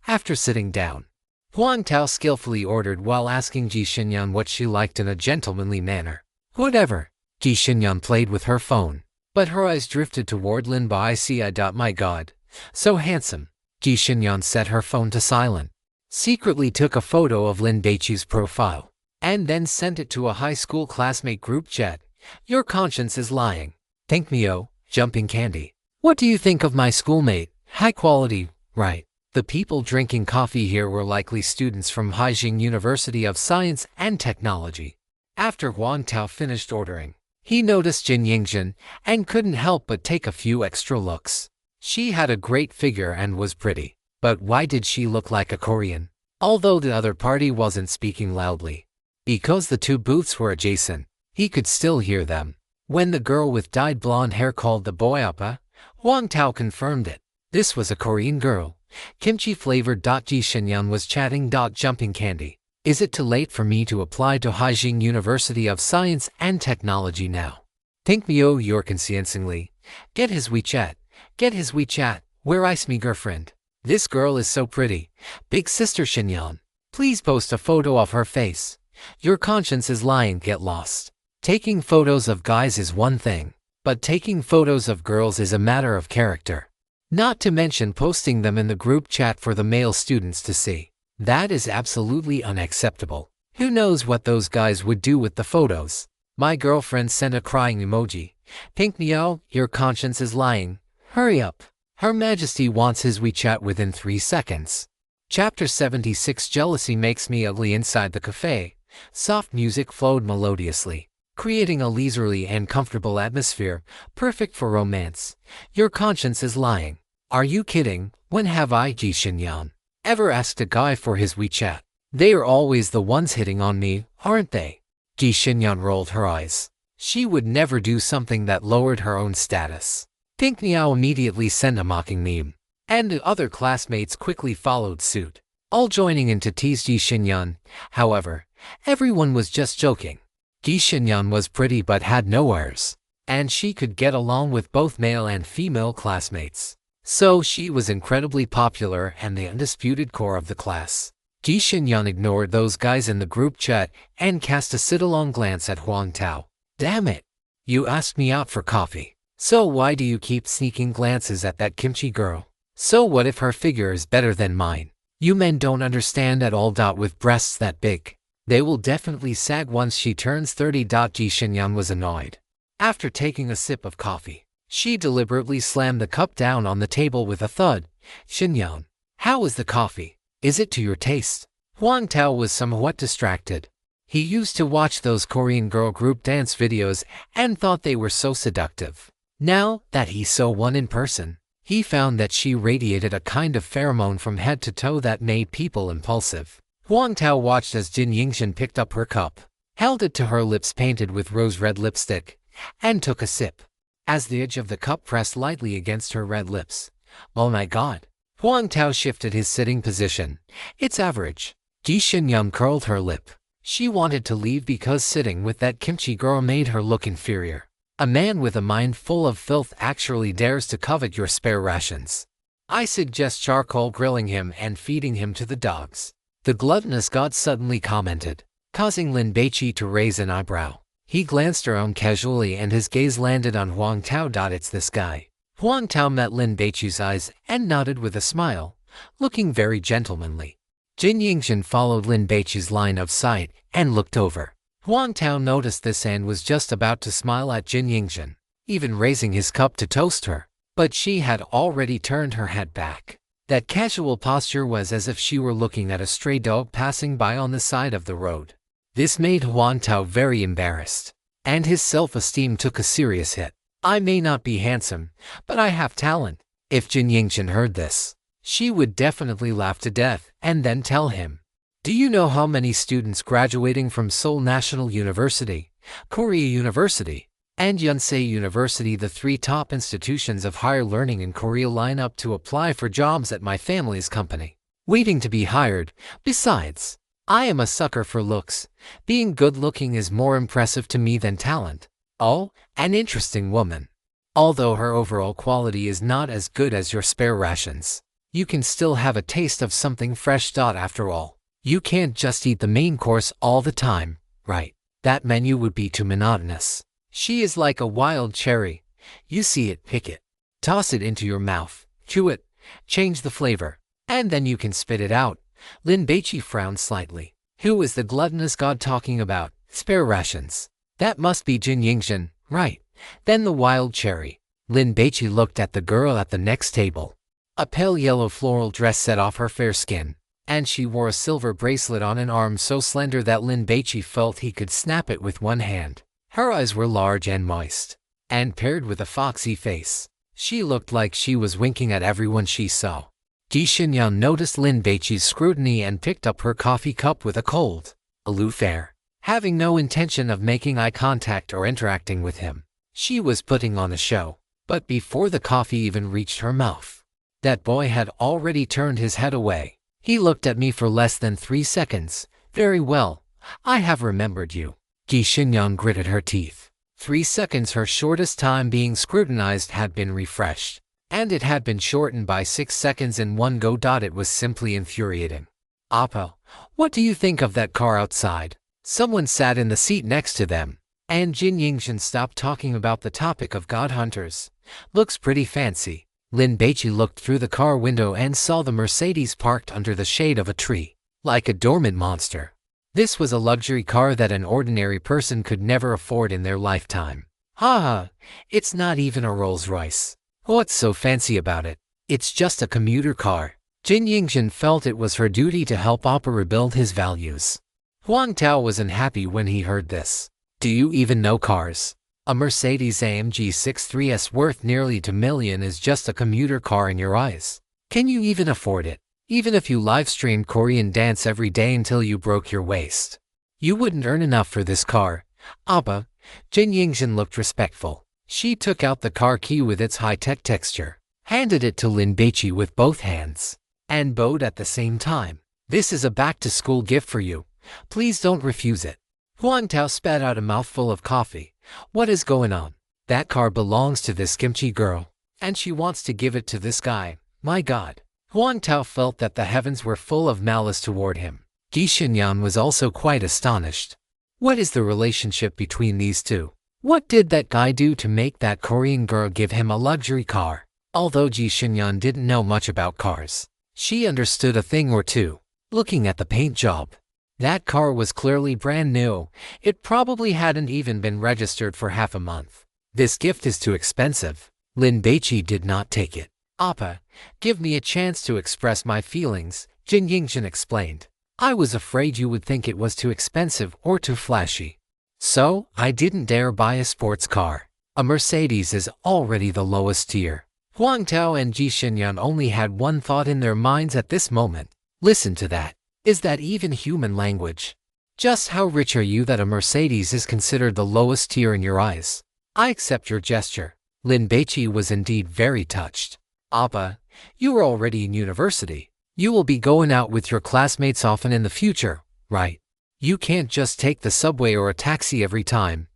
After sitting down, Huang Tao skillfully ordered while asking Ji Xinyan what she liked in a gentlemanly manner. Whatever. Ji Xinyan played with her phone, but her eyes drifted toward Lin Baici. My God, so handsome. Ji Xinyan set her phone to silent, secretly took a photo of Lin Baici's profile, and then sent it to a high school classmate group chat. Your conscience is lying. Thank me, jumping candy. What do you think of my schoolmate? High quality, right? The people drinking coffee here were likely students from Haijing University of Science and Technology. After Huang Tao finished ordering, he noticed Jin Yingzhen and couldn't help but take a few extra looks. She had a great figure and was pretty, but why did she look like a Korean? Although the other party wasn't speaking loudly, because the two booths were adjacent, he could still hear them. When the girl with dyed blonde hair called the boy Appa, Huang Tao confirmed it. This was a Korean girl. Kimchi-flavored. Ji Xinyan was chatting. Jumping candy. Is it too late for me to apply to Haijing University of Science and Technology now? Thank me, you're consciencingly. Get his WeChat. Get his WeChat. Where is me girlfriend? This girl is so pretty. Big sister Xinyan. Please post a photo of her face. Your conscience is lying. Get lost. Taking photos of guys is one thing, but taking photos of girls is a matter of character. Not to mention posting them in the group chat for the male students to see. That is absolutely unacceptable. Who knows what those guys would do with the photos? My girlfriend sent a crying emoji. Pink Neo, your conscience is lying. Hurry up. Her Majesty wants his WeChat within 3 seconds. Chapter 76. Jealousy makes me ugly. Inside the cafe, soft music flowed melodiously, creating a leisurely and comfortable atmosphere, perfect for romance. Your conscience is lying. Are you kidding? When have I, Ji Xinyan, ever asked a guy for his WeChat? They are always the ones hitting on me, aren't they? Ji Xinyan rolled her eyes. She would never do something that lowered her own status. Pink Niao immediately sent a mocking meme, and the other classmates quickly followed suit, all joining in to tease Ji Xinyan. However, everyone was just joking. Ji Xinyan was pretty but had no airs, and she could get along with both male and female classmates. So she was incredibly popular and the undisputed core of the class. Ji Xinyan ignored those guys in the group chat and cast a sidelong glance at Huang Tao. Damn it! You asked me out for coffee, so why do you keep sneaking glances at that kimchi girl? So what if her figure is better than mine? You men don't understand at all. With breasts that big, they will definitely sag once she turns 30. Ji Xinyan was annoyed. After taking a sip of coffee, she deliberately slammed the cup down on the table with a thud. Xinyan, how is the coffee? Is it to your taste? Huang Tao was somewhat distracted. He used to watch those Korean girl group dance videos and thought they were so seductive. Now that he saw one in person, he found that she radiated a kind of pheromone from head to toe that made people impulsive. Huang Tao watched as Jin Yingzhen picked up her cup, held it to her lips painted with rose-red lipstick, and took a sip. As the edge of the cup pressed lightly against her red lips, oh my God! Huang Tao shifted his sitting position. It's average. Ji Xinyang curled her lip. She wanted to leave because sitting with that kimchi girl made her look inferior. A man with a mind full of filth actually dares to covet your spare rations. I suggest charcoal grilling him and feeding him to the dogs. The gluttonous god suddenly commented, causing Lin Baici to raise an eyebrow. He glanced around casually and his gaze landed on Huang Tao. It's this guy. Huang Tao met Lin Baici's eyes and nodded with a smile, looking very gentlemanly. Jin Yingxin followed Lin Baici's line of sight and looked over. Huang Tao noticed this and was just about to smile at Jin Yingxin, even raising his cup to toast her, but she had already turned her head back. That casual posture was as if she were looking at a stray dog passing by on the side of the road. This made Huang Tao very embarrassed, and his self-esteem took a serious hit. I may not be handsome, but I have talent. If Jin Yingxin heard this, she would definitely laugh to death and then tell him, "Do you know how many students graduating from Seoul National University, Korea University, and Yonsei University, the 3 top institutions of higher learning in Korea, line up to apply for jobs at my family's company, waiting to be hired? Besides, I am a sucker for looks. Being good-looking is more impressive to me than talent. Oh, an interesting woman. Although her overall quality is not as good as your spare rations, you can still have a taste of something fresh. After all, you can't just eat the main course all the time, right? That menu would be too monotonous. She is like a wild cherry. You see it, pick it, toss it into your mouth, chew it, change the flavor, and then you can spit it out." Lin Baici frowned slightly. Who is the gluttonous god talking about? Spare rations. That must be Jin Yingxin, right? Then the wild cherry. Lin Baici looked at the girl at the next table. A pale yellow floral dress set off her fair skin, and she wore a silver bracelet on an arm so slender that Lin Baici felt he could snap it with one hand. Her eyes were large and moist, and paired with a foxy face, she looked like she was winking at everyone she saw. Ji Xinyang noticed Lin Baici's scrutiny and picked up her coffee cup with a cold, aloof air. Having no intention of making eye contact or interacting with him, she was putting on a show. But before the coffee even reached her mouth, that boy had already turned his head away. He looked at me for less than 3 seconds. Very well, I have remembered you. Ji Xinyang gritted her teeth. 3 seconds, her shortest time being scrutinized, had been refreshed, and it had been shortened by 6 seconds in one go. It was simply infuriating. "Appa, what do you think of that car outside?" Someone sat in the seat next to them, and Jin Yingxin stopped talking about the topic of god hunters. "Looks pretty fancy." Lin Baici looked through the car window and saw the Mercedes parked under the shade of a tree, like a dormant monster. This was a luxury car that an ordinary person could never afford in their lifetime. "Haha, it's not even a Rolls-Royce. What's so fancy about it? It's just a commuter car." Jin Yingxin felt it was her duty to help Appa rebuild his values. Huang Tao was unhappy when he heard this. "Do you even know cars? A Mercedes-AMG 63S worth nearly $2 million is just a commuter car in your eyes. Can you even afford it? Even if you live-streamed Korean dance every day until you broke your waist, you wouldn't earn enough for this car." "Appa." Jin Yingxin looked respectful. She took out the car key with its high-tech texture, handed it to Lin Baici with both hands, and bowed at the same time. "This is a back-to-school gift for you. Please don't refuse it." Huang Tao spat out a mouthful of coffee. "What is going on? That car belongs to this kimchi girl, and she wants to give it to this guy. My God." Huang Tao felt that the heavens were full of malice toward him. Ji Xinyang was also quite astonished. What is the relationship between these two? What did that guy do to make that Korean girl give him a luxury car? Although Ji Xinyang didn't know much about cars, she understood a thing or two. Looking at the paint job, that car was clearly brand new. It probably hadn't even been registered for half a month. "This gift is too expensive." Lin Baici did not take it. "Appa, give me a chance to express my feelings," Jin Yingxin explained. "I was afraid you would think it was too expensive or too flashy, so I didn't dare buy a sports car. A Mercedes is already the lowest tier." Huang Tao and Ji Xinyang only had one thought in their minds at this moment. Listen to that. Is that even human language? Just how rich are you that a Mercedes is considered the lowest tier in your eyes? "I accept your gesture." Lin Baici was indeed very touched. "Appa, you are already in university. You will be going out with your classmates often in the future, right? You can't just take the subway or a taxi every time,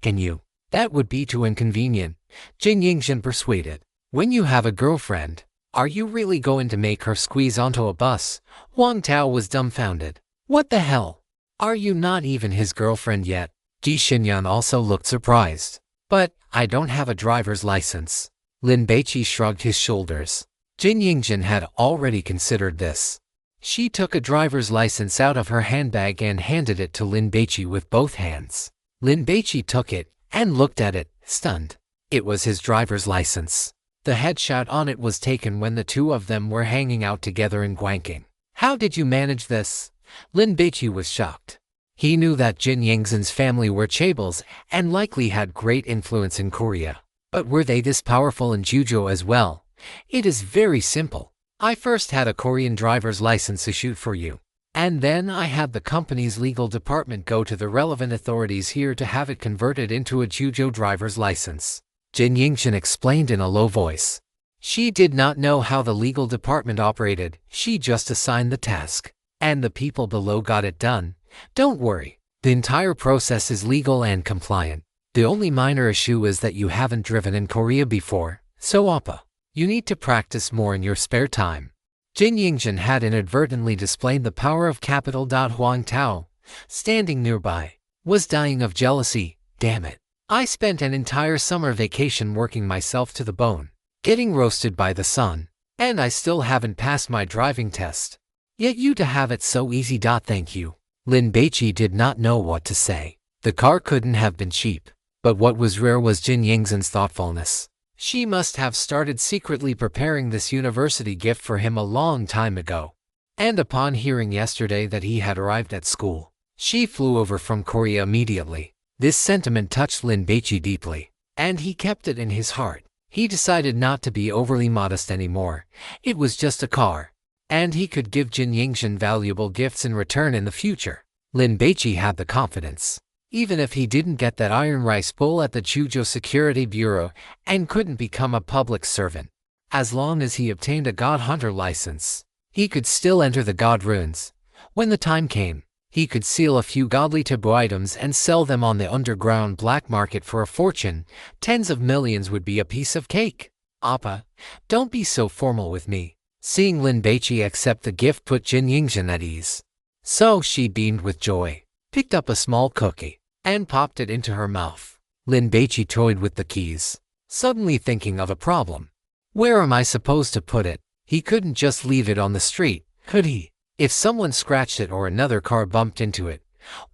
can you? That would be too inconvenient, Jin Yingjin persuaded. When you have a girlfriend, are you really going to make her squeeze onto a bus? Huang Tao was dumbfounded. What the hell? Are you not even his girlfriend yet? Ji Xinyan also looked surprised. But I don't have a driver's license. Lin Baici shrugged his shoulders. Jin Yingjin had already considered this. She took a driver's license out of her handbag and handed it to Lin Baici with both hands. Lin Baici took it and looked at it, stunned. It was his driver's license. The headshot on it was taken when the two of them were hanging out together in Guangqing. How did you manage this? Lin Baici was shocked. He knew that Jin Yingxin's family were chaebols and likely had great influence in Korea. But were they this powerful in Juzhou as well? It is very simple. I first had a Korean driver's license issued for you. And then I had the company's legal department go to the relevant authorities here to have it converted into a Juzhou driver's license. Jin Yingxin explained in a low voice. She did not know how the legal department operated, she just assigned the task. And the people below got it done. Don't worry, the entire process is legal and compliant. The only minor issue is that you haven't driven in Korea before, so Appa, you need to practice more in your spare time. Jin Yingjin had inadvertently displayed the power of capital. Huang Tao, standing nearby, was dying of jealousy. Damn it. I spent an entire summer vacation working myself to the bone, getting roasted by the sun, and I still haven't passed my driving test. Yet you to have it so easy. Thank you. Lin Baici did not know what to say. The car couldn't have been cheap, but what was rare was Jin Yingxin's thoughtfulness. She must have started secretly preparing this university gift for him a long time ago. And upon hearing yesterday that he had arrived at school, she flew over from Korea immediately. This sentiment touched Lin Baici deeply, and he kept it in his heart. He decided not to be overly modest anymore. It was just a car, and he could give Jin Yingxin valuable gifts in return in the future. Lin Baici had the confidence. Even if he didn't get that iron rice bowl at the Juzhou Security Bureau and couldn't become a public servant, as long as he obtained a God Hunter license, he could still enter the God Ruins. When the time came, he could steal a few godly taboo items and sell them on the underground black market for a fortune. Tens of millions would be a piece of cake. Appa, don't be so formal with me. Seeing Lin Baici accept the gift put Jin Yingxin at ease. So she beamed with joy, picked up a small cookie, and popped it into her mouth. Lin Baici toyed with the keys, suddenly thinking of a problem. Where am I supposed to put it? He couldn't just leave it on the street, could he? If someone scratched it or another car bumped into it,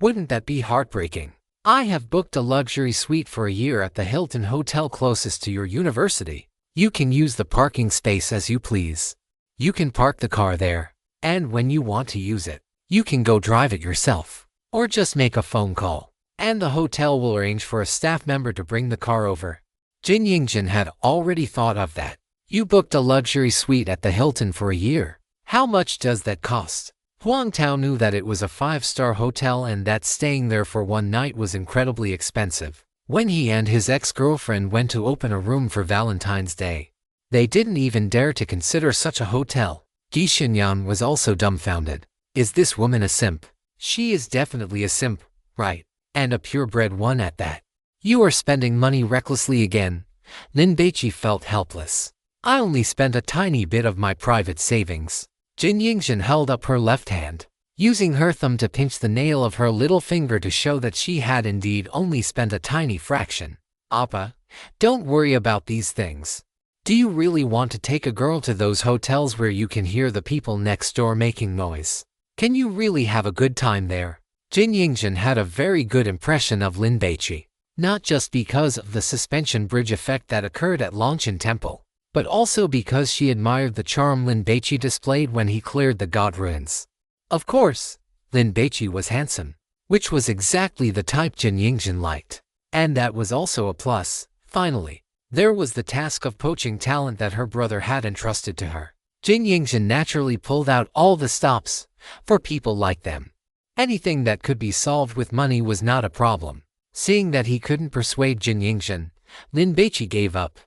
wouldn't that be heartbreaking? I have booked a luxury suite for a year at the Hilton Hotel closest to your university. You can use the parking space as you please. You can park the car there, and when you want to use it, you can go drive it yourself, or just make a phone call, and the hotel will arrange for a staff member to bring the car over. Jin Yingxin had already thought of that. You booked a luxury suite at the Hilton for a year. How much does that cost? Huang Tao knew that it was a 5-star hotel and that staying there for one night was incredibly expensive. When he and his ex-girlfriend went to open a room for Valentine's Day, they didn't even dare to consider such a hotel. Ji Xinyan was also dumbfounded. Is this woman a simp? She is definitely a simp, right? And a purebred one at that. You are spending money recklessly again. Lin Baici felt helpless. I only spent a tiny bit of my private savings. Jin Yingxin held up her left hand, using her thumb to pinch the nail of her little finger to show that she had indeed only spent a tiny fraction. Appa, don't worry about these things. Do you really want to take a girl to those hotels where you can hear the people next door making noise? Can you really have a good time there? Jin Yingxin had a very good impression of Lin Baici, not just because of the suspension bridge effect that occurred at Longchen Temple, but also because she admired the charm Lin Baici displayed when he cleared the God Ruins. Of course, Lin Baici was handsome, which was exactly the type Jin Yingxin liked. And that was also a plus. Finally, there was the task of poaching talent that her brother had entrusted to her. Jin Yingxin naturally pulled out all the stops for people like them. Anything that could be solved with money was not a problem. Seeing that he couldn't persuade Jin Yingxin, Lin Baici gave up.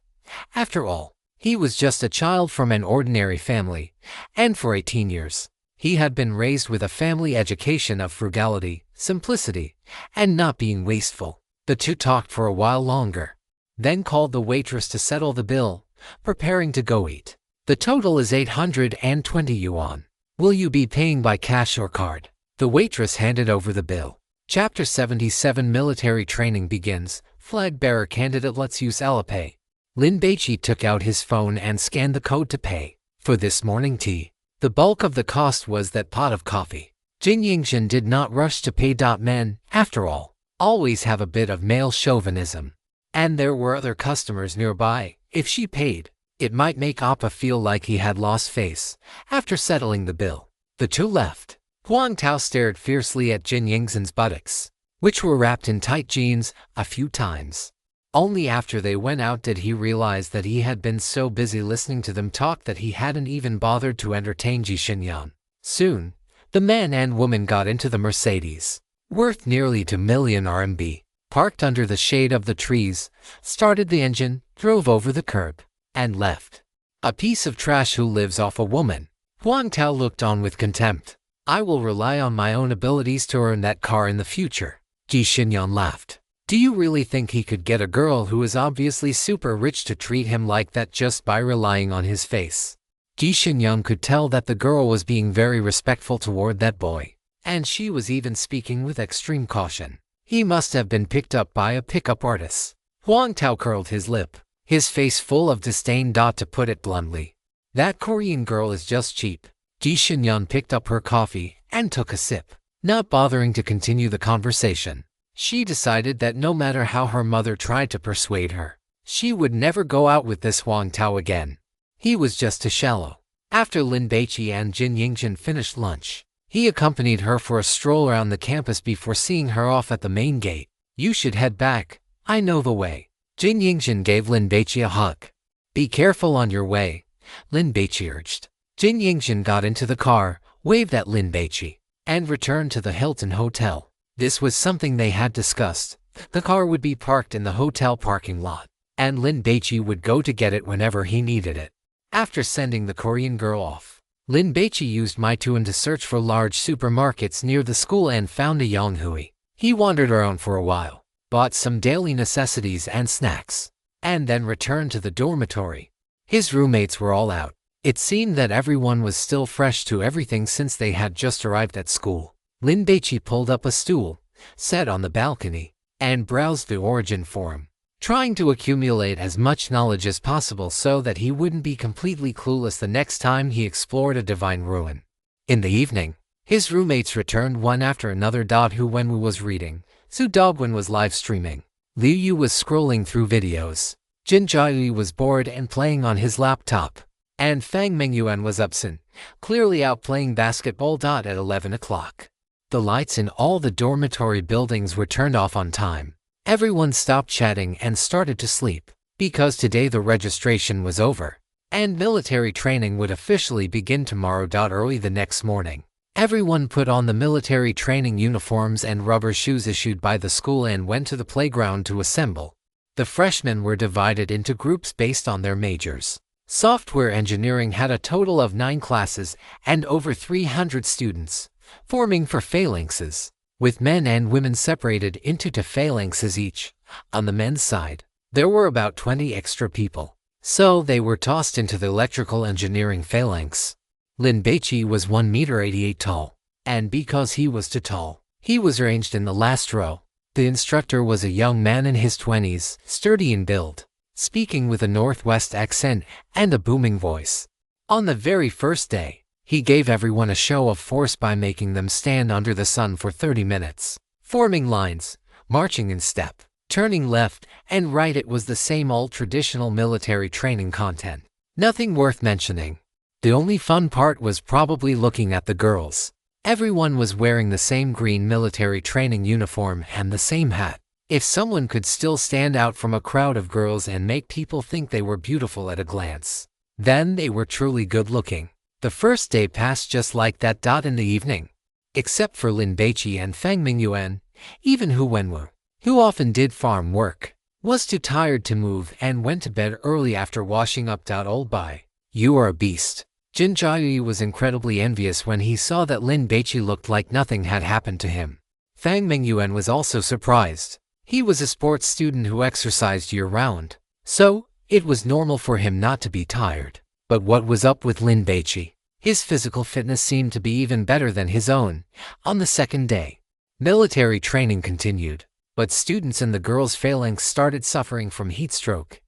After all, He was just a child from an ordinary family, and for 18 years, he had been raised with a family education of frugality, simplicity, and not being wasteful. The two talked for a while longer, then called the waitress to settle the bill, preparing to go eat. The total is 820 yuan. Will you be paying by cash or card? The waitress handed over the bill. Chapter 77 Military Training begins. Flag bearer candidate Let's use Alipay. Lin Baici took out his phone and scanned the code to pay for this morning tea. The bulk of the cost was that pot of coffee. Jin Yingxin did not rush to pay. Men, after all, always have a bit of male chauvinism. And there were other customers nearby. If she paid, it might make Appa feel like he had lost face. After settling the bill, the two left. Huang Tao stared fiercely at Jin Yingxin's buttocks, which were wrapped in tight jeans, a few times. Only after they went out did he realize that he had been so busy listening to them talk that he hadn't even bothered to entertain Ji Xinyan. Soon, the man and woman got into the Mercedes, worth nearly 2 million RMB, parked under the shade of the trees, started the engine, drove over the curb, and left. A piece of trash who lives off a woman. Huang Tao looked on with contempt. I will rely on my own abilities to earn that car in the future. Ji Xinyan laughed. Do you really think he could get a girl who is obviously super rich to treat him like that just by relying on his face? Ji Xinyan could tell that the girl was being very respectful toward that boy, and she was even speaking with extreme caution. He must have been picked up by a pickup artist. Huang Tao curled his lip, his face full of disdain. To put it bluntly, that Korean girl is just cheap. Ji Xinyan picked up her coffee and took a sip, not bothering to continue the conversation. She decided that no matter how her mother tried to persuade her, she would never go out with this Huang Tao again. He was just too shallow. After Lin Baici and Jin Yingxin finished lunch, he accompanied her for a stroll around the campus before seeing her off at the main gate. You should head back. I know the way. Jin Yingxin gave Lin Baici a hug. Be careful on your way, Lin Baici urged. Jin Yingxin got into the car, waved at Lin Baici, and returned to the Hilton Hotel. This was something they had discussed. The car would be parked in the hotel parking lot, and Lin Baici would go to get it whenever he needed it. After sending the Korean girl off, Lin Baici used Meituan to search for large supermarkets near the school and found a Yonghui. He wandered around for a while, bought some daily necessities and snacks, and then returned to the dormitory. His roommates were all out. It seemed that everyone was still fresh to everything since they had just arrived at school. Lin Baici pulled up a stool, sat on the balcony, and browsed the origin forum, trying to accumulate as much knowledge as possible so that he wouldn't be completely clueless the next time he explored a divine ruin. In the evening, his roommates returned one after another. Hu Wenwu was reading, Su Dogwen was live streaming, Liu Yu was scrolling through videos, Jin Jiayi was bored and playing on his laptop, and Fang Mingyuan was absent, clearly out playing basketball. At 11 o'clock. The lights in all the dormitory buildings were turned off on time. Everyone stopped chatting and started to sleep, because today the registration was over, and military training would officially begin tomorrow. Early the next morning, everyone put on the military training uniforms and rubber shoes issued by the school and went to the playground to assemble. The freshmen were divided into groups based on their majors. Software engineering had a total of 9 classes and over 300 students, forming 4 phalanxes, with men and women separated into 2 phalanxes each. On the men's side, there were about 20 extra people, so they were tossed into the electrical engineering phalanx. Lin Baici was 1.88 meters tall, and because he was too tall, he was arranged in the last row. The instructor was a young man in his 20s, sturdy in build, speaking with a Northwest accent and a booming voice. On the very first day, he gave everyone a show of force by making them stand under the sun for 30 minutes, forming lines, marching in step, turning left and right. It was the same old traditional military training content. Nothing worth mentioning. The only fun part was probably looking at the girls. Everyone was wearing the same green military training uniform and the same hat. If someone could still stand out from a crowd of girls and make people think they were beautiful at a glance, then they were truly good looking. The first day passed just like that. In the evening, except for Lin Baici and Fang Mingyuan, even Hu Wenwu, who often did farm work, Was too tired to move and went to bed early after washing up. Old Bai, you are a beast. Jin Jiayi was incredibly envious when he saw that Lin Baici looked like nothing had happened to him. Fang Mingyuan was also surprised. He was a sports student who exercised year-round, so it was normal for him not to be tired. But what was up with Lin Baici? His physical fitness seemed to be even better than his own. On the second day, military training continued, but students in the girls' phalanx started suffering from heat stroke.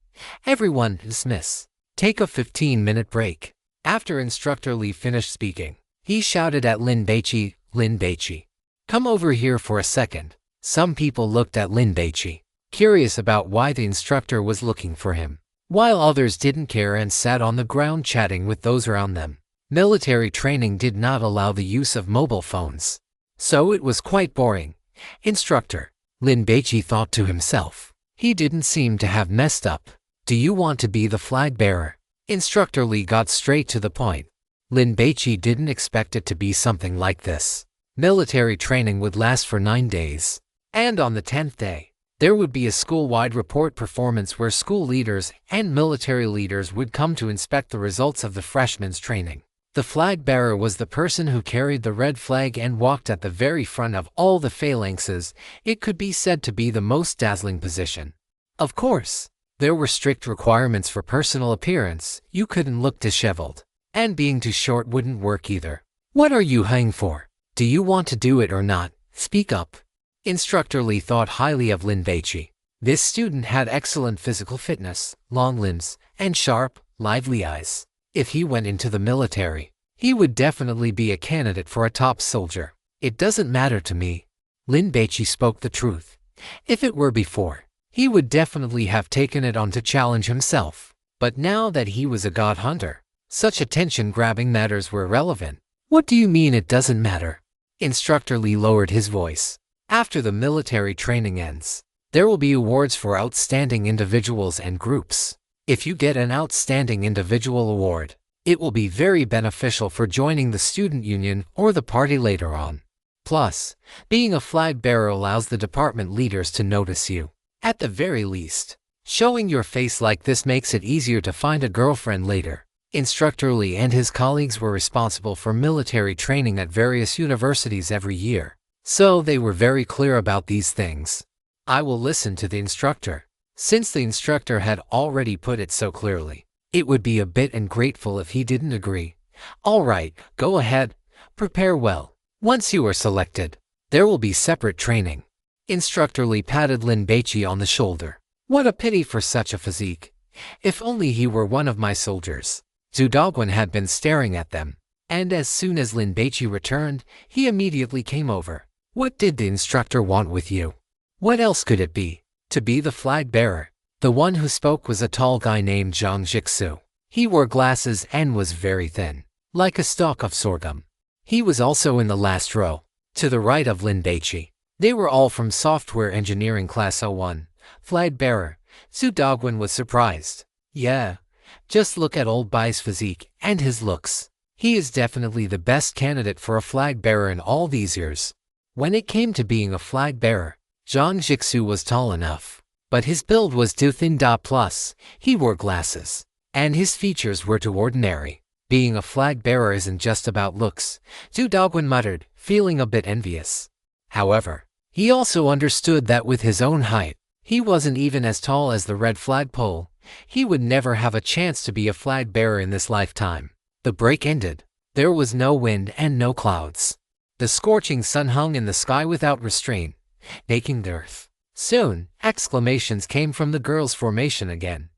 Everyone dismiss. Take a 15-minute break. After Instructor Li finished speaking, he shouted at Lin Baici, "Lin Baici, come over here for a second." Some people looked at Lin Baici, curious about why the instructor was looking for him, while others didn't care and sat on the ground chatting with those around them. Military training did not allow the use of mobile phones, so it was quite boring. Instructor, Lin Baici thought to himself. He didn't seem to have messed up. Do you want to be the flag bearer? Instructor Li got straight to the point. Lin Baici didn't expect it to be something like this. Military training would last for 9 days. And on the 10th day, there would be a school-wide report performance where school leaders and military leaders would come to inspect the results of the freshmen's training. The flag bearer was the person who carried the red flag and walked at the very front of all the phalanxes. It could be said to be the most dazzling position. Of course, there were strict requirements for personal appearance. You couldn't look disheveled, and being too short wouldn't work either. What are you hanging for? Do you want to do it or not? Speak up. Instructor Li thought highly of Lin Baici. This student had excellent physical fitness, long limbs, and sharp, lively eyes. If he went into the military, he would definitely be a candidate for a top soldier. It doesn't matter to me. Lin Baici spoke the truth. If it were before, he would definitely have taken it on to challenge himself. But now that he was a god hunter, such attention-grabbing matters were irrelevant. What do you mean it doesn't matter? Instructor Li lowered his voice. After the military training ends, there will be awards for outstanding individuals and groups. If you get an outstanding individual award, it will be very beneficial for joining the student union or the party later on. Plus, being a flag bearer allows the department leaders to notice you. At the very least, showing your face like this makes it easier to find a girlfriend later. Instructor Li and his colleagues were responsible for military training at various universities every year, so they were very clear about these things. I will listen to the instructor. Since the instructor had already put it so clearly, it would be a bit ungrateful if he didn't agree. All right, go ahead. Prepare well. Once you are selected, there will be separate training. Instructor Li patted Lin Baici on the shoulder. What a pity for such a physique. If only he were one of my soldiers. Zhu Daguan had been staring at them, and as soon as Lin Baici returned, he immediately came over. What did the instructor want with you? What else could it be? To be the flag bearer. The one who spoke was a tall guy named Zhang Jixu. He wore glasses and was very thin, like a stalk of sorghum. He was also in the last row, to the right of Lin Baici. They were all from Software Engineering Class 01. Flag bearer. Zhu Daguan was surprised. Yeah, just look at old Bai's physique and his looks. He is definitely the best candidate for a flag bearer in all these years. When it came to being a flag bearer, Zhang Jixu was tall enough, but his build was too thin. Plus, he wore glasses, and his features were too ordinary. Being a flag bearer isn't just about looks, Zhu Daguan muttered, feeling a bit envious. However, he also understood that with his own height, he wasn't even as tall as the red flagpole. He would never have a chance to be a flag bearer in this lifetime. The break ended. There was no wind and no clouds. The scorching sun hung in the sky without restraint, baking the earth. Soon, exclamations came from the girls' formation again.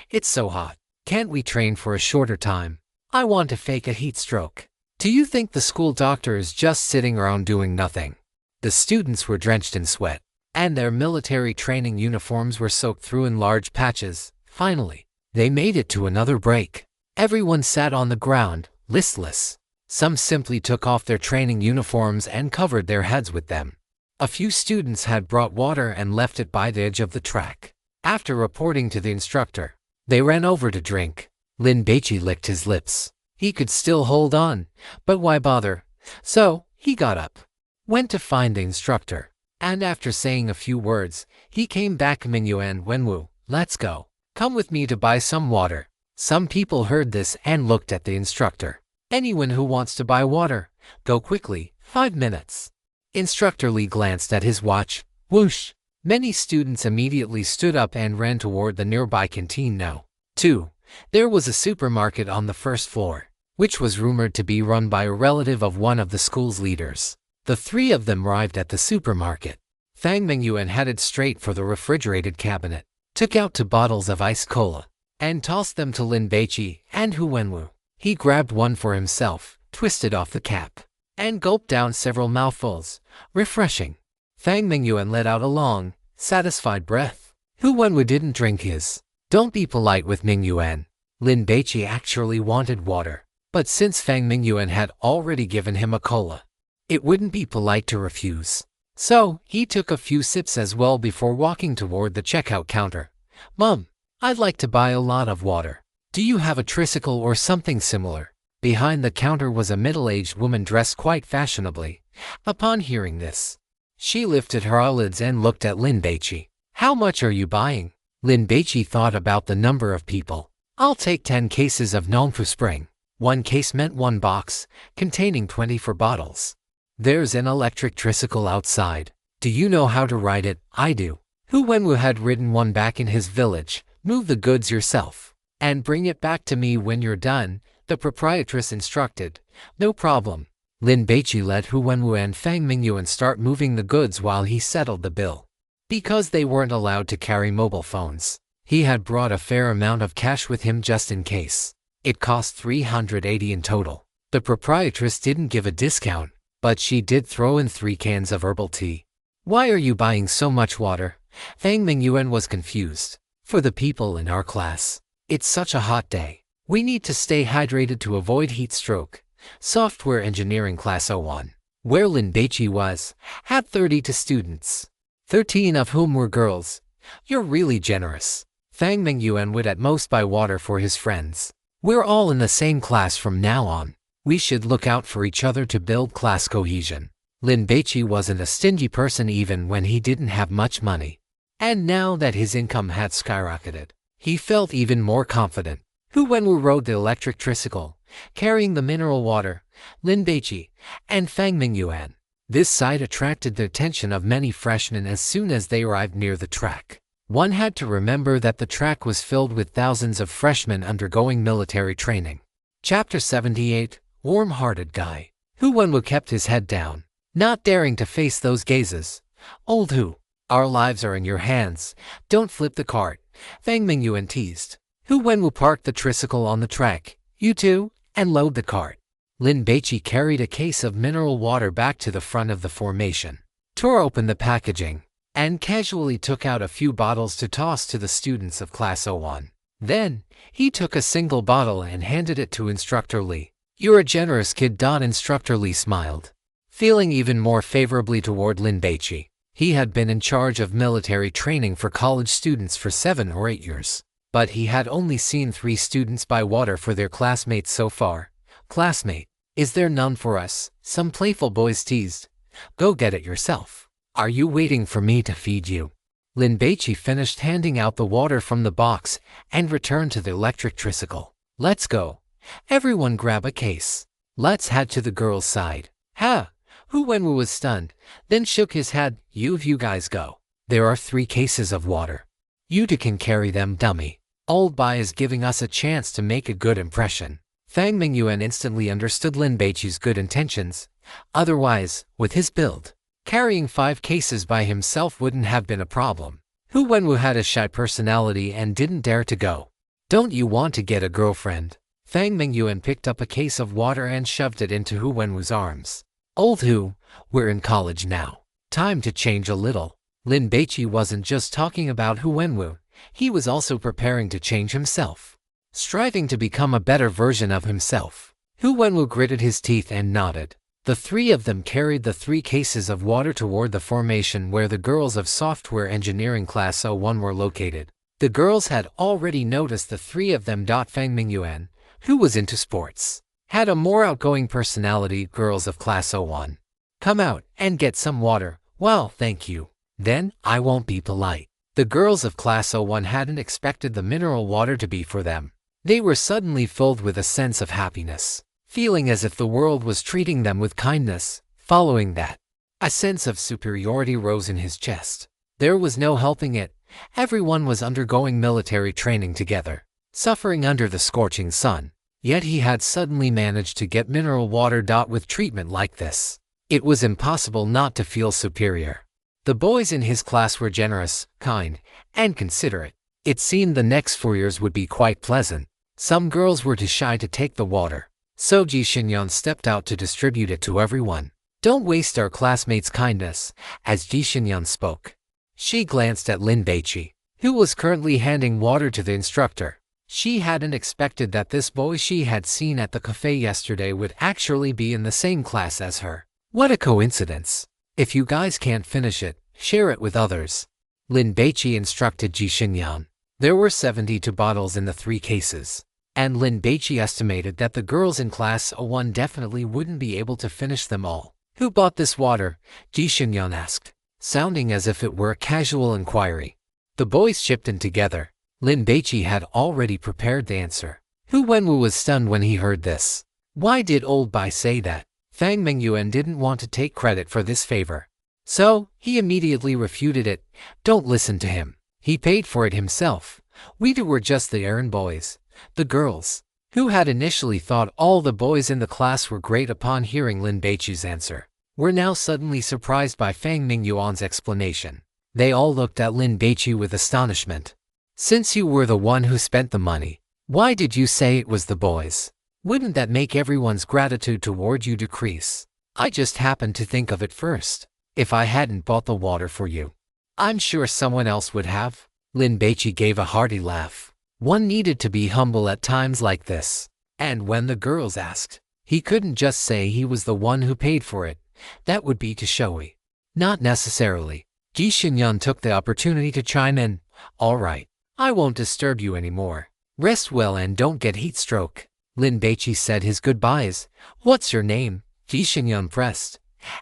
It's so hot. Can't we train for a shorter time? I want to fake a heat stroke. Do you think the school doctor is just sitting around doing nothing? The students were drenched in sweat, and their military training uniforms were soaked through in large patches. Finally, they made it to another break. Everyone sat on the ground, listless. Some simply took off their training uniforms and covered their heads with them. A few students had brought water and left it by the edge of the track. After reporting to the instructor, they ran over to drink. Lin Baici licked his lips. He could still hold on, but why bother? So, he got up, went to find the instructor, and after saying a few words, he came back. Mingyu and Wenwu, let's go. Come with me to buy some water. Some people heard this and looked at the instructor. Anyone who wants to buy water, go quickly, 5 minutes. Instructor Lee glanced at his watch. Whoosh! Many students immediately stood up and ran toward the nearby canteen. No. 2. There was a supermarket on the first floor, which was rumored to be run by a relative of one of the school's leaders. The 3 of them arrived at the supermarket. Fang Mingyuan headed straight for the refrigerated cabinet, took out 2 bottles of iced cola, and tossed them to Lin Baici and Hu Wenwu. He grabbed one for himself, twisted off the cap, and gulped down several mouthfuls. Refreshing. Fang Mingyuan let out a long, satisfied breath. Hu Wenwu didn't drink his. Don't be polite with Mingyuan. Lin Baici actually wanted water, but since Fang Mingyuan had already given him a cola, it wouldn't be polite to refuse. So, he took a few sips as well before walking toward the checkout counter. Mom, I'd like to buy a lot of water. Do you have a tricycle or something similar? Behind the counter was a middle-aged woman dressed quite fashionably. Upon hearing this, she lifted her eyelids and looked at Lin Baici. How much are you buying? Lin Baici thought about the number of people. I'll take 10 cases of Nongfu Spring. 1 case meant 1 box, containing 24 bottles. There's an electric tricycle outside. Do you know how to ride it? I do. Hu Wenwu had ridden one back in his village. Move the goods yourself, and bring it back to me when you're done, the proprietress instructed. No problem. Lin Baici let Hu Wenwu and Fang Mingyuan start moving the goods while he settled the bill. Because they weren't allowed to carry mobile phones, he had brought a fair amount of cash with him just in case. It cost 380 in total. The proprietress didn't give a discount, but she did throw in 3 cans of herbal tea. Why are you buying so much water? Fang Mingyuan was confused. For the people in our class. It's such a hot day. We need to stay hydrated to avoid heat stroke. Software Engineering Class 01, where Lin Baici was, had 32 students, 13 of whom were girls. You're really generous. Fang Mingyuan would at most buy water for his friends. We're all in the same class from now on. We should look out for each other to build class cohesion. Lin Baici wasn't a stingy person even when he didn't have much money. And now that his income had skyrocketed, he felt even more confident. Hu Wenwu rode the electric tricycle, carrying the mineral water, Lin Baici, and Fang Mingyuan. This sight attracted the attention of many freshmen as soon as they arrived near the track. One had to remember that the track was filled with thousands of freshmen undergoing military training. Chapter 78, Warm-Hearted Guy. Hu Wenwu kept his head down, not daring to face those gazes. Old Hu, our lives are in your hands. Don't flip the cart, Fang Mingyuan teased. Hu Wenwu parked the tricycle on the track. You too, and load the cart. Lin Baici carried a case of mineral water back to the front of the formation, tore open the packaging, and casually took out a few bottles to toss to the students of Class 01. Then, he took a single bottle and handed it to Instructor Lee. You're a generous kid. Instructor Lee smiled, feeling even more favorably toward Lin Baici. He had been in charge of military training for college students for 7 or 8 years, but he had only seen 3 students buy water for their classmates so far. Classmate, is there none for us? Some playful boys teased. Go get it yourself. Are you waiting for me to feed you? Lin Baici finished handing out the water from the box and returned to the electric tricycle. Let's go. Everyone grab a case. Let's head to the girls' side. Ha! Hu Wenwu was stunned, then shook his head. You guys go. There are 3 cases of water. You two can carry them, dummy. Old Bai is giving us a chance to make a good impression. Fang Mingyuan instantly understood Lin Baici's good intentions. Otherwise, with his build, carrying 5 cases by himself wouldn't have been a problem. Hu Wenwu had a shy personality and didn't dare to go. Don't you want to get a girlfriend? Fang Mingyuan picked up a case of water and shoved it into Hu Wenwu's arms. Old Hu, we're in college now. Time to change a little. Lin Baici wasn't just talking about Hu Wenwu, he was also preparing to change himself, striving to become a better version of himself. Hu Wenwu gritted his teeth and nodded. The 3 of them carried the 3 cases of water toward the formation where the girls of Software Engineering Class 01 were located. The girls had already noticed the 3 of them. Fang Mingyuan, who was into sports, had a more outgoing personality. Girls of Class 01, come out and get some water. Well, thank you. Then, I won't be polite. The girls of Class 01 hadn't expected the mineral water to be for them. They were suddenly filled with a sense of happiness, feeling as if the world was treating them with kindness. Following that, a sense of superiority rose in his chest. There was no helping it. Everyone was undergoing military training together, suffering under the scorching sun. Yet he had suddenly managed to get mineral water. With treatment like this, it was impossible not to feel superior. The boys in his class were generous, kind, and considerate. It seemed the next 4 years would be quite pleasant. Some girls were too shy to take the water, so Ji Xinyan stepped out to distribute it to everyone. Don't waste our classmates' kindness. As Ji Xinyan spoke, she glanced at Lin Baici, who was currently handing water to the instructor. She hadn't expected that this boy she had seen at the cafe yesterday would actually be in the same class as her. What a coincidence. If you guys can't finish it, share it with others. Lin Baici instructed Ji Xinyan. There were 72 bottles in the 3 cases, and Lin Baici estimated that the girls in Class 01 definitely wouldn't be able to finish them all. Who bought this water? Ji Xinyan asked, sounding as if it were a casual inquiry. The boys chipped in together. Lin Baici had already prepared the answer. Hu Wenwu was stunned when he heard this. Why did old Bai say that? Fang Mingyuan didn't want to take credit for this favor, so he immediately refuted it. Don't listen to him. He paid for it himself. We two were just the errand boys. The girls, who had initially thought all the boys in the class were great upon hearing Lin Baici's answer, were now suddenly surprised by Fang Mingyuan's explanation. They all looked at Lin Baici with astonishment. Since you were the one who spent the money, why did you say it was the boys? Wouldn't that make everyone's gratitude toward you decrease? I just happened to think of it first. If I hadn't bought the water for you, I'm sure someone else would have. Lin Baici gave a hearty laugh. One needed to be humble at times like this. And when the girls asked, he couldn't just say he was the one who paid for it. That would be too showy. Not necessarily. Ji Xinyan took the opportunity to chime in. All right. I won't disturb you anymore. Rest well and don't get heat stroke. Lin Baici said his goodbyes. What's your name? Ji Xinyan pressed.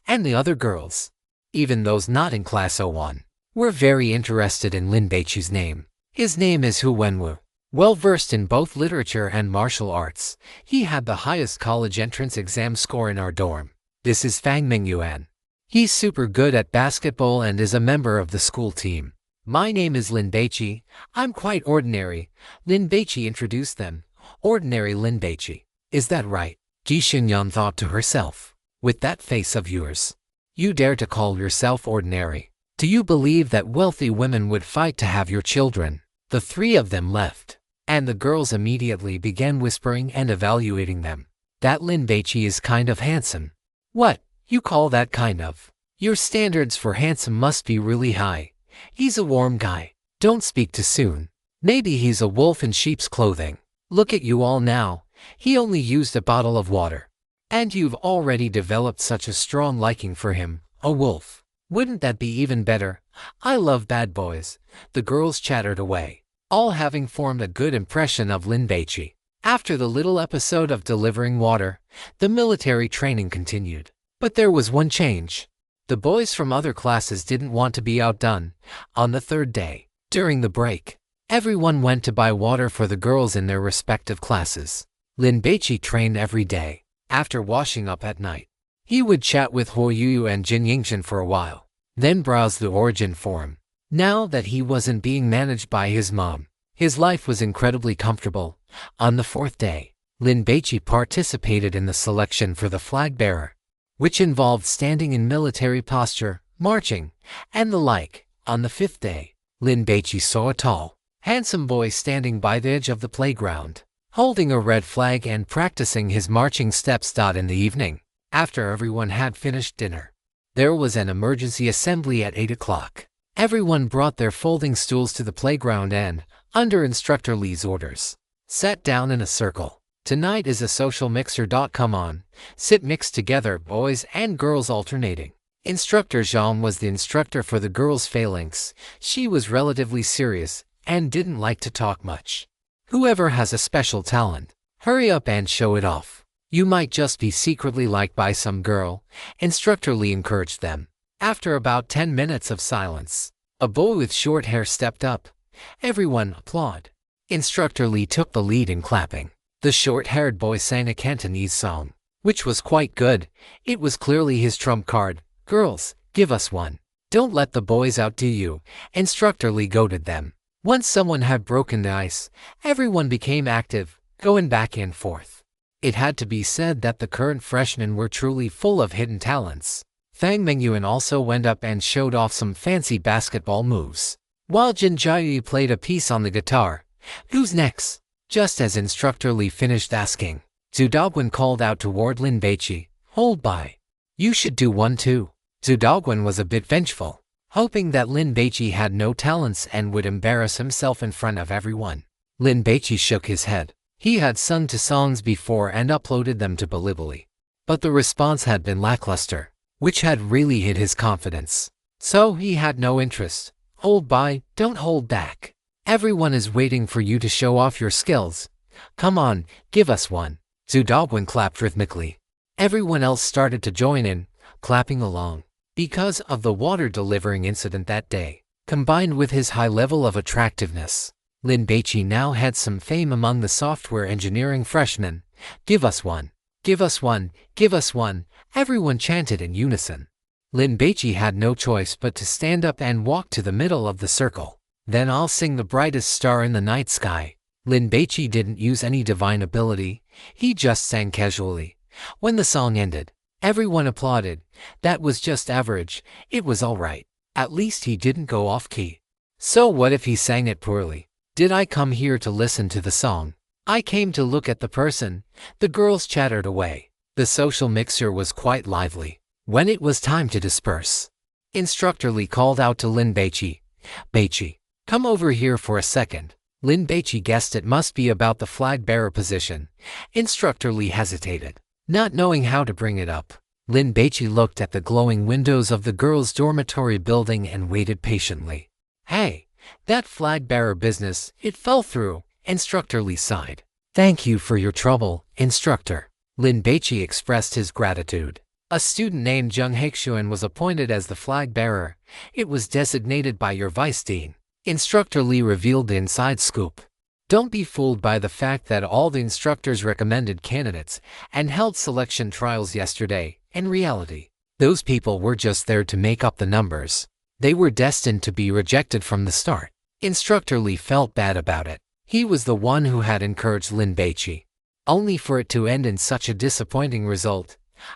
And the other girls, even those not in Class 01, were very interested in Lin Baici's name. His name is Hu Wenwu. Well versed in both literature and martial arts, he had the highest college entrance exam score in our dorm. This is Fang Mingyuan. He's super good at basketball and is a member of the school team. My name is Lin Baici. I'm quite ordinary. Lin Baici introduced them. Ordinary Lin Baici. Is that right? Ji Xinyan thought to herself. With that face of yours, you dare to call yourself ordinary? Do you believe that wealthy women would fight to have your children? The 3 of them left, and the girls immediately began whispering and evaluating them. That Lin Baici is kind of handsome. What? You call that kind of? Your standards for handsome must be really high. He's a warm guy. Don't speak too soon. Maybe he's a wolf in sheep's clothing. Look at you all now. He only used a bottle of water, and you've already developed such a strong liking for him, a wolf. Wouldn't that be even better? I love bad boys. The girls chattered away, all having formed a good impression of Lin Baici. After the little episode of delivering water, the military training continued. But there was one change. The boys from other classes didn't want to be outdone. On the 3rd day, during the break, everyone went to buy water for the girls in their respective classes. Lin Baici trained every day. After washing up at night, he would chat with Huo Yu and Jin Yingxian for a while, then browse the origin forum. Now that he wasn't being managed by his mom, his life was incredibly comfortable. On the 4th day, Lin Baici participated in the selection for the flag bearer, which involved standing in military posture, marching, and the like. On the 5th day, Lin Baici saw a tall, handsome boy standing by the edge of the playground, holding a red flag and practicing his marching steps. In the evening, after everyone had finished dinner, there was an emergency assembly at 8 o'clock. Everyone brought their folding stools to the playground and, under Instructor Li's orders, sat down in a circle. Tonight is a social mixer. Come on, sit mixed together, boys and girls alternating. Instructor Zhang was the instructor for the girls' phalanx. She was relatively serious and didn't like to talk much. Whoever has a special talent, hurry up and show it off. You might just be secretly liked by some girl, Instructor Li encouraged them. After about 10 minutes of silence, a boy with short hair stepped up. Everyone applauded. Instructor Lee took the lead in clapping. The short-haired boy sang a Cantonese song, which was quite good. It was clearly his trump card. Girls, give us one. Don't let the boys outdo you. Instructor Lee goaded them. Once someone had broken the ice, everyone became active, going back and forth. It had to be said that the current freshmen were truly full of hidden talents. Fang Mengyuan also went up and showed off some fancy basketball moves, while Jin Jiayu played a piece on the guitar. Who's next? Just as Instructor Lee finished asking, Zhu Daoguan called out toward Lin Baici, hold by. You should do one too. Zhu Daoguan was a bit vengeful, hoping that Lin Baici had no talents and would embarrass himself in front of everyone. Lin Baici shook his head. He had sung two songs before and uploaded them to Bilibili, but the response had been lackluster, which had really hit his confidence. So he had no interest. Hold by, don't hold back. Everyone is waiting for you to show off your skills. Come on, give us one. Zhu Daoguan clapped rhythmically. Everyone else started to join in, clapping along. Because of the water delivering incident that day, combined with his high level of attractiveness, Lin Baici now had some fame among the software engineering freshmen. Give us one. Give us one. Give us one. Everyone chanted in unison. Lin Baici had no choice but to stand up and walk to the middle of the circle. Then I'll sing the brightest star in the night sky. Lin Baici didn't use any divine ability. He just sang casually. When the song ended, everyone applauded. That was just average. It was all right. At least he didn't go off key. So what if he sang it poorly? Did I come here to listen to the song? I came to look at the person. The girls chattered away. The social mixture was quite lively. When it was time to disperse, Instructor Lee called out to Lin Baici. Baici, come over here for a second. Lin Baici guessed it must be about the flag bearer position. Instructor Lee hesitated, not knowing how to bring it up. Lin Baici looked at the glowing windows of the girls' dormitory building and waited patiently. Hey, that flag bearer business, it fell through. Instructor Lee sighed. Thank you for your trouble, Instructor. Lin Baici expressed his gratitude. A student named Zheng Haixuan was appointed as the flag bearer. It was designated by your vice dean. Instructor Lee revealed the inside scoop. Don't be fooled by the fact that all the instructors recommended candidates and held selection trials yesterday. In reality, those people were just there to make up the numbers. They were destined to be rejected from the start. Instructor Lee felt bad about it. He was the one who had encouraged Lin Baici, only for it to end in such a disappointing result.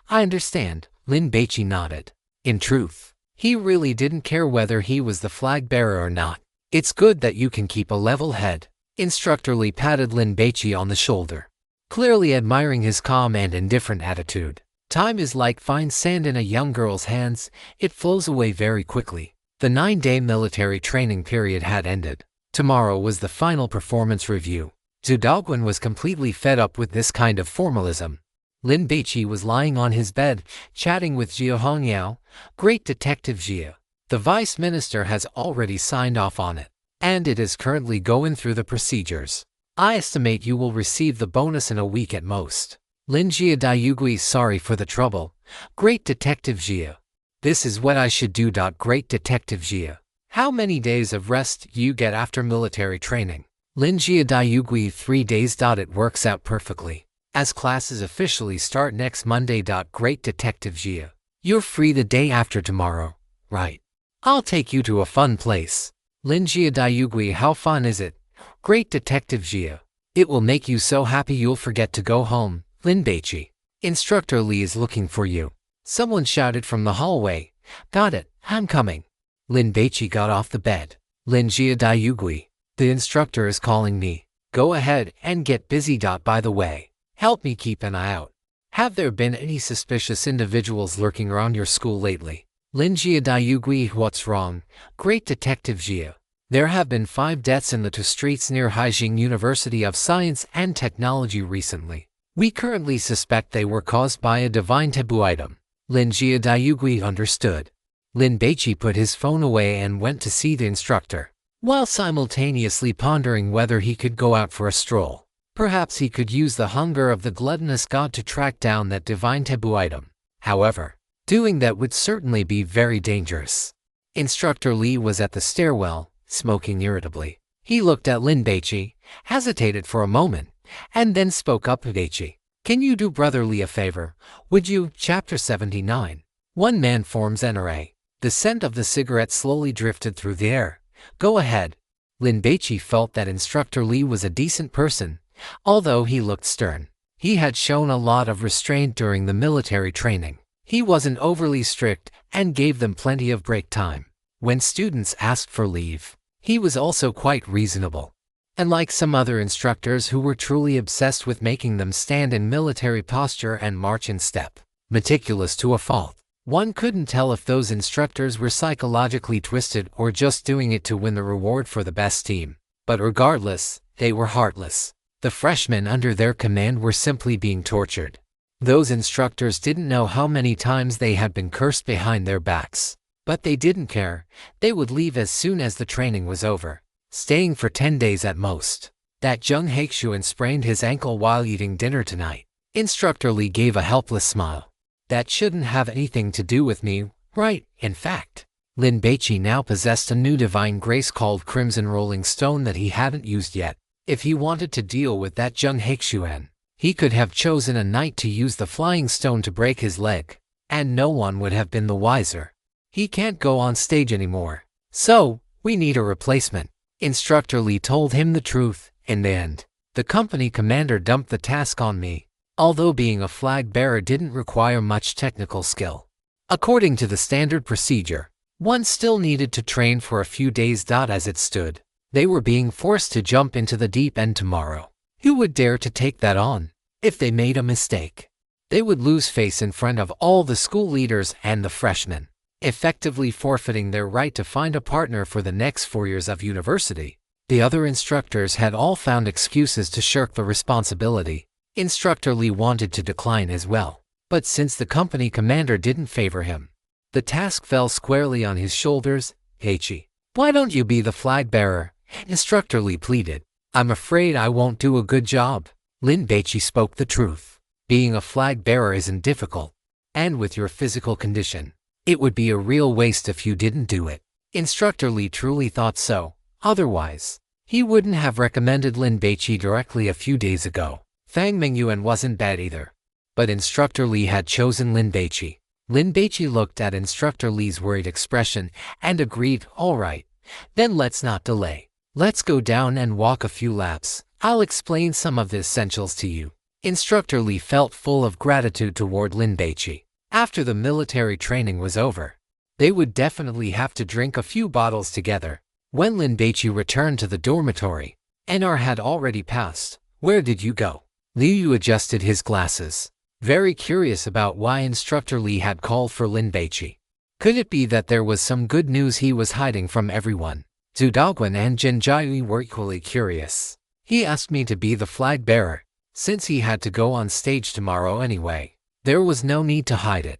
I understand, Lin Baici nodded. In truth, he really didn't care whether he was the flag bearer or not. It's good that you can keep a level head. Instructor Lee patted Lin Baici on the shoulder, clearly admiring his calm and indifferent attitude. Time is like fine sand in a young girl's hands. It flows away very quickly. The 9-day military training period had ended. Tomorrow was the final performance review. Zhu Daoguan was completely fed up with this kind of formalism. Lin Baici was lying on his bed, chatting with Jia Hongyao. Great Detective Jia. The Vice Minister has already signed off on it, and it is currently going through the procedures. I estimate you will receive the bonus in a week at most. Lin Jia Daiyugui, sorry for the trouble. Great Detective Jia. This is what I should do. Great Detective Jia. How many days of rest do you get after military training? Lin Jia Daiyugui, 3 days. It works out perfectly, as classes officially start next Monday. Great Detective Jia. You're free the day after tomorrow, right? I'll take you to a fun place. Lin Jia Daiyugui, how fun is it? Great Detective Jia. It will make you so happy you'll forget to go home. Lin Baici. Instructor Lee is looking for you. Someone shouted from the hallway. Got it, I'm coming. Lin Baici got off the bed. Lin Jia Daiyugui. The instructor is calling me. Go ahead and get busy. By the way, help me keep an eye out. Have there been any suspicious individuals lurking around your school lately? Lin Jia Daiyugui, what's wrong? Great Detective Jia. There have been 5 deaths in the 2 streets near Haijing University of Science and Technology recently. We currently suspect they were caused by a divine taboo item. Lin Jia Daiyugui understood. Lin Baici put his phone away and went to see the instructor, while simultaneously pondering whether he could go out for a stroll. Perhaps he could use the hunger of the gluttonous god to track down that divine taboo item. However, Doing that would certainly be very dangerous. Instructor Lee was at the stairwell, smoking irritably. He looked at Lin Baici, hesitated for a moment, and then spoke up. Baici, can you do Brother Lee a favor? Would you? Chapter 79. One man forms an array. The scent of the cigarette slowly drifted through the air. Go ahead. Lin Baici felt that Instructor Lee was a decent person, although he looked stern. He had shown a lot of restraint during the military training. He wasn't overly strict and gave them plenty of break time. When students asked for leave, he was also quite reasonable. Unlike some other instructors who were truly obsessed with making them stand in military posture and march in step, meticulous to a fault, one couldn't tell if those instructors were psychologically twisted or just doing it to win the reward for the best team. But regardless, they were heartless. The freshmen under their command were simply being tortured. Those instructors didn't know how many times they had been cursed behind their backs. But they didn't care. They would leave as soon as the training was over, staying for 10 days at most. That Jung Haekshuan sprained his ankle while eating dinner tonight. Instructor Lee gave a helpless smile. That shouldn't have anything to do with me, right? In fact, Lin Baici now possessed a new divine grace called Crimson Rolling Stone that he hadn't used yet. If he wanted to deal with that Jung Haekshuan, he could have chosen a night to use the flying stone to break his leg, and no one would have been the wiser. He can't go on stage anymore, so we need a replacement. Instructor Lee told him the truth. In the end, the company commander dumped the task on me, although being a flag bearer didn't require much technical skill. According to the standard procedure, one still needed to train for a few days. As it stood, they were being forced to jump into the deep end tomorrow. Who would dare to take that on? If they made a mistake, they would lose face in front of all the school leaders and the freshmen, effectively forfeiting their right to find a partner for the next 4 years of university. The other instructors had all found excuses to shirk the responsibility. Instructor Lee wanted to decline as well, but since the company commander didn't favor him, the task fell squarely on his shoulders. Baici, why don't you be the flag bearer? Instructor Lee pleaded. I'm afraid I won't do a good job. Lin Baici spoke the truth. Being a flag bearer isn't difficult, and with your physical condition, it would be a real waste if you didn't do it. Instructor Lee truly thought so. Otherwise, he wouldn't have recommended Lin Baici directly a few days ago. Fang Mingyuan wasn't bad either, but Instructor Lee had chosen Lin Baici. Lin Baici looked at Instructor Lee's worried expression and agreed. All right, then let's not delay. Let's go down and walk a few laps. I'll explain some of the essentials to you. Instructor Lee felt full of gratitude toward Lin Baici. After the military training was over, they would definitely have to drink a few bottles together. When Lin Baici returned to the dormitory, an hour had already passed. Where did you go? Liu Yu adjusted his glasses, very curious about why Instructor Lee had called for Lin Baici. Could it be that there was some good news he was hiding from everyone? Zhu Daoguan and Jin Jiayu were equally curious. He asked me to be the flag bearer. Since he had to go on stage tomorrow anyway, there was no need to hide it.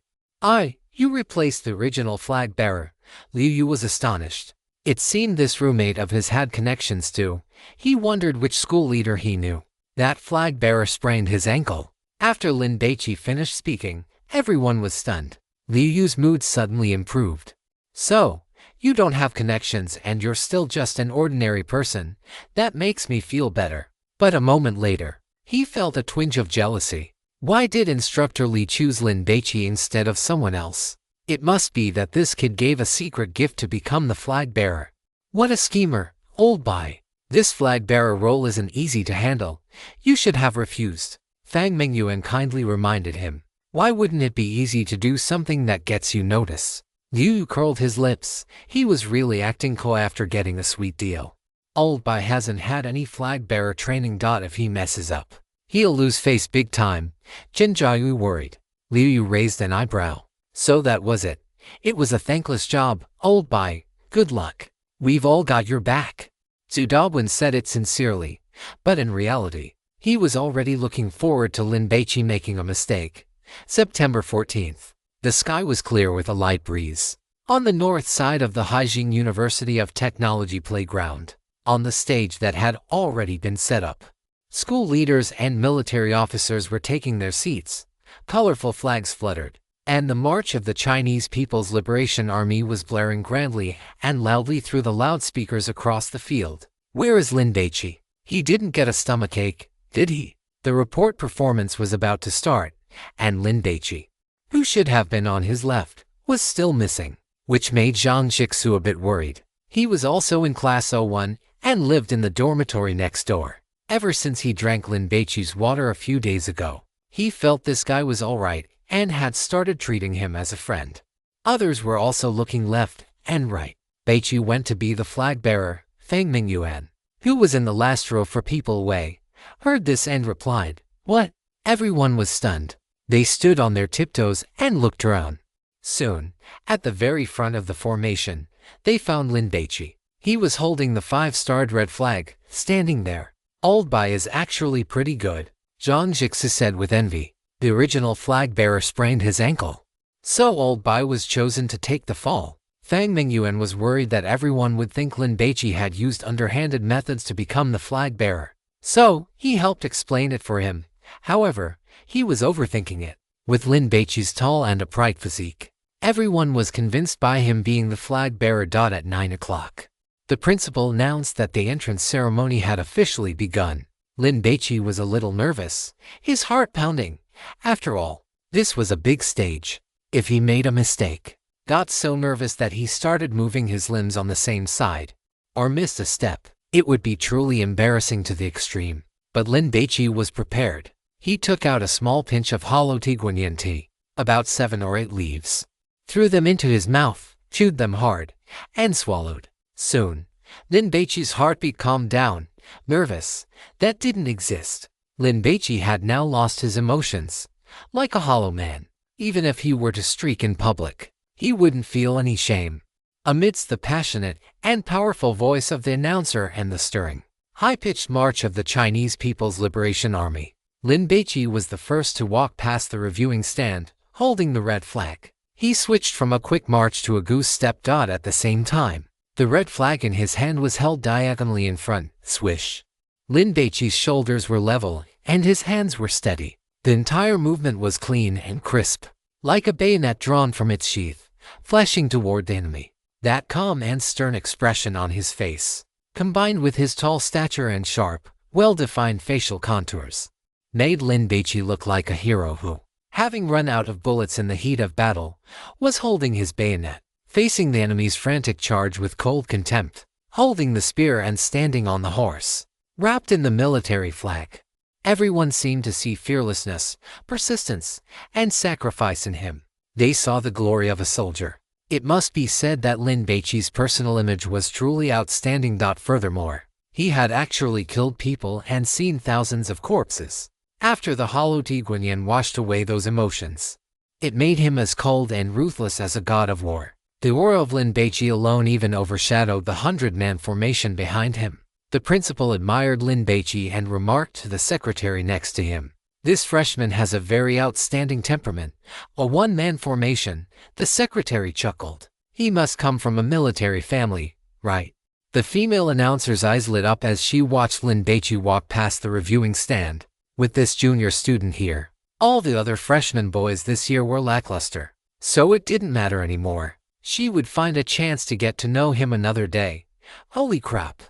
You replaced the original flag bearer. Liu Yu was astonished. It seemed this roommate of his had connections too. He wondered which school leader he knew. That flag bearer sprained his ankle. After Lin Baici finished speaking, everyone was stunned. Liu Yu's mood suddenly improved. So, you don't have connections and you're still just an ordinary person. That makes me feel better. But a moment later, he felt a twinge of jealousy. Why did Instructor Lee choose Lin Baici instead of someone else? It must be that this kid gave a secret gift to become the flag bearer. What a schemer, old boy. This flag bearer role isn't easy to handle. You should have refused. Fang Mingyuan kindly reminded him. Why wouldn't it be easy to do something that gets you notice? Liu Yu curled his lips. He was really acting coy after getting a sweet deal. Old Bai hasn't had any flag bearer training. If he messes up, he'll lose face big time. Jin Jiayu worried. Liu Yu raised an eyebrow. So that was it. It was a thankless job, old Bai. Good luck. We've all got your back. Zhu Daoguan said it sincerely, but in reality, he was already looking forward to Lin Baici making a mistake. September 14th. The sky was clear with a light breeze. On the north side of the Haijing University of Technology playground, on the stage that had already been set up, school leaders and military officers were taking their seats. Colorful flags fluttered. and the march of the Chinese People's Liberation Army was blaring grandly and loudly through the loudspeakers across the field. "Where is Lin Baici? He didn't get a stomachache, did he?" The report performance was about to start, and Lin Baici, who should have been on his left, was still missing, which made Zhang Jixu a bit worried. He was also in Class 01 and lived in the dormitory next door. Ever since he drank Lin Baici's water a few days ago, he felt this guy was alright and had started treating him as a friend. Others were also looking left and right. Baici went to be the flag bearer. Fang Mingyuan, who was in the last row for people away, heard this and replied, "What?" Everyone was stunned. They stood on their tiptoes and looked around. Soon, at the very front of the formation, they found Lin Baici. He was holding the 5-starred red flag, standing there. "Old Bai is actually pretty good," Zhang Jixu said with envy. The original flag bearer sprained his ankle, so Old Bai was chosen to take the fall. Fang Mingyuan was worried that everyone would think Lin Baici had used underhanded methods to become the flag bearer, so he helped explain it for him. However, he was overthinking it. With Lin Baici's tall and upright physique, everyone was convinced by him being the flag bearer. At 9 o'clock, the principal announced that the entrance ceremony had officially begun. Lin Baici was a little nervous, his heart pounding. After all, this was a big stage. If he made a mistake, got so nervous that he started moving his limbs on the same side, or missed a step, it would be truly embarrassing to the extreme. But Lin Baici was prepared. He took out a small pinch of hollow Tiguanyan tea, about 7 or 8 leaves, threw them into his mouth, chewed them hard, and swallowed. Soon, Lin Baici's heartbeat calmed down. Nervous, that didn't exist. Lin Baici had now lost his emotions. Like a hollow man, even if he were to streak in public, he wouldn't feel any shame. Amidst the passionate and powerful voice of the announcer and the stirring, high-pitched march of the Chinese People's Liberation Army, Lin Baici was the first to walk past the reviewing stand, holding the red flag. He switched from a quick march to a goose step. At the same time, the red flag in his hand was held diagonally in front. Swish. Lin Baici's shoulders were level, and his hands were steady. The entire movement was clean and crisp, like a bayonet drawn from its sheath, flashing toward the enemy. That calm and stern expression on his face, combined with his tall stature and sharp, well-defined facial contours, made Lin Baici look like a hero who, having run out of bullets in the heat of battle, was holding his bayonet, facing the enemy's frantic charge with cold contempt, holding the spear and standing on the horse, wrapped in the military flag. Everyone seemed to see fearlessness, persistence, and sacrifice in him. They saw the glory of a soldier. It must be said that Lin Baici's personal image was truly outstanding. Furthermore, he had actually killed people and seen thousands of corpses. After the hollow Tiguanyan washed away those emotions, it made him as cold and ruthless as a god of war. The aura of Lin Baici alone even overshadowed the 100-man formation behind him. The principal admired Lin Baici and remarked to the secretary next to him, "This freshman has a very outstanding temperament." A one-man formation, the secretary chuckled. "He must come from a military family, right?" The female announcer's eyes lit up as she watched Lin Baici walk past the reviewing stand. With this junior student here, all the other freshman boys this year were lackluster, so it didn't matter anymore. She would find a chance to get to know him another day. Holy crap!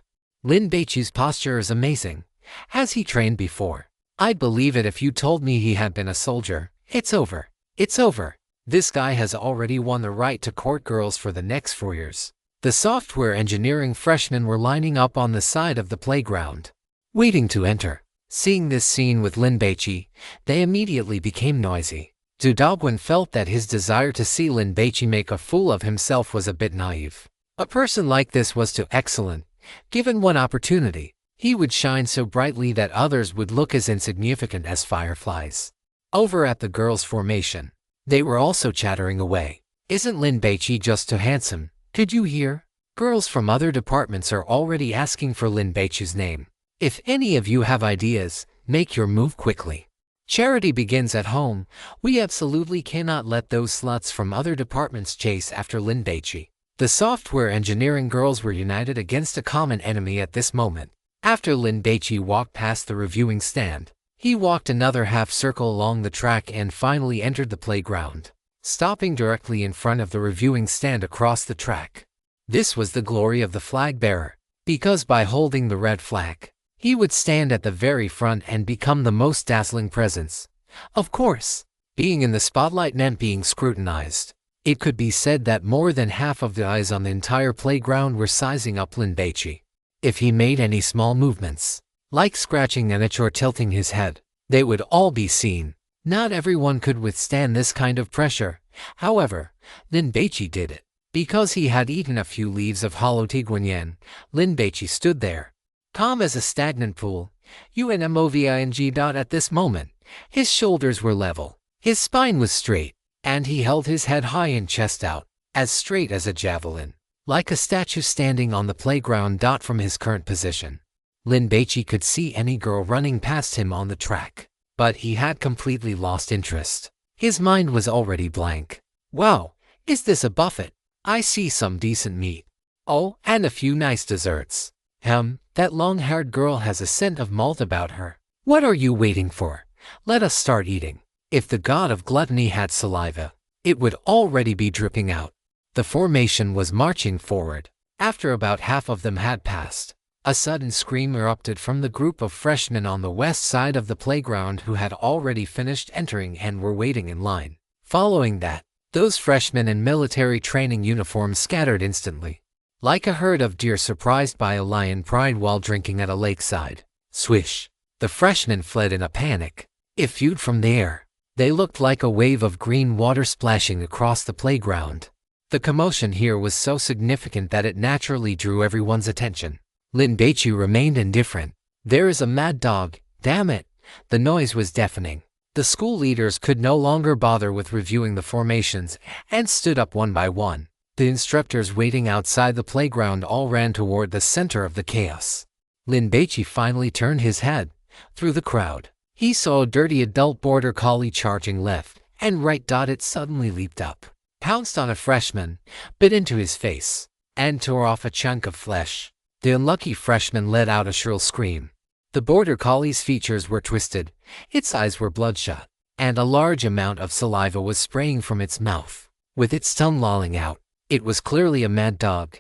Lin Baici's posture is amazing. Has he trained before? I'd believe it if you told me he had been a soldier. It's over. It's over. This guy has already won the right to court girls for the next 4 years. The software engineering freshmen were lining up on the side of the playground, waiting to enter. Seeing this scene with Lin Baici, they immediately became noisy. Zhu Daoguan felt that his desire to see Lin Baici make a fool of himself was a bit naive. A person like this was too excellent. Given one opportunity, he would shine so brightly that others would look as insignificant as fireflies. Over at the girls' formation, they were also chattering away. "Isn't Lin Baici just too handsome? Did you hear? Girls from other departments are already asking for Lin Baici's name. If any of you have ideas, make your move quickly. Charity begins at home. We absolutely cannot let those sluts from other departments chase after Lin Baici." The software engineering girls were united against a common enemy at this moment. After Lin Baici walked past the reviewing stand, he walked another half circle along the track and finally entered the playground. stopping directly in front of the reviewing stand across the track. This was the glory of the flag bearer, because by holding the red flag, he would stand at the very front and become the most dazzling presence. Of course, being in the spotlight meant being scrutinized. It could be said that more than half of the eyes on the entire playground were sizing up Lin Baici. If he made any small movements, like scratching an itch or tilting his head, they would all be seen. Not everyone could withstand this kind of pressure. However, Lin Baici did it. Because he had eaten a few leaves of hollow tiguanyan, Lin Baici stood there, calm as a stagnant pool, unmoving. At this moment, his shoulders were level, his spine was straight, and he held his head high and chest out, as straight as a javelin, like a statue standing on the playground. From his current position, Lin Baici could see any girl running past him on the track, but he had completely lost interest. His mind was already blank. Wow, is this a buffet? I see some decent meat. Oh, and a few nice desserts. That long-haired girl has a scent of malt about her. What are you waiting for? Let us start eating. If the god of gluttony had saliva, it would already be dripping out. The formation was marching forward. After about half of them had passed, a sudden scream erupted from the group of freshmen on the west side of the playground who had already finished entering and were waiting in line. Following that, those freshmen in military training uniforms scattered instantly, like a herd of deer surprised by a lion pride while drinking at a lakeside. Swish! The freshmen fled in a panic. If viewed from the air, they looked like a wave of green water splashing across the playground. The commotion here was so significant that it naturally drew everyone's attention. Lin Baici remained indifferent. There is a mad dog, damn it! The noise was deafening. The school leaders could no longer bother with reviewing the formations and stood up one by one. The instructors waiting outside the playground all ran toward the center of the chaos. Lin Baici finally turned his head. Through the crowd, he saw a dirty adult border collie charging left and right. It suddenly leaped up, pounced on a freshman, bit into his face, and tore off a chunk of flesh. The unlucky freshman let out a shrill scream. The border collie's features were twisted, its eyes were bloodshot, and a large amount of saliva was spraying from its mouth, with its tongue lolling out. It was clearly a mad dog.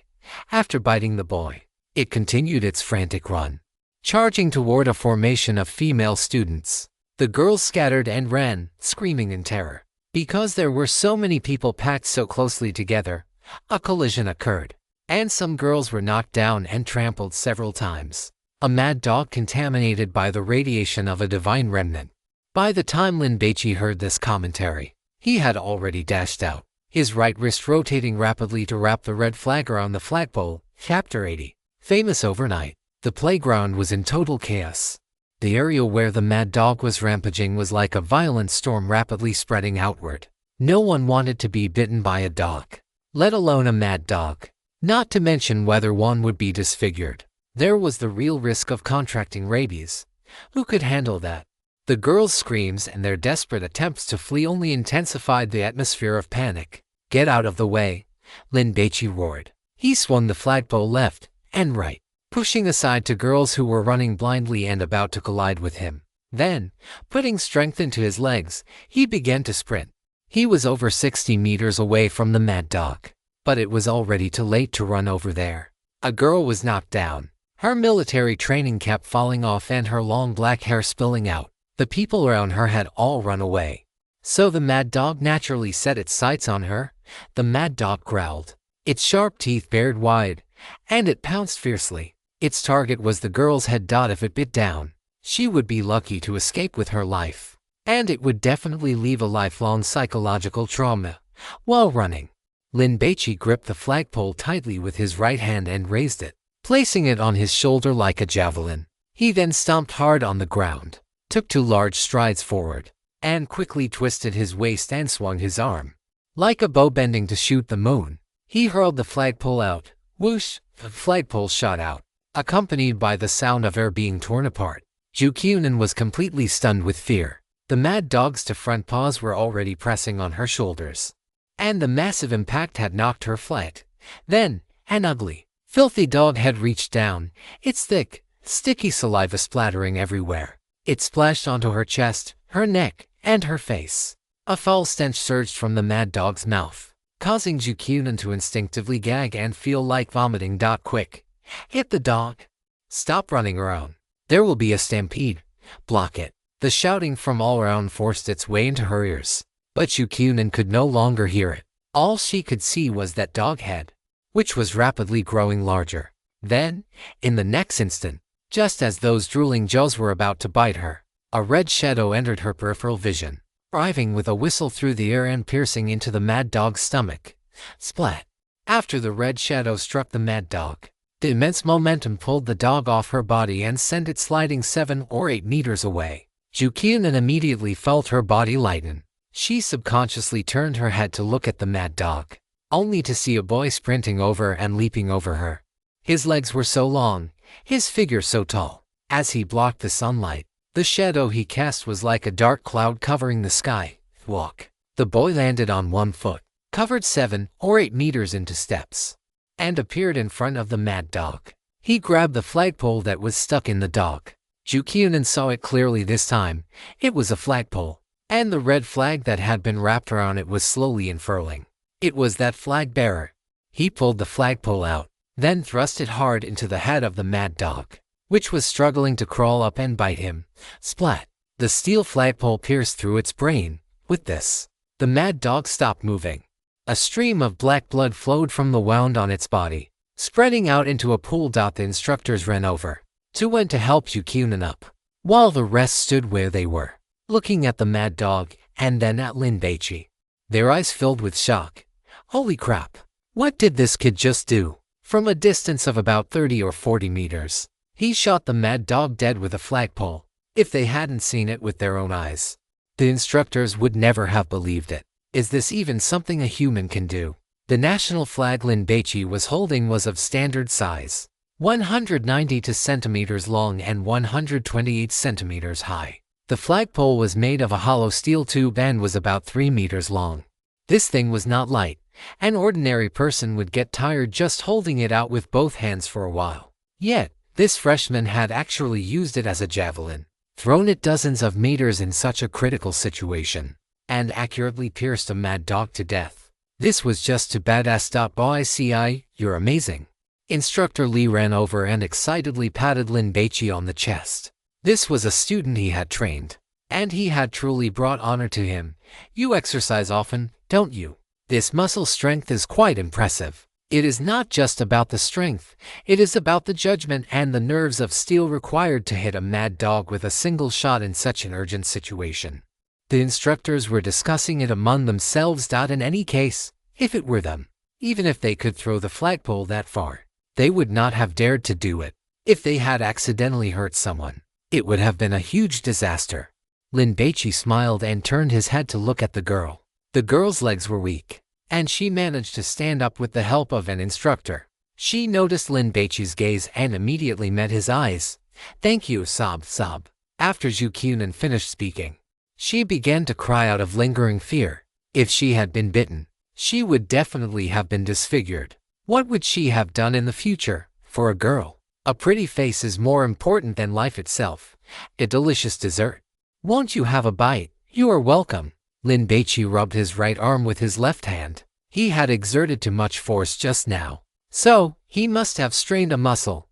After biting the boy, it continued its frantic run, charging toward a formation of female students. The girls scattered and ran, screaming in terror. Because there were so many people packed so closely together, a collision occurred, and some girls were knocked down and trampled several times. A mad dog contaminated by the radiation of a divine remnant. By the time Lin Baici heard this commentary, he had already dashed out, his right wrist rotating rapidly to wrap the red flag around the flagpole. Chapter 80. Famous overnight. The playground was in total chaos. The area where the mad dog was rampaging was like a violent storm rapidly spreading outward. No one wanted to be bitten by a dog, let alone a mad dog, not to mention whether one would be disfigured. There was the real risk of contracting rabies. Who could handle that? The girls' screams and their desperate attempts to flee only intensified the atmosphere of panic. Get out of the way, Lin Baici roared. He swung the flagpole left and right, pushing aside to girls who were running blindly and about to collide with him. Then, putting strength into his legs, he began to sprint. He was over 60 meters away from the mad dog, but it was already too late to run over there. A girl was knocked down. Her military training kept falling off and her long black hair spilling out. The people around her had all run away. So the mad dog naturally set its sights on her. The mad dog growled, its sharp teeth bared wide, and it pounced fiercely. Its target was the girl's head. If it bit down, she would be lucky to escape with her life, and it would definitely leave a lifelong psychological trauma. While running, Lin Baici gripped the flagpole tightly with his right hand and raised it, placing it on his shoulder like a javelin. He then stomped hard on the ground, took 2 large strides forward, and quickly twisted his waist and swung his arm. Like a bow bending to shoot the moon, he hurled the flagpole out. Whoosh! The flagpole shot out, accompanied by the sound of air being torn apart. Jukyunan was completely stunned with fear. The mad dog's 2 front paws were already pressing on her shoulders, and the massive impact had knocked her flat. Then, an ugly, filthy dog head reached down, its thick, sticky saliva splattering everywhere. It splashed onto her chest, her neck, and her face. A foul stench surged from the mad dog's mouth, causing Jukyunin to instinctively gag and feel like vomiting. Quick, hit the dog. Stop running around. There will be a stampede. Block it. The shouting from all around forced its way into her ears, but Jukyunin could no longer hear it. All she could see was that dog head, which was rapidly growing larger. Then, in the next instant, just as those drooling jaws were about to bite her, a red shadow entered her peripheral vision, arriving with a whistle through the air and piercing into the mad dog's stomach. Splat! After the red shadow struck the mad dog, the immense momentum pulled the dog off her body and sent it sliding 7 or 8 meters away. Jukyunin immediately felt her body lighten. She subconsciously turned her head to look at the mad dog, only to see a boy sprinting over and leaping over her. His legs were so long, his figure so tall. As he blocked the sunlight, the shadow he cast was like a dark cloud covering the sky. Walk. The boy landed on one foot, covered 7 or 8 meters into steps, and appeared in front of the mad dog. He grabbed the flagpole that was stuck in the dog. Jukyunin saw it clearly this time. It was a flagpole, and the red flag that had been wrapped around it was slowly unfurling. It was that flag bearer. He pulled the flagpole out, then thrust it hard into the head of the mad dog, which was struggling to crawl up and bite him. Splat! The steel flagpole pierced through its brain. With this, the mad dog stopped moving. A stream of black blood flowed from the wound on its body, spreading out into a pool. The instructors ran over. 2 went to help Jukyunin up, while the rest stood where they were, looking at the mad dog and then at Lin Baici. Their eyes filled with shock. Holy crap! What did this kid just do? From a distance of about 30 or 40 meters, he shot the mad dog dead with a flagpole. If they hadn't seen it with their own eyes, the instructors would never have believed it. Is this even something a human can do? The national flag Lin Baici was holding was of standard size, 192 centimeters long and 128 centimeters high. The flagpole was made of a hollow steel tube and was about 3 meters long. This thing was not light. An ordinary person would get tired just holding it out with both hands for a while. Yet, this freshman had actually used it as a javelin, thrown it dozens of meters in such a critical situation, and accurately pierced a mad dog to death. This was just too badass. Baici, you're amazing. Instructor Lee ran over and excitedly patted Lin Baici on the chest. This was a student he had trained, and he had truly brought honor to him. You exercise often, don't you? This muscle strength is quite impressive. It is not just about the strength, it is about the judgment and the nerves of steel required to hit a mad dog with a single shot in such an urgent situation. The instructors were discussing it among themselves. In any case, if it were them, even if they could throw the flagpole that far, they would not have dared to do it. If they had accidentally hurt someone, it would have been a huge disaster. Lin Baici smiled and turned his head to look at the girl. The girl's legs were weak, and she managed to stand up with the help of an instructor. She noticed Lin Baici's gaze and immediately met his eyes. Thank you, sob. After Jukyunin finished speaking, she began to cry out of lingering fear. If she had been bitten, she would definitely have been disfigured. What would she have done in the future? For a girl, a pretty face is more important than life itself. A delicious dessert. Won't you have a bite? You are welcome. Lin Baici rubbed his right arm with his left hand. He had exerted too much force just now, so he must have strained a muscle.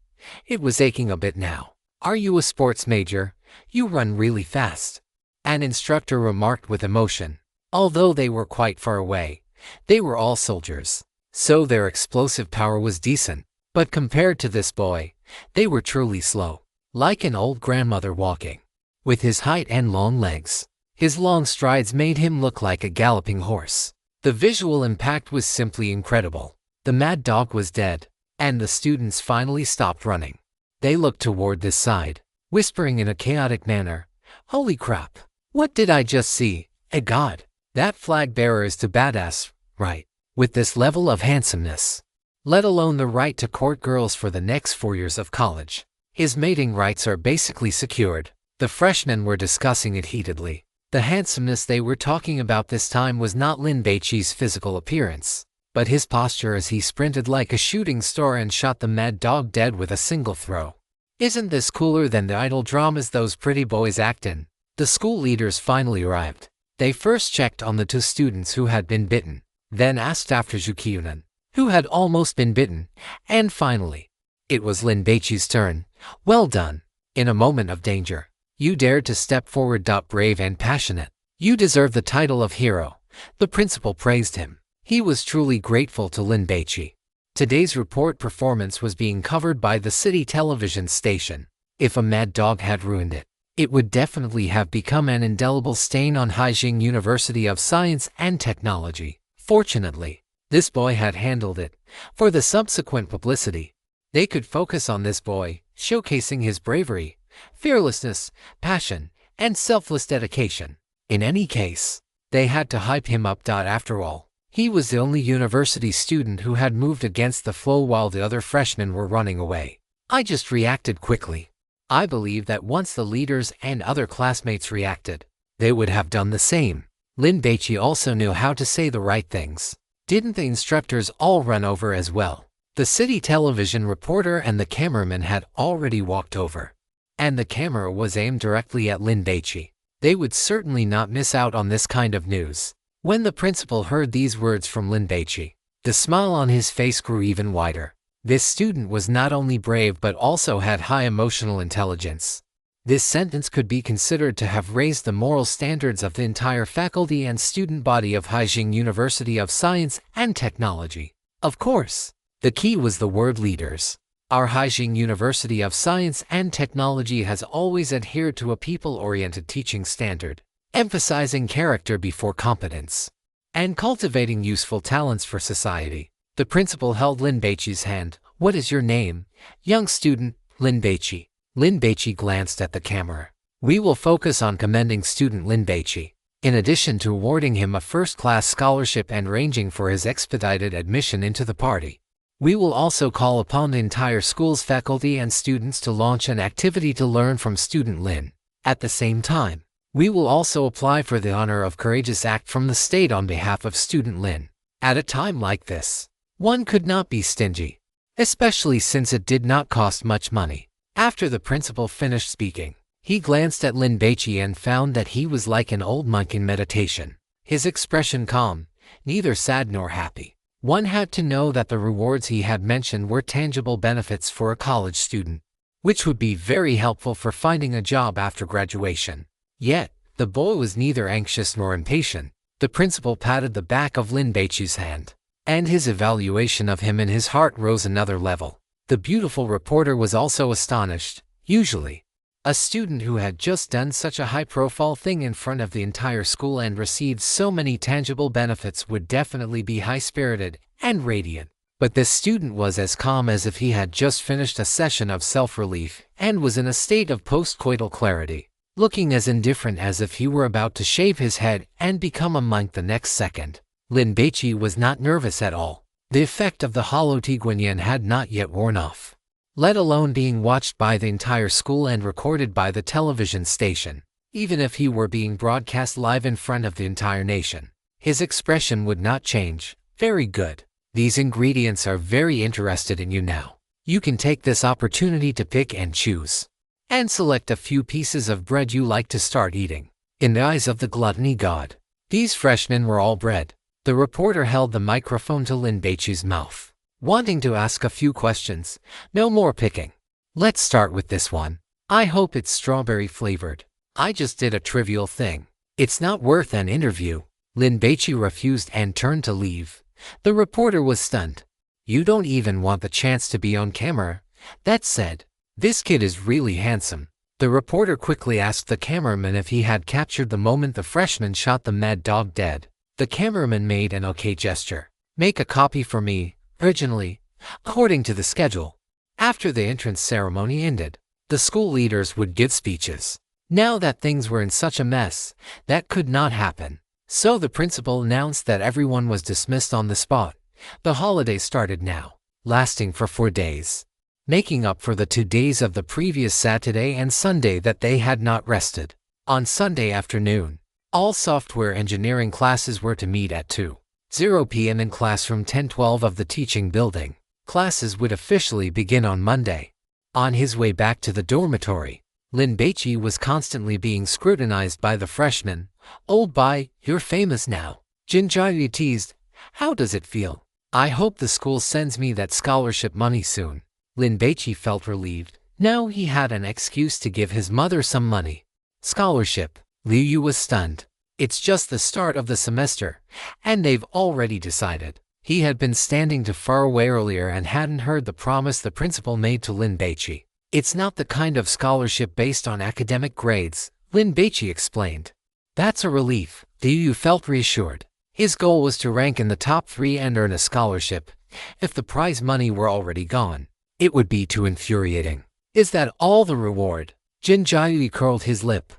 It was aching a bit now. Are you a sports major? You run really fast, an instructor remarked with emotion. Although they were quite far away, they were all soldiers, so their explosive power was decent. But compared to this boy, they were truly slow, like an old grandmother walking. With his height and long legs, his long strides made him look like a galloping horse. The visual impact was simply incredible. The mad dog was dead, and the students finally stopped running. They looked toward this side, whispering in a chaotic manner, "Holy crap! What did I just see? A god! That flag bearer is too badass, right? With this level of handsomeness, let alone the right to court girls for the next 4 years of college, his mating rights are basically secured." The freshmen were discussing it heatedly. The handsomeness they were talking about this time was not Lin Baici's physical appearance, but his posture as he sprinted like a shooting star and shot the mad dog dead with a single throw. Isn't this cooler than the idol dramas those pretty boys act in? The school leaders finally arrived. They first checked on the two students who had been bitten, then asked after Jukyunan, who had almost been bitten, and finally, it was Lin Baici's turn. Well done. In a moment of danger, you dared to step forward. Brave and passionate. You deserve the title of hero. The principal praised him. He was truly grateful to Lin Baici. Today's report performance was being covered by the city television station. If a mad dog had ruined it, it would definitely have become an indelible stain on Haijing University of Science and Technology. Fortunately, this boy had handled it. For the subsequent publicity, they could focus on this boy, showcasing his bravery, fearlessness, passion, and selfless dedication. In any case, they had to hype him up. After all, he was the only university student who had moved against the flow while the other freshmen were running away. I just reacted quickly. I believe that once the leaders and other classmates reacted, they would have done the same. Lin Baici also knew how to say the right things. Didn't the instructors all run over as well? The city television reporter and the cameraman had already walked over, and the camera was aimed directly at Lin Baici. They would certainly not miss out on this kind of news. When the principal heard these words from Lin Baici, the smile on his face grew even wider. This student was not only brave but also had high emotional intelligence. This sentence could be considered to have raised the moral standards of the entire faculty and student body of Haijing University of Science and Technology. Of course, the key was the word leaders. Our Haijing University of Science and Technology has always adhered to a people-oriented teaching standard, emphasizing character before competence, and cultivating useful talents for society. The principal held Lin Baici's hand. What is your name? Young student, Lin Baici. Lin Baici glanced at the camera. We will focus on commending student Lin Baici, in addition to awarding him a first-class scholarship and arranging for his expedited admission into the party. We will also call upon the entire school's faculty and students to launch an activity to learn from student Lin. At the same time, we will also apply for the honor of Courageous Act from the state on behalf of student Lin. At a time like this, one could not be stingy, especially since it did not cost much money. After the principal finished speaking, he glanced at Lin Baici and found that he was like an old monk in meditation. His expression calm, neither sad nor happy. One had to know that the rewards he had mentioned were tangible benefits for a college student, which would be very helpful for finding a job after graduation. Yet, the boy was neither anxious nor impatient. The principal patted the back of Lin Baici's hand, and his evaluation of him in his heart rose another level. The beautiful reporter was also astonished. Usually, a student who had just done such a high-profile thing in front of the entire school and received so many tangible benefits would definitely be high-spirited and radiant. But this student was as calm as if he had just finished a session of self-relief and was in a state of post-coital clarity, looking as indifferent as if he were about to shave his head and become a monk the next second. Lin Baici was not nervous at all. The effect of the hollow Tiguanyan had not yet worn off, let alone being watched by the entire school and recorded by the television station. Even if he were being broadcast live in front of the entire nation, his expression would not change. Very good. These ingredients are very interested in you now. You can take this opportunity to pick and choose, and select a few pieces of bread you like to start eating. In the eyes of the gluttony god, these freshmen were all bread. The reporter held the microphone to Lin Baici's mouth, wanting to ask a few questions. No more picking. Let's start with this one. I hope it's strawberry flavored. I just did a trivial thing. It's not worth an interview. Lin Baici refused and turned to leave. The reporter was stunned. You don't even want the chance to be on camera? That said, this kid is really handsome. The reporter quickly asked the cameraman if he had captured the moment the freshman shot the mad dog dead. The cameraman made an okay gesture. Make a copy for me, originally, according to the schedule. After the entrance ceremony ended, the school leaders would give speeches. Now that things were in such a mess, that could not happen. So the principal announced that everyone was dismissed on the spot. The holiday started now, lasting for 4 days, making up for the 2 days of the previous Saturday and Sunday that they had not rested. On Sunday afternoon, all software engineering classes were to meet at 2:00 p.m. in classroom 1012 of the teaching building. Classes would officially begin on Monday. On his way back to the dormitory, Lin Baici was constantly being scrutinized by the freshmen. "Old Bai, you're famous now." Jin Jiayu teased. "How does it feel?" "I hope the school sends me that scholarship money soon." Lin Baici felt relieved. Now he had an excuse to give his mother some money. Scholarship. Liu Yu was stunned. It's just the start of the semester, and they've already decided. He had been standing too far away earlier and hadn't heard the promise the principal made to Lin Baici. "It's not the kind of scholarship based on academic grades," Lin Baici explained. That's a relief. Liu Yu felt reassured. His goal was to rank in the top 3 and earn a scholarship. If the prize money were already gone, it would be too infuriating. "Is that all the reward?" Jin Jiayu curled his lip.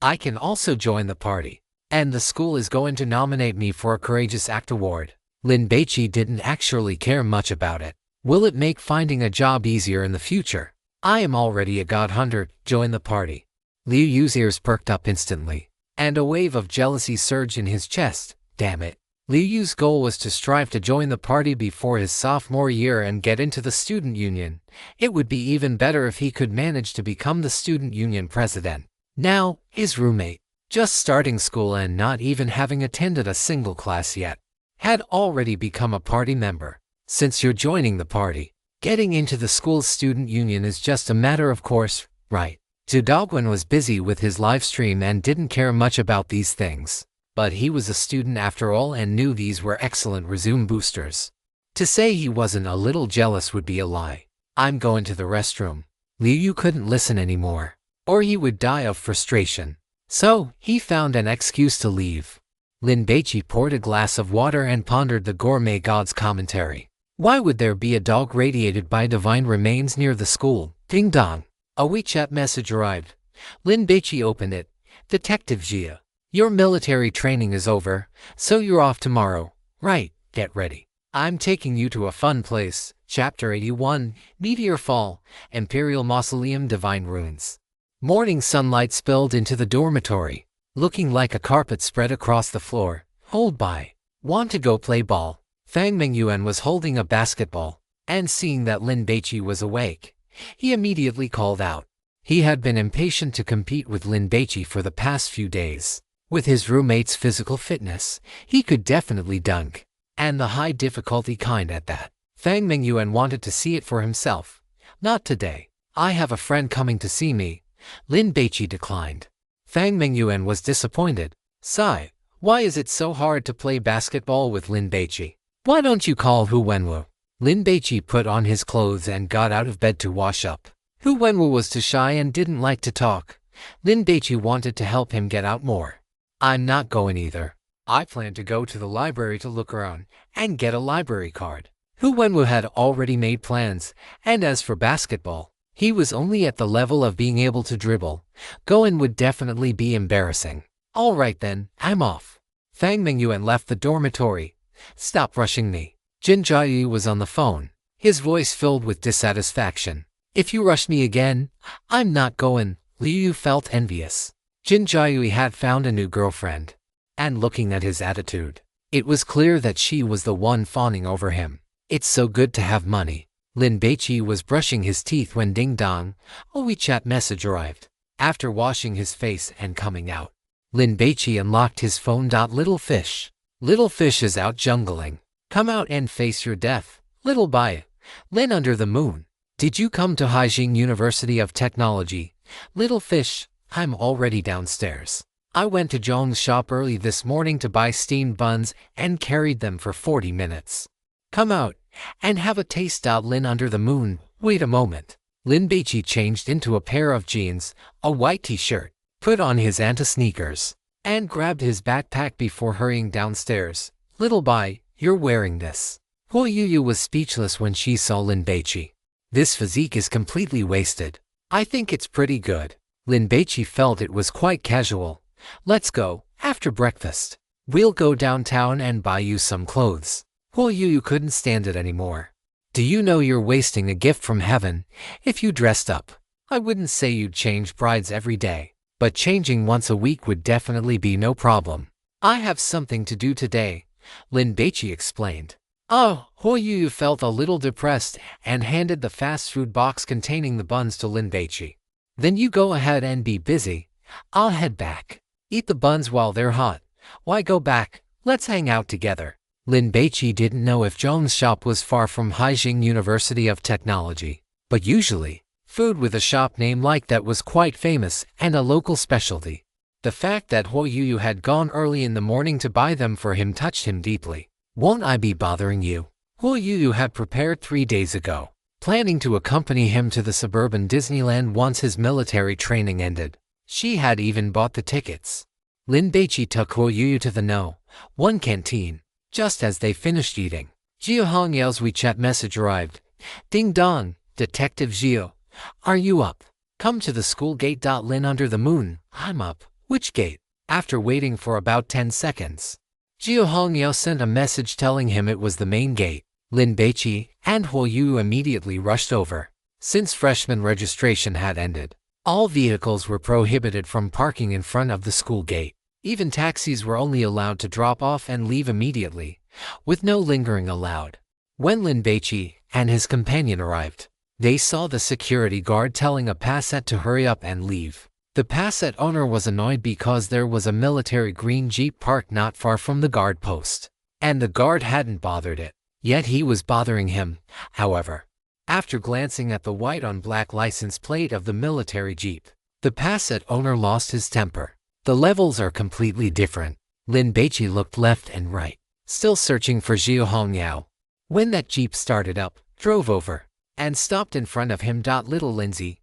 "I can also join the party. And the school is going to nominate me for a Courageous Act award." Lin Baici didn't actually care much about it. Will it make finding a job easier in the future? "I am already a god hunter, join the party." Liu Yu's ears perked up instantly, and a wave of jealousy surged in his chest. Damn it. Liu Yu's goal was to strive to join the party before his sophomore year and get into the student union. It would be even better if he could manage to become the student union president. Now, his roommate, just starting school and not even having attended a single class yet, had already become a party member. Since you're joining the party, getting into the school's student union is just a matter of course, right? Zudogwen was busy with his live stream and didn't care much about these things. But he was a student after all and knew these were excellent resume boosters. To say he wasn't a little jealous would be a lie. "I'm going to the restroom." Liu Yu couldn't listen anymore, or he would die of frustration. So, he found an excuse to leave. Lin Baici poured a glass of water and pondered the gourmet god's commentary. Why would there be a dog radiated by divine remains near the school? Ding dong. A WeChat message arrived. Lin Baici opened it. "Detective Jia. Your military training is over, so you're off tomorrow. Right, get ready. I'm taking you to a fun place." Chapter 81, Meteor Fall, Imperial Mausoleum Divine Ruins. Morning sunlight spilled into the dormitory, looking like a carpet spread across the floor. "Hold by. Want to go play ball?" Fang Mingyuan was holding a basketball, and seeing that Lin Baici was awake, he immediately called out. He had been impatient to compete with Lin Baici for the past few days. With his roommate's physical fitness, he could definitely dunk, and the high difficulty kind at that. Fang Mingyuan wanted to see it for himself. "Not today. I have a friend coming to see me." Lin Baici declined. Fang Mingyuan was disappointed. "Sigh, why is it so hard to play basketball with Lin Baici? Why don't you call Hu Wenwu?" Lin Baici put on his clothes and got out of bed to wash up. Hu Wenwu was too shy and didn't like to talk. Lin Baici wanted to help him get out more. "I'm not going either. I plan to go to the library to look around and get a library card." Hu Wenwu had already made plans, and as for basketball, he was only at the level of being able to dribble. Going would definitely be embarrassing. "All right then, I'm off." Fang Mingyuan left the dormitory. "Stop rushing me." Jin Jiayu was on the phone, his voice filled with dissatisfaction. "If you rush me again, I'm not going." Liu Yu felt envious. Jin Jiayu had found a new girlfriend, and looking at his attitude, it was clear that she was the one fawning over him. "It's so good to have money." Lin Baici was brushing his teeth when ding dong, a WeChat message arrived. After washing his face and coming out, Lin Baici unlocked his phone. "Little fish. Little fish is out jungling. Come out and face your death. Little Bai. Lin under the moon. Did you come to Haijing University of Technology? Little fish. I'm already downstairs. I went to Zhong's shop early this morning to buy steamed buns and carried them for 40 minutes. Come out and have a taste." Lin under the moon. Wait a moment. Lin Baici changed into a pair of jeans, a white t-shirt, put on his anti-sneakers, and grabbed his backpack before hurrying downstairs. "Little Bai, you're wearing this." Hu Yu was speechless when she saw Lin Baici. "This physique is completely wasted. I think it's pretty good." Lin Baici felt it was quite casual. "Let's go, after breakfast. We'll go downtown and buy you some clothes." Hu Yu couldn't stand it anymore. "Do you know you're wasting a gift from heaven if you dressed up? I wouldn't say you'd change brides every day, but changing once a week would definitely be no problem." "I have something to do today," Lin Baici explained. "Oh." Hu Yu felt a little depressed and handed the fast food box containing the buns to Lin Baici. Then you go ahead and be busy. I'll head back. Eat the buns while they're hot. Why go back? Let's hang out together. Lin Baici didn't know if Zhong's shop was far from Haijing University of Technology, but usually, food with a shop name like that was quite famous and a local specialty. The fact that Huo Yuyu had gone early in the morning to buy them for him touched him deeply. Won't I be bothering you? Huo Yuyu had prepared 3 days ago, planning to accompany him to the suburban Disneyland once his military training ended. She had even bought the tickets. Lin Baici took Huo Yuyu to the No.1 canteen. Just as they finished eating, Zhao Hongyao's WeChat message arrived. Ding dong, Detective Zhao. Are you up? Come to the school gate. Lin under the moon. I'm up. Which gate? After waiting for about 10 seconds, Zhao Hongyao sent a message telling him it was the main gate. Lin Baici and Huo Yuyu immediately rushed over. Since freshman registration had ended, all vehicles were prohibited from parking in front of the school gate. Even taxis were only allowed to drop off and leave immediately, with no lingering allowed. When Lin Baici and his companion arrived, they saw the security guard telling a passet to hurry up and leave. The passet owner was annoyed because there was a military green jeep parked not far from the guard post, and the guard hadn't bothered it, yet he was bothering him. However, after glancing at the white on black license plate of the military jeep, the passet owner lost his temper. The levels are completely different. Lin Baici looked left and right, still searching for Zhao Hongyao. When that jeep started up, drove over, and stopped in front of him. Little Lindsay,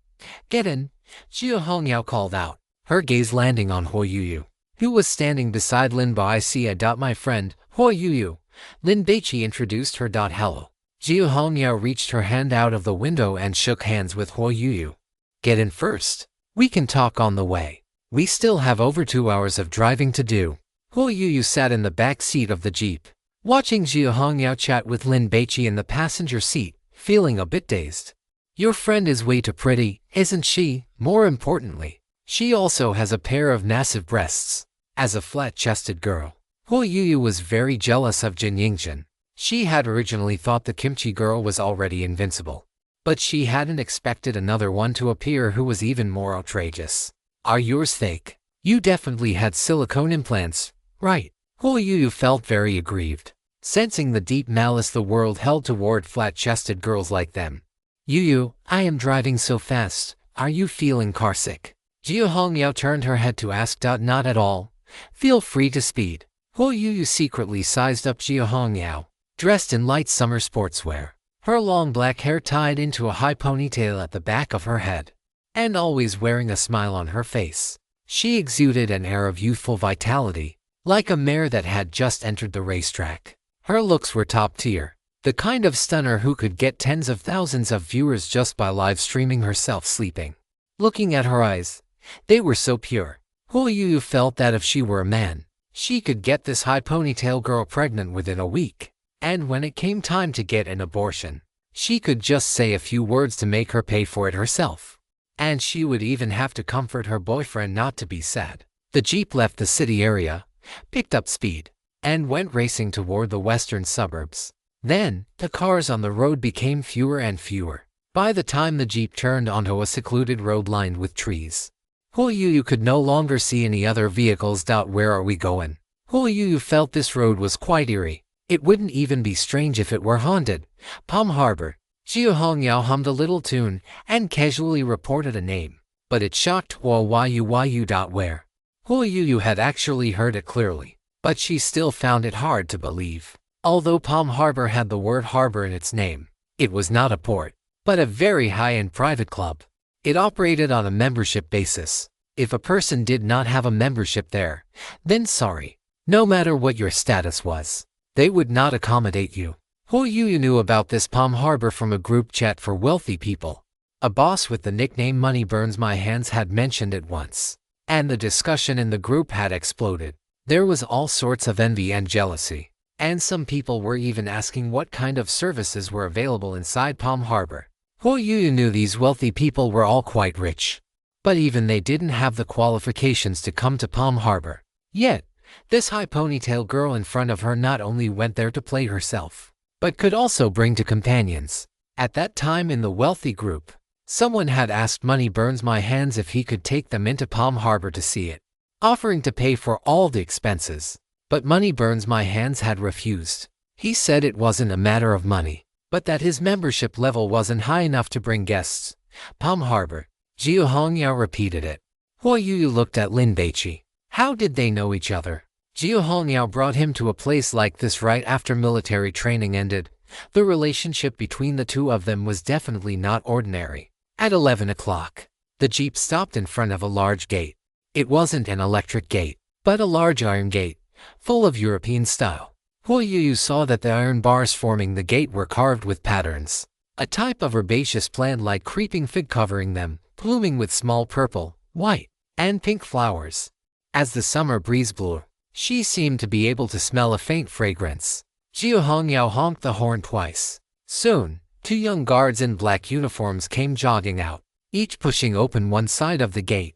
get in, Zhao Hongyao called out, her gaze landing on Huo Yuyu, who was standing beside Lin Baici. My friend, Huo Yuyu. Lin Baici introduced her. Hello. Zhao Hongyao reached her hand out of the window and shook hands with Huo Yuyu. Get in first. We can talk on the way. We still have over 2 hours of driving to do. Huo Yuyu sat in the back seat of the jeep, watching Zhao Hongyao chat with Lin Baici in the passenger seat, feeling a bit dazed. Your friend is way too pretty, isn't she? More importantly, she also has a pair of massive breasts. As a flat-chested girl, Huo Yuyu was very jealous of Jin Yingjin. She had originally thought the kimchi girl was already invincible, but she hadn't expected another one to appear who was even more outrageous. Are yours fake? You definitely had silicone implants, right? Huo Yuyu felt very aggrieved, sensing the deep malice the world held toward flat-chested girls like them. Yuyu, I am driving so fast. Are you feeling carsick? Zhao Hongyao turned her head to ask. Not at all. Feel free to speed. Huo Yuyu secretly sized up Zhao Hongyao, dressed in light summer sportswear, her long black hair tied into a high ponytail at the back of her head, and always wearing a smile on her face. She exuded an air of youthful vitality, like a mare that had just entered the racetrack. Her looks were top tier, the kind of stunner who could get tens of thousands of viewers just by live streaming herself sleeping. Looking at her eyes, they were so pure. Huo Yuyu felt that if she were a man, she could get this high ponytail girl pregnant within a week. And when it came time to get an abortion, she could just say a few words to make her pay for it herself. And she would even have to comfort her boyfriend not to be sad. The jeep left the city area, picked up speed, and went racing toward the western suburbs. Then, the cars on the road became fewer and fewer. By the time the jeep turned onto a secluded road lined with trees, Huo Yuyu could no longer see any other vehicles. Where are we going? Huo Yuyu felt this road was quite eerie. It wouldn't even be strange if it were haunted. Palm Harbor. Zhao Hongyao hummed a little tune and casually reported a name, but it shocked Huo Yuyu. Where? Huo Yuyu had actually heard it clearly, but she still found it hard to believe. Although Palm Harbor had the word harbor in its name, it was not a port, but a very high-end private club. It operated on a membership basis. If a person did not have a membership there, then sorry, no matter what your status was, they would not accommodate you. Huo Yuyu knew about this Palm Harbor from a group chat for wealthy people. A boss with the nickname Money Burns My Hands had mentioned it once, and the discussion in the group had exploded. There was all sorts of envy and jealousy, and some people were even asking what kind of services were available inside Palm Harbor. Huo Yuyu knew these wealthy people were all quite rich, but even they didn't have the qualifications to come to Palm Harbor. Yet, this high ponytail girl in front of her not only went there to play herself, but could also bring to companions. At that time in the wealthy group, Someone had asked Money Burns My Hands if he could take them into Palm Harbor to see it, offering to pay for all the expenses. But Money Burns My Hands had refused. He said it wasn't a matter of money, but that his membership level wasn't high enough to bring guests. Palm Harbor. Jiu Hongyao repeated it. Huo Yuyu looked at Lin Baici. How did they know each other? Jiu Hongyao brought him to a place like this right after military training ended. The relationship between the two of them was definitely not ordinary. At 11 o'clock, the jeep stopped in front of a large gate. It wasn't an electric gate, but a large iron gate, full of European style. Huo Yuyu saw that the iron bars forming the gate were carved with patterns, a type of herbaceous plant like creeping fig covering them, blooming with small purple, white, and pink flowers. As the summer breeze blew, she seemed to be able to smell a faint fragrance. Jiu Hongyao honked the horn twice. Soon, 2 young guards in black uniforms came jogging out, each pushing open one side of the gate.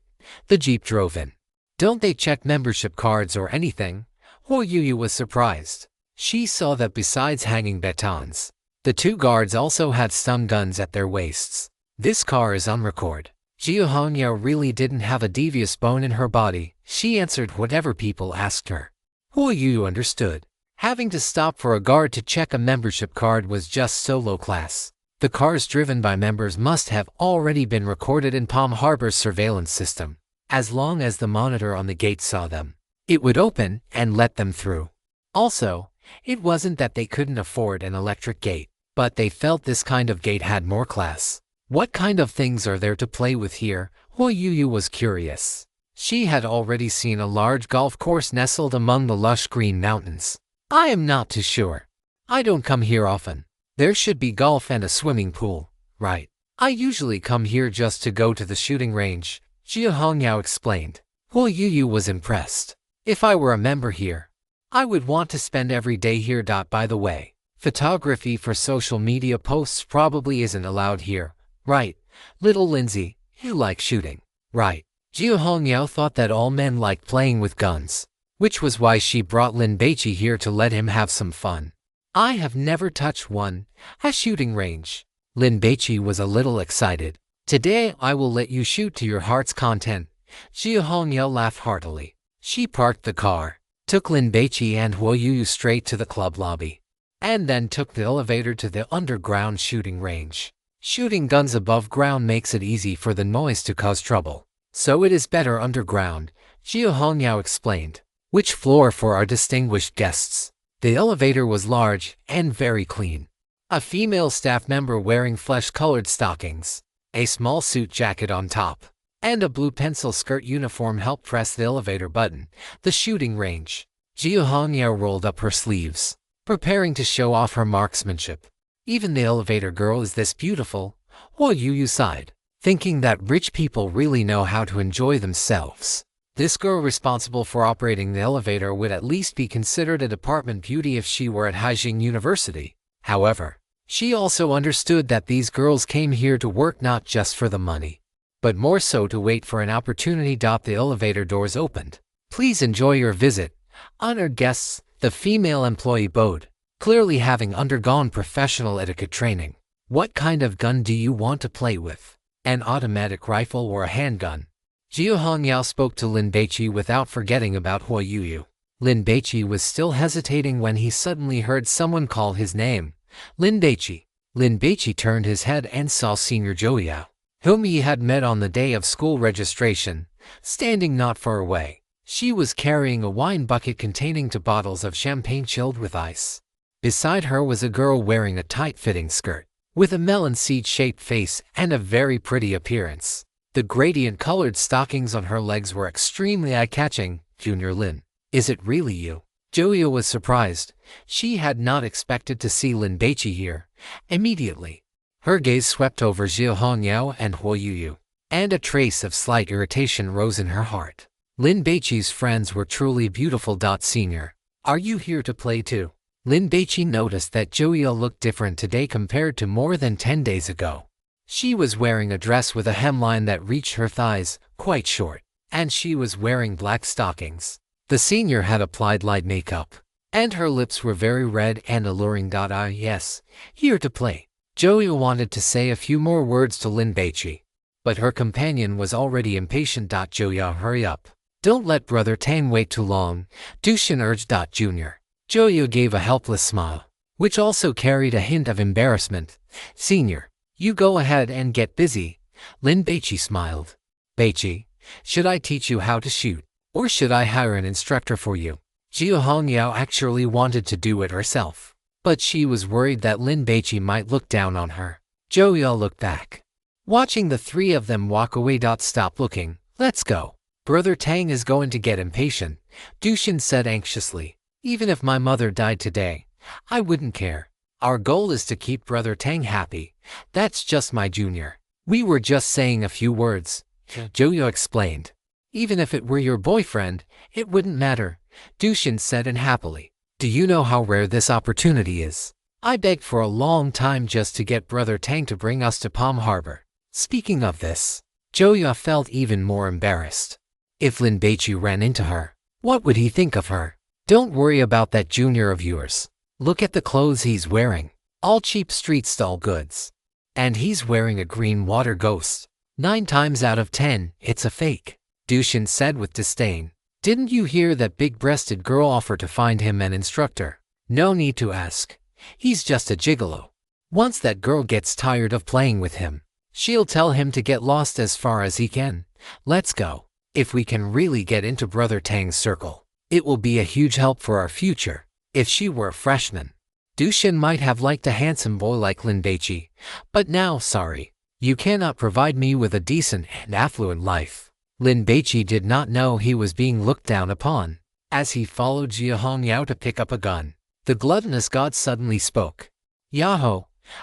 The jeep drove in. Don't they check membership cards or anything? Huo Yuyu was surprised. She saw that besides hanging batons, the 2 guards also had stun guns at their waists. This car is on record. Jiu Hongyao really didn't have a devious bone in her body. She answered whatever people asked her. Huo Yuyu understood. Having to stop for a guard to check a membership card was just so low class. The cars driven by members must have already been recorded in Palm Harbor's surveillance system. As long as the monitor on the gate saw them, it would open and let them through. Also, it wasn't that they couldn't afford an electric gate, but they felt this kind of gate had more class. What kind of things are there to play with here? Huo Yuyu was curious. She had already seen a large golf course nestled among the lush green mountains. I am not too sure. I don't come here often. There should be golf and a swimming pool, right? I usually come here just to go to the shooting range, Jiu Hongyao explained. Huo Yuyu was impressed. If I were a member here, I would want to spend every day here. By the way, photography for social media posts probably isn't allowed here, right? Little Lindsay, you like shooting, right? Jiu Hongyao thought that all men liked playing with guns, which was why she brought Lin Baici here to let him have some fun. I have never touched one, a shooting range. Lin Baici was a little excited. Today I will let you shoot to your heart's content. Jiu Hongyao laughed heartily. She parked the car, took Lin Baici and Huo Yuyu straight to the club lobby, and then took the elevator to the underground shooting range. Shooting guns above ground makes it easy for the noise to cause trouble, so it is better underground, Jiu Hongyao explained. Which floor for our distinguished guests? The elevator was large and very clean. A female staff member wearing flesh-colored stockings, a small suit jacket on top, and a blue pencil skirt uniform helped press the elevator button. The shooting range. Jiu Hongyao rolled up her sleeves, preparing to show off her marksmanship. Even the elevator girl is this beautiful. Huo Yuyu sighed, thinking that rich people really know how to enjoy themselves. This girl responsible for operating the elevator would at least be considered a department beauty if she were at Haijing University. However, she also understood that these girls came here to work not just for the money, but more so to wait for an opportunity. The elevator doors opened. Please enjoy your visit, honored guests, the female employee bowed, clearly having undergone professional etiquette training. What kind of gun do you want to play with? An automatic rifle or a handgun? Jiu Hongyao spoke to Lin Baici without forgetting about Huo Yuyu. Lin Baici was still hesitating when he suddenly heard someone call his name. Lin Baici. Lin Baici turned his head and saw Senior Zhou Yao, whom he had met on the day of school registration, standing not far away. She was carrying a wine bucket containing 2 bottles of champagne chilled with ice. Beside her was a girl wearing a tight-fitting skirt, with a melon seed-shaped face and a very pretty appearance. The gradient-colored stockings on her legs were extremely eye-catching. Junior Lin, is it really you? Zhou Yao was surprised. She had not expected to see Lin Baici here. Immediately, her gaze swept over Jiu Hongyao and Huo Yuyu, and a trace of slight irritation rose in her heart. Lin Baici's friends were truly beautiful. Senior, are you here to play too? Lin Baici noticed that Zhou Yao looked different today compared to more than 10 days ago. She was wearing a dress with a hemline that reached her thighs, quite short, and she was wearing black stockings. The senior had applied light makeup, and her lips were very red and alluring. Yes, here to play. Joyo wanted to say a few more words to Lin Baici, but her companion was already impatient. Joyo, hurry up. Don't let Brother Tang wait too long, Dushin urged. Junior. Joyo gave a helpless smile, which also carried a hint of embarrassment. Senior, you go ahead and get busy. Lin Baici smiled. Baici, should I teach you how to shoot, or should I hire an instructor for you? Jia Hongyao actually wanted to do it herself, but she was worried that Lin Baici might look down on her. Joyo looked back, watching the three of them walk away. Stop looking, let's go. Brother Tang is going to get impatient, Dushin said anxiously. Even if my mother died today, I wouldn't care. Our goal is to keep Brother Tang happy. That's just my junior. We were just saying a few words, Joyo explained. Even if it were your boyfriend, it wouldn't matter, Dushin said unhappily. Do you know how rare this opportunity is? I begged for a long time just to get Brother Tang to bring us to Palm Harbor. Speaking of this, Joyo felt even more embarrassed. If Lin Baici ran into her, what would he think of her? Don't worry about that junior of yours. Look at the clothes he's wearing. All cheap street stall goods. And he's wearing a green water ghost. 9 times out of 10, it's a fake, Dushin said with disdain. Didn't you hear that big-breasted girl offer to find him an instructor? No need to ask. He's just a gigolo. Once that girl gets tired of playing with him, she'll tell him to get lost as far as he can. Let's go. If we can really get into Brother Tang's circle, it will be a huge help for our future. If she were a freshman, Dushin might have liked a handsome boy like Lin Baici, but now, sorry, you cannot provide me with a decent and affluent life. Lin Baici did not know he was being looked down upon. As he followed Jia Hongyao to pick up a gun, the gluttonous god suddenly spoke. Yahoo!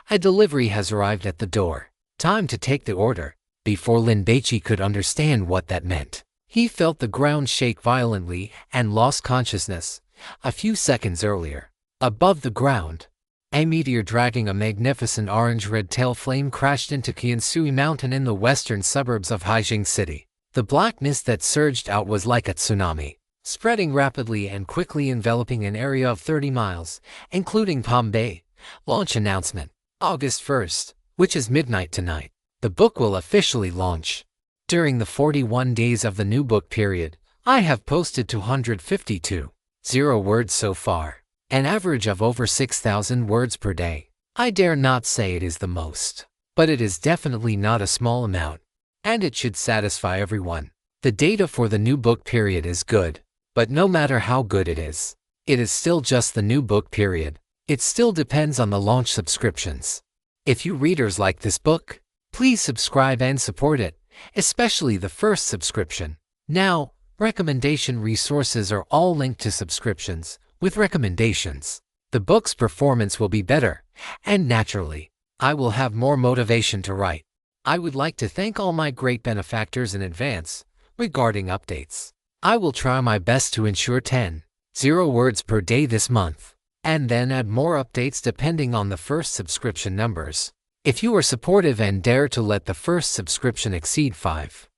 A delivery has arrived at the door. Time to take the order. Before Lin Baici could understand what that meant, he felt the ground shake violently and lost consciousness. A few seconds earlier, above the ground, a meteor dragging a magnificent orange-red tail flame crashed into Qiansui Mountain in the western suburbs of Haijing City. The black mist that surged out was like a tsunami, spreading rapidly and quickly enveloping an area of 30 miles, including Palm Bay. Launch announcement. August 1st, which is midnight tonight. The book will officially launch. During the 41 days of the new book period, I have posted 252 words so far, an average of over 6,000 words per day. I dare not say it is the most, but it is definitely not a small amount, and it should satisfy everyone. The data for the new book period is good, but no matter how good it is still just the new book period. It still depends on the launch subscriptions. If you readers like this book, please subscribe and support it, especially the first subscription. Now, recommendation resources are all linked to subscriptions. With recommendations, the book's performance will be better, and naturally, I will have more motivation to write. I would like to thank all my great benefactors in advance. Regarding updates, I will try my best to ensure 10 words per day this month, and then add more updates depending on the first subscription numbers. If you are supportive and dare to let the first subscription exceed 50,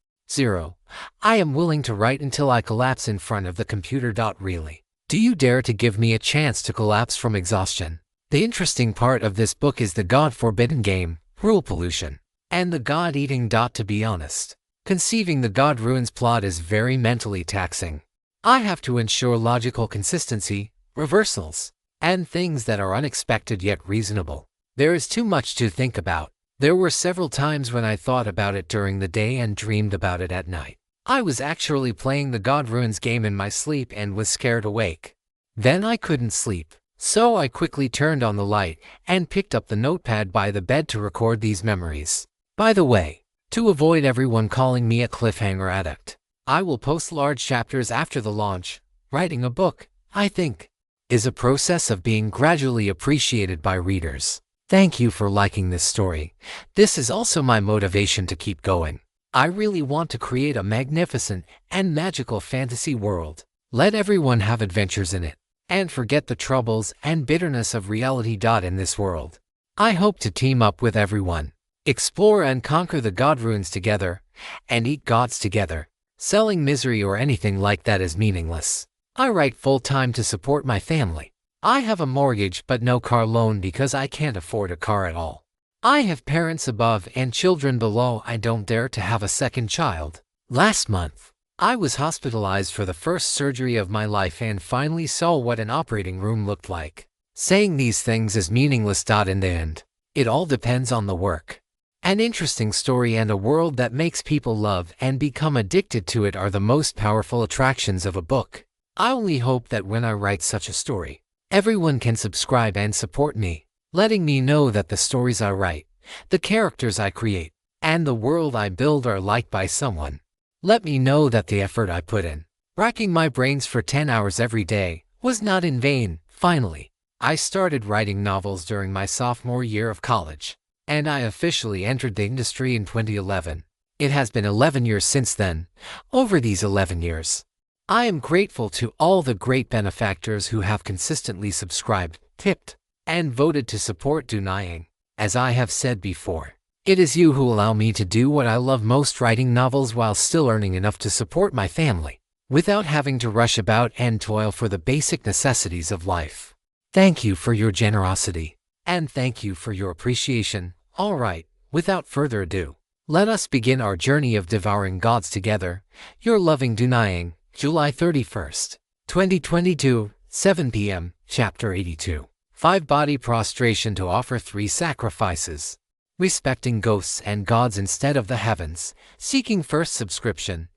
I am willing to write until I collapse in front of the computer. Really? Do you dare to give me a chance to collapse from exhaustion? The interesting part of this book is the God-forbidden game, rule pollution, and the God-eating. To be honest, conceiving the God ruins plot is very mentally taxing. I have to ensure logical consistency, reversals, and things that are unexpected yet reasonable. There is too much to think about. There were several times when I thought about it during the day and dreamed about it at night. I was actually playing the God Ruins game in my sleep and was scared awake. Then I couldn't sleep, so I quickly turned on the light and picked up the notepad by the bed to record these memories. By the way, to avoid everyone calling me a cliffhanger addict, I will post large chapters after the launch. Writing a book, I think, is a process of being gradually appreciated by readers. Thank you for liking this story. This is also my motivation to keep going. I really want to create a magnificent and magical fantasy world. Let everyone have adventures in it, and forget the troubles and bitterness of reality. In this world, I hope to team up with everyone, explore and conquer the God ruins together, and eat gods together. Selling misery or anything like that is meaningless. I write full-time to support my family. I have a mortgage but no car loan because I can't afford a car at all. I have parents above and children below. I don't dare to have a second child. Last month, I was hospitalized for the first surgery of my life and finally saw what an operating room looked like. Saying these things is meaningless. In the end, it all depends on the work. An interesting story and a world that makes people love and become addicted to it are the most powerful attractions of a book. I only hope that when I write such a story, everyone can subscribe and support me, letting me know that the stories I write, the characters I create, and the world I build are liked by someone. Let me know that the effort I put in, racking my brains for 10 hours every day, was not in vain. Finally, I started writing novels during my sophomore year of college, and I officially entered the industry in 2011. It has been 11 years since then. Over these 11 years, I am grateful to all the great benefactors who have consistently subscribed, tipped, and voted to support Dunaying. As I have said before, it is you who allow me to do what I love most, writing novels while still earning enough to support my family, without having to rush about and toil for the basic necessities of life. Thank you for your generosity, and thank you for your appreciation. All right, without further ado, let us begin our journey of devouring gods together. Your loving Dunaying, July 31st, 2022, 7 p.m., Chapter 82. 5 Body Prostration to Offer 3 Sacrifices. Respecting ghosts and gods instead of the heavens, seeking first subscription.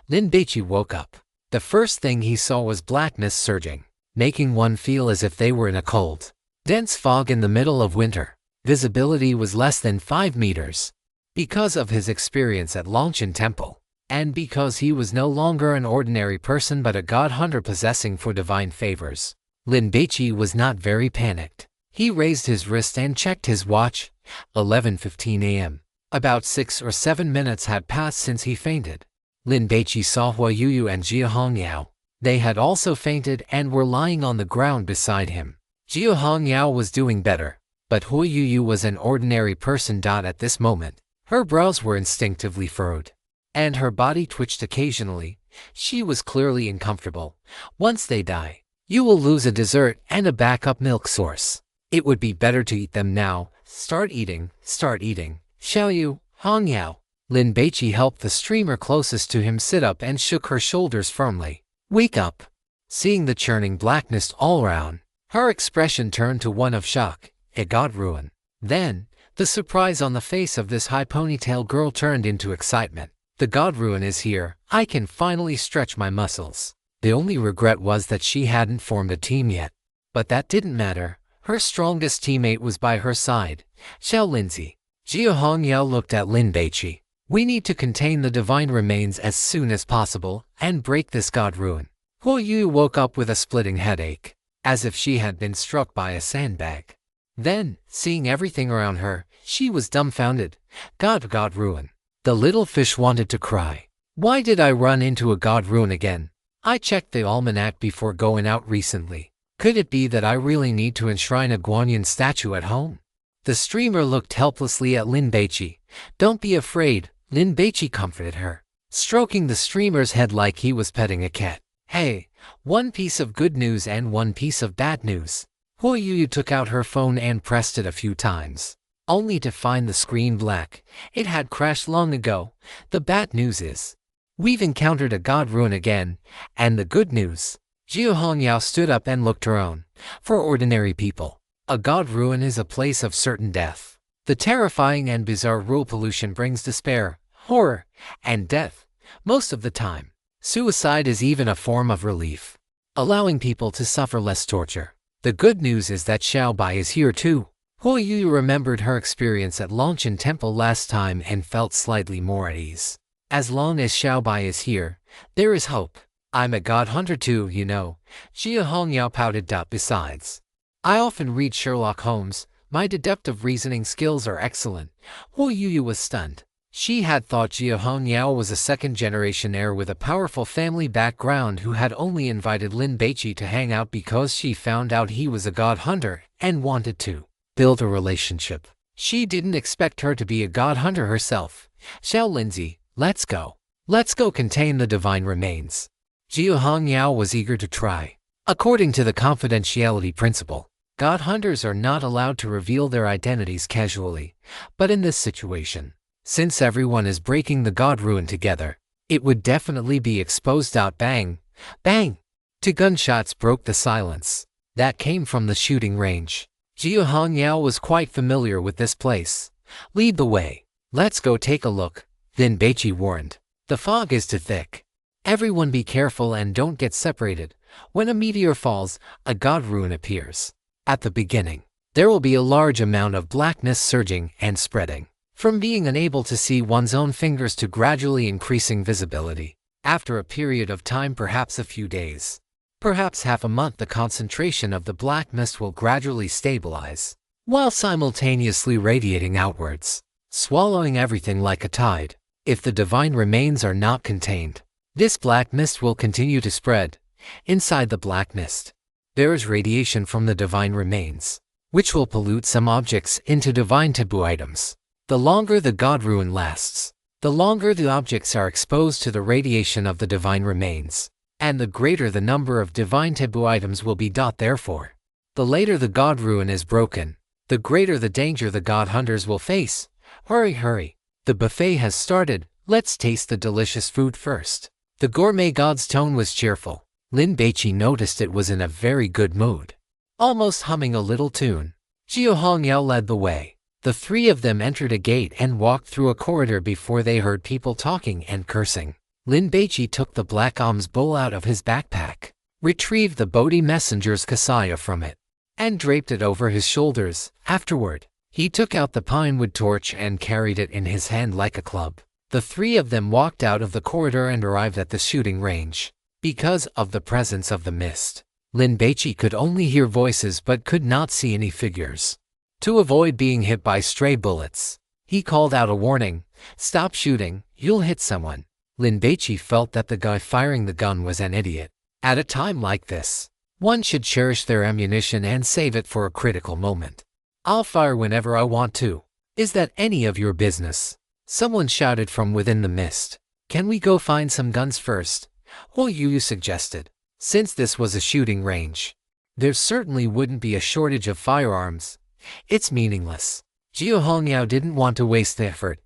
Lin Baici woke up. The first thing he saw was blackness surging, making one feel as if they were in a cold, dense fog in the middle of winter. Visibility was less than 5 meters. Because of his experience at Longchen Temple, and because he was no longer an ordinary person but a god hunter possessing for divine favors, Lin Baici was not very panicked. He raised his wrist and checked his watch. 11:15 a.m. About 6 or 7 minutes had passed since he fainted. Lin Baici saw Hua Yuyu and Jia Hongyao. They had also fainted and were lying on the ground beside him. Jia Hongyao was doing better, but Hua Yuyu was an ordinary person. At this moment, her brows were instinctively furrowed, and her body twitched occasionally. She was clearly uncomfortable. Once they die, you will lose a dessert and a backup milk source. It would be better to eat them now. Start eating, shall you, Hongyao? Lin Baici helped the streamer closest to him sit up and shook her shoulders firmly. Wake up. Seeing the churning blackness all around, her expression turned to one of shock. A god ruin. Then, the surprise on the face of this high ponytail girl turned into excitement. The god ruin is here. I can finally stretch my muscles. The only regret was that she hadn't formed a team yet. But that didn't matter. Her strongest teammate was by her side, Xiao Linzi. Jia Hongyao looked at Lin Baici. We need to contain the divine remains as soon as possible and break this god ruin. Hua Yu woke up with a splitting headache, as if she had been struck by a sandbag. Then, seeing everything around her, she was dumbfounded. God ruin. The little fish wanted to cry. Why did I run into a god ruin again? I checked the almanac before going out recently. Could it be that I really need to enshrine a Guanyin statue at home? The streamer looked helplessly at Lin Baici. Don't be afraid, Lin Baici comforted her, stroking the streamer's head like he was petting a cat. Hey, one piece of good news and one piece of bad news. Hua Yuyu took out her phone and pressed it a few times, only to find the screen black. It had crashed long ago. The bad news is, we've encountered a god ruin again, and the good news, Jia Hongyao stood up and looked around. For ordinary people, a god ruin is a place of certain death. The terrifying and bizarre rule pollution brings despair, horror, and death. Most of the time, suicide is even a form of relief, allowing people to suffer less torture. The good news is that Xiao Bai is here too. Hua Yu remembered her experience at Longchen Temple last time and felt slightly more at ease. As long as Xiao Bai is here, there is hope. I'm a god hunter too, you know. Jia Hongyao pouted. Besides, I often read Sherlock Holmes. My deductive reasoning skills are excellent. Hua Yuyu was stunned. She had thought Jia Hongyao was a second-generation heir with a powerful family background who had only invited Lin Baici to hang out because she found out he was a god hunter and wanted to build a relationship. She didn't expect her to be a god hunter herself. Xiao Linzi, let's go. Let's go contain the divine remains. Jia Hongyao was eager to try. According to the confidentiality principle, God hunters are not allowed to reveal their identities casually, but in this situation, since everyone is breaking the god ruin together, it would definitely be exposed. Bang, bang! Two gunshots broke the silence that came from the shooting range. Jia Hongyao was quite familiar with this place. Lead the way. Let's go take a look, Lin Baici warned. The fog is too thick. Everyone be careful and don't get separated. When a meteor falls, a god ruin appears. At the beginning, there will be a large amount of blackness surging and spreading, from being unable to see one's own fingers to gradually increasing visibility. After a period of time, perhaps a few days, perhaps half a month, the concentration of the black mist will gradually stabilize, while simultaneously radiating outwards, swallowing everything like a tide. If the divine remains are not contained, this black mist will continue to spread. Inside the black mist, there is radiation from the divine remains, which will pollute some objects into divine taboo items. The longer the god ruin lasts, the longer the objects are exposed to the radiation of the divine remains, and the greater the number of divine taboo items will be. Therefore, the later the god ruin is broken, the greater the danger the god hunters will face. Hurry, hurry! The buffet has started. Let's taste the delicious food first. The gourmet god's tone was cheerful. Lin Baici noticed it was in a very good mood, almost humming a little tune. Jia Hongyao led the way. The three of them entered a gate and walked through a corridor before they heard people talking and cursing. Lin Baici took the black alms bowl out of his backpack, retrieved the Bodhi messenger's kasaya from it, and draped it over his shoulders. Afterward, he took out the pine wood torch and carried it in his hand like a club. The three of them walked out of the corridor and arrived at the shooting range. Because of the presence of the mist, Lin Baici could only hear voices but could not see any figures. To avoid being hit by stray bullets, he called out a warning. Stop shooting, you'll hit someone. Lin Baici felt that the guy firing the gun was an idiot. At a time like this, one should cherish their ammunition and save it for a critical moment. I'll fire whenever I want to. Is that any of your business? Someone shouted from within the mist. Can we go find some guns first? Huo Yu suggested. Since this was a shooting range, there certainly wouldn't be a shortage of firearms. It's meaningless. Jia Hongyao didn't want to waste the effort.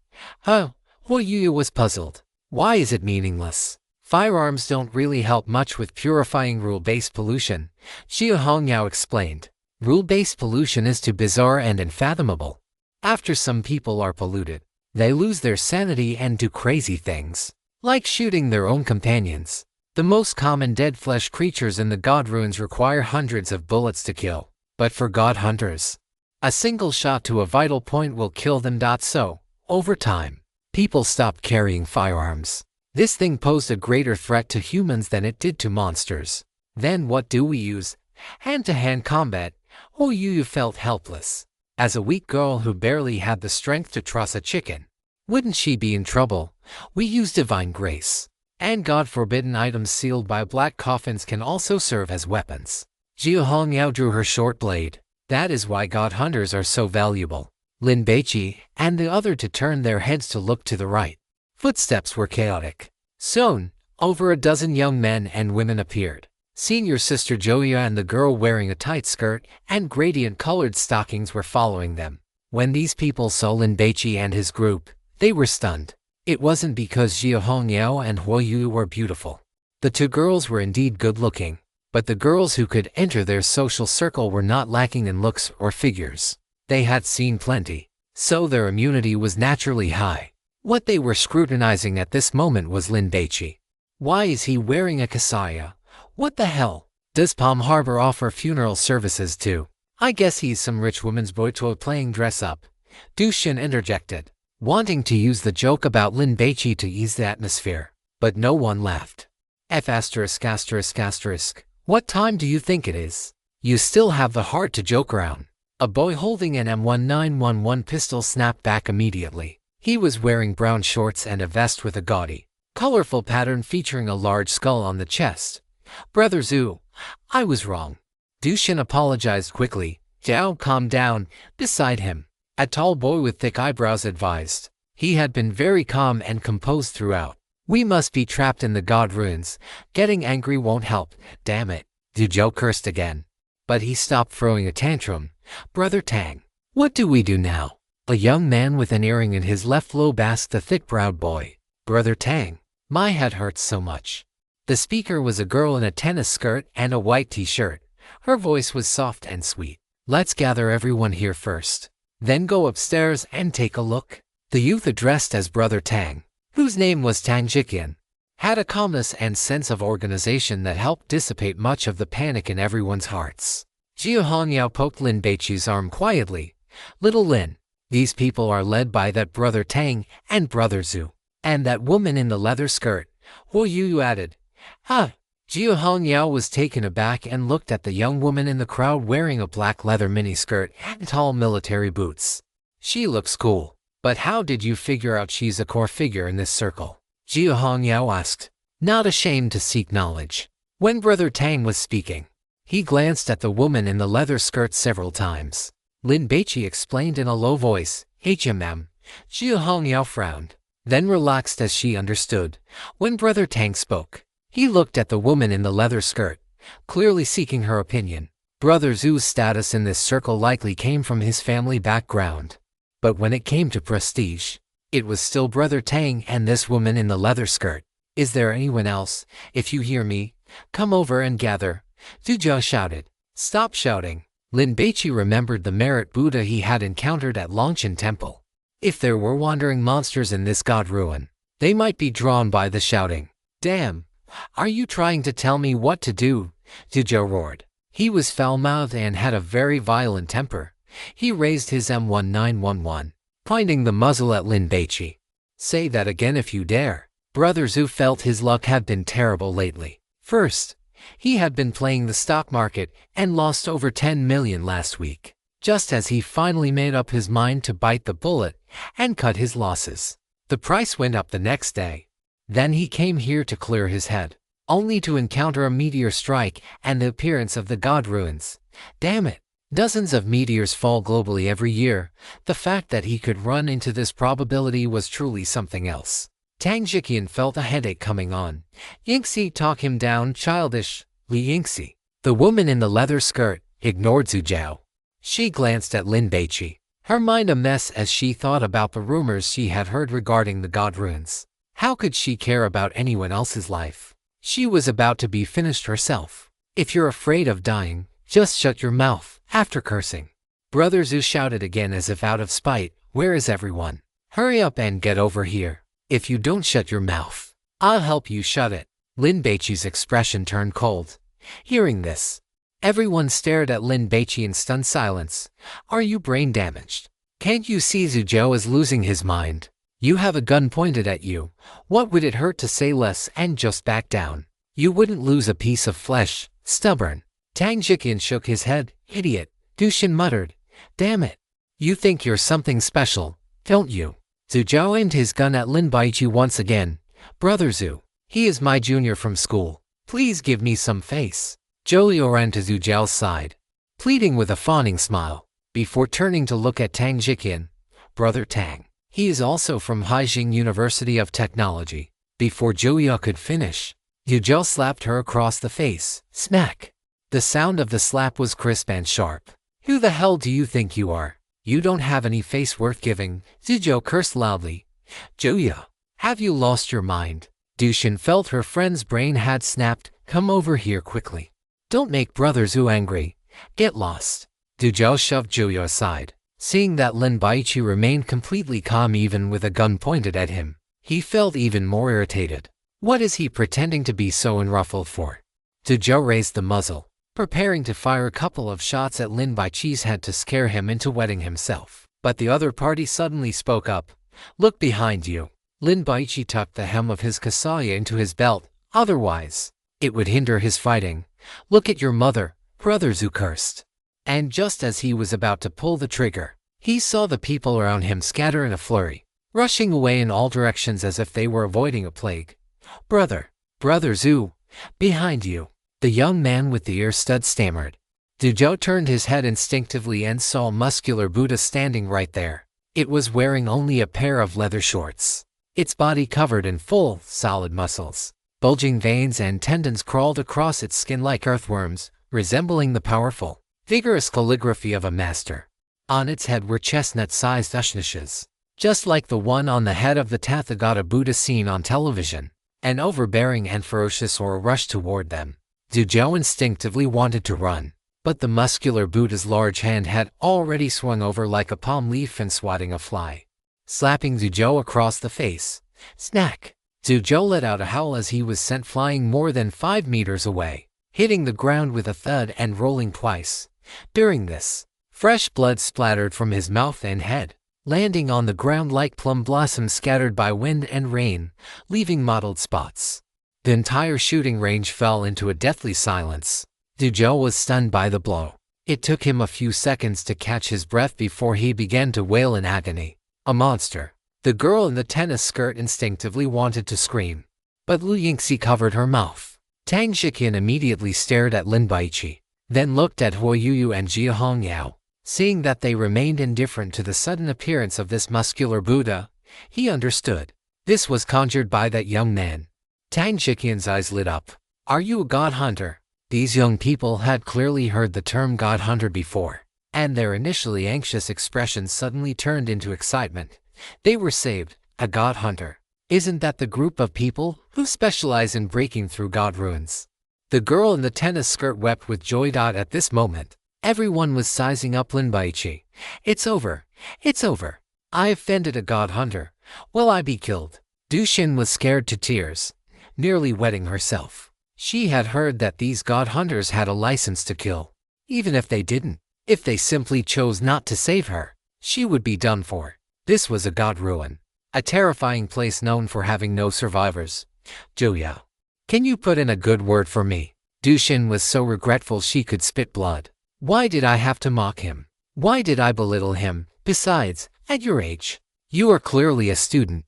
Huo Yu was puzzled. Why is it meaningless? Firearms don't really help much with purifying rule-based pollution, Jia Hongyao explained. Rule-based pollution is too bizarre and unfathomable. After some people are polluted, they lose their sanity and do crazy things, like shooting their own companions. The most common dead flesh creatures in the god ruins require hundreds of bullets to kill, but for god hunters, a single shot to a vital point will kill them. So, over time, people stopped carrying firearms. This thing posed a greater threat to humans than it did to monsters. Then what do we use? Hand-to-hand combat. Huo Yu felt helpless. As a weak girl who barely had the strength to truss a chicken, wouldn't she be in trouble? We use divine grace, and god-forbidden items sealed by black coffins can also serve as weapons. Jia Hongyao drew her short blade. That is why god hunters are so valuable. Lin Baici and the other two turned their heads to look to the right. Footsteps were chaotic. Soon, over a dozen young men and women appeared. Senior Sister Joya and the girl wearing a tight skirt and gradient-colored stockings were following them. When these people saw Lin Baici and his group, they were stunned. It wasn't because Jia Hongyao and Huo Yu were beautiful. The two girls were indeed good-looking, but the girls who could enter their social circle were not lacking in looks or figures. They had seen plenty, so their immunity was naturally high. What they were scrutinizing at this moment was Lin Baici. Why is he wearing a kasaya? What the hell? Does Palm Harbor offer funeral services too? I guess he's some rich woman's boy playing dress-up. Du Xin interjected, wanting to use the joke about Lin Baici to ease the atmosphere, but no one laughed. What time do you think it is? You still have the heart to joke around. A boy holding an M1911 pistol snapped back immediately. He was wearing brown shorts and a vest with a gaudy, colorful pattern featuring a large skull on the chest. Brother Zhu, I was wrong. Du Xin apologized quickly. Zhao calmed down. Beside him, a tall boy with thick eyebrows advised. He had been very calm and composed throughout. We must be trapped in the god ruins. Getting angry won't help. Damn it. Du Zhou cursed again. but he stopped throwing a tantrum. "Brother Tang, what do we do now?" A young man with an earring in his left lobe asked the thick-browed boy. "Brother Tang, my head hurts so much." The speaker was a girl in a tennis skirt and a white t-shirt. Her voice was soft and sweet. "Let's gather everyone here first. Then go upstairs and take a look." The youth addressed as Brother Tang, whose name was Tang Jiqian, had a calmness and sense of organization that helped dissipate much of the panic in everyone's hearts. Jiu Hongyao poked Lin Baiqi's arm quietly. "Little Lin, these people are led by that Brother Tang and Brother Zhu, and that woman in the leather skirt." Hu Yu added. Jiu Hongyao was taken aback and looked at the young woman in the crowd wearing a black leather miniskirt and tall military boots. "She looks cool, but how did you figure out she's a core figure in this circle?" Jiu Hongyao asked, not ashamed to seek knowledge. When Brother Tang was speaking, he glanced at the woman in the leather skirt several times. Lin Baici explained in a low voice, "HMM." Jiu Hongyao frowned, then relaxed as she understood. When Brother Tang spoke, he looked at the woman in the leather skirt, clearly seeking her opinion. Brother Zhu's status in this circle likely came from his family background. But when it came to prestige, it was still Brother Tang and this woman in the leather skirt. "Is there anyone else? If you hear me, come over and gather," Zhu Jiao shouted. "Stop shouting." Lin Baici remembered the merit Buddha he had encountered at Longchen Temple. If there were wandering monsters in this god ruin, they might be drawn by the shouting. "Damn! Are you trying to tell me what to do?" Zhu Jiao roared. He was foul-mouthed and had a very violent temper. He raised his M1911, pointing the muzzle at Lin Baici. "Say that again if you dare." Brother Zhu felt his luck had been terrible lately. First, he had been playing the stock market and lost over 10 million last week. Just as he finally made up his mind to bite the bullet and cut his losses, the price went up the next day. Then he came here to clear his head, only to encounter a meteor strike and the appearance of the god ruins. Damn it! Dozens of meteors fall globally every year. The fact that he could run into this probability was truly something else. Tang Jiqian felt a headache coming on. "Yingxi, talk him down, childish." Li Yingxi, the woman in the leather skirt, ignored Zhu Jiao. She glanced at Lin Baici, her mind a mess as she thought about the rumors she had heard regarding the god ruins. How could she care about anyone else's life? She was about to be finished herself. "If you're afraid of dying, just shut your mouth." After cursing, Brother Zhu shouted again as if out of spite, "Where is everyone? Hurry up and get over here. If you don't shut your mouth, I'll help you shut it." Lin Baici's expression turned cold. Hearing this, everyone stared at Lin Baici in stunned silence. "Are you brain damaged? Can't you see Zhu Jiao is losing his mind? You have a gun pointed at you. What would it hurt to say less and just back down? You wouldn't lose a piece of flesh, stubborn." Tang Jiqian shook his head. "Idiot," Dushin muttered. "Damn it. You think you're something special, don't you?" Zhu Jiao aimed his gun at Lin Baici once again. "Brother Zhu, he is my junior from school. Please give me some face." Zhou Liu ran to Zhu Jiao's side, pleading with a fawning smile, before turning to look at Tang Jiqian. "Brother Tang, he is also from Haijing University of Technology." Before Zhou Liu could finish, Zhu Jiao slapped her across the face. Smack! The sound of the slap was crisp and sharp. "Who the hell do you think you are? You don't have any face worth giving." Zhu Jiao cursed loudly. "Zhou Liu, have you lost your mind?" Dushin felt her friend's brain had snapped. "Come over here quickly. Don't make Brother Zhu angry. Get lost." Zhu Jiao shoved Zhou Liu aside. Seeing that Lin Baici remained completely calm even with a gun pointed at him, he felt even more irritated. What is he pretending to be so unruffled for? Zhu Jiao raised the muzzle, preparing to fire a couple of shots at Lin Baici's head to scare him into wetting himself. But the other party suddenly spoke up. "Look behind you." Lin Baici tucked the hem of his kasaya into his belt. "Otherwise, it would hinder his fighting." "Look at your mother," Brother Zhu cursed. And just as he was about to pull the trigger, he saw the people around him scatter in a flurry, rushing away in all directions as if they were avoiding a plague. Brother Zhu, behind you." The young man with the ear stud stammered. Zhu Jiao turned his head instinctively and saw a muscular Buddha standing right there. It was wearing only a pair of leather shorts. Its body covered in full, solid muscles. Bulging veins and tendons crawled across its skin like earthworms. resembling the powerful, vigorous calligraphy of a master. On its head were chestnut-sized ushnishes, just like the one on the head of the Tathagata Buddha seen on television. An overbearing and ferocious aura rushed toward them. Zhuzhou instinctively wanted to run, but the muscular Buddha's large hand had already swung over like a palm leaf and swatting a fly, slapping Zhuzhou across the face. Snack! Zhuzhou let out a howl as he was sent flying more than 5 meters away, hitting the ground with a thud and rolling twice. During this, fresh blood splattered from his mouth and head, landing on the ground like plum blossoms scattered by wind and rain, leaving mottled spots. The entire shooting range fell into a deathly silence. Zhuzhou was stunned by the blow. It took him a few seconds to catch his breath before he began to wail in agony. A monster. The girl in the tennis skirt instinctively wanted to scream, but Lu Yingxi covered her mouth. Tang Shiqian immediately stared at Lin Baici, then looked at Huo Yuyu and Jia Hongyao. Seeing that they remained indifferent to the sudden appearance of this muscular Buddha, he understood. This was conjured by that young man. Tang Shiqian's eyes lit up. Are you a god hunter? These young people had clearly heard the term god hunter before, and their initially anxious expressions suddenly turned into excitement. They were saved. A god hunter. Isn't that the group of people who specialize in breaking through god ruins? The girl in the tennis skirt wept with joy. At this moment, everyone was sizing up Lin Baici. It's over. It's over. I offended a god hunter. Will I be killed? Du Xin was scared to tears, nearly wetting herself. She had heard that these god hunters had a license to kill. Even if they didn't, if they simply chose not to save her, she would be done for. This was a god ruin, a terrifying place known for having no survivors. Zhou, can you put in a good word for me? Du Xin was so regretful she could spit blood. Why did I have to mock him? Why did I belittle him? Besides, at your age, you are clearly a student.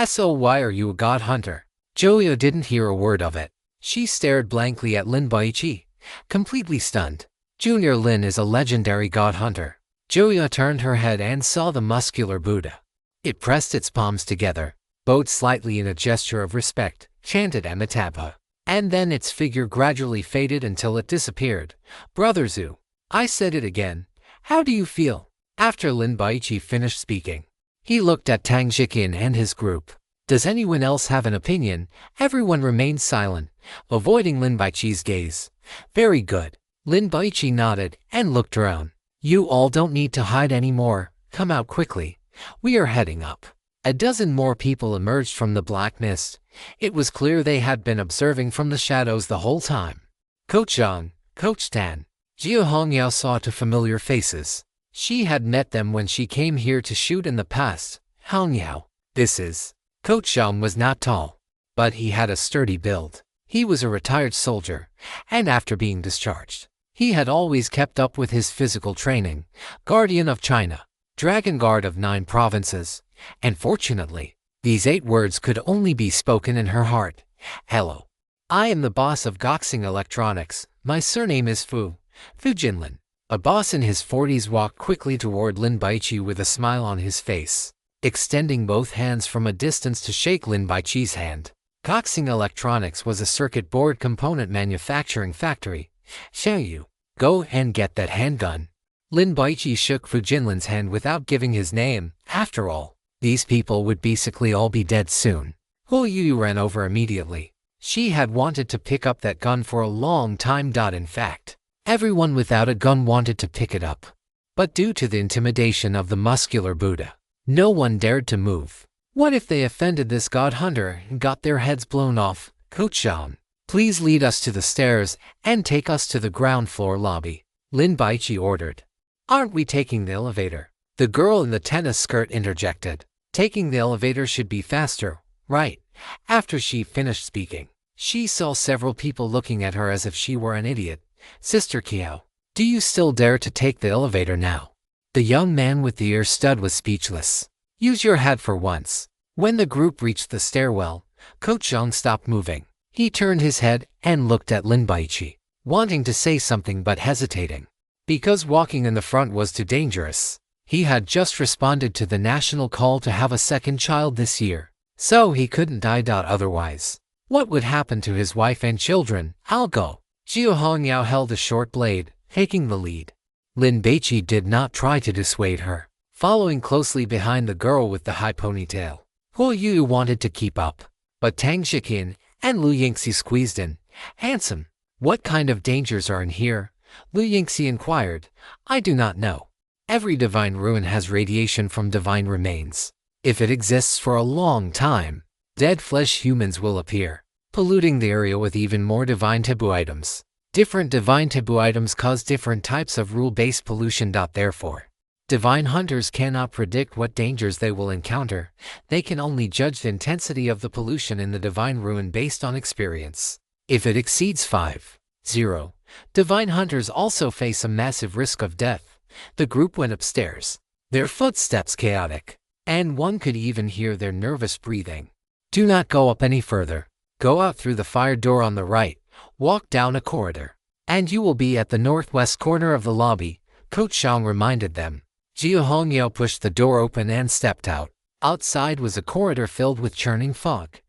So why are you a god hunter? Zhou didn't hear a word of it. She stared blankly at Lin Baici, completely stunned. Junior Lin is a legendary god hunter. Zhou turned her head and saw the muscular Buddha. It pressed its palms together, bowed slightly in a gesture of respect, chanted Amitabha, and then its figure gradually faded until it disappeared. Brother Zhu, I said it again. How do you feel? After Lin Baici finished speaking, he looked at Tang Shiqian and his group. Does anyone else have an opinion? Everyone remained silent, avoiding Lin Baici's gaze. Very good. Lin Baici nodded and looked around. You all don't need to hide anymore. Come out quickly. We are heading up. A dozen more people emerged from the black mist. It was clear they had been observing from the shadows the whole time. Coach Zhang, Coach Tan, Jia Hongyao saw two familiar faces. She had met them when she came here to shoot in the past. Hongyao. This is. Coach Zhang was not tall, but he had a sturdy build. He was a retired soldier, and after being discharged, he had always kept up with his physical training. Guardian of China, Dragon Guard of 9 provinces, and fortunately, these 8 words could only be spoken in her heart. Hello. I am the boss of Goxing Electronics. My surname is Fu Jinlin. A boss in his 40s walked quickly toward Lin Baici with a smile on his face, extending both hands from a distance to shake Lin Baici's hand. Goxing Electronics was a circuit board component manufacturing factory. Shall you go and get that handgun? Lin Baici shook Fu Jinlin's hand without giving his name. After all, these people would basically all be dead soon. Huo Yuyu ran over immediately. She had wanted to pick up that gun for a long time. In fact, everyone without a gun wanted to pick it up. But due to the intimidation of the muscular Buddha, no one dared to move. What if they offended this god hunter and got their heads blown off? Coach Zhang, please lead us to the stairs and take us to the ground floor lobby, Lin Baici ordered. Aren't we taking the elevator? The girl in the tennis skirt interjected. Taking the elevator should be faster, right? After she finished speaking, she saw several people looking at her as if she were an idiot. Sister Kiao, do you still dare to take the elevator now? The young man with the ear stud was speechless. Use your head for once. When the group reached the stairwell, Coach Zhang stopped moving. He turned his head and looked at Lin Baici, wanting to say something but hesitating. Because walking in the front was too dangerous. He had just responded to the national call to have a second child this year, so he couldn't die. Otherwise, what would happen to his wife and children? I'll go. Jiu Hongyao held a short blade, taking the lead. Lin Baici did not try to dissuade her, following closely behind the girl with the high ponytail. Huo Yu wanted to keep up, but Tang Shiqin and Lu Yingxi squeezed in. Handsome, what kind of dangers are in here? Lu Yingxi inquired. I do not know. Every divine ruin has radiation from divine remains. If it exists for a long time, dead flesh humans will appear, polluting the area with even more divine taboo items. Different divine taboo items cause different types of rule-based pollution. Therefore, divine hunters cannot predict what dangers they will encounter. They can only judge the intensity of the pollution in the divine ruin based on experience. If it exceeds 5-0, divine hunters also face a massive risk of death. The group went upstairs, their footsteps chaotic, and one could even hear their nervous breathing. Do not go up any further. Go out through the fire door on the right, walk down a corridor, and you will be at the northwest corner of the lobby, Coach Xiang reminded them. Jiu Hongyao pushed the door open and stepped out. Outside was a corridor filled with churning fog.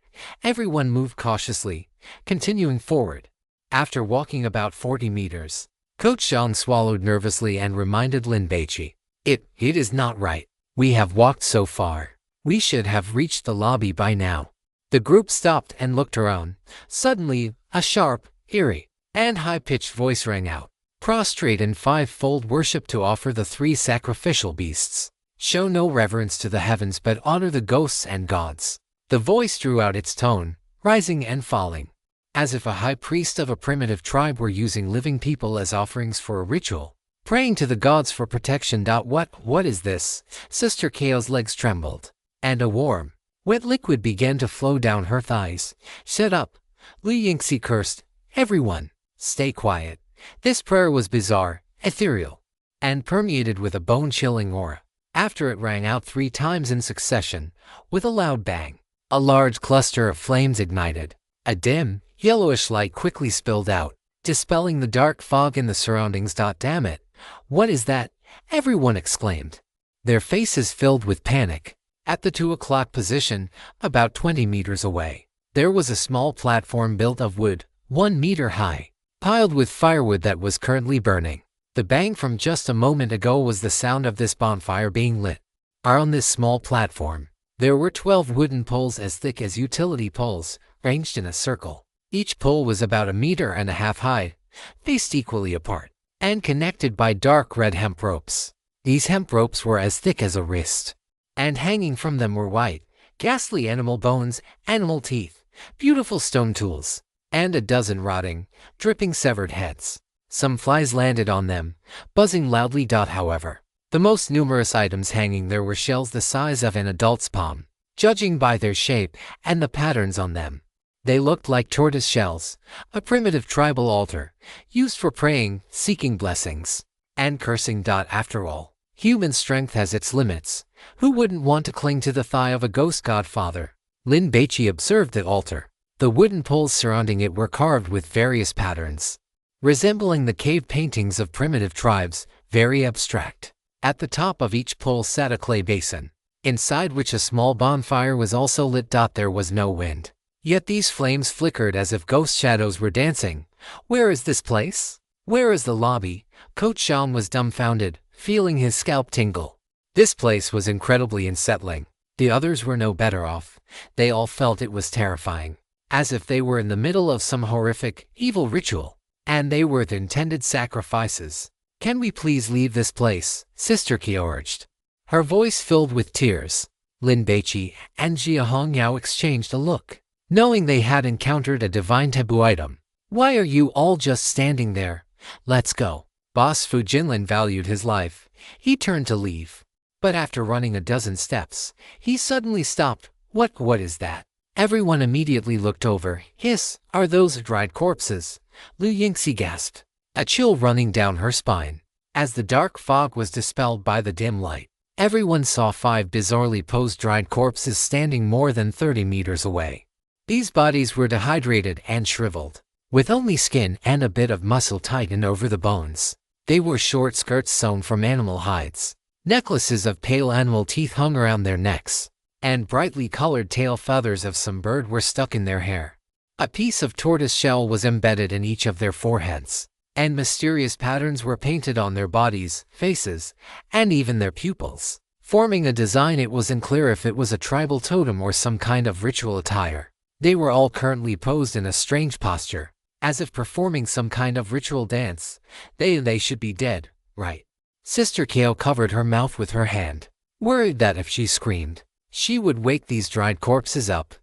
Everyone moved cautiously, continuing forward. After walking about 40 meters, Coach Xiang swallowed nervously and reminded Lin Baici. It is not right. We have walked so far. We should have reached the lobby by now. The group stopped and looked around. Suddenly, a sharp, eerie, and high-pitched voice rang out. Prostrate in five-fold worship to offer the 3 sacrificial beasts. Show no reverence to the heavens but honor the ghosts and gods. The voice drew out its tone, rising and falling, as if a high priest of a primitive tribe were using living people as offerings for a ritual, praying to the gods for protection. What is this? Sister Kao's legs trembled, and a warm, wet liquid began to flow down her thighs. Shut up, Lu Yingxi cursed. Everyone, stay quiet. This prayer was bizarre, ethereal, and permeated with a bone-chilling aura. After it rang out 3 times in succession, with a loud bang, a large cluster of flames ignited. A dim, yellowish light quickly spilled out, dispelling the dark fog in the surroundings. Damn it, what is that? Everyone exclaimed, their faces filled with panic. At the 2 o'clock position, about 20 meters away, there was a small platform built of wood, 1 meter high, piled with firewood that was currently burning. The bang from just a moment ago was the sound of this bonfire being lit. On this small platform, there were 12 wooden poles as thick as utility poles, ranged in a circle. Each pole was about 1.5 meters high, faced equally apart, and connected by dark red hemp ropes. These hemp ropes were as thick as a wrist, and hanging from them were white, ghastly animal bones, animal teeth, beautiful stone tools, and a dozen rotting, dripping severed heads. Some flies landed on them, buzzing loudly. However, the most numerous items hanging there were shells the size of an adult's palm, judging by their shape and the patterns on them. They looked like tortoise shells, a primitive tribal altar, used for praying, seeking blessings, and cursing. After all, human strength has its limits. Who wouldn't want to cling to the thigh of a ghost godfather? Lin Baici observed the altar. The wooden poles surrounding it were carved with various patterns, resembling the cave paintings of primitive tribes, very abstract. At the top of each pole sat a clay basin, inside which a small bonfire was also lit. There was no wind, yet these flames flickered as if ghost shadows were dancing. Where is this place? Where is the lobby? Coach Xiang was dumbfounded, feeling his scalp tingle. This place was incredibly unsettling. The others were no better off. They all felt it was terrifying, as if they were in the middle of some horrific, evil ritual, and they were the intended sacrifices. Can we please leave this place? Sister Kao urged, her voice filled with tears. Lin Baici and Jiu Hongyao exchanged a look, knowing they had encountered a divine taboo item. Why are you all just standing there? Let's go. Boss Fu Jinlin valued his life. He turned to leave, but after running a dozen steps, he suddenly stopped. What is that? Everyone immediately looked over. Hiss, are those dried corpses? Lu Yingxi gasped, a chill running down her spine. As the dark fog was dispelled by the dim light, everyone saw 5 bizarrely posed dried corpses standing more than 30 meters away. These bodies were dehydrated and shriveled, with only skin and a bit of muscle tightened over the bones. They wore short skirts sewn from animal hides. Necklaces of pale animal teeth hung around their necks, and brightly colored tail feathers of some bird were stuck in their hair. A piece of tortoise shell was embedded in each of their foreheads, and mysterious patterns were painted on their bodies, faces, and even their pupils, forming a design it wasn't clear if it was a tribal totem or some kind of ritual attire. They were all currently posed in a strange posture, as if performing some kind of ritual dance. They should be dead, right? Sister Kao covered her mouth with her hand, worried that if she screamed, she would wake these dried corpses up.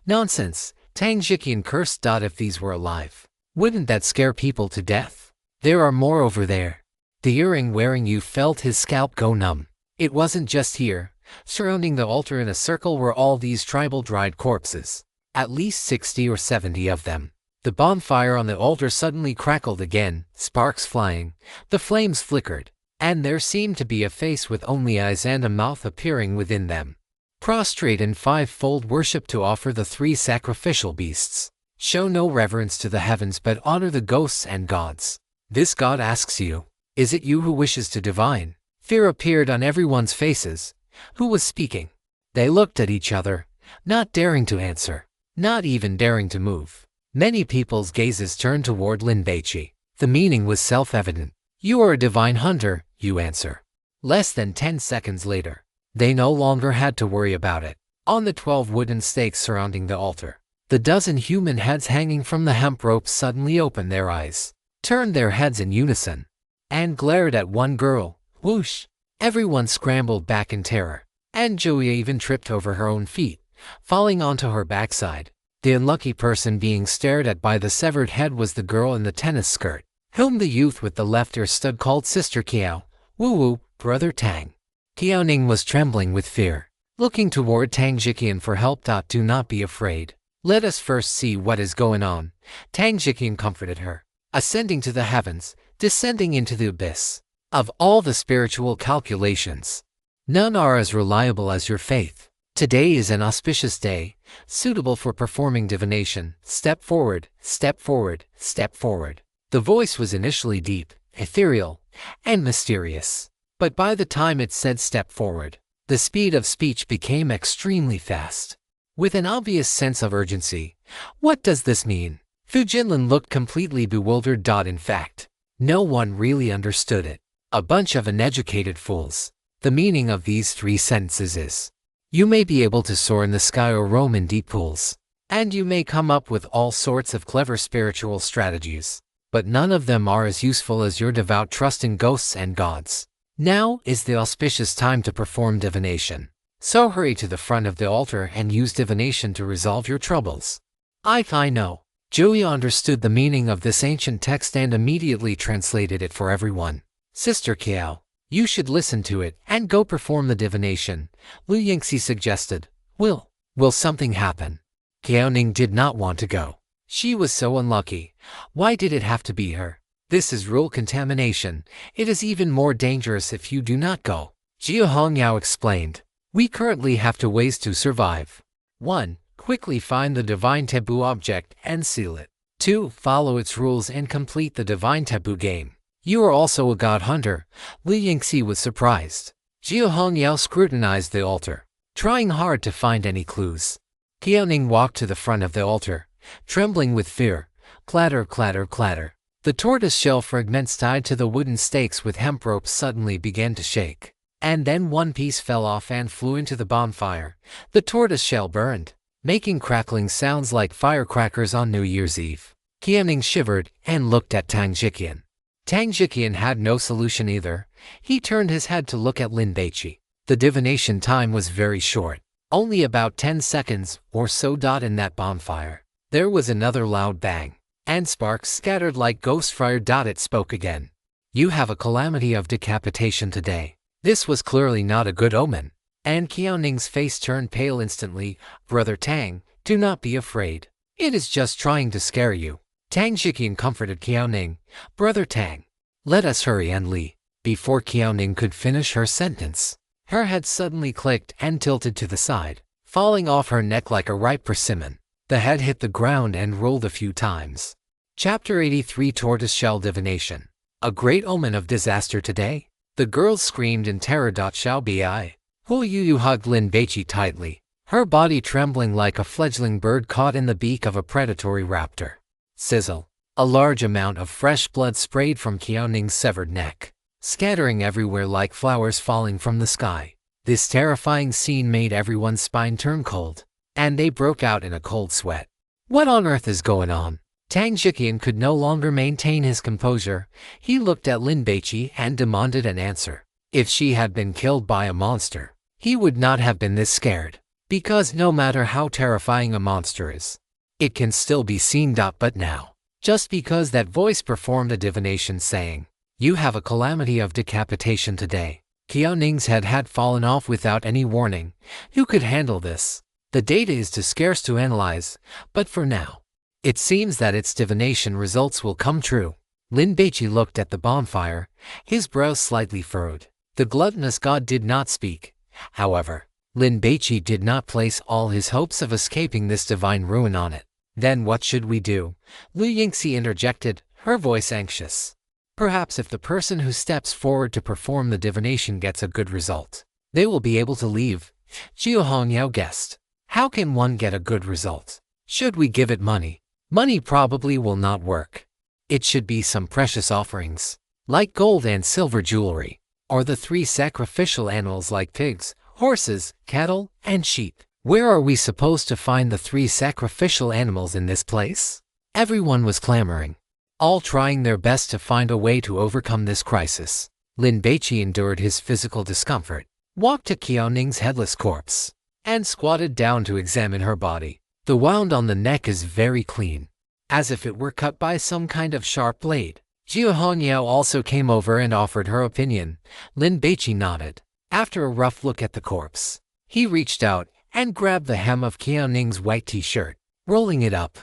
Nonsense, Tang Jiqian cursed. If these were alive, wouldn't that scare people to death? There are more over there. The earring wearing youth felt his scalp go numb. It wasn't just here. Surrounding the altar in a circle were all these tribal dried corpses, at least 60 or 70 of them. The bonfire on the altar suddenly crackled again, sparks flying, the flames flickered, and there seemed to be a face with only eyes and a mouth appearing within them. Prostrate in five-fold worship to offer the 3 sacrificial beasts. Show no reverence to the heavens but honor the ghosts and gods. This god asks you, is it you who wishes to divine? Fear appeared on everyone's faces. Who was speaking? They looked at each other, not daring to answer, not even daring to move. Many people's gazes turned toward Lin Baici. The meaning was self-evident. You are a divine hunter, you answer. Less than 10 seconds later, they no longer had to worry about it. On the 12 wooden stakes surrounding the altar, the dozen human heads hanging from the hemp ropes suddenly opened their eyes, turned their heads in unison, and glared at one girl. Whoosh! Everyone scrambled back in terror, and Joey even tripped over her own feet, falling onto her backside. The unlucky person being stared at by the severed head was the girl in the tennis skirt, whom the youth with the left ear stud called Sister Kao. Woo-woo, Brother Tang. Kiao Ning was trembling with fear, looking toward Tang Jiqian for help. Do not be afraid. Let us first see what is going on. Tang Jiqian comforted her. Ascending to the heavens, descending into the abyss. Of all the spiritual calculations, none are as reliable as your faith. Today is an auspicious day, suitable for performing divination. Step forward, step forward, step forward. The voice was initially deep, ethereal, and mysterious. But by the time it said step forward, the speed of speech became extremely fast, with an obvious sense of urgency. What does this mean? Fu Jinlin looked completely bewildered. In fact, no one really understood it. A bunch of uneducated fools. The meaning of these 3 sentences is, you may be able to soar in the sky or roam in deep pools, and you may come up with all sorts of clever spiritual strategies, but none of them are as useful as your devout trust in ghosts and gods. Now is the auspicious time to perform divination. So hurry to the front of the altar and use divination to resolve your troubles. I know. Joey understood the meaning of this ancient text and immediately translated it for everyone. Sister Kao, you should listen to it and go perform the divination, Lu Yingxi suggested. Will something happen? Kao Ning did not want to go. She was so unlucky. Why did it have to be her? This is rule contamination. It is even more dangerous if you do not go. Jia Hongyao explained. We currently have 2 ways to survive. 1. Quickly find the divine taboo object and seal it. 2. Follow its rules and complete the divine taboo game. You are also a god hunter. Li Yingxi was surprised. Jia Hongyao scrutinized the altar, trying hard to find any clues. Kiao Ning walked to the front of the altar, trembling with fear. Clatter, clatter, clatter. The tortoise shell fragments tied to the wooden stakes with hemp ropes suddenly began to shake, and then one piece fell off and flew into the bonfire. The tortoise shell burned, making crackling sounds like firecrackers on New Year's Eve. Kiao Ning shivered and looked at Tang Jiqian. Tang Jiqian had no solution either. He turned his head to look at Lin Baici. The divination time was very short, only about 10 seconds or so. In that bonfire, there was another loud bang, and sparks scattered like ghost fire. It spoke again. You have a calamity of decapitation today. This was clearly not a good omen, and Kiao Ning's face turned pale instantly. Brother Tang, do not be afraid. It is just trying to scare you. Tang Jiqian comforted Kiao Ning. Brother Tang, let us hurry and leave. Before Kiao Ning could finish her sentence, her head suddenly clicked and tilted to the side, falling off her neck like a ripe persimmon. The head hit the ground and rolled a few times. Chapter 83 Tortoiseshell Divination. A great omen of disaster today? The girls screamed in terror. Xiao Bi. Hu Yu hugged Lin Baici tightly. her body trembling like a fledgling bird caught in the beak of a predatory raptor. Sizzle. A large amount of fresh blood sprayed from Qiaoning's severed neck, scattering everywhere like flowers falling from the sky. This terrifying scene made everyone's spine turn cold, and they broke out in a cold sweat. What on earth is going on? Tang Jiqian could no longer maintain his composure. He looked at Lin Baici and demanded an answer. If she had been killed by a monster, he would not have been this scared, because no matter how terrifying a monster is, it can still be seen. But now, just because that voice performed a divination saying, "You have a calamity of decapitation today." Qiaoning's head had fallen off without any warning. Who could handle this? The data is too scarce to analyze, but for now, it seems that its divination results will come true. Lin Baici looked at the bonfire, his brows slightly furrowed. The gluttonous god did not speak. However, Lin Baici did not place all his hopes of escaping this divine ruin on it. Then what should we do? Lu Yingxi interjected, her voice anxious. Perhaps if the person who steps forward to perform the divination gets a good result, they will be able to leave. Jiu Hongyao guessed. How can one get a good result? Should we give it money? Money probably will not work. It should be some precious offerings, like gold and silver jewelry, or the 3 sacrificial animals like pigs, horses, cattle, and sheep. Where are we supposed to find the 3 sacrificial animals in this place? Everyone was clamoring, all trying their best to find a way to overcome this crisis. Lin Baici endured his physical discomfort, walked to Qiaoning's headless corpse, and squatted down to examine her body. The wound on the neck is very clean, as if it were cut by some kind of sharp blade. Jiu Hongyao also came over and offered her opinion. Lin Baici nodded. After a rough look at the corpse, he reached out and grabbed the hem of Qiaoning's white t-shirt, rolling it up.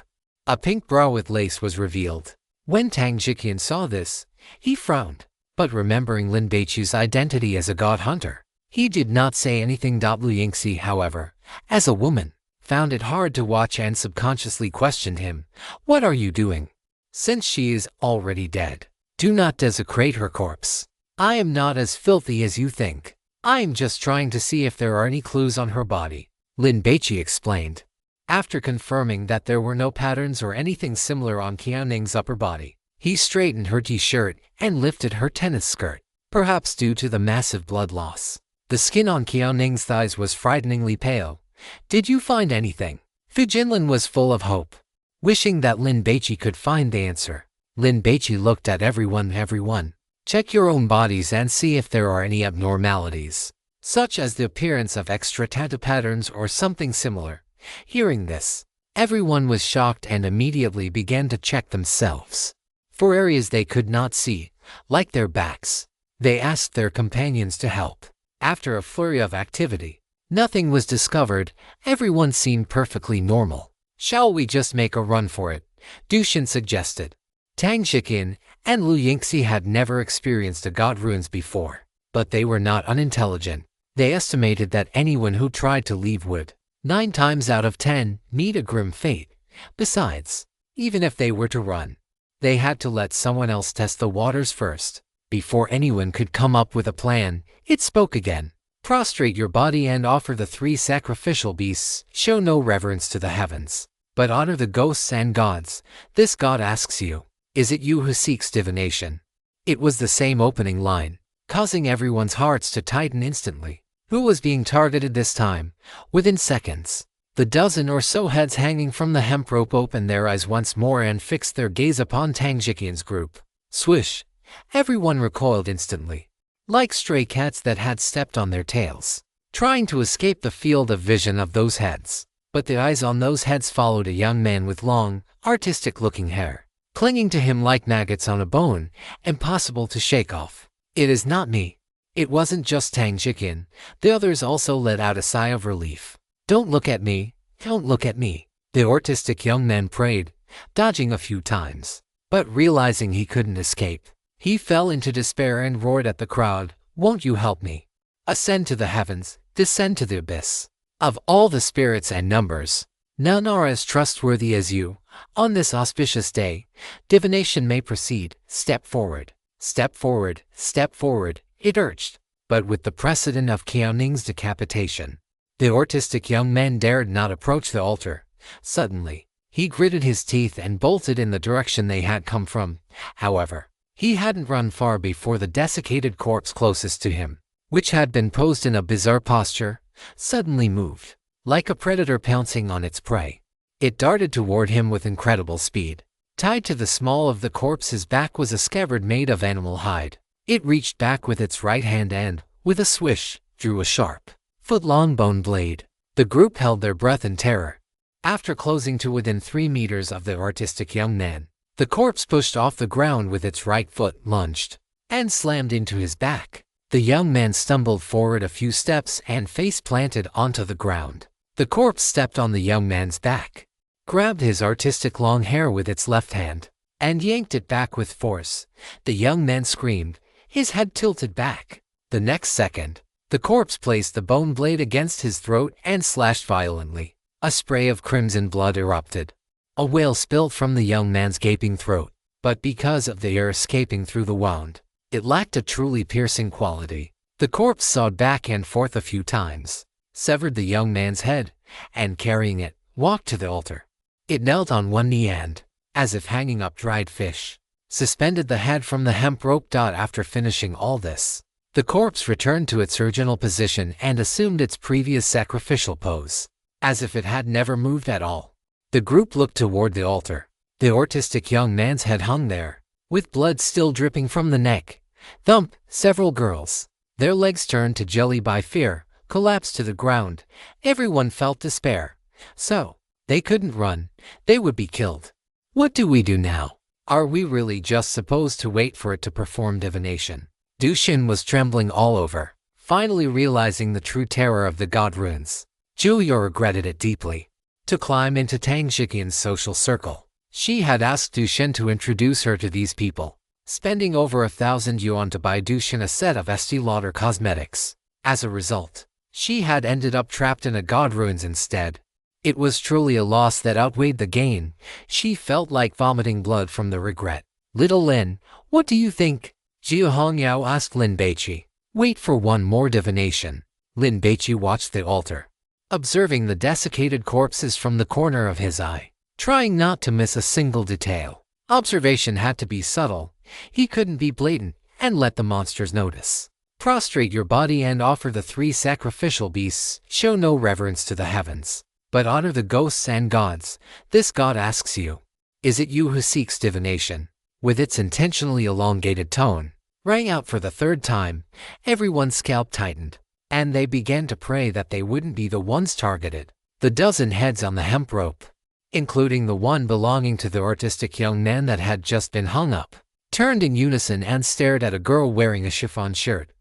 A pink bra with lace was revealed. When Tang Jiqian saw this, he frowned, but remembering Lin Baici's identity as a god hunter, he did not say anything. Lu Yingxi, however, as a woman, found it hard to watch and subconsciously questioned him. What are you doing? Since she is already dead, do not desecrate her corpse. I am not as filthy as you think. I am just trying to see if there are any clues on her body, Lin Baici explained. After confirming that there were no patterns or anything similar on Qiaoning's upper body, he straightened her t-shirt and lifted her tennis skirt. Perhaps due to the massive blood loss, the skin on Qiaoning's thighs was frighteningly pale. Did you find anything? Fu Jinlin was full of hope, wishing that Lin Baici could find the answer. Lin Baici looked at everyone. Check your own bodies and see if there are any abnormalities, such as the appearance of extra tattoo patterns or something similar. Hearing this, everyone was shocked and immediately began to check themselves for areas they could not see, like their backs. They asked their companions to help. After a flurry of activity, nothing was discovered. Everyone seemed perfectly normal. Shall we just make a run for it? Dushin suggested. Tang Jiqian and Lu Yingxi had never experienced a god ruins before, but they were not unintelligent. They estimated that anyone who tried to leave would, 9 times out of 10, meet a grim fate. Besides, even if they were to run, they had to let someone else test the waters first. Before anyone could come up with a plan, it spoke again. Prostrate your body and offer the 3 sacrificial beasts. Show no reverence to the heavens, but honor the ghosts and gods. This god asks you, is it you who seeks divination? It was the same opening line, causing everyone's hearts to tighten instantly. Who was being targeted this time? Within seconds, the dozen or so heads hanging from the hemp rope opened their eyes once more and fixed their gaze upon Tang Jiqian's group. Swish! Everyone recoiled instantly, like stray cats that had stepped on their tails, trying to escape the field of vision of those heads. But the eyes on those heads followed a young man with long, artistic-looking hair, clinging to him like maggots on a bone, impossible to shake off. It is not me. It wasn't just Tang Jiqian. The others also let out a sigh of relief. Don't look at me. Don't look at me. The artistic young man prayed, dodging a few times. But realizing he couldn't escape, he fell into despair and roared at the crowd, won't you help me? Ascend to the heavens, descend to the abyss. Of all the spirits and numbers, none are as trustworthy as you. On this auspicious day, divination may proceed. Step forward. Step forward. Step forward. It urged. But with the precedent of Qiaoning's decapitation, The autistic young man dared not approach the altar. Suddenly, he gritted his teeth and bolted in the direction they had come from. However, he hadn't run far before the desiccated corpse closest to him, which had been posed in a bizarre posture, suddenly moved, like a predator pouncing on its prey. It darted toward him with incredible speed. Tied to the small of the corpse's back was a scabbard made of animal hide. It reached back with its right hand and, with a swish, drew a sharp, foot-long bone blade. The group held their breath in terror. After closing to within 3 meters of the artistic young man, the corpse pushed off the ground with its right foot, lunged, and slammed into his back. The young man stumbled forward a few steps and face-planted onto the ground. The corpse stepped on the young man's back, grabbed his artistic long hair with its left hand, and yanked it back with force. The young man screamed, his head tilted back. The next second, the corpse placed the bone blade against his throat and slashed violently. A spray of crimson blood erupted. A wail spilled from the young man's gaping throat, but because of the air escaping through the wound, it lacked a truly piercing quality. The corpse sawed back and forth a few times, severed the young man's head, and carrying it, walked to the altar. It knelt on one knee and, as if hanging up dried fish, suspended the head from the hemp rope. After finishing all this, the corpse returned to its original position and assumed its previous sacrificial pose, as if it had never moved at all. The group looked toward the altar. The autistic young man's head hung there, with blood still dripping from the neck. Thump! Several girls, their legs turned to jelly by fear, collapsed to the ground. Everyone felt despair. So, they couldn't run. They would be killed. What do we do now? Are we really just supposed to wait for it to perform divination? Dushin was trembling all over, finally realizing the true terror of the god runes. Julia regretted it deeply. To climb into Tang Shiqian's social circle, she had asked Dushin to introduce her to these people, spending over 1,000 yuan to buy Dushin a set of Estee Lauder cosmetics. As a result, she had ended up trapped in a god ruins instead. It was truly a loss that outweighed the gain. She felt like vomiting blood from the regret. Little Lin, what do you think? Jia Hongyao asked Lin Baici. Wait for one more divination. Lin Baici watched the altar, observing the desiccated corpses from the corner of his eye, trying not to miss a single detail. Observation had to be subtle. He couldn't be blatant and let the monsters notice. Prostrate your body and offer the 3 sacrificial beasts. Show no reverence to the heavens, but honor the ghosts and gods. This god asks you, is it you who seeks divination? With its intentionally elongated tone, rang out for the 3rd time. Everyone's scalp tightened, and they began to pray that they wouldn't be the ones targeted. The dozen heads on the hemp rope, including the one belonging to the artistic young man that had just been hung up, turned in unison and stared at a girl wearing a chiffon shirt.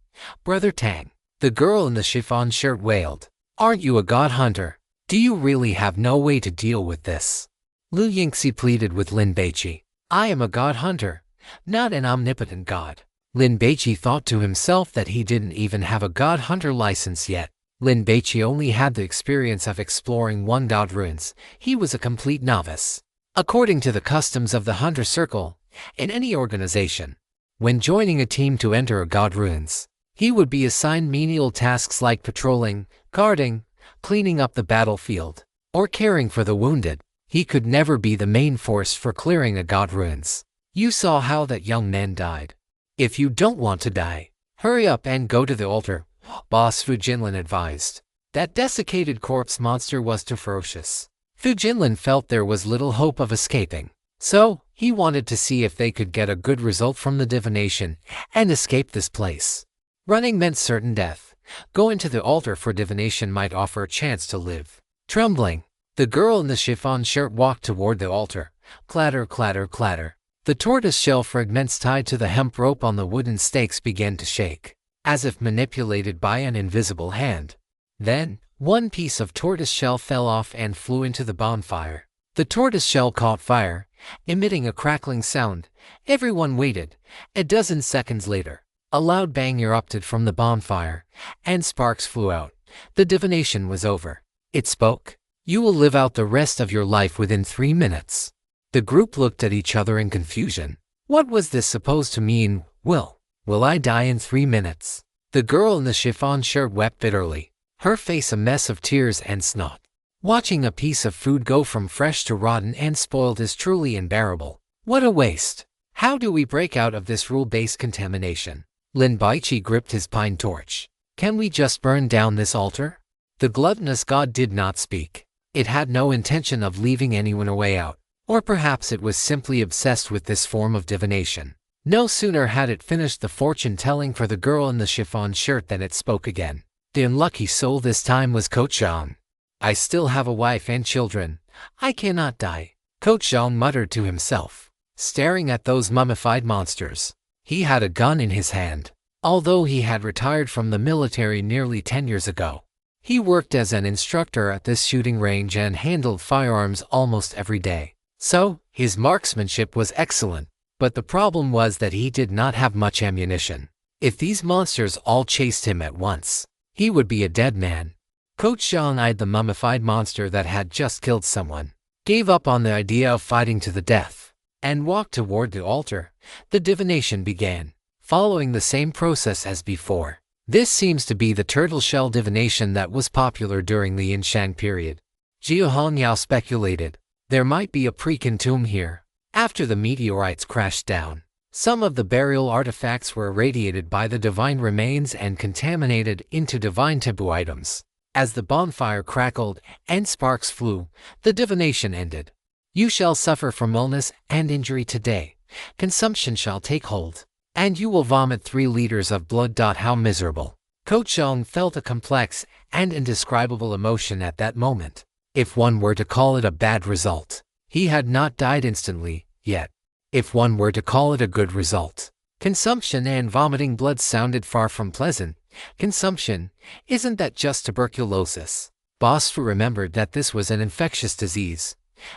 Brother Tang. The girl in the chiffon shirt wailed. Aren't you a god hunter? Do you really have no way to deal with this? Lu Yingxi pleaded with Lin Baici. I am a god hunter, not an omnipotent god. Lin Baici thought to himself that he didn't even have a god hunter license yet. Lin Baici only had the experience of exploring 1 god ruins. He was a complete novice. According to the customs of the hunter circle, in any organization, when joining a team to enter a god ruins, he would be assigned menial tasks like patrolling, guarding, cleaning up the battlefield, or caring for the wounded. He could never be the main force for clearing a god ruins. You saw how that young man died. If you don't want to die, hurry up and go to the altar, Boss Fu Jinlin advised. That desiccated corpse monster was too ferocious. Fu Jinlin felt there was little hope of escaping, so he wanted to see if they could get a good result from the divination and escape this place. Running meant certain death. Going to the altar for divination might offer a chance to live. Trembling, the girl in the chiffon shirt walked toward the altar. Clatter, clatter, clatter. The tortoise-shell fragments tied to the hemp rope on the wooden stakes began to shake, as if manipulated by an invisible hand. Then, one piece of tortoise-shell fell off and flew into the bonfire. The tortoise-shell caught fire, emitting a crackling sound. Everyone waited. A dozen seconds later, a loud bang erupted from the bonfire, and sparks flew out. The divination was over. It spoke. You will live out the rest of your life within 3 minutes. The group looked at each other in confusion. What was this supposed to mean? Will I die in 3 minutes? The girl in the chiffon shirt wept bitterly. her face a mess of tears and snot. Watching a piece of food go from fresh to rotten and spoiled is truly unbearable. What a waste! How do we break out of this rule-based contamination? Lin Baici gripped his pine torch. Can we just burn down this altar? The gluttonous god did not speak. It had no intention of leaving anyone a way out. Or perhaps it was simply obsessed with this form of divination. No sooner had it finished the fortune-telling for the girl in the chiffon shirt than it spoke again. The unlucky soul this time was Coach Jean. I still have a wife and children. I cannot die, Coach Jean muttered to himself, staring at those mummified monsters. He had a gun in his hand. Although he had retired from the military nearly 10 years ago, he worked as an instructor at this shooting range and handled firearms almost every day. So, his marksmanship was excellent, but the problem was that he did not have much ammunition. If these monsters all chased him at once, he would be a dead man. Coach Jean eyed the mummified monster that had just killed someone, gave up on the idea of fighting to the death, and walked toward the altar. The divination began, following the same process as before. This seems to be the turtle shell divination that was popular during the Yin Shang period. Jiu Hongyao speculated. There might be a pre-Qin tomb here. After the meteorites crashed down, some of the burial artifacts were irradiated by the divine remains and contaminated into divine taboo items. As the bonfire crackled and sparks flew, the divination ended. You shall suffer from illness and injury today. Consumption shall take hold, and you will vomit 3 liters of blood. How miserable! Coach Jean felt a complex and indescribable emotion at that moment. If one were to call it a bad result, he had not died instantly, yet. If one were to call it a good result, consumption and vomiting blood sounded far from pleasant. Consumption, isn't that just tuberculosis? Bosfu remembered that this was an infectious disease.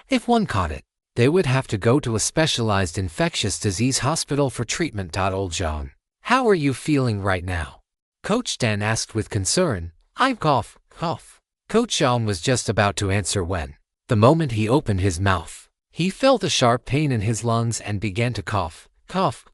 If one caught it, they would have to go to a specialized infectious disease hospital for treatment. Old Jean, how are you feeling right now? Coach Dan asked with concern. I cough. Coach Jean was just about to answer when, the moment he opened his mouth, he felt a sharp pain in his lungs and began to cough. Cough.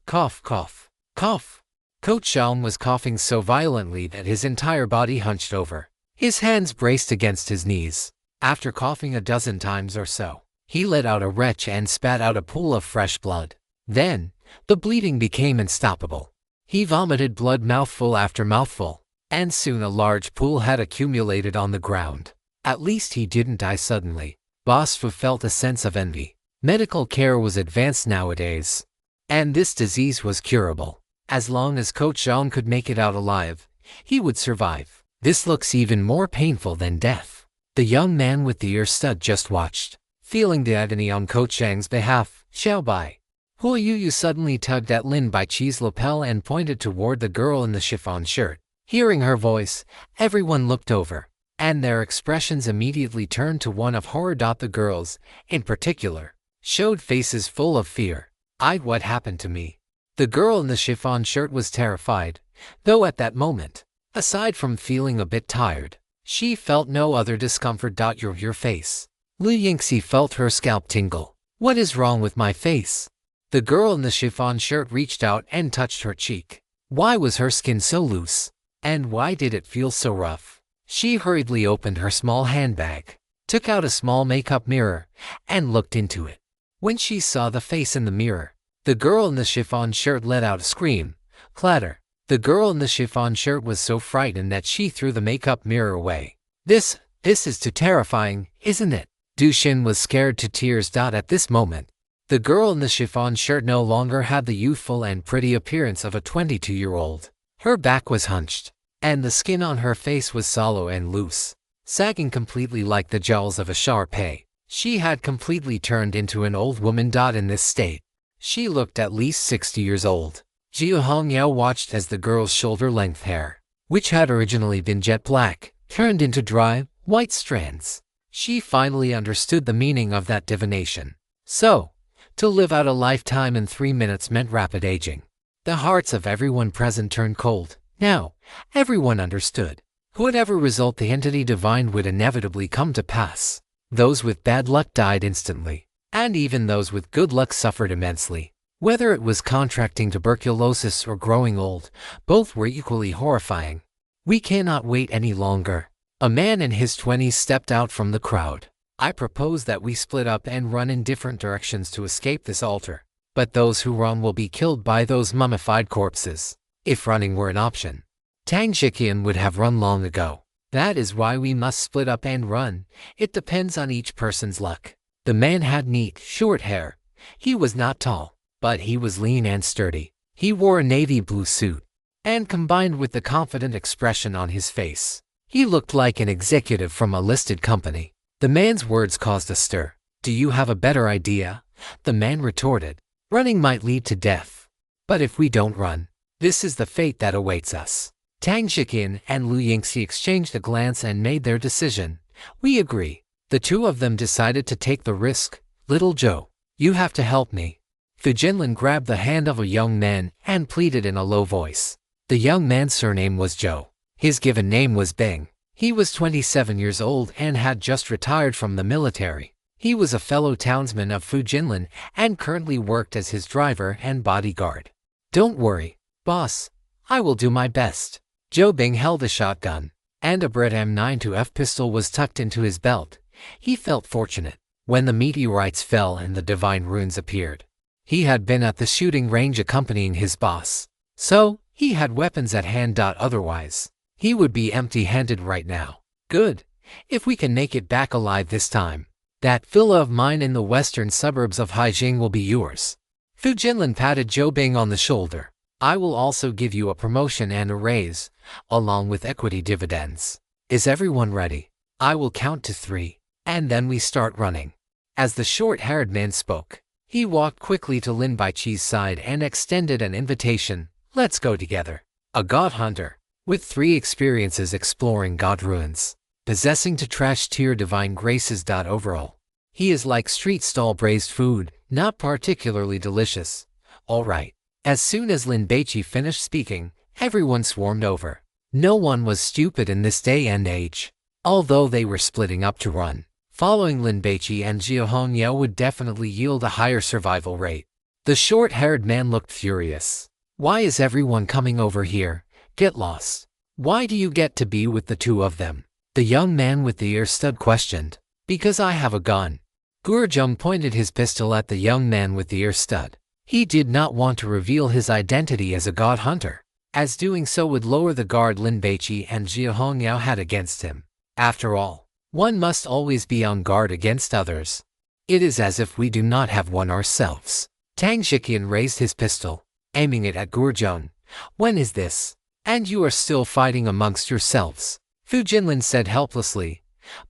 Coach Jean was coughing so violently that his entire body hunched over. His hands braced against his knees. After coughing a dozen times or so, he let out a retch and spat out a pool of fresh blood. Then, the bleeding became unstoppable. He vomited blood mouthful after mouthful, and soon a large pool had accumulated on the ground. At least he didn't die suddenly. Bosfu felt a sense of envy. Medical care was advanced nowadays, and this disease was curable. As long as Coach Jean could make it out alive, he would survive. This looks even more painful than death. The young man with the ear stud just watched, feeling the agony on Coach Zhang's behalf. Xiao Bai. Hu Yu suddenly tugged at Lin Baiqi's lapel and pointed toward the girl in the chiffon shirt. Hearing her voice, everyone looked over, and their expressions immediately turned to one of horror. The girls, in particular, showed faces full of fear. What happened to me? The girl in the chiffon shirt was terrified, though at that moment, aside from feeling a bit tired, she felt no other discomfort. Your face. Lu Yingxi felt her scalp tingle. What is wrong with my face? The girl in the chiffon shirt reached out and touched her cheek. Why was her skin so loose? And why did it feel so rough? She hurriedly opened her small handbag, took out a small makeup mirror, and looked into it. When she saw the face in the mirror, the girl in the chiffon shirt let out a scream. Clatter. The girl in the chiffon shirt was so frightened that she threw the makeup mirror away. This is too terrifying, isn't it? Du Xin was scared to tears. At this moment, the girl in the chiffon shirt no longer had the youthful and pretty appearance of a 22-year-old. Her back was hunched, and the skin on her face was sallow and loose, sagging completely like the jowls of a Shar-Pei. She had completely turned into an old woman. In this state, she looked at least 60 years old. Jiu Hongyao watched as the girl's shoulder-length hair, which had originally been jet black, turned into dry, white strands. She finally understood the meaning of that divination. So, to live out a lifetime in 3 minutes meant rapid aging. The hearts of everyone present turned cold. Now, everyone understood. Whatever result the entity divined would inevitably come to pass. Those with bad luck died instantly, and even those with good luck suffered immensely. Whether it was contracting tuberculosis or growing old, both were equally horrifying. We cannot wait any longer. A man in his 20s stepped out from the crowd. I propose that we split up and run in different directions to escape this altar. But those who run will be killed by those mummified corpses. If running were an option, Tang Shiqian would have run long ago. That is why we must split up and run. It depends on each person's luck. The man had neat, short hair. He was not tall, but he was lean and sturdy. He wore a navy blue suit, and combined with the confident expression on his face, he looked like an executive from a listed company. The man's words caused a stir. "Do you have a better idea?" the man retorted. "Running might lead to death. But if we don't run, this is the fate that awaits us." Tang Shiqian and Lu Yingxi exchanged a glance and made their decision. "We agree." The two of them decided to take the risk. "Little Zhou, you have to help me." Fu Jinlin grabbed the hand of a young man and pleaded in a low voice. The young man's surname was Zhou. His given name was Bing. He was 27 years old and had just retired from the military. He was a fellow townsman of Fu Jinlin and currently worked as his driver and bodyguard. "Don't worry, boss. I will do my best." Zhou Bing held a shotgun, and a Brit M92F pistol was tucked into his belt. He felt fortunate when the meteorites fell and the divine runes appeared. He had been at the shooting range accompanying his boss, so he had weapons at hand. Otherwise, he would be empty-handed right now. "Good. If we can make it back alive this time, that villa of mine in the western suburbs of Haijing will be yours." Fu Jinlin patted Zhou Bing on the shoulder. "I will also give you a promotion and a raise, along with equity dividends. Is everyone ready? I will count to 3, and then we start running." As the short-haired man spoke, he walked quickly to Lin Baici's side and extended an invitation. "Let's go together." A god hunter, with 3 experiences exploring god ruins, possessing to trash-tier divine graces. Overall, he is like street stall braised food, not particularly delicious. All right. As soon as Lin Baici finished speaking, everyone swarmed over. No one was stupid in this day and age. Although they were splitting up to run, following Lin Baici and Jia Hongyao would definitely yield a higher survival rate. The short-haired man looked furious. "Why is everyone coming over here? Get lost. Why do you get to be with the two of them?" The young man with the ear stud questioned. "Because I have a gun." Gurjung pointed his pistol at the young man with the ear stud. He did not want to reveal his identity as a god hunter, as doing so would lower the guard Lin Baici and Jia Hongyao had against him. After all, one must always be on guard against others. It is as if we do not have one ourselves. Tang Shiqian raised his pistol, aiming it at Gurjung. "When is this? And you are still fighting amongst yourselves?" Fu Jinlin said helplessly.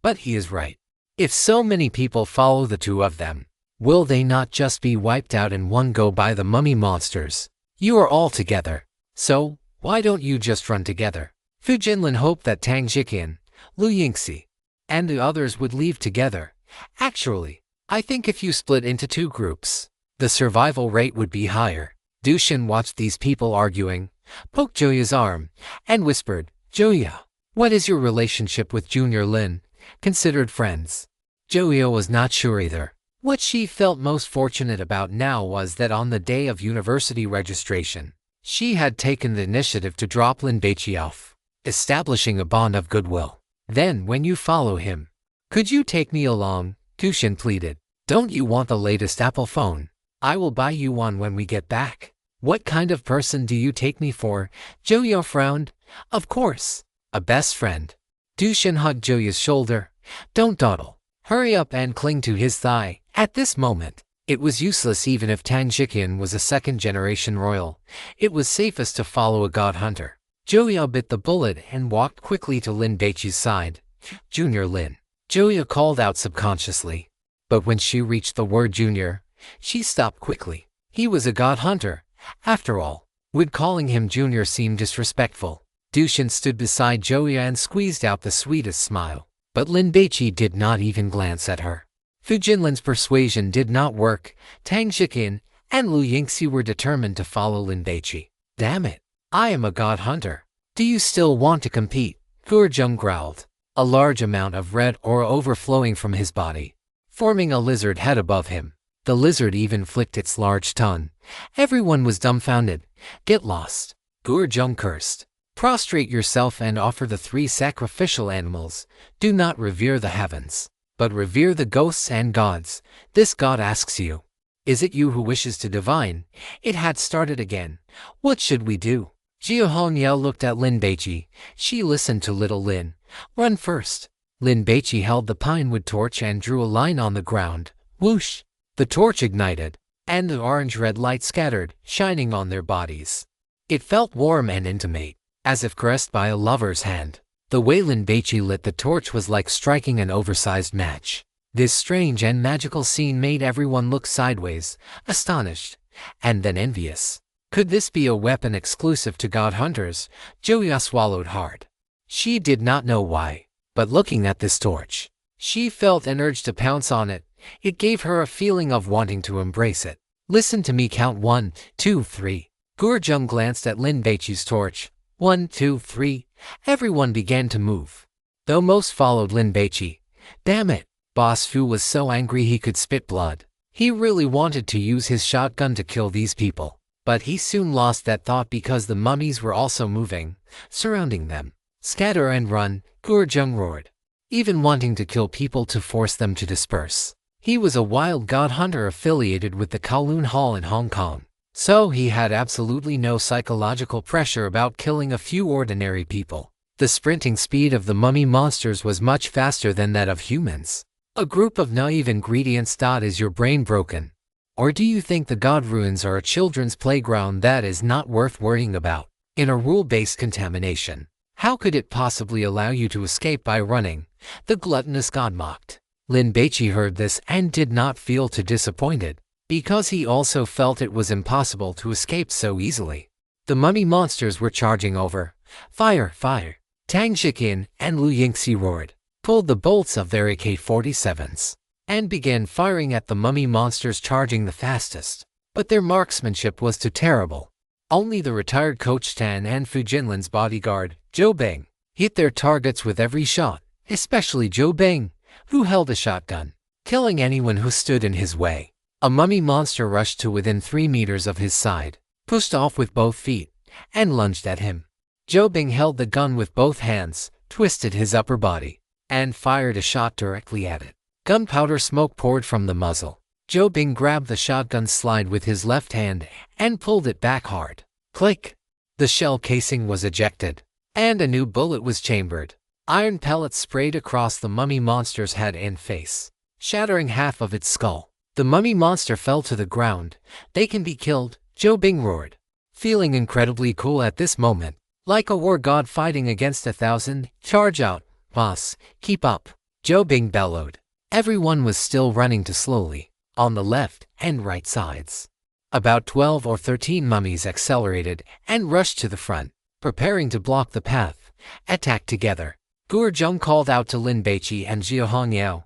"But he is right. If so many people follow the two of them, will they not just be wiped out in one go by the mummy monsters? You are all together. So, why don't you just run together?" Fu Jinlin hoped that Tang Shiqian, Lu Yingxi, and the others would leave together. "Actually, I think if you split into 2 groups, the survival rate would be higher." Du Shin watched these people arguing, poked Joya's arm, and whispered, "Joya, what is your relationship with Junior Lin? Considered friends?" Joya was not sure either. What she felt most fortunate about now was that on the day of university registration, she had taken the initiative to drop Lin Baici off, establishing a bond of goodwill. "Then when you follow him, could you take me along?" Du Shin pleaded. "Don't you want the latest Apple phone? I will buy you one when we get back." "What kind of person do you take me for?" Joya frowned. "Of course, a best friend." Du Shin hugged Joya's shoulder. "Don't dawdle. Hurry up and cling to his thigh." At this moment, it was useless even if Tang Shiqian was a second-generation royal. It was safest to follow a god hunter. Joya bit the bullet and walked quickly to Lin Baichi's side. "Junior Lin," Joya called out subconsciously. But when she reached the word junior, she stopped quickly. He was a god hunter. After all, would calling him junior seem disrespectful? Du Shin stood beside Joya and squeezed out the sweetest smile. But Lin Baici did not even glance at her. Fu Jinlin's persuasion did not work. Tang Shiqian and Lu Yingxi were determined to follow Lin Baici. "Damn it, I am a god hunter. Do you still want to compete?" Gurjung growled, a large amount of red aura overflowing from his body, forming a lizard head above him. The lizard even flicked its large tongue. Everyone was dumbfounded. "Get lost," Gurjung cursed. Prostrate yourself and offer the 3 sacrificial animals. Do not revere the heavens, but revere the ghosts and gods. This god asks you, is it you who wishes to divine? It had started again. What should we do? Jiao Hongyao looked at Lin Baici. She listened to little Lin. Run first. Lin Baici held the pinewood torch and drew a line on the ground. Whoosh! The torch ignited, and the orange-red light scattered, shining on their bodies. It felt warm and intimate, as if caressed by a lover's hand. The way Lin Baici lit the torch was like striking an oversized match. This strange and magical scene made everyone look sideways, astonished, and then envious. Could this be a weapon exclusive to god hunters? Joya swallowed hard. She did not know why, but looking at this torch, she felt an urge to pounce on it. It gave her a feeling of wanting to embrace it. Listen to me count 1, 2, 3. Gurjung glanced at Lin Baici's torch. 1, 2, 3. Everyone began to move, though most followed Lin Baici. Damn it! Boss Fu was so angry he could spit blood. He really wanted to use his shotgun to kill these people, but he soon lost that thought because the mummies were also moving, surrounding them. Scatter and run, Gurjung roared, even wanting to kill people to force them to disperse. He was a wild god hunter affiliated with the Kowloon Hall in Hong Kong, so he had absolutely no psychological pressure about killing a few ordinary people. The sprinting speed of the mummy monsters was much faster than that of humans. A group of naive ingredients. Is your brain broken? Or do you think the god ruins are a children's playground that is not worth worrying about? In a rule-based contamination, how could it possibly allow you to escape by running? The gluttonous god mocked. Lin Baici heard this and did not feel too disappointed, because he also felt it was impossible to escape so easily. The mummy monsters were charging over. Fire, fire! Tang Shikin and Lu Yingxi roared, pulled the bolts of their AK-47s, and began firing at the mummy monsters charging the fastest. But their marksmanship was too terrible. Only the retired Coach Tan and Fu Jinlin's bodyguard, Zhou Bing, hit their targets with every shot, especially Zhou Bing, who held a shotgun, killing anyone who stood in his way. A mummy monster rushed to within 3 meters of his side, pushed off with both feet, and lunged at him. Zhou Bing held the gun with both hands, twisted his upper body, and fired a shot directly at it. Gunpowder smoke poured from the muzzle. Zhou Bing grabbed the shotgun slide with his left hand and pulled it back hard. Click! The shell casing was ejected, and a new bullet was chambered. Iron pellets sprayed across the mummy monster's head and face, shattering half of its skull. The mummy monster fell to the ground. They can be killed, Zhou Bing roared, feeling incredibly cool at this moment. Like a war god fighting against 1,000, charge out, boss, keep up, Zhou Bing bellowed. Everyone was still running too slowly, on the left and right sides. About 12 or 13 mummies accelerated and rushed to the front, preparing to block the path. Attack together. Gurjung called out to Lin Baici and Jiao Hongyao.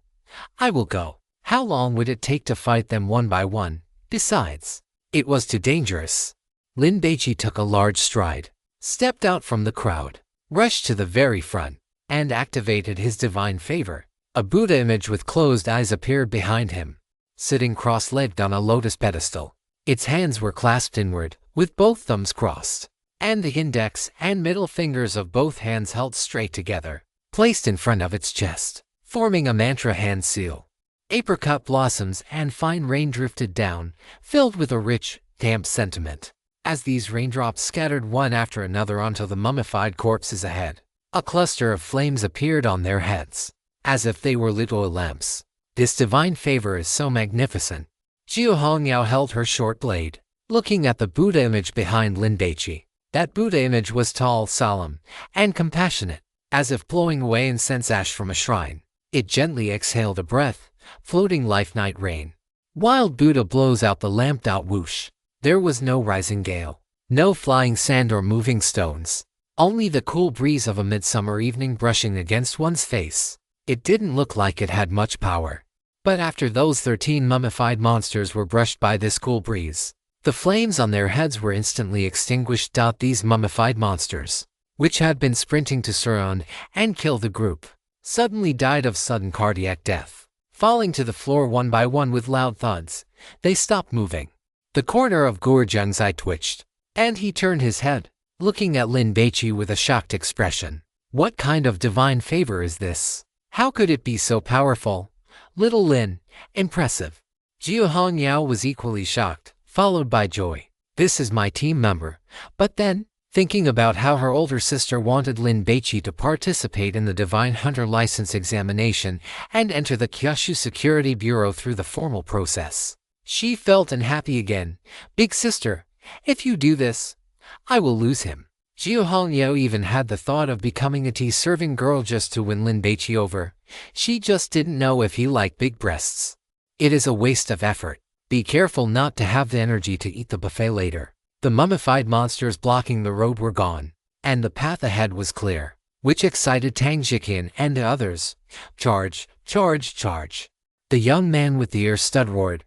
I will go. How long would it take to fight them one by one? Besides, it was too dangerous. Lin Baici took a large stride, stepped out from the crowd, rushed to the very front, and activated his divine favor. A Buddha image with closed eyes appeared behind him, sitting cross-legged on a lotus pedestal. Its hands were clasped inward, with both thumbs crossed, and the index and middle fingers of both hands held straight together, placed in front of its chest, forming a mantra hand seal. Apricot blossoms and fine rain drifted down, filled with a rich, damp sentiment. As these raindrops scattered one after another onto the mummified corpses ahead, a cluster of flames appeared on their heads, as if they were lit oil lamps. This divine favor is so magnificent. Jiao Hongyao held her short blade, looking at the Buddha image behind Lin Baici. That Buddha image was tall, solemn, and compassionate, as if blowing away incense ash from a shrine. It gently exhaled a breath, floating life-night rain. Wild Buddha blows out the lamp. Whoosh. There was no rising gale, no flying sand or moving stones, only the cool breeze of a midsummer evening brushing against one's face. It didn't look like it had much power. But after those 13 mummified monsters were brushed by this cool breeze, the flames on their heads were instantly extinguished. These mummified monsters, which had been sprinting to surround and kill the group, suddenly died of sudden cardiac death, falling to the floor one by one with loud thuds. They stopped moving. The corner of Gurjung's eye twitched, and he turned his head. looking at Lin Baici with a shocked expression. What kind of divine favor is this? How could it be so powerful? Little Lin, impressive. Jia Hongyao was equally shocked, followed by joy. This is my team member. But then, thinking about how her older sister wanted Lin Baici to participate in the Divine Hunter license examination and enter the Kyushu Security Bureau through the formal process, she felt unhappy again. Big sister, if you do this, I will lose him. Jia Hongyao even had the thought of becoming a tea-serving girl just to win Lin Baici over. She just didn't know if he liked big breasts. It is a waste of effort. Be careful not to have the energy to eat the buffet later. The mummified monsters blocking the road were gone, and the path ahead was clear, which excited Tang Jiqin and the others. Charge, charge, charge. The young man with the ear stud roared.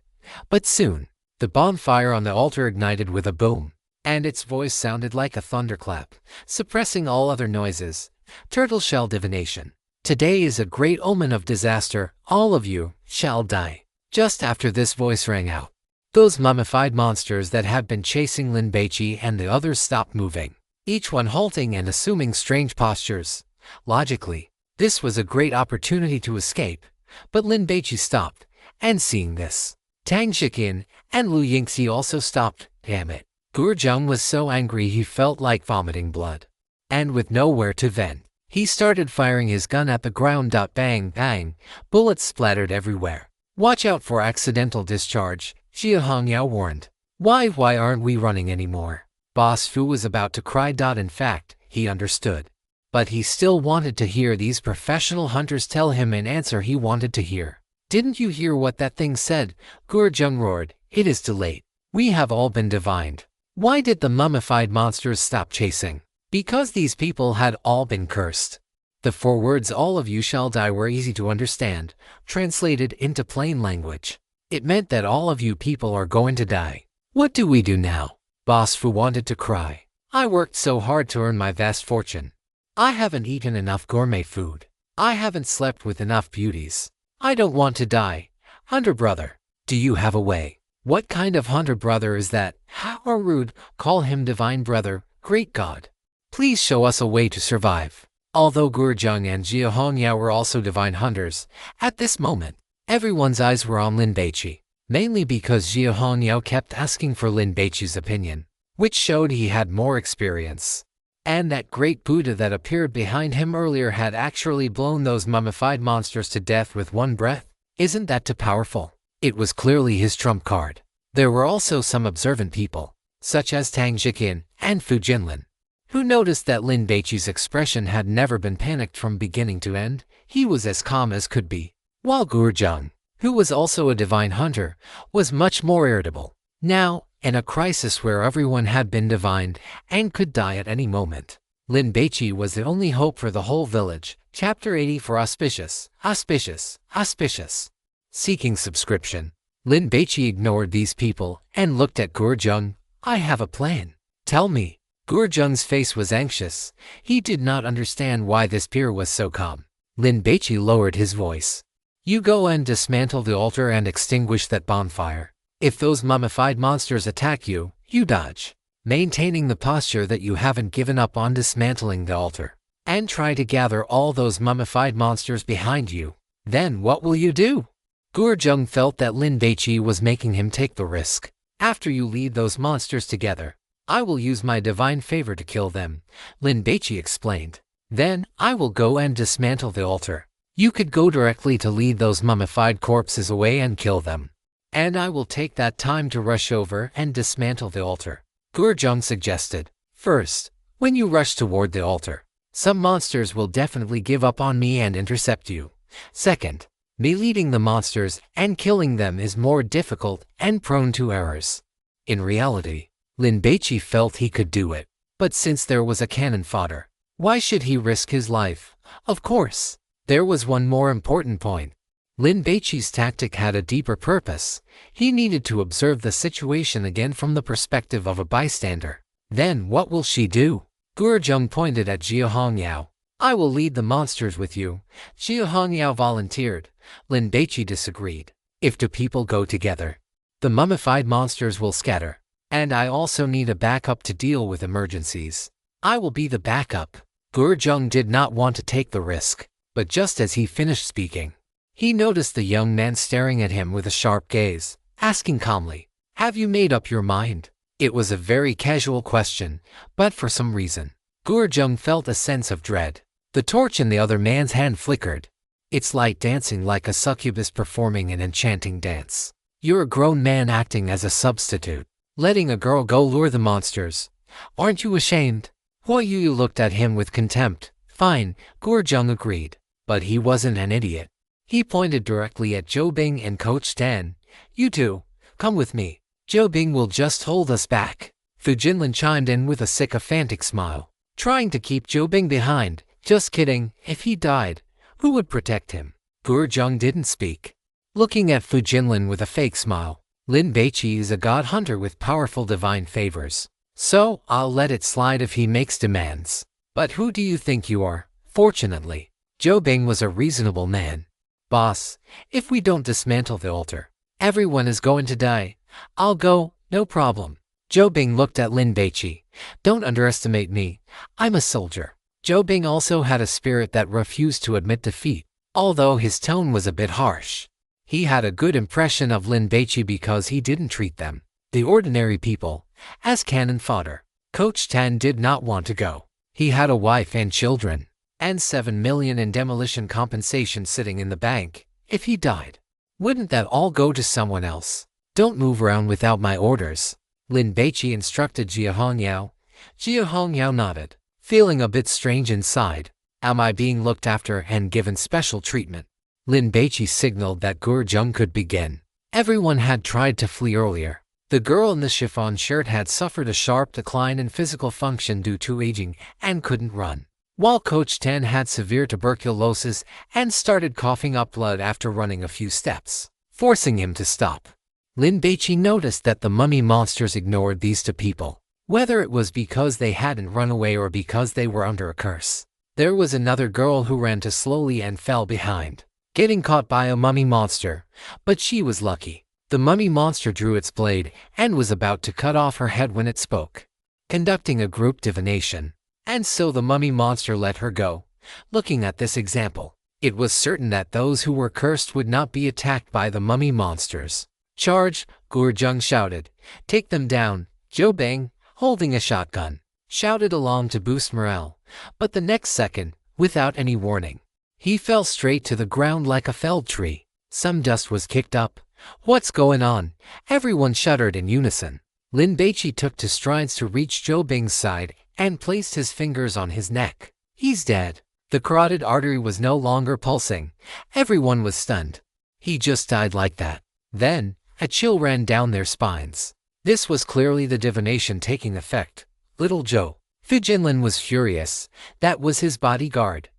But soon, the bonfire on the altar ignited with a boom, and its voice sounded like a thunderclap, suppressing all other noises. Turtle shell divination. Today is a great omen of disaster. All of you shall die. Just after this voice rang out, those mummified monsters that had been chasing Lin Baici and the others stopped moving, each one halting and assuming strange postures. Logically, this was a great opportunity to escape, but Lin Baici stopped, and seeing this, Tang Jiqin and Lu Yingxi also stopped. Damn it. Gurjung was so angry he felt like vomiting blood. And with nowhere to vent, he started firing his gun at the ground. Bang, bang, bullets splattered everywhere. Watch out for accidental discharge, Jia Hongyao warned. Why aren't we running anymore? Boss Fu was about to cry. In fact, he understood. But he still wanted to hear these professional hunters tell him an answer he wanted to hear. Didn't you hear what that thing said? Gurjung roared. It is too late. We have all been divined. Why did the mummified monsters stop chasing? Because these people had all been cursed. The 4 words "all of you shall die" were easy to understand. Translated into plain language, it meant that all of you people are going to die. What do we do now? Boss Fu wanted to cry. I worked so hard to earn my vast fortune. I haven't eaten enough gourmet food. I haven't slept with enough beauties. I don't want to die. Hunter brother, do you have a way? What kind of hunter brother is that? How rude. Call him divine brother. Great God. Please show us a way to survive. Although Gurjung and Jia Hongyao were also divine hunters, at this moment, everyone's eyes were on Lin Baici, mainly because Jia Hongyao kept asking for Lin Baici's opinion, which showed he had more experience. And that great Buddha that appeared behind him earlier had actually blown those mummified monsters to death with one breath. Isn't that too powerful? It was clearly his trump card. There were also some observant people, such as Tang Jiqin and Fu Jinlin, who noticed that Lin Baici's expression had never been panicked from beginning to end. He was as calm as could be, while Gurjung, who was also a divine hunter, was much more irritable. Now, in a crisis where everyone had been divined and could die at any moment, Lin Baici was the only hope for the whole village. Chapter 80 for auspicious, auspicious, auspicious. Seeking subscription, Lin Baici ignored these people and looked at Gurjung. I have a plan. Tell me. Gurjung's face was anxious. He did not understand why this peer was so calm. Lin Baici lowered his voice. You go and dismantle the altar and extinguish that bonfire. If those mummified monsters attack you, you dodge, maintaining the posture that you haven't given up on dismantling the altar, and try to gather all those mummified monsters behind you. Then what will you do? Gurjung felt that Lin Baici was making him take the risk. After you lead those monsters together, I will use my divine favor to kill them, Lin Baici explained. Then, I will go and dismantle the altar. You could go directly to lead those mummified corpses away and kill them. And I will take that time to rush over and dismantle the altar, Gurjung suggested. First, when you rush toward the altar, some monsters will definitely give up on me and intercept you. Second, me leading the monsters and killing them is more difficult and prone to errors. In reality, Lin Baici felt he could do it, but since there was a cannon fodder, why should he risk his life? Of course, there was one more important point. Lin Baici's tactic had a deeper purpose. He needed to observe the situation again from the perspective of a bystander. Then what will she do? Gurjung pointed at Jia Hongyao. I will lead the monsters with you, Jia Hongyao volunteered. Lin Baici disagreed. If two people go together, the mummified monsters will scatter. And I also need a backup to deal with emergencies. I will be the backup. Gurjung did not want to take the risk, but just as he finished speaking, he noticed the young man staring at him with a sharp gaze, asking calmly, "Have you made up your mind?" It was a very casual question, but for some reason, Gurjung felt a sense of dread. The torch in the other man's hand flickered, its light dancing like a succubus performing an enchanting dance. "You're a grown man acting as a substitute, letting a girl go lure the monsters. Aren't you ashamed?" Hua Yu looked at him with contempt. "Fine," Gurjung agreed, but he wasn't an idiot. He pointed directly at Zhou Bing and Coach Tan. "You two, come with me. Zhou Bing will just hold us back." Fu Jinlin chimed in with a sycophantic smile, trying to keep Zhou Bing behind. "Just kidding, if he died, who would protect him?" Gurjung didn't speak, looking at Fu Jinlin with a fake smile. "Lin Baici is a god hunter with powerful divine favors, so I'll let it slide if he makes demands. But who do you think you are?" Fortunately, Zhou Bing was a reasonable man. "Boss, if we don't dismantle the altar, everyone is going to die. I'll go, no problem." Zhou Bing looked at Lin Baici. "Don't underestimate me. I'm a soldier." Zhou Bing also had a spirit that refused to admit defeat, although his tone was a bit harsh. He had a good impression of Lin Baici because he didn't treat them, the ordinary people, as cannon fodder. Coach Tan did not want to go. He had a wife and children, and 7 million in demolition compensation sitting in the bank. If he died, wouldn't that all go to someone else? "Don't move around without my orders," Lin Baici instructed Jia Hongyao. Jia Hongyao nodded, feeling a bit strange inside. "Am I being looked after and given special treatment?" Lin Baici signaled that Gurjung could begin. Everyone had tried to flee earlier. The girl in the chiffon shirt had suffered a sharp decline in physical function due to aging and couldn't run, while Coach Tan had severe tuberculosis and started coughing up blood after running a few steps, forcing him to stop. Lin Baici noticed that the mummy monsters ignored these two people, whether it was because they hadn't run away or because they were under a curse. There was another girl who ran too slowly and fell behind, getting caught by a mummy monster, but she was lucky. The mummy monster drew its blade and was about to cut off her head when it spoke, conducting a group divination. And so the mummy monster let her go. Looking at this example, it was certain that those who were cursed would not be attacked by the mummy monsters. "Charge!" Gurjung shouted. "Take them down!" Zhou Bing, holding a shotgun, shouted along to boost morale, but the next second, without any warning, he fell straight to the ground like a felled tree. Some dust was kicked up. "What's going on?" Everyone shuddered in unison. Lin Baici took 2 strides to reach Zhou Bing's side and placed his fingers on his neck. "He's dead." The carotid artery was no longer pulsing. Everyone was stunned. He just died like that. Then, a chill ran down their spines. This was clearly the divination taking effect. Little Zhou. Fu Jinlin was furious. That was his bodyguard.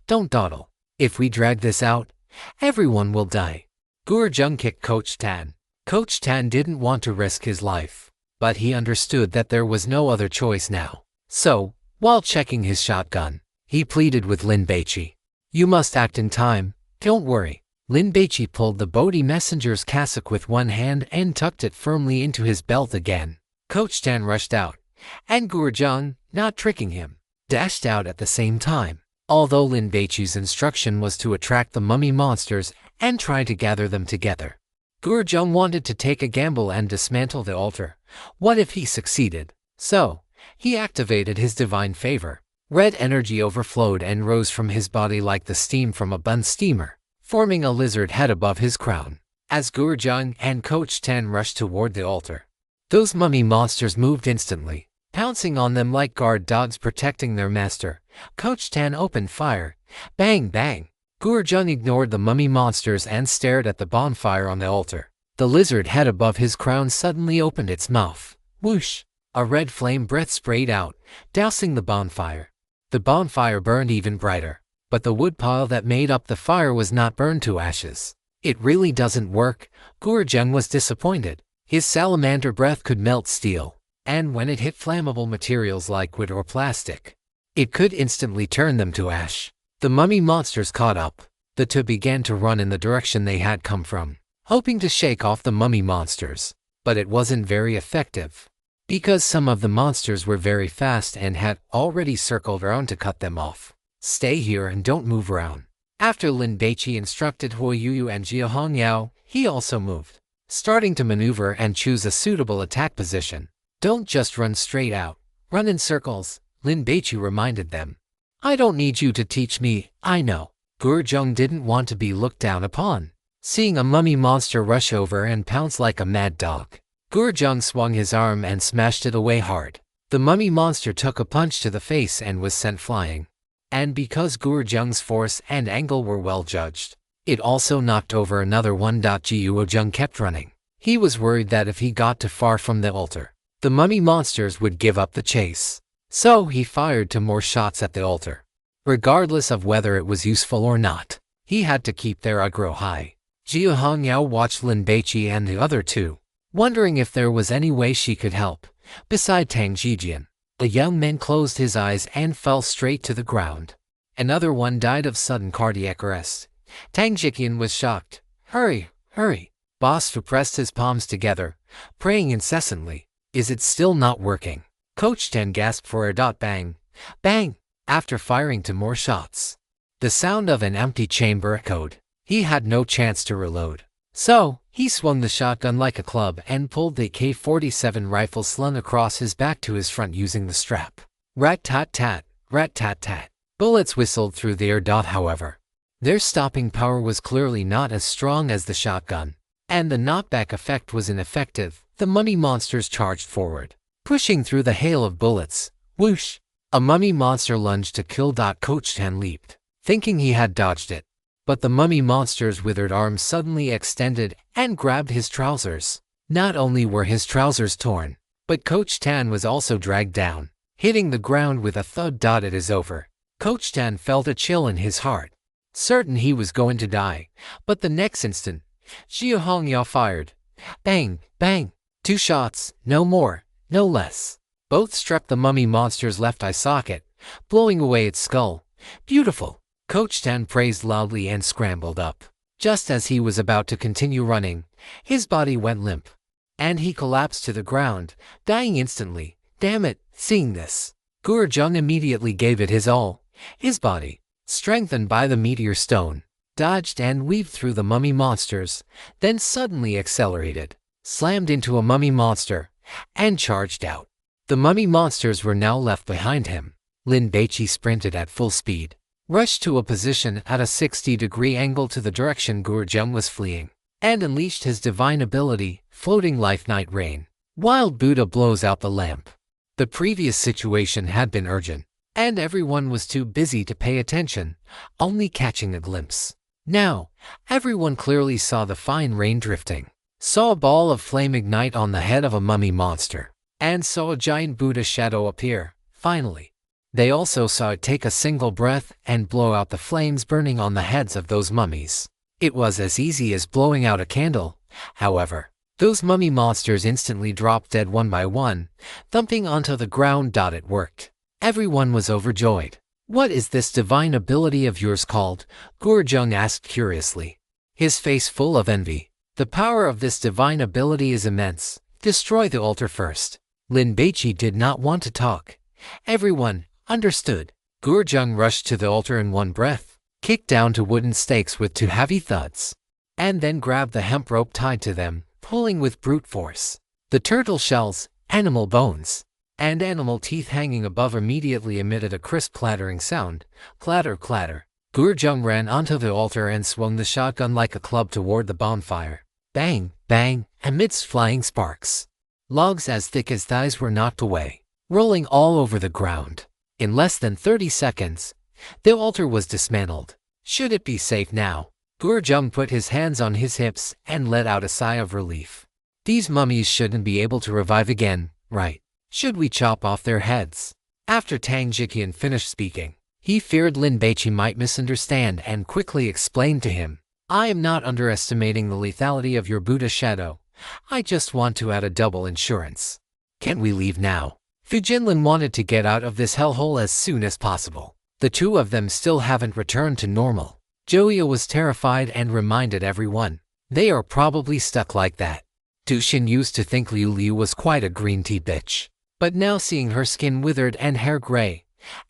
"Don't dawdle. If we drag this out, everyone will die." Gurjung kicked Coach Tan. Coach Tan didn't want to risk his life, but he understood that there was no other choice now. So, while checking his shotgun, he pleaded with Lin Baici. "You must act in time. Don't worry." Lin Baici pulled the Bodhi messenger's cassock with one hand and tucked it firmly into his belt again. Coach Tan rushed out, and Gurjung, not tricking him, dashed out at the same time. Although Lin Baici's instruction was to attract the mummy monsters and try to gather them together, Gurjung wanted to take a gamble and dismantle the altar. What if he succeeded? So, he activated his divine favor. Red energy overflowed and rose from his body like the steam from a Bunsen steamer, forming a lizard head above his crown. As Gurjung and Coach Tan rushed toward the altar, those mummy monsters moved instantly, pouncing on them like guard dogs protecting their master. Coach Tan opened fire. Bang, bang. Gurjung ignored the mummy monsters and stared at the bonfire on the altar. The lizard head above his crown suddenly opened its mouth. Whoosh! A red flame breath sprayed out, dousing the bonfire. The bonfire burned even brighter, but the woodpile that made up the fire was not burned to ashes. "It really doesn't work." Gurjung was disappointed. His salamander breath could melt steel, and when it hit flammable materials like wood or plastic, it could instantly turn them to ash. The mummy monsters caught up. The two began to run in the direction they had come from, hoping to shake off the mummy monsters, but it wasn't very effective. because some of the monsters were very fast and had already circled around to cut them off. Stay here and don't move around. After Lin Baici instructed Huoyuyu and Jia Hongyao, he also moved, starting to maneuver and choose a suitable attack position. Don't just run straight out. Run in circles, Lin Baici reminded them. I don't need you to teach me, I know. Gurjung didn't want to be looked down upon. Seeing a mummy monster rush over and pounce like a mad dog, Gurjung swung his arm and smashed it away hard. The mummy monster took a punch to the face and was sent flying. And because Gurjung's force and angle were well judged, it also knocked over another one. Jiuojung kept running. He was worried that if he got too far from the altar, the mummy monsters would give up the chase. So he fired 2 more shots at the altar. Regardless of whether it was useful or not, he had to keep their aggro high. Jia Hongyao watched Lin Baici and the other 2, wondering if there was any way she could help. Beside Tang Jijian, the young man closed his eyes and fell straight to the ground. Another one died of sudden cardiac arrest. Tang Jijian was shocked. Hurry, hurry. Boss Fu pressed his palms together, praying incessantly. Is it still not working? Coach Tan gasped for air. Bang, bang. After firing 2 more shots, the sound of an empty chamber echoed. He had no chance to reload. So, he swung the shotgun like a club and pulled the K-47 rifle slung across his back to his front using the strap. Rat-tat-tat, rat-tat-tat. Bullets whistled through the air. However, their stopping power was clearly not as strong as the shotgun, and the knockback effect was ineffective. The mummy monsters charged forward, pushing through the hail of bullets. Whoosh! A mummy monster lunged to kill. Coach Tan leaped, thinking he had dodged it. But the mummy monster's withered arms suddenly extended and grabbed his trousers. Not only were his trousers torn, but Coach Tan was also dragged down, hitting the ground with a thud. It is over. Coach Tan felt a chill in his heart, certain he was going to die. But the next instant, Jia Hongyao fired. Bang, bang. 2 shots, no more, no less. Both struck the mummy monster's left eye socket, blowing away its skull. Beautiful. Coach Tan praised loudly and scrambled up. Just as he was about to continue running, his body went limp, and he collapsed to the ground, dying instantly. Damn it, seeing this, Gurjung immediately gave it his all. His body, strengthened by the meteor stone, dodged and weaved through the mummy monsters, then suddenly accelerated, slammed into a mummy monster, and charged out. The mummy monsters were now left behind him. Lin Baici sprinted at full speed, rushed to a position at a 60-degree angle to the direction Gurjung was fleeing, and unleashed his divine ability, Floating Life Night Rain. Wild Buddha blows out the lamp. The previous situation had been urgent, and everyone was too busy to pay attention, only catching a glimpse. Now, everyone clearly saw the fine rain drifting, saw a ball of flame ignite on the head of a mummy monster, and saw a giant Buddha shadow appear. Finally, they also saw it take a single breath and blow out the flames burning on the heads of those mummies. It was as easy as blowing out a candle. However, those mummy monsters instantly dropped dead one by one, thumping onto the ground. It worked. Everyone was overjoyed. What is this divine ability of yours called? Gurjung asked curiously, his face full of envy. The power of this divine ability is immense. Destroy the altar first. Lin Baici did not want to talk. Everyone understood. Gurjung rushed to the altar in one breath, kicked down 2 wooden stakes with 2 heavy thuds, and then grabbed the hemp rope tied to them, pulling with brute force. The turtle shells, animal bones, and animal teeth hanging above immediately emitted a crisp clattering sound. Clatter, clatter. Gurjung ran onto the altar and swung the shotgun like a club toward the bonfire. Bang, bang, amidst flying sparks. Logs as thick as thighs were knocked away, rolling all over the ground. In less than 30 seconds, the altar was dismantled. Should it be safe now? Gurjung put his hands on his hips and let out a sigh of relief. These mummies shouldn't be able to revive again, right? Should we chop off their heads? After Tang Jijian finished speaking, he feared Lin Baici might misunderstand and quickly explained to him, I am not underestimating the lethality of your Buddha shadow. I just want to add a double insurance. Can we leave now? Fu Jinlin wanted to get out of this hellhole as soon as possible. The 2 of them still haven't returned to normal. Joia was terrified and reminded everyone, they are probably stuck like that. Du Xin used to think Liu Liu was quite a green tea bitch. But now seeing her skin withered and hair gray,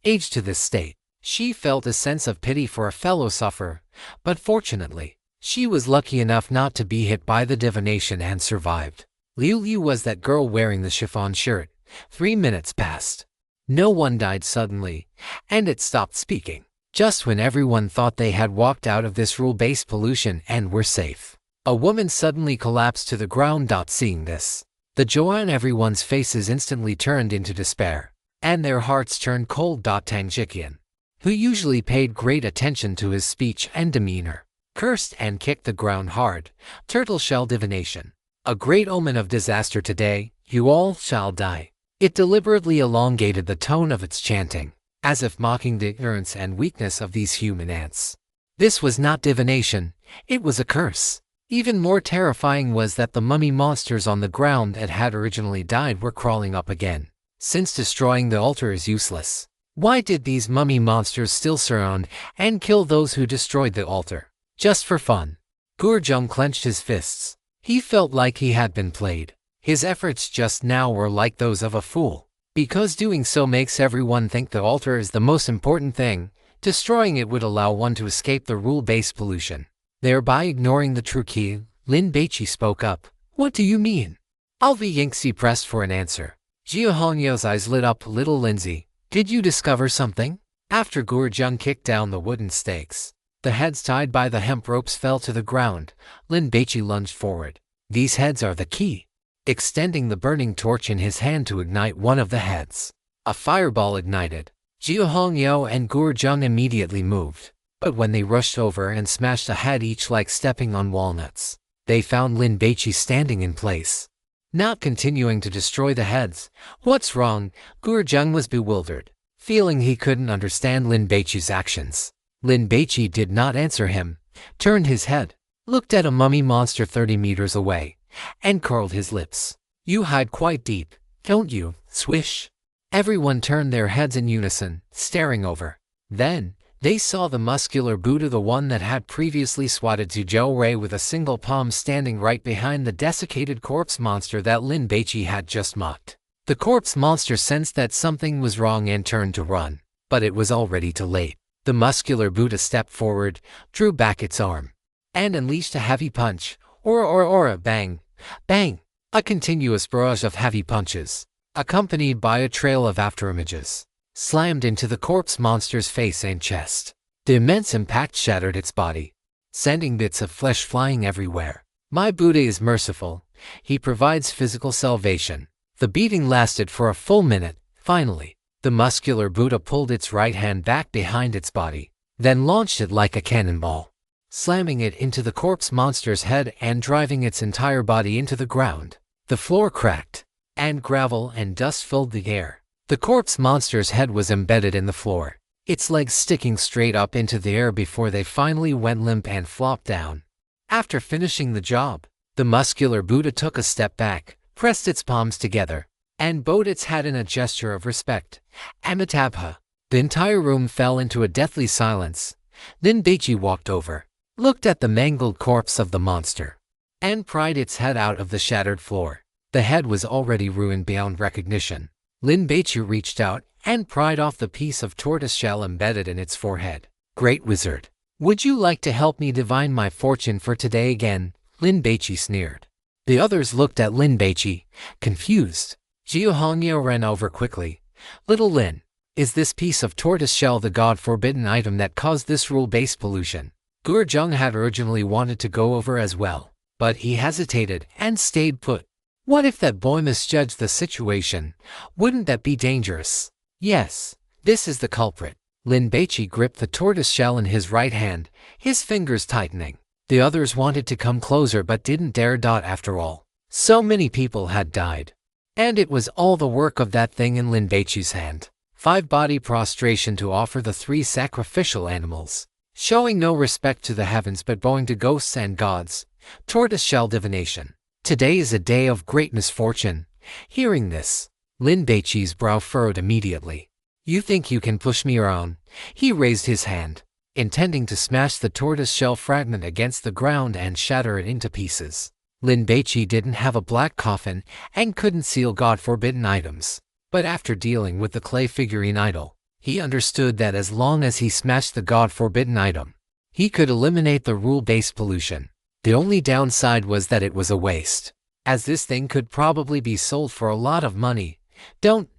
aged to this state, she felt a sense of pity for a fellow sufferer. But fortunately, she was lucky enough not to be hit by the divination and survived. Liu Liu was that girl wearing the chiffon shirt. 3 minutes passed. No one died suddenly, and it stopped speaking. Just when everyone thought they had walked out of this rule-based pollution and were safe, a woman suddenly collapsed to the ground. Seeing this, the joy on everyone's faces instantly turned into despair, and their hearts turned cold. Tang Jiqian, who usually paid great attention to his speech and demeanor, cursed and kicked the ground hard. Turtle shell divination. A great omen of disaster today, you all shall die. It deliberately elongated the tone of its chanting, as if mocking the ignorance and weakness of these human ants. This was not divination, it was a curse. Even more terrifying was that the mummy monsters on the ground that had originally died were crawling up again. Since destroying the altar is useless, why did these mummy monsters still surround and kill those who destroyed the altar? Just for fun. Gurjung clenched his fists. He felt like he had been played. His efforts just now were like those of a fool, because doing so makes everyone think the altar is the most important thing. Destroying it would allow one to escape the rule-based pollution, thereby ignoring the true key. Lin Baici spoke up. What do you mean? Alvi Yingxi pressed for an answer. Jia Hongyao's eyes lit up. Little Lindsay, did you discover something? After Gurjung kicked down the wooden stakes, the heads tied by the hemp ropes fell to the ground. Lin Baici lunged forward. These heads are the key. Extending the burning torch in his hand to ignite one of the heads, a fireball ignited. Jia Hongyao and Gurjung immediately moved, but when they rushed over and smashed a head each like stepping on walnuts, they found Lin Baici standing in place, not continuing to destroy the heads. What's wrong? Gurjung was bewildered, feeling he couldn't understand Lin Baici's actions. Lin Baici did not answer him, turned his head, looked at a mummy monster 30 meters away, and curled his lips. You hide quite deep, don't you? Swish. Everyone turned their heads in unison, staring over. Then, they saw the muscular Buddha, the one that had previously swatted Zhou Rei with a single palm, standing right behind the desiccated corpse monster that Lin Baici had just mocked. The corpse monster sensed that something was wrong and turned to run, but it was already too late. The muscular Buddha stepped forward, drew back its arm, and unleashed a heavy punch. Aura, bang, bang, a continuous barrage of heavy punches, accompanied by a trail of afterimages, slammed into the corpse monster's face and chest. The immense impact shattered its body, sending bits of flesh flying everywhere. My Buddha is merciful. He provides physical salvation. The beating lasted for a full minute. Finally, the muscular Buddha pulled its right hand back behind its body, then launched it like a cannonball, slamming it into the corpse monster's head and driving its entire body into the ground. The floor cracked, and gravel and dust filled the air. The corpse monster's head was embedded in the floor, its legs sticking straight up into the air before they finally went limp and flopped down. After finishing the job, the muscular Buddha took a step back, pressed its palms together, and bowed its head in a gesture of respect. Amitabha. The entire room fell into a deathly silence. Then Baici walked over, looked at the mangled corpse of the monster, and pried its head out of the shattered floor. The head was already ruined beyond recognition. Lin Baici reached out and pried off the piece of tortoiseshell embedded in its forehead. Great wizard, would you like to help me divine my fortune for today again? Lin Baici sneered. The others looked at Lin Baici, confused. Jia Hongya ran over quickly. Little Lin, is this piece of tortoiseshell the god-forbidden item that caused this rule-based pollution? Gurjung had originally wanted to go over as well, but he hesitated and stayed put. What if that boy misjudged the situation? Wouldn't that be dangerous? Yes, this is the culprit. Lin Baici gripped the tortoiseshell in his right hand, his fingers tightening. The others wanted to come closer but didn't dare. After all, so many people had died, and it was all the work of that thing in Lin Baici's hand. 5 body prostration to offer the 3 sacrificial animals, showing no respect to the heavens but bowing to ghosts and gods. Tortoiseshell divination. Today is a day of great misfortune. Hearing this, Lin Baici's brow furrowed immediately. You think you can push me around? He raised his hand, intending to smash the tortoiseshell fragment against the ground and shatter it into pieces. Lin Baici didn't have a black coffin and couldn't seal God-forbidden items. But after dealing with the clay figurine idol, he understood that as long as he smashed the God-forbidden item, he could eliminate the rule-based pollution. The only downside was that it was a waste, as this thing could probably be sold for a lot of money. Don't.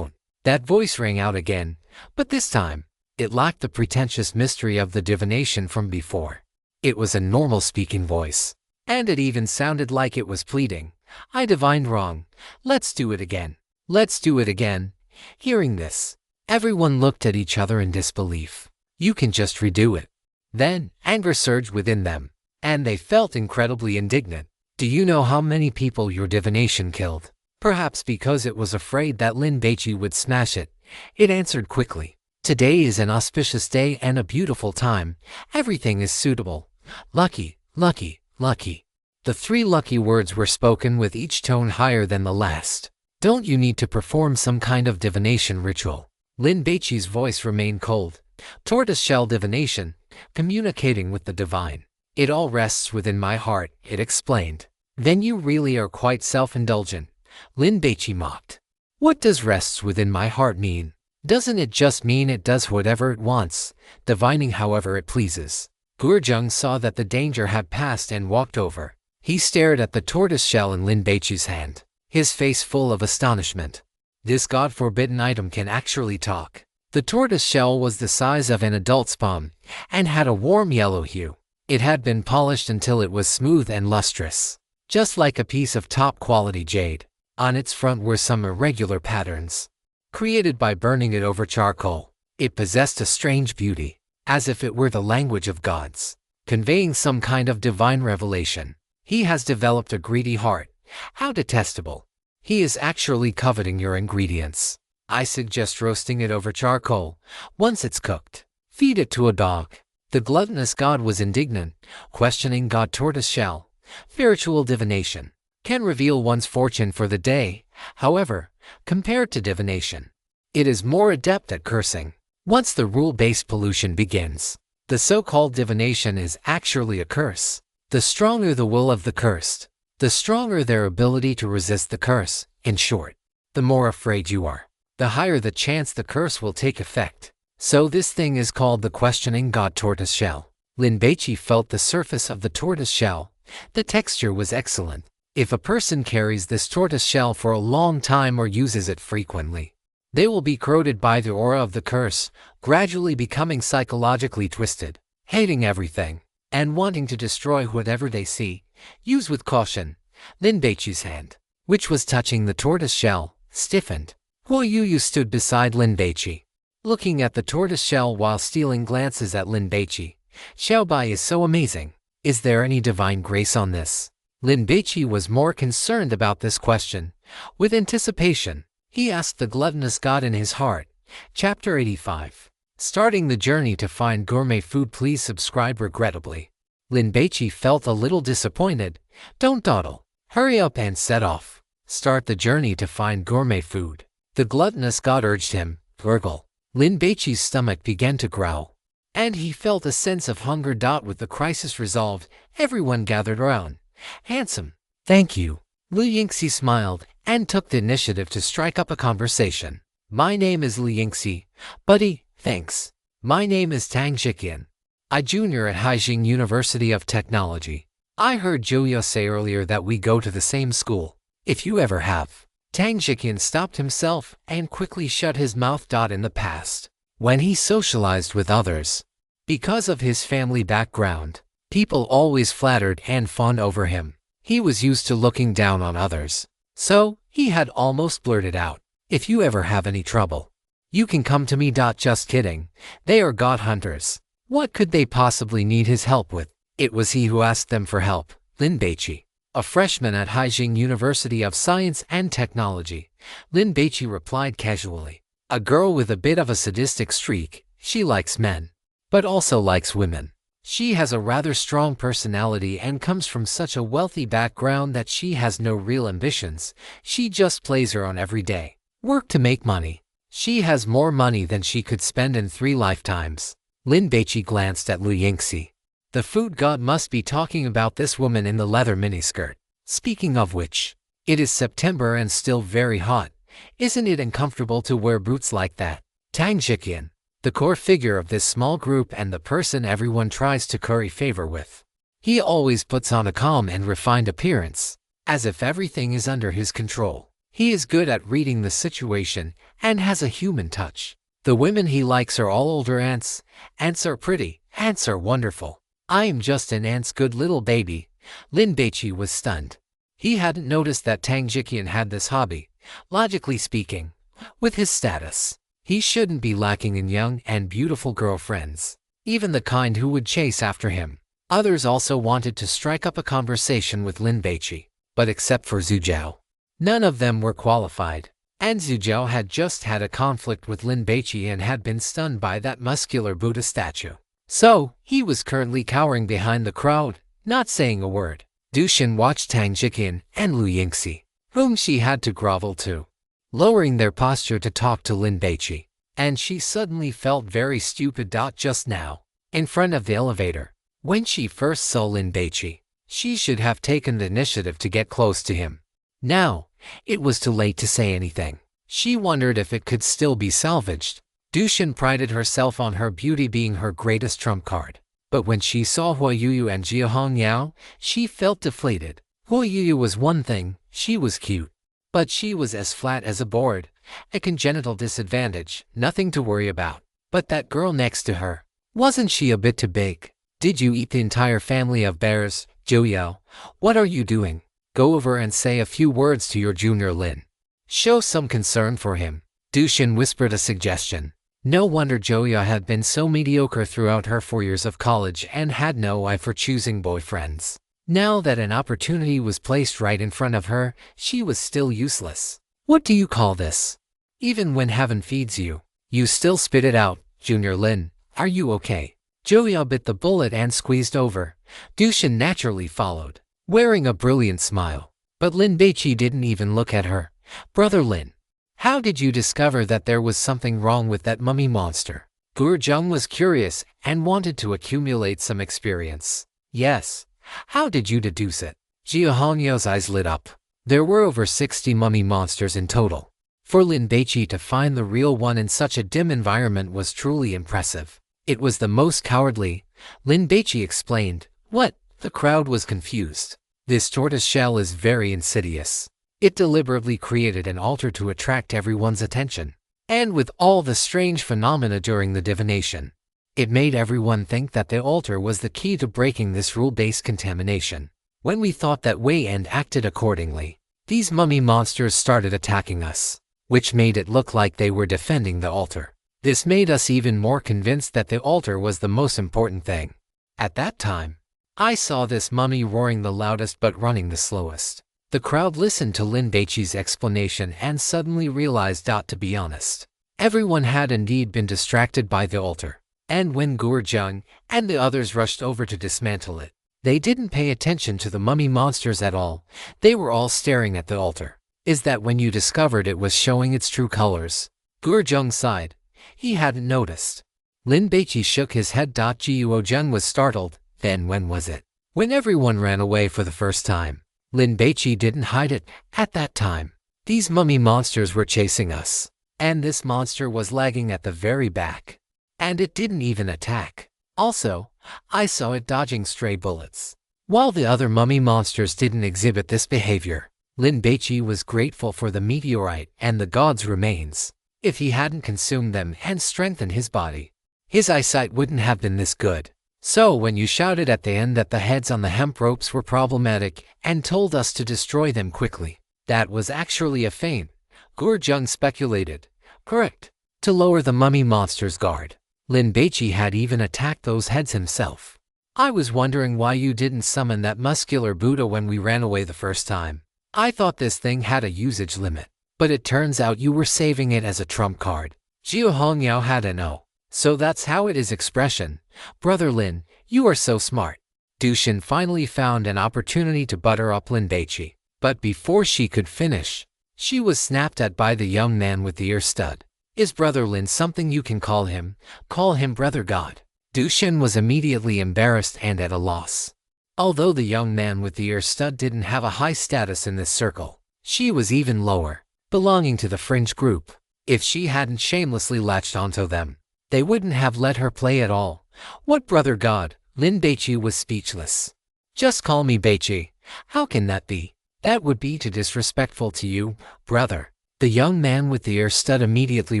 That voice rang out again, but this time, it lacked the pretentious mystery of the divination from before. It was a normal speaking voice, and it even sounded like it was pleading. I divined wrong. Let's do it again. Let's do it again. Hearing this, everyone looked at each other in disbelief. You can just redo it. Then, anger surged within them, and they felt incredibly indignant. Do you know how many people your divination killed? Perhaps because it was afraid that Lin Baici would smash it, it answered quickly. Today is an auspicious day and a beautiful time. Everything is suitable. Lucky, lucky, lucky. The 3 lucky words were spoken with each tone higher than the last. Don't you need to perform some kind of divination ritual? Lin Baici's voice remained cold. Tortoiseshell divination, communicating with the divine. It all rests within my heart, it explained. Then you really are quite self-indulgent. Lin Baici mocked. What does rests within my heart mean? Doesn't it just mean it does whatever it wants, divining however it pleases? Gurjung saw that the danger had passed and walked over. He stared at the tortoiseshell in Lin Baici's hand, his face full of astonishment. This God-forbidden item can actually talk. The tortoiseshell was the size of an adult's palm and had a warm yellow hue. It had been polished until it was smooth and lustrous, just like a piece of top-quality jade. On its front were some irregular patterns, created by burning it over charcoal. It possessed a strange beauty, as if it were the language of gods, conveying some kind of divine revelation. He has developed a greedy heart. How detestable. He is actually coveting your ingredients. I suggest roasting it over charcoal. Once it's cooked, feed it to a dog. The gluttonous god was indignant, questioning God Tortoiseshell. Spiritual divination can reveal one's fortune for the day. However, compared to divination, it is more adept at cursing. Once the rule-based pollution begins, the so-called divination is actually a curse. The stronger the will of the cursed, the stronger their ability to resist the curse. In short, the more afraid you are, the higher the chance the curse will take effect. So this thing is called the questioning God Tortoiseshell. Lin Baici felt the surface of the tortoiseshell. The texture was excellent. If a person carries this tortoiseshell for a long time or uses it frequently, they will be corroded by the aura of the curse, gradually becoming psychologically twisted, hating everything, and wanting to destroy whatever they see. Use with caution. Lin Baici's hand, which was touching the tortoiseshell, stiffened. Huo Yuyu stood beside Lin Baici, looking at the tortoiseshell while stealing glances at Lin Baici. Xiaobai is so amazing. Is there any divine grace on this? Lin Baici was more concerned about this question. With anticipation, he asked the gluttonous god in his heart. Chapter 85. Starting the journey to find gourmet food. Please subscribe. Regrettably, Lin Baici felt a little disappointed. Don't dawdle. Hurry up and set off. Start the journey to find gourmet food. The gluttonous god urged him. Gurgle. Lin Baici's stomach began to growl, and he felt a sense of hunger. With the crisis resolved, everyone gathered around. Handsome. Thank you. Liu Yingxi smiled and took the initiative to strike up a conversation. My name is Liu Yingxi. Buddy, thanks. My name is Tang Xiqian. I junior at Haijing University of Technology. I heard Joyo say earlier that we go to the same school. If you ever have. Tang Xiqian stopped himself and quickly shut his mouth. In the past, when he socialized with others, because of his family background, people always flattered and fawned over him. He was used to looking down on others, so he had almost blurted out, if you ever have any trouble, you can come to me. Just kidding. They are god hunters. What could they possibly need his help with? It was he who asked them for help. Lin Baici, a freshman at Haijing University of Science and Technology. Lin Baici replied casually. A girl with a bit of a sadistic streak. She likes men, but also likes women. She has a rather strong personality and comes from such a wealthy background that she has no real ambitions. She just plays her own every day. Work to make money. She has more money than she could spend in 3 lifetimes. Lin Baici glanced at Liu Yingxi. The food god must be talking about this woman in the leather miniskirt. Speaking of which, it is September and still very hot. Isn't it uncomfortable to wear boots like that? Tang Jiqian, the core figure of this small group and the person everyone tries to curry favor with. He always puts on a calm and refined appearance, as if everything is under his control. He is good at reading the situation and has a human touch. The women he likes are all older ants. Ants are pretty. Ants are wonderful. I am just an ant's good little baby. Lin Baici was stunned. He hadn't noticed that Tang Jiqian had this hobby. Logically speaking, with his status, he shouldn't be lacking in young and beautiful girlfriends, even the kind who would chase after him. Others also wanted to strike up a conversation with Lin Baici, but except for Zhu Zhao, none of them were qualified. And Zhu Zhao had just had a conflict with Lin Baici and had been stunned by that muscular Buddha statue. So, he was currently cowering behind the crowd, not saying a word. Du Xin watched Tang Jiqian and Lu Yingxi, whom she had to grovel to, lowering their posture to talk to Lin Baici. And she suddenly felt very stupid. Just now, in front of the elevator, when she first saw Lin Baici, she should have taken the initiative to get close to him. Now, it was too late to say anything. She wondered if it could still be salvaged. Du Xin prided herself on her beauty being her greatest trump card. But when she saw Hua Yuyu and Jia Hongyao, she felt deflated. Hua Yuyu was one thing, she was cute. But she was as flat as a board, a congenital disadvantage, nothing to worry about. But that girl next to her, wasn't she a bit too big? Did you eat the entire family of bears, Zhou Yao? What are you doing? Go over and say a few words to your junior Lin. Show some concern for him. Du Xin whispered a suggestion. No wonder Zhou Yao had been so mediocre throughout her 4 years of college and had no eye for choosing boyfriends. Now that an opportunity was placed right in front of her, she was still useless. What do you call this? Even when heaven feeds you, you still spit it out. Junior Lin, are you okay? Zhou Yao bit the bullet and squeezed over. Du Xin naturally followed, wearing a brilliant smile. But Lin Baici didn't even look at her. Brother Lin, how did you discover that there was something wrong with that mummy monster? Gu Zheng was curious and wanted to accumulate some experience. Yes. How did you deduce it? Jia Hongyao's eyes lit up. There were over 60 mummy monsters in total. For Lin Baici to find the real one in such a dim environment was truly impressive. It was the most cowardly, Lin Baici explained. What? The crowd was confused. This tortoise shell is very insidious. It deliberately created an altar to attract everyone's attention. And with all the strange phenomena during the divination, it made everyone think that the altar was the key to breaking this rule-based contamination. When we thought that way and acted accordingly, these mummy monsters started attacking us, which made it look like they were defending the altar. This made us even more convinced that the altar was the most important thing. At that time, I saw this mummy roaring the loudest but running the slowest. The crowd listened to Lin Baici's explanation and suddenly realized, to be honest, everyone had indeed been distracted by the altar. And when Gu Zheng and the others rushed over to dismantle it, they didn't pay attention to the mummy monsters at all. They were all staring at the altar. Is that when you discovered it was showing its true colors? Gu Zheng sighed. He hadn't noticed. Lin Baici shook his head. Guo Zheng was startled. Then when was it? When everyone ran away for the first time. Lin Baici didn't hide it. At that time, these mummy monsters were chasing us. And this monster was lagging at the very back. And it didn't even attack. Also, I saw it dodging stray bullets. While the other mummy monsters didn't exhibit this behavior, Lin Baici was grateful for the meteorite and the god's remains. If he hadn't consumed them and strengthened his body, his eyesight wouldn't have been this good. So when you shouted at the end that the heads on the hemp ropes were problematic and told us to destroy them quickly, that was actually a feint, Gu Zheng speculated. Correct. To lower the mummy monster's guard. Lin Baici had even attacked those heads himself. I was wondering why you didn't summon that muscular Buddha when we ran away the first time. I thought this thing had a usage limit, but it turns out you were saving it as a trump card. Jia Hongyao had an "oh, so that's how it is" expression. Brother Lin, you are so smart. Du Xin finally found an opportunity to butter up Lin Baici, but before she could finish, she was snapped at by the young man with the ear stud. Is Brother Lin something you can call him? Call him Brother God. Dushin was immediately embarrassed and at a loss. Although the young man with the ear stud didn't have a high status in this circle, she was even lower, belonging to the fringe group. If she hadn't shamelessly latched onto them, they wouldn't have let her play at all. What brother god? Lin Baici was speechless. Just call me Baici. How can that be? That would be too disrespectful to you, brother. The young man with the ear stud immediately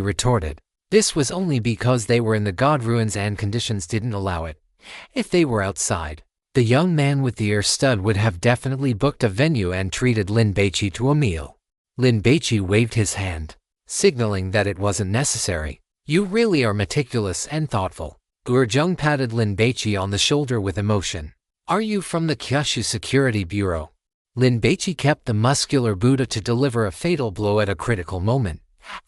retorted. This was only because they were in the god ruins and conditions didn't allow it. If they were outside, the young man with the ear stud would have definitely booked a venue and treated Lin Baici to a meal. Lin Baici waved his hand, signaling that it wasn't necessary. You really are meticulous and thoughtful. Gurjung patted Lin Baici on the shoulder with emotion. Are you from the Kyushu Security Bureau? Lin Baici kept the muscular Buddha to deliver a fatal blow at a critical moment.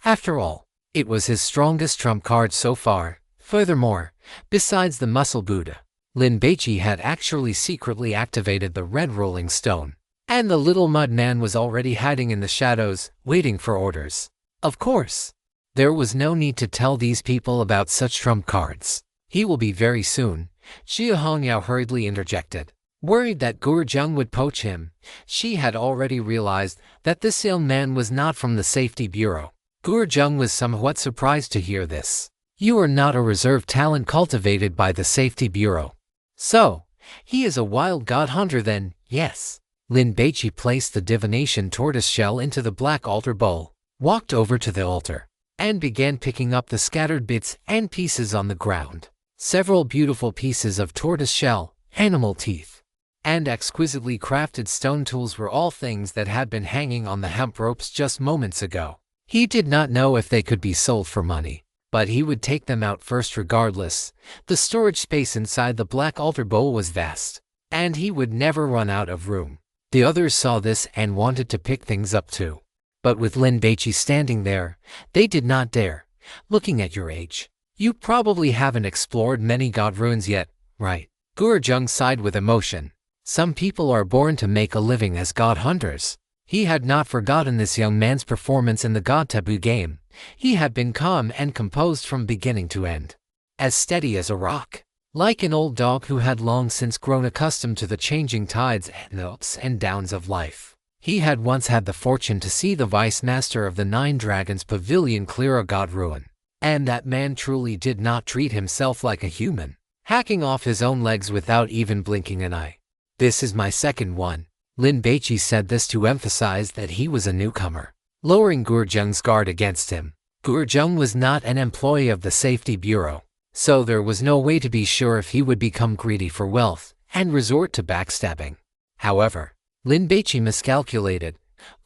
After all, it was his strongest trump card so far. Furthermore, besides the muscle Buddha, Lin Baici had actually secretly activated the red rolling stone. And the little mud man was already hiding in the shadows, waiting for orders. Of course, there was no need to tell these people about such trump cards. He will be very soon, Xia Hongyao hurriedly interjected. Worried that Gurjung would poach him, she had already realized that this young man was not from the Safety Bureau. Gurjung was somewhat surprised to hear this. You are not a reserve talent cultivated by the Safety Bureau. So, he is a wild god hunter then, yes. Lin Baici placed the divination tortoise shell into the black altar bowl, walked over to the altar, and began picking up the scattered bits and pieces on the ground. Several beautiful pieces of tortoise shell, animal teeth, and exquisitely crafted stone tools were all things that had been hanging on the hemp ropes just moments ago. He did not know if they could be sold for money, but he would take them out first regardless. The storage space inside the black altar bowl was vast, and he would never run out of room. The others saw this and wanted to pick things up too. But with Lin Baici standing there, they did not dare. Looking at your age, you probably haven't explored many god ruins yet, right? Gurjung sighed with emotion. Some people are born to make a living as god hunters. He had not forgotten this young man's performance in the god taboo game. He had been calm and composed from beginning to end, as steady as a rock, like an old dog who had long since grown accustomed to the changing tides and ups and downs of life. He had once had the fortune to see the vice master of the Nine Dragons Pavilion clear a god ruin, and that man truly did not treat himself like a human, hacking off his own legs without even blinking an eye. This is my second one. Lin Baici said this to emphasize that he was a newcomer, lowering Gurjung's guard against him. Gurjung was not an employee of the Safety Bureau, so there was no way to be sure if he would become greedy for wealth and resort to backstabbing. However, Lin Baici miscalculated.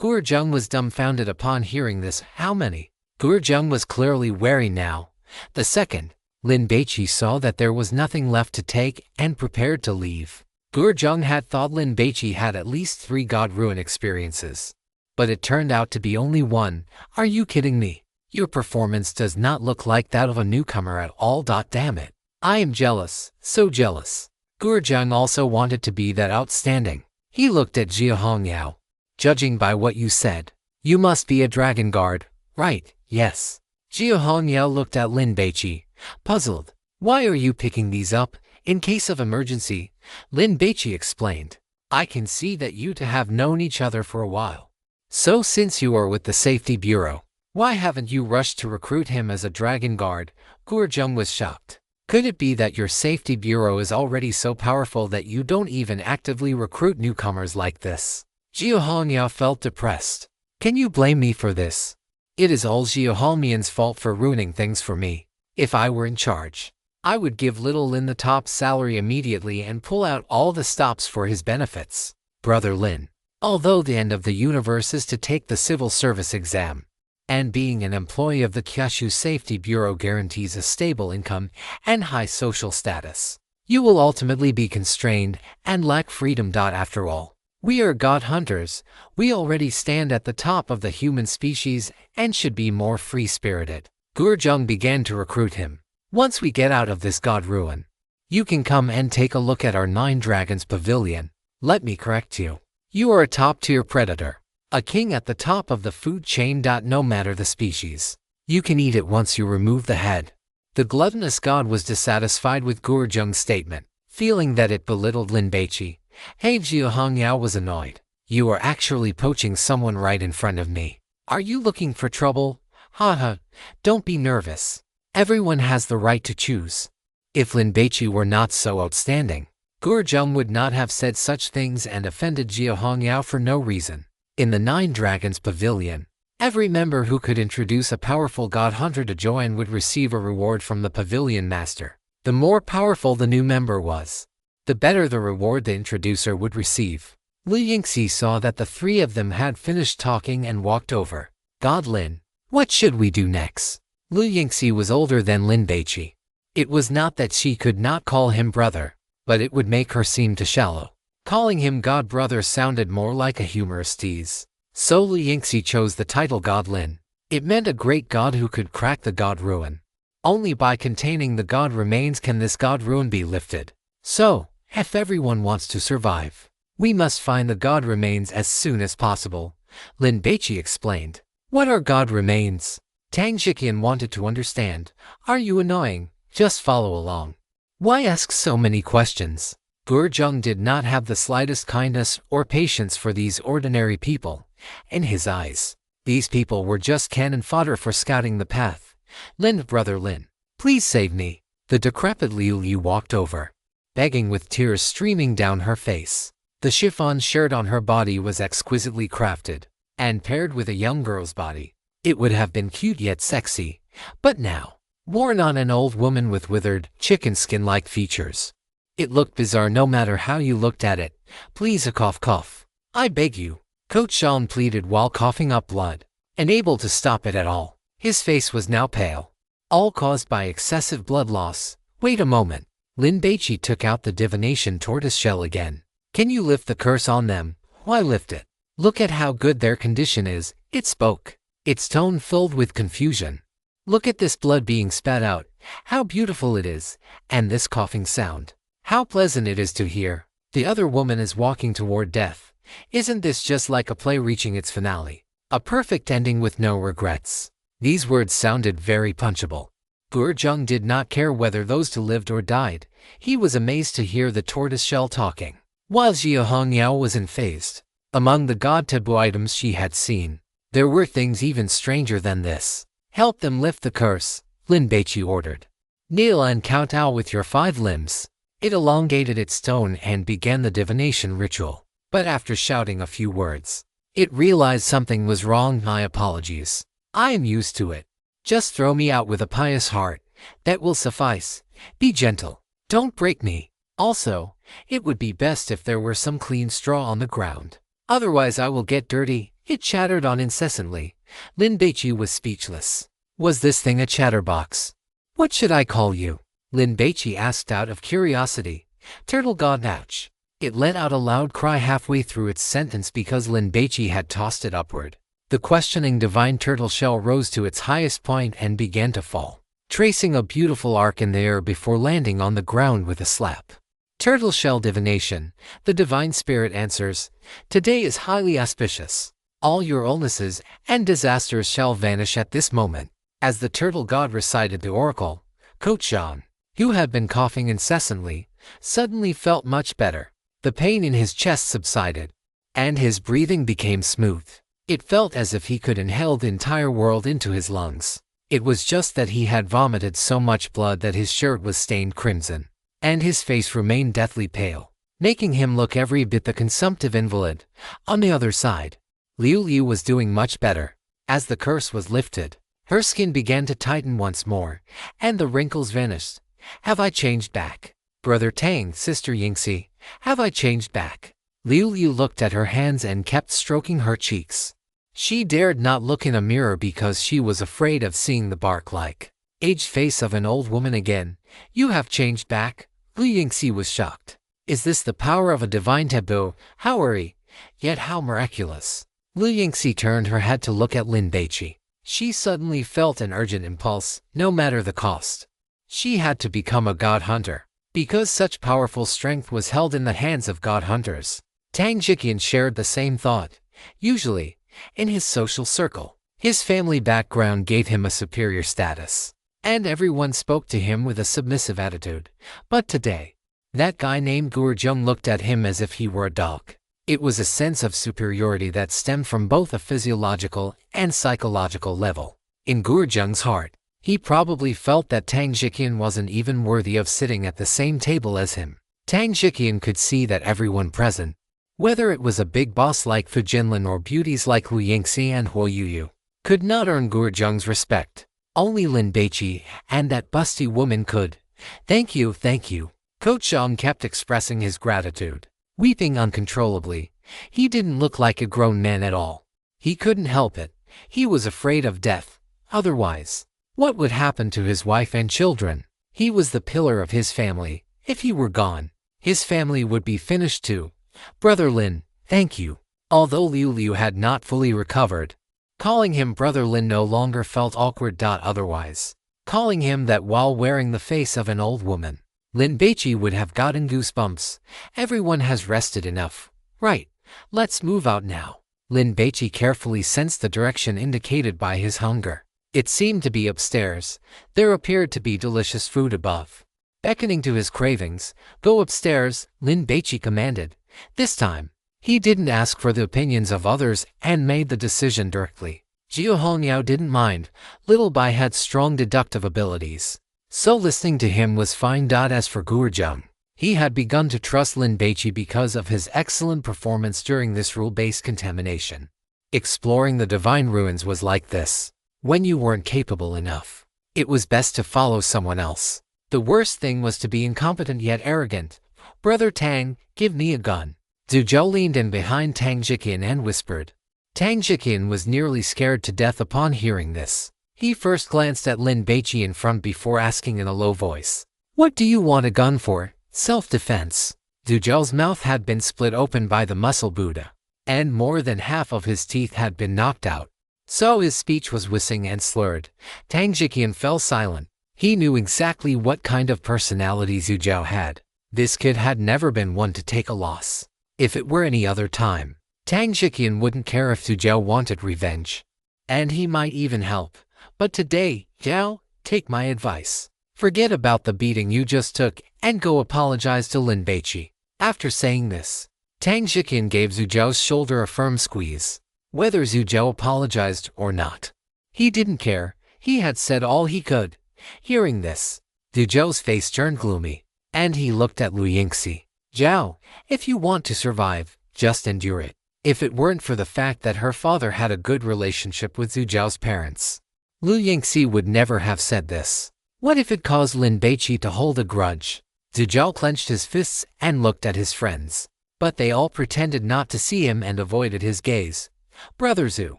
Gurjung was dumbfounded upon hearing this. How many? Gurjung was clearly wary now. The second, Lin Baici saw that there was nothing left to take and prepared to leave. Gurjung had thought Lin Baici had at least 3 god ruin experiences, but it turned out to be only 1. Are you kidding me? Your performance does not look like that of a newcomer at all. Damn it. I am jealous, so jealous. Gurjung also wanted to be that outstanding. He looked at Xia Hongyao. Judging by what you said, you must be a dragon guard, right? Yes. Xia Hongyao looked at Lin Baici, puzzled. Why are you picking these up? In case of emergency, Lin Baici explained. I can see that you two have known each other for a while. So since you are with the Safety Bureau, why haven't you rushed to recruit him as a dragon guard? Gurjung was shocked. Could it be that your Safety Bureau is already so powerful that you don't even actively recruit newcomers like this? Xia Hongyao felt depressed. Can you blame me for this? It is all Xia Hongmian's fault for ruining things for me. If I were in charge, I would give little Lin the top salary immediately and pull out all the stops for his benefits. Brother Lin, although the end of the universe is to take the civil service exam, and being an employee of the Kyushu Safety Bureau guarantees a stable income and high social status, you will ultimately be constrained and lack freedom. After all, we are god hunters. We already stand at the top of the human species and should be more free-spirited. Gurjung began to recruit him. Once we get out of this god ruin, you can come and take a look at our Nine Dragons Pavilion. Let me correct you. You are a top-tier predator, a king at the top of the food chain. No matter the species, you can eat it once you remove the head. The gluttonous god was dissatisfied with Gurjung's statement, feeling that it belittled Lin Baici. Hey, Jia Hongyao was annoyed. You are actually poaching someone right in front of me. Are you looking for trouble? Haha, don't be nervous. Everyone has the right to choose. If Lin Baici were not so outstanding, Gurjung would not have said such things and offended Jia Hongyao for no reason. In the Nine Dragons Pavilion, every member who could introduce a powerful god hunter to join would receive a reward from the pavilion master. The more powerful the new member was, the better the reward the introducer would receive. Liu Yingxi saw that the three of them had finished talking and walked over. God Lin, what should we do next? Liu Yingxi was older than Lin Baici. It was not that she could not call him brother, but it would make her seem too shallow. Calling him god brother sounded more like a humorous tease. So Liu Yingxi chose the title God Lin. It meant a great god who could crack the god ruin. Only by containing the god remains can this god ruin be lifted. So, if everyone wants to survive, we must find the god remains as soon as possible, Lin Baici explained. What are god remains? Tang Shiqian wanted to understand. Are you annoying? Just follow along. Why ask so many questions? Gurjung did not have the slightest kindness or patience for these ordinary people. In his eyes, these people were just cannon fodder for scouting the path. Lin, brother Lin, please save me. The decrepit Liu Liu walked over, begging with tears streaming down her face. The chiffon shirt on her body was exquisitely crafted, and paired with a young girl's body, it would have been cute yet sexy, but now, worn on an old woman with withered, chicken skin-like features. It looked bizarre no matter how you looked at it. Please, a cough. I beg you. Coach Sean pleaded while coughing up blood, unable to stop it at all. His face was now pale, all caused by excessive blood loss. Wait a moment. Lin Baici took out the divination tortoise shell again. Can you lift the curse on them? Why lift it? Look at how good their condition is, it spoke, its tone filled with confusion. Look at this blood being spat out, how beautiful it is, and this coughing sound. How pleasant it is to hear. The other woman is walking toward death. Isn't this just like a play reaching its finale? A perfect ending with no regrets. These words sounded very punchable. Gurjung did not care whether those two lived or died. He was amazed to hear the tortoiseshell talking. While Jia Hongyao was unfazed, among the god taboo items she had seen, there were things even stranger than this. Help them lift the curse, Lin Baici ordered. Kneel and count out with your 5 limbs. It elongated its tone and began the divination ritual. But after shouting a few words, it realized something was wrong. My apologies. I am used to it. Just throw me out with a pious heart. That will suffice. Be gentle. Don't break me. Also, it would be best if there were some clean straw on the ground. Otherwise I will get dirty. It chattered on incessantly. Lin Baici was speechless. Was this thing a chatterbox? What should I call you? Lin Baici asked out of curiosity. Turtle God Ouch. It let out a loud cry halfway through its sentence because Lin Baici had tossed it upward. The questioning divine turtle shell rose to its highest point and began to fall, tracing a beautiful arc in the air before landing on the ground with a slap. Turtle shell divination. The divine spirit answers, today is highly auspicious. All your illnesses and disasters shall vanish at this moment. As the turtle god recited the oracle, Coach Jean, who had been coughing incessantly, suddenly felt much better. The pain in his chest subsided, and his breathing became smooth. It felt as if he could inhale the entire world into his lungs. It was just that he had vomited so much blood that his shirt was stained crimson, and his face remained deathly pale, making him look every bit the consumptive invalid. On the other side, Liu Liu was doing much better. As the curse was lifted, her skin began to tighten once more, and the wrinkles vanished. Have I changed back? Brother Tang, Sister Yingxi, have I changed back? Liu Liu looked at her hands and kept stroking her cheeks. She dared not look in a mirror because she was afraid of seeing the bark-like, aged face of an old woman again. You have changed back? Liu Yingxi was shocked. Is this the power of a divine taboo? How airy, yet how miraculous. Liu Yingxi turned her head to look at Lin Baici. She suddenly felt an urgent impulse, no matter the cost. She had to become a god hunter, because such powerful strength was held in the hands of god hunters. Tang Jiqian shared the same thought. Usually, in his social circle, his family background gave him a superior status. and everyone spoke to him with a submissive attitude. But today, that guy named Gurjung looked at him as if he were a dog. It was a sense of superiority that stemmed from both a physiological and psychological level. In Gurjung's heart, he probably felt that Tang Jiqian wasn't even worthy of sitting at the same table as him. Tang Jiqian could see that everyone present, whether it was a big boss like Fu Jinlin or beauties like Lu Yingxi and Huo Yuyu, could not earn Gurjung's respect. Only Lin Baici and that busty woman could. Thank you, thank you. Coach Zhang kept expressing his gratitude, weeping uncontrollably. He didn't look like a grown man at all. He couldn't help it. He was afraid of death. Otherwise, what would happen to his wife and children? He was the pillar of his family. If he were gone, his family would be finished too. Brother Lin, thank you. Although Liu Liu had not fully recovered, calling him Brother Lin no longer felt awkward. Otherwise, calling him that while wearing the face of an old woman, Lin Baici would have gotten goosebumps. Everyone has rested enough. Right, let's move out now. Lin Baici carefully sensed the direction indicated by his hunger. It seemed to be upstairs. There appeared to be delicious food above. Beckoning to his cravings, go upstairs, Lin Baici commanded. This time, he didn't ask for the opinions of others and made the decision directly. Jiu Hongyao didn't mind. Little Bai had strong deductive abilities, so listening to him was fine. As for Gurjung, he had begun to trust Lin Baici because of his excellent performance during this rule-based contamination. Exploring the divine ruins was like this. When you weren't capable enough, it was best to follow someone else. The worst thing was to be incompetent yet arrogant. Brother Tang, give me a gun. Zhu Zhou leaned in behind Tang Jiqian and whispered. Tang Jiqian was nearly scared to death upon hearing this. He first glanced at Lin Baici in front before asking in a low voice, "What do you want a gun for?" "Self-defense." Zhu Zhou's mouth had been split open by the muscle Buddha, and more than half of his teeth had been knocked out, so his speech was whistling and slurred. Tang Jiqian fell silent. He knew exactly what kind of personality Zhu Zhou had. This kid had never been one to take a loss. If it were any other time, Tang Jiqian wouldn't care if Zhu Zhou wanted revenge, and he might even help. But today, Zhao, take my advice. Forget about the beating you just took and go apologize to Lin Baici. After saying this, Tang Jiqian gave Zhu Zhou's shoulder a firm squeeze. Whether Zhu Zhou apologized or not, he didn't care. He had said all he could. Hearing this, Zhu Zhou's face turned gloomy, and he looked at Lu Yingxi. Zhao, if you want to survive, just endure it. If it weren't for the fact that her father had a good relationship with Zhu Zhou's parents, Lu Yingxi would never have said this. What if it caused Lin Baici to hold a grudge? Zhu Zhao clenched his fists and looked at his friends, but they all pretended not to see him and avoided his gaze. Brother Zhu,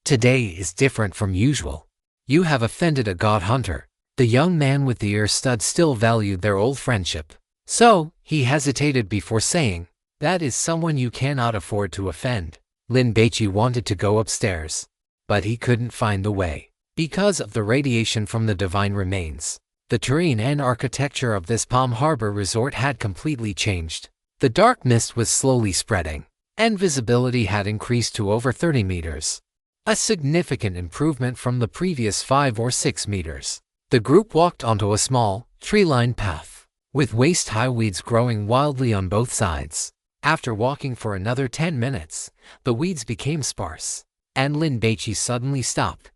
today is different from usual. You have offended a god hunter. The young man with the ear stud still valued their old friendship, so he hesitated before saying, "That is someone you cannot afford to offend." Lin Baici wanted to go upstairs, but he couldn't find the way. Because of the radiation from the divine remains, the terrain and architecture of this Palm Harbor resort had completely changed. The dark mist was slowly spreading, and visibility had increased to over 30 meters. A significant improvement from the previous 5 or 6 meters. The group walked onto a small, tree-lined path, with waist-high weeds growing wildly on both sides. After walking for another 10 minutes, the weeds became sparse, and Lin Baici suddenly stopped.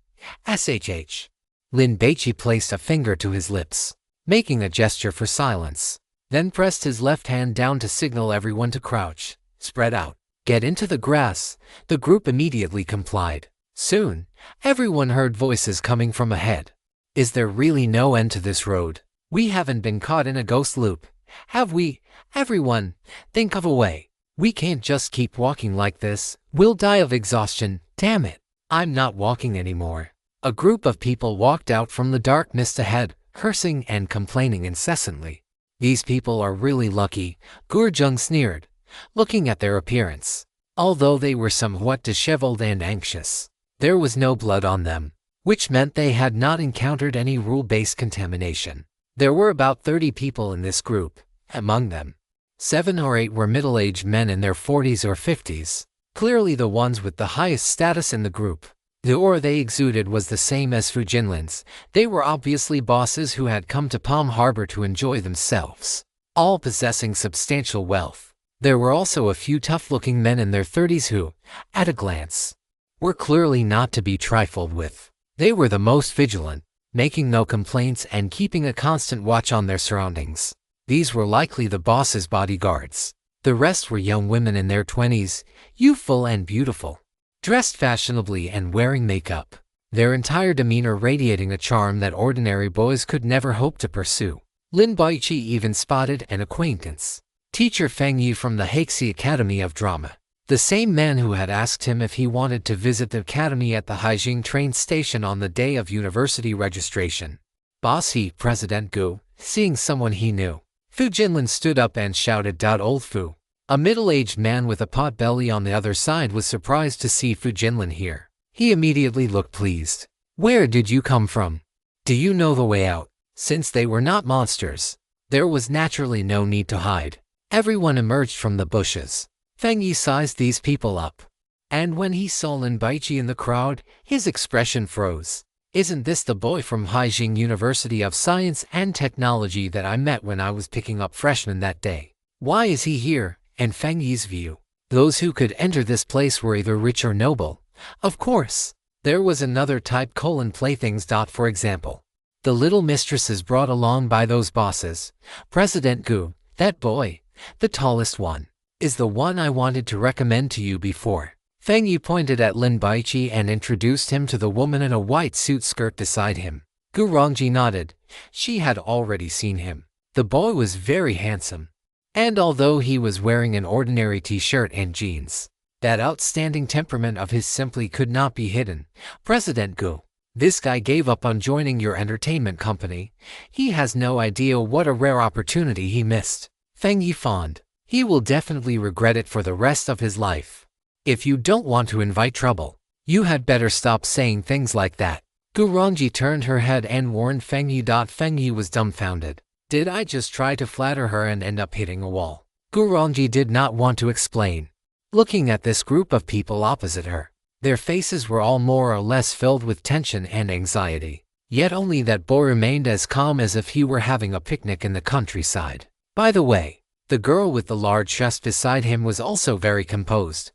SHH. Lin Baici placed a finger to his lips, making a gesture for silence, then pressed his left hand down to signal everyone to crouch, spread out, get into the grass. The group immediately complied. Soon, everyone heard voices coming from ahead. Is there really no end to this road? We haven't been caught in a ghost loop, have we? Everyone, think of a way. We can't just keep walking like this. We'll die of exhaustion. Damn it. I'm not walking anymore. A group of people walked out from the dark mist ahead, cursing and complaining incessantly. These people are really lucky, Gurjung sneered, looking at their appearance. Although they were somewhat disheveled and anxious, there was no blood on them, which meant they had not encountered any rule-based contamination. There were about 30 people in this group. Among them, 7 or 8 were middle-aged men in their 40s or 50s, clearly the ones with the highest status in the group. The aura they exuded was the same as Fu Jinlin's. They were obviously bosses who had come to Palm Harbor to enjoy themselves, all possessing substantial wealth. There were also a few tough-looking men in their 30s who, at a glance, were clearly not to be trifled with. They were the most vigilant, making no complaints and keeping a constant watch on their surroundings. These were likely the boss's bodyguards. The rest were young women in their 20s, youthful and beautiful, dressed fashionably and wearing makeup, their entire demeanor radiating a charm that ordinary boys could never hope to pursue. Lin Baici even spotted an acquaintance, teacher Feng Yi from the Hexi Academy of Drama, the same man who had asked him if he wanted to visit the academy at the Haijing train station on the day of university registration. Boss He, President Gu, seeing someone he knew, Fu Jinlin stood up and shouted, "Old Fu." A middle-aged man with a pot belly on the other side was surprised to see Fu Jinlin here. He immediately looked pleased. "Where did you come from? Do you know the way out?" Since they were not monsters, there was naturally no need to hide. Everyone emerged from the bushes. Feng Yi sized these people up, and when he saw Lin Baici in the crowd, his expression froze. "Isn't this the boy from Haijing University of Science and Technology that I met when I was picking up freshmen that day? Why is he here?" In Feng Yi's view, those who could enter this place were either rich or noble. Of course, there was another type: playthings. For example, the little mistresses brought along by those bosses. President Gu, that boy, the tallest one, is the one I wanted to recommend to you before. Feng Yi pointed at Lin Baici and introduced him to the woman in a white suit skirt beside him. Gu Rongji nodded. She had already seen him. The boy was very handsome, and although he was wearing an ordinary t-shirt and jeans, that outstanding temperament of his simply could not be hidden. "President Gu, this guy gave up on joining your entertainment company. He has no idea what a rare opportunity he missed." Feng Yi fawned. "He will definitely regret it for the rest of his life. If you don't want to invite trouble, you had better stop saying things like that." Gu Rongji turned her head and warned Feng Yi. Feng Yi was dumbfounded. Did I just try to flatter her and end up hitting a wall? Gu Rongji did not want to explain. Looking at this group of people opposite her, their faces were all more or less filled with tension and anxiety. Yet only that boy remained as calm as if he were having a picnic in the countryside. By the way, the girl with the large chest beside him was also very composed.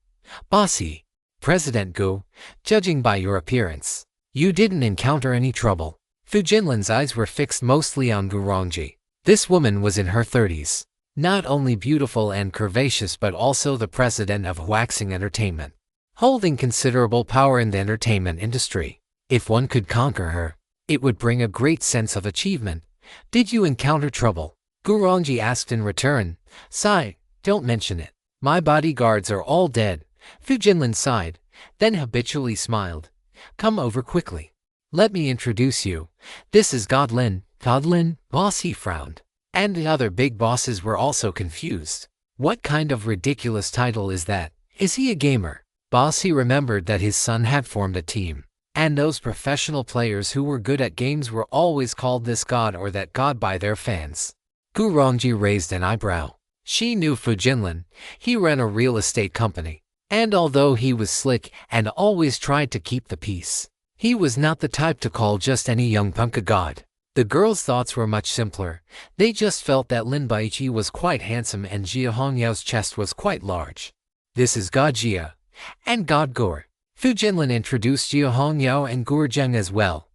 "Bossy, President Gu, judging by your appearance, you didn't encounter any trouble." Fu Jinlin's eyes were fixed mostly on Gu Rongji. This woman was in her 30s, not only beautiful and curvaceous but also the president of Waxing Entertainment, holding considerable power in the entertainment industry. If one could conquer her, it would bring a great sense of achievement. "Did you encounter trouble?" Gu Rongji asked in return. "Sigh, don't mention it. My bodyguards are all dead." Fu Jinlin sighed, then habitually smiled. "Come over quickly. Let me introduce you. This is God Lin." "God Lin?" Boss He frowned, and the other big bosses were also confused. What kind of ridiculous title is that? Is he a gamer? Boss He remembered that his son had formed a team, and those professional players who were good at games were always called this god or that god by their fans. Gu Rongji raised an eyebrow. She knew Fu Jinlin. He ran a real estate company, and although he was slick and always tried to keep the peace, he was not the type to call just any young punk a god. The girls' thoughts were much simpler. They just felt that Lin Baici was quite handsome and Jia Hongyao's chest was quite large. "This is God Jia and God Gur." Fu Jinlin introduced Jia Hongyao and Gur Zheng as well.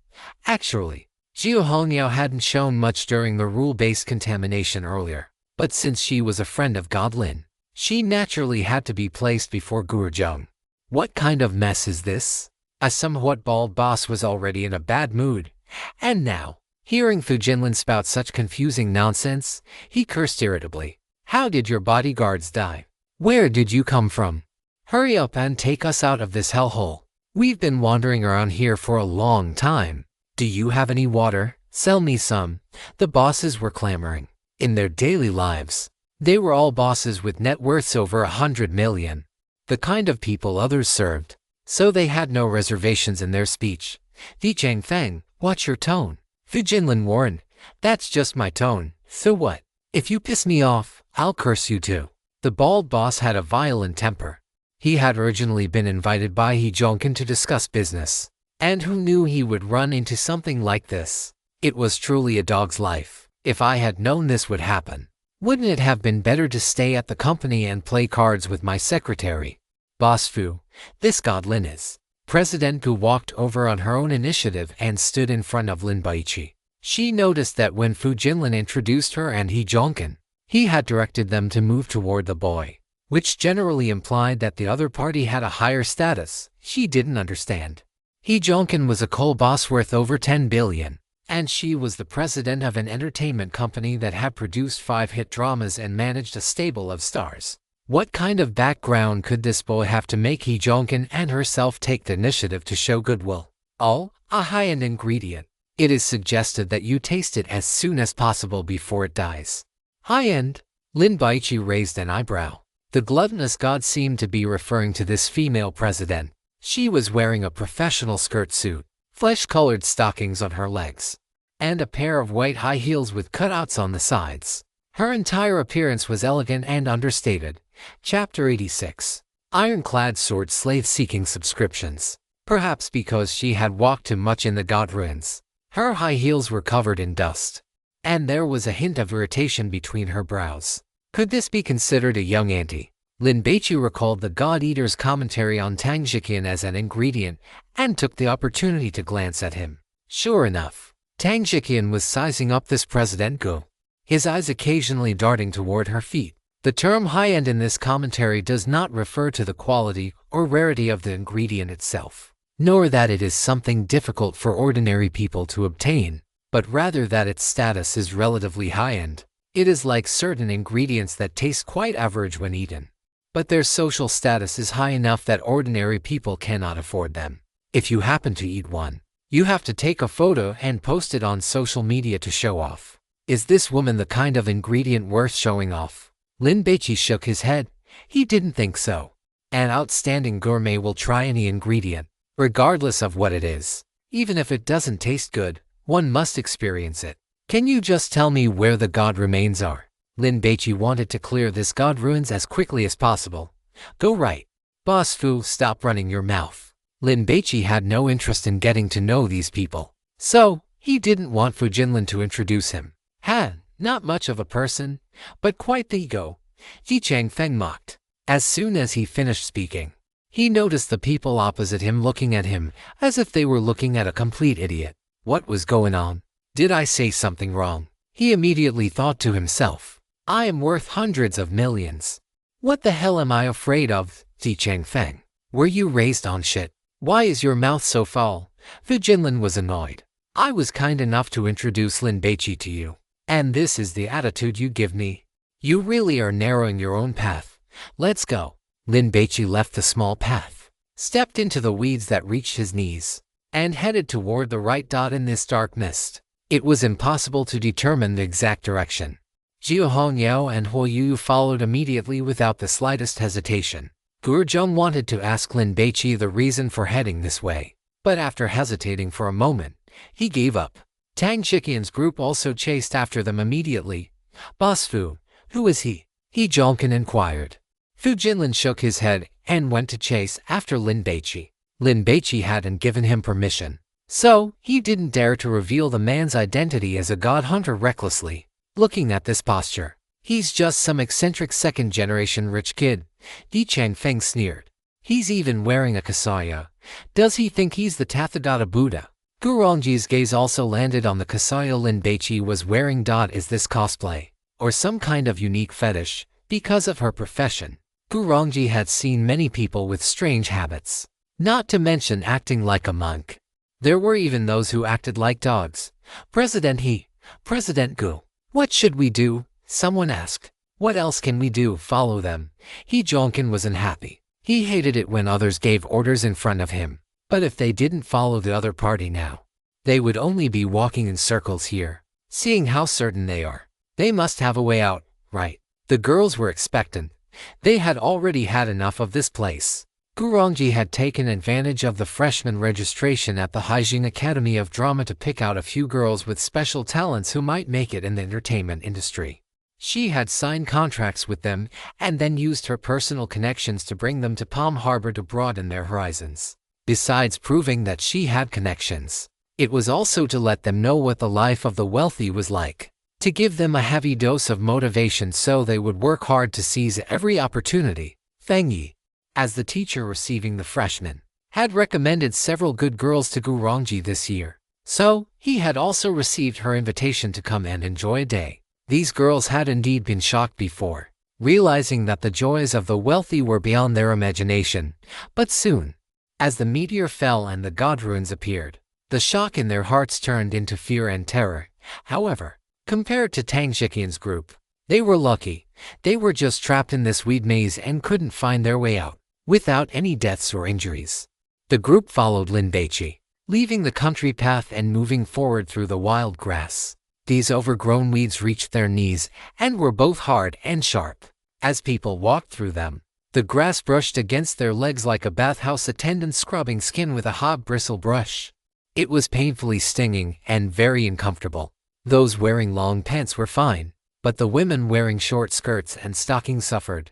Actually, Jia Hongyao hadn't shown much during the rule-based contamination earlier, but since she was a friend of God Lin, she naturally had to be placed before Gur Zheng. What kind of mess is this? A somewhat bald boss was already in a bad mood, and now, hearing Fu Jinlin spout such confusing nonsense, he cursed irritably. "How did your bodyguards die? Where did you come from? Hurry up and take us out of this hellhole. We've been wandering around here for a long time. Do you have any water? Sell me some." The bosses were clamoring. In their daily lives, they were all bosses with net worths over 100 million. The kind of people others served, so they had no reservations in their speech. "Di Changfeng, watch your tone." Fu Jinlin warned. "That's just my tone. So what? If you piss me off, I'll curse you too." The bald boss had a violent temper. He had originally been invited by Hee Jongkin to discuss business. And who knew he would run into something like this? It was truly a dog's life. If I had known this would happen, wouldn't it have been better to stay at the company and play cards with my secretary? Boss Fu, this god Lin is. President Gu walked over on her own initiative and stood in front of Lin Baici. She noticed that when Fu Jinlin introduced her and Hee Jongkin, he had directed them to move toward the boy, which generally implied that the other party had a higher status. She didn't understand. Hee Jongkin was a coal boss worth over 10 billion, and she was the president of an entertainment company that had produced 5 hit dramas and managed a stable of stars. What kind of background could this boy have to make Hee Jongkin and herself take the initiative to show goodwill? Oh, a high-end ingredient. It is suggested that you taste it as soon as possible before it dies. High-end? Lin Baici raised an eyebrow. The gluttonous god seemed to be referring to this female president. She was wearing a professional skirt suit, flesh-colored stockings on her legs, and a pair of white high heels with cutouts on the sides. Her entire appearance was elegant and understated. Chapter 86. Ironclad sword slave seeking subscriptions. Perhaps because she had walked too much in the god ruins, her high heels were covered in dust, and there was a hint of irritation between her brows. Could this be considered a young auntie? Lin Baici recalled the God Eater's commentary on Tang Jiqian as an ingredient and took the opportunity to glance at him. Sure enough, Tang Jiqian was sizing up this President Gu, his eyes occasionally darting toward her feet. The term high-end in this commentary does not refer to the quality or rarity of the ingredient itself, nor that it is something difficult for ordinary people to obtain, but rather that its status is relatively high-end. It is like certain ingredients that taste quite average when eaten, but their social status is high enough that ordinary people cannot afford them. If you happen to eat one, you have to take a photo and post it on social media to show off. Is this woman the kind of ingredient worth showing off? Lin Baici shook his head. He didn't think so. An outstanding gourmet will try any ingredient, regardless of what it is. Even if it doesn't taste good, one must experience it. Can you just tell me where the god remains are? Lin Baici wanted to clear this god ruins as quickly as possible. Go right. Boss Fu, stop running your mouth. Lin Baici had no interest in getting to know these people, so he didn't want Fu Jinlin to introduce him. Not much of a person, but quite the ego, Ji Changfeng mocked. As soon as he finished speaking, he noticed the people opposite him looking at him as if they were looking at a complete idiot. What was going on? Did I say something wrong? He immediately thought to himself, I am worth hundreds of millions. What the hell am I afraid of? Ji Changfeng, were you raised on shit? Why is your mouth so foul? Fu Jinlin was annoyed. I was kind enough to introduce Lin Baici to you, and this is the attitude you give me? You really are narrowing your own path. Let's go. Lin Baici left the small path, stepped into the weeds that reached his knees, and headed toward the right dot in this dark mist. It was impossible to determine the exact direction. Jiu Hongyao and Huo Yu followed immediately without the slightest hesitation. Gu Zheng wanted to ask Lin Baici the reason for heading this way, but after hesitating for a moment, he gave up. Tang Jiqian's group also chased after them immediately. Boss Fu, who is he? Hee Jongkin inquired. Fu Jinlin shook his head and went to chase after Lin Baici. Lin Baici hadn't given him permission, so he didn't dare to reveal the man's identity as a god hunter recklessly. Looking at this posture, he's just some eccentric second-generation rich kid, Ji Changfeng sneered. He's even wearing a kasaya. Does he think he's the Tathagata Buddha? Gu Rongji's gaze also landed on the kasaya Lin Baici was wearing. Is this cosplay, or some kind of unique fetish, because of her profession? Gu Rongji had seen many people with strange habits, not to mention acting like a monk. There were even those who acted like dogs. President Gu, what should we do? Someone asked. What else can we do? Follow them. Hee Jongkin was unhappy. He hated it when others gave orders in front of him. But if they didn't follow the other party now, they would only be walking in circles here. Seeing how certain they are, they must have a way out, right? The girls were expectant. They had already had enough of this place. Gu Rongji had taken advantage of the freshman registration at the Haijing Academy of Drama to pick out a few girls with special talents who might make it in the entertainment industry. She had signed contracts with them and then used her personal connections to bring them to Palm Harbor to broaden their horizons. Besides proving that she had connections, it was also to let them know what the life of the wealthy was like, to give them a heavy dose of motivation so they would work hard to seize every opportunity. Feng Yi, as the teacher receiving the freshmen, had recommended several good girls to Gurongji this year, so he had also received her invitation to come and enjoy a day. These girls had indeed been shocked before, realizing that the joys of the wealthy were beyond their imagination, but soon, as the meteor fell and the god runes appeared, the shock in their hearts turned into fear and terror. However, compared to Tang Shiqian's group, they were lucky. They were just trapped in this weed maze and couldn't find their way out, without any deaths or injuries. The group followed Lin Baici, leaving the country path and moving forward through the wild grass. These overgrown weeds reached their knees and were both hard and sharp. As people walked through them, the grass brushed against their legs like a bathhouse attendant scrubbing skin with a hot bristle brush. It was painfully stinging and very uncomfortable. Those wearing long pants were fine, but the women wearing short skirts and stockings suffered.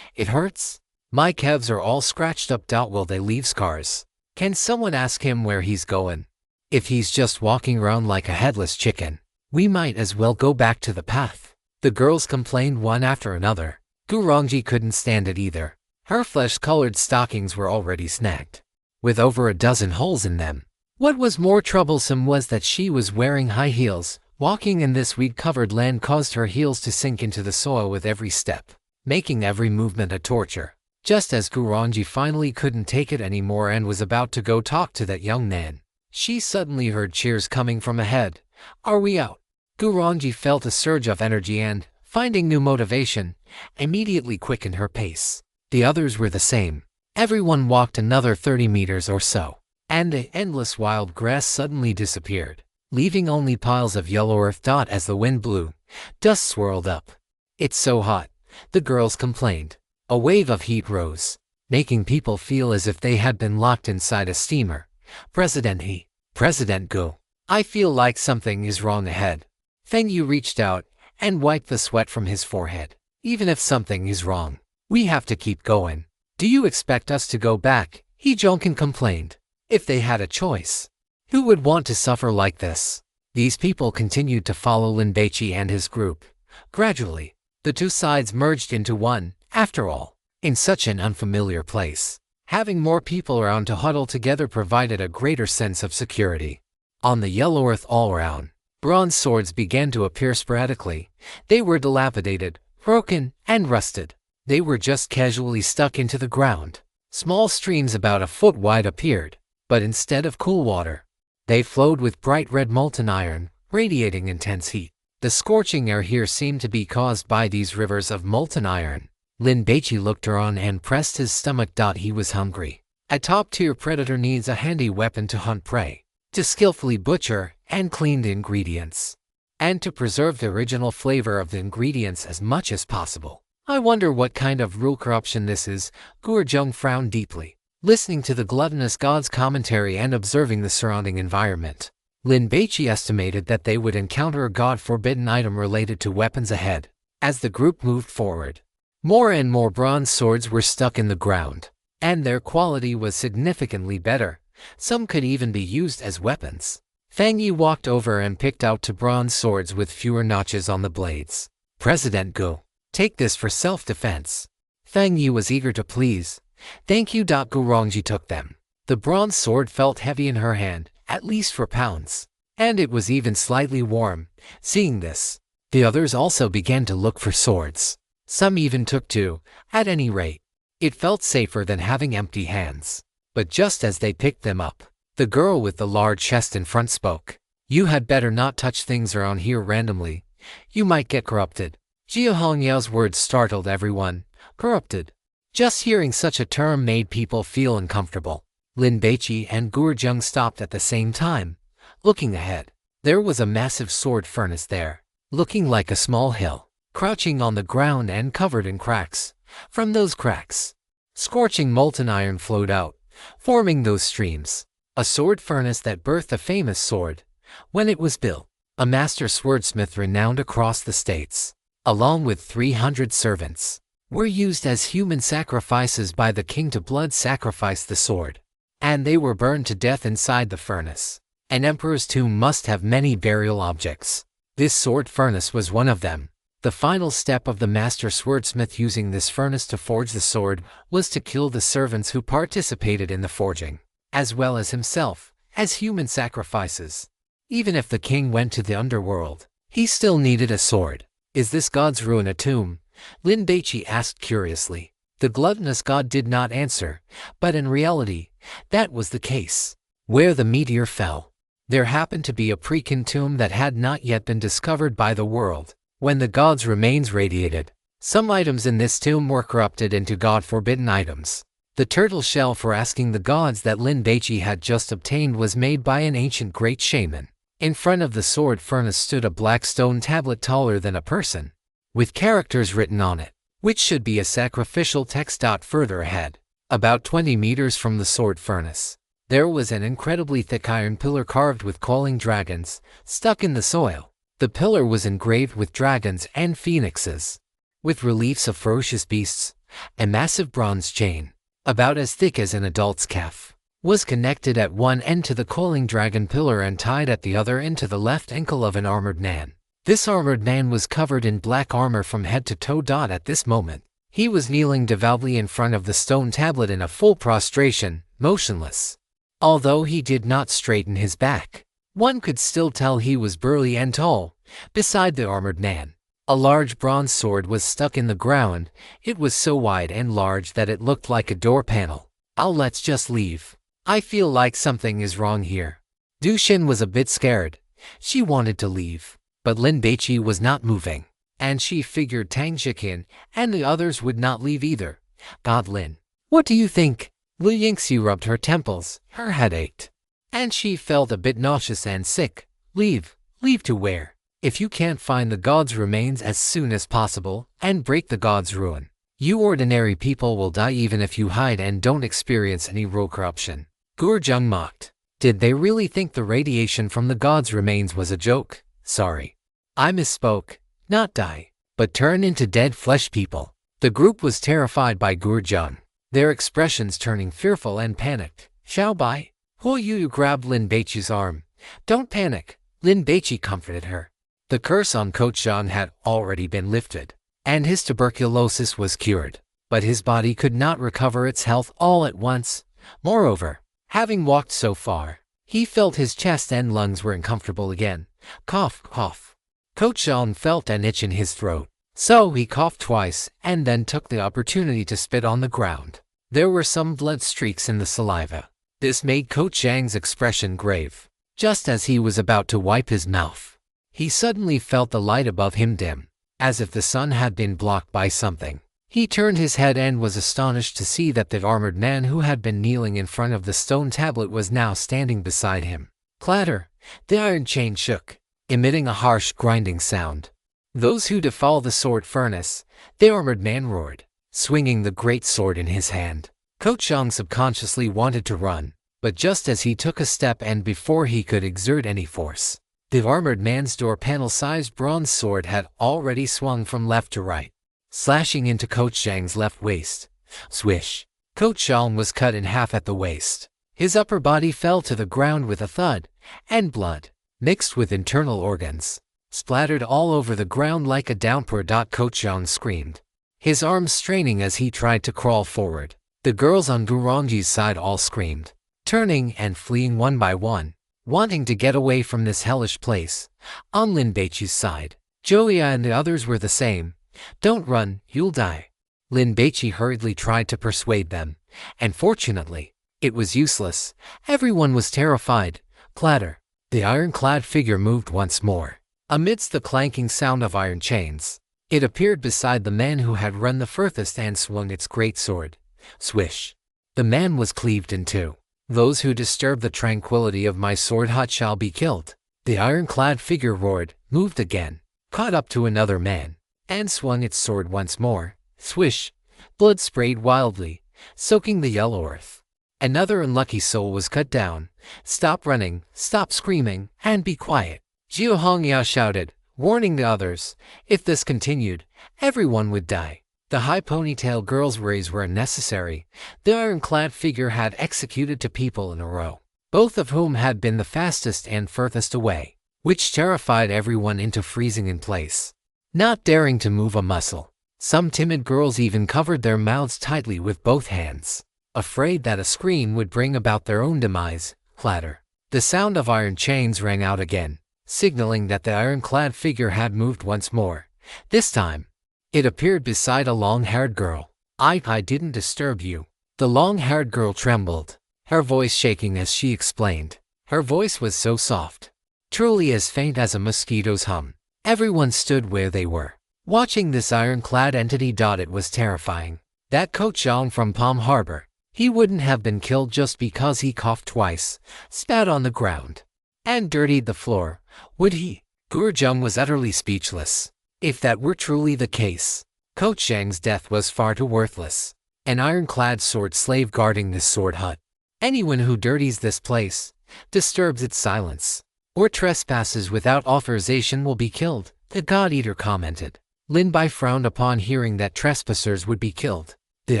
It hurts? My calves are all scratched up. Will they leave scars? Can someone ask him where he's going? If he's just walking around like a headless chicken, we might as well go back to the path. The girls complained one after another. Gurongji couldn't stand it either. Her flesh-colored stockings were already snagged, with over a dozen holes in them. What was more troublesome was that she was wearing high heels. Walking in this weed-covered land caused her heels to sink into the soil with every step, making every movement a torture. Just as Gurongji finally couldn't take it anymore and was about to go talk to that young man, she suddenly heard cheers coming from ahead. "Are we out?" Gurongji felt a surge of energy and, finding new motivation, immediately quickened her pace. The others were the same. Everyone walked another 30 meters or so, and the endless wild grass suddenly disappeared, leaving only piles of yellow earth. As the wind blew, dust swirled up. "It's so hot," the girls complained. A wave of heat rose, making people feel as if they had been locked inside a steamer. President Gu, I feel like something is wrong ahead." Feng Yu reached out and wiped the sweat from his forehead. "Even if something is wrong, we have to keep going. Do you expect us to go back?" He Jonkin complained. If they had a choice, who would want to suffer like this? These people continued to follow Lin Baici and his group. Gradually, the two sides merged into one. After all, in such an unfamiliar place, having more people around to huddle together provided a greater sense of security. On the yellow earth all around, bronze swords began to appear sporadically. They were dilapidated, broken, and rusted. They were just casually stuck into the ground. Small streams about a foot wide appeared, but instead of cool water, they flowed with bright red molten iron, radiating intense heat. The scorching air here seemed to be caused by these rivers of molten iron. Lin Baici looked around and pressed his stomach. He was hungry. A top-tier predator needs a handy weapon to hunt prey, to skillfully butcher and clean the ingredients, and to preserve the original flavor of the ingredients as much as possible. I wonder what kind of rule corruption this is. Gurjung frowned deeply, listening to the gluttonous god's commentary and observing the surrounding environment. Lin Baici estimated that they would encounter a god-forbidden item related to weapons ahead. As the group moved forward, more and more bronze swords were stuck in the ground, and their quality was significantly better. Some could even be used as weapons. Feng Yi walked over and picked out two bronze swords with fewer notches on the blades. "President Gu, take this for self-defense." Feng Yi was eager to please. "Thank you." Gurongji took them. The bronze sword felt heavy in her hand, at least for pounds, and it was even slightly warm. Seeing this, the others also began to look for swords. Some even took two. At any rate, it felt safer than having empty hands. But just as they picked them up, the girl with the large chest in front spoke. "You had better not touch things around here randomly. You might get corrupted." Jia Hongyao's words startled everyone. Corrupted? Just hearing such a term made people feel uncomfortable. Lin Baici and Gurjung stopped at the same time. Looking ahead, there was a massive sword furnace there, looking like a small hill, crouching on the ground and covered in cracks. From those cracks, scorching molten iron flowed out, forming those streams. A sword furnace that birthed a famous sword. When it was built, a master swordsmith renowned across the states, along with 300 servants, were used as human sacrifices by the king to blood sacrifice the sword, and they were burned to death inside the furnace. An emperor's tomb must have many burial objects. This sword furnace was one of them. The final step of the master swordsmith using this furnace to forge the sword was to kill the servants who participated in the forging, as well as himself, as human sacrifices. Even if the king went to the underworld, he still needed a sword. Is this god's ruin a tomb? Lin Baici asked curiously. The gluttonous god did not answer, but in reality, that was the case. Where the meteor fell, there happened to be a pre-kin tomb that had not yet been discovered by the world. When the god's remains radiated, some items in this tomb were corrupted into god-forbidden items. The turtle shell for asking the gods that Lin Baici had just obtained was made by an ancient great shaman. In front of the sword furnace stood a black stone tablet taller than a person, with characters written on it, which should be a sacrificial text. Further ahead, about 20 meters from the sword furnace, there was an incredibly thick iron pillar carved with calling dragons, stuck in the soil. The pillar was engraved with dragons and phoenixes, with reliefs of ferocious beasts. A massive bronze chain, about as thick as an adult's calf, was connected at one end to the calling dragon pillar and tied at the other end to the left ankle of an armored man. This armored man was covered in black armor from head to toe. At this moment, he was kneeling devoutly in front of the stone tablet in a full prostration, motionless. Although he did not straighten his back, one could still tell he was burly and tall. Beside the armored man, a large bronze sword was stuck in the ground. It was so wide and large that it looked like a door panel. Let's just leave. I feel like something is wrong here. Du Xin was a bit scared. She wanted to leave, but Lin Baici was not moving, and she figured Tang Jiqin and the others would not leave either. God Lin, what do you think? Lu Yingxi rubbed her temples. Her head ached, and she felt a bit nauseous and sick. Leave? Leave to where? If you can't find the god's remains as soon as possible and break the god's ruin, you ordinary people will die even if you hide and don't experience any real corruption. Gurjung mocked. Did they really think the radiation from the god's remains was a joke? Sorry, I misspoke. Not die, but turn into dead flesh people. The group was terrified by Gurjung, their expressions turning fearful and panicked. Xiaobai, Huo Yu grabbed Lin Baici's arm. Don't panic, Lin Baici comforted her. The curse on Coach Zhang had already been lifted, and his tuberculosis was cured, but his body could not recover its health all at once. Moreover, having walked so far, he felt his chest and lungs were uncomfortable again. Cough, cough. Coach Zhang felt an itch in his throat, so he coughed twice and then took the opportunity to spit on the ground. There were some blood streaks in the saliva. This made Coach Zhang's expression grave. Just as he was about to wipe his mouth, he suddenly felt the light above him dim, as if the sun had been blocked by something. He turned his head and was astonished to see that the armored man who had been kneeling in front of the stone tablet was now standing beside him. Clatter! The iron chain shook, emitting a harsh grinding sound. Those who defile the sword furnace, the armored man roared, swinging the great sword in his hand. Coach Zhang subconsciously wanted to run, but just as he took a step and before he could exert any force, the armored man's door panel-sized bronze sword had already swung from left to right, slashing into Coach Zhang's left waist. Swish! Coach Zhang was cut in half at the waist. His upper body fell to the ground with a thud, and blood, mixed with internal organs, splattered all over the ground like a downpour. Coach Zhang screamed, his arms straining as he tried to crawl forward. The girls on Gurongji's side all screamed, turning and fleeing one by one, wanting to get away from this hellish place. On Lin Baiqi's side, Joia and the others were the same. Don't run, you'll die. Lin Baici hurriedly tried to persuade them, and fortunately, it was useless. Everyone was terrified. Clatter! The ironclad figure moved once more. Amidst the clanking sound of iron chains, it appeared beside the man who had run the furthest and swung its great sword. Swish! The man was cleaved in two. Those who disturb the tranquility of my sword hut shall be killed. The ironclad figure roared, moved again, caught up to another man, and swung its sword once more. Swish! Blood sprayed wildly, soaking the yellow earth. Another unlucky soul was cut down. Stop running, stop screaming, and be quiet. Jiu Hongyao shouted, warning the others. If this continued, everyone would die. The high ponytail girl's worries were unnecessary. The ironclad figure had executed 2 people in a row, both of whom had been the fastest and furthest away, which terrified everyone into freezing in place, not daring to move a muscle. Some timid girls even covered their mouths tightly with both hands, afraid that a scream would bring about their own demise. Clatter. The sound of iron chains rang out again, signaling that the ironclad figure had moved once more. This time, it appeared beside a long-haired girl. I didn't disturb you." The long-haired girl trembled, her voice shaking as she explained. Her voice was so soft, truly as faint as a mosquito's hum. Everyone stood where they were, watching this ironclad entity. It was terrifying. That Ko Chang from Palm Harbor, he wouldn't have been killed just because he coughed twice, spat on the ground, and dirtied the floor, would he? Gurjung was utterly speechless. If that were truly the case, Ko Chang's death was far too worthless. An ironclad sword slave guarding this sword hut. Anyone who dirties this place, disturbs its silence, or trespasses without authorization will be killed, the God-Eater commented. Lin Baici frowned upon hearing that trespassers would be killed. The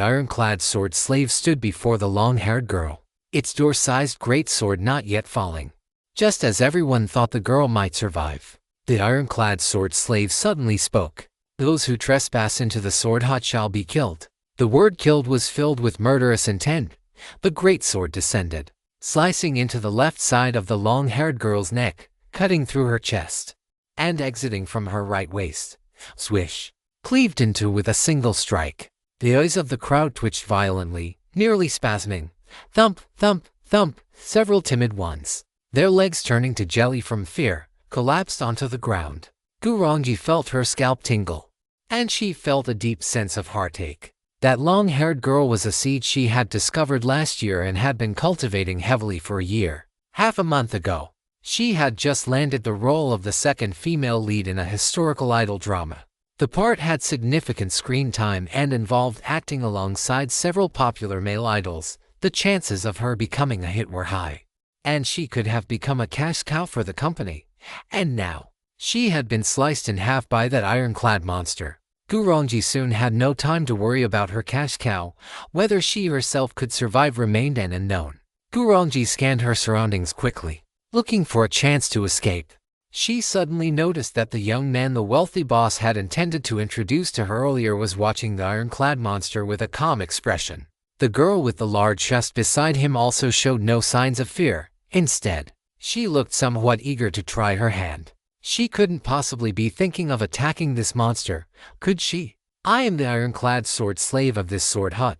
ironclad sword slave stood before the long-haired girl, its door-sized great sword not yet falling. Just as everyone thought the girl might survive, the ironclad sword slave suddenly spoke. "Those who trespass into the sword hut shall be killed." The word "killed" was filled with murderous intent. The great sword descended, slicing into the left side of the long-haired girl's neck, cutting through her chest, and exiting from her right waist. Swish! Cleaved into with a single strike. The eyes of the crowd twitched violently, nearly spasming. Thump, thump, thump, several timid ones, their legs turning to jelly from fear, collapsed onto the ground. Gurongji felt her scalp tingle, and she felt a deep sense of heartache. That long-haired girl was a seed she had discovered last year and had been cultivating heavily for a year. Half a month ago, she had just landed the role of the second female lead in a historical idol drama. The part had significant screen time and involved acting alongside several popular male idols. The chances of her becoming a hit were high, and she could have become a cash cow for the company. And now, she had been sliced in half by that ironclad monster. Gurongji soon had no time to worry about her cash cow. Whether she herself could survive remained an unknown. Gurongji scanned her surroundings quickly, looking for a chance to escape. She suddenly noticed that the young man the wealthy boss had intended to introduce to her earlier was watching the ironclad monster with a calm expression. The girl with the large chest beside him also showed no signs of fear. Instead, she looked somewhat eager to try her hand. She couldn't possibly be thinking of attacking this monster, could she? "I am the ironclad sword slave of this sword hut.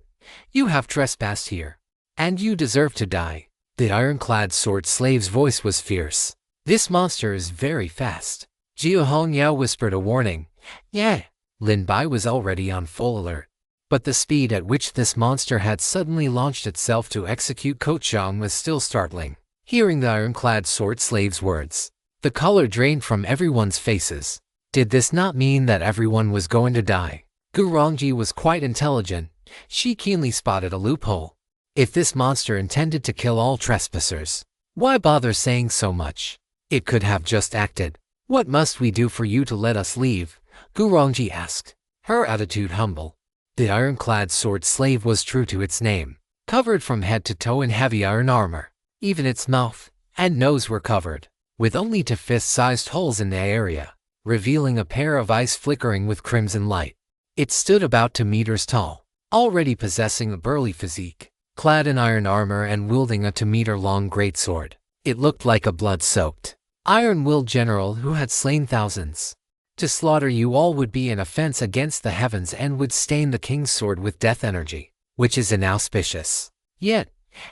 You have trespassed here, and you deserve to die." The ironclad sword slave's voice was fierce. "This monster is very fast." Jiu Hongyao whispered a warning. "Yeah." Lin Baici was already on full alert, but the speed at which this monster had suddenly launched itself to execute Ko Chang was still startling. Hearing the ironclad sword slave's words, the color drained from everyone's faces. Did this not mean that everyone was going to die? Gurongji was quite intelligent. She keenly spotted a loophole. If this monster intended to kill all trespassers, why bother saying so much? It could have just acted. "What must we do for you to let us leave?" Gurongji asked, her attitude humble. The ironclad sword slave was true to its name, covered from head to toe in heavy iron armor. Even its mouth and nose were covered, with only 2 fist-sized holes in the area, revealing a pair of eyes flickering with crimson light. It stood about 2 meters tall, already possessing a burly physique, clad in iron armor and wielding a 2-meter-long greatsword. It looked like a blood-soaked, iron-willed general who had slain thousands. To slaughter you all would be an offense against the heavens and would stain the king's sword with death energy, which is inauspicious. Yet,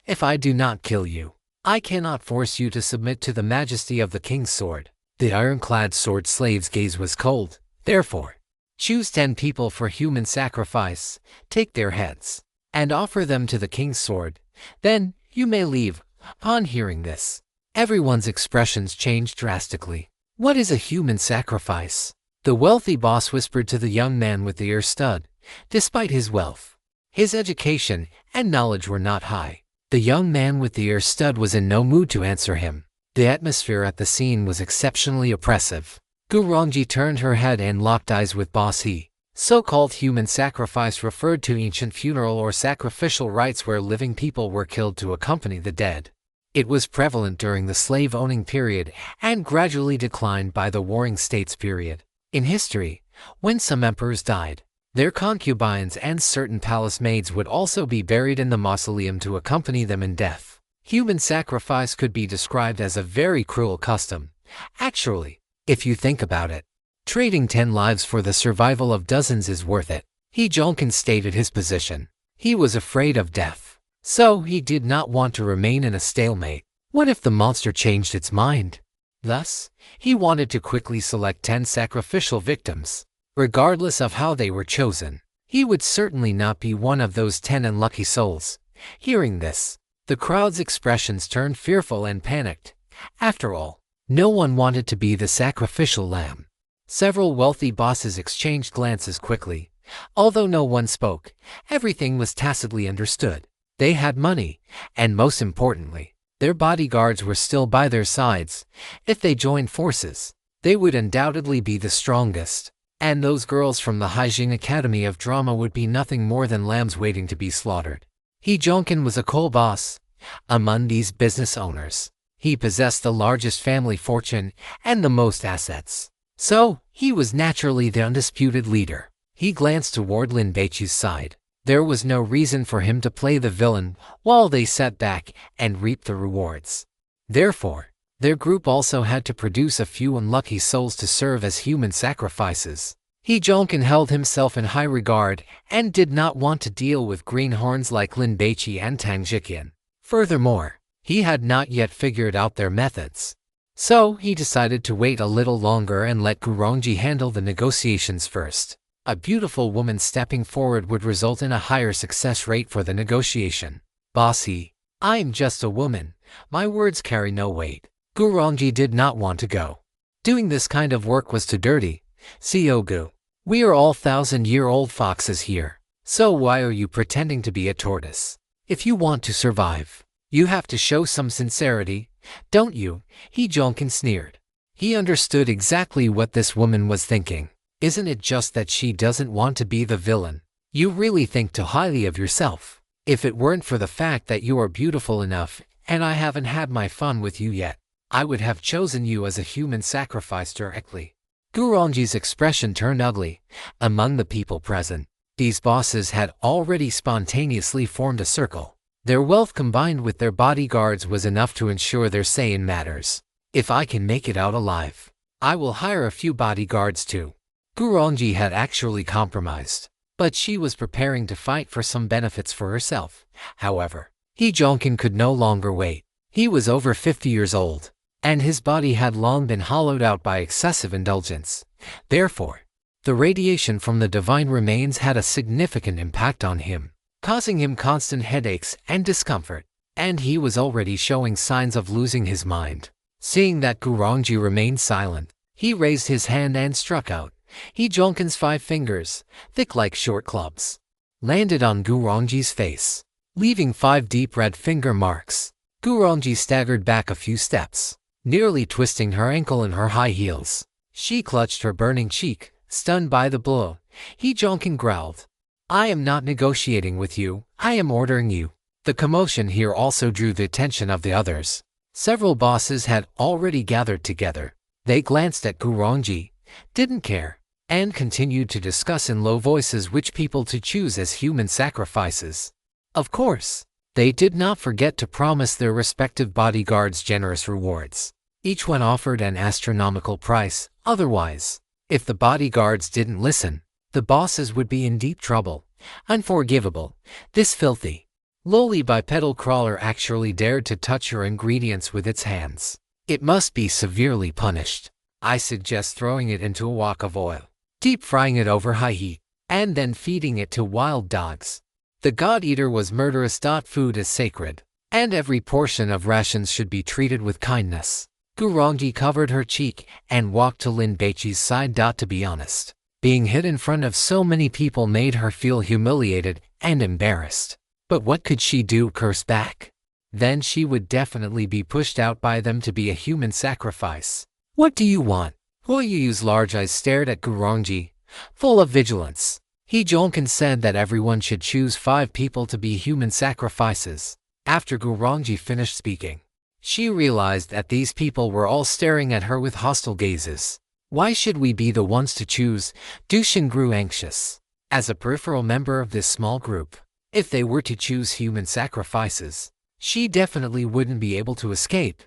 if I do not kill you, I cannot force you to submit to the majesty of the king's sword. The ironclad sword slave's gaze was cold. Therefore, choose 10 people for human sacrifice, take their heads, and offer them to the king's sword. Then, you may leave. Upon hearing this, everyone's expressions changed drastically. "What is a human sacrifice?" the wealthy boss whispered to the young man with the ear stud. Despite his wealth, his education and knowledge were not high. The young man with the ear stud was in no mood to answer him. The atmosphere at the scene was exceptionally oppressive. Gurongji turned her head and locked eyes with Baici. So-called human sacrifice referred to ancient funeral or sacrificial rites where living people were killed to accompany the dead. It was prevalent during the slave-owning period and gradually declined by the Warring States period. In history, when some emperors died, their concubines and certain palace maids would also be buried in the mausoleum to accompany them in death. Human sacrifice could be described as a very cruel custom. Actually, if you think about it, trading 10 lives for the survival of dozens is worth it. He Jonkin stated his position. He was afraid of death, so he did not want to remain in a stalemate. What if the monster changed its mind? Thus, he wanted to quickly select 10 sacrificial victims. Regardless of how they were chosen, he would certainly not be one of those 10 unlucky souls. Hearing this, the crowd's expressions turned fearful and panicked. After all, no one wanted to be the sacrificial lamb. Several wealthy bosses exchanged glances quickly. Although no one spoke, everything was tacitly understood. They had money, and most importantly, their bodyguards were still by their sides. If they joined forces, they would undoubtedly be the strongest. And those girls from the Haijing Academy of Drama would be nothing more than lambs waiting to be slaughtered. He Jonkin was a coal boss. Among these business owners, he possessed the largest family fortune and the most assets. So, he was naturally the undisputed leader. He glanced toward Lin Baici's side. There was no reason for him to play the villain while they sat back and reaped the rewards. Therefore, their group also had to produce a few unlucky souls to serve as human sacrifices. He Jonkin held himself in high regard and did not want to deal with greenhorns like Lin Baici and Tang Jiqian. Furthermore, he had not yet figured out their methods. So, he decided to wait a little longer and let Gurongji handle the negotiations first. A beautiful woman stepping forward would result in a higher success rate for the negotiation. Baici, I'm just a woman. My words carry no weight. Gurongji did not want to go. Doing this kind of work was too dirty. Siogu, we are all 1,000-year-old foxes here. So why are you pretending to be a tortoise? If you want to survive, you have to show some sincerity, don't you? He Jonkin sneered. He understood exactly what this woman was thinking. Isn't it just that she doesn't want to be the villain? You really think too highly of yourself. If it weren't for the fact that you are beautiful enough, and I haven't had my fun with you yet, I would have chosen you as a human sacrifice directly. Gurongji's expression turned ugly. Among the people present, these bosses had already spontaneously formed a circle. Their wealth combined with their bodyguards was enough to ensure their say in matters. If I can make it out alive, I will hire a few bodyguards too. Gurongji had actually compromised, but she was preparing to fight for some benefits for herself. However, He Jonkin could no longer wait. He was over 50 years old, and his body had long been hollowed out by excessive indulgence. Therefore, the radiation from the divine remains had a significant impact on him, causing him constant headaches and discomfort, and he was already showing signs of losing his mind. Seeing that Gurongji remained silent, he raised his hand and struck out. He Jonkin's 5 fingers, thick like short clubs, landed on Gurongji's face, leaving 5 deep red finger marks. Gurongji staggered back a few steps, nearly twisting her ankle in her high heels. She clutched her burning cheek, stunned by the blow. He Jonkin growled, I am not negotiating with you, I am ordering you. The commotion here also drew the attention of the others. Several bosses had already gathered together. They glanced at Gurongji, didn't care, and continued to discuss in low voices which people to choose as human sacrifices. Of course, they did not forget to promise their respective bodyguards generous rewards. Each one offered an astronomical price. Otherwise, if the bodyguards didn't listen, the bosses would be in deep trouble. Unforgivable. This filthy, lowly bipedal crawler actually dared to touch your ingredients with its hands. It must be severely punished. I suggest throwing it into a wok of oil, deep frying it over high heat, and then feeding it to wild dogs. The God-Eater was murderous. Food is sacred, and every portion of rations should be treated with kindness. Gurongji covered her cheek and walked to Lin Baici's side. To be honest, being hit in front of so many people made her feel humiliated and embarrassed. But what could she do? Curse back? Then she would definitely be pushed out by them to be a human sacrifice. What do you want? Huo Yu's large eyes stared at Gurongji, full of vigilance. He Jonkin said that everyone should choose 5 people to be human sacrifices. After Gurongji finished speaking, she realized that these people were all staring at her with hostile gazes. Why should we be the ones to choose? Dushin grew anxious. As a peripheral member of this small group, if they were to choose human sacrifices, she definitely wouldn't be able to escape.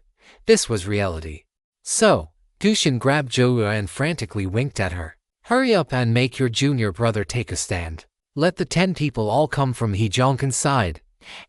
This was reality. So, Dushin grabbed Joya and frantically winked at her. Hurry up and make your junior brother take a stand. Let the 10 people all come from He Jonkin's side.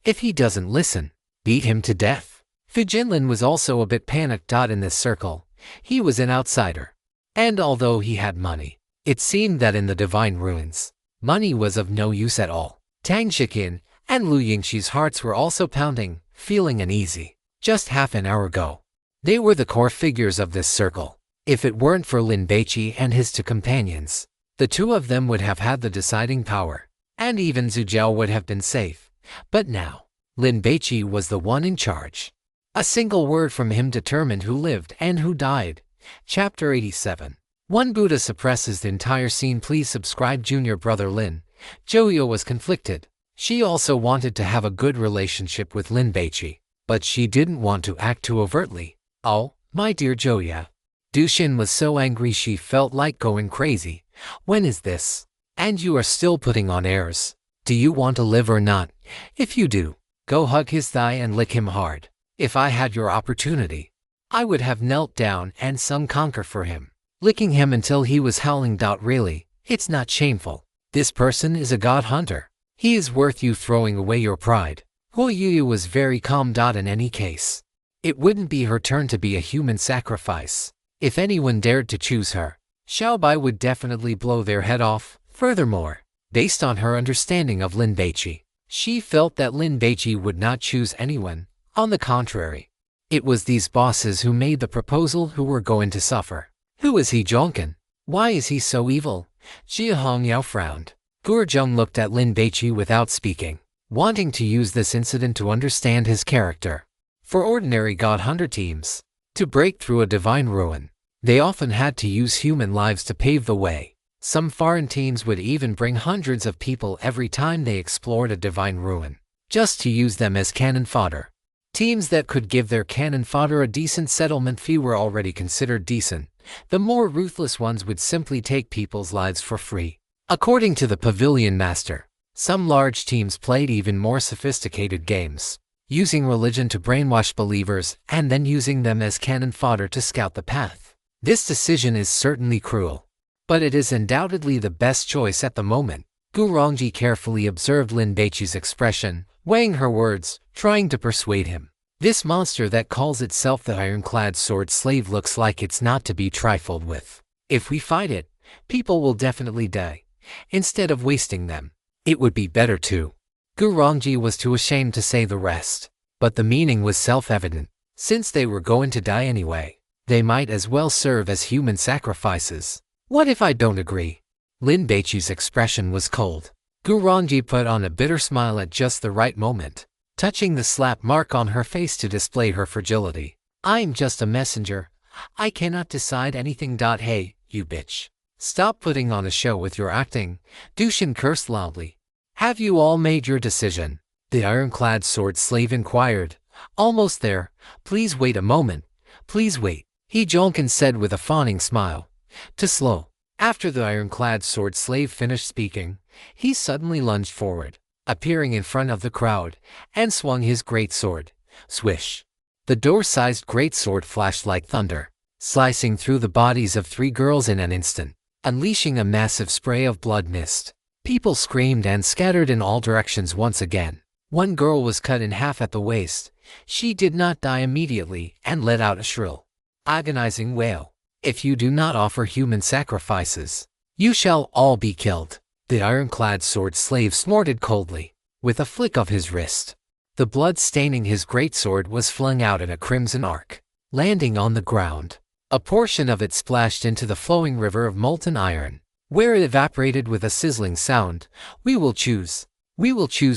If he doesn't listen, beat him to death. Fu Jinlin was also a bit panicked. In this circle, he was an outsider. And although he had money, it seemed that in the Divine Ruins, money was of no use at all. Tang Shikin and Lu Yingxi's hearts were also pounding, feeling uneasy. Just half an hour ago, they were the core figures of this circle. If it weren't for Lin Baici and his 2 companions, the 2 of them would have had the deciding power, and even Zhu Jiao would have been safe. But now, Lin Baici was the one in charge. A single word from him determined who lived and who died. Chapter 87. One Buddha suppresses the entire scene. Please subscribe. Junior brother Lin. Joyo was conflicted. She also wanted to have a good relationship with Lin Baici, but she didn't want to act too overtly. Oh, my dear Joya. Dushin was so angry she felt like going crazy. When is this? And you are still putting on airs. Do you want to live or not? If you do, go hug his thigh and lick him hard. If I had your opportunity, I would have knelt down and sung conquer for him, licking him until he was howling. Really, it's not shameful. This person is a god hunter. He is worth you throwing away your pride. Huo Yu was very calm. In any case, it wouldn't be her turn to be a human sacrifice. If anyone dared to choose her, Xiaobai would definitely blow their head off. Furthermore, based on her understanding of Lin Baici, she felt that Lin Baici would not choose anyone. On the contrary, it was these bosses who made the proposal who were going to suffer. Who is He Jonkin? Why is he so evil? Jia Hongyao frowned. Gurjung looked at Lin Baici without speaking, wanting to use this incident to understand his character. For ordinary god hunter teams, to break through a divine ruin, they often had to use human lives to pave the way. Some foreign teams would even bring hundreds of people every time they explored a divine ruin, just to use them as cannon fodder. Teams that could give their cannon fodder a decent settlement fee were already considered decent. The more ruthless ones would simply take people's lives for free. According to the Pavilion Master, some large teams played even more sophisticated games, using religion to brainwash believers and then using them as cannon fodder to scout the path. This decision is certainly cruel, but it is undoubtedly the best choice at the moment. Gurongji carefully observed Lin Baici's expression, weighing her words, trying to persuade him. This monster that calls itself the ironclad sword slave looks like it's not to be trifled with. If we fight it, people will definitely die. Instead of wasting them, it would be better to. Gurongji was too ashamed to say the rest, but the meaning was self-evident. Since they were going to die anyway, they might as well serve as human sacrifices. What if I don't agree? Lin Baici's expression was cold. Gurongji put on a bitter smile at just the right moment, touching the slap mark on her face to display her fragility. I'm just a messenger. I cannot decide anything. Hey, you bitch. Stop putting on a show with your acting. Dushin cursed loudly. Have you all made your decision? The ironclad sword slave inquired. Almost there. Please wait a moment. Please wait, He Jonkin said with a fawning smile. Too slow. After the ironclad sword slave finished speaking, he suddenly lunged forward, appearing in front of the crowd, and swung his great sword. Swish. The door-sized great sword flashed like thunder, slicing through the bodies of 3 girls in an instant, unleashing a massive spray of blood mist. People screamed and scattered in all directions once again. One girl was cut in half at the waist. She did not die immediately and let out a shrill, agonizing wail. If you do not offer human sacrifices, you shall all be killed. The ironclad sword slave snorted coldly, with a flick of his wrist. The blood staining his greatsword was flung out in a crimson arc, landing on the ground. A portion of it splashed into the flowing river of molten iron, where it evaporated with a sizzling sound. We will choose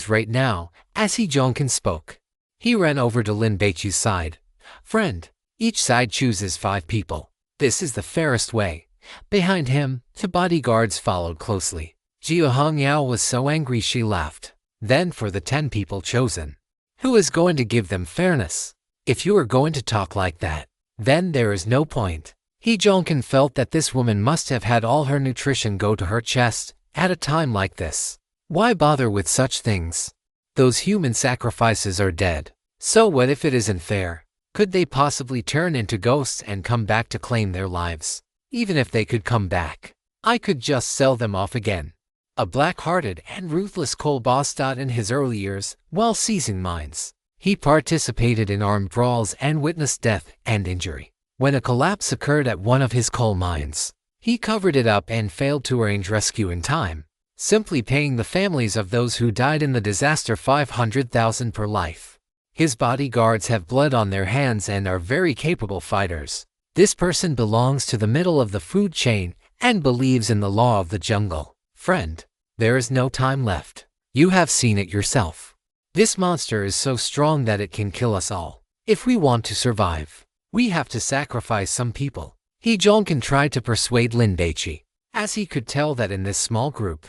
right now, as He Jonkin spoke. He ran over to Lin Baici's side. Friend, each side chooses 5 people. This is the fairest way. Behind him, the bodyguards followed closely. Jia Hongyao was so angry she laughed. Then for the 10 people chosen. Who is going to give them fairness? If you are going to talk like that, then there is no point. He Jongkin felt that this woman must have had all her nutrition go to her chest at a time like this. Why bother with such things? Those human sacrifices are dead. So what if it isn't fair? Could they possibly turn into ghosts and come back to claim their lives? Even if they could come back, I could just sell them off again. A black-hearted and ruthless coal boss. In his early years, while seizing mines, he participated in armed brawls and witnessed death and injury. When a collapse occurred at one of his coal mines, he covered it up and failed to arrange rescue in time, simply paying the families of those who died in the disaster 500,000 per life. His bodyguards have blood on their hands and are very capable fighters. This person belongs to the middle of the food chain and believes in the law of the jungle. Friend, there is no time left. You have seen it yourself. This monster is so strong that it can kill us all. If we want to survive, we have to sacrifice some people. He Jongkin tried to persuade Lin Baici, as he could tell that in this small group,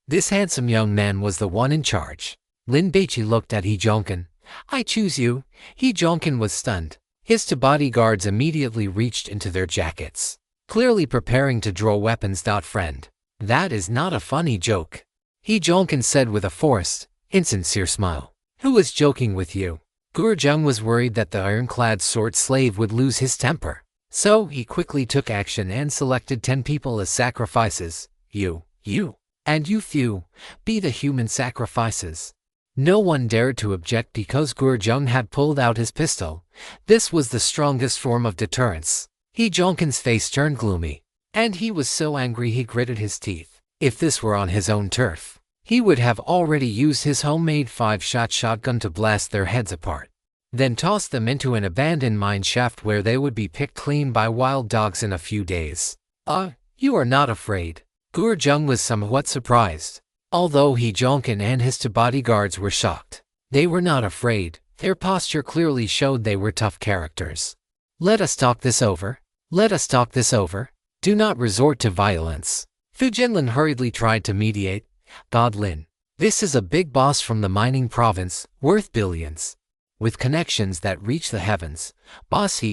this handsome young man was the one in charge. Lin Baici looked at He Jongkin. I choose you. He Jongkin was stunned. His two bodyguards immediately reached into their jackets, clearly preparing to draw weapons. Friend, that is not a funny joke. He Jongkin said with a forced, insincere smile. Who is joking with you? Gurjung was worried that the ironclad sword slave would lose his temper. So he quickly took action and selected 10 people as sacrifices. You, and you few, be the human sacrifices. No one dared to object because Gurjung had pulled out his pistol. This was the strongest form of deterrence. He Jongkin's face turned gloomy, and he was so angry he gritted his teeth. If this were on his own turf, he would have already used his homemade 5-shot shotgun to blast their heads apart, then toss them into an abandoned mine shaft where they would be picked clean by wild dogs in a few days. You are not afraid? Gurjung was somewhat surprised. Although He Jongkin and his two bodyguards were shocked, they were not afraid. Their posture clearly showed they were tough characters. Let us talk this over. Let us talk this over. Do not resort to violence. Fu Jinlin hurriedly tried to mediate. God Lin, this is a big boss from the mining province, worth billions, with connections that reach the heavens. Boss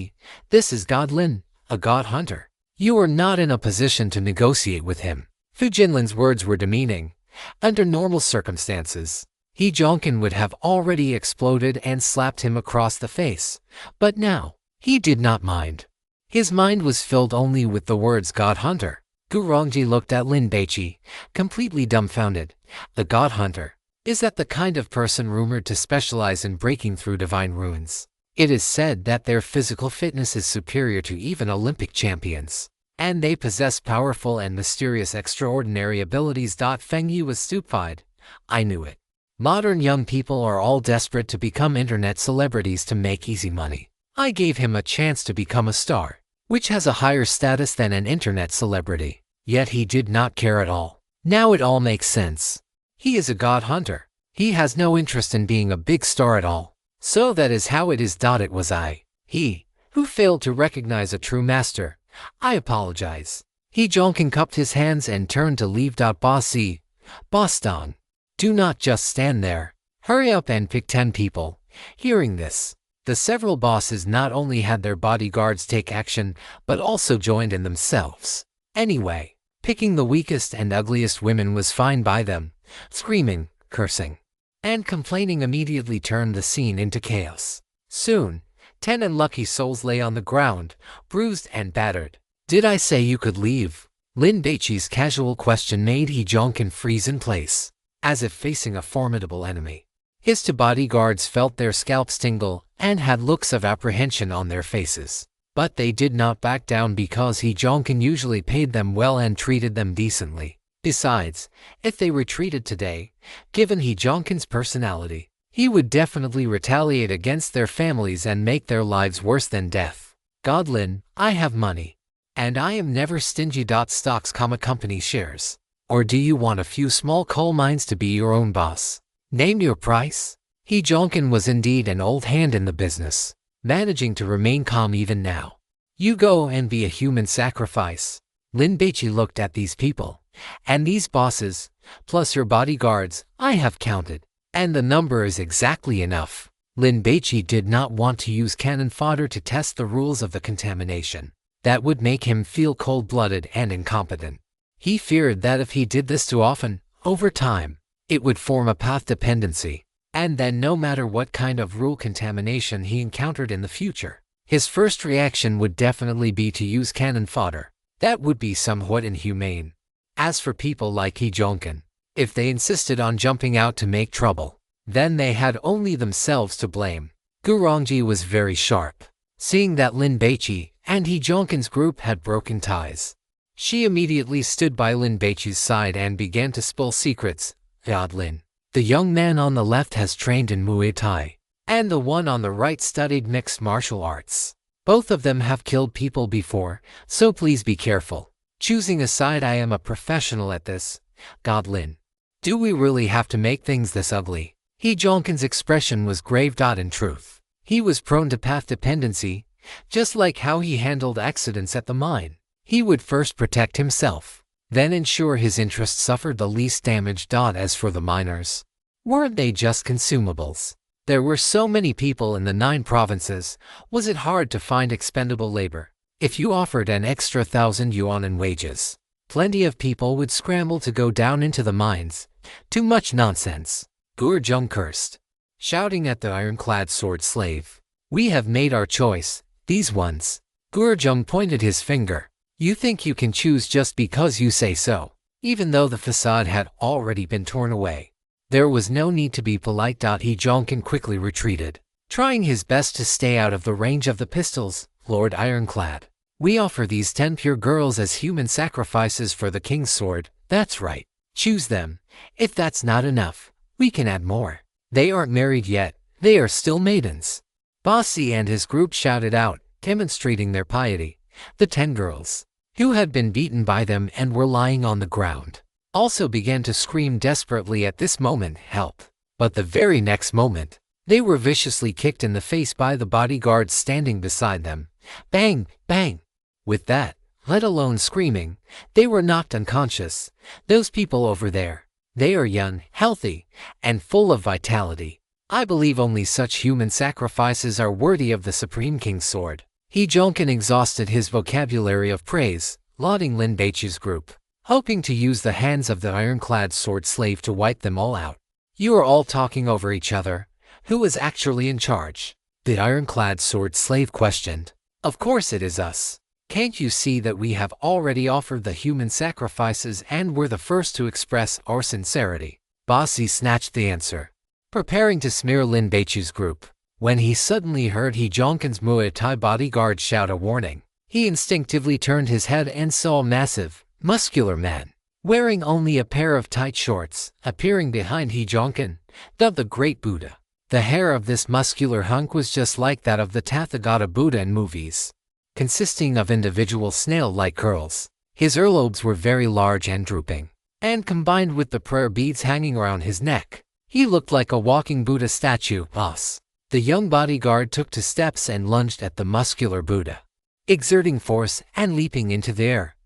this is God Lin, a god hunter. You are not in a position to negotiate with him. Fu Jinlin's words were demeaning. Under normal circumstances, He Jongkin would have already exploded and slapped him across the face. But now, he did not mind. His mind was filled only with the words God Hunter. Gurongji looked at Lin Baici, completely dumbfounded. The God Hunter, is that the kind of person rumored to specialize in breaking through divine ruins? It is said that their physical fitness is superior to even Olympic champions, and they possess powerful and mysterious extraordinary abilities. Feng Yi was stupefied. I knew it. Modern young people are all desperate to become internet celebrities to make easy money. I gave him a chance to become a star, which has a higher status than an internet celebrity. Yet he did not care at all. Now it all makes sense. He is a god hunter. He has no interest in being a big star at all. So that is how it is. It was he, who failed to recognize a true master. I apologize. He Jongkin cupped his hands and turned to leave. Boss Dong, do not just stand there. Hurry up and pick 10 people. Hearing this, the several bosses not only had their bodyguards take action, but also joined in themselves. Anyway, picking the weakest and ugliest women was fine by them. Screaming, cursing, and complaining immediately turned the scene into chaos. Soon, 10 unlucky souls lay on the ground, bruised and battered. Did I say you could leave? Lin Baici's casual question made He Jongkin freeze in place, as if facing a formidable enemy. His two bodyguards felt their scalps tingle and had looks of apprehension on their faces. But they did not back down because He Jongkin usually paid them well and treated them decently. Besides, if they retreated today, given He Jongkin's personality, he would definitely retaliate against their families and make their lives worse than death. God Lin, I have money, and I am never stingy. Stocks, company shares. Or do you want a few small coal mines to be your own boss? Name your price. He Jongkin was indeed an old hand in the business, managing to remain calm even now. You go and be a human sacrifice. Lin Baici looked at these people. And these bosses, plus your bodyguards, I have counted. And the number is exactly enough. Lin Baici did not want to use cannon fodder to test the rules of the contamination. That would make him feel cold-blooded and incompetent. He feared that if he did this too often, over time, it would form a path dependency. And then no matter what kind of rule contamination he encountered in the future, his first reaction would definitely be to use cannon fodder. That would be somewhat inhumane. As for people like Hee Jongkin, if they insisted on jumping out to make trouble, then they had only themselves to blame. Gu Rongji was very sharp. Seeing that Lin Baici and Hee Jongkin's group had broken ties, she immediately stood by Lin Baici's side and began to spill secrets. God Lin, the young man on the left has trained in Muay Thai, and the one on the right studied mixed martial arts. Both of them have killed people before, so please be careful. Choosing a side, I am a professional at this. God Lin, do we really have to make things this ugly? Hee Jongkin's expression was grave. In truth, he was prone to path dependency, just like how he handled accidents at the mine. He would first protect himself, then ensure his interests suffered the least damage. As for the miners, weren't they just consumables? There were so many people in the 9 provinces, was it hard to find expendable labor? If you offered an extra 1,000 yuan in wages, plenty of people would scramble to go down into the mines. Too much nonsense. Gu Rongji cursed, shouting at the ironclad sword slave. We have made our choice, these ones. Gu Rongji pointed his finger. You think you can choose just because you say so, even though the facade had already been torn away. There was no need to be polite. Hee Jongkin quickly retreated, trying his best to stay out of the range of the pistols. Lord Ironclad, we offer these 10 pure girls as human sacrifices for the king's sword. That's right. Choose them. If that's not enough, we can add more. They aren't married yet. They are still maidens. Baici and his group shouted out, demonstrating their piety. The 10 girls, who had been beaten by them and were lying on the ground, also began to scream desperately at this moment, help. But the very next moment, they were viciously kicked in the face by the bodyguards standing beside them. Bang, bang. With that, let alone screaming, they were knocked unconscious. Those people over there, they are young, healthy, and full of vitality. I believe only such human sacrifices are worthy of the Supreme King's sword. Hee Jongkin exhausted his vocabulary of praise, lauding Lin Baici's group, hoping to use the hands of the ironclad sword slave to wipe them all out. You are all talking over each other. Who is actually in charge? The ironclad sword slave questioned. Of course it is us. Can't you see that we have already offered the human sacrifices and were the first to express our sincerity? Baici snatched the answer, preparing to smear Lin Baici's group. When he suddenly heard Hee Jongkin's Muay Thai bodyguard shout a warning, he instinctively turned his head and saw a massive, muscular man, wearing only a pair of tight shorts, appearing behind Hee Jongkin, dubbed the Great Buddha. The hair of this muscular hunk was just like that of the Tathagata Buddha in movies, consisting of individual snail-like curls. His earlobes were very large and drooping, and combined with the prayer beads hanging around his neck, he looked like a walking Buddha statue. Boss. The young bodyguard took 2 steps and lunged at the muscular Buddha, exerting force and leaping into the air.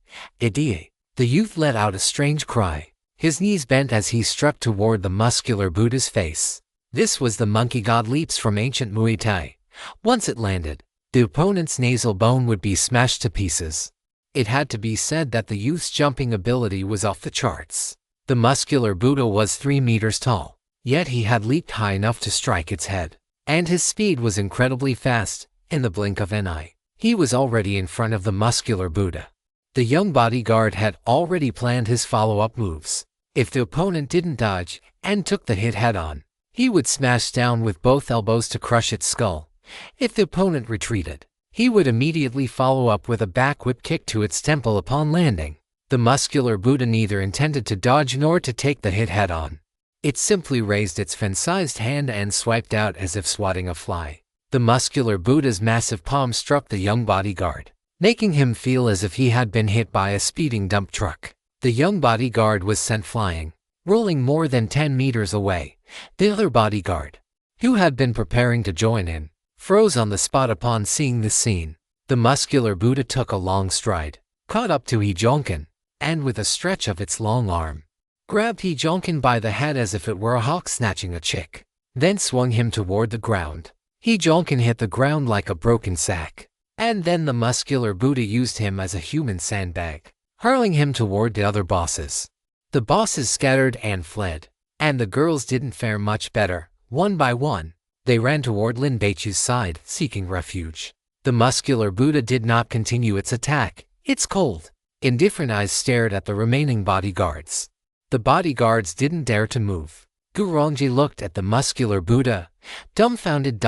Idiot! The youth let out a strange cry. His knees bent as he struck toward the muscular Buddha's face. This was the monkey god leaps from ancient Muay Thai. Once it landed, the opponent's nasal bone would be smashed to pieces. It had to be said that the youth's jumping ability was off the charts. The muscular Buddha was 3 meters tall, yet he had leaped high enough to strike its head. And his speed was incredibly fast. In the blink of an eye, he was already in front of the muscular Buddha. The young bodyguard had already planned his follow-up moves. If the opponent didn't dodge and took the hit head-on, he would smash down with both elbows to crush its skull. If the opponent retreated, he would immediately follow up with a back whip kick to its temple upon landing. The muscular Buddha neither intended to dodge nor to take the hit head-on. It simply raised its fan-sized hand and swiped out as if swatting a fly. The muscular Buddha's massive palm struck the young bodyguard, making him feel as if he had been hit by a speeding dump truck. The young bodyguard was sent flying, rolling more than 10 meters away. The other bodyguard, who had been preparing to join in, froze on the spot upon seeing this scene. The muscular Buddha took a long stride, caught up to Hejonkin, and with a stretch of its long arm, grabbed Hejonkin by the head as if it were a hawk snatching a chick, then swung him toward the ground. Hejonkin hit the ground like a broken sack, and then the muscular Buddha used him as a human sandbag, hurling him toward the other bosses. The bosses scattered and fled, and the girls didn't fare much better. One by one, they ran toward Lin Baici's side, seeking refuge. The muscular Buddha did not continue its attack. Its cold, indifferent eyes stared at the remaining bodyguards. The bodyguards didn't dare to move. Gurongji looked at the muscular Buddha, dumbfounded.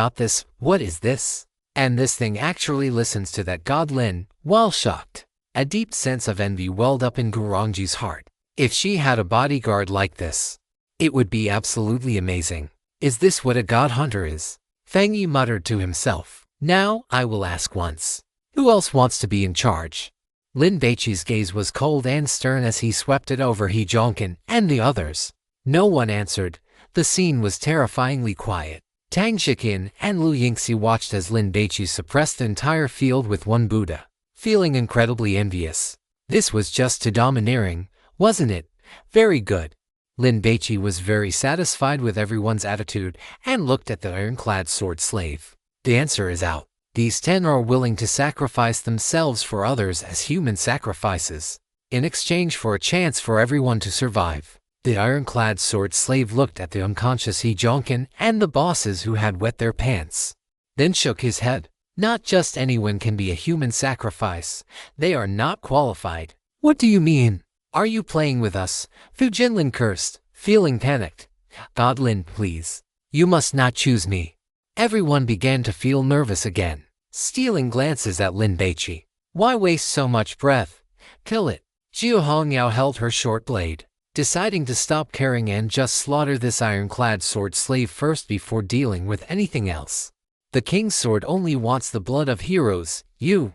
What is this? And this thing actually listens to that god Lin. While shocked, a deep sense of envy welled up in Gurongji's heart. If she had a bodyguard like this, it would be absolutely amazing. Is this what a god hunter is? Feng Yi muttered to himself. Now, I will ask once. Who else wants to be in charge? Lin Baici's gaze was cold and stern as he swept it over Hejonkin and the others. No one answered. The scene was terrifyingly quiet. Tang Shikin and Lu Yingxi watched as Lin Baici suppressed the entire field with one Buddha, feeling incredibly envious. This was just too domineering, wasn't it? Very good. Lin Baici was very satisfied with everyone's attitude and looked at the ironclad sword slave. The answer is out. These 10 are willing to sacrifice themselves for others as human sacrifices, in exchange for a chance for everyone to survive. The ironclad sword slave looked at the unconscious Hejonkin and the bosses who had wet their pants, then shook his head. Not just anyone can be a human sacrifice. They are not qualified. What do you mean? Are you playing with us? Fu Jinlin cursed, feeling panicked. God Lin, please. You must not choose me. Everyone began to feel nervous again, stealing glances at Lin Baici. Why waste so much breath? Kill it. Jiu Hongyao held her short blade, deciding to stop caring and just slaughter this ironclad sword slave first before dealing with anything else. The king's sword only wants the blood of heroes. You,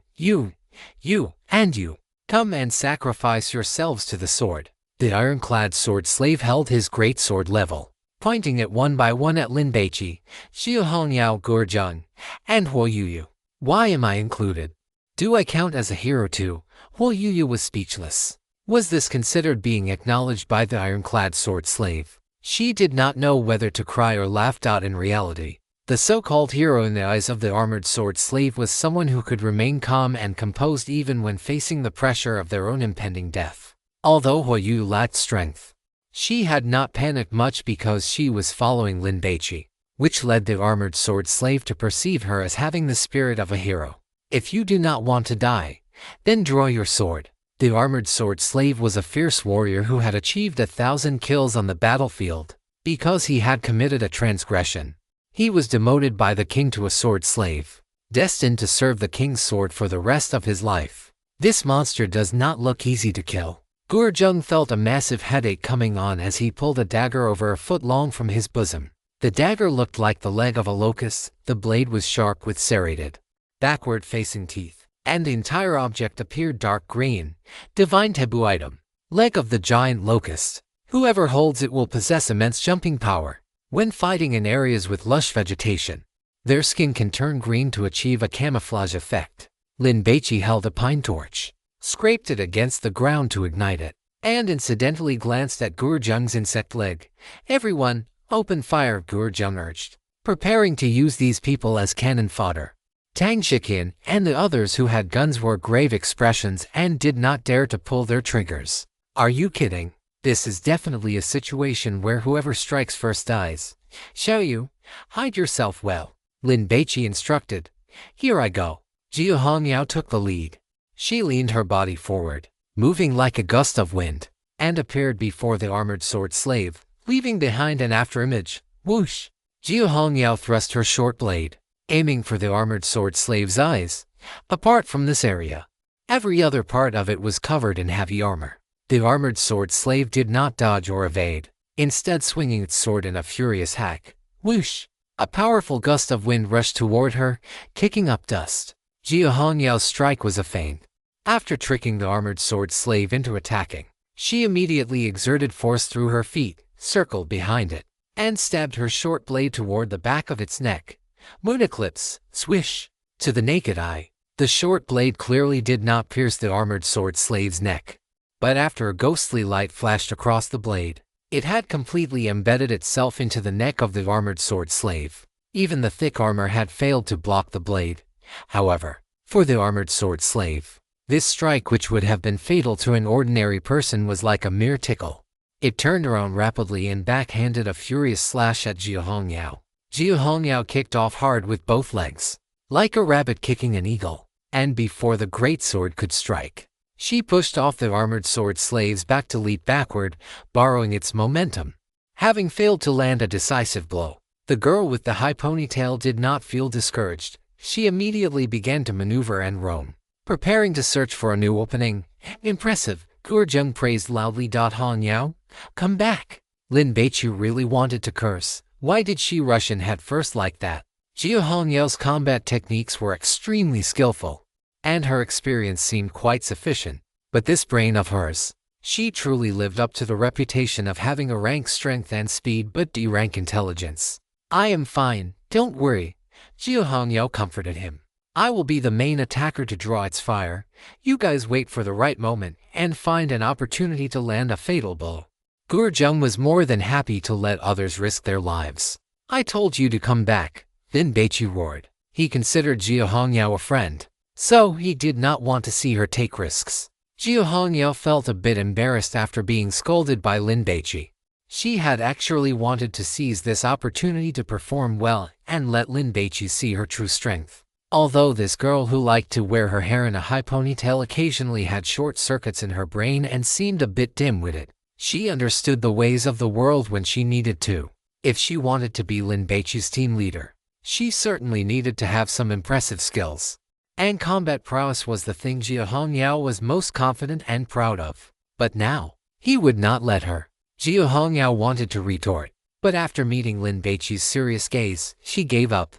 and you. Come and sacrifice yourselves to the sword. The ironclad sword slave held his great sword level, pointing it one by one at Lin Baici, Xiu Hongyao Gurjung, and Huo Yuyu. Why am I included? Do I count as a hero too? Huo Yuyu was speechless. Was this considered being acknowledged by the ironclad sword slave? She did not know whether to cry or laugh. In reality, the so-called hero in the eyes of the armored sword slave was someone who could remain calm and composed even when facing the pressure of their own impending death. Although Huo Yuyu lacked strength, she had not panicked much because she was following Lin Baici, which led the armored sword slave to perceive her as having the spirit of a hero. If you do not want to die, then draw your sword. The armored sword slave was a fierce warrior who had achieved 1,000 kills on the battlefield. Because he had committed a transgression, he was demoted by the king to a sword slave, destined to serve the king's sword for the rest of his life. This monster does not look easy to kill. Gurjung felt a massive headache coming on as he pulled a dagger over a foot long from his bosom. The dagger looked like the leg of a locust. The blade was sharp with serrated, backward-facing teeth, and the entire object appeared dark green. Divine taboo item. Leg of the giant locust. Whoever holds it will possess immense jumping power. When fighting in areas with lush vegetation, their skin can turn green to achieve a camouflage effect. Lin Baici held a pine torch, scraped it against the ground to ignite it, and incidentally glanced at Gurjung's insect leg. Everyone, open fire, Gurjung urged, preparing to use these people as cannon fodder. Tang Shikin and the others who had guns wore grave expressions and did not dare to pull their triggers. Are you kidding? This is definitely a situation where whoever strikes first dies. Xiaoyu, hide yourself well, Lin Baici instructed. Here I go. Jiu Hongyao took the lead. She leaned her body forward, moving like a gust of wind, and appeared before the armored sword slave, leaving behind an afterimage. Whoosh! Jiu Hongyao thrust her short blade, aiming for the armored sword slave's eyes. Apart from this area, every other part of it was covered in heavy armor. The armored sword slave did not dodge or evade, instead swinging its sword in a furious hack. Whoosh! A powerful gust of wind rushed toward her, kicking up dust. Jiu Hongyao's strike was a feint. After tricking the armored sword slave into attacking, she immediately exerted force through her feet, circled behind it, and stabbed her short blade toward the back of its neck. Moon eclipse, swish! To the naked eye, The short blade clearly did not pierce the armored sword slave's neck. But after a ghostly light flashed across the blade, it had completely embedded itself into the neck of the armored sword slave. Even the thick armor had failed to block the blade. However, for the armored sword slave, this strike, which would have been fatal to an ordinary person, was like a mere tickle. It turned around rapidly and backhanded a furious slash at Jia Hongyao. Jia Hongyao kicked off hard with both legs, like a rabbit kicking an eagle, and before the great sword could strike, she pushed off the armored sword slave's back to leap backward, borrowing its momentum. Having failed to land a decisive blow, the girl with the high ponytail did not feel discouraged. She immediately began to maneuver and roam, preparing to search for a new opening. Impressive, Gurjung praised loudly. Hongyao, come back. Lin Baici really wanted to curse. Why did she rush in head first like that? Jia Hongyao's combat techniques were extremely skillful, and her experience seemed quite sufficient. But this brain of hers, she truly lived up to the reputation of having a rank strength and speed but D-rank intelligence. I am fine, don't worry, Jia Hongyao comforted him. I will be the main attacker to draw its fire. You guys wait for the right moment and find an opportunity to land a fatal blow. Gurjung was more than happy to let others risk their lives. I told you to come back, Lin Baici roared. He considered Jia Hongyao a friend, so he did not want to see her take risks. Jia Hongyao felt a bit embarrassed after being scolded by Lin Baici. She had actually wanted to seize this opportunity to perform well and let Lin Baici see her true strength. Although this girl who liked to wear her hair in a high ponytail occasionally had short circuits in her brain and seemed a bit dim-witted, she understood the ways of the world when she needed to. If she wanted to be Lin Baici's team leader, she certainly needed to have some impressive skills. And combat prowess was the thing Jia Hongyao was most confident and proud of. But now, he would not let her. Jia Hongyao wanted to retort, but after meeting Lin Baici's serious gaze, she gave up.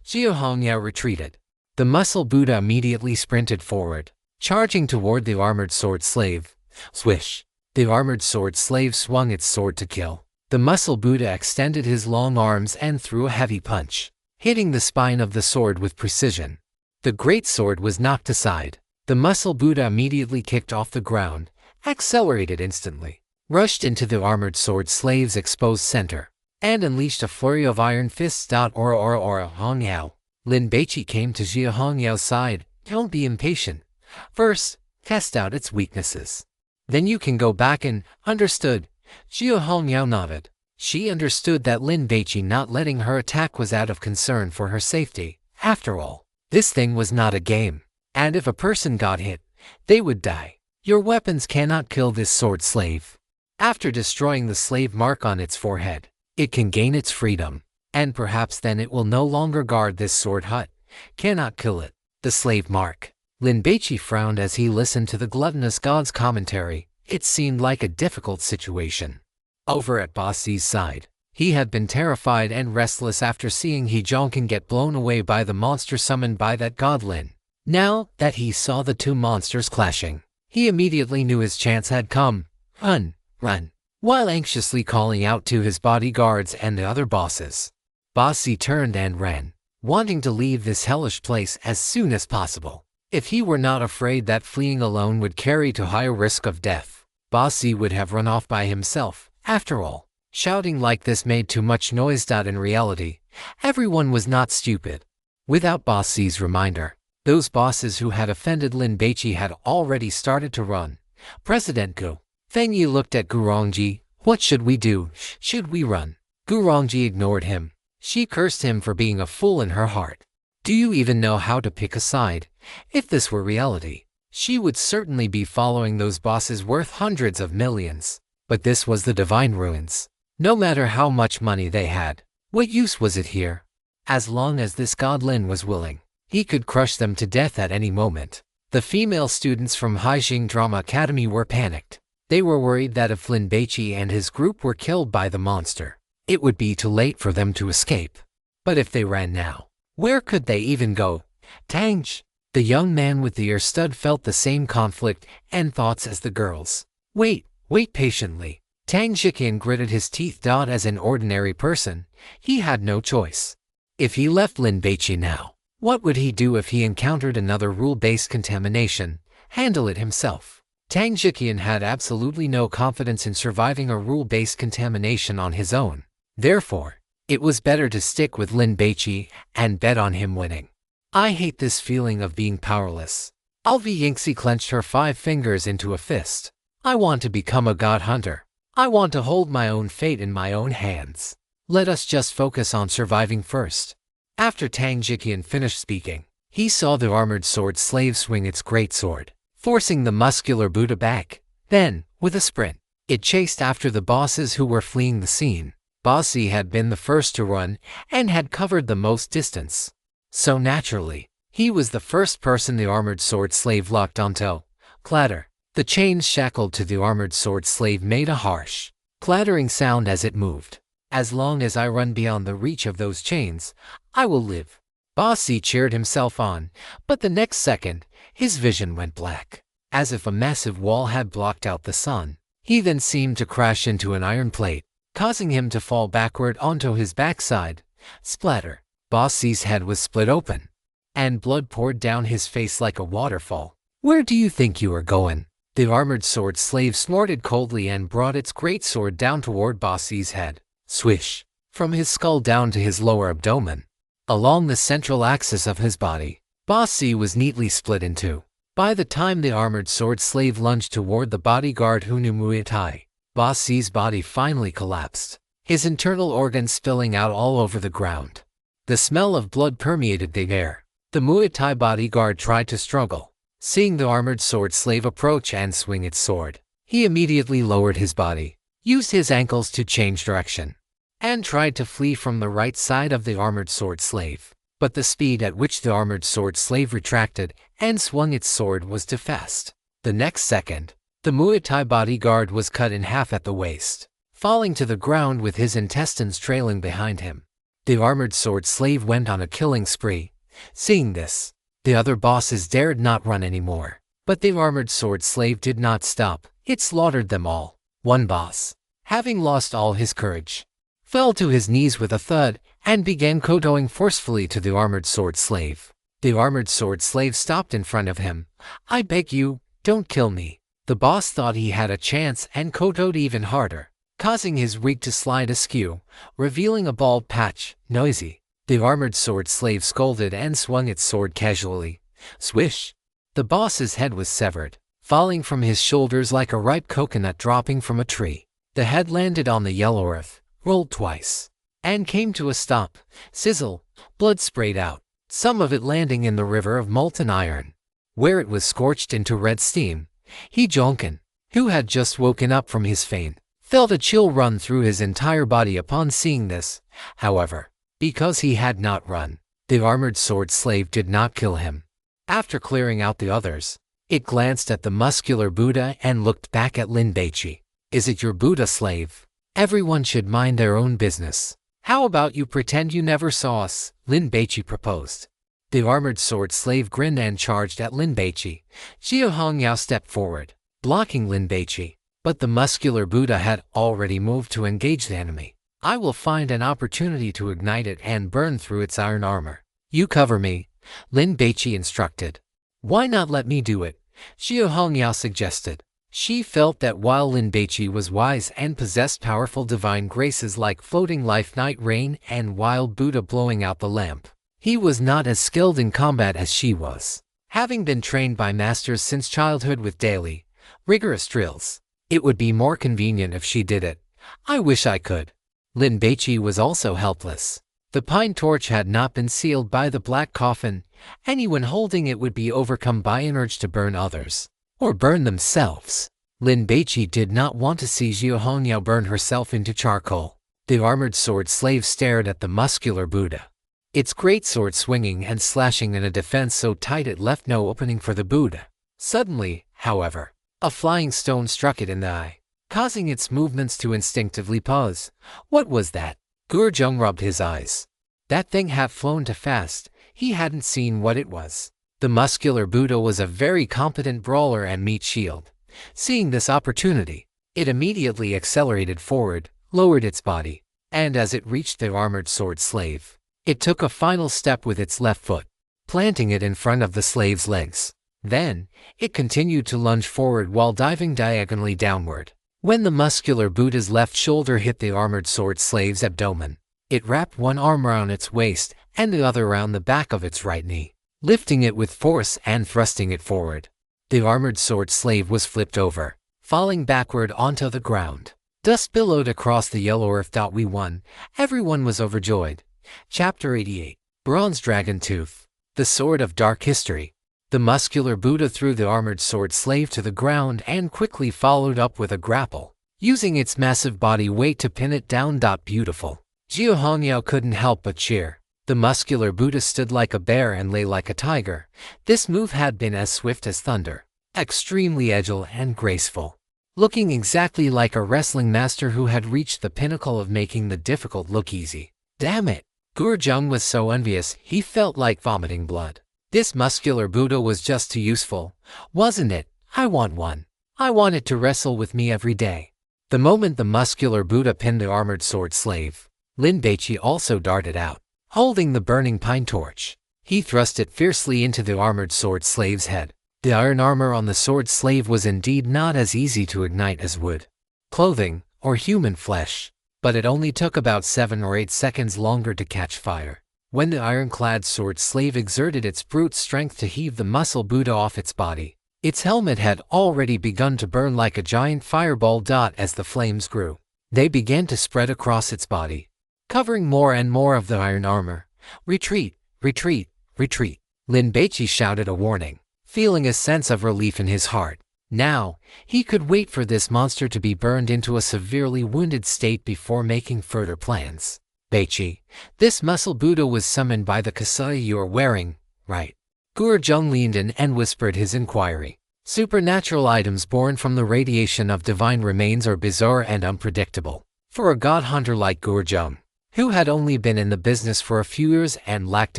Jia Hongyao retreated. The muscle Buddha immediately sprinted forward, charging toward the armored sword slave. Swish! The armored sword slave swung its sword to kill. The muscle Buddha extended his long arms and threw a heavy punch, hitting the spine of the sword with precision. The great sword was knocked aside. The muscle Buddha immediately kicked off the ground, accelerated instantly, rushed into the armored sword slave's exposed center, and unleashed a flurry of iron fists. Ora Hongyao. Lin Baici came to Jia Hongyao's side. Don't be impatient. First, test out its weaknesses. Then you can go back and, understood. Jia Hongyao nodded. She understood that Lin Baici not letting her attack was out of concern for her safety. After all, this thing was not a game, and if a person got hit, they would die. Your weapons cannot kill this sword slave. After destroying the slave mark on its forehead, it can gain its freedom, and perhaps then it will no longer guard this sword hut. Cannot kill it. The slave mark. Lin Baici frowned as he listened to the gluttonous god's commentary. It seemed like a difficult situation. Over at Baici's side, he had been terrified and restless after seeing He Zhongken get blown away by the monster summoned by that god Lin. Now that he saw the two monsters clashing, he immediately knew his chance had come. Run, run, while anxiously calling out to his bodyguards and the other bosses. Baici turned and ran, wanting to leave this hellish place as soon as possible. If he were not afraid that fleeing alone would carry to higher risk of death, Baici would have run off by himself. After all, shouting like this made too much noise. In reality, everyone was not stupid. Without Baici's reminder, those bosses who had offended Lin Baici had already started to run. President Gu Fengyi looked at Gurongji. What should we do? Should we run? Gurongji ignored him. She cursed him for being a fool in her heart. Do you even know how to pick a side? If this were reality, she would certainly be following those bosses worth hundreds of millions. But this was the divine ruins. No matter how much money they had, what use was it here? As long as this god Lin was willing, he could crush them to death at any moment. The female students from Haixing Drama Academy were panicked. They were worried that if Lin Baici and his group were killed by the monster, it would be too late for them to escape. But if they ran now, where could they even go? Tange, the young man with the ear stud, felt the same conflict and thoughts as the girls. Wait patiently. Tang Xiqin gritted his teeth. As an ordinary person, he had no choice. If he left Lin Baici now, What would he do if he encountered another rule-based contamination? Handle it himself. Tang Jiqian had absolutely no confidence in surviving a rule-based contamination on his own. Therefore, it was better to stick with Lin Baici and bet on him winning. I hate this feeling of being powerless. Alvi Yingxi clenched her 5 fingers into a fist. I want to become a god hunter. I want to hold my own fate in my own hands. Let us just focus on surviving first. After Tang Jiqian finished speaking, he saw the armored sword slave swing its great sword, forcing the muscular Buddha back. Then, with a sprint, it chased after the bosses who were fleeing the scene. Baici had been the first to run and had covered the most distance. So naturally, he was the first person the armored sword slave locked onto. Clatter. The chains shackled to the armored sword slave made a harsh, clattering sound as it moved. As long as I run beyond the reach of those chains, I will live. Baici cheered himself on, but the next second, his vision went black, as if a massive wall had blocked out the sun. He then seemed to crash into an iron plate, causing him to fall backward onto his backside. Splatter. Baici's head was split open, and blood poured down his face like a waterfall. Where do you think you are going? The armored sword slave snorted coldly and brought its great sword down toward Baici's head. Swish! From his skull down to his lower abdomen, along the central axis of his body, Baici was neatly split in two. By the time the armored sword slave lunged toward the bodyguard who knew Muay Thai, Baici's body finally collapsed, his internal organs spilling out all over the ground. The smell of blood permeated the air. The Muay Thai bodyguard tried to struggle. Seeing the armored sword slave approach and swing its sword, he immediately lowered his body, used his ankles to change direction, and tried to flee from the right side of the armored sword slave. But the speed at which the armored sword slave retracted and swung its sword was too fast. The next second, the Muay Thai bodyguard was cut in half at the waist, falling to the ground with his intestines trailing behind him. The armored sword slave went on a killing spree. Seeing this, the other bosses dared not run anymore. But the armored sword slave did not stop. It slaughtered them all. One boss, having lost all his courage, fell to his knees with a thud and began kowtowing forcefully to the armored sword slave. The armored sword slave stopped in front of him. I beg you, don't kill me. The boss thought he had a chance and kowtowed even harder, causing his wig to slide askew, revealing a bald patch. Noisy. The armored sword slave scolded and swung its sword casually. Swish! The boss's head was severed, falling from his shoulders like a ripe coconut dropping from a tree. The head landed on the yellow earth, rolled twice, and came to a stop. Sizzle! Blood sprayed out, some of it landing in the river of molten iron, where it was scorched into red steam. He Jonkin, who had just woken up from his faint, felt a chill run through his entire body upon seeing this. However, because he had not run, the armored sword slave did not kill him. After clearing out the others, it glanced at the muscular Buddha and looked back at Lin Baici. Is it your Buddha slave? Everyone should mind their own business. How about you pretend you never saw us? Lin Baici proposed. The armored sword slave grinned and charged at Lin Baici. Xiao Hongyao stepped forward, blocking Lin Baici, but the muscular Buddha had already moved to engage the enemy. I will find an opportunity to ignite it and burn through its iron armor. You cover me, Lin Baici instructed. Why not let me do it? Xiao Hongyao suggested. She felt that while Lin Baici was wise and possessed powerful divine graces like floating life, night rain, and wild Buddha blowing out the lamp, he was not as skilled in combat as she was. Having been trained by masters since childhood with daily, rigorous drills, it would be more convenient if she did it. I wish I could. Lin Baici was also helpless. The pine torch had not been sealed by the black coffin. Anyone holding it would be overcome by an urge to burn others, or burn themselves. Lin Baici did not want to see Xiao Hongyao burn herself into charcoal. The armored sword slave stared at the muscular Buddha, its great sword swinging and slashing in a defense so tight it left no opening for the Buddha. Suddenly, however, a flying stone struck it in the eye, causing its movements to instinctively pause. What was that? Gurjung rubbed his eyes. That thing had flown too fast. He hadn't seen what it was. The muscular Buddha was a very competent brawler and meat shield. Seeing this opportunity, it immediately accelerated forward, lowered its body, and as it reached the armored sword slave, it took a final step with its left foot. planting it in front of the slave's legs. Then, it continued to lunge forward while diving diagonally downward. When the muscular Buddha's left shoulder hit the armored sword slave's abdomen, it wrapped one arm around its waist and the other around the back of its right knee, lifting it with force and thrusting it forward. The armored sword slave was flipped over, falling backward onto the ground. Dust billowed across the yellow earth. We won. Everyone was overjoyed. Chapter 88. Bronze Dragon Tooth. The Sword of Dark History. The muscular Buddha threw the armored sword slave to the ground and quickly followed up with a grapple, using its massive body weight to pin it down. Beautiful. Jiao Hongyao couldn't help but cheer. The muscular Buddha stood like a bear and lay like a tiger. This move had been as swift as thunder, extremely agile and graceful, looking exactly like a wrestling master who had reached the pinnacle of making the difficult look easy. Damn it! Gurjung was so envious he felt like vomiting blood. This muscular Buddha was just too useful, wasn't it? I want one. I want it to wrestle with me every day. The moment the muscular Buddha pinned the armored sword slave, Lin Baici also darted out, holding the burning pine torch. He thrust it fiercely into the armored sword slave's head. The iron armor on the sword slave was indeed not as easy to ignite as wood, clothing, or human flesh, but it only took about 7 or 8 seconds longer to catch fire. When the ironclad sword slave exerted its brute strength to heave the muscle Buddha off its body, its helmet had already begun to burn like a giant fireball. As the flames grew, they began to spread across its body, covering more and more of the iron armor. Retreat, retreat, retreat. Lin Baici shouted a warning, feeling a sense of relief in his heart. Now, he could wait for this monster to be burned into a severely wounded state before making further plans. Baici, this muscle Buddha was summoned by the kasai you are wearing, right? Gurjung leaned in and whispered his inquiry. Supernatural items born from the radiation of divine remains are bizarre and unpredictable. For a god hunter like Gurjung, who had only been in the business for a few years and lacked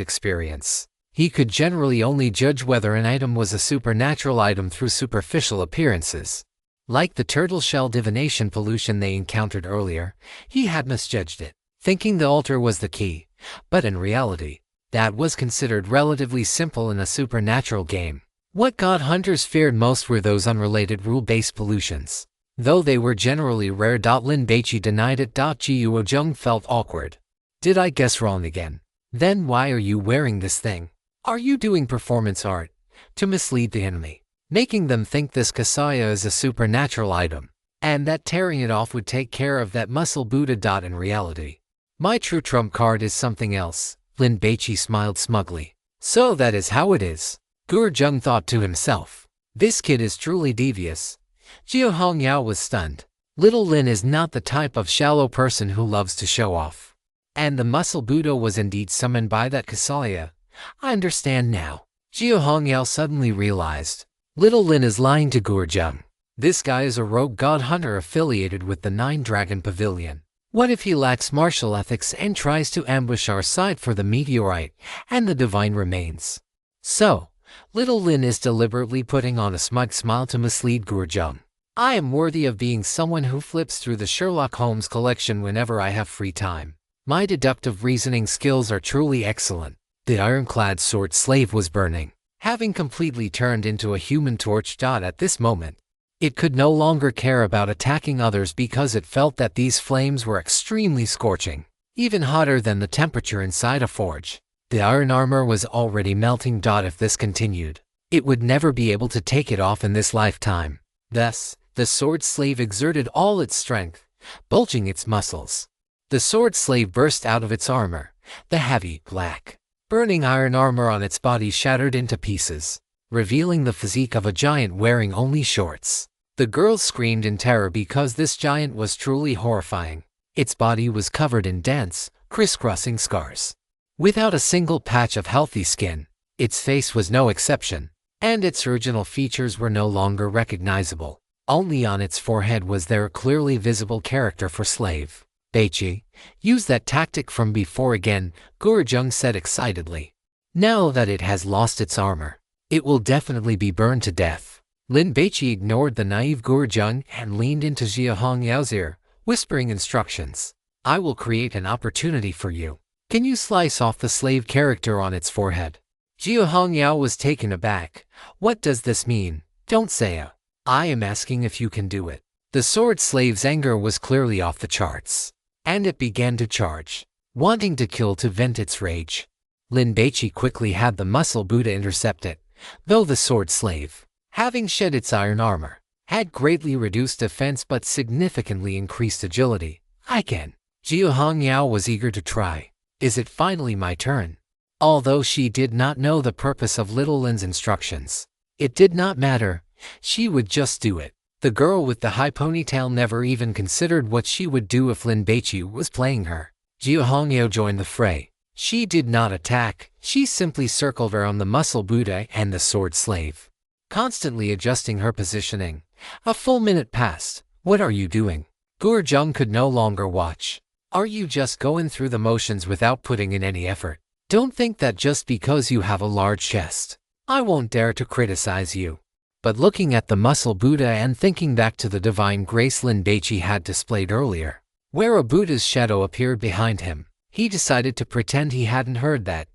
experience, he could generally only judge whether an item was a supernatural item through superficial appearances. Like the turtle shell divination pollution they encountered earlier, he had misjudged it, thinking the altar was the key, but in reality, that was considered relatively simple in a supernatural game. What god hunters feared most were those unrelated rule-based pollutions, though they were generally rare. Lin Baici denied it. Jiao Zheng felt awkward. Did I guess wrong again? Then why are you wearing this thing? Are you doing performance art to mislead the enemy, making them think this kasaya is a supernatural item, and that tearing it off would take care of that muscle Buddha? In reality, my true trump card is something else. Lin Baici smiled smugly. So that is how it is. Gurjung thought to himself. This kid is truly devious. Jiao Hongyao was stunned. Little Lin is not the type of shallow person who loves to show off. And the muscle Buddha was indeed summoned by that kasaya. I understand now. Jiao Hongyao suddenly realized. Little Lin is lying to Gurjung. This guy is a rogue god hunter affiliated with the 9-Dragon Pavilion. What if he lacks martial ethics and tries to ambush our side for the meteorite and the divine remains? So, Little Lin is deliberately putting on a smug smile to mislead Gurjung. I am worthy of being someone who flips through the Sherlock Holmes collection whenever I have free time. My deductive reasoning skills are truly excellent. The ironclad sword slave was burning, having completely turned into a human torch. At this moment, it could no longer care about attacking others because it felt that these flames were extremely scorching, even hotter than the temperature inside a forge. The iron armor was already melting. If this continued, it would never be able to take it off in this lifetime. Thus, the sword slave exerted all its strength, bulging its muscles. The sword slave burst out of its armor. The heavy, black, burning iron armor on its body shattered into pieces, revealing the physique of a giant wearing only shorts. The girls screamed in terror because this giant was truly horrifying. Its body was covered in dense, crisscrossing scars, without a single patch of healthy skin. Its face was no exception, and its original features were no longer recognizable. Only on its forehead was there a clearly visible character for slave. Baici, use that tactic from before again, Gurjung said excitedly. Now that it has lost its armor, it will definitely be burned to death. Lin Baici ignored the naive Gurjung and leaned into Jiao Hongyao's ear, whispering instructions. I will create an opportunity for you. Can you slice off the slave character on its forehead? Jiu Hongyao was taken aback. What does this mean? Don't say a. I am asking if you can do it. The sword slave's anger was clearly off the charts, and it began to charge, wanting to kill to vent its rage. Lin Baici quickly had the muscle Buddha intercept it, though the sword slave, having shed its iron armor, had greatly reduced defense but significantly increased agility. I can. Jiu Hongyao was eager to try. Is it finally my turn? Although she did not know the purpose of little Lin's instructions, it did not matter. She would just do it. The girl with the high ponytail never even considered what she would do if Lin Baici was playing her. Jiu Hongyao joined the fray. She did not attack, she simply circled around the muscle Buddha and the sword slave, constantly adjusting her positioning. A full minute passed. What are you doing? Gurjung could no longer watch. Are you just going through the motions without putting in any effort? Don't think that just because you have a large chest, I won't dare to criticize you. But looking at the muscle Buddha and thinking back to the divine grace Lin Baici had displayed earlier, where a Buddha's shadow appeared behind him, he decided to pretend he hadn't heard that.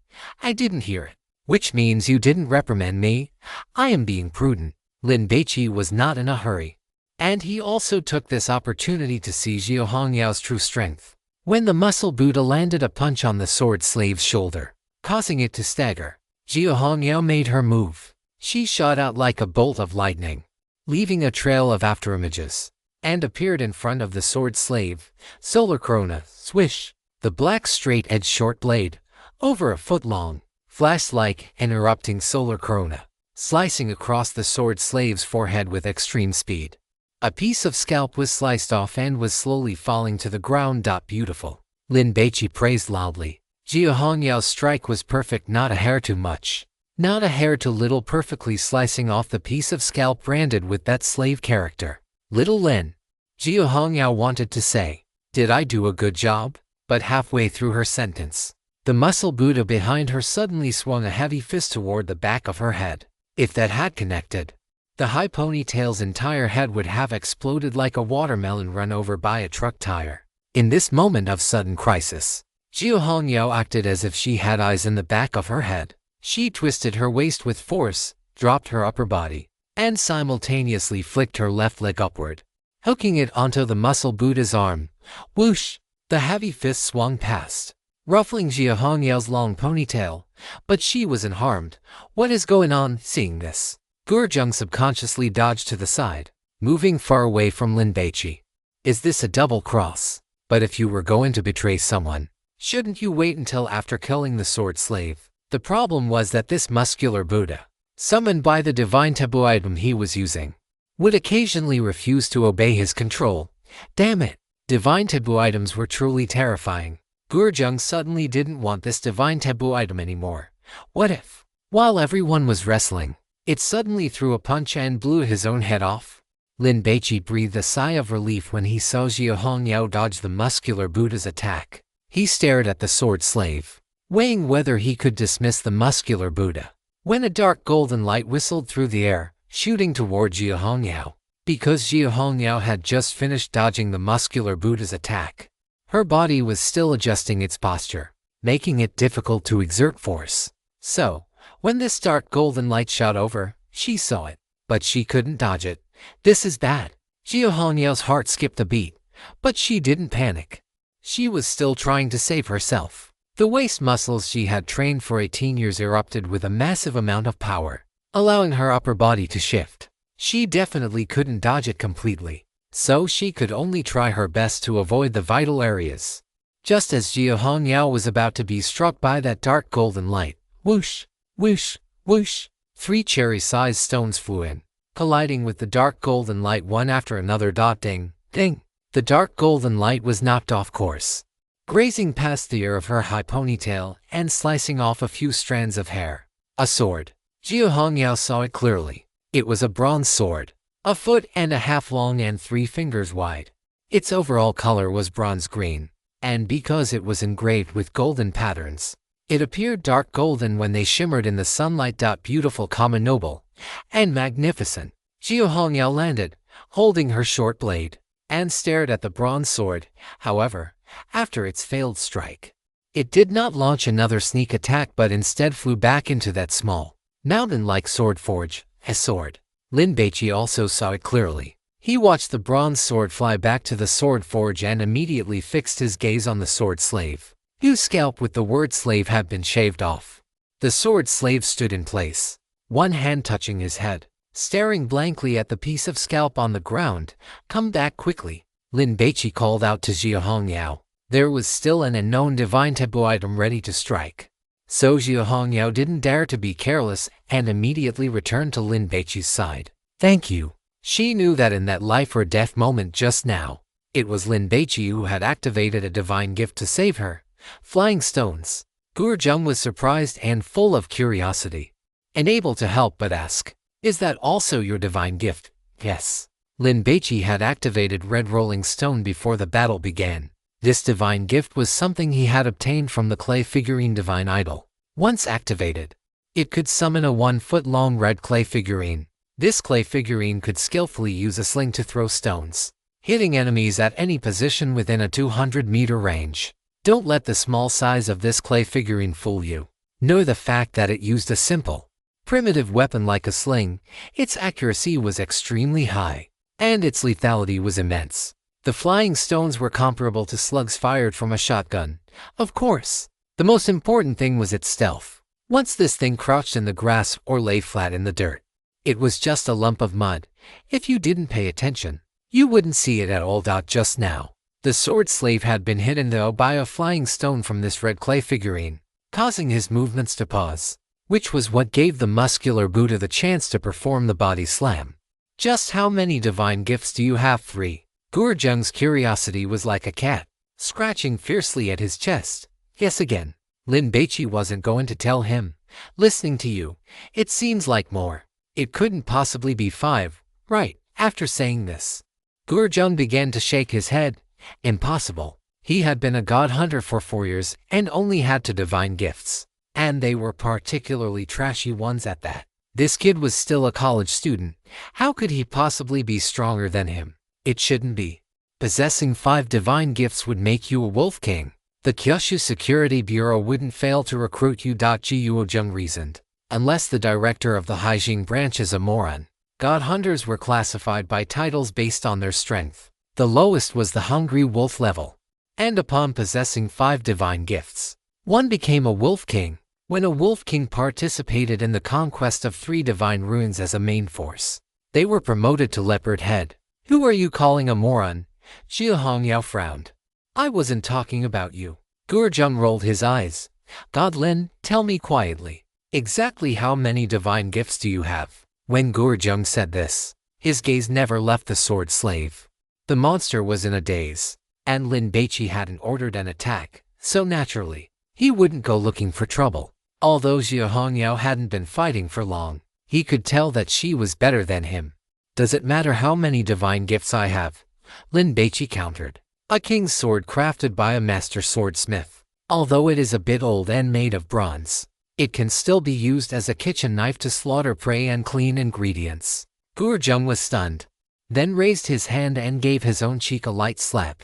I didn't hear it. Which means you didn't reprimand me? I am being prudent. Lin Baici was not in a hurry, and he also took this opportunity to see Jiu Hongyao's true strength. When the muscle Buddha landed a punch on the sword slave's shoulder, causing it to stagger, Jiu Hongyao made her move. She shot out like a bolt of lightning, leaving a trail of afterimages, and appeared in front of the sword slave. Solar Corona, swish! The black straight-edged short blade, over a foot long, flashed like an erupting solar corona, slicing across the sword slave's forehead with extreme speed. A piece of scalp was sliced off and was slowly falling to the ground. Beautiful. Lin Baici praised loudly. Jiu Hongyao's strike was perfect, not a hair too much, not a hair too little, perfectly slicing off the piece of scalp branded with that slave character. Little Lin. Jiu Hongyao wanted to say, did I do a good job? But halfway through her sentence, the muscle Buddha behind her suddenly swung a heavy fist toward the back of her head. If that had connected, the high ponytail's entire head would have exploded like a watermelon run over by a truck tire. In this moment of sudden crisis, Jiu Hongyao acted as if she had eyes in the back of her head. She twisted her waist with force, dropped her upper body, and simultaneously flicked her left leg upward, hooking it onto the muscle Buddha's arm. Whoosh! The heavy fist swung past, ruffling Jiu Hongyao's long ponytail, but she was unharmed. What is going on? Seeing this, Gurjung subconsciously dodged to the side, moving far away from Lin Baici. Is this a double cross? But if you were going to betray someone, shouldn't you wait until after killing the sword slave? The problem was that this muscular Buddha, summoned by the divine taboo item he was using, would occasionally refuse to obey his control. Damn it! Divine taboo items were truly terrifying. Gurjung suddenly didn't want this divine taboo item anymore. What if, while everyone was wrestling, it suddenly threw a punch and blew his own head off? Lin Baici breathed a sigh of relief when he saw Jiu Hongyao dodge the muscular Buddha's attack. He stared at the sword slave, weighing whether he could dismiss the muscular Buddha, when a dark golden light whistled through the air, shooting toward Jiu Hongyao. Because Jiu Hongyao had just finished dodging the muscular Buddha's attack, her body was still adjusting its posture, making it difficult to exert force. So, when this dark golden light shot over, she saw it, but she couldn't dodge it. This is bad. Jiu Hongyao's heart skipped a beat, but she didn't panic. She was still trying to save herself. The waist muscles she had trained for 18 years erupted with a massive amount of power, allowing her upper body to shift. She definitely couldn't dodge it completely, so she could only try her best to avoid the vital areas. Just as Jiu Hongyao was about to be struck by that dark golden light, whoosh, whoosh, whoosh, 3 cherry-sized stones flew in, colliding with the dark golden light one after another. Ding, ding. The dark golden light was knocked off course, grazing past the ear of her high ponytail and slicing off a few strands of hair. A sword. Jiu Hongyao saw it clearly. It was a bronze sword, a foot and a half long and 3 fingers wide. Its overall color was bronze green, and because it was engraved with golden patterns, it appeared dark golden when they shimmered in the sunlight. Beautiful, common, noble, and magnificent. Jiu Hongyao landed, holding her short blade, and stared at the bronze sword. However, after its failed strike, It did not launch another sneak attack but instead flew back into that small, mountain-like sword forge, a sword. Lin Baici also saw it clearly. He watched the bronze sword fly back to the sword forge and immediately fixed his gaze on the sword slave, whose scalp with the word slave had been shaved off. The sword slave stood in place, one hand touching his head, staring blankly at the piece of scalp on the ground. Come back quickly. Lin Baici called out to Jia Hongyao. There was still an unknown divine taboo item ready to strike. So Jia Hongyao didn't dare to be careless and immediately returned to Lin Baici's side. Thank you. She knew that in that life or death moment just now, it was Lin Baici who had activated a divine gift to save her. Flying stones. Gurjung was surprised and full of curiosity, unable to help but ask, "Is that also your divine gift?" Yes. Lin Baici had activated Red Rolling Stone before the battle began. This divine gift was something he had obtained from the clay figurine divine idol. Once activated, it could summon a 1-foot-long red clay figurine. This clay figurine could skillfully use a sling to throw stones, hitting enemies at any position within a 200-meter range. Don't let the small size of this clay figurine fool you. Know the fact that it used a simple, primitive weapon like a sling. Its accuracy was extremely high, and its lethality was immense. The flying stones were comparable to slugs fired from a shotgun. Of course, the most important thing was its stealth. Once this thing crouched in the grass or lay flat in the dirt, it was just a lump of mud. If you didn't pay attention, you wouldn't see it at all. Just now, the sword slave had been hidden though by a flying stone from this red clay figurine, causing his movements to pause, which was what gave the muscular Buddha the chance to perform the body slam. Just how many divine gifts do you have? 3. Gurjung's curiosity was like a cat, scratching fiercely at his chest. Yes again. Lin Baici wasn't going to tell him. Listening to you, it seems like more. It couldn't possibly be 5, right? After saying this, Gurjung began to shake his head. Impossible. He had been a god hunter for 4 years and only had 2 divine gifts, and they were particularly trashy ones at that. This kid was still a college student. How could he possibly be stronger than him? It shouldn't be. Possessing 5 divine gifts would make you a wolf king. The Kyushu Security Bureau wouldn't fail to recruit you. Gurjung reasoned. Unless the director of the Haijing branch is a moron. God hunters were classified by titles based on their strength. The lowest was the Hungry Wolf level. And upon possessing 5 divine gifts, one became a wolf king. When a wolf king participated in the conquest of 3 divine ruins as a main force, they were promoted to leopard head. Who are you calling a moron? Jia Hongyao frowned. I wasn't talking about you. Gurjung rolled his eyes. God Lin, tell me quietly, exactly how many divine gifts do you have? When Gurjung said this, his gaze never left the sword slave. The monster was in a daze, and Lin Baici hadn't ordered an attack, so naturally, he wouldn't go looking for trouble. Although Jia Hongyao hadn't been fighting for long, he could tell that she was better than him. Does it matter how many divine gifts I have? Lin Baici countered. A king's sword crafted by a master swordsmith. Although it is a bit old and made of bronze, it can still be used as a kitchen knife to slaughter prey and clean ingredients. Gurjung was stunned, then raised his hand and gave his own cheek a light slap.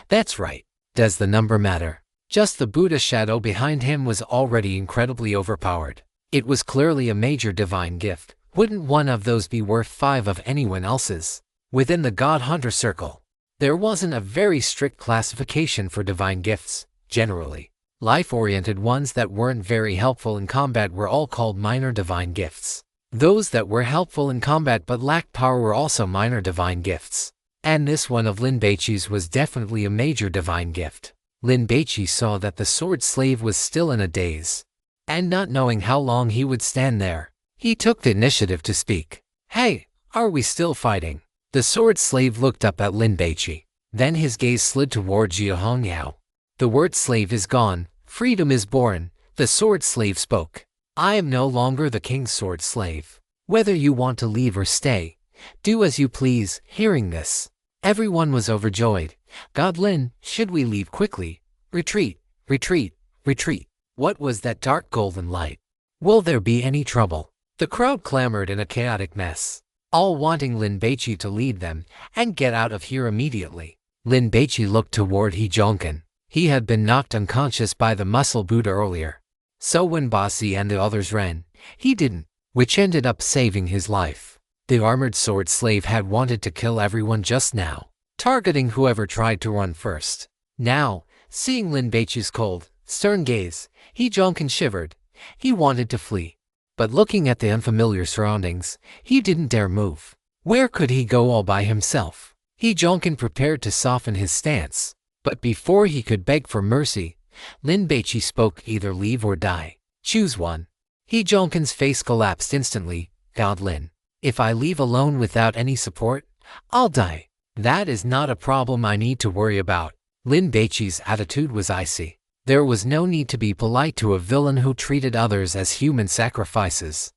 That's right. Does the number matter? Just the Buddha shadow behind him was already incredibly overpowered. It was clearly a major divine gift. Wouldn't one of those be worth 5 of anyone else's? Within the God Hunter circle, there wasn't a very strict classification for divine gifts. Generally, life-oriented ones that weren't very helpful in combat were all called minor divine gifts. Those that were helpful in combat but lacked power were also minor divine gifts. And this one of Lin Baici's was definitely a major divine gift. Lin Baici saw that the sword slave was still in a daze, and not knowing how long he would stand there, he took the initiative to speak. Hey, are we still fighting? The sword slave looked up at Lin Baici. Then his gaze slid toward Jia Hongyao. The word slave is gone. Freedom is born. The sword slave spoke. I am no longer the king's sword slave. Whether you want to leave or stay, do as you please. Hearing this, everyone was overjoyed. God Lin, should we leave quickly? Retreat, retreat, retreat. What was that dark golden light? Will there be any trouble? The crowd clamored in a chaotic mess, all wanting Lin Baici to lead them and get out of here immediately. Lin Baici looked toward He Jonkin. He had been knocked unconscious by the muscle Buddha earlier. So when Baici and the others ran, he didn't, which ended up saving his life. The armored sword slave had wanted to kill everyone just now, targeting whoever tried to run first. Now, seeing Lin Baici's cold, stern gaze, He Jonkin shivered. He wanted to flee. But looking at the unfamiliar surroundings, he didn't dare move. Where could he go all by himself? He Jonkin prepared to soften his stance. But before he could beg for mercy, Lin Baici spoke, either leave or die. Choose one. He Jonkin's face collapsed instantly. God Lin, if I leave alone without any support, I'll die. That is not a problem I need to worry about. Lin Baici's attitude was icy. There was no need to be polite to a villain who treated others as human sacrifices.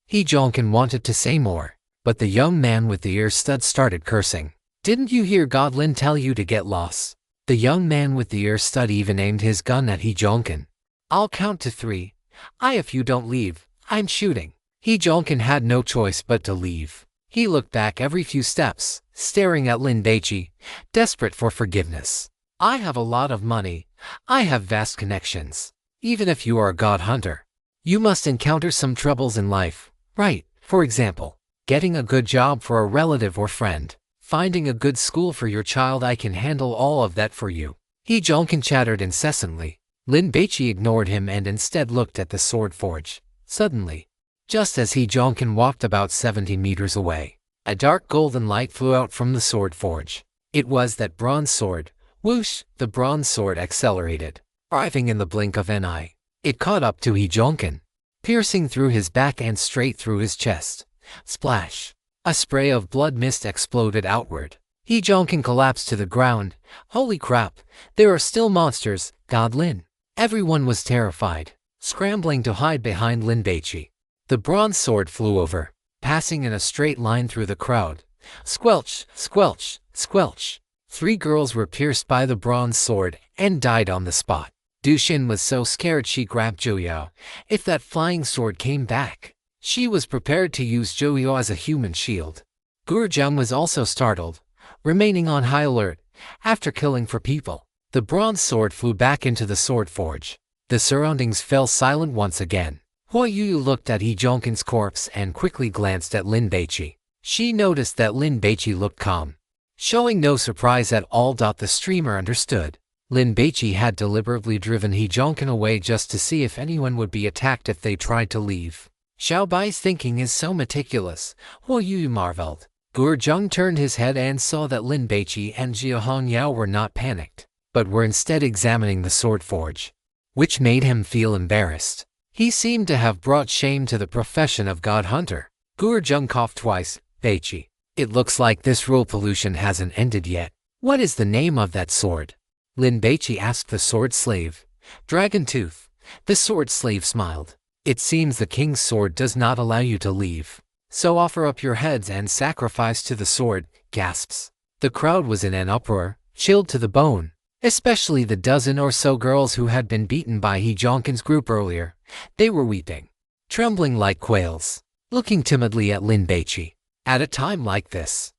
He Jonkin wanted to say more, but the young man with the ear stud started cursing. Didn't you hear God Lin tell you to get lost? The young man with the ear stud even aimed his gun at He Jonkin. I'll count to 3. If you don't leave, I'm shooting. He Jonkin had no choice but to leave. He looked back every few steps, staring at Lin Baici, desperate for forgiveness. I have a lot of money. I have vast connections. Even if you are a god hunter, you must encounter some troubles in life, right? For example, getting a good job for a relative or friend, finding a good school for your child. I can handle all of that for you. He Jonkin chattered incessantly. Lin Baici ignored him and instead looked at the sword forge. Suddenly, just as He Jonkin walked about 70 meters away, a dark golden light flew out from the sword forge. It was that bronze sword. Whoosh! The bronze sword accelerated, arriving in the blink of an eye. It caught up to He Jonkin, piercing through his back and straight through his chest. Splash! A spray of blood mist exploded outward. He Jonkin collapsed to the ground. Holy crap! There are still monsters, God Lin. Everyone was terrified, scrambling to hide behind Lin Baici. The bronze sword flew over, passing in a straight line through the crowd. Squelch! Squelch! Squelch! 3 girls were pierced by the bronze sword and died on the spot. Du Xin was so scared she grabbed Zhou Yao. If that flying sword came back, she was prepared to use Zhou Yao as a human shield. Gu Zheng was also startled, remaining on high alert. After killing 4 people, the bronze sword flew back into the sword forge. The surroundings fell silent once again. Huo Yu looked at He Jonkin's corpse and quickly glanced at Lin Baici. She noticed that Lin Baici looked calm, showing no surprise at all. The streamer understood. Lin Baici had deliberately driven He Jonkin away just to see if anyone would be attacked if they tried to leave. Xiao Bai's thinking is so meticulous, Huo Yu marveled. Gu Zheng turned his head and saw that Lin Baici and Jia Hongyao were not panicked, but were instead examining the sword forge, which made him feel embarrassed. He seemed to have brought shame to the profession of god hunter. Gu Zheng coughed twice. Baici, it looks like this rule pollution hasn't ended yet. What is the name of that sword? Lin Baici asked the sword slave. Dragon Tooth. The sword slave smiled. It seems the king's sword does not allow you to leave. So offer up your heads and sacrifice to the sword, gasps. The crowd was in an uproar, chilled to the bone, especially the dozen or so girls who had been beaten by He Jonkin's group earlier. They were weeping, trembling like quails, looking timidly at Lin Baici. At a time like this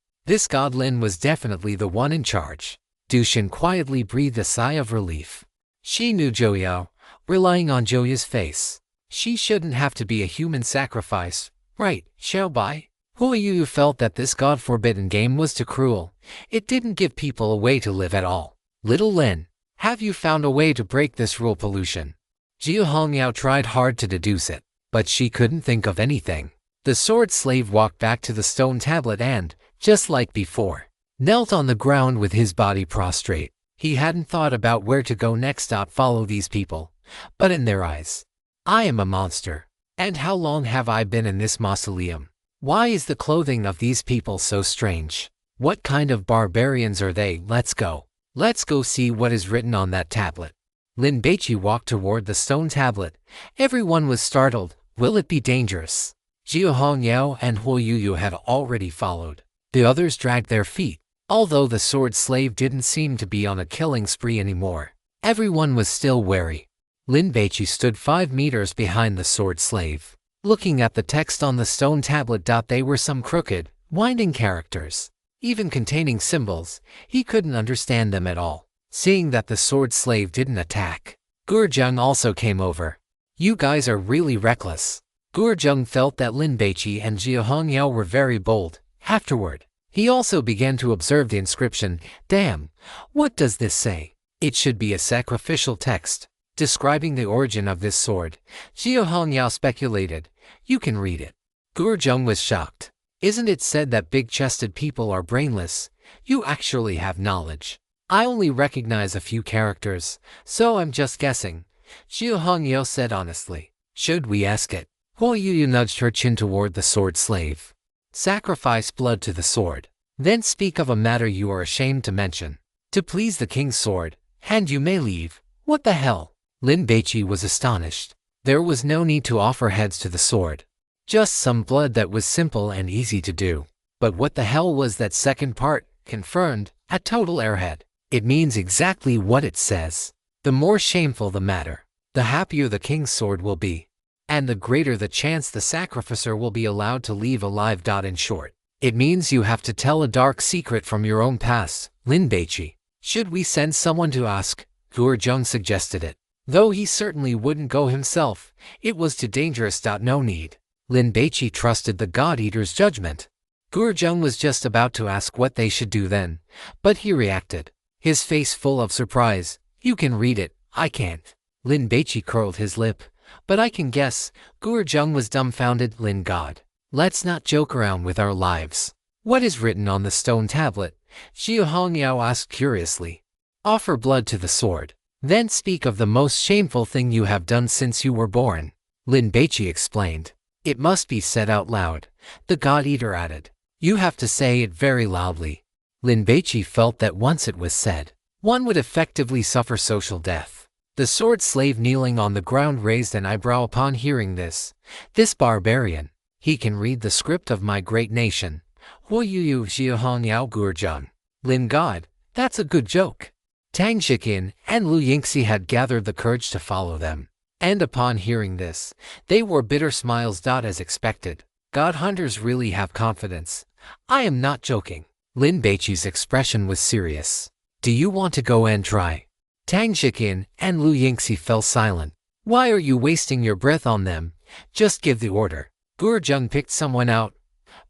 god Lin was definitely the one in charge. Du Xin quietly breathed a sigh of relief. She knew Zhou Yao, relying on Zhou Yao's face. She shouldn't have to be a human sacrifice, right, Xiao Bai? Huo Yu felt that this god-forbidden game was too cruel. It didn't give people a way to live at all. Little Lin, have you found a way to break this rule pollution? Jia Hongyao tried hard to deduce it, but she couldn't think of anything. The sword slave walked back to the stone tablet and, just like before, knelt on the ground with his body prostrate. He hadn't thought about where to go next. Follow these people, but in their eyes, I am a monster. And how long have I been in this mausoleum? Why is the clothing of these people so strange? What kind of barbarians are they? Let's go. Let's go see what is written on that tablet. Lin Baici walked toward the stone tablet. Everyone was startled. Will it be dangerous? Jia Hongyao and Huo Yu had already followed. The others dragged their feet. Although the sword slave didn't seem to be on a killing spree anymore, everyone was still wary. Lin Baici stood 5 meters behind the sword slave, looking at the text on the stone tablet. They were some crooked, winding characters, even containing symbols. He couldn't understand them at all. Seeing that the sword slave didn't attack, Gurjung also came over. You guys are really reckless. Gurjung felt that Lin Baici and Jia Hongyao were very bold. Afterward, he also began to observe the inscription. Damn, what does this say? It should be a sacrificial text describing the origin of this sword. Jia Hongyao speculated. You can read it. Gurjung was shocked. Isn't it said that big-chested people are brainless? You actually have knowledge. I only recognize a few characters, so I'm just guessing. Jia Hongyao said honestly. Should we ask it? Huo Yu nudged her chin toward the sword slave. Sacrifice blood to the sword. Then speak of a matter you are ashamed to mention. To please the king's sword, and you may leave. What the hell? Lin Baici was astonished. There was no need to offer heads to the sword. Just some blood that was simple and easy to do. But what the hell was that second part? Confirmed, a total airhead. It means exactly what it says. The more shameful the matter, the happier the king's sword will be. And the greater the chance the sacrificer will be allowed to leave alive. In short, it means you have to tell a dark secret from your own past, Lin Baici. Should we send someone to ask? Gurjung suggested it. Though he certainly wouldn't go himself, it was too dangerous. No need. Lin Baici trusted the God-Eater's judgment. Gurjung was just about to ask what they should do then, but he reacted, his face full of surprise. You can read it, I can't. Lin Baici curled his lip. But I can guess. Gurjung was dumbfounded. Lin God, let's not joke around with our lives. What is written on the stone tablet? Jia Hongyao asked curiously. Offer blood to the sword. Then speak of the most shameful thing you have done since you were born. Lin Baici explained. It must be said out loud. The God-Eater added. You have to say it very loudly. Lin Baici felt that once it was said, one would effectively suffer social death. The sword slave kneeling on the ground raised an eyebrow upon hearing this. This barbarian, he can read the script of my great nation. Huo Yu Jia Hongyao Gurjung. Lin God, that's a good joke. Tang Xiqin and Lu Yingxi had gathered the courage to follow them. And upon hearing this, they wore bitter smiles. As expected, God hunters really have confidence. I am not joking. Lin Baici's expression was serious. Do you want to go and try? Tang Xiqin and Lu Yingxi fell silent. Why are you wasting your breath on them? Just give the order. Gurjung picked someone out.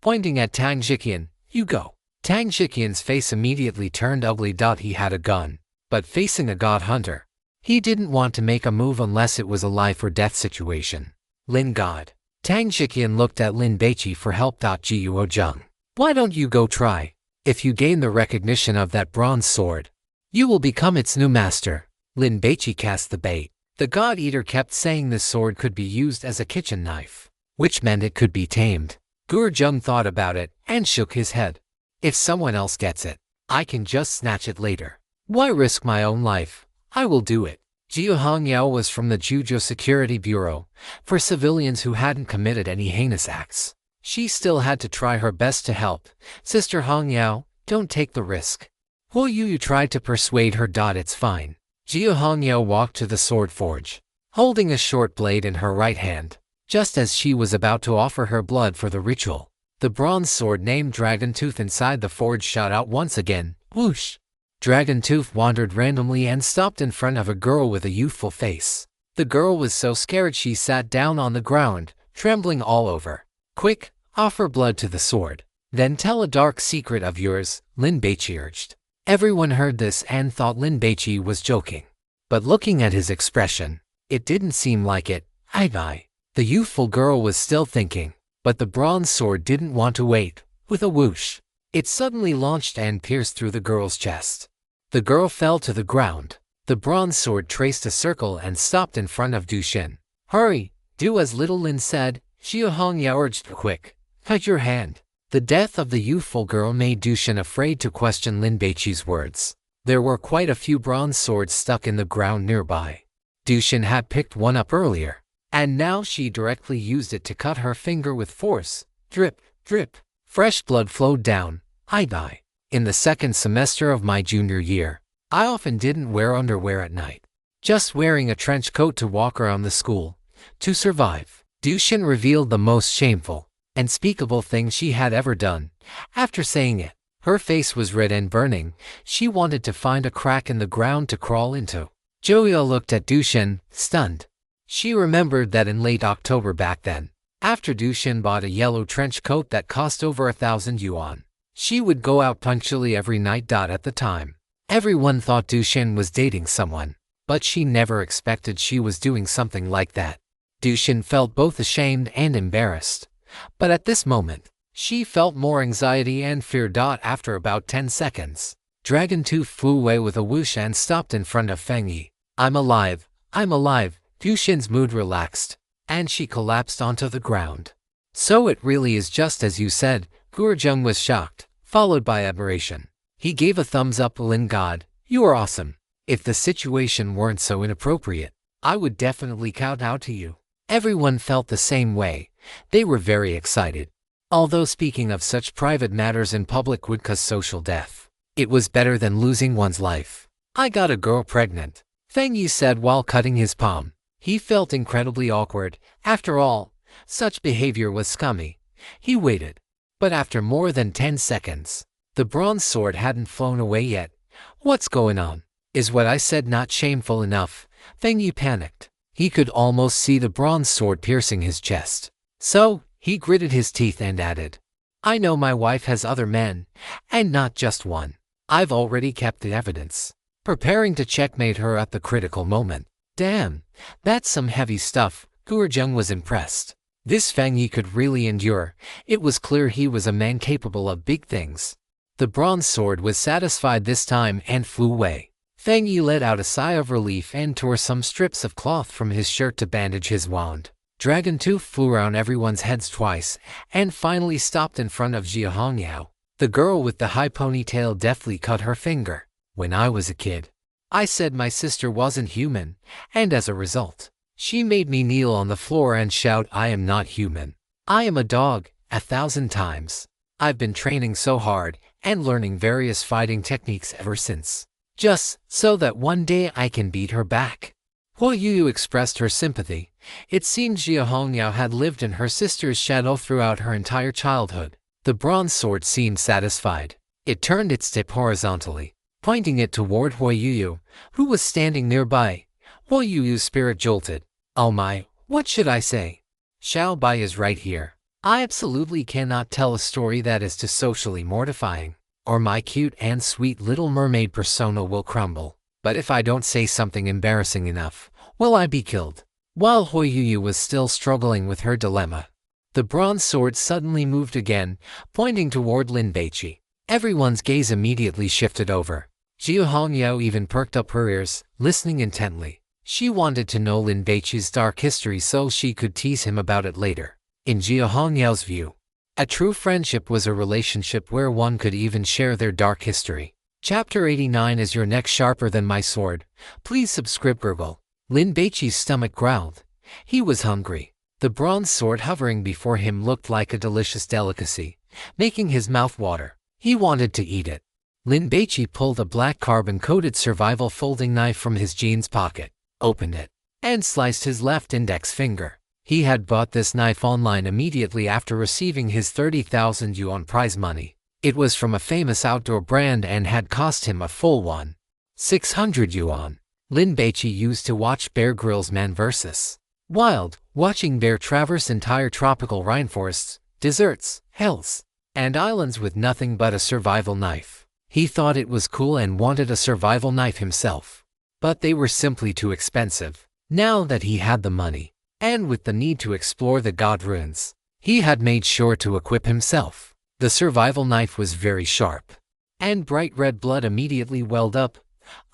Pointing at Tang Xiqin, you go. Tang Xiqin's face immediately turned ugly. He had a gun, but facing a god hunter, he didn't want to make a move unless it was a life or death situation. Lin God. Tang Xiqin looked at Lin Baici for help. Gurjung, why don't you go try? If you gain the recognition of that bronze sword, you will become its new master. Lin Baici cast the bait. The God-Eater kept saying this sword could be used as a kitchen knife, which meant it could be tamed. Gurjung thought about it and shook his head. If someone else gets it, I can just snatch it later. Why risk my own life? I will do it. Jia Hongyao was from the Juzhou Security Bureau, for civilians who hadn't committed any heinous acts. She still had to try her best to help. Sister Hongyao, don't take the risk. Huo Yu tried to persuade her. It's fine. Jia Hongyao walked to the sword forge, holding a short blade in her right hand. Just as she was about to offer her blood for the ritual, the bronze sword named Dragon Tooth inside the forge shot out once again. Whoosh! Dragon Tooth wandered randomly and stopped in front of a girl with a youthful face. The girl was so scared she sat down on the ground, trembling all over. Quick, offer blood to the sword. Then tell a dark secret of yours, Lin Baici urged. Everyone heard this and thought Lin Baici was joking. But looking at his expression, it didn't seem like it. I. The youthful girl was still thinking, but the bronze sword didn't want to wait. With a whoosh, it suddenly launched and pierced through the girl's chest. The girl fell to the ground. The bronze sword traced a circle and stopped in front of Du Xin. Hurry, do as little Lin said. Jia Hongyao urged. Quick, cut your hand. The death of the youthful girl made Du Xin afraid to question Lin Baici's words. There were quite a few bronze swords stuck in the ground nearby. Du Xin had picked one up earlier, and now she directly used it to cut her finger with force. Drip, drip. Fresh blood flowed down. I. In the second semester of my junior year, I often didn't wear underwear at night, just wearing a trench coat to walk around the school. To survive, Du Xin revealed the most shameful, unspeakable thing she had ever done. After saying it, Her face was red and burning. She wanted to find a crack in the ground to crawl into. Joya looked at Dushin, stunned. She remembered that in late October back then, after Dushin bought a yellow trench coat that cost over 1,000 yuan, she would go out punctually every night. At the time, everyone thought Dushin was dating someone, but she never expected she was doing something like that. Dushin felt both ashamed and embarrassed, but at this moment, she felt more anxiety and fear. After about 10 seconds, Dragon Tooth flew away with a whoosh and stopped in front of Feng Yi. I'm alive, I'm alive. Dushin's mood relaxed, and she collapsed onto the ground. So it really is just as you said. Gurjung was shocked, followed by admiration. He gave a thumbs up. Lin God, you are awesome. If the situation weren't so inappropriate, I would definitely kowtow to you. Everyone felt the same way. They were very excited. Although speaking of such private matters in public would cause social death, it was better than losing one's life. I got a girl pregnant, Feng Yi said while cutting his palm. He felt incredibly awkward. After all, such behavior was scummy. He waited. But after more than 10 seconds, the bronze sword hadn't flown away yet. What's going on? Is what I said not shameful enough? Feng Yi panicked. He could almost see the bronze sword piercing his chest. So, he gritted his teeth and added, I know my wife has other men, and not just one. I've already kept the evidence, preparing to checkmate her at the critical moment. Damn, that's some heavy stuff. Gurjung was impressed. This Feng Yi could really endure. It was clear he was a man capable of big things. The bronze sword was satisfied this time and flew away. Feng Yi let out a sigh of relief and tore some strips of cloth from his shirt to bandage his wound. Dragon Tooth flew around everyone's heads twice, and finally stopped in front of Jia Hongyao. The girl with the high ponytail deftly cut her finger. When I was a kid, I said my sister wasn't human, and as a result, she made me kneel on the floor and shout, I am not human. I am a dog, 1,000 times. I've been training so hard, and learning various fighting techniques ever since, just so that one day I can beat her back. Huo Yu expressed her sympathy. It seemed Jia Hongyao had lived in her sister's shadow throughout her entire childhood. The bronze sword seemed satisfied. It turned its tip horizontally, pointing it toward Huo Yu, who was standing nearby. Huo Yu's spirit jolted. Oh my, what should I say? Xiao Bai is right here. I absolutely cannot tell a story that is too socially mortifying, or my cute and sweet little mermaid persona will crumble. But if I don't say something embarrassing enough, will I be killed? While Huo Yu was still struggling with her dilemma, the bronze sword suddenly moved again, pointing toward Lin Baici. Everyone's gaze immediately shifted over. Jia Hongyao even perked up her ears, listening intently. She wanted to know Lin Baici's dark history so she could tease him about it later. In Jia Hongyao's view, a true friendship was a relationship where one could even share their dark history. Chapter 89. Is your neck sharper than my sword? Please subscribe. Gurgle. Lin Baici's stomach growled. He was hungry. The bronze sword hovering before him looked like a delicious delicacy, making his mouth water. He wanted to eat it. Lin Baici pulled a black carbon-coated survival folding knife from his jeans pocket, opened it, and sliced his left index finger. He had bought this knife online immediately after receiving his 30,000 yuan prize money. It was from a famous outdoor brand and had cost him a full 600 yuan. Lin Baici used to watch Bear Grylls Man vs. Wild, watching bear traverse entire tropical rainforests, deserts, hills, and islands with nothing but a survival knife. He thought it was cool and wanted a survival knife himself. But they were simply too expensive. Now that he had the money, and with the need to explore the god ruins, he had made sure to equip himself. The survival knife was very sharp, and bright red blood immediately welled up.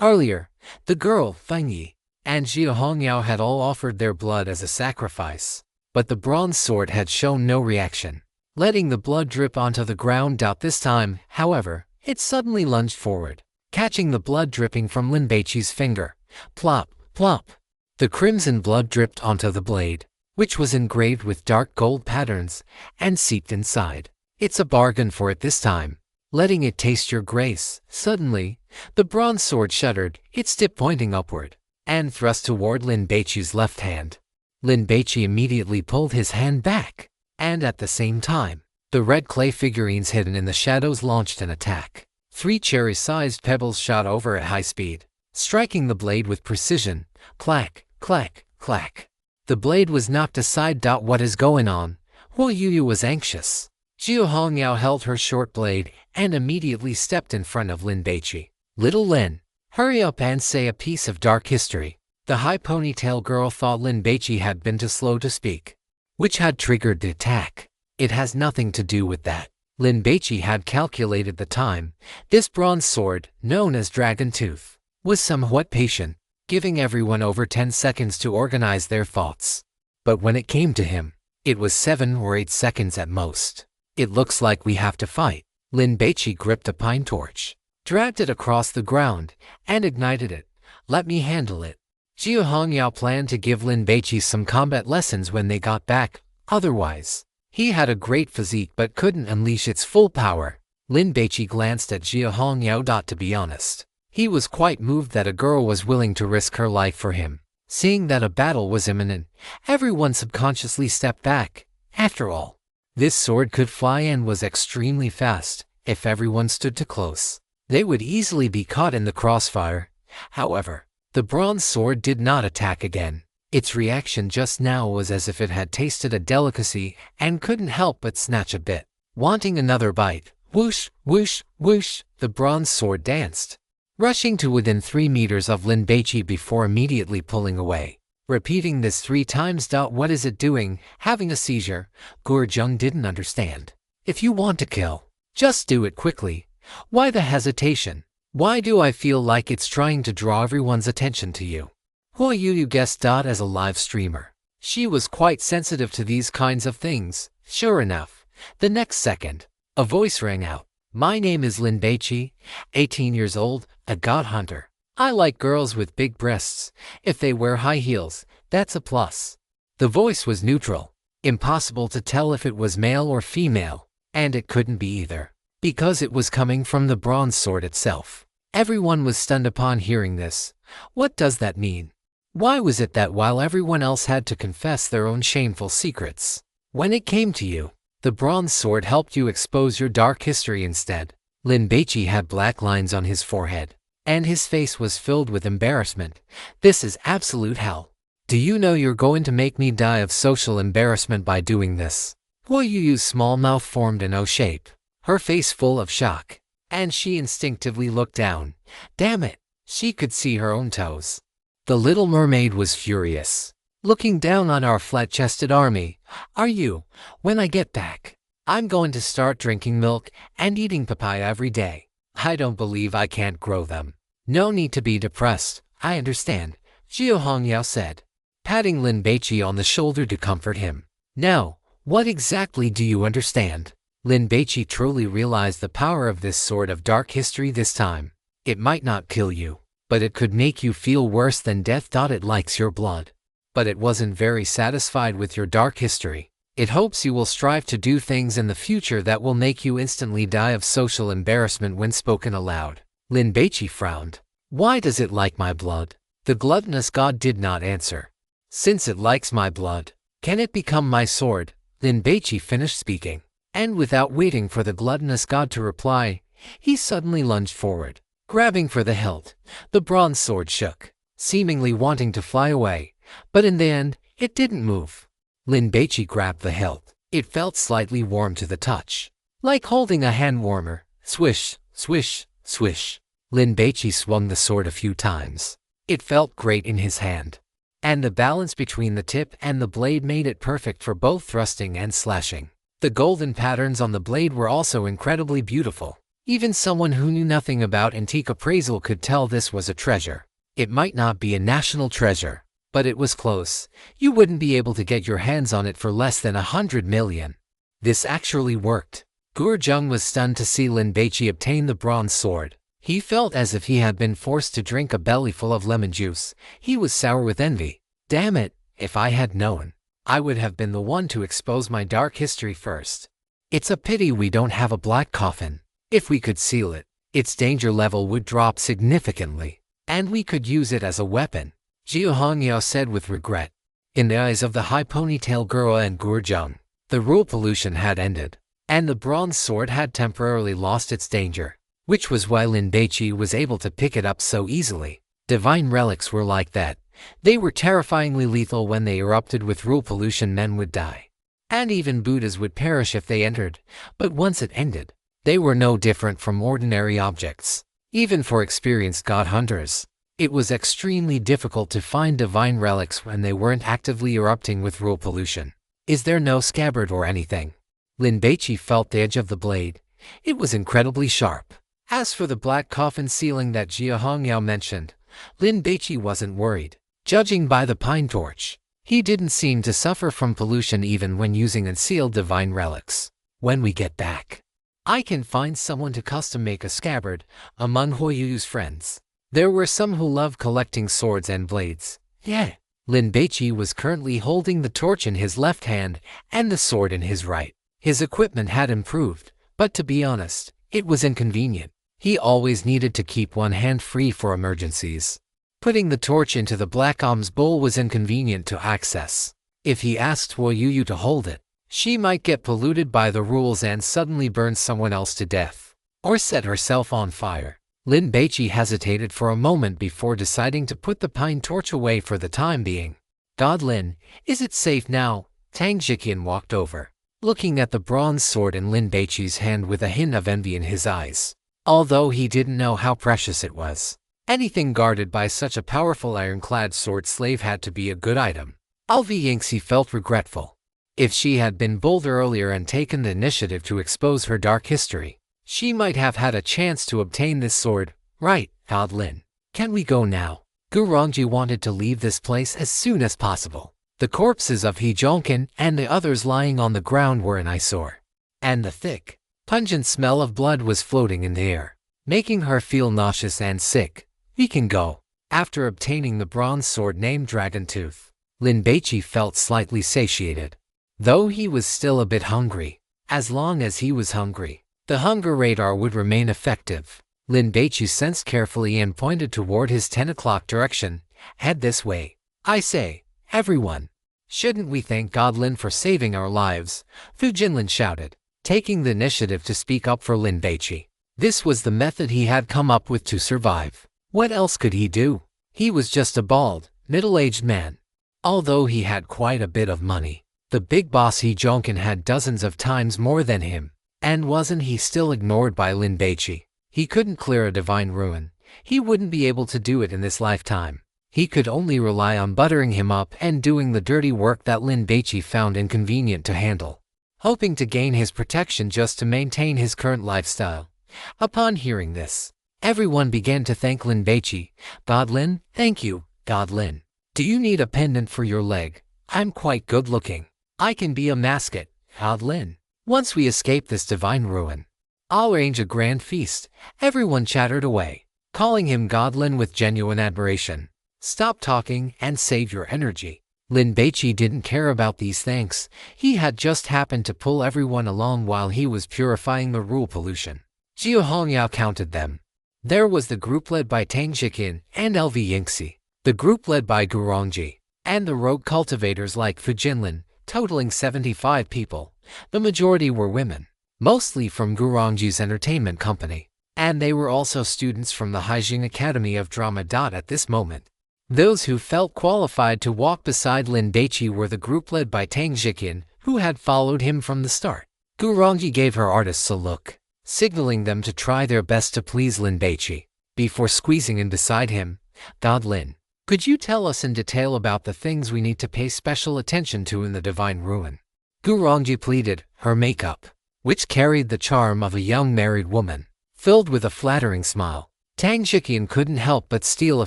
Earlier, the girl, Feng Yi, and Jia Hongyao had all offered their blood as a sacrifice, but the bronze sword had shown no reaction, letting the blood drip onto the ground. This time, however, it suddenly lunged forward, catching the blood dripping from Lin Baici's finger. Plop, plop. The crimson blood dripped onto the blade, which was engraved with dark gold patterns, and seeped inside. It's a bargain for it this time. Letting it taste your grace. Suddenly, the bronze sword shuddered, its tip pointing upward, and thrust toward Lin Baici's left hand. Lin Baici immediately pulled his hand back, and at the same time, The red clay figurines hidden in the shadows launched an attack. 3 cherry-sized pebbles shot over at high speed, striking the blade with precision. Clack, clack, clack. The blade was knocked aside. What is going on? Huo Yuyu was anxious. Jiu Hongyao held her short blade and immediately stepped in front of Lin Baici. Little Lin, hurry up and say a piece of dark history. The high ponytail girl thought Lin Baici had been too slow to speak, which had triggered the attack. It has nothing to do with that. Lin Baici had calculated the time. This bronze sword, known as Dragon Tooth, was somewhat patient, giving everyone over 10 seconds to organize their thoughts. But when it came to him, it was 7 or 8 seconds at most. It looks like we have to fight. Lin Baici gripped a pine torch, dragged it across the ground, and ignited it. Let me handle it. Jiu Hongyao planned to give Lin Baici some combat lessons when they got back. Otherwise, he had a great physique but couldn't unleash its full power. Lin Baici glanced at Jiu Hongyao. To be honest, he was quite moved that a girl was willing to risk her life for him. Seeing that a battle was imminent, everyone subconsciously stepped back. After all, this sword could fly and was extremely fast. If everyone stood too close, they would easily be caught in the crossfire. However, the bronze sword did not attack again. Its reaction just now was as if it had tasted a delicacy and couldn't help but snatch a bit, wanting another bite. Whoosh, whoosh, whoosh, the bronze sword danced, rushing to within 3 meters of Lin Baici before immediately pulling away. Repeating this 3 times. What is it doing? Having a seizure? Gurjung didn't understand. If you want to kill, just do it quickly. Why the hesitation? Why do I feel like it's trying to draw everyone's attention to you? Huo Yuyu guessed. As a live streamer, she was quite sensitive to these kinds of things. Sure enough, the next second, a voice rang out. My name is Lin Baici, 18 years old, a god hunter. I like girls with big breasts. If they wear high heels, that's a plus. The voice was neutral. Impossible to tell if it was male or female, and it couldn't be either, because it was coming from the bronze sword itself. Everyone was stunned upon hearing this. What does that mean? Why was it that while everyone else had to confess their own shameful secrets, when it came to you, the bronze sword helped you expose your dark history instead? Lin Baici had black lines on his forehead, and his face was filled with embarrassment. This is absolute hell. Do you know you're going to make me die of social embarrassment by doing this? Huo Yuyu's small mouth formed an O shape, her face full of shock, and she instinctively looked down. Damn it, she could see her own toes. The little mermaid was furious, looking down on our flat-chested army. Are you? When I get back, I'm going to start drinking milk and eating papaya every day. I don't believe I can't grow them. No need to be depressed, I understand, Jiu Hongyao said, patting Lin Baici on the shoulder to comfort him. Now, what exactly do you understand? Lin Baici truly realized the power of this sword of dark history this time. It might not kill you, but it could make you feel worse than death. It likes your blood, but it wasn't very satisfied with your dark history. It hopes you will strive to do things in the future that will make you instantly die of social embarrassment when spoken aloud. Lin Baici frowned. Why does it like my blood? The gluttonous god did not answer. Since it likes my blood, can it become my sword? Lin Baici finished speaking, and without waiting for the gluttonous god to reply, he suddenly lunged forward, grabbing for the hilt. The bronze sword shook, seemingly wanting to fly away, but in the end, it didn't move. Lin Baici grabbed the hilt. It felt slightly warm to the touch, like holding a hand warmer. Swish, swish, swish. Lin Baici swung the sword a few times. It felt great in his hand, and the balance between the tip and the blade made it perfect for both thrusting and slashing. The golden patterns on the blade were also incredibly beautiful. Even someone who knew nothing about antique appraisal could tell this was a treasure. It might not be a national treasure, but it was close. You wouldn't be able to get your hands on it for less than 100 million. This actually worked. Gurjung was stunned to see Lin Baici obtain the bronze sword. He felt as if he had been forced to drink a bellyful of lemon juice. He was sour with envy. Damn it, if I had known, I would have been the one to expose my dark history first. It's a pity we don't have a black coffin. If we could seal it, its danger level would drop significantly, and we could use it as a weapon, Jiu Hongyao said with regret. In the eyes of the high ponytail girl and Gurjung, the rule pollution had ended. and the bronze sword had temporarily lost its danger, which was why Lin Baici was able to pick it up so easily. Divine relics were like that. They were terrifyingly lethal. When they erupted with rule pollution, men would die. And even Buddhas would perish if they entered, but once it ended, they were no different from ordinary objects. Even for experienced god hunters, it was extremely difficult to find divine relics when they weren't actively erupting with rule pollution. Is there no scabbard or anything? Lin Baici felt the edge of the blade. It was incredibly sharp. As for the black coffin ceiling that Jia Hongyao mentioned, Lin Baici wasn't worried. Judging by the pine torch, he didn't seem to suffer from pollution even when using unsealed divine relics. When we get back, I can find someone to custom make a scabbard among Huiyu's friends. There were some who loved collecting swords and blades. Yeah. Lin Baici was currently holding the torch in his left hand and the sword in his right. His equipment had improved, but to be honest, it was inconvenient. He always needed to keep one hand free for emergencies. Putting the torch into the black alms bowl was inconvenient to access. If he asked Huiyu to hold it, she might get polluted by the rules and suddenly burn someone else to death, or set herself on fire. Lin Baici hesitated for a moment before deciding to put the pine torch away for the time being. God Lin, is it safe now? Tang Jiqian walked over, looking at the bronze sword in Lin Baici's hand with a hint of envy in his eyes. Although he didn't know how precious it was, anything guarded by such a powerful ironclad sword slave had to be a good item. Yingxi felt regretful. If she had been bolder earlier and taken the initiative to expose her dark history, she might have had a chance to obtain this sword. Right, God Lin. Can we go now? Gurongji wanted to leave this place as soon as possible. The corpses of He Zhongken and the others lying on the ground were an eyesore, and the thick, pungent smell of blood was floating in the air, making her feel nauseous and sick. We can go. After obtaining the bronze sword named Dragon Tooth, Lin Baici felt slightly satiated, though he was still a bit hungry. As long as he was hungry, the hunger radar would remain effective. Lin Baici sensed carefully and pointed toward his 10 o'clock direction. Head this way. I say, everyone. Shouldn't we thank God Lin for saving our lives? Fu Jinlin shouted, taking the initiative to speak up for Lin Baici. This was the method he had come up with to survive. What else could he do? He was just a bald, middle-aged man. Although he had quite a bit of money, the big boss He Zhongken had dozens of times more than him. And wasn't he still ignored by Lin Baici? He couldn't clear a divine ruin. He wouldn't be able to do it in this lifetime. He could only rely on buttering him up and doing the dirty work that Lin Baici found inconvenient to handle, hoping to gain his protection just to maintain his current lifestyle. Upon hearing this, everyone began to thank Lin Baici. God Lin, thank you, God Lin. Do you need a pendant for your leg? I'm quite good looking. I can be a mascot, God Lin. Once we escape this divine ruin, I'll arrange a grand feast. Everyone chattered away, calling him God Lin with genuine admiration. Stop talking and save your energy. Lin Baici didn't care about these thanks. He had just happened to pull everyone along while he was purifying the rule pollution. Jia Hongyao counted them. There was the group led by Tang Jiqian and Yingxi, the group led by Gurongji, and the rogue cultivators like Fu Jinlin, totaling 75 people. The majority were women, mostly from Gurongji's entertainment company, and they were also students from the Haijing Academy of Drama. At this moment, those who felt qualified to walk beside Lin Baici were the group led by Tang Jiqian, who had followed him from the start. Gurongji gave her artists a look, signaling them to try their best to please Lin Baici. Before squeezing in beside him, God Lin, could you tell us in detail about the things we need to pay special attention to in the divine ruin? Gurongji pleaded. Her makeup, which carried the charm of a young married woman, filled with a flattering smile. Tang Jiqian couldn't help but steal a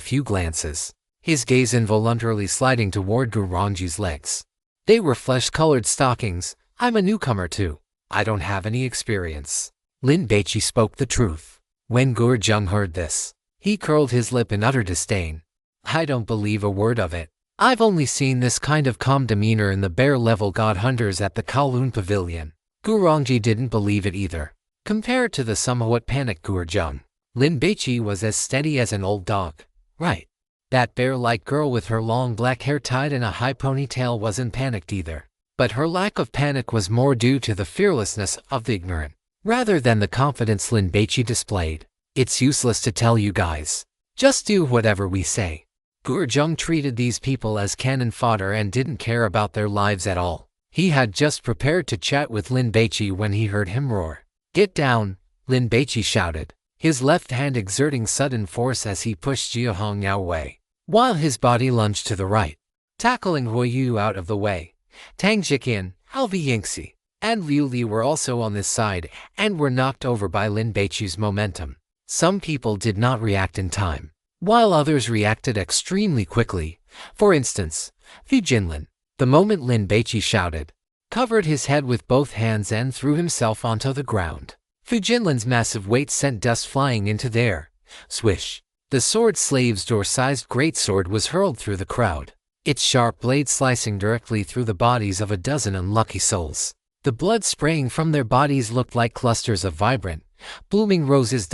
few glances, his gaze involuntarily sliding toward Gurongji's legs. They were flesh-colored stockings. I'm a newcomer too. I don't have any experience. Lin Baici spoke the truth. When Gurjung heard this, he curled his lip in utter disdain. I don't believe a word of it. I've only seen this kind of calm demeanor in the bear-level god hunters at the Kowloon Pavilion. Gurongji didn't believe it either. Compared to the somewhat panicked Gurjung, Lin Baici was as steady as an old dog. Right. That bear-like girl with her long black hair tied in a high ponytail wasn't panicked either. But her lack of panic was more due to the fearlessness of the ignorant, rather than the confidence Lin Baici displayed. It's useless to tell you guys. Just do whatever we say. Gurjung treated these people as cannon fodder and didn't care about their lives at all. He had just prepared to chat with Lin Baici when he heard him roar. "Get down!" Lin Baici shouted, his left hand exerting sudden force as he pushed Jia Hongyao away, while his body lunged to the right, tackling Huoyu out of the way. Tang Jiqian, Alvi Yingxi, and Liu Li were also on this side and were knocked over by Lin Baici's momentum. Some people did not react in time, while others reacted extremely quickly. For instance, Fu Jinlin, the moment Lin Baici shouted, covered his head with both hands and threw himself onto the ground. Fu Jinlin's massive weight sent dust flying into the air. Swish! The sword slave's door-sized greatsword was hurled through the crowd, its sharp blade slicing directly through the bodies of a dozen unlucky souls. The blood spraying from their bodies looked like clusters of vibrant, blooming roses.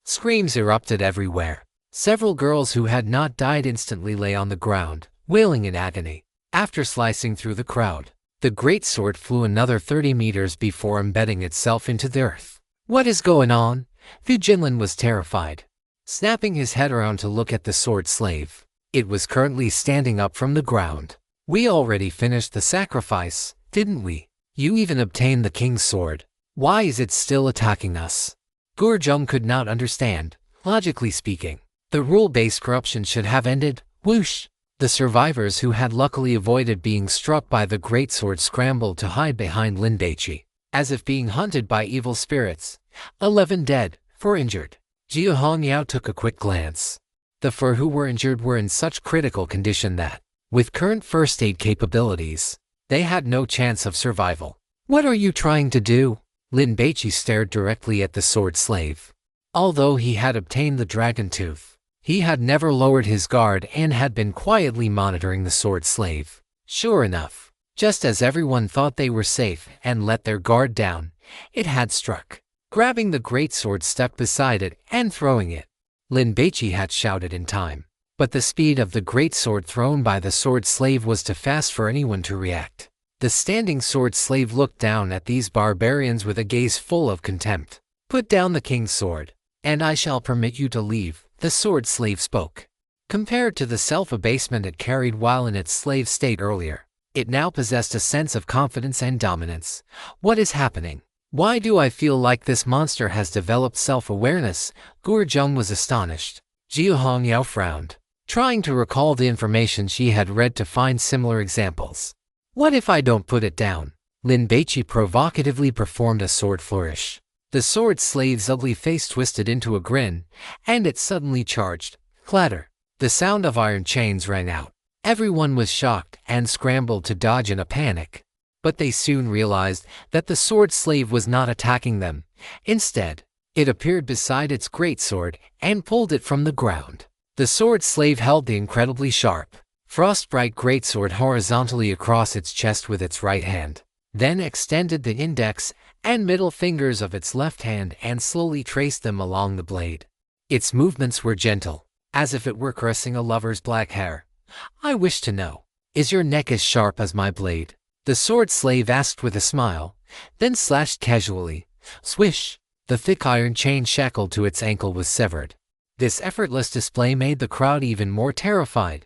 Screams erupted everywhere. Several girls who had not died instantly lay on the ground, wailing in agony. After slicing through the crowd, the greatsword flew another 30 meters before embedding itself into the earth. "What is going on?" Fu Jinlin was terrified, snapping his head around to look at the sword slave. It was currently standing up from the ground. "We already finished the sacrifice, didn't we? You even obtained the king's sword. Why is it still attacking us?" Gurjung could not understand. Logically speaking, the rule-based corruption should have ended. Whoosh! The survivors who had luckily avoided being struck by the greatsword scrambled to hide behind Lin Baici, as if being hunted by evil spirits. 11 dead, 4 injured. Jia Hongyao took a quick glance. The 4 who were injured were in such critical condition that, with current first aid capabilities, they had no chance of survival. "What are you trying to do?" Lin Baici stared directly at the sword slave. Although he had obtained the dragon tooth, he had never lowered his guard and had been quietly monitoring the sword slave. Sure enough, just as everyone thought they were safe and let their guard down, it had struck. Grabbing the greatsword stepped beside it and throwing it. Lin Baici had shouted in time, but the speed of the greatsword thrown by the sword slave was too fast for anyone to react. The standing sword slave looked down at these barbarians with a gaze full of contempt. "Put down the king's sword, and I shall permit you to leave," the sword slave spoke. Compared to the self-abasement it carried while in its slave state earlier, it now possessed a sense of confidence and dominance. "What is happening? Why do I feel like this monster has developed self-awareness?" Gurjung was astonished. Jia Hongyao frowned, trying to recall the information she had read to find similar examples. "What if I don't put it down?" Lin Baici provocatively performed a sword flourish. The sword slave's ugly face twisted into a grin, and it suddenly charged. Clatter! The sound of iron chains rang out. Everyone was shocked and scrambled to dodge in a panic. But they soon realized that the sword slave was not attacking them. Instead, it appeared beside its greatsword and pulled it from the ground. The sword slave held the incredibly sharp, frostbright greatsword horizontally across its chest with its right hand, then extended the index and middle fingers of its left hand and slowly traced them along the blade. Its movements were gentle, as if it were caressing a lover's black hair. "I wish to know, is your neck as sharp as my blade?" the sword slave asked with a smile, then slashed casually. Swish! The thick iron chain shackled to its ankle was severed. This effortless display made the crowd even more terrified.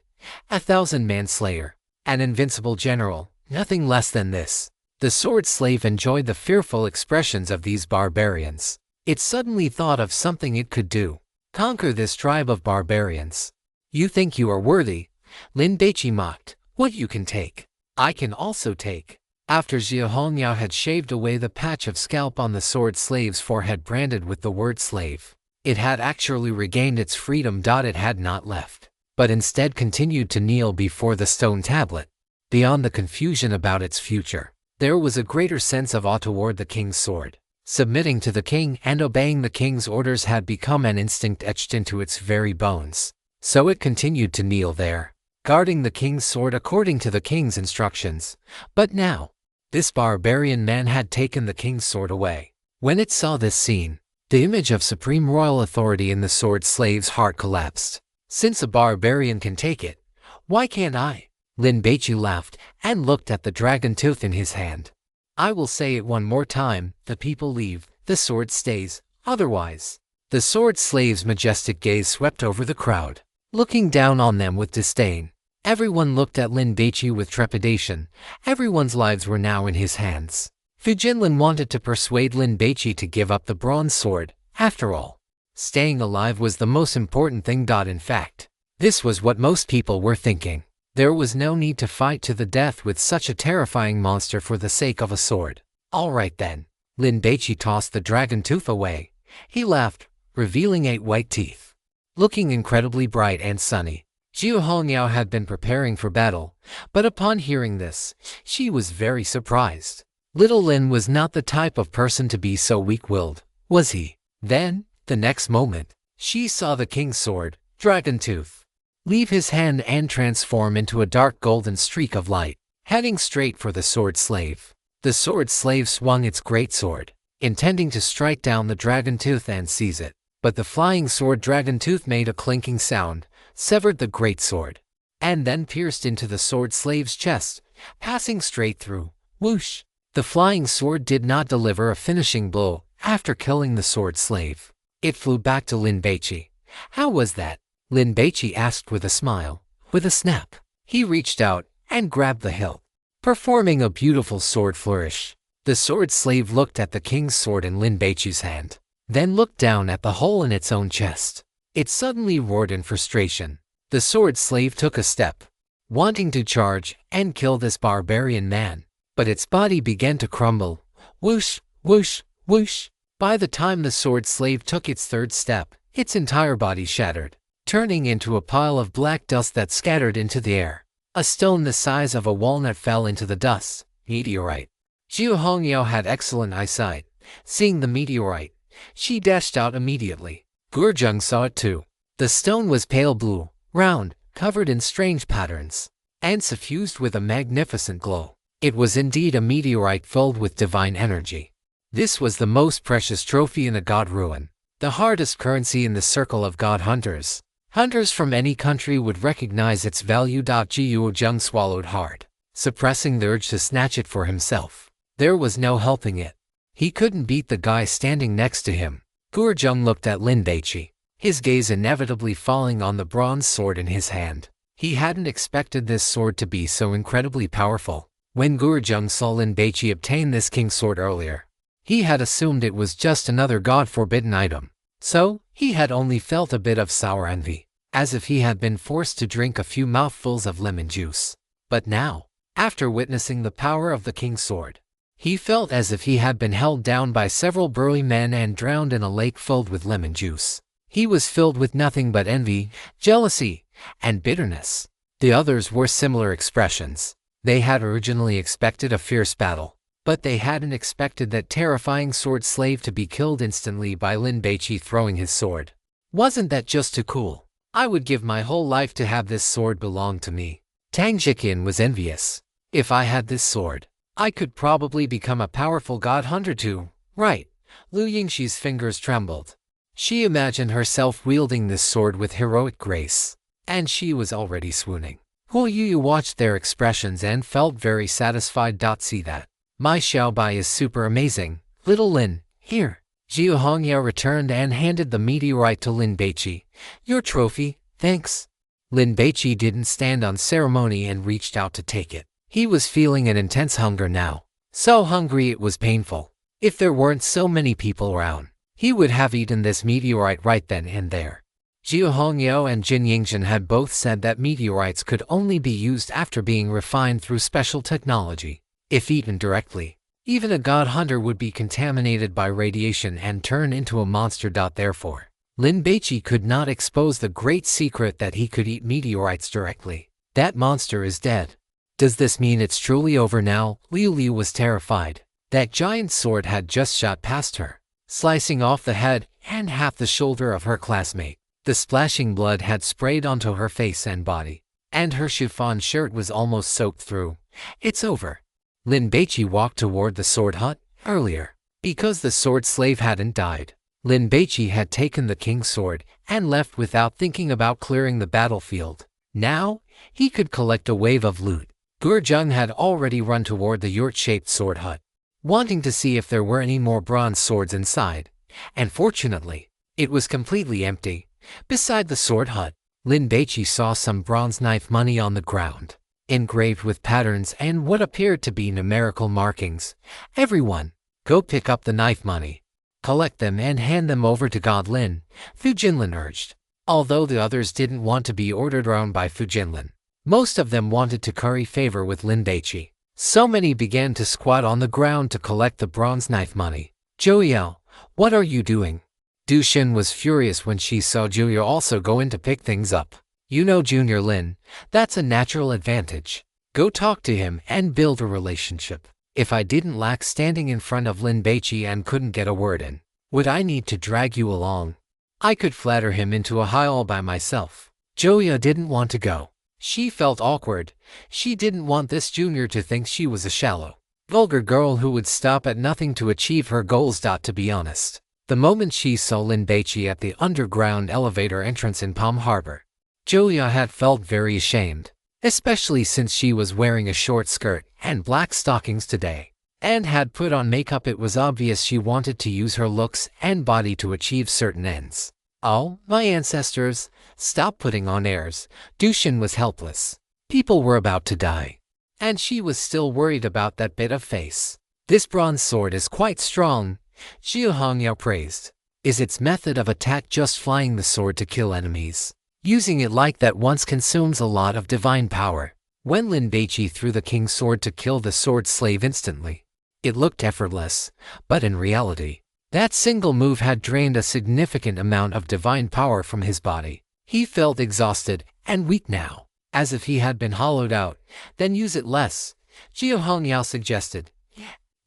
A 1,000-man slayer, an invincible general, nothing less than this. The sword slave enjoyed the fearful expressions of these barbarians. It suddenly thought of something it could do. Conquer this tribe of barbarians. "You think you are worthy?" Lin Baici mocked. "What you can take, I can also take." After Jia Hongyao had shaved away the patch of scalp on the sword slave's forehead branded with the word slave, it had actually regained its freedom. It had not left, but instead continued to kneel before the stone tablet. Beyond the confusion about its future, there was a greater sense of awe toward the king's sword. Submitting to the king and obeying the king's orders had become an instinct etched into its very bones. So it continued to kneel there, guarding the king's sword according to the king's instructions. But now, this barbarian man had taken the king's sword away. When it saw this scene, the image of supreme royal authority in the sword slave's heart collapsed. Since a barbarian can take it, why can't I? Lin Baici laughed and looked at the dragon tooth in his hand. I will say it one more time, the people leave, the sword stays, otherwise. The sword slave's majestic gaze swept over the crowd, looking down on them with disdain. Everyone looked at Lin Baici with trepidation. Everyone's lives were now in his hands. Fu Jinlin wanted to persuade Lin Baici to give up the bronze sword. After all, staying alive was the most important thing. In fact, this was what most people were thinking. There was no need to fight to the death with such a terrifying monster for the sake of a sword. All right then. Lin Baici tossed the dragon tooth away. He laughed, revealing 8 white teeth. Looking incredibly bright and sunny, Jiu Hongyao had been preparing for battle, but upon hearing this, she was very surprised. Little Lin was not the type of person to be so weak-willed, was he? Then, the next moment, she saw the king's sword, Dragon Tooth, leave his hand and transform into a dark golden streak of light, heading straight for the sword slave. The sword slave swung its great sword, intending to strike down the dragon tooth and seize it, but the flying sword dragon tooth made a clinking sound, severed the great sword, and then pierced into the sword slave's chest, passing straight through. Whoosh! The flying sword did not deliver a finishing blow after killing the sword slave. It flew back to Lin Baici. How was that? Lin Baici asked with a smile. With a snap, he reached out and grabbed the hilt, performing a beautiful sword flourish. The sword slave looked at the king's sword in Lin Baici's hand, then looked down at the hole in its own chest. It suddenly roared in frustration. The sword slave took a step, wanting to charge and kill this barbarian man, but its body began to crumble. Whoosh, whoosh, whoosh. By the time the sword slave took its third step, its entire body shattered, turning into a pile of black dust that scattered into the air. A stone the size of a walnut fell into the dust. Meteorite. Jiu Hongyao had excellent eyesight. Seeing the meteorite, she dashed out immediately. Gurjung saw it too. The stone was pale blue, round, covered in strange patterns, and suffused with a magnificent glow. It was indeed a meteorite filled with divine energy. This was the most precious trophy in the god ruin, the hardest currency in the circle of god hunters. Hunters from any country would recognize its value. Jiu Zheng swallowed hard, suppressing the urge to snatch it for himself. There was no helping it. He couldn't beat the guy standing next to him. Gurjung looked at Lin Baici, his gaze inevitably falling on the bronze sword in his hand. He hadn't expected this sword to be so incredibly powerful. When Gurjung saw Lin Baici obtain this king's sword earlier, he had assumed it was just another god-forbidden item. So, he had only felt a bit of sour envy, as if he had been forced to drink a few mouthfuls of lemon juice. But now, after witnessing the power of the king's sword, he felt as if he had been held down by several burly men and drowned in a lake filled with lemon juice. He was filled with nothing but envy, jealousy, and bitterness. The others were similar expressions. They had originally expected a fierce battle, but they hadn't expected that terrifying sword slave to be killed instantly by Lin Baici throwing his sword. Wasn't that just too cool? I would give my whole life to have this sword belong to me. Tang Jiqian was envious. If I had this sword, I could probably become a powerful god hunter too, right? Lu Yingxi's fingers trembled. She imagined herself wielding this sword with heroic grace, and she was already swooning. Hu Yu watched their expressions and felt very satisfied. See that? My Xiaobai is super amazing. Little Lin, here. Jiu Hongyao returned and handed the meteorite to Lin Baici. Your trophy, thanks. Lin Baici didn't stand on ceremony and reached out to take it. He was feeling an intense hunger now. So hungry it was painful. If there weren't so many people around, he would have eaten this meteorite right then and there. Jiu Hongyao and Jin Yingzhen had both said that meteorites could only be used after being refined through special technology. If eaten directly, even a god hunter would be contaminated by radiation and turn into a monster. Therefore, Lin Baici could not expose the great secret that he could eat meteorites directly. That monster is dead. Does this mean it's truly over now? Liu was terrified. That giant sword had just shot past her, slicing off the head and half the shoulder of her classmate. The splashing blood had sprayed onto her face and body, and her chiffon shirt was almost soaked through. It's over. Lin Baici walked toward the sword hut. Earlier, because the sword slave hadn't died, Lin Baici had taken the king's sword and left without thinking about clearing the battlefield. Now, he could collect a wave of loot. Gurjung had already run toward the yurt-shaped sword hut, wanting to see if there were any more bronze swords inside, and fortunately, it was completely empty. Beside the sword hut, Lin Baici saw some bronze knife money on the ground, engraved with patterns and what appeared to be numerical markings. "Everyone, go pick up the knife money. Collect them and hand them over to God Lin," Fu Jinlin urged. Although the others didn't want to be ordered around by Fu Jinlin, most of them wanted to curry favor with Lin Baici. So many began to squat on the ground to collect the bronze knife money. "Joyao, what are you doing?" Du Xin was furious when she saw Junior also go in to pick things up. "You know Junior Lin, that's a natural advantage. Go talk to him and build a relationship. If I didn't lack standing in front of Lin Baici and couldn't get a word in, would I need to drag you along? I could flatter him into a high all by myself." Joya didn't want to go. She felt awkward. She didn't want this Junior to think she was a shallow, vulgar girl who would stop at nothing to achieve her goals. To be honest, the moment she saw Lin Baici at the underground elevator entrance in Palm Harbor, Joya had felt very ashamed, especially since she was wearing a short skirt and black stockings today, and had put on makeup. It was obvious she wanted to use her looks and body to achieve certain ends. "Oh, my ancestors, stop putting on airs." Du Xin was helpless. People were about to die, and she was still worried about that bit of face. "This bronze sword is quite strong," Xie Hongyao praised. "Is its method of attack just flying the sword to kill enemies? Using it like that once consumes a lot of divine power." When Lin Baici threw the king's sword to kill the sword slave instantly, it looked effortless, but in reality, that single move had drained a significant amount of divine power from his body. He felt exhausted and weak now, as if he had been hollowed out. "Then use it less," Xie Hongyao suggested.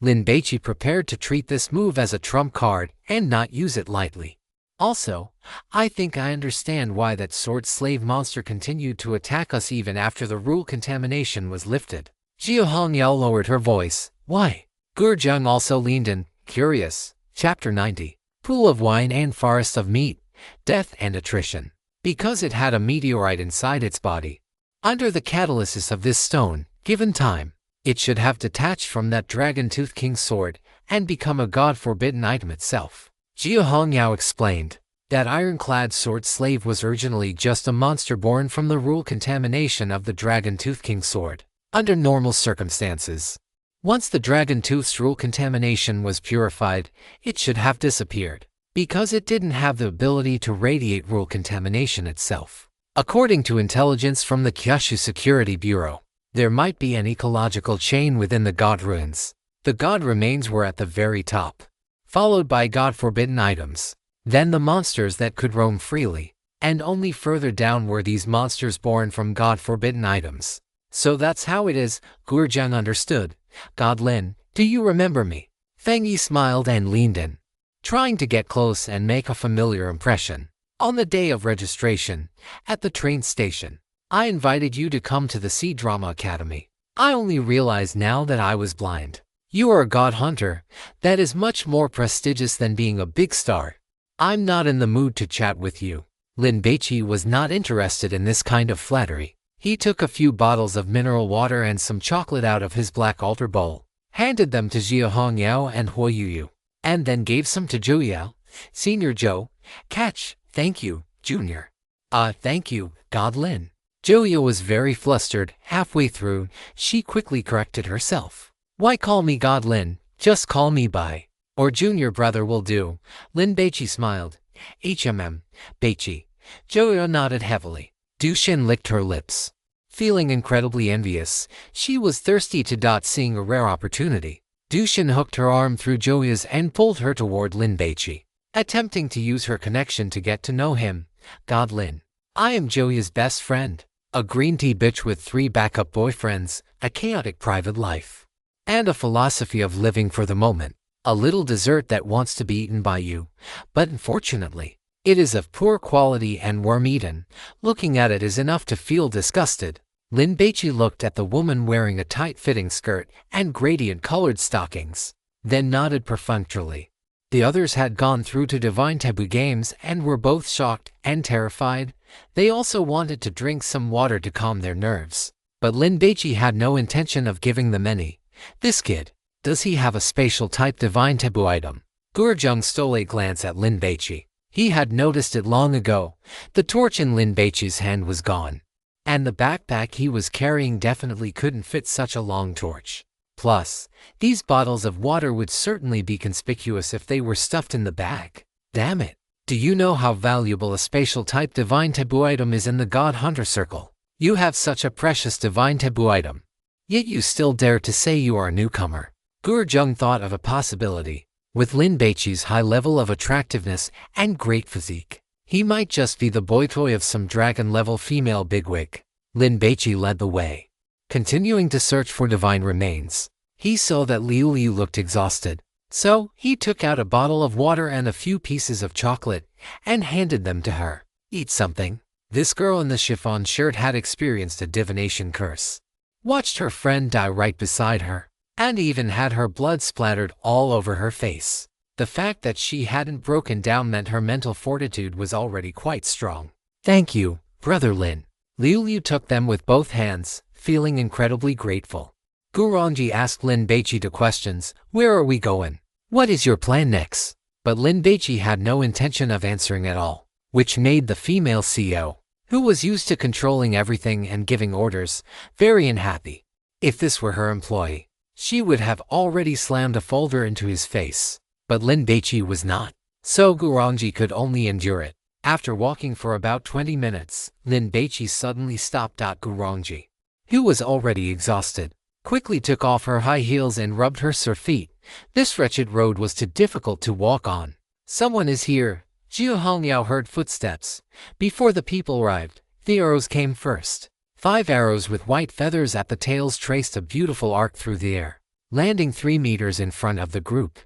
Lin Baici prepared to treat this move as a trump card and not use it lightly. "Also, I think I understand why that sword slave monster continued to attack us even after the rule contamination was lifted." Xie Hongyao lowered her voice. "Why?" Gurjung also leaned in, curious. Chapter 90. Pool of Wine and Forest of Meat, Death and Attrition. Because it had a meteorite inside its body. Under the catalysis of this stone, given time, it should have detached from that dragon-tooth king's sword and become a god-forbidden item itself. Xie Hongyao explained. That ironclad sword slave was originally just a monster born from the rule contamination of the dragon-tooth king's sword. Under normal circumstances, once the dragon-tooth's rule contamination was purified, it should have disappeared, because it didn't have the ability to radiate rule contamination itself. According to intelligence from the Kyushu Security Bureau, there might be an ecological chain within the god ruins. The god remains were at the very top, followed by god-forbidden items, then the monsters that could roam freely, and only further down were these monsters born from god-forbidden items. "So that's how it is," Gurjung understood. "God Lin, do you remember me?" Feng Yi smiled and leaned in, trying to get close and make a familiar impression. "On the day of registration, at the train station, I invited you to come to the Sea Drama Academy. I only realize now that I was blind. You are a god hunter. That is much more prestigious than being a big star. I'm not in the mood to chat with you." Lin Baici was not interested in this kind of flattery. He took a few bottles of mineral water and some chocolate out of his black altar bowl, handed them to Xie Hongyao and Huo Yuyu, and then gave some to Joyao. "Senior Joe, catch." "Thank you, Junior." Thank you, God Lin." Joyao was very flustered. Halfway through, she quickly corrected herself. "Why call me God Lin? Just call me Bai. Or Junior Brother will do." Lin Baici smiled. Baici." Joyao nodded heavily. Du Xin licked her lips. Feeling incredibly envious, she was thirsty to seeing a rare opportunity. Du Xin hooked her arm through Joya's and pulled her toward Lin Baici, attempting to use her connection to get to know him. "God Lin, I am Joya's best friend. A green tea bitch with 3 backup boyfriends, a chaotic private life, and a philosophy of living for the moment. A little dessert that wants to be eaten by you, but unfortunately, it is of poor quality and worm-eaten. Looking at it is enough to feel disgusted." Lin Baici looked at the woman wearing a tight-fitting skirt and gradient-colored stockings, then nodded perfunctorily. The others had gone through to divine taboo games and were both shocked and terrified. They also wanted to drink some water to calm their nerves. But Lin Baici had no intention of giving them any. This kid, does he have a spatial type divine taboo item? Gurjung stole a glance at Lin Baici. He had noticed it long ago. The torch in Lin Baici's hand was gone. And the backpack he was carrying definitely couldn't fit such a long torch. Plus, these bottles of water would certainly be conspicuous if they were stuffed in the bag. Damn it. Do you know how valuable a spatial type divine taboo item is in the God Hunter circle? You have such a precious divine taboo item. Yet you still dare to say you are a newcomer. Gurjung thought of a possibility. With Lin Baici's high level of attractiveness and great physique, he might just be the boy toy of some dragon-level female bigwig. Lin Baici led the way. Continuing to search for divine remains, he saw that Liu Liu looked exhausted. So, he took out a bottle of water and a few pieces of chocolate and handed them to her. Eat something. This girl in the chiffon shirt had experienced a divination curse. Watched her friend die right beside her, and even had her blood splattered all over her face. The fact that she hadn't broken down meant her mental fortitude was already quite strong. Thank you, Brother Lin. Liu Liu took them with both hands, feeling incredibly grateful. Gurongji asked Lin Baici two questions. Where are we going? What is your plan next? But Lin Baici had no intention of answering at all, which made the female CEO, who was used to controlling everything and giving orders, very unhappy. If this were her employee, she would have already slammed a folder into his face. But Lin Baici was not. So Gurongji could only endure it. After walking for about 20 minutes, Lin Baici suddenly stopped. Gurongji, who was already exhausted, quickly took off her high heels and rubbed her sore feet. This wretched road was too difficult to walk on. Someone is here. Jiu Hongyao heard footsteps. Before the people arrived, the arrows came first. 5 arrows with white feathers at the tails traced a beautiful arc through the air, landing 3 meters in front of the group.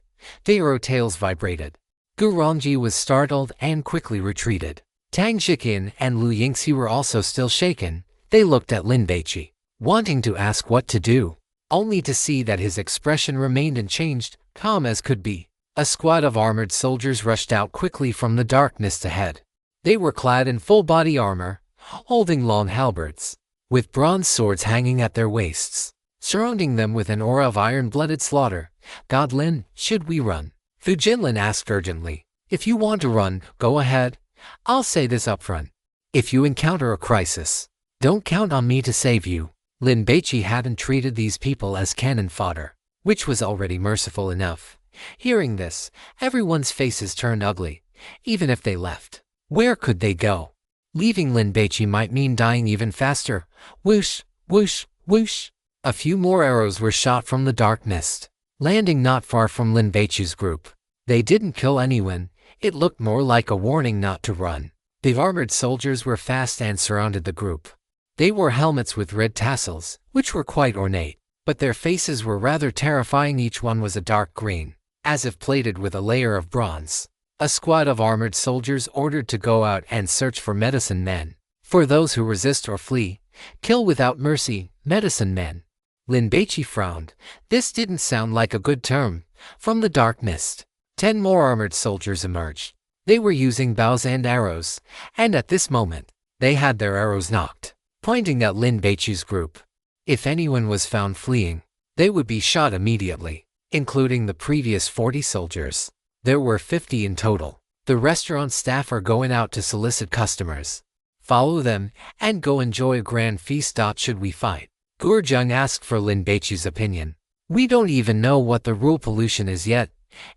The arrow tails vibrated. Gurongji was startled and quickly retreated. Tang Shikin and Lu Yingxi were also still shaken. They looked at Lin Baici, wanting to ask what to do, only to see that his expression remained unchanged, calm as could be. A squad of armored soldiers rushed out quickly from the dark mist ahead. They were clad in full body armor, holding long halberds, with bronze swords hanging at their waists, surrounding them with an aura of iron-blooded slaughter. God Lin, should we run? Fu Jinlin asked urgently. If you want to run, go ahead. I'll say this up front. If you encounter a crisis, don't count on me to save you. Lin Baici hadn't treated these people as cannon fodder, which was already merciful enough. Hearing this, everyone's faces turned ugly. Even if they left, where could they go? Leaving Lin Baici might mean dying even faster. Whoosh, whoosh, whoosh. A few more arrows were shot from the dark mist, landing not far from Lin Baici's group. They didn't kill anyone. It looked more like a warning not to run. The armored soldiers were fast and surrounded the group. They wore helmets with red tassels, which were quite ornate, but their faces were rather terrifying. Each one was a dark green, as if plated with a layer of bronze. A squad of armored soldiers ordered to go out and search for medicine men. For those who resist or flee, kill without mercy, medicine men. Lin Baici frowned. This didn't sound like a good term. From the dark mist, 10 more armored soldiers emerged. They were using bows and arrows, and at this moment, they had their arrows knocked, pointing at Lin Baici's group. If anyone was found fleeing, they would be shot immediately, including the previous 40 soldiers. There were 50 in total. The restaurant staff are going out to solicit customers. Follow them and go enjoy a grand feast. Should we fight? Gurjung asked for Lin Baici's opinion. We don't even know what the rule pollution is yet.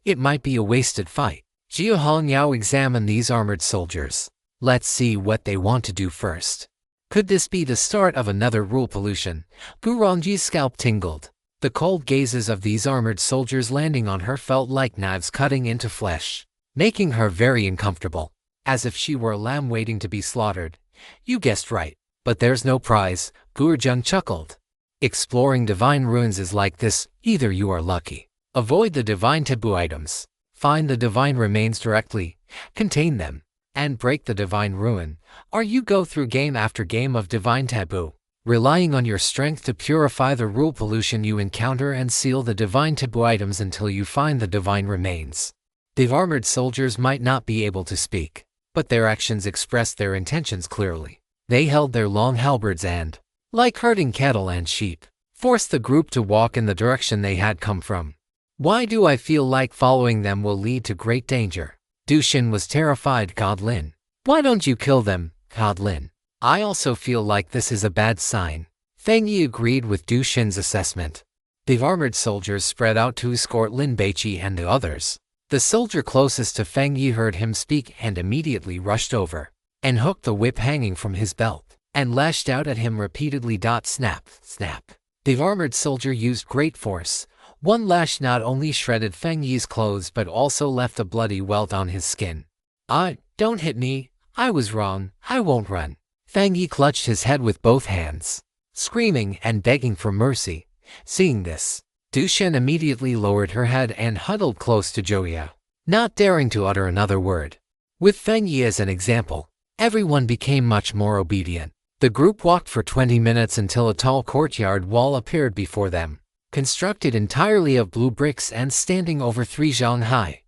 It might be a wasted fight. Jiu Hongyao examined these armored soldiers. Let's see what they want to do first. Could this be the start of another rule pollution? Gurongji's scalp tingled. The cold gazes of these armored soldiers landing on her felt like knives cutting into flesh, making her very uncomfortable, as if she were a lamb waiting to be slaughtered. You guessed right, but there's no prize, Gurjung chuckled. Exploring divine ruins is like this. Either you are lucky, avoid the divine taboo items, find the divine remains directly, contain them, and break the divine ruin, or you go through game after game of divine taboo, relying on your strength to purify the rule pollution you encounter and seal the divine taboo items until you find the divine remains. The armored soldiers might not be able to speak, but their actions expressed their intentions clearly. They held their long halberds and, like herding cattle and sheep, forced the group to walk in the direction they had come from. Why do I feel like following them will lead to great danger? Du Xin was terrified. God Lin. Why don't you kill them, God Lin? I also feel like this is a bad sign. Feng Yi agreed with Du Xin's assessment. The armored soldiers spread out to escort Lin Baici and the others. The soldier closest to Feng Yi heard him speak and immediately rushed over, and hooked the whip hanging from his belt, and lashed out at him repeatedly. Snap, snap. The armored soldier used great force. One lash not only shredded Feng Yi's clothes but also left a bloody welt on his skin. Don't hit me. I was wrong. I won't run. Feng Yi clutched his head with both hands, screaming and begging for mercy. Seeing this, Du Xin immediately lowered her head and huddled close to Zhou Yao, not daring to utter another word. With Feng Yi as an example, everyone became much more obedient. The group walked for 20 minutes until a tall courtyard wall appeared before them, constructed entirely of blue bricks and standing over 3 zhang high,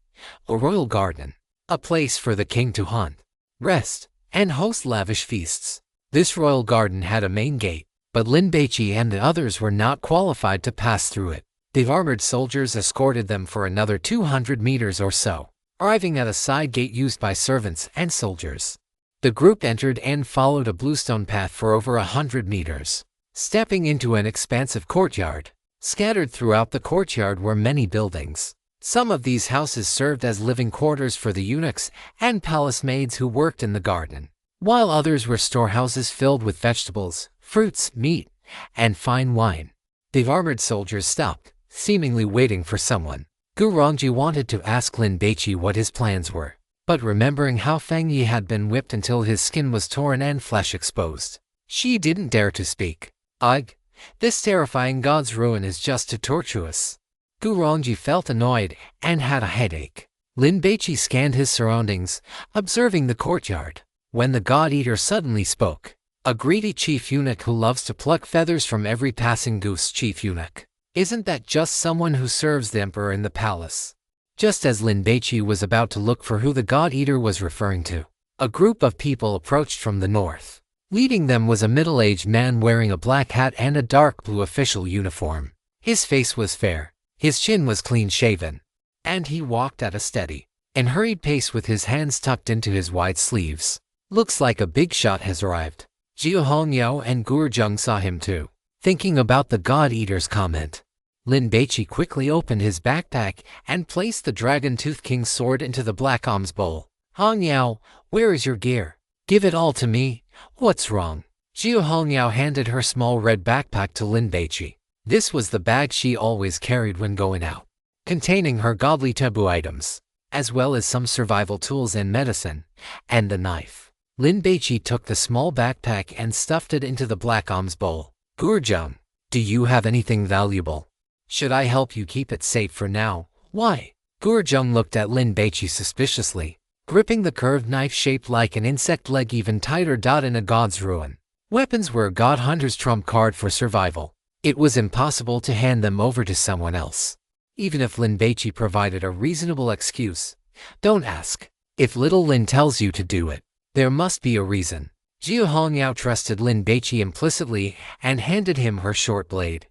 a royal garden, a place for the king to hunt, rest, and host lavish feasts. This royal garden had a main gate, but Lin Baici and the others were not qualified to pass through it. The armored soldiers escorted them for another 200 meters or so, arriving at a side gate used by servants and soldiers. The group entered and followed a bluestone path for over 100 meters, stepping into an expansive courtyard. Scattered throughout the courtyard were many buildings. Some of these houses served as living quarters for the eunuchs and palace maids who worked in the garden, while others were storehouses filled with vegetables, fruits, meat, and fine wine. The armored soldiers stopped, seemingly waiting for someone. Gu Rongji wanted to ask Lin Baici what his plans were, but remembering how Feng Yi had been whipped until his skin was torn and flesh exposed, she didn't dare to speak. Ugh, this terrifying god's ruin is just too tortuous. Gu Rongji felt annoyed and had a headache. Lin Baici scanned his surroundings, observing the courtyard, when the god-eater suddenly spoke. A greedy chief eunuch who loves to pluck feathers from every passing goose. Chief eunuch. Isn't that just someone who serves the emperor in the palace? Just as Lin Baici was about to look for who the god-eater was referring to, a group of people approached from the north. Leading them was a middle-aged man wearing a black hat and a dark blue official uniform. His face was fair, his chin was clean-shaven, and he walked at a steady and hurried pace with his hands tucked into his wide sleeves. Looks like a big shot has arrived. Jiu Hongyao and Gu Zheng saw him too. Thinking about the god-eater's comment, Lin Baici quickly opened his backpack and placed the Dragon Tooth King's sword into the black alms bowl. Hongyao, where is your gear? Give it all to me. What's wrong? Jiu Hongyao handed her small red backpack to Lin Baici. This was the bag she always carried when going out, containing her godly taboo items, as well as some survival tools and medicine, and a knife. Lin Baici took the small backpack and stuffed it into the black alms bowl. Gu Zheng, do you have anything valuable? Should I help you keep it safe for now? Why? Gu Zheng looked at Lin Baici suspiciously, gripping the curved knife shaped like an insect leg even tighter. In a god's ruin, weapons were a god hunter's trump card for survival. It was impossible to hand them over to someone else, even if Lin Baici provided a reasonable excuse. Don't ask. If little Lin tells you to do it, there must be a reason. Jiu Hongyao trusted Lin Baici implicitly and handed him her short blade.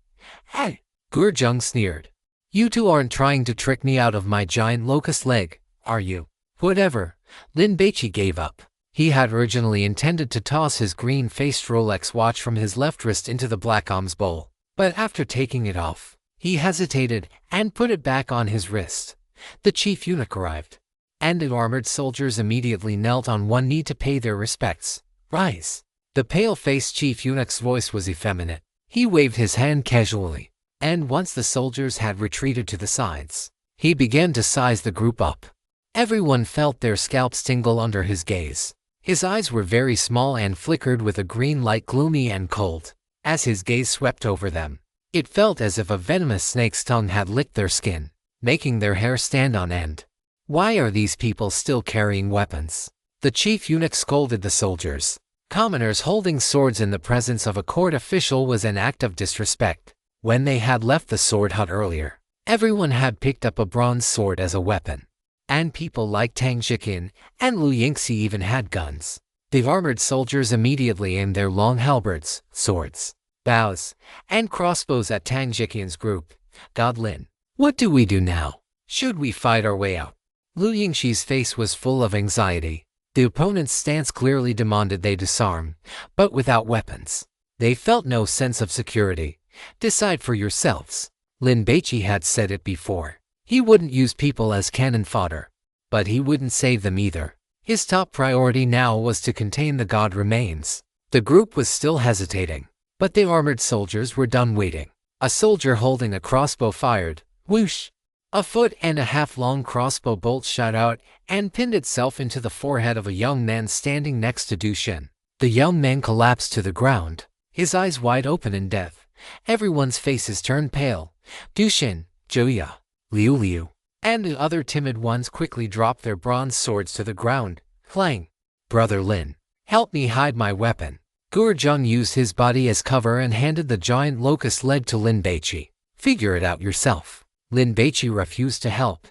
Hey! Gu Zheng sneered. You two aren't trying to trick me out of my giant locust leg, are you? Whatever. Lin Baici gave up. He had originally intended to toss his green-faced Rolex watch from his left wrist into the black alms bowl, but after taking it off, he hesitated and put it back on his wrist. The chief eunuch arrived, and the armored soldiers immediately knelt on one knee to pay their respects. Rise. The pale-faced chief eunuch's voice was effeminate. He waved his hand casually, and once the soldiers had retreated to the sides, he began to size the group up. Everyone felt their scalps tingle under his gaze. His eyes were very small and flickered with a green light, gloomy and cold. As his gaze swept over them, it felt as if a venomous snake's tongue had licked their skin, making their hair stand on end. Why are these people still carrying weapons? The chief eunuch scolded the soldiers. Commoners holding swords in the presence of a court official was an act of disrespect. When they had left the sword hut earlier, everyone had picked up a bronze sword as a weapon. And people like Tang Jiqin and Lu Yingxi even had guns. The armored soldiers immediately aimed their long halberds, swords, bows, and crossbows at Tang Jiqin's group. God Lin, what do we do now? Should we fight our way out? Lu Yingxi's face was full of anxiety. The opponent's stance clearly demanded they disarm, but without weapons. They felt no sense of security. Decide for yourselves. Lin Baici had said it before. He wouldn't use people as cannon fodder, but he wouldn't save them either. His top priority now was to contain the god remains. The group was still hesitating, but the armored soldiers were done waiting. A soldier holding a crossbow fired. Whoosh! A 1.5-foot long crossbow bolt shot out and pinned itself into the forehead of a young man standing next to Du Shin. The young man collapsed to the ground, his eyes wide open in death. Everyone's faces turned pale. Du Shin, Zhou Liu Liu, and the other timid ones quickly dropped their bronze swords to the ground. Clang! Brother Lin, help me hide my weapon. Gurjung used his body as cover and handed the giant locust leg to Lin Baici. Figure it out yourself. Lin Baici refused to help.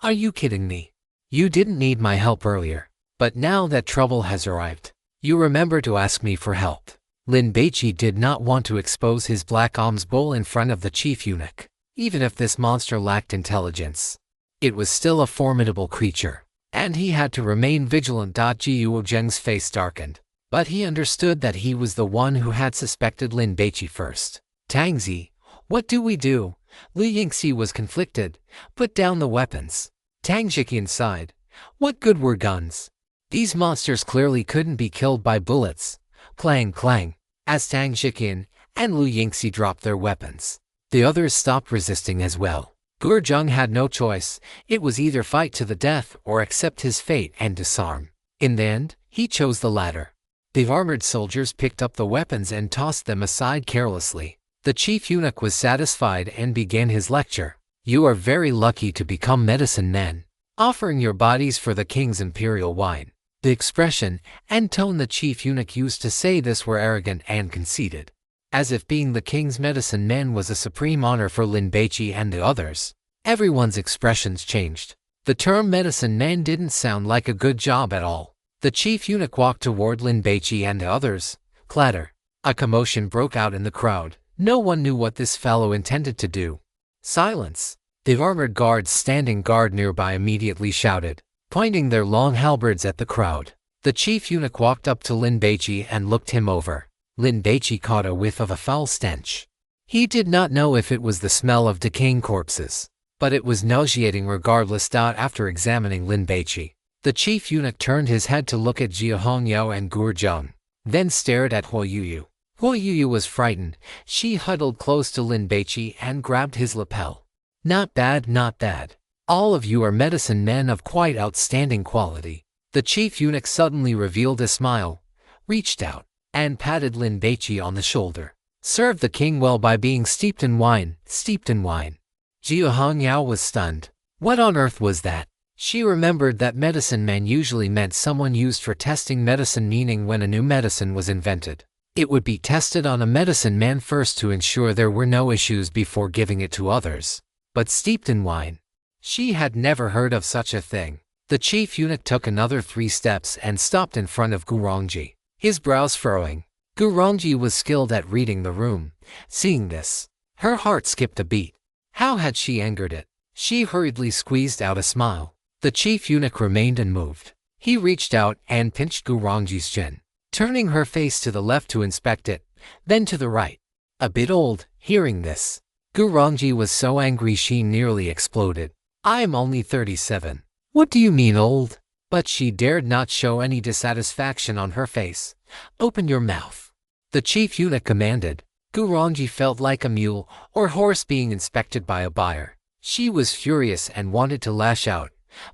Are you kidding me? You didn't need my help earlier, but now that trouble has arrived, you remember to ask me for help. Lin Baici did not want to expose his black alms bowl in front of the chief eunuch. Even if this monster lacked intelligence, it was still a formidable creature, and he had to remain vigilant. Jiu Zheng's face darkened, but he understood that he was the one who had suspected Lin Baici first. Tangzi, what do we do? Lu Yingxi was conflicted. Put down the weapons. Tang Jiqin sighed. What good were guns? These monsters clearly couldn't be killed by bullets. Clang clang, as Tang Jiqin and Lu Yingxi dropped their weapons. The others stopped resisting as well. Gurjung had no choice. It was either fight to the death or accept his fate and disarm. In the end, he chose the latter. The armored soldiers picked up the weapons and tossed them aside carelessly. The chief eunuch was satisfied and began his lecture. You are very lucky to become medicine men, offering your bodies for the king's imperial wine. The expression and tone the chief eunuch used to say this were arrogant and conceited, as if being the king's medicine men was a supreme honor for Lin Baici and the others. Everyone's expressions changed. The term medicine man didn't sound like a good job at all. The chief eunuch walked toward Lin Baici and the others. Clatter! A commotion broke out in the crowd. No one knew what this fellow intended to do. Silence! The armored guards standing guard nearby immediately shouted, pointing their long halberds at the crowd. The chief eunuch walked up to Lin Baici and looked him over. Lin Baici caught a whiff of a foul stench. He did not know if it was the smell of decaying corpses, but it was nauseating regardless. After examining Lin Baici, the chief eunuch turned his head to look at Jia Hongyao and Gurjung, then stared at Huo Yuyu. Huo Yuyu was frightened. She huddled close to Lin Baici and grabbed his lapel. Not bad, not bad. All of you are medicine men of quite outstanding quality. The chief eunuch suddenly revealed a smile, reached out, and patted Lin Baici on the shoulder. Served the king well by being steeped in wine, steeped in wine. Jia Hongyao was stunned. What on earth was that? She remembered that medicine man usually meant someone used for testing medicine, meaning when a new medicine was invented, it would be tested on a medicine man first to ensure there were no issues before giving it to others. But steeped in wine? She had never heard of such a thing. The chief eunuch took another 3 steps and stopped in front of Gurongji, his brows furrowing. Gurongji was skilled at reading the room. Seeing this, her heart skipped a beat. How had she angered it? She hurriedly squeezed out a smile. The chief eunuch remained unmoved. He reached out and pinched Gurongji's chin, turning her face to the left to inspect it, then to the right. A bit old. Hearing this, Gurongji was so angry she nearly exploded. I am only 37. What do you mean old? But she dared not show any dissatisfaction on her face. Open your mouth, the chief eunuch commanded. Gurongji felt like a mule or horse being inspected by a buyer. She was furious and wanted to lash out,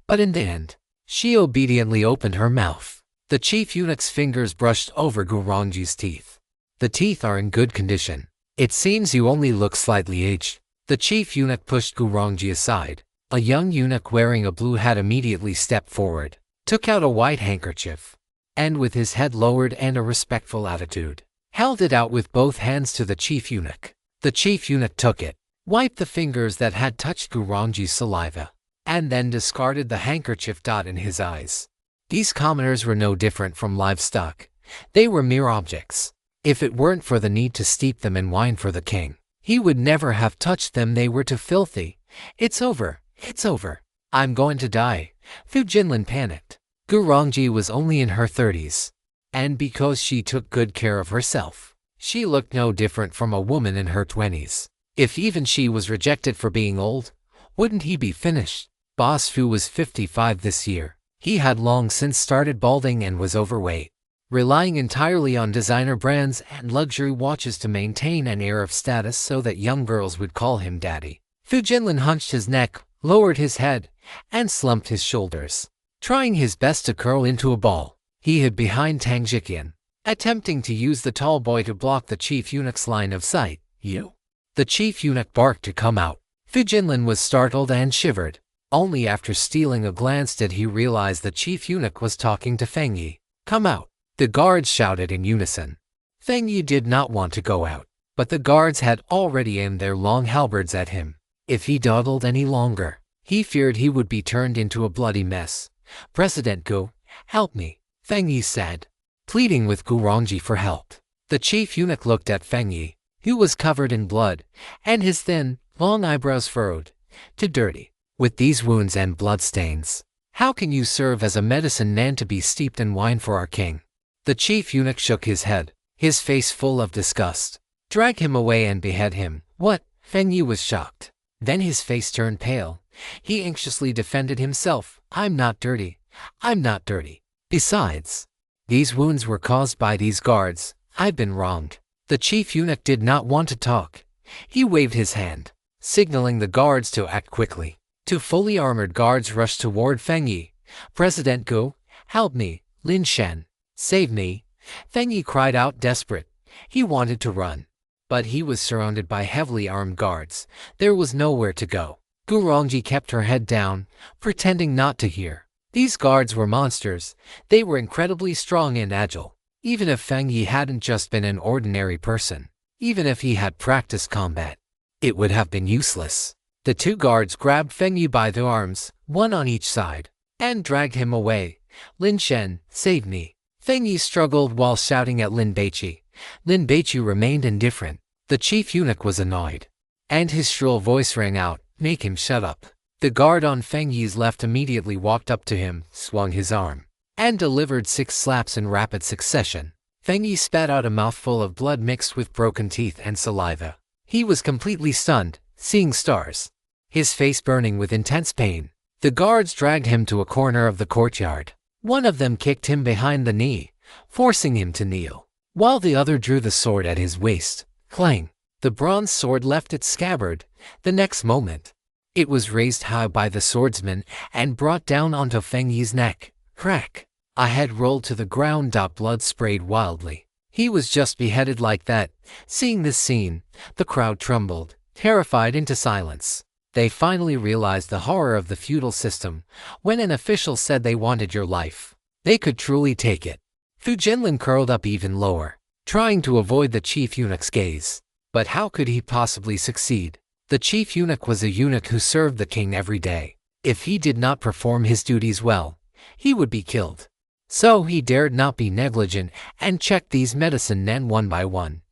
but in the end, she obediently opened her mouth. The chief eunuch's fingers brushed over Gurongji's teeth. The teeth are in good condition. It seems you only look slightly aged. The chief eunuch pushed Gurongji aside. A young eunuch wearing a blue hat immediately stepped forward, took out a white handkerchief, and with his head lowered and a respectful attitude, held it out with both hands to the chief eunuch. The chief eunuch took it, wiped the fingers that had touched Gurongji's saliva, and then discarded the handkerchief in his eyes. These commoners were no different from livestock. They were mere objects. If it weren't for the need to steep them in wine for the king, he would never have touched them. They were too filthy. It's over. It's over. I'm going to die. Fu Jinlin panicked. Gurongji was only in her 30s. And because she took good care of herself, she looked no different from a woman in her 20s. If even she was rejected for being old, wouldn't he be finished? Boss Fu was 55 this year. He had long since started balding and was overweight, relying entirely on designer brands and luxury watches to maintain an air of status so that young girls would call him daddy. Fu Jinlin hunched his neck, lowered his head, and slumped his shoulders, trying his best to curl into a ball. He hid behind Tang Jiqian, attempting to use the tall boy to block the chief eunuch's line of sight. You. The chief eunuch barked to come out. Fu Jinlin was startled and shivered. Only after stealing a glance did he realize the chief eunuch was talking to Feng Yi. Come out. The guards shouted in unison. Feng Yi did not want to go out, but the guards had already aimed their long halberds at him. If he dawdled any longer, he feared he would be turned into a bloody mess. President Gu, help me, Feng Yi said, pleading with Gurongji for help. The chief eunuch looked at Feng Yi, who was covered in blood, and his thin, long eyebrows furrowed. Too dirty. With these wounds and bloodstains, how can you serve as a medicine man to be steeped in wine for our king? The chief eunuch shook his head, his face full of disgust. Drag him away and behead him. What? Feng Yi was shocked. Then his face turned pale. He anxiously defended himself. I'm not dirty. I'm not dirty. Besides, these wounds were caused by these guards. I've been wronged. The chief eunuch did not want to talk. He waved his hand, signaling the guards to act quickly. Two fully armored guards rushed toward Feng Yi. President Gu, help me. Lin Shen, save me. Feng Yi cried out desperate. He wanted to run, but he was surrounded by heavily armed guards. There was nowhere to go. Gurongji kept her head down, pretending not to hear. These guards were monsters. They were incredibly strong and agile. Even if Feng Yi hadn't just been an ordinary person, even if he had practiced combat, it would have been useless. The two guards grabbed Feng Yi by the arms, one on each side, and dragged him away. Lin Shen, save me. Feng Yi struggled while shouting at Lin Baici. Lin Baici remained indifferent. The chief eunuch was annoyed, and his shrill voice rang out, make him shut up. The guard on Feng Yi's left immediately walked up to him, swung his arm, and delivered 6 slaps in rapid succession. Feng Yi spat out a mouthful of blood mixed with broken teeth and saliva. He was completely stunned, seeing stars, his face burning with intense pain. The guards dragged him to a corner of the courtyard. One of them kicked him behind the knee, forcing him to kneel, while the other drew the sword at his waist. Clang! The bronze sword left its scabbard. The next moment, it was raised high by the swordsman and brought down onto Feng Yi's neck. Crack! A head rolled to the ground. Blood sprayed wildly. He was just beheaded like that. Seeing this scene, the crowd trembled, terrified into silence. They finally realized the horror of the feudal system. When an official said they wanted your life, they could truly take it. Fu Jinlin curled up even lower, trying to avoid the chief eunuch's gaze. But how could he possibly succeed? The chief eunuch was a eunuch who served the king every day. If he did not perform his duties well, he would be killed. So he dared not be negligent and checked these medicine men one by one.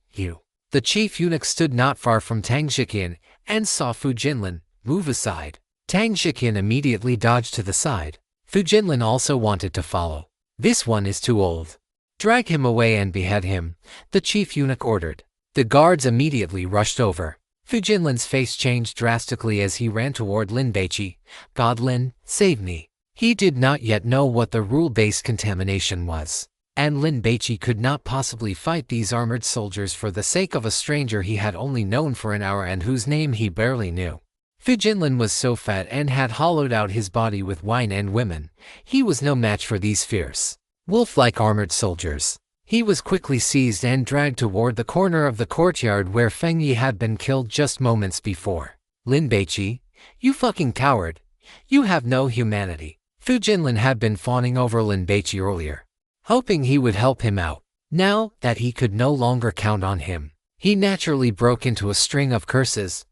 The chief eunuch stood not far from Tang Jiqian and saw Fu Jinlin move aside. Tang Jiqian immediately dodged to the side. Fu Jinlin also wanted to follow. This one is too old. Drag him away and behead him, the chief eunuch ordered. The guards immediately rushed over. Fu Jinlin's face changed drastically as he ran toward Lin Baici. God Lin, save me. He did not yet know what the rule-based contamination was, and Lin Baici could not possibly fight these armored soldiers for the sake of a stranger he had only known for an hour and whose name he barely knew. Fu Jinlin was so fat and had hollowed out his body with wine and women. He was no match for these fierce, wolf-like armored soldiers. He was quickly seized and dragged toward the corner of the courtyard where Feng Yi had been killed just moments before. Lin Baici, you fucking coward. You have no humanity. Fu Jinlin had been fawning over Lin Baici earlier, hoping he would help him out. Now that he could no longer count on him, he naturally broke into a string of curses.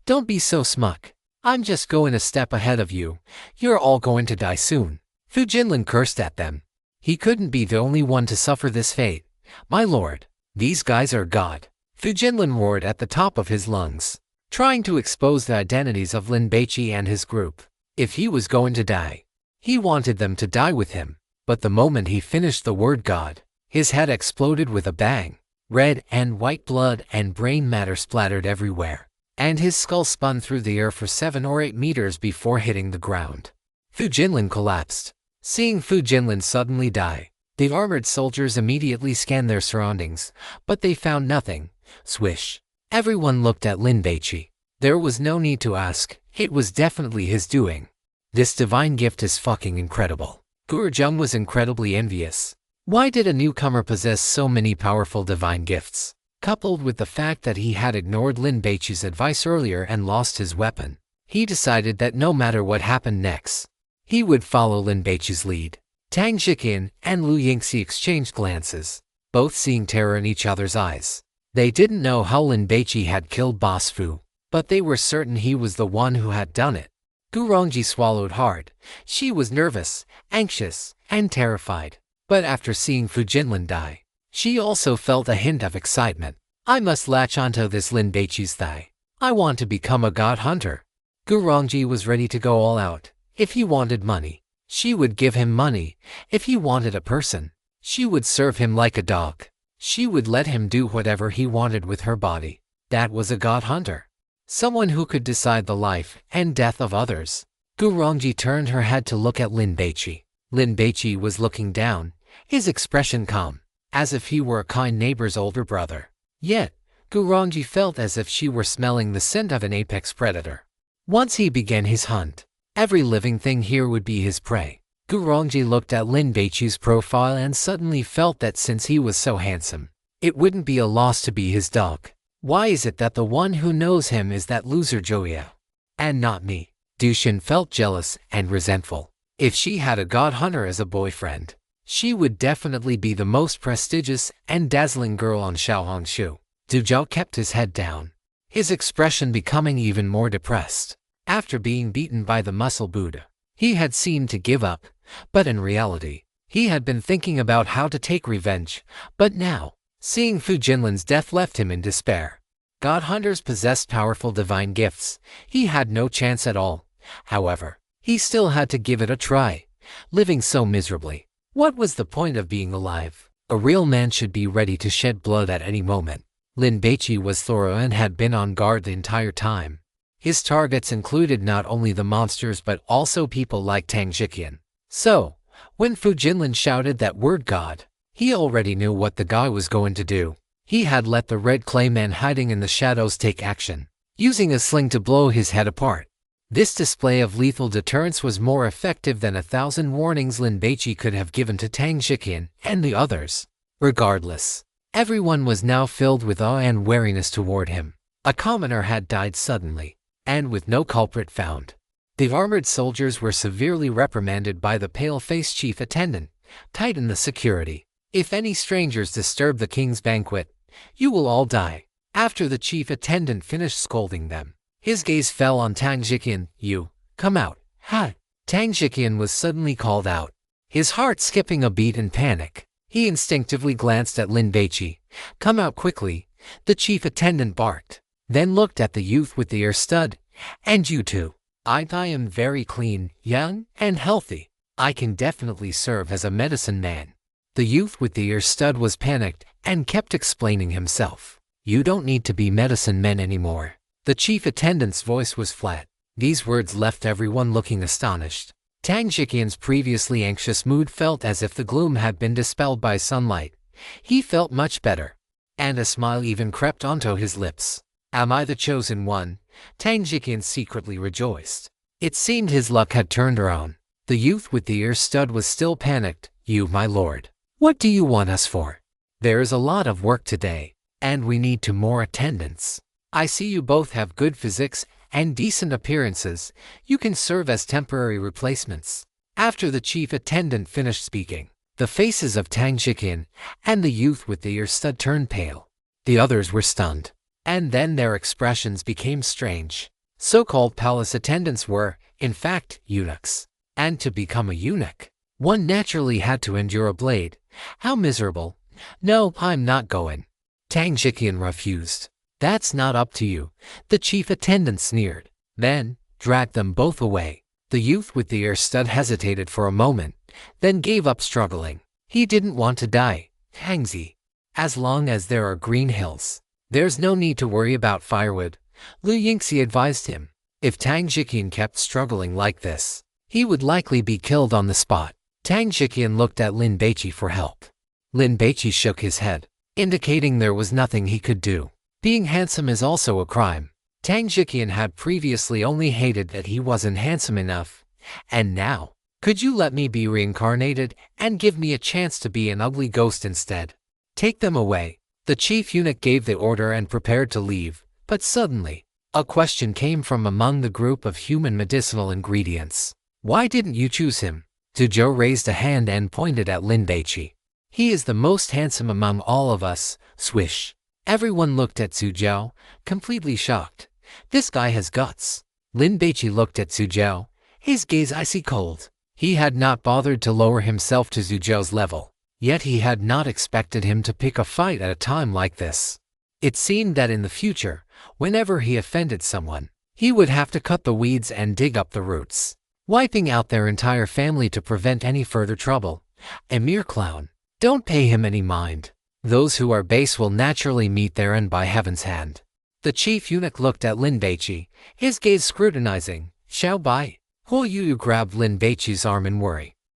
Don't be so smug. I'm just going a step ahead of you. You're all going to die soon." Fu Jinlin cursed at them. He couldn't be the only one to suffer this fate. "My lord, these guys are God." Fu Jinlin roared at the top of his lungs, trying to expose the identities of Lin Baici and his group. If he was going to die, he wanted them to die with him. But the moment he finished the word God, his head exploded with a bang. Red and white blood and brain matter splattered everywhere, and his skull spun through the air for 7 or 8 meters before hitting the ground. Fu Jinlin collapsed. Seeing Fu Jinlin suddenly die, the armored soldiers immediately scanned their surroundings, but they found nothing. Swish. Everyone looked at Lin Baici. There was no need to ask, it was definitely his doing. This divine gift is fucking incredible. Gurjung was incredibly envious. Why did a newcomer possess so many powerful divine gifts? Coupled with the fact that he had ignored Lin Baici's advice earlier and lost his weapon, he decided that no matter what happened next, he would follow Lin Baici's lead. Tang Jiqian and Lu Yingxi exchanged glances, both seeing terror in each other's eyes. They didn't know how Lin Baici had killed Boss Fu, but they were certain he was the one who had done it. Gurongji swallowed hard. She was nervous, anxious, and terrified. But after seeing Fu Jinlin die, she also felt a hint of excitement. "I must latch onto this Lin Baici's thigh. I want to become a god hunter." Gurongji was ready to go all out. If he wanted money, she would give him money. If he wanted a person, she would serve him like a dog. She would let him do whatever he wanted with her body. That was a god hunter. Someone who could decide the life and death of others. Gurongji turned her head to look at Lin Baici. Lin Baici was looking down, his expression calm, as if he were a kind neighbor's older brother. Yet, Gurongji felt as if she were smelling the scent of an apex predator. Once he began his hunt, every living thing here would be his prey. Gurongji looked at Lin Baici's profile and suddenly felt that since he was so handsome, it wouldn't be a loss to be his dog. Why is it that the one who knows him is that loser Joya, and not me? Dushin felt jealous and resentful. If she had a god hunter as a boyfriend, she would definitely be the most prestigious and dazzling girl on Xiaohongshu. Du Zhao kept his head down, his expression becoming even more depressed. After being beaten by the muscle Buddha, he had seemed to give up, but in reality, he had been thinking about how to take revenge. But now, seeing Fu Jinlin's death left him in despair. God hunters possessed powerful divine gifts. He had no chance at all. However, he still had to give it a try. Living so miserably, what was the point of being alive? A real man should be ready to shed blood at any moment. Lin Baici was thorough and had been on guard the entire time. His targets included not only the monsters but also people like Tang Jiqian. So, when Fu Jinlin shouted that word God, he already knew what the guy was going to do. He had let the red clay man hiding in the shadows take action, using a sling to blow his head apart. This display of lethal deterrence was more effective than 1,000 warnings Lin Baici could have given to Tang Jiqian and the others. Regardless, everyone was now filled with awe and wariness toward him. A commoner had died suddenly, and with no culprit found. The armored soldiers were severely reprimanded by the pale-faced chief attendant. "Tighten the security. If any strangers disturb the king's banquet, you will all die." After the chief attendant finished scolding them, his gaze fell on Tang Jiqian. "You, come out." "Ha!" Tang Jiqian was suddenly called out, his heart skipping a beat in panic. He instinctively glanced at Lin Baici. "Come out quickly," the chief attendant barked, then looked at the youth with the ear stud. "And you too. I am very clean, young, and healthy. I can definitely serve as a medicine man." The youth with the ear stud was panicked and kept explaining himself. "You don't need to be medicine men anymore." The chief attendant's voice was flat. These words left everyone looking astonished. Tang Jiqian's previously anxious mood felt as if the gloom had been dispelled by sunlight. He felt much better, and a smile even crept onto his lips. "Am I the chosen one?" Tang Jiqian secretly rejoiced. It seemed his luck had turned around. The youth with the ear stud was still panicked. "You, my lord, what do you want us for? There is a lot of work today, and we need more attendants. I see you both have good physics and decent appearances. You can serve as temporary replacements." After the chief attendant finished speaking, the faces of Tang Jiqian and the youth with the ear stud turned pale. The others were stunned, and then their expressions became strange. So-called palace attendants were, in fact, eunuchs. And to become a eunuch, one naturally had to endure a blade. How miserable. No, I'm not going. Tang Jiqian refused. That's not up to you, the chief attendant sneered. Then, dragged them both away. The youth with the ear stud hesitated for a moment, then gave up struggling. He didn't want to die. Tangzi. As long as there are green hills, there's no need to worry about firewood, Lu Yingxi advised him. If Tang Jiqian kept struggling like this, he would likely be killed on the spot. Tang Jiqian looked at Lin Baici for help. Lin Baici shook his head, indicating there was nothing he could do. Being handsome is also a crime. Tang Jiqian had previously only hated that he wasn't handsome enough. And now, could you let me be reincarnated and give me a chance to be an ugly ghost instead? Take them away. The chief eunuch gave the order and prepared to leave, but suddenly, a question came from among the group of human medicinal ingredients. Why didn't you choose him? Zhuzhou raised a hand and pointed at Lin Baici. He is the most handsome among all of us. Swish. Everyone looked at Zhuzhou, completely shocked. This guy has guts. Lin Baici looked at Zhuzhou, his gaze icy cold. He had not bothered to lower himself to Zhuzhou's level, yet he had not expected him to pick a fight at a time like this. It seemed that in the future, whenever he offended someone, he would have to cut the weeds and dig up the roots, wiping out their entire family to prevent any further trouble. A mere clown. Don't pay him any mind. Those who are base will naturally meet their end by heaven's hand. The chief eunuch looked at Lin Baici, his gaze scrutinizing. Xiao Bai. Huo Yu grabbed Lin Baici's arm in worry.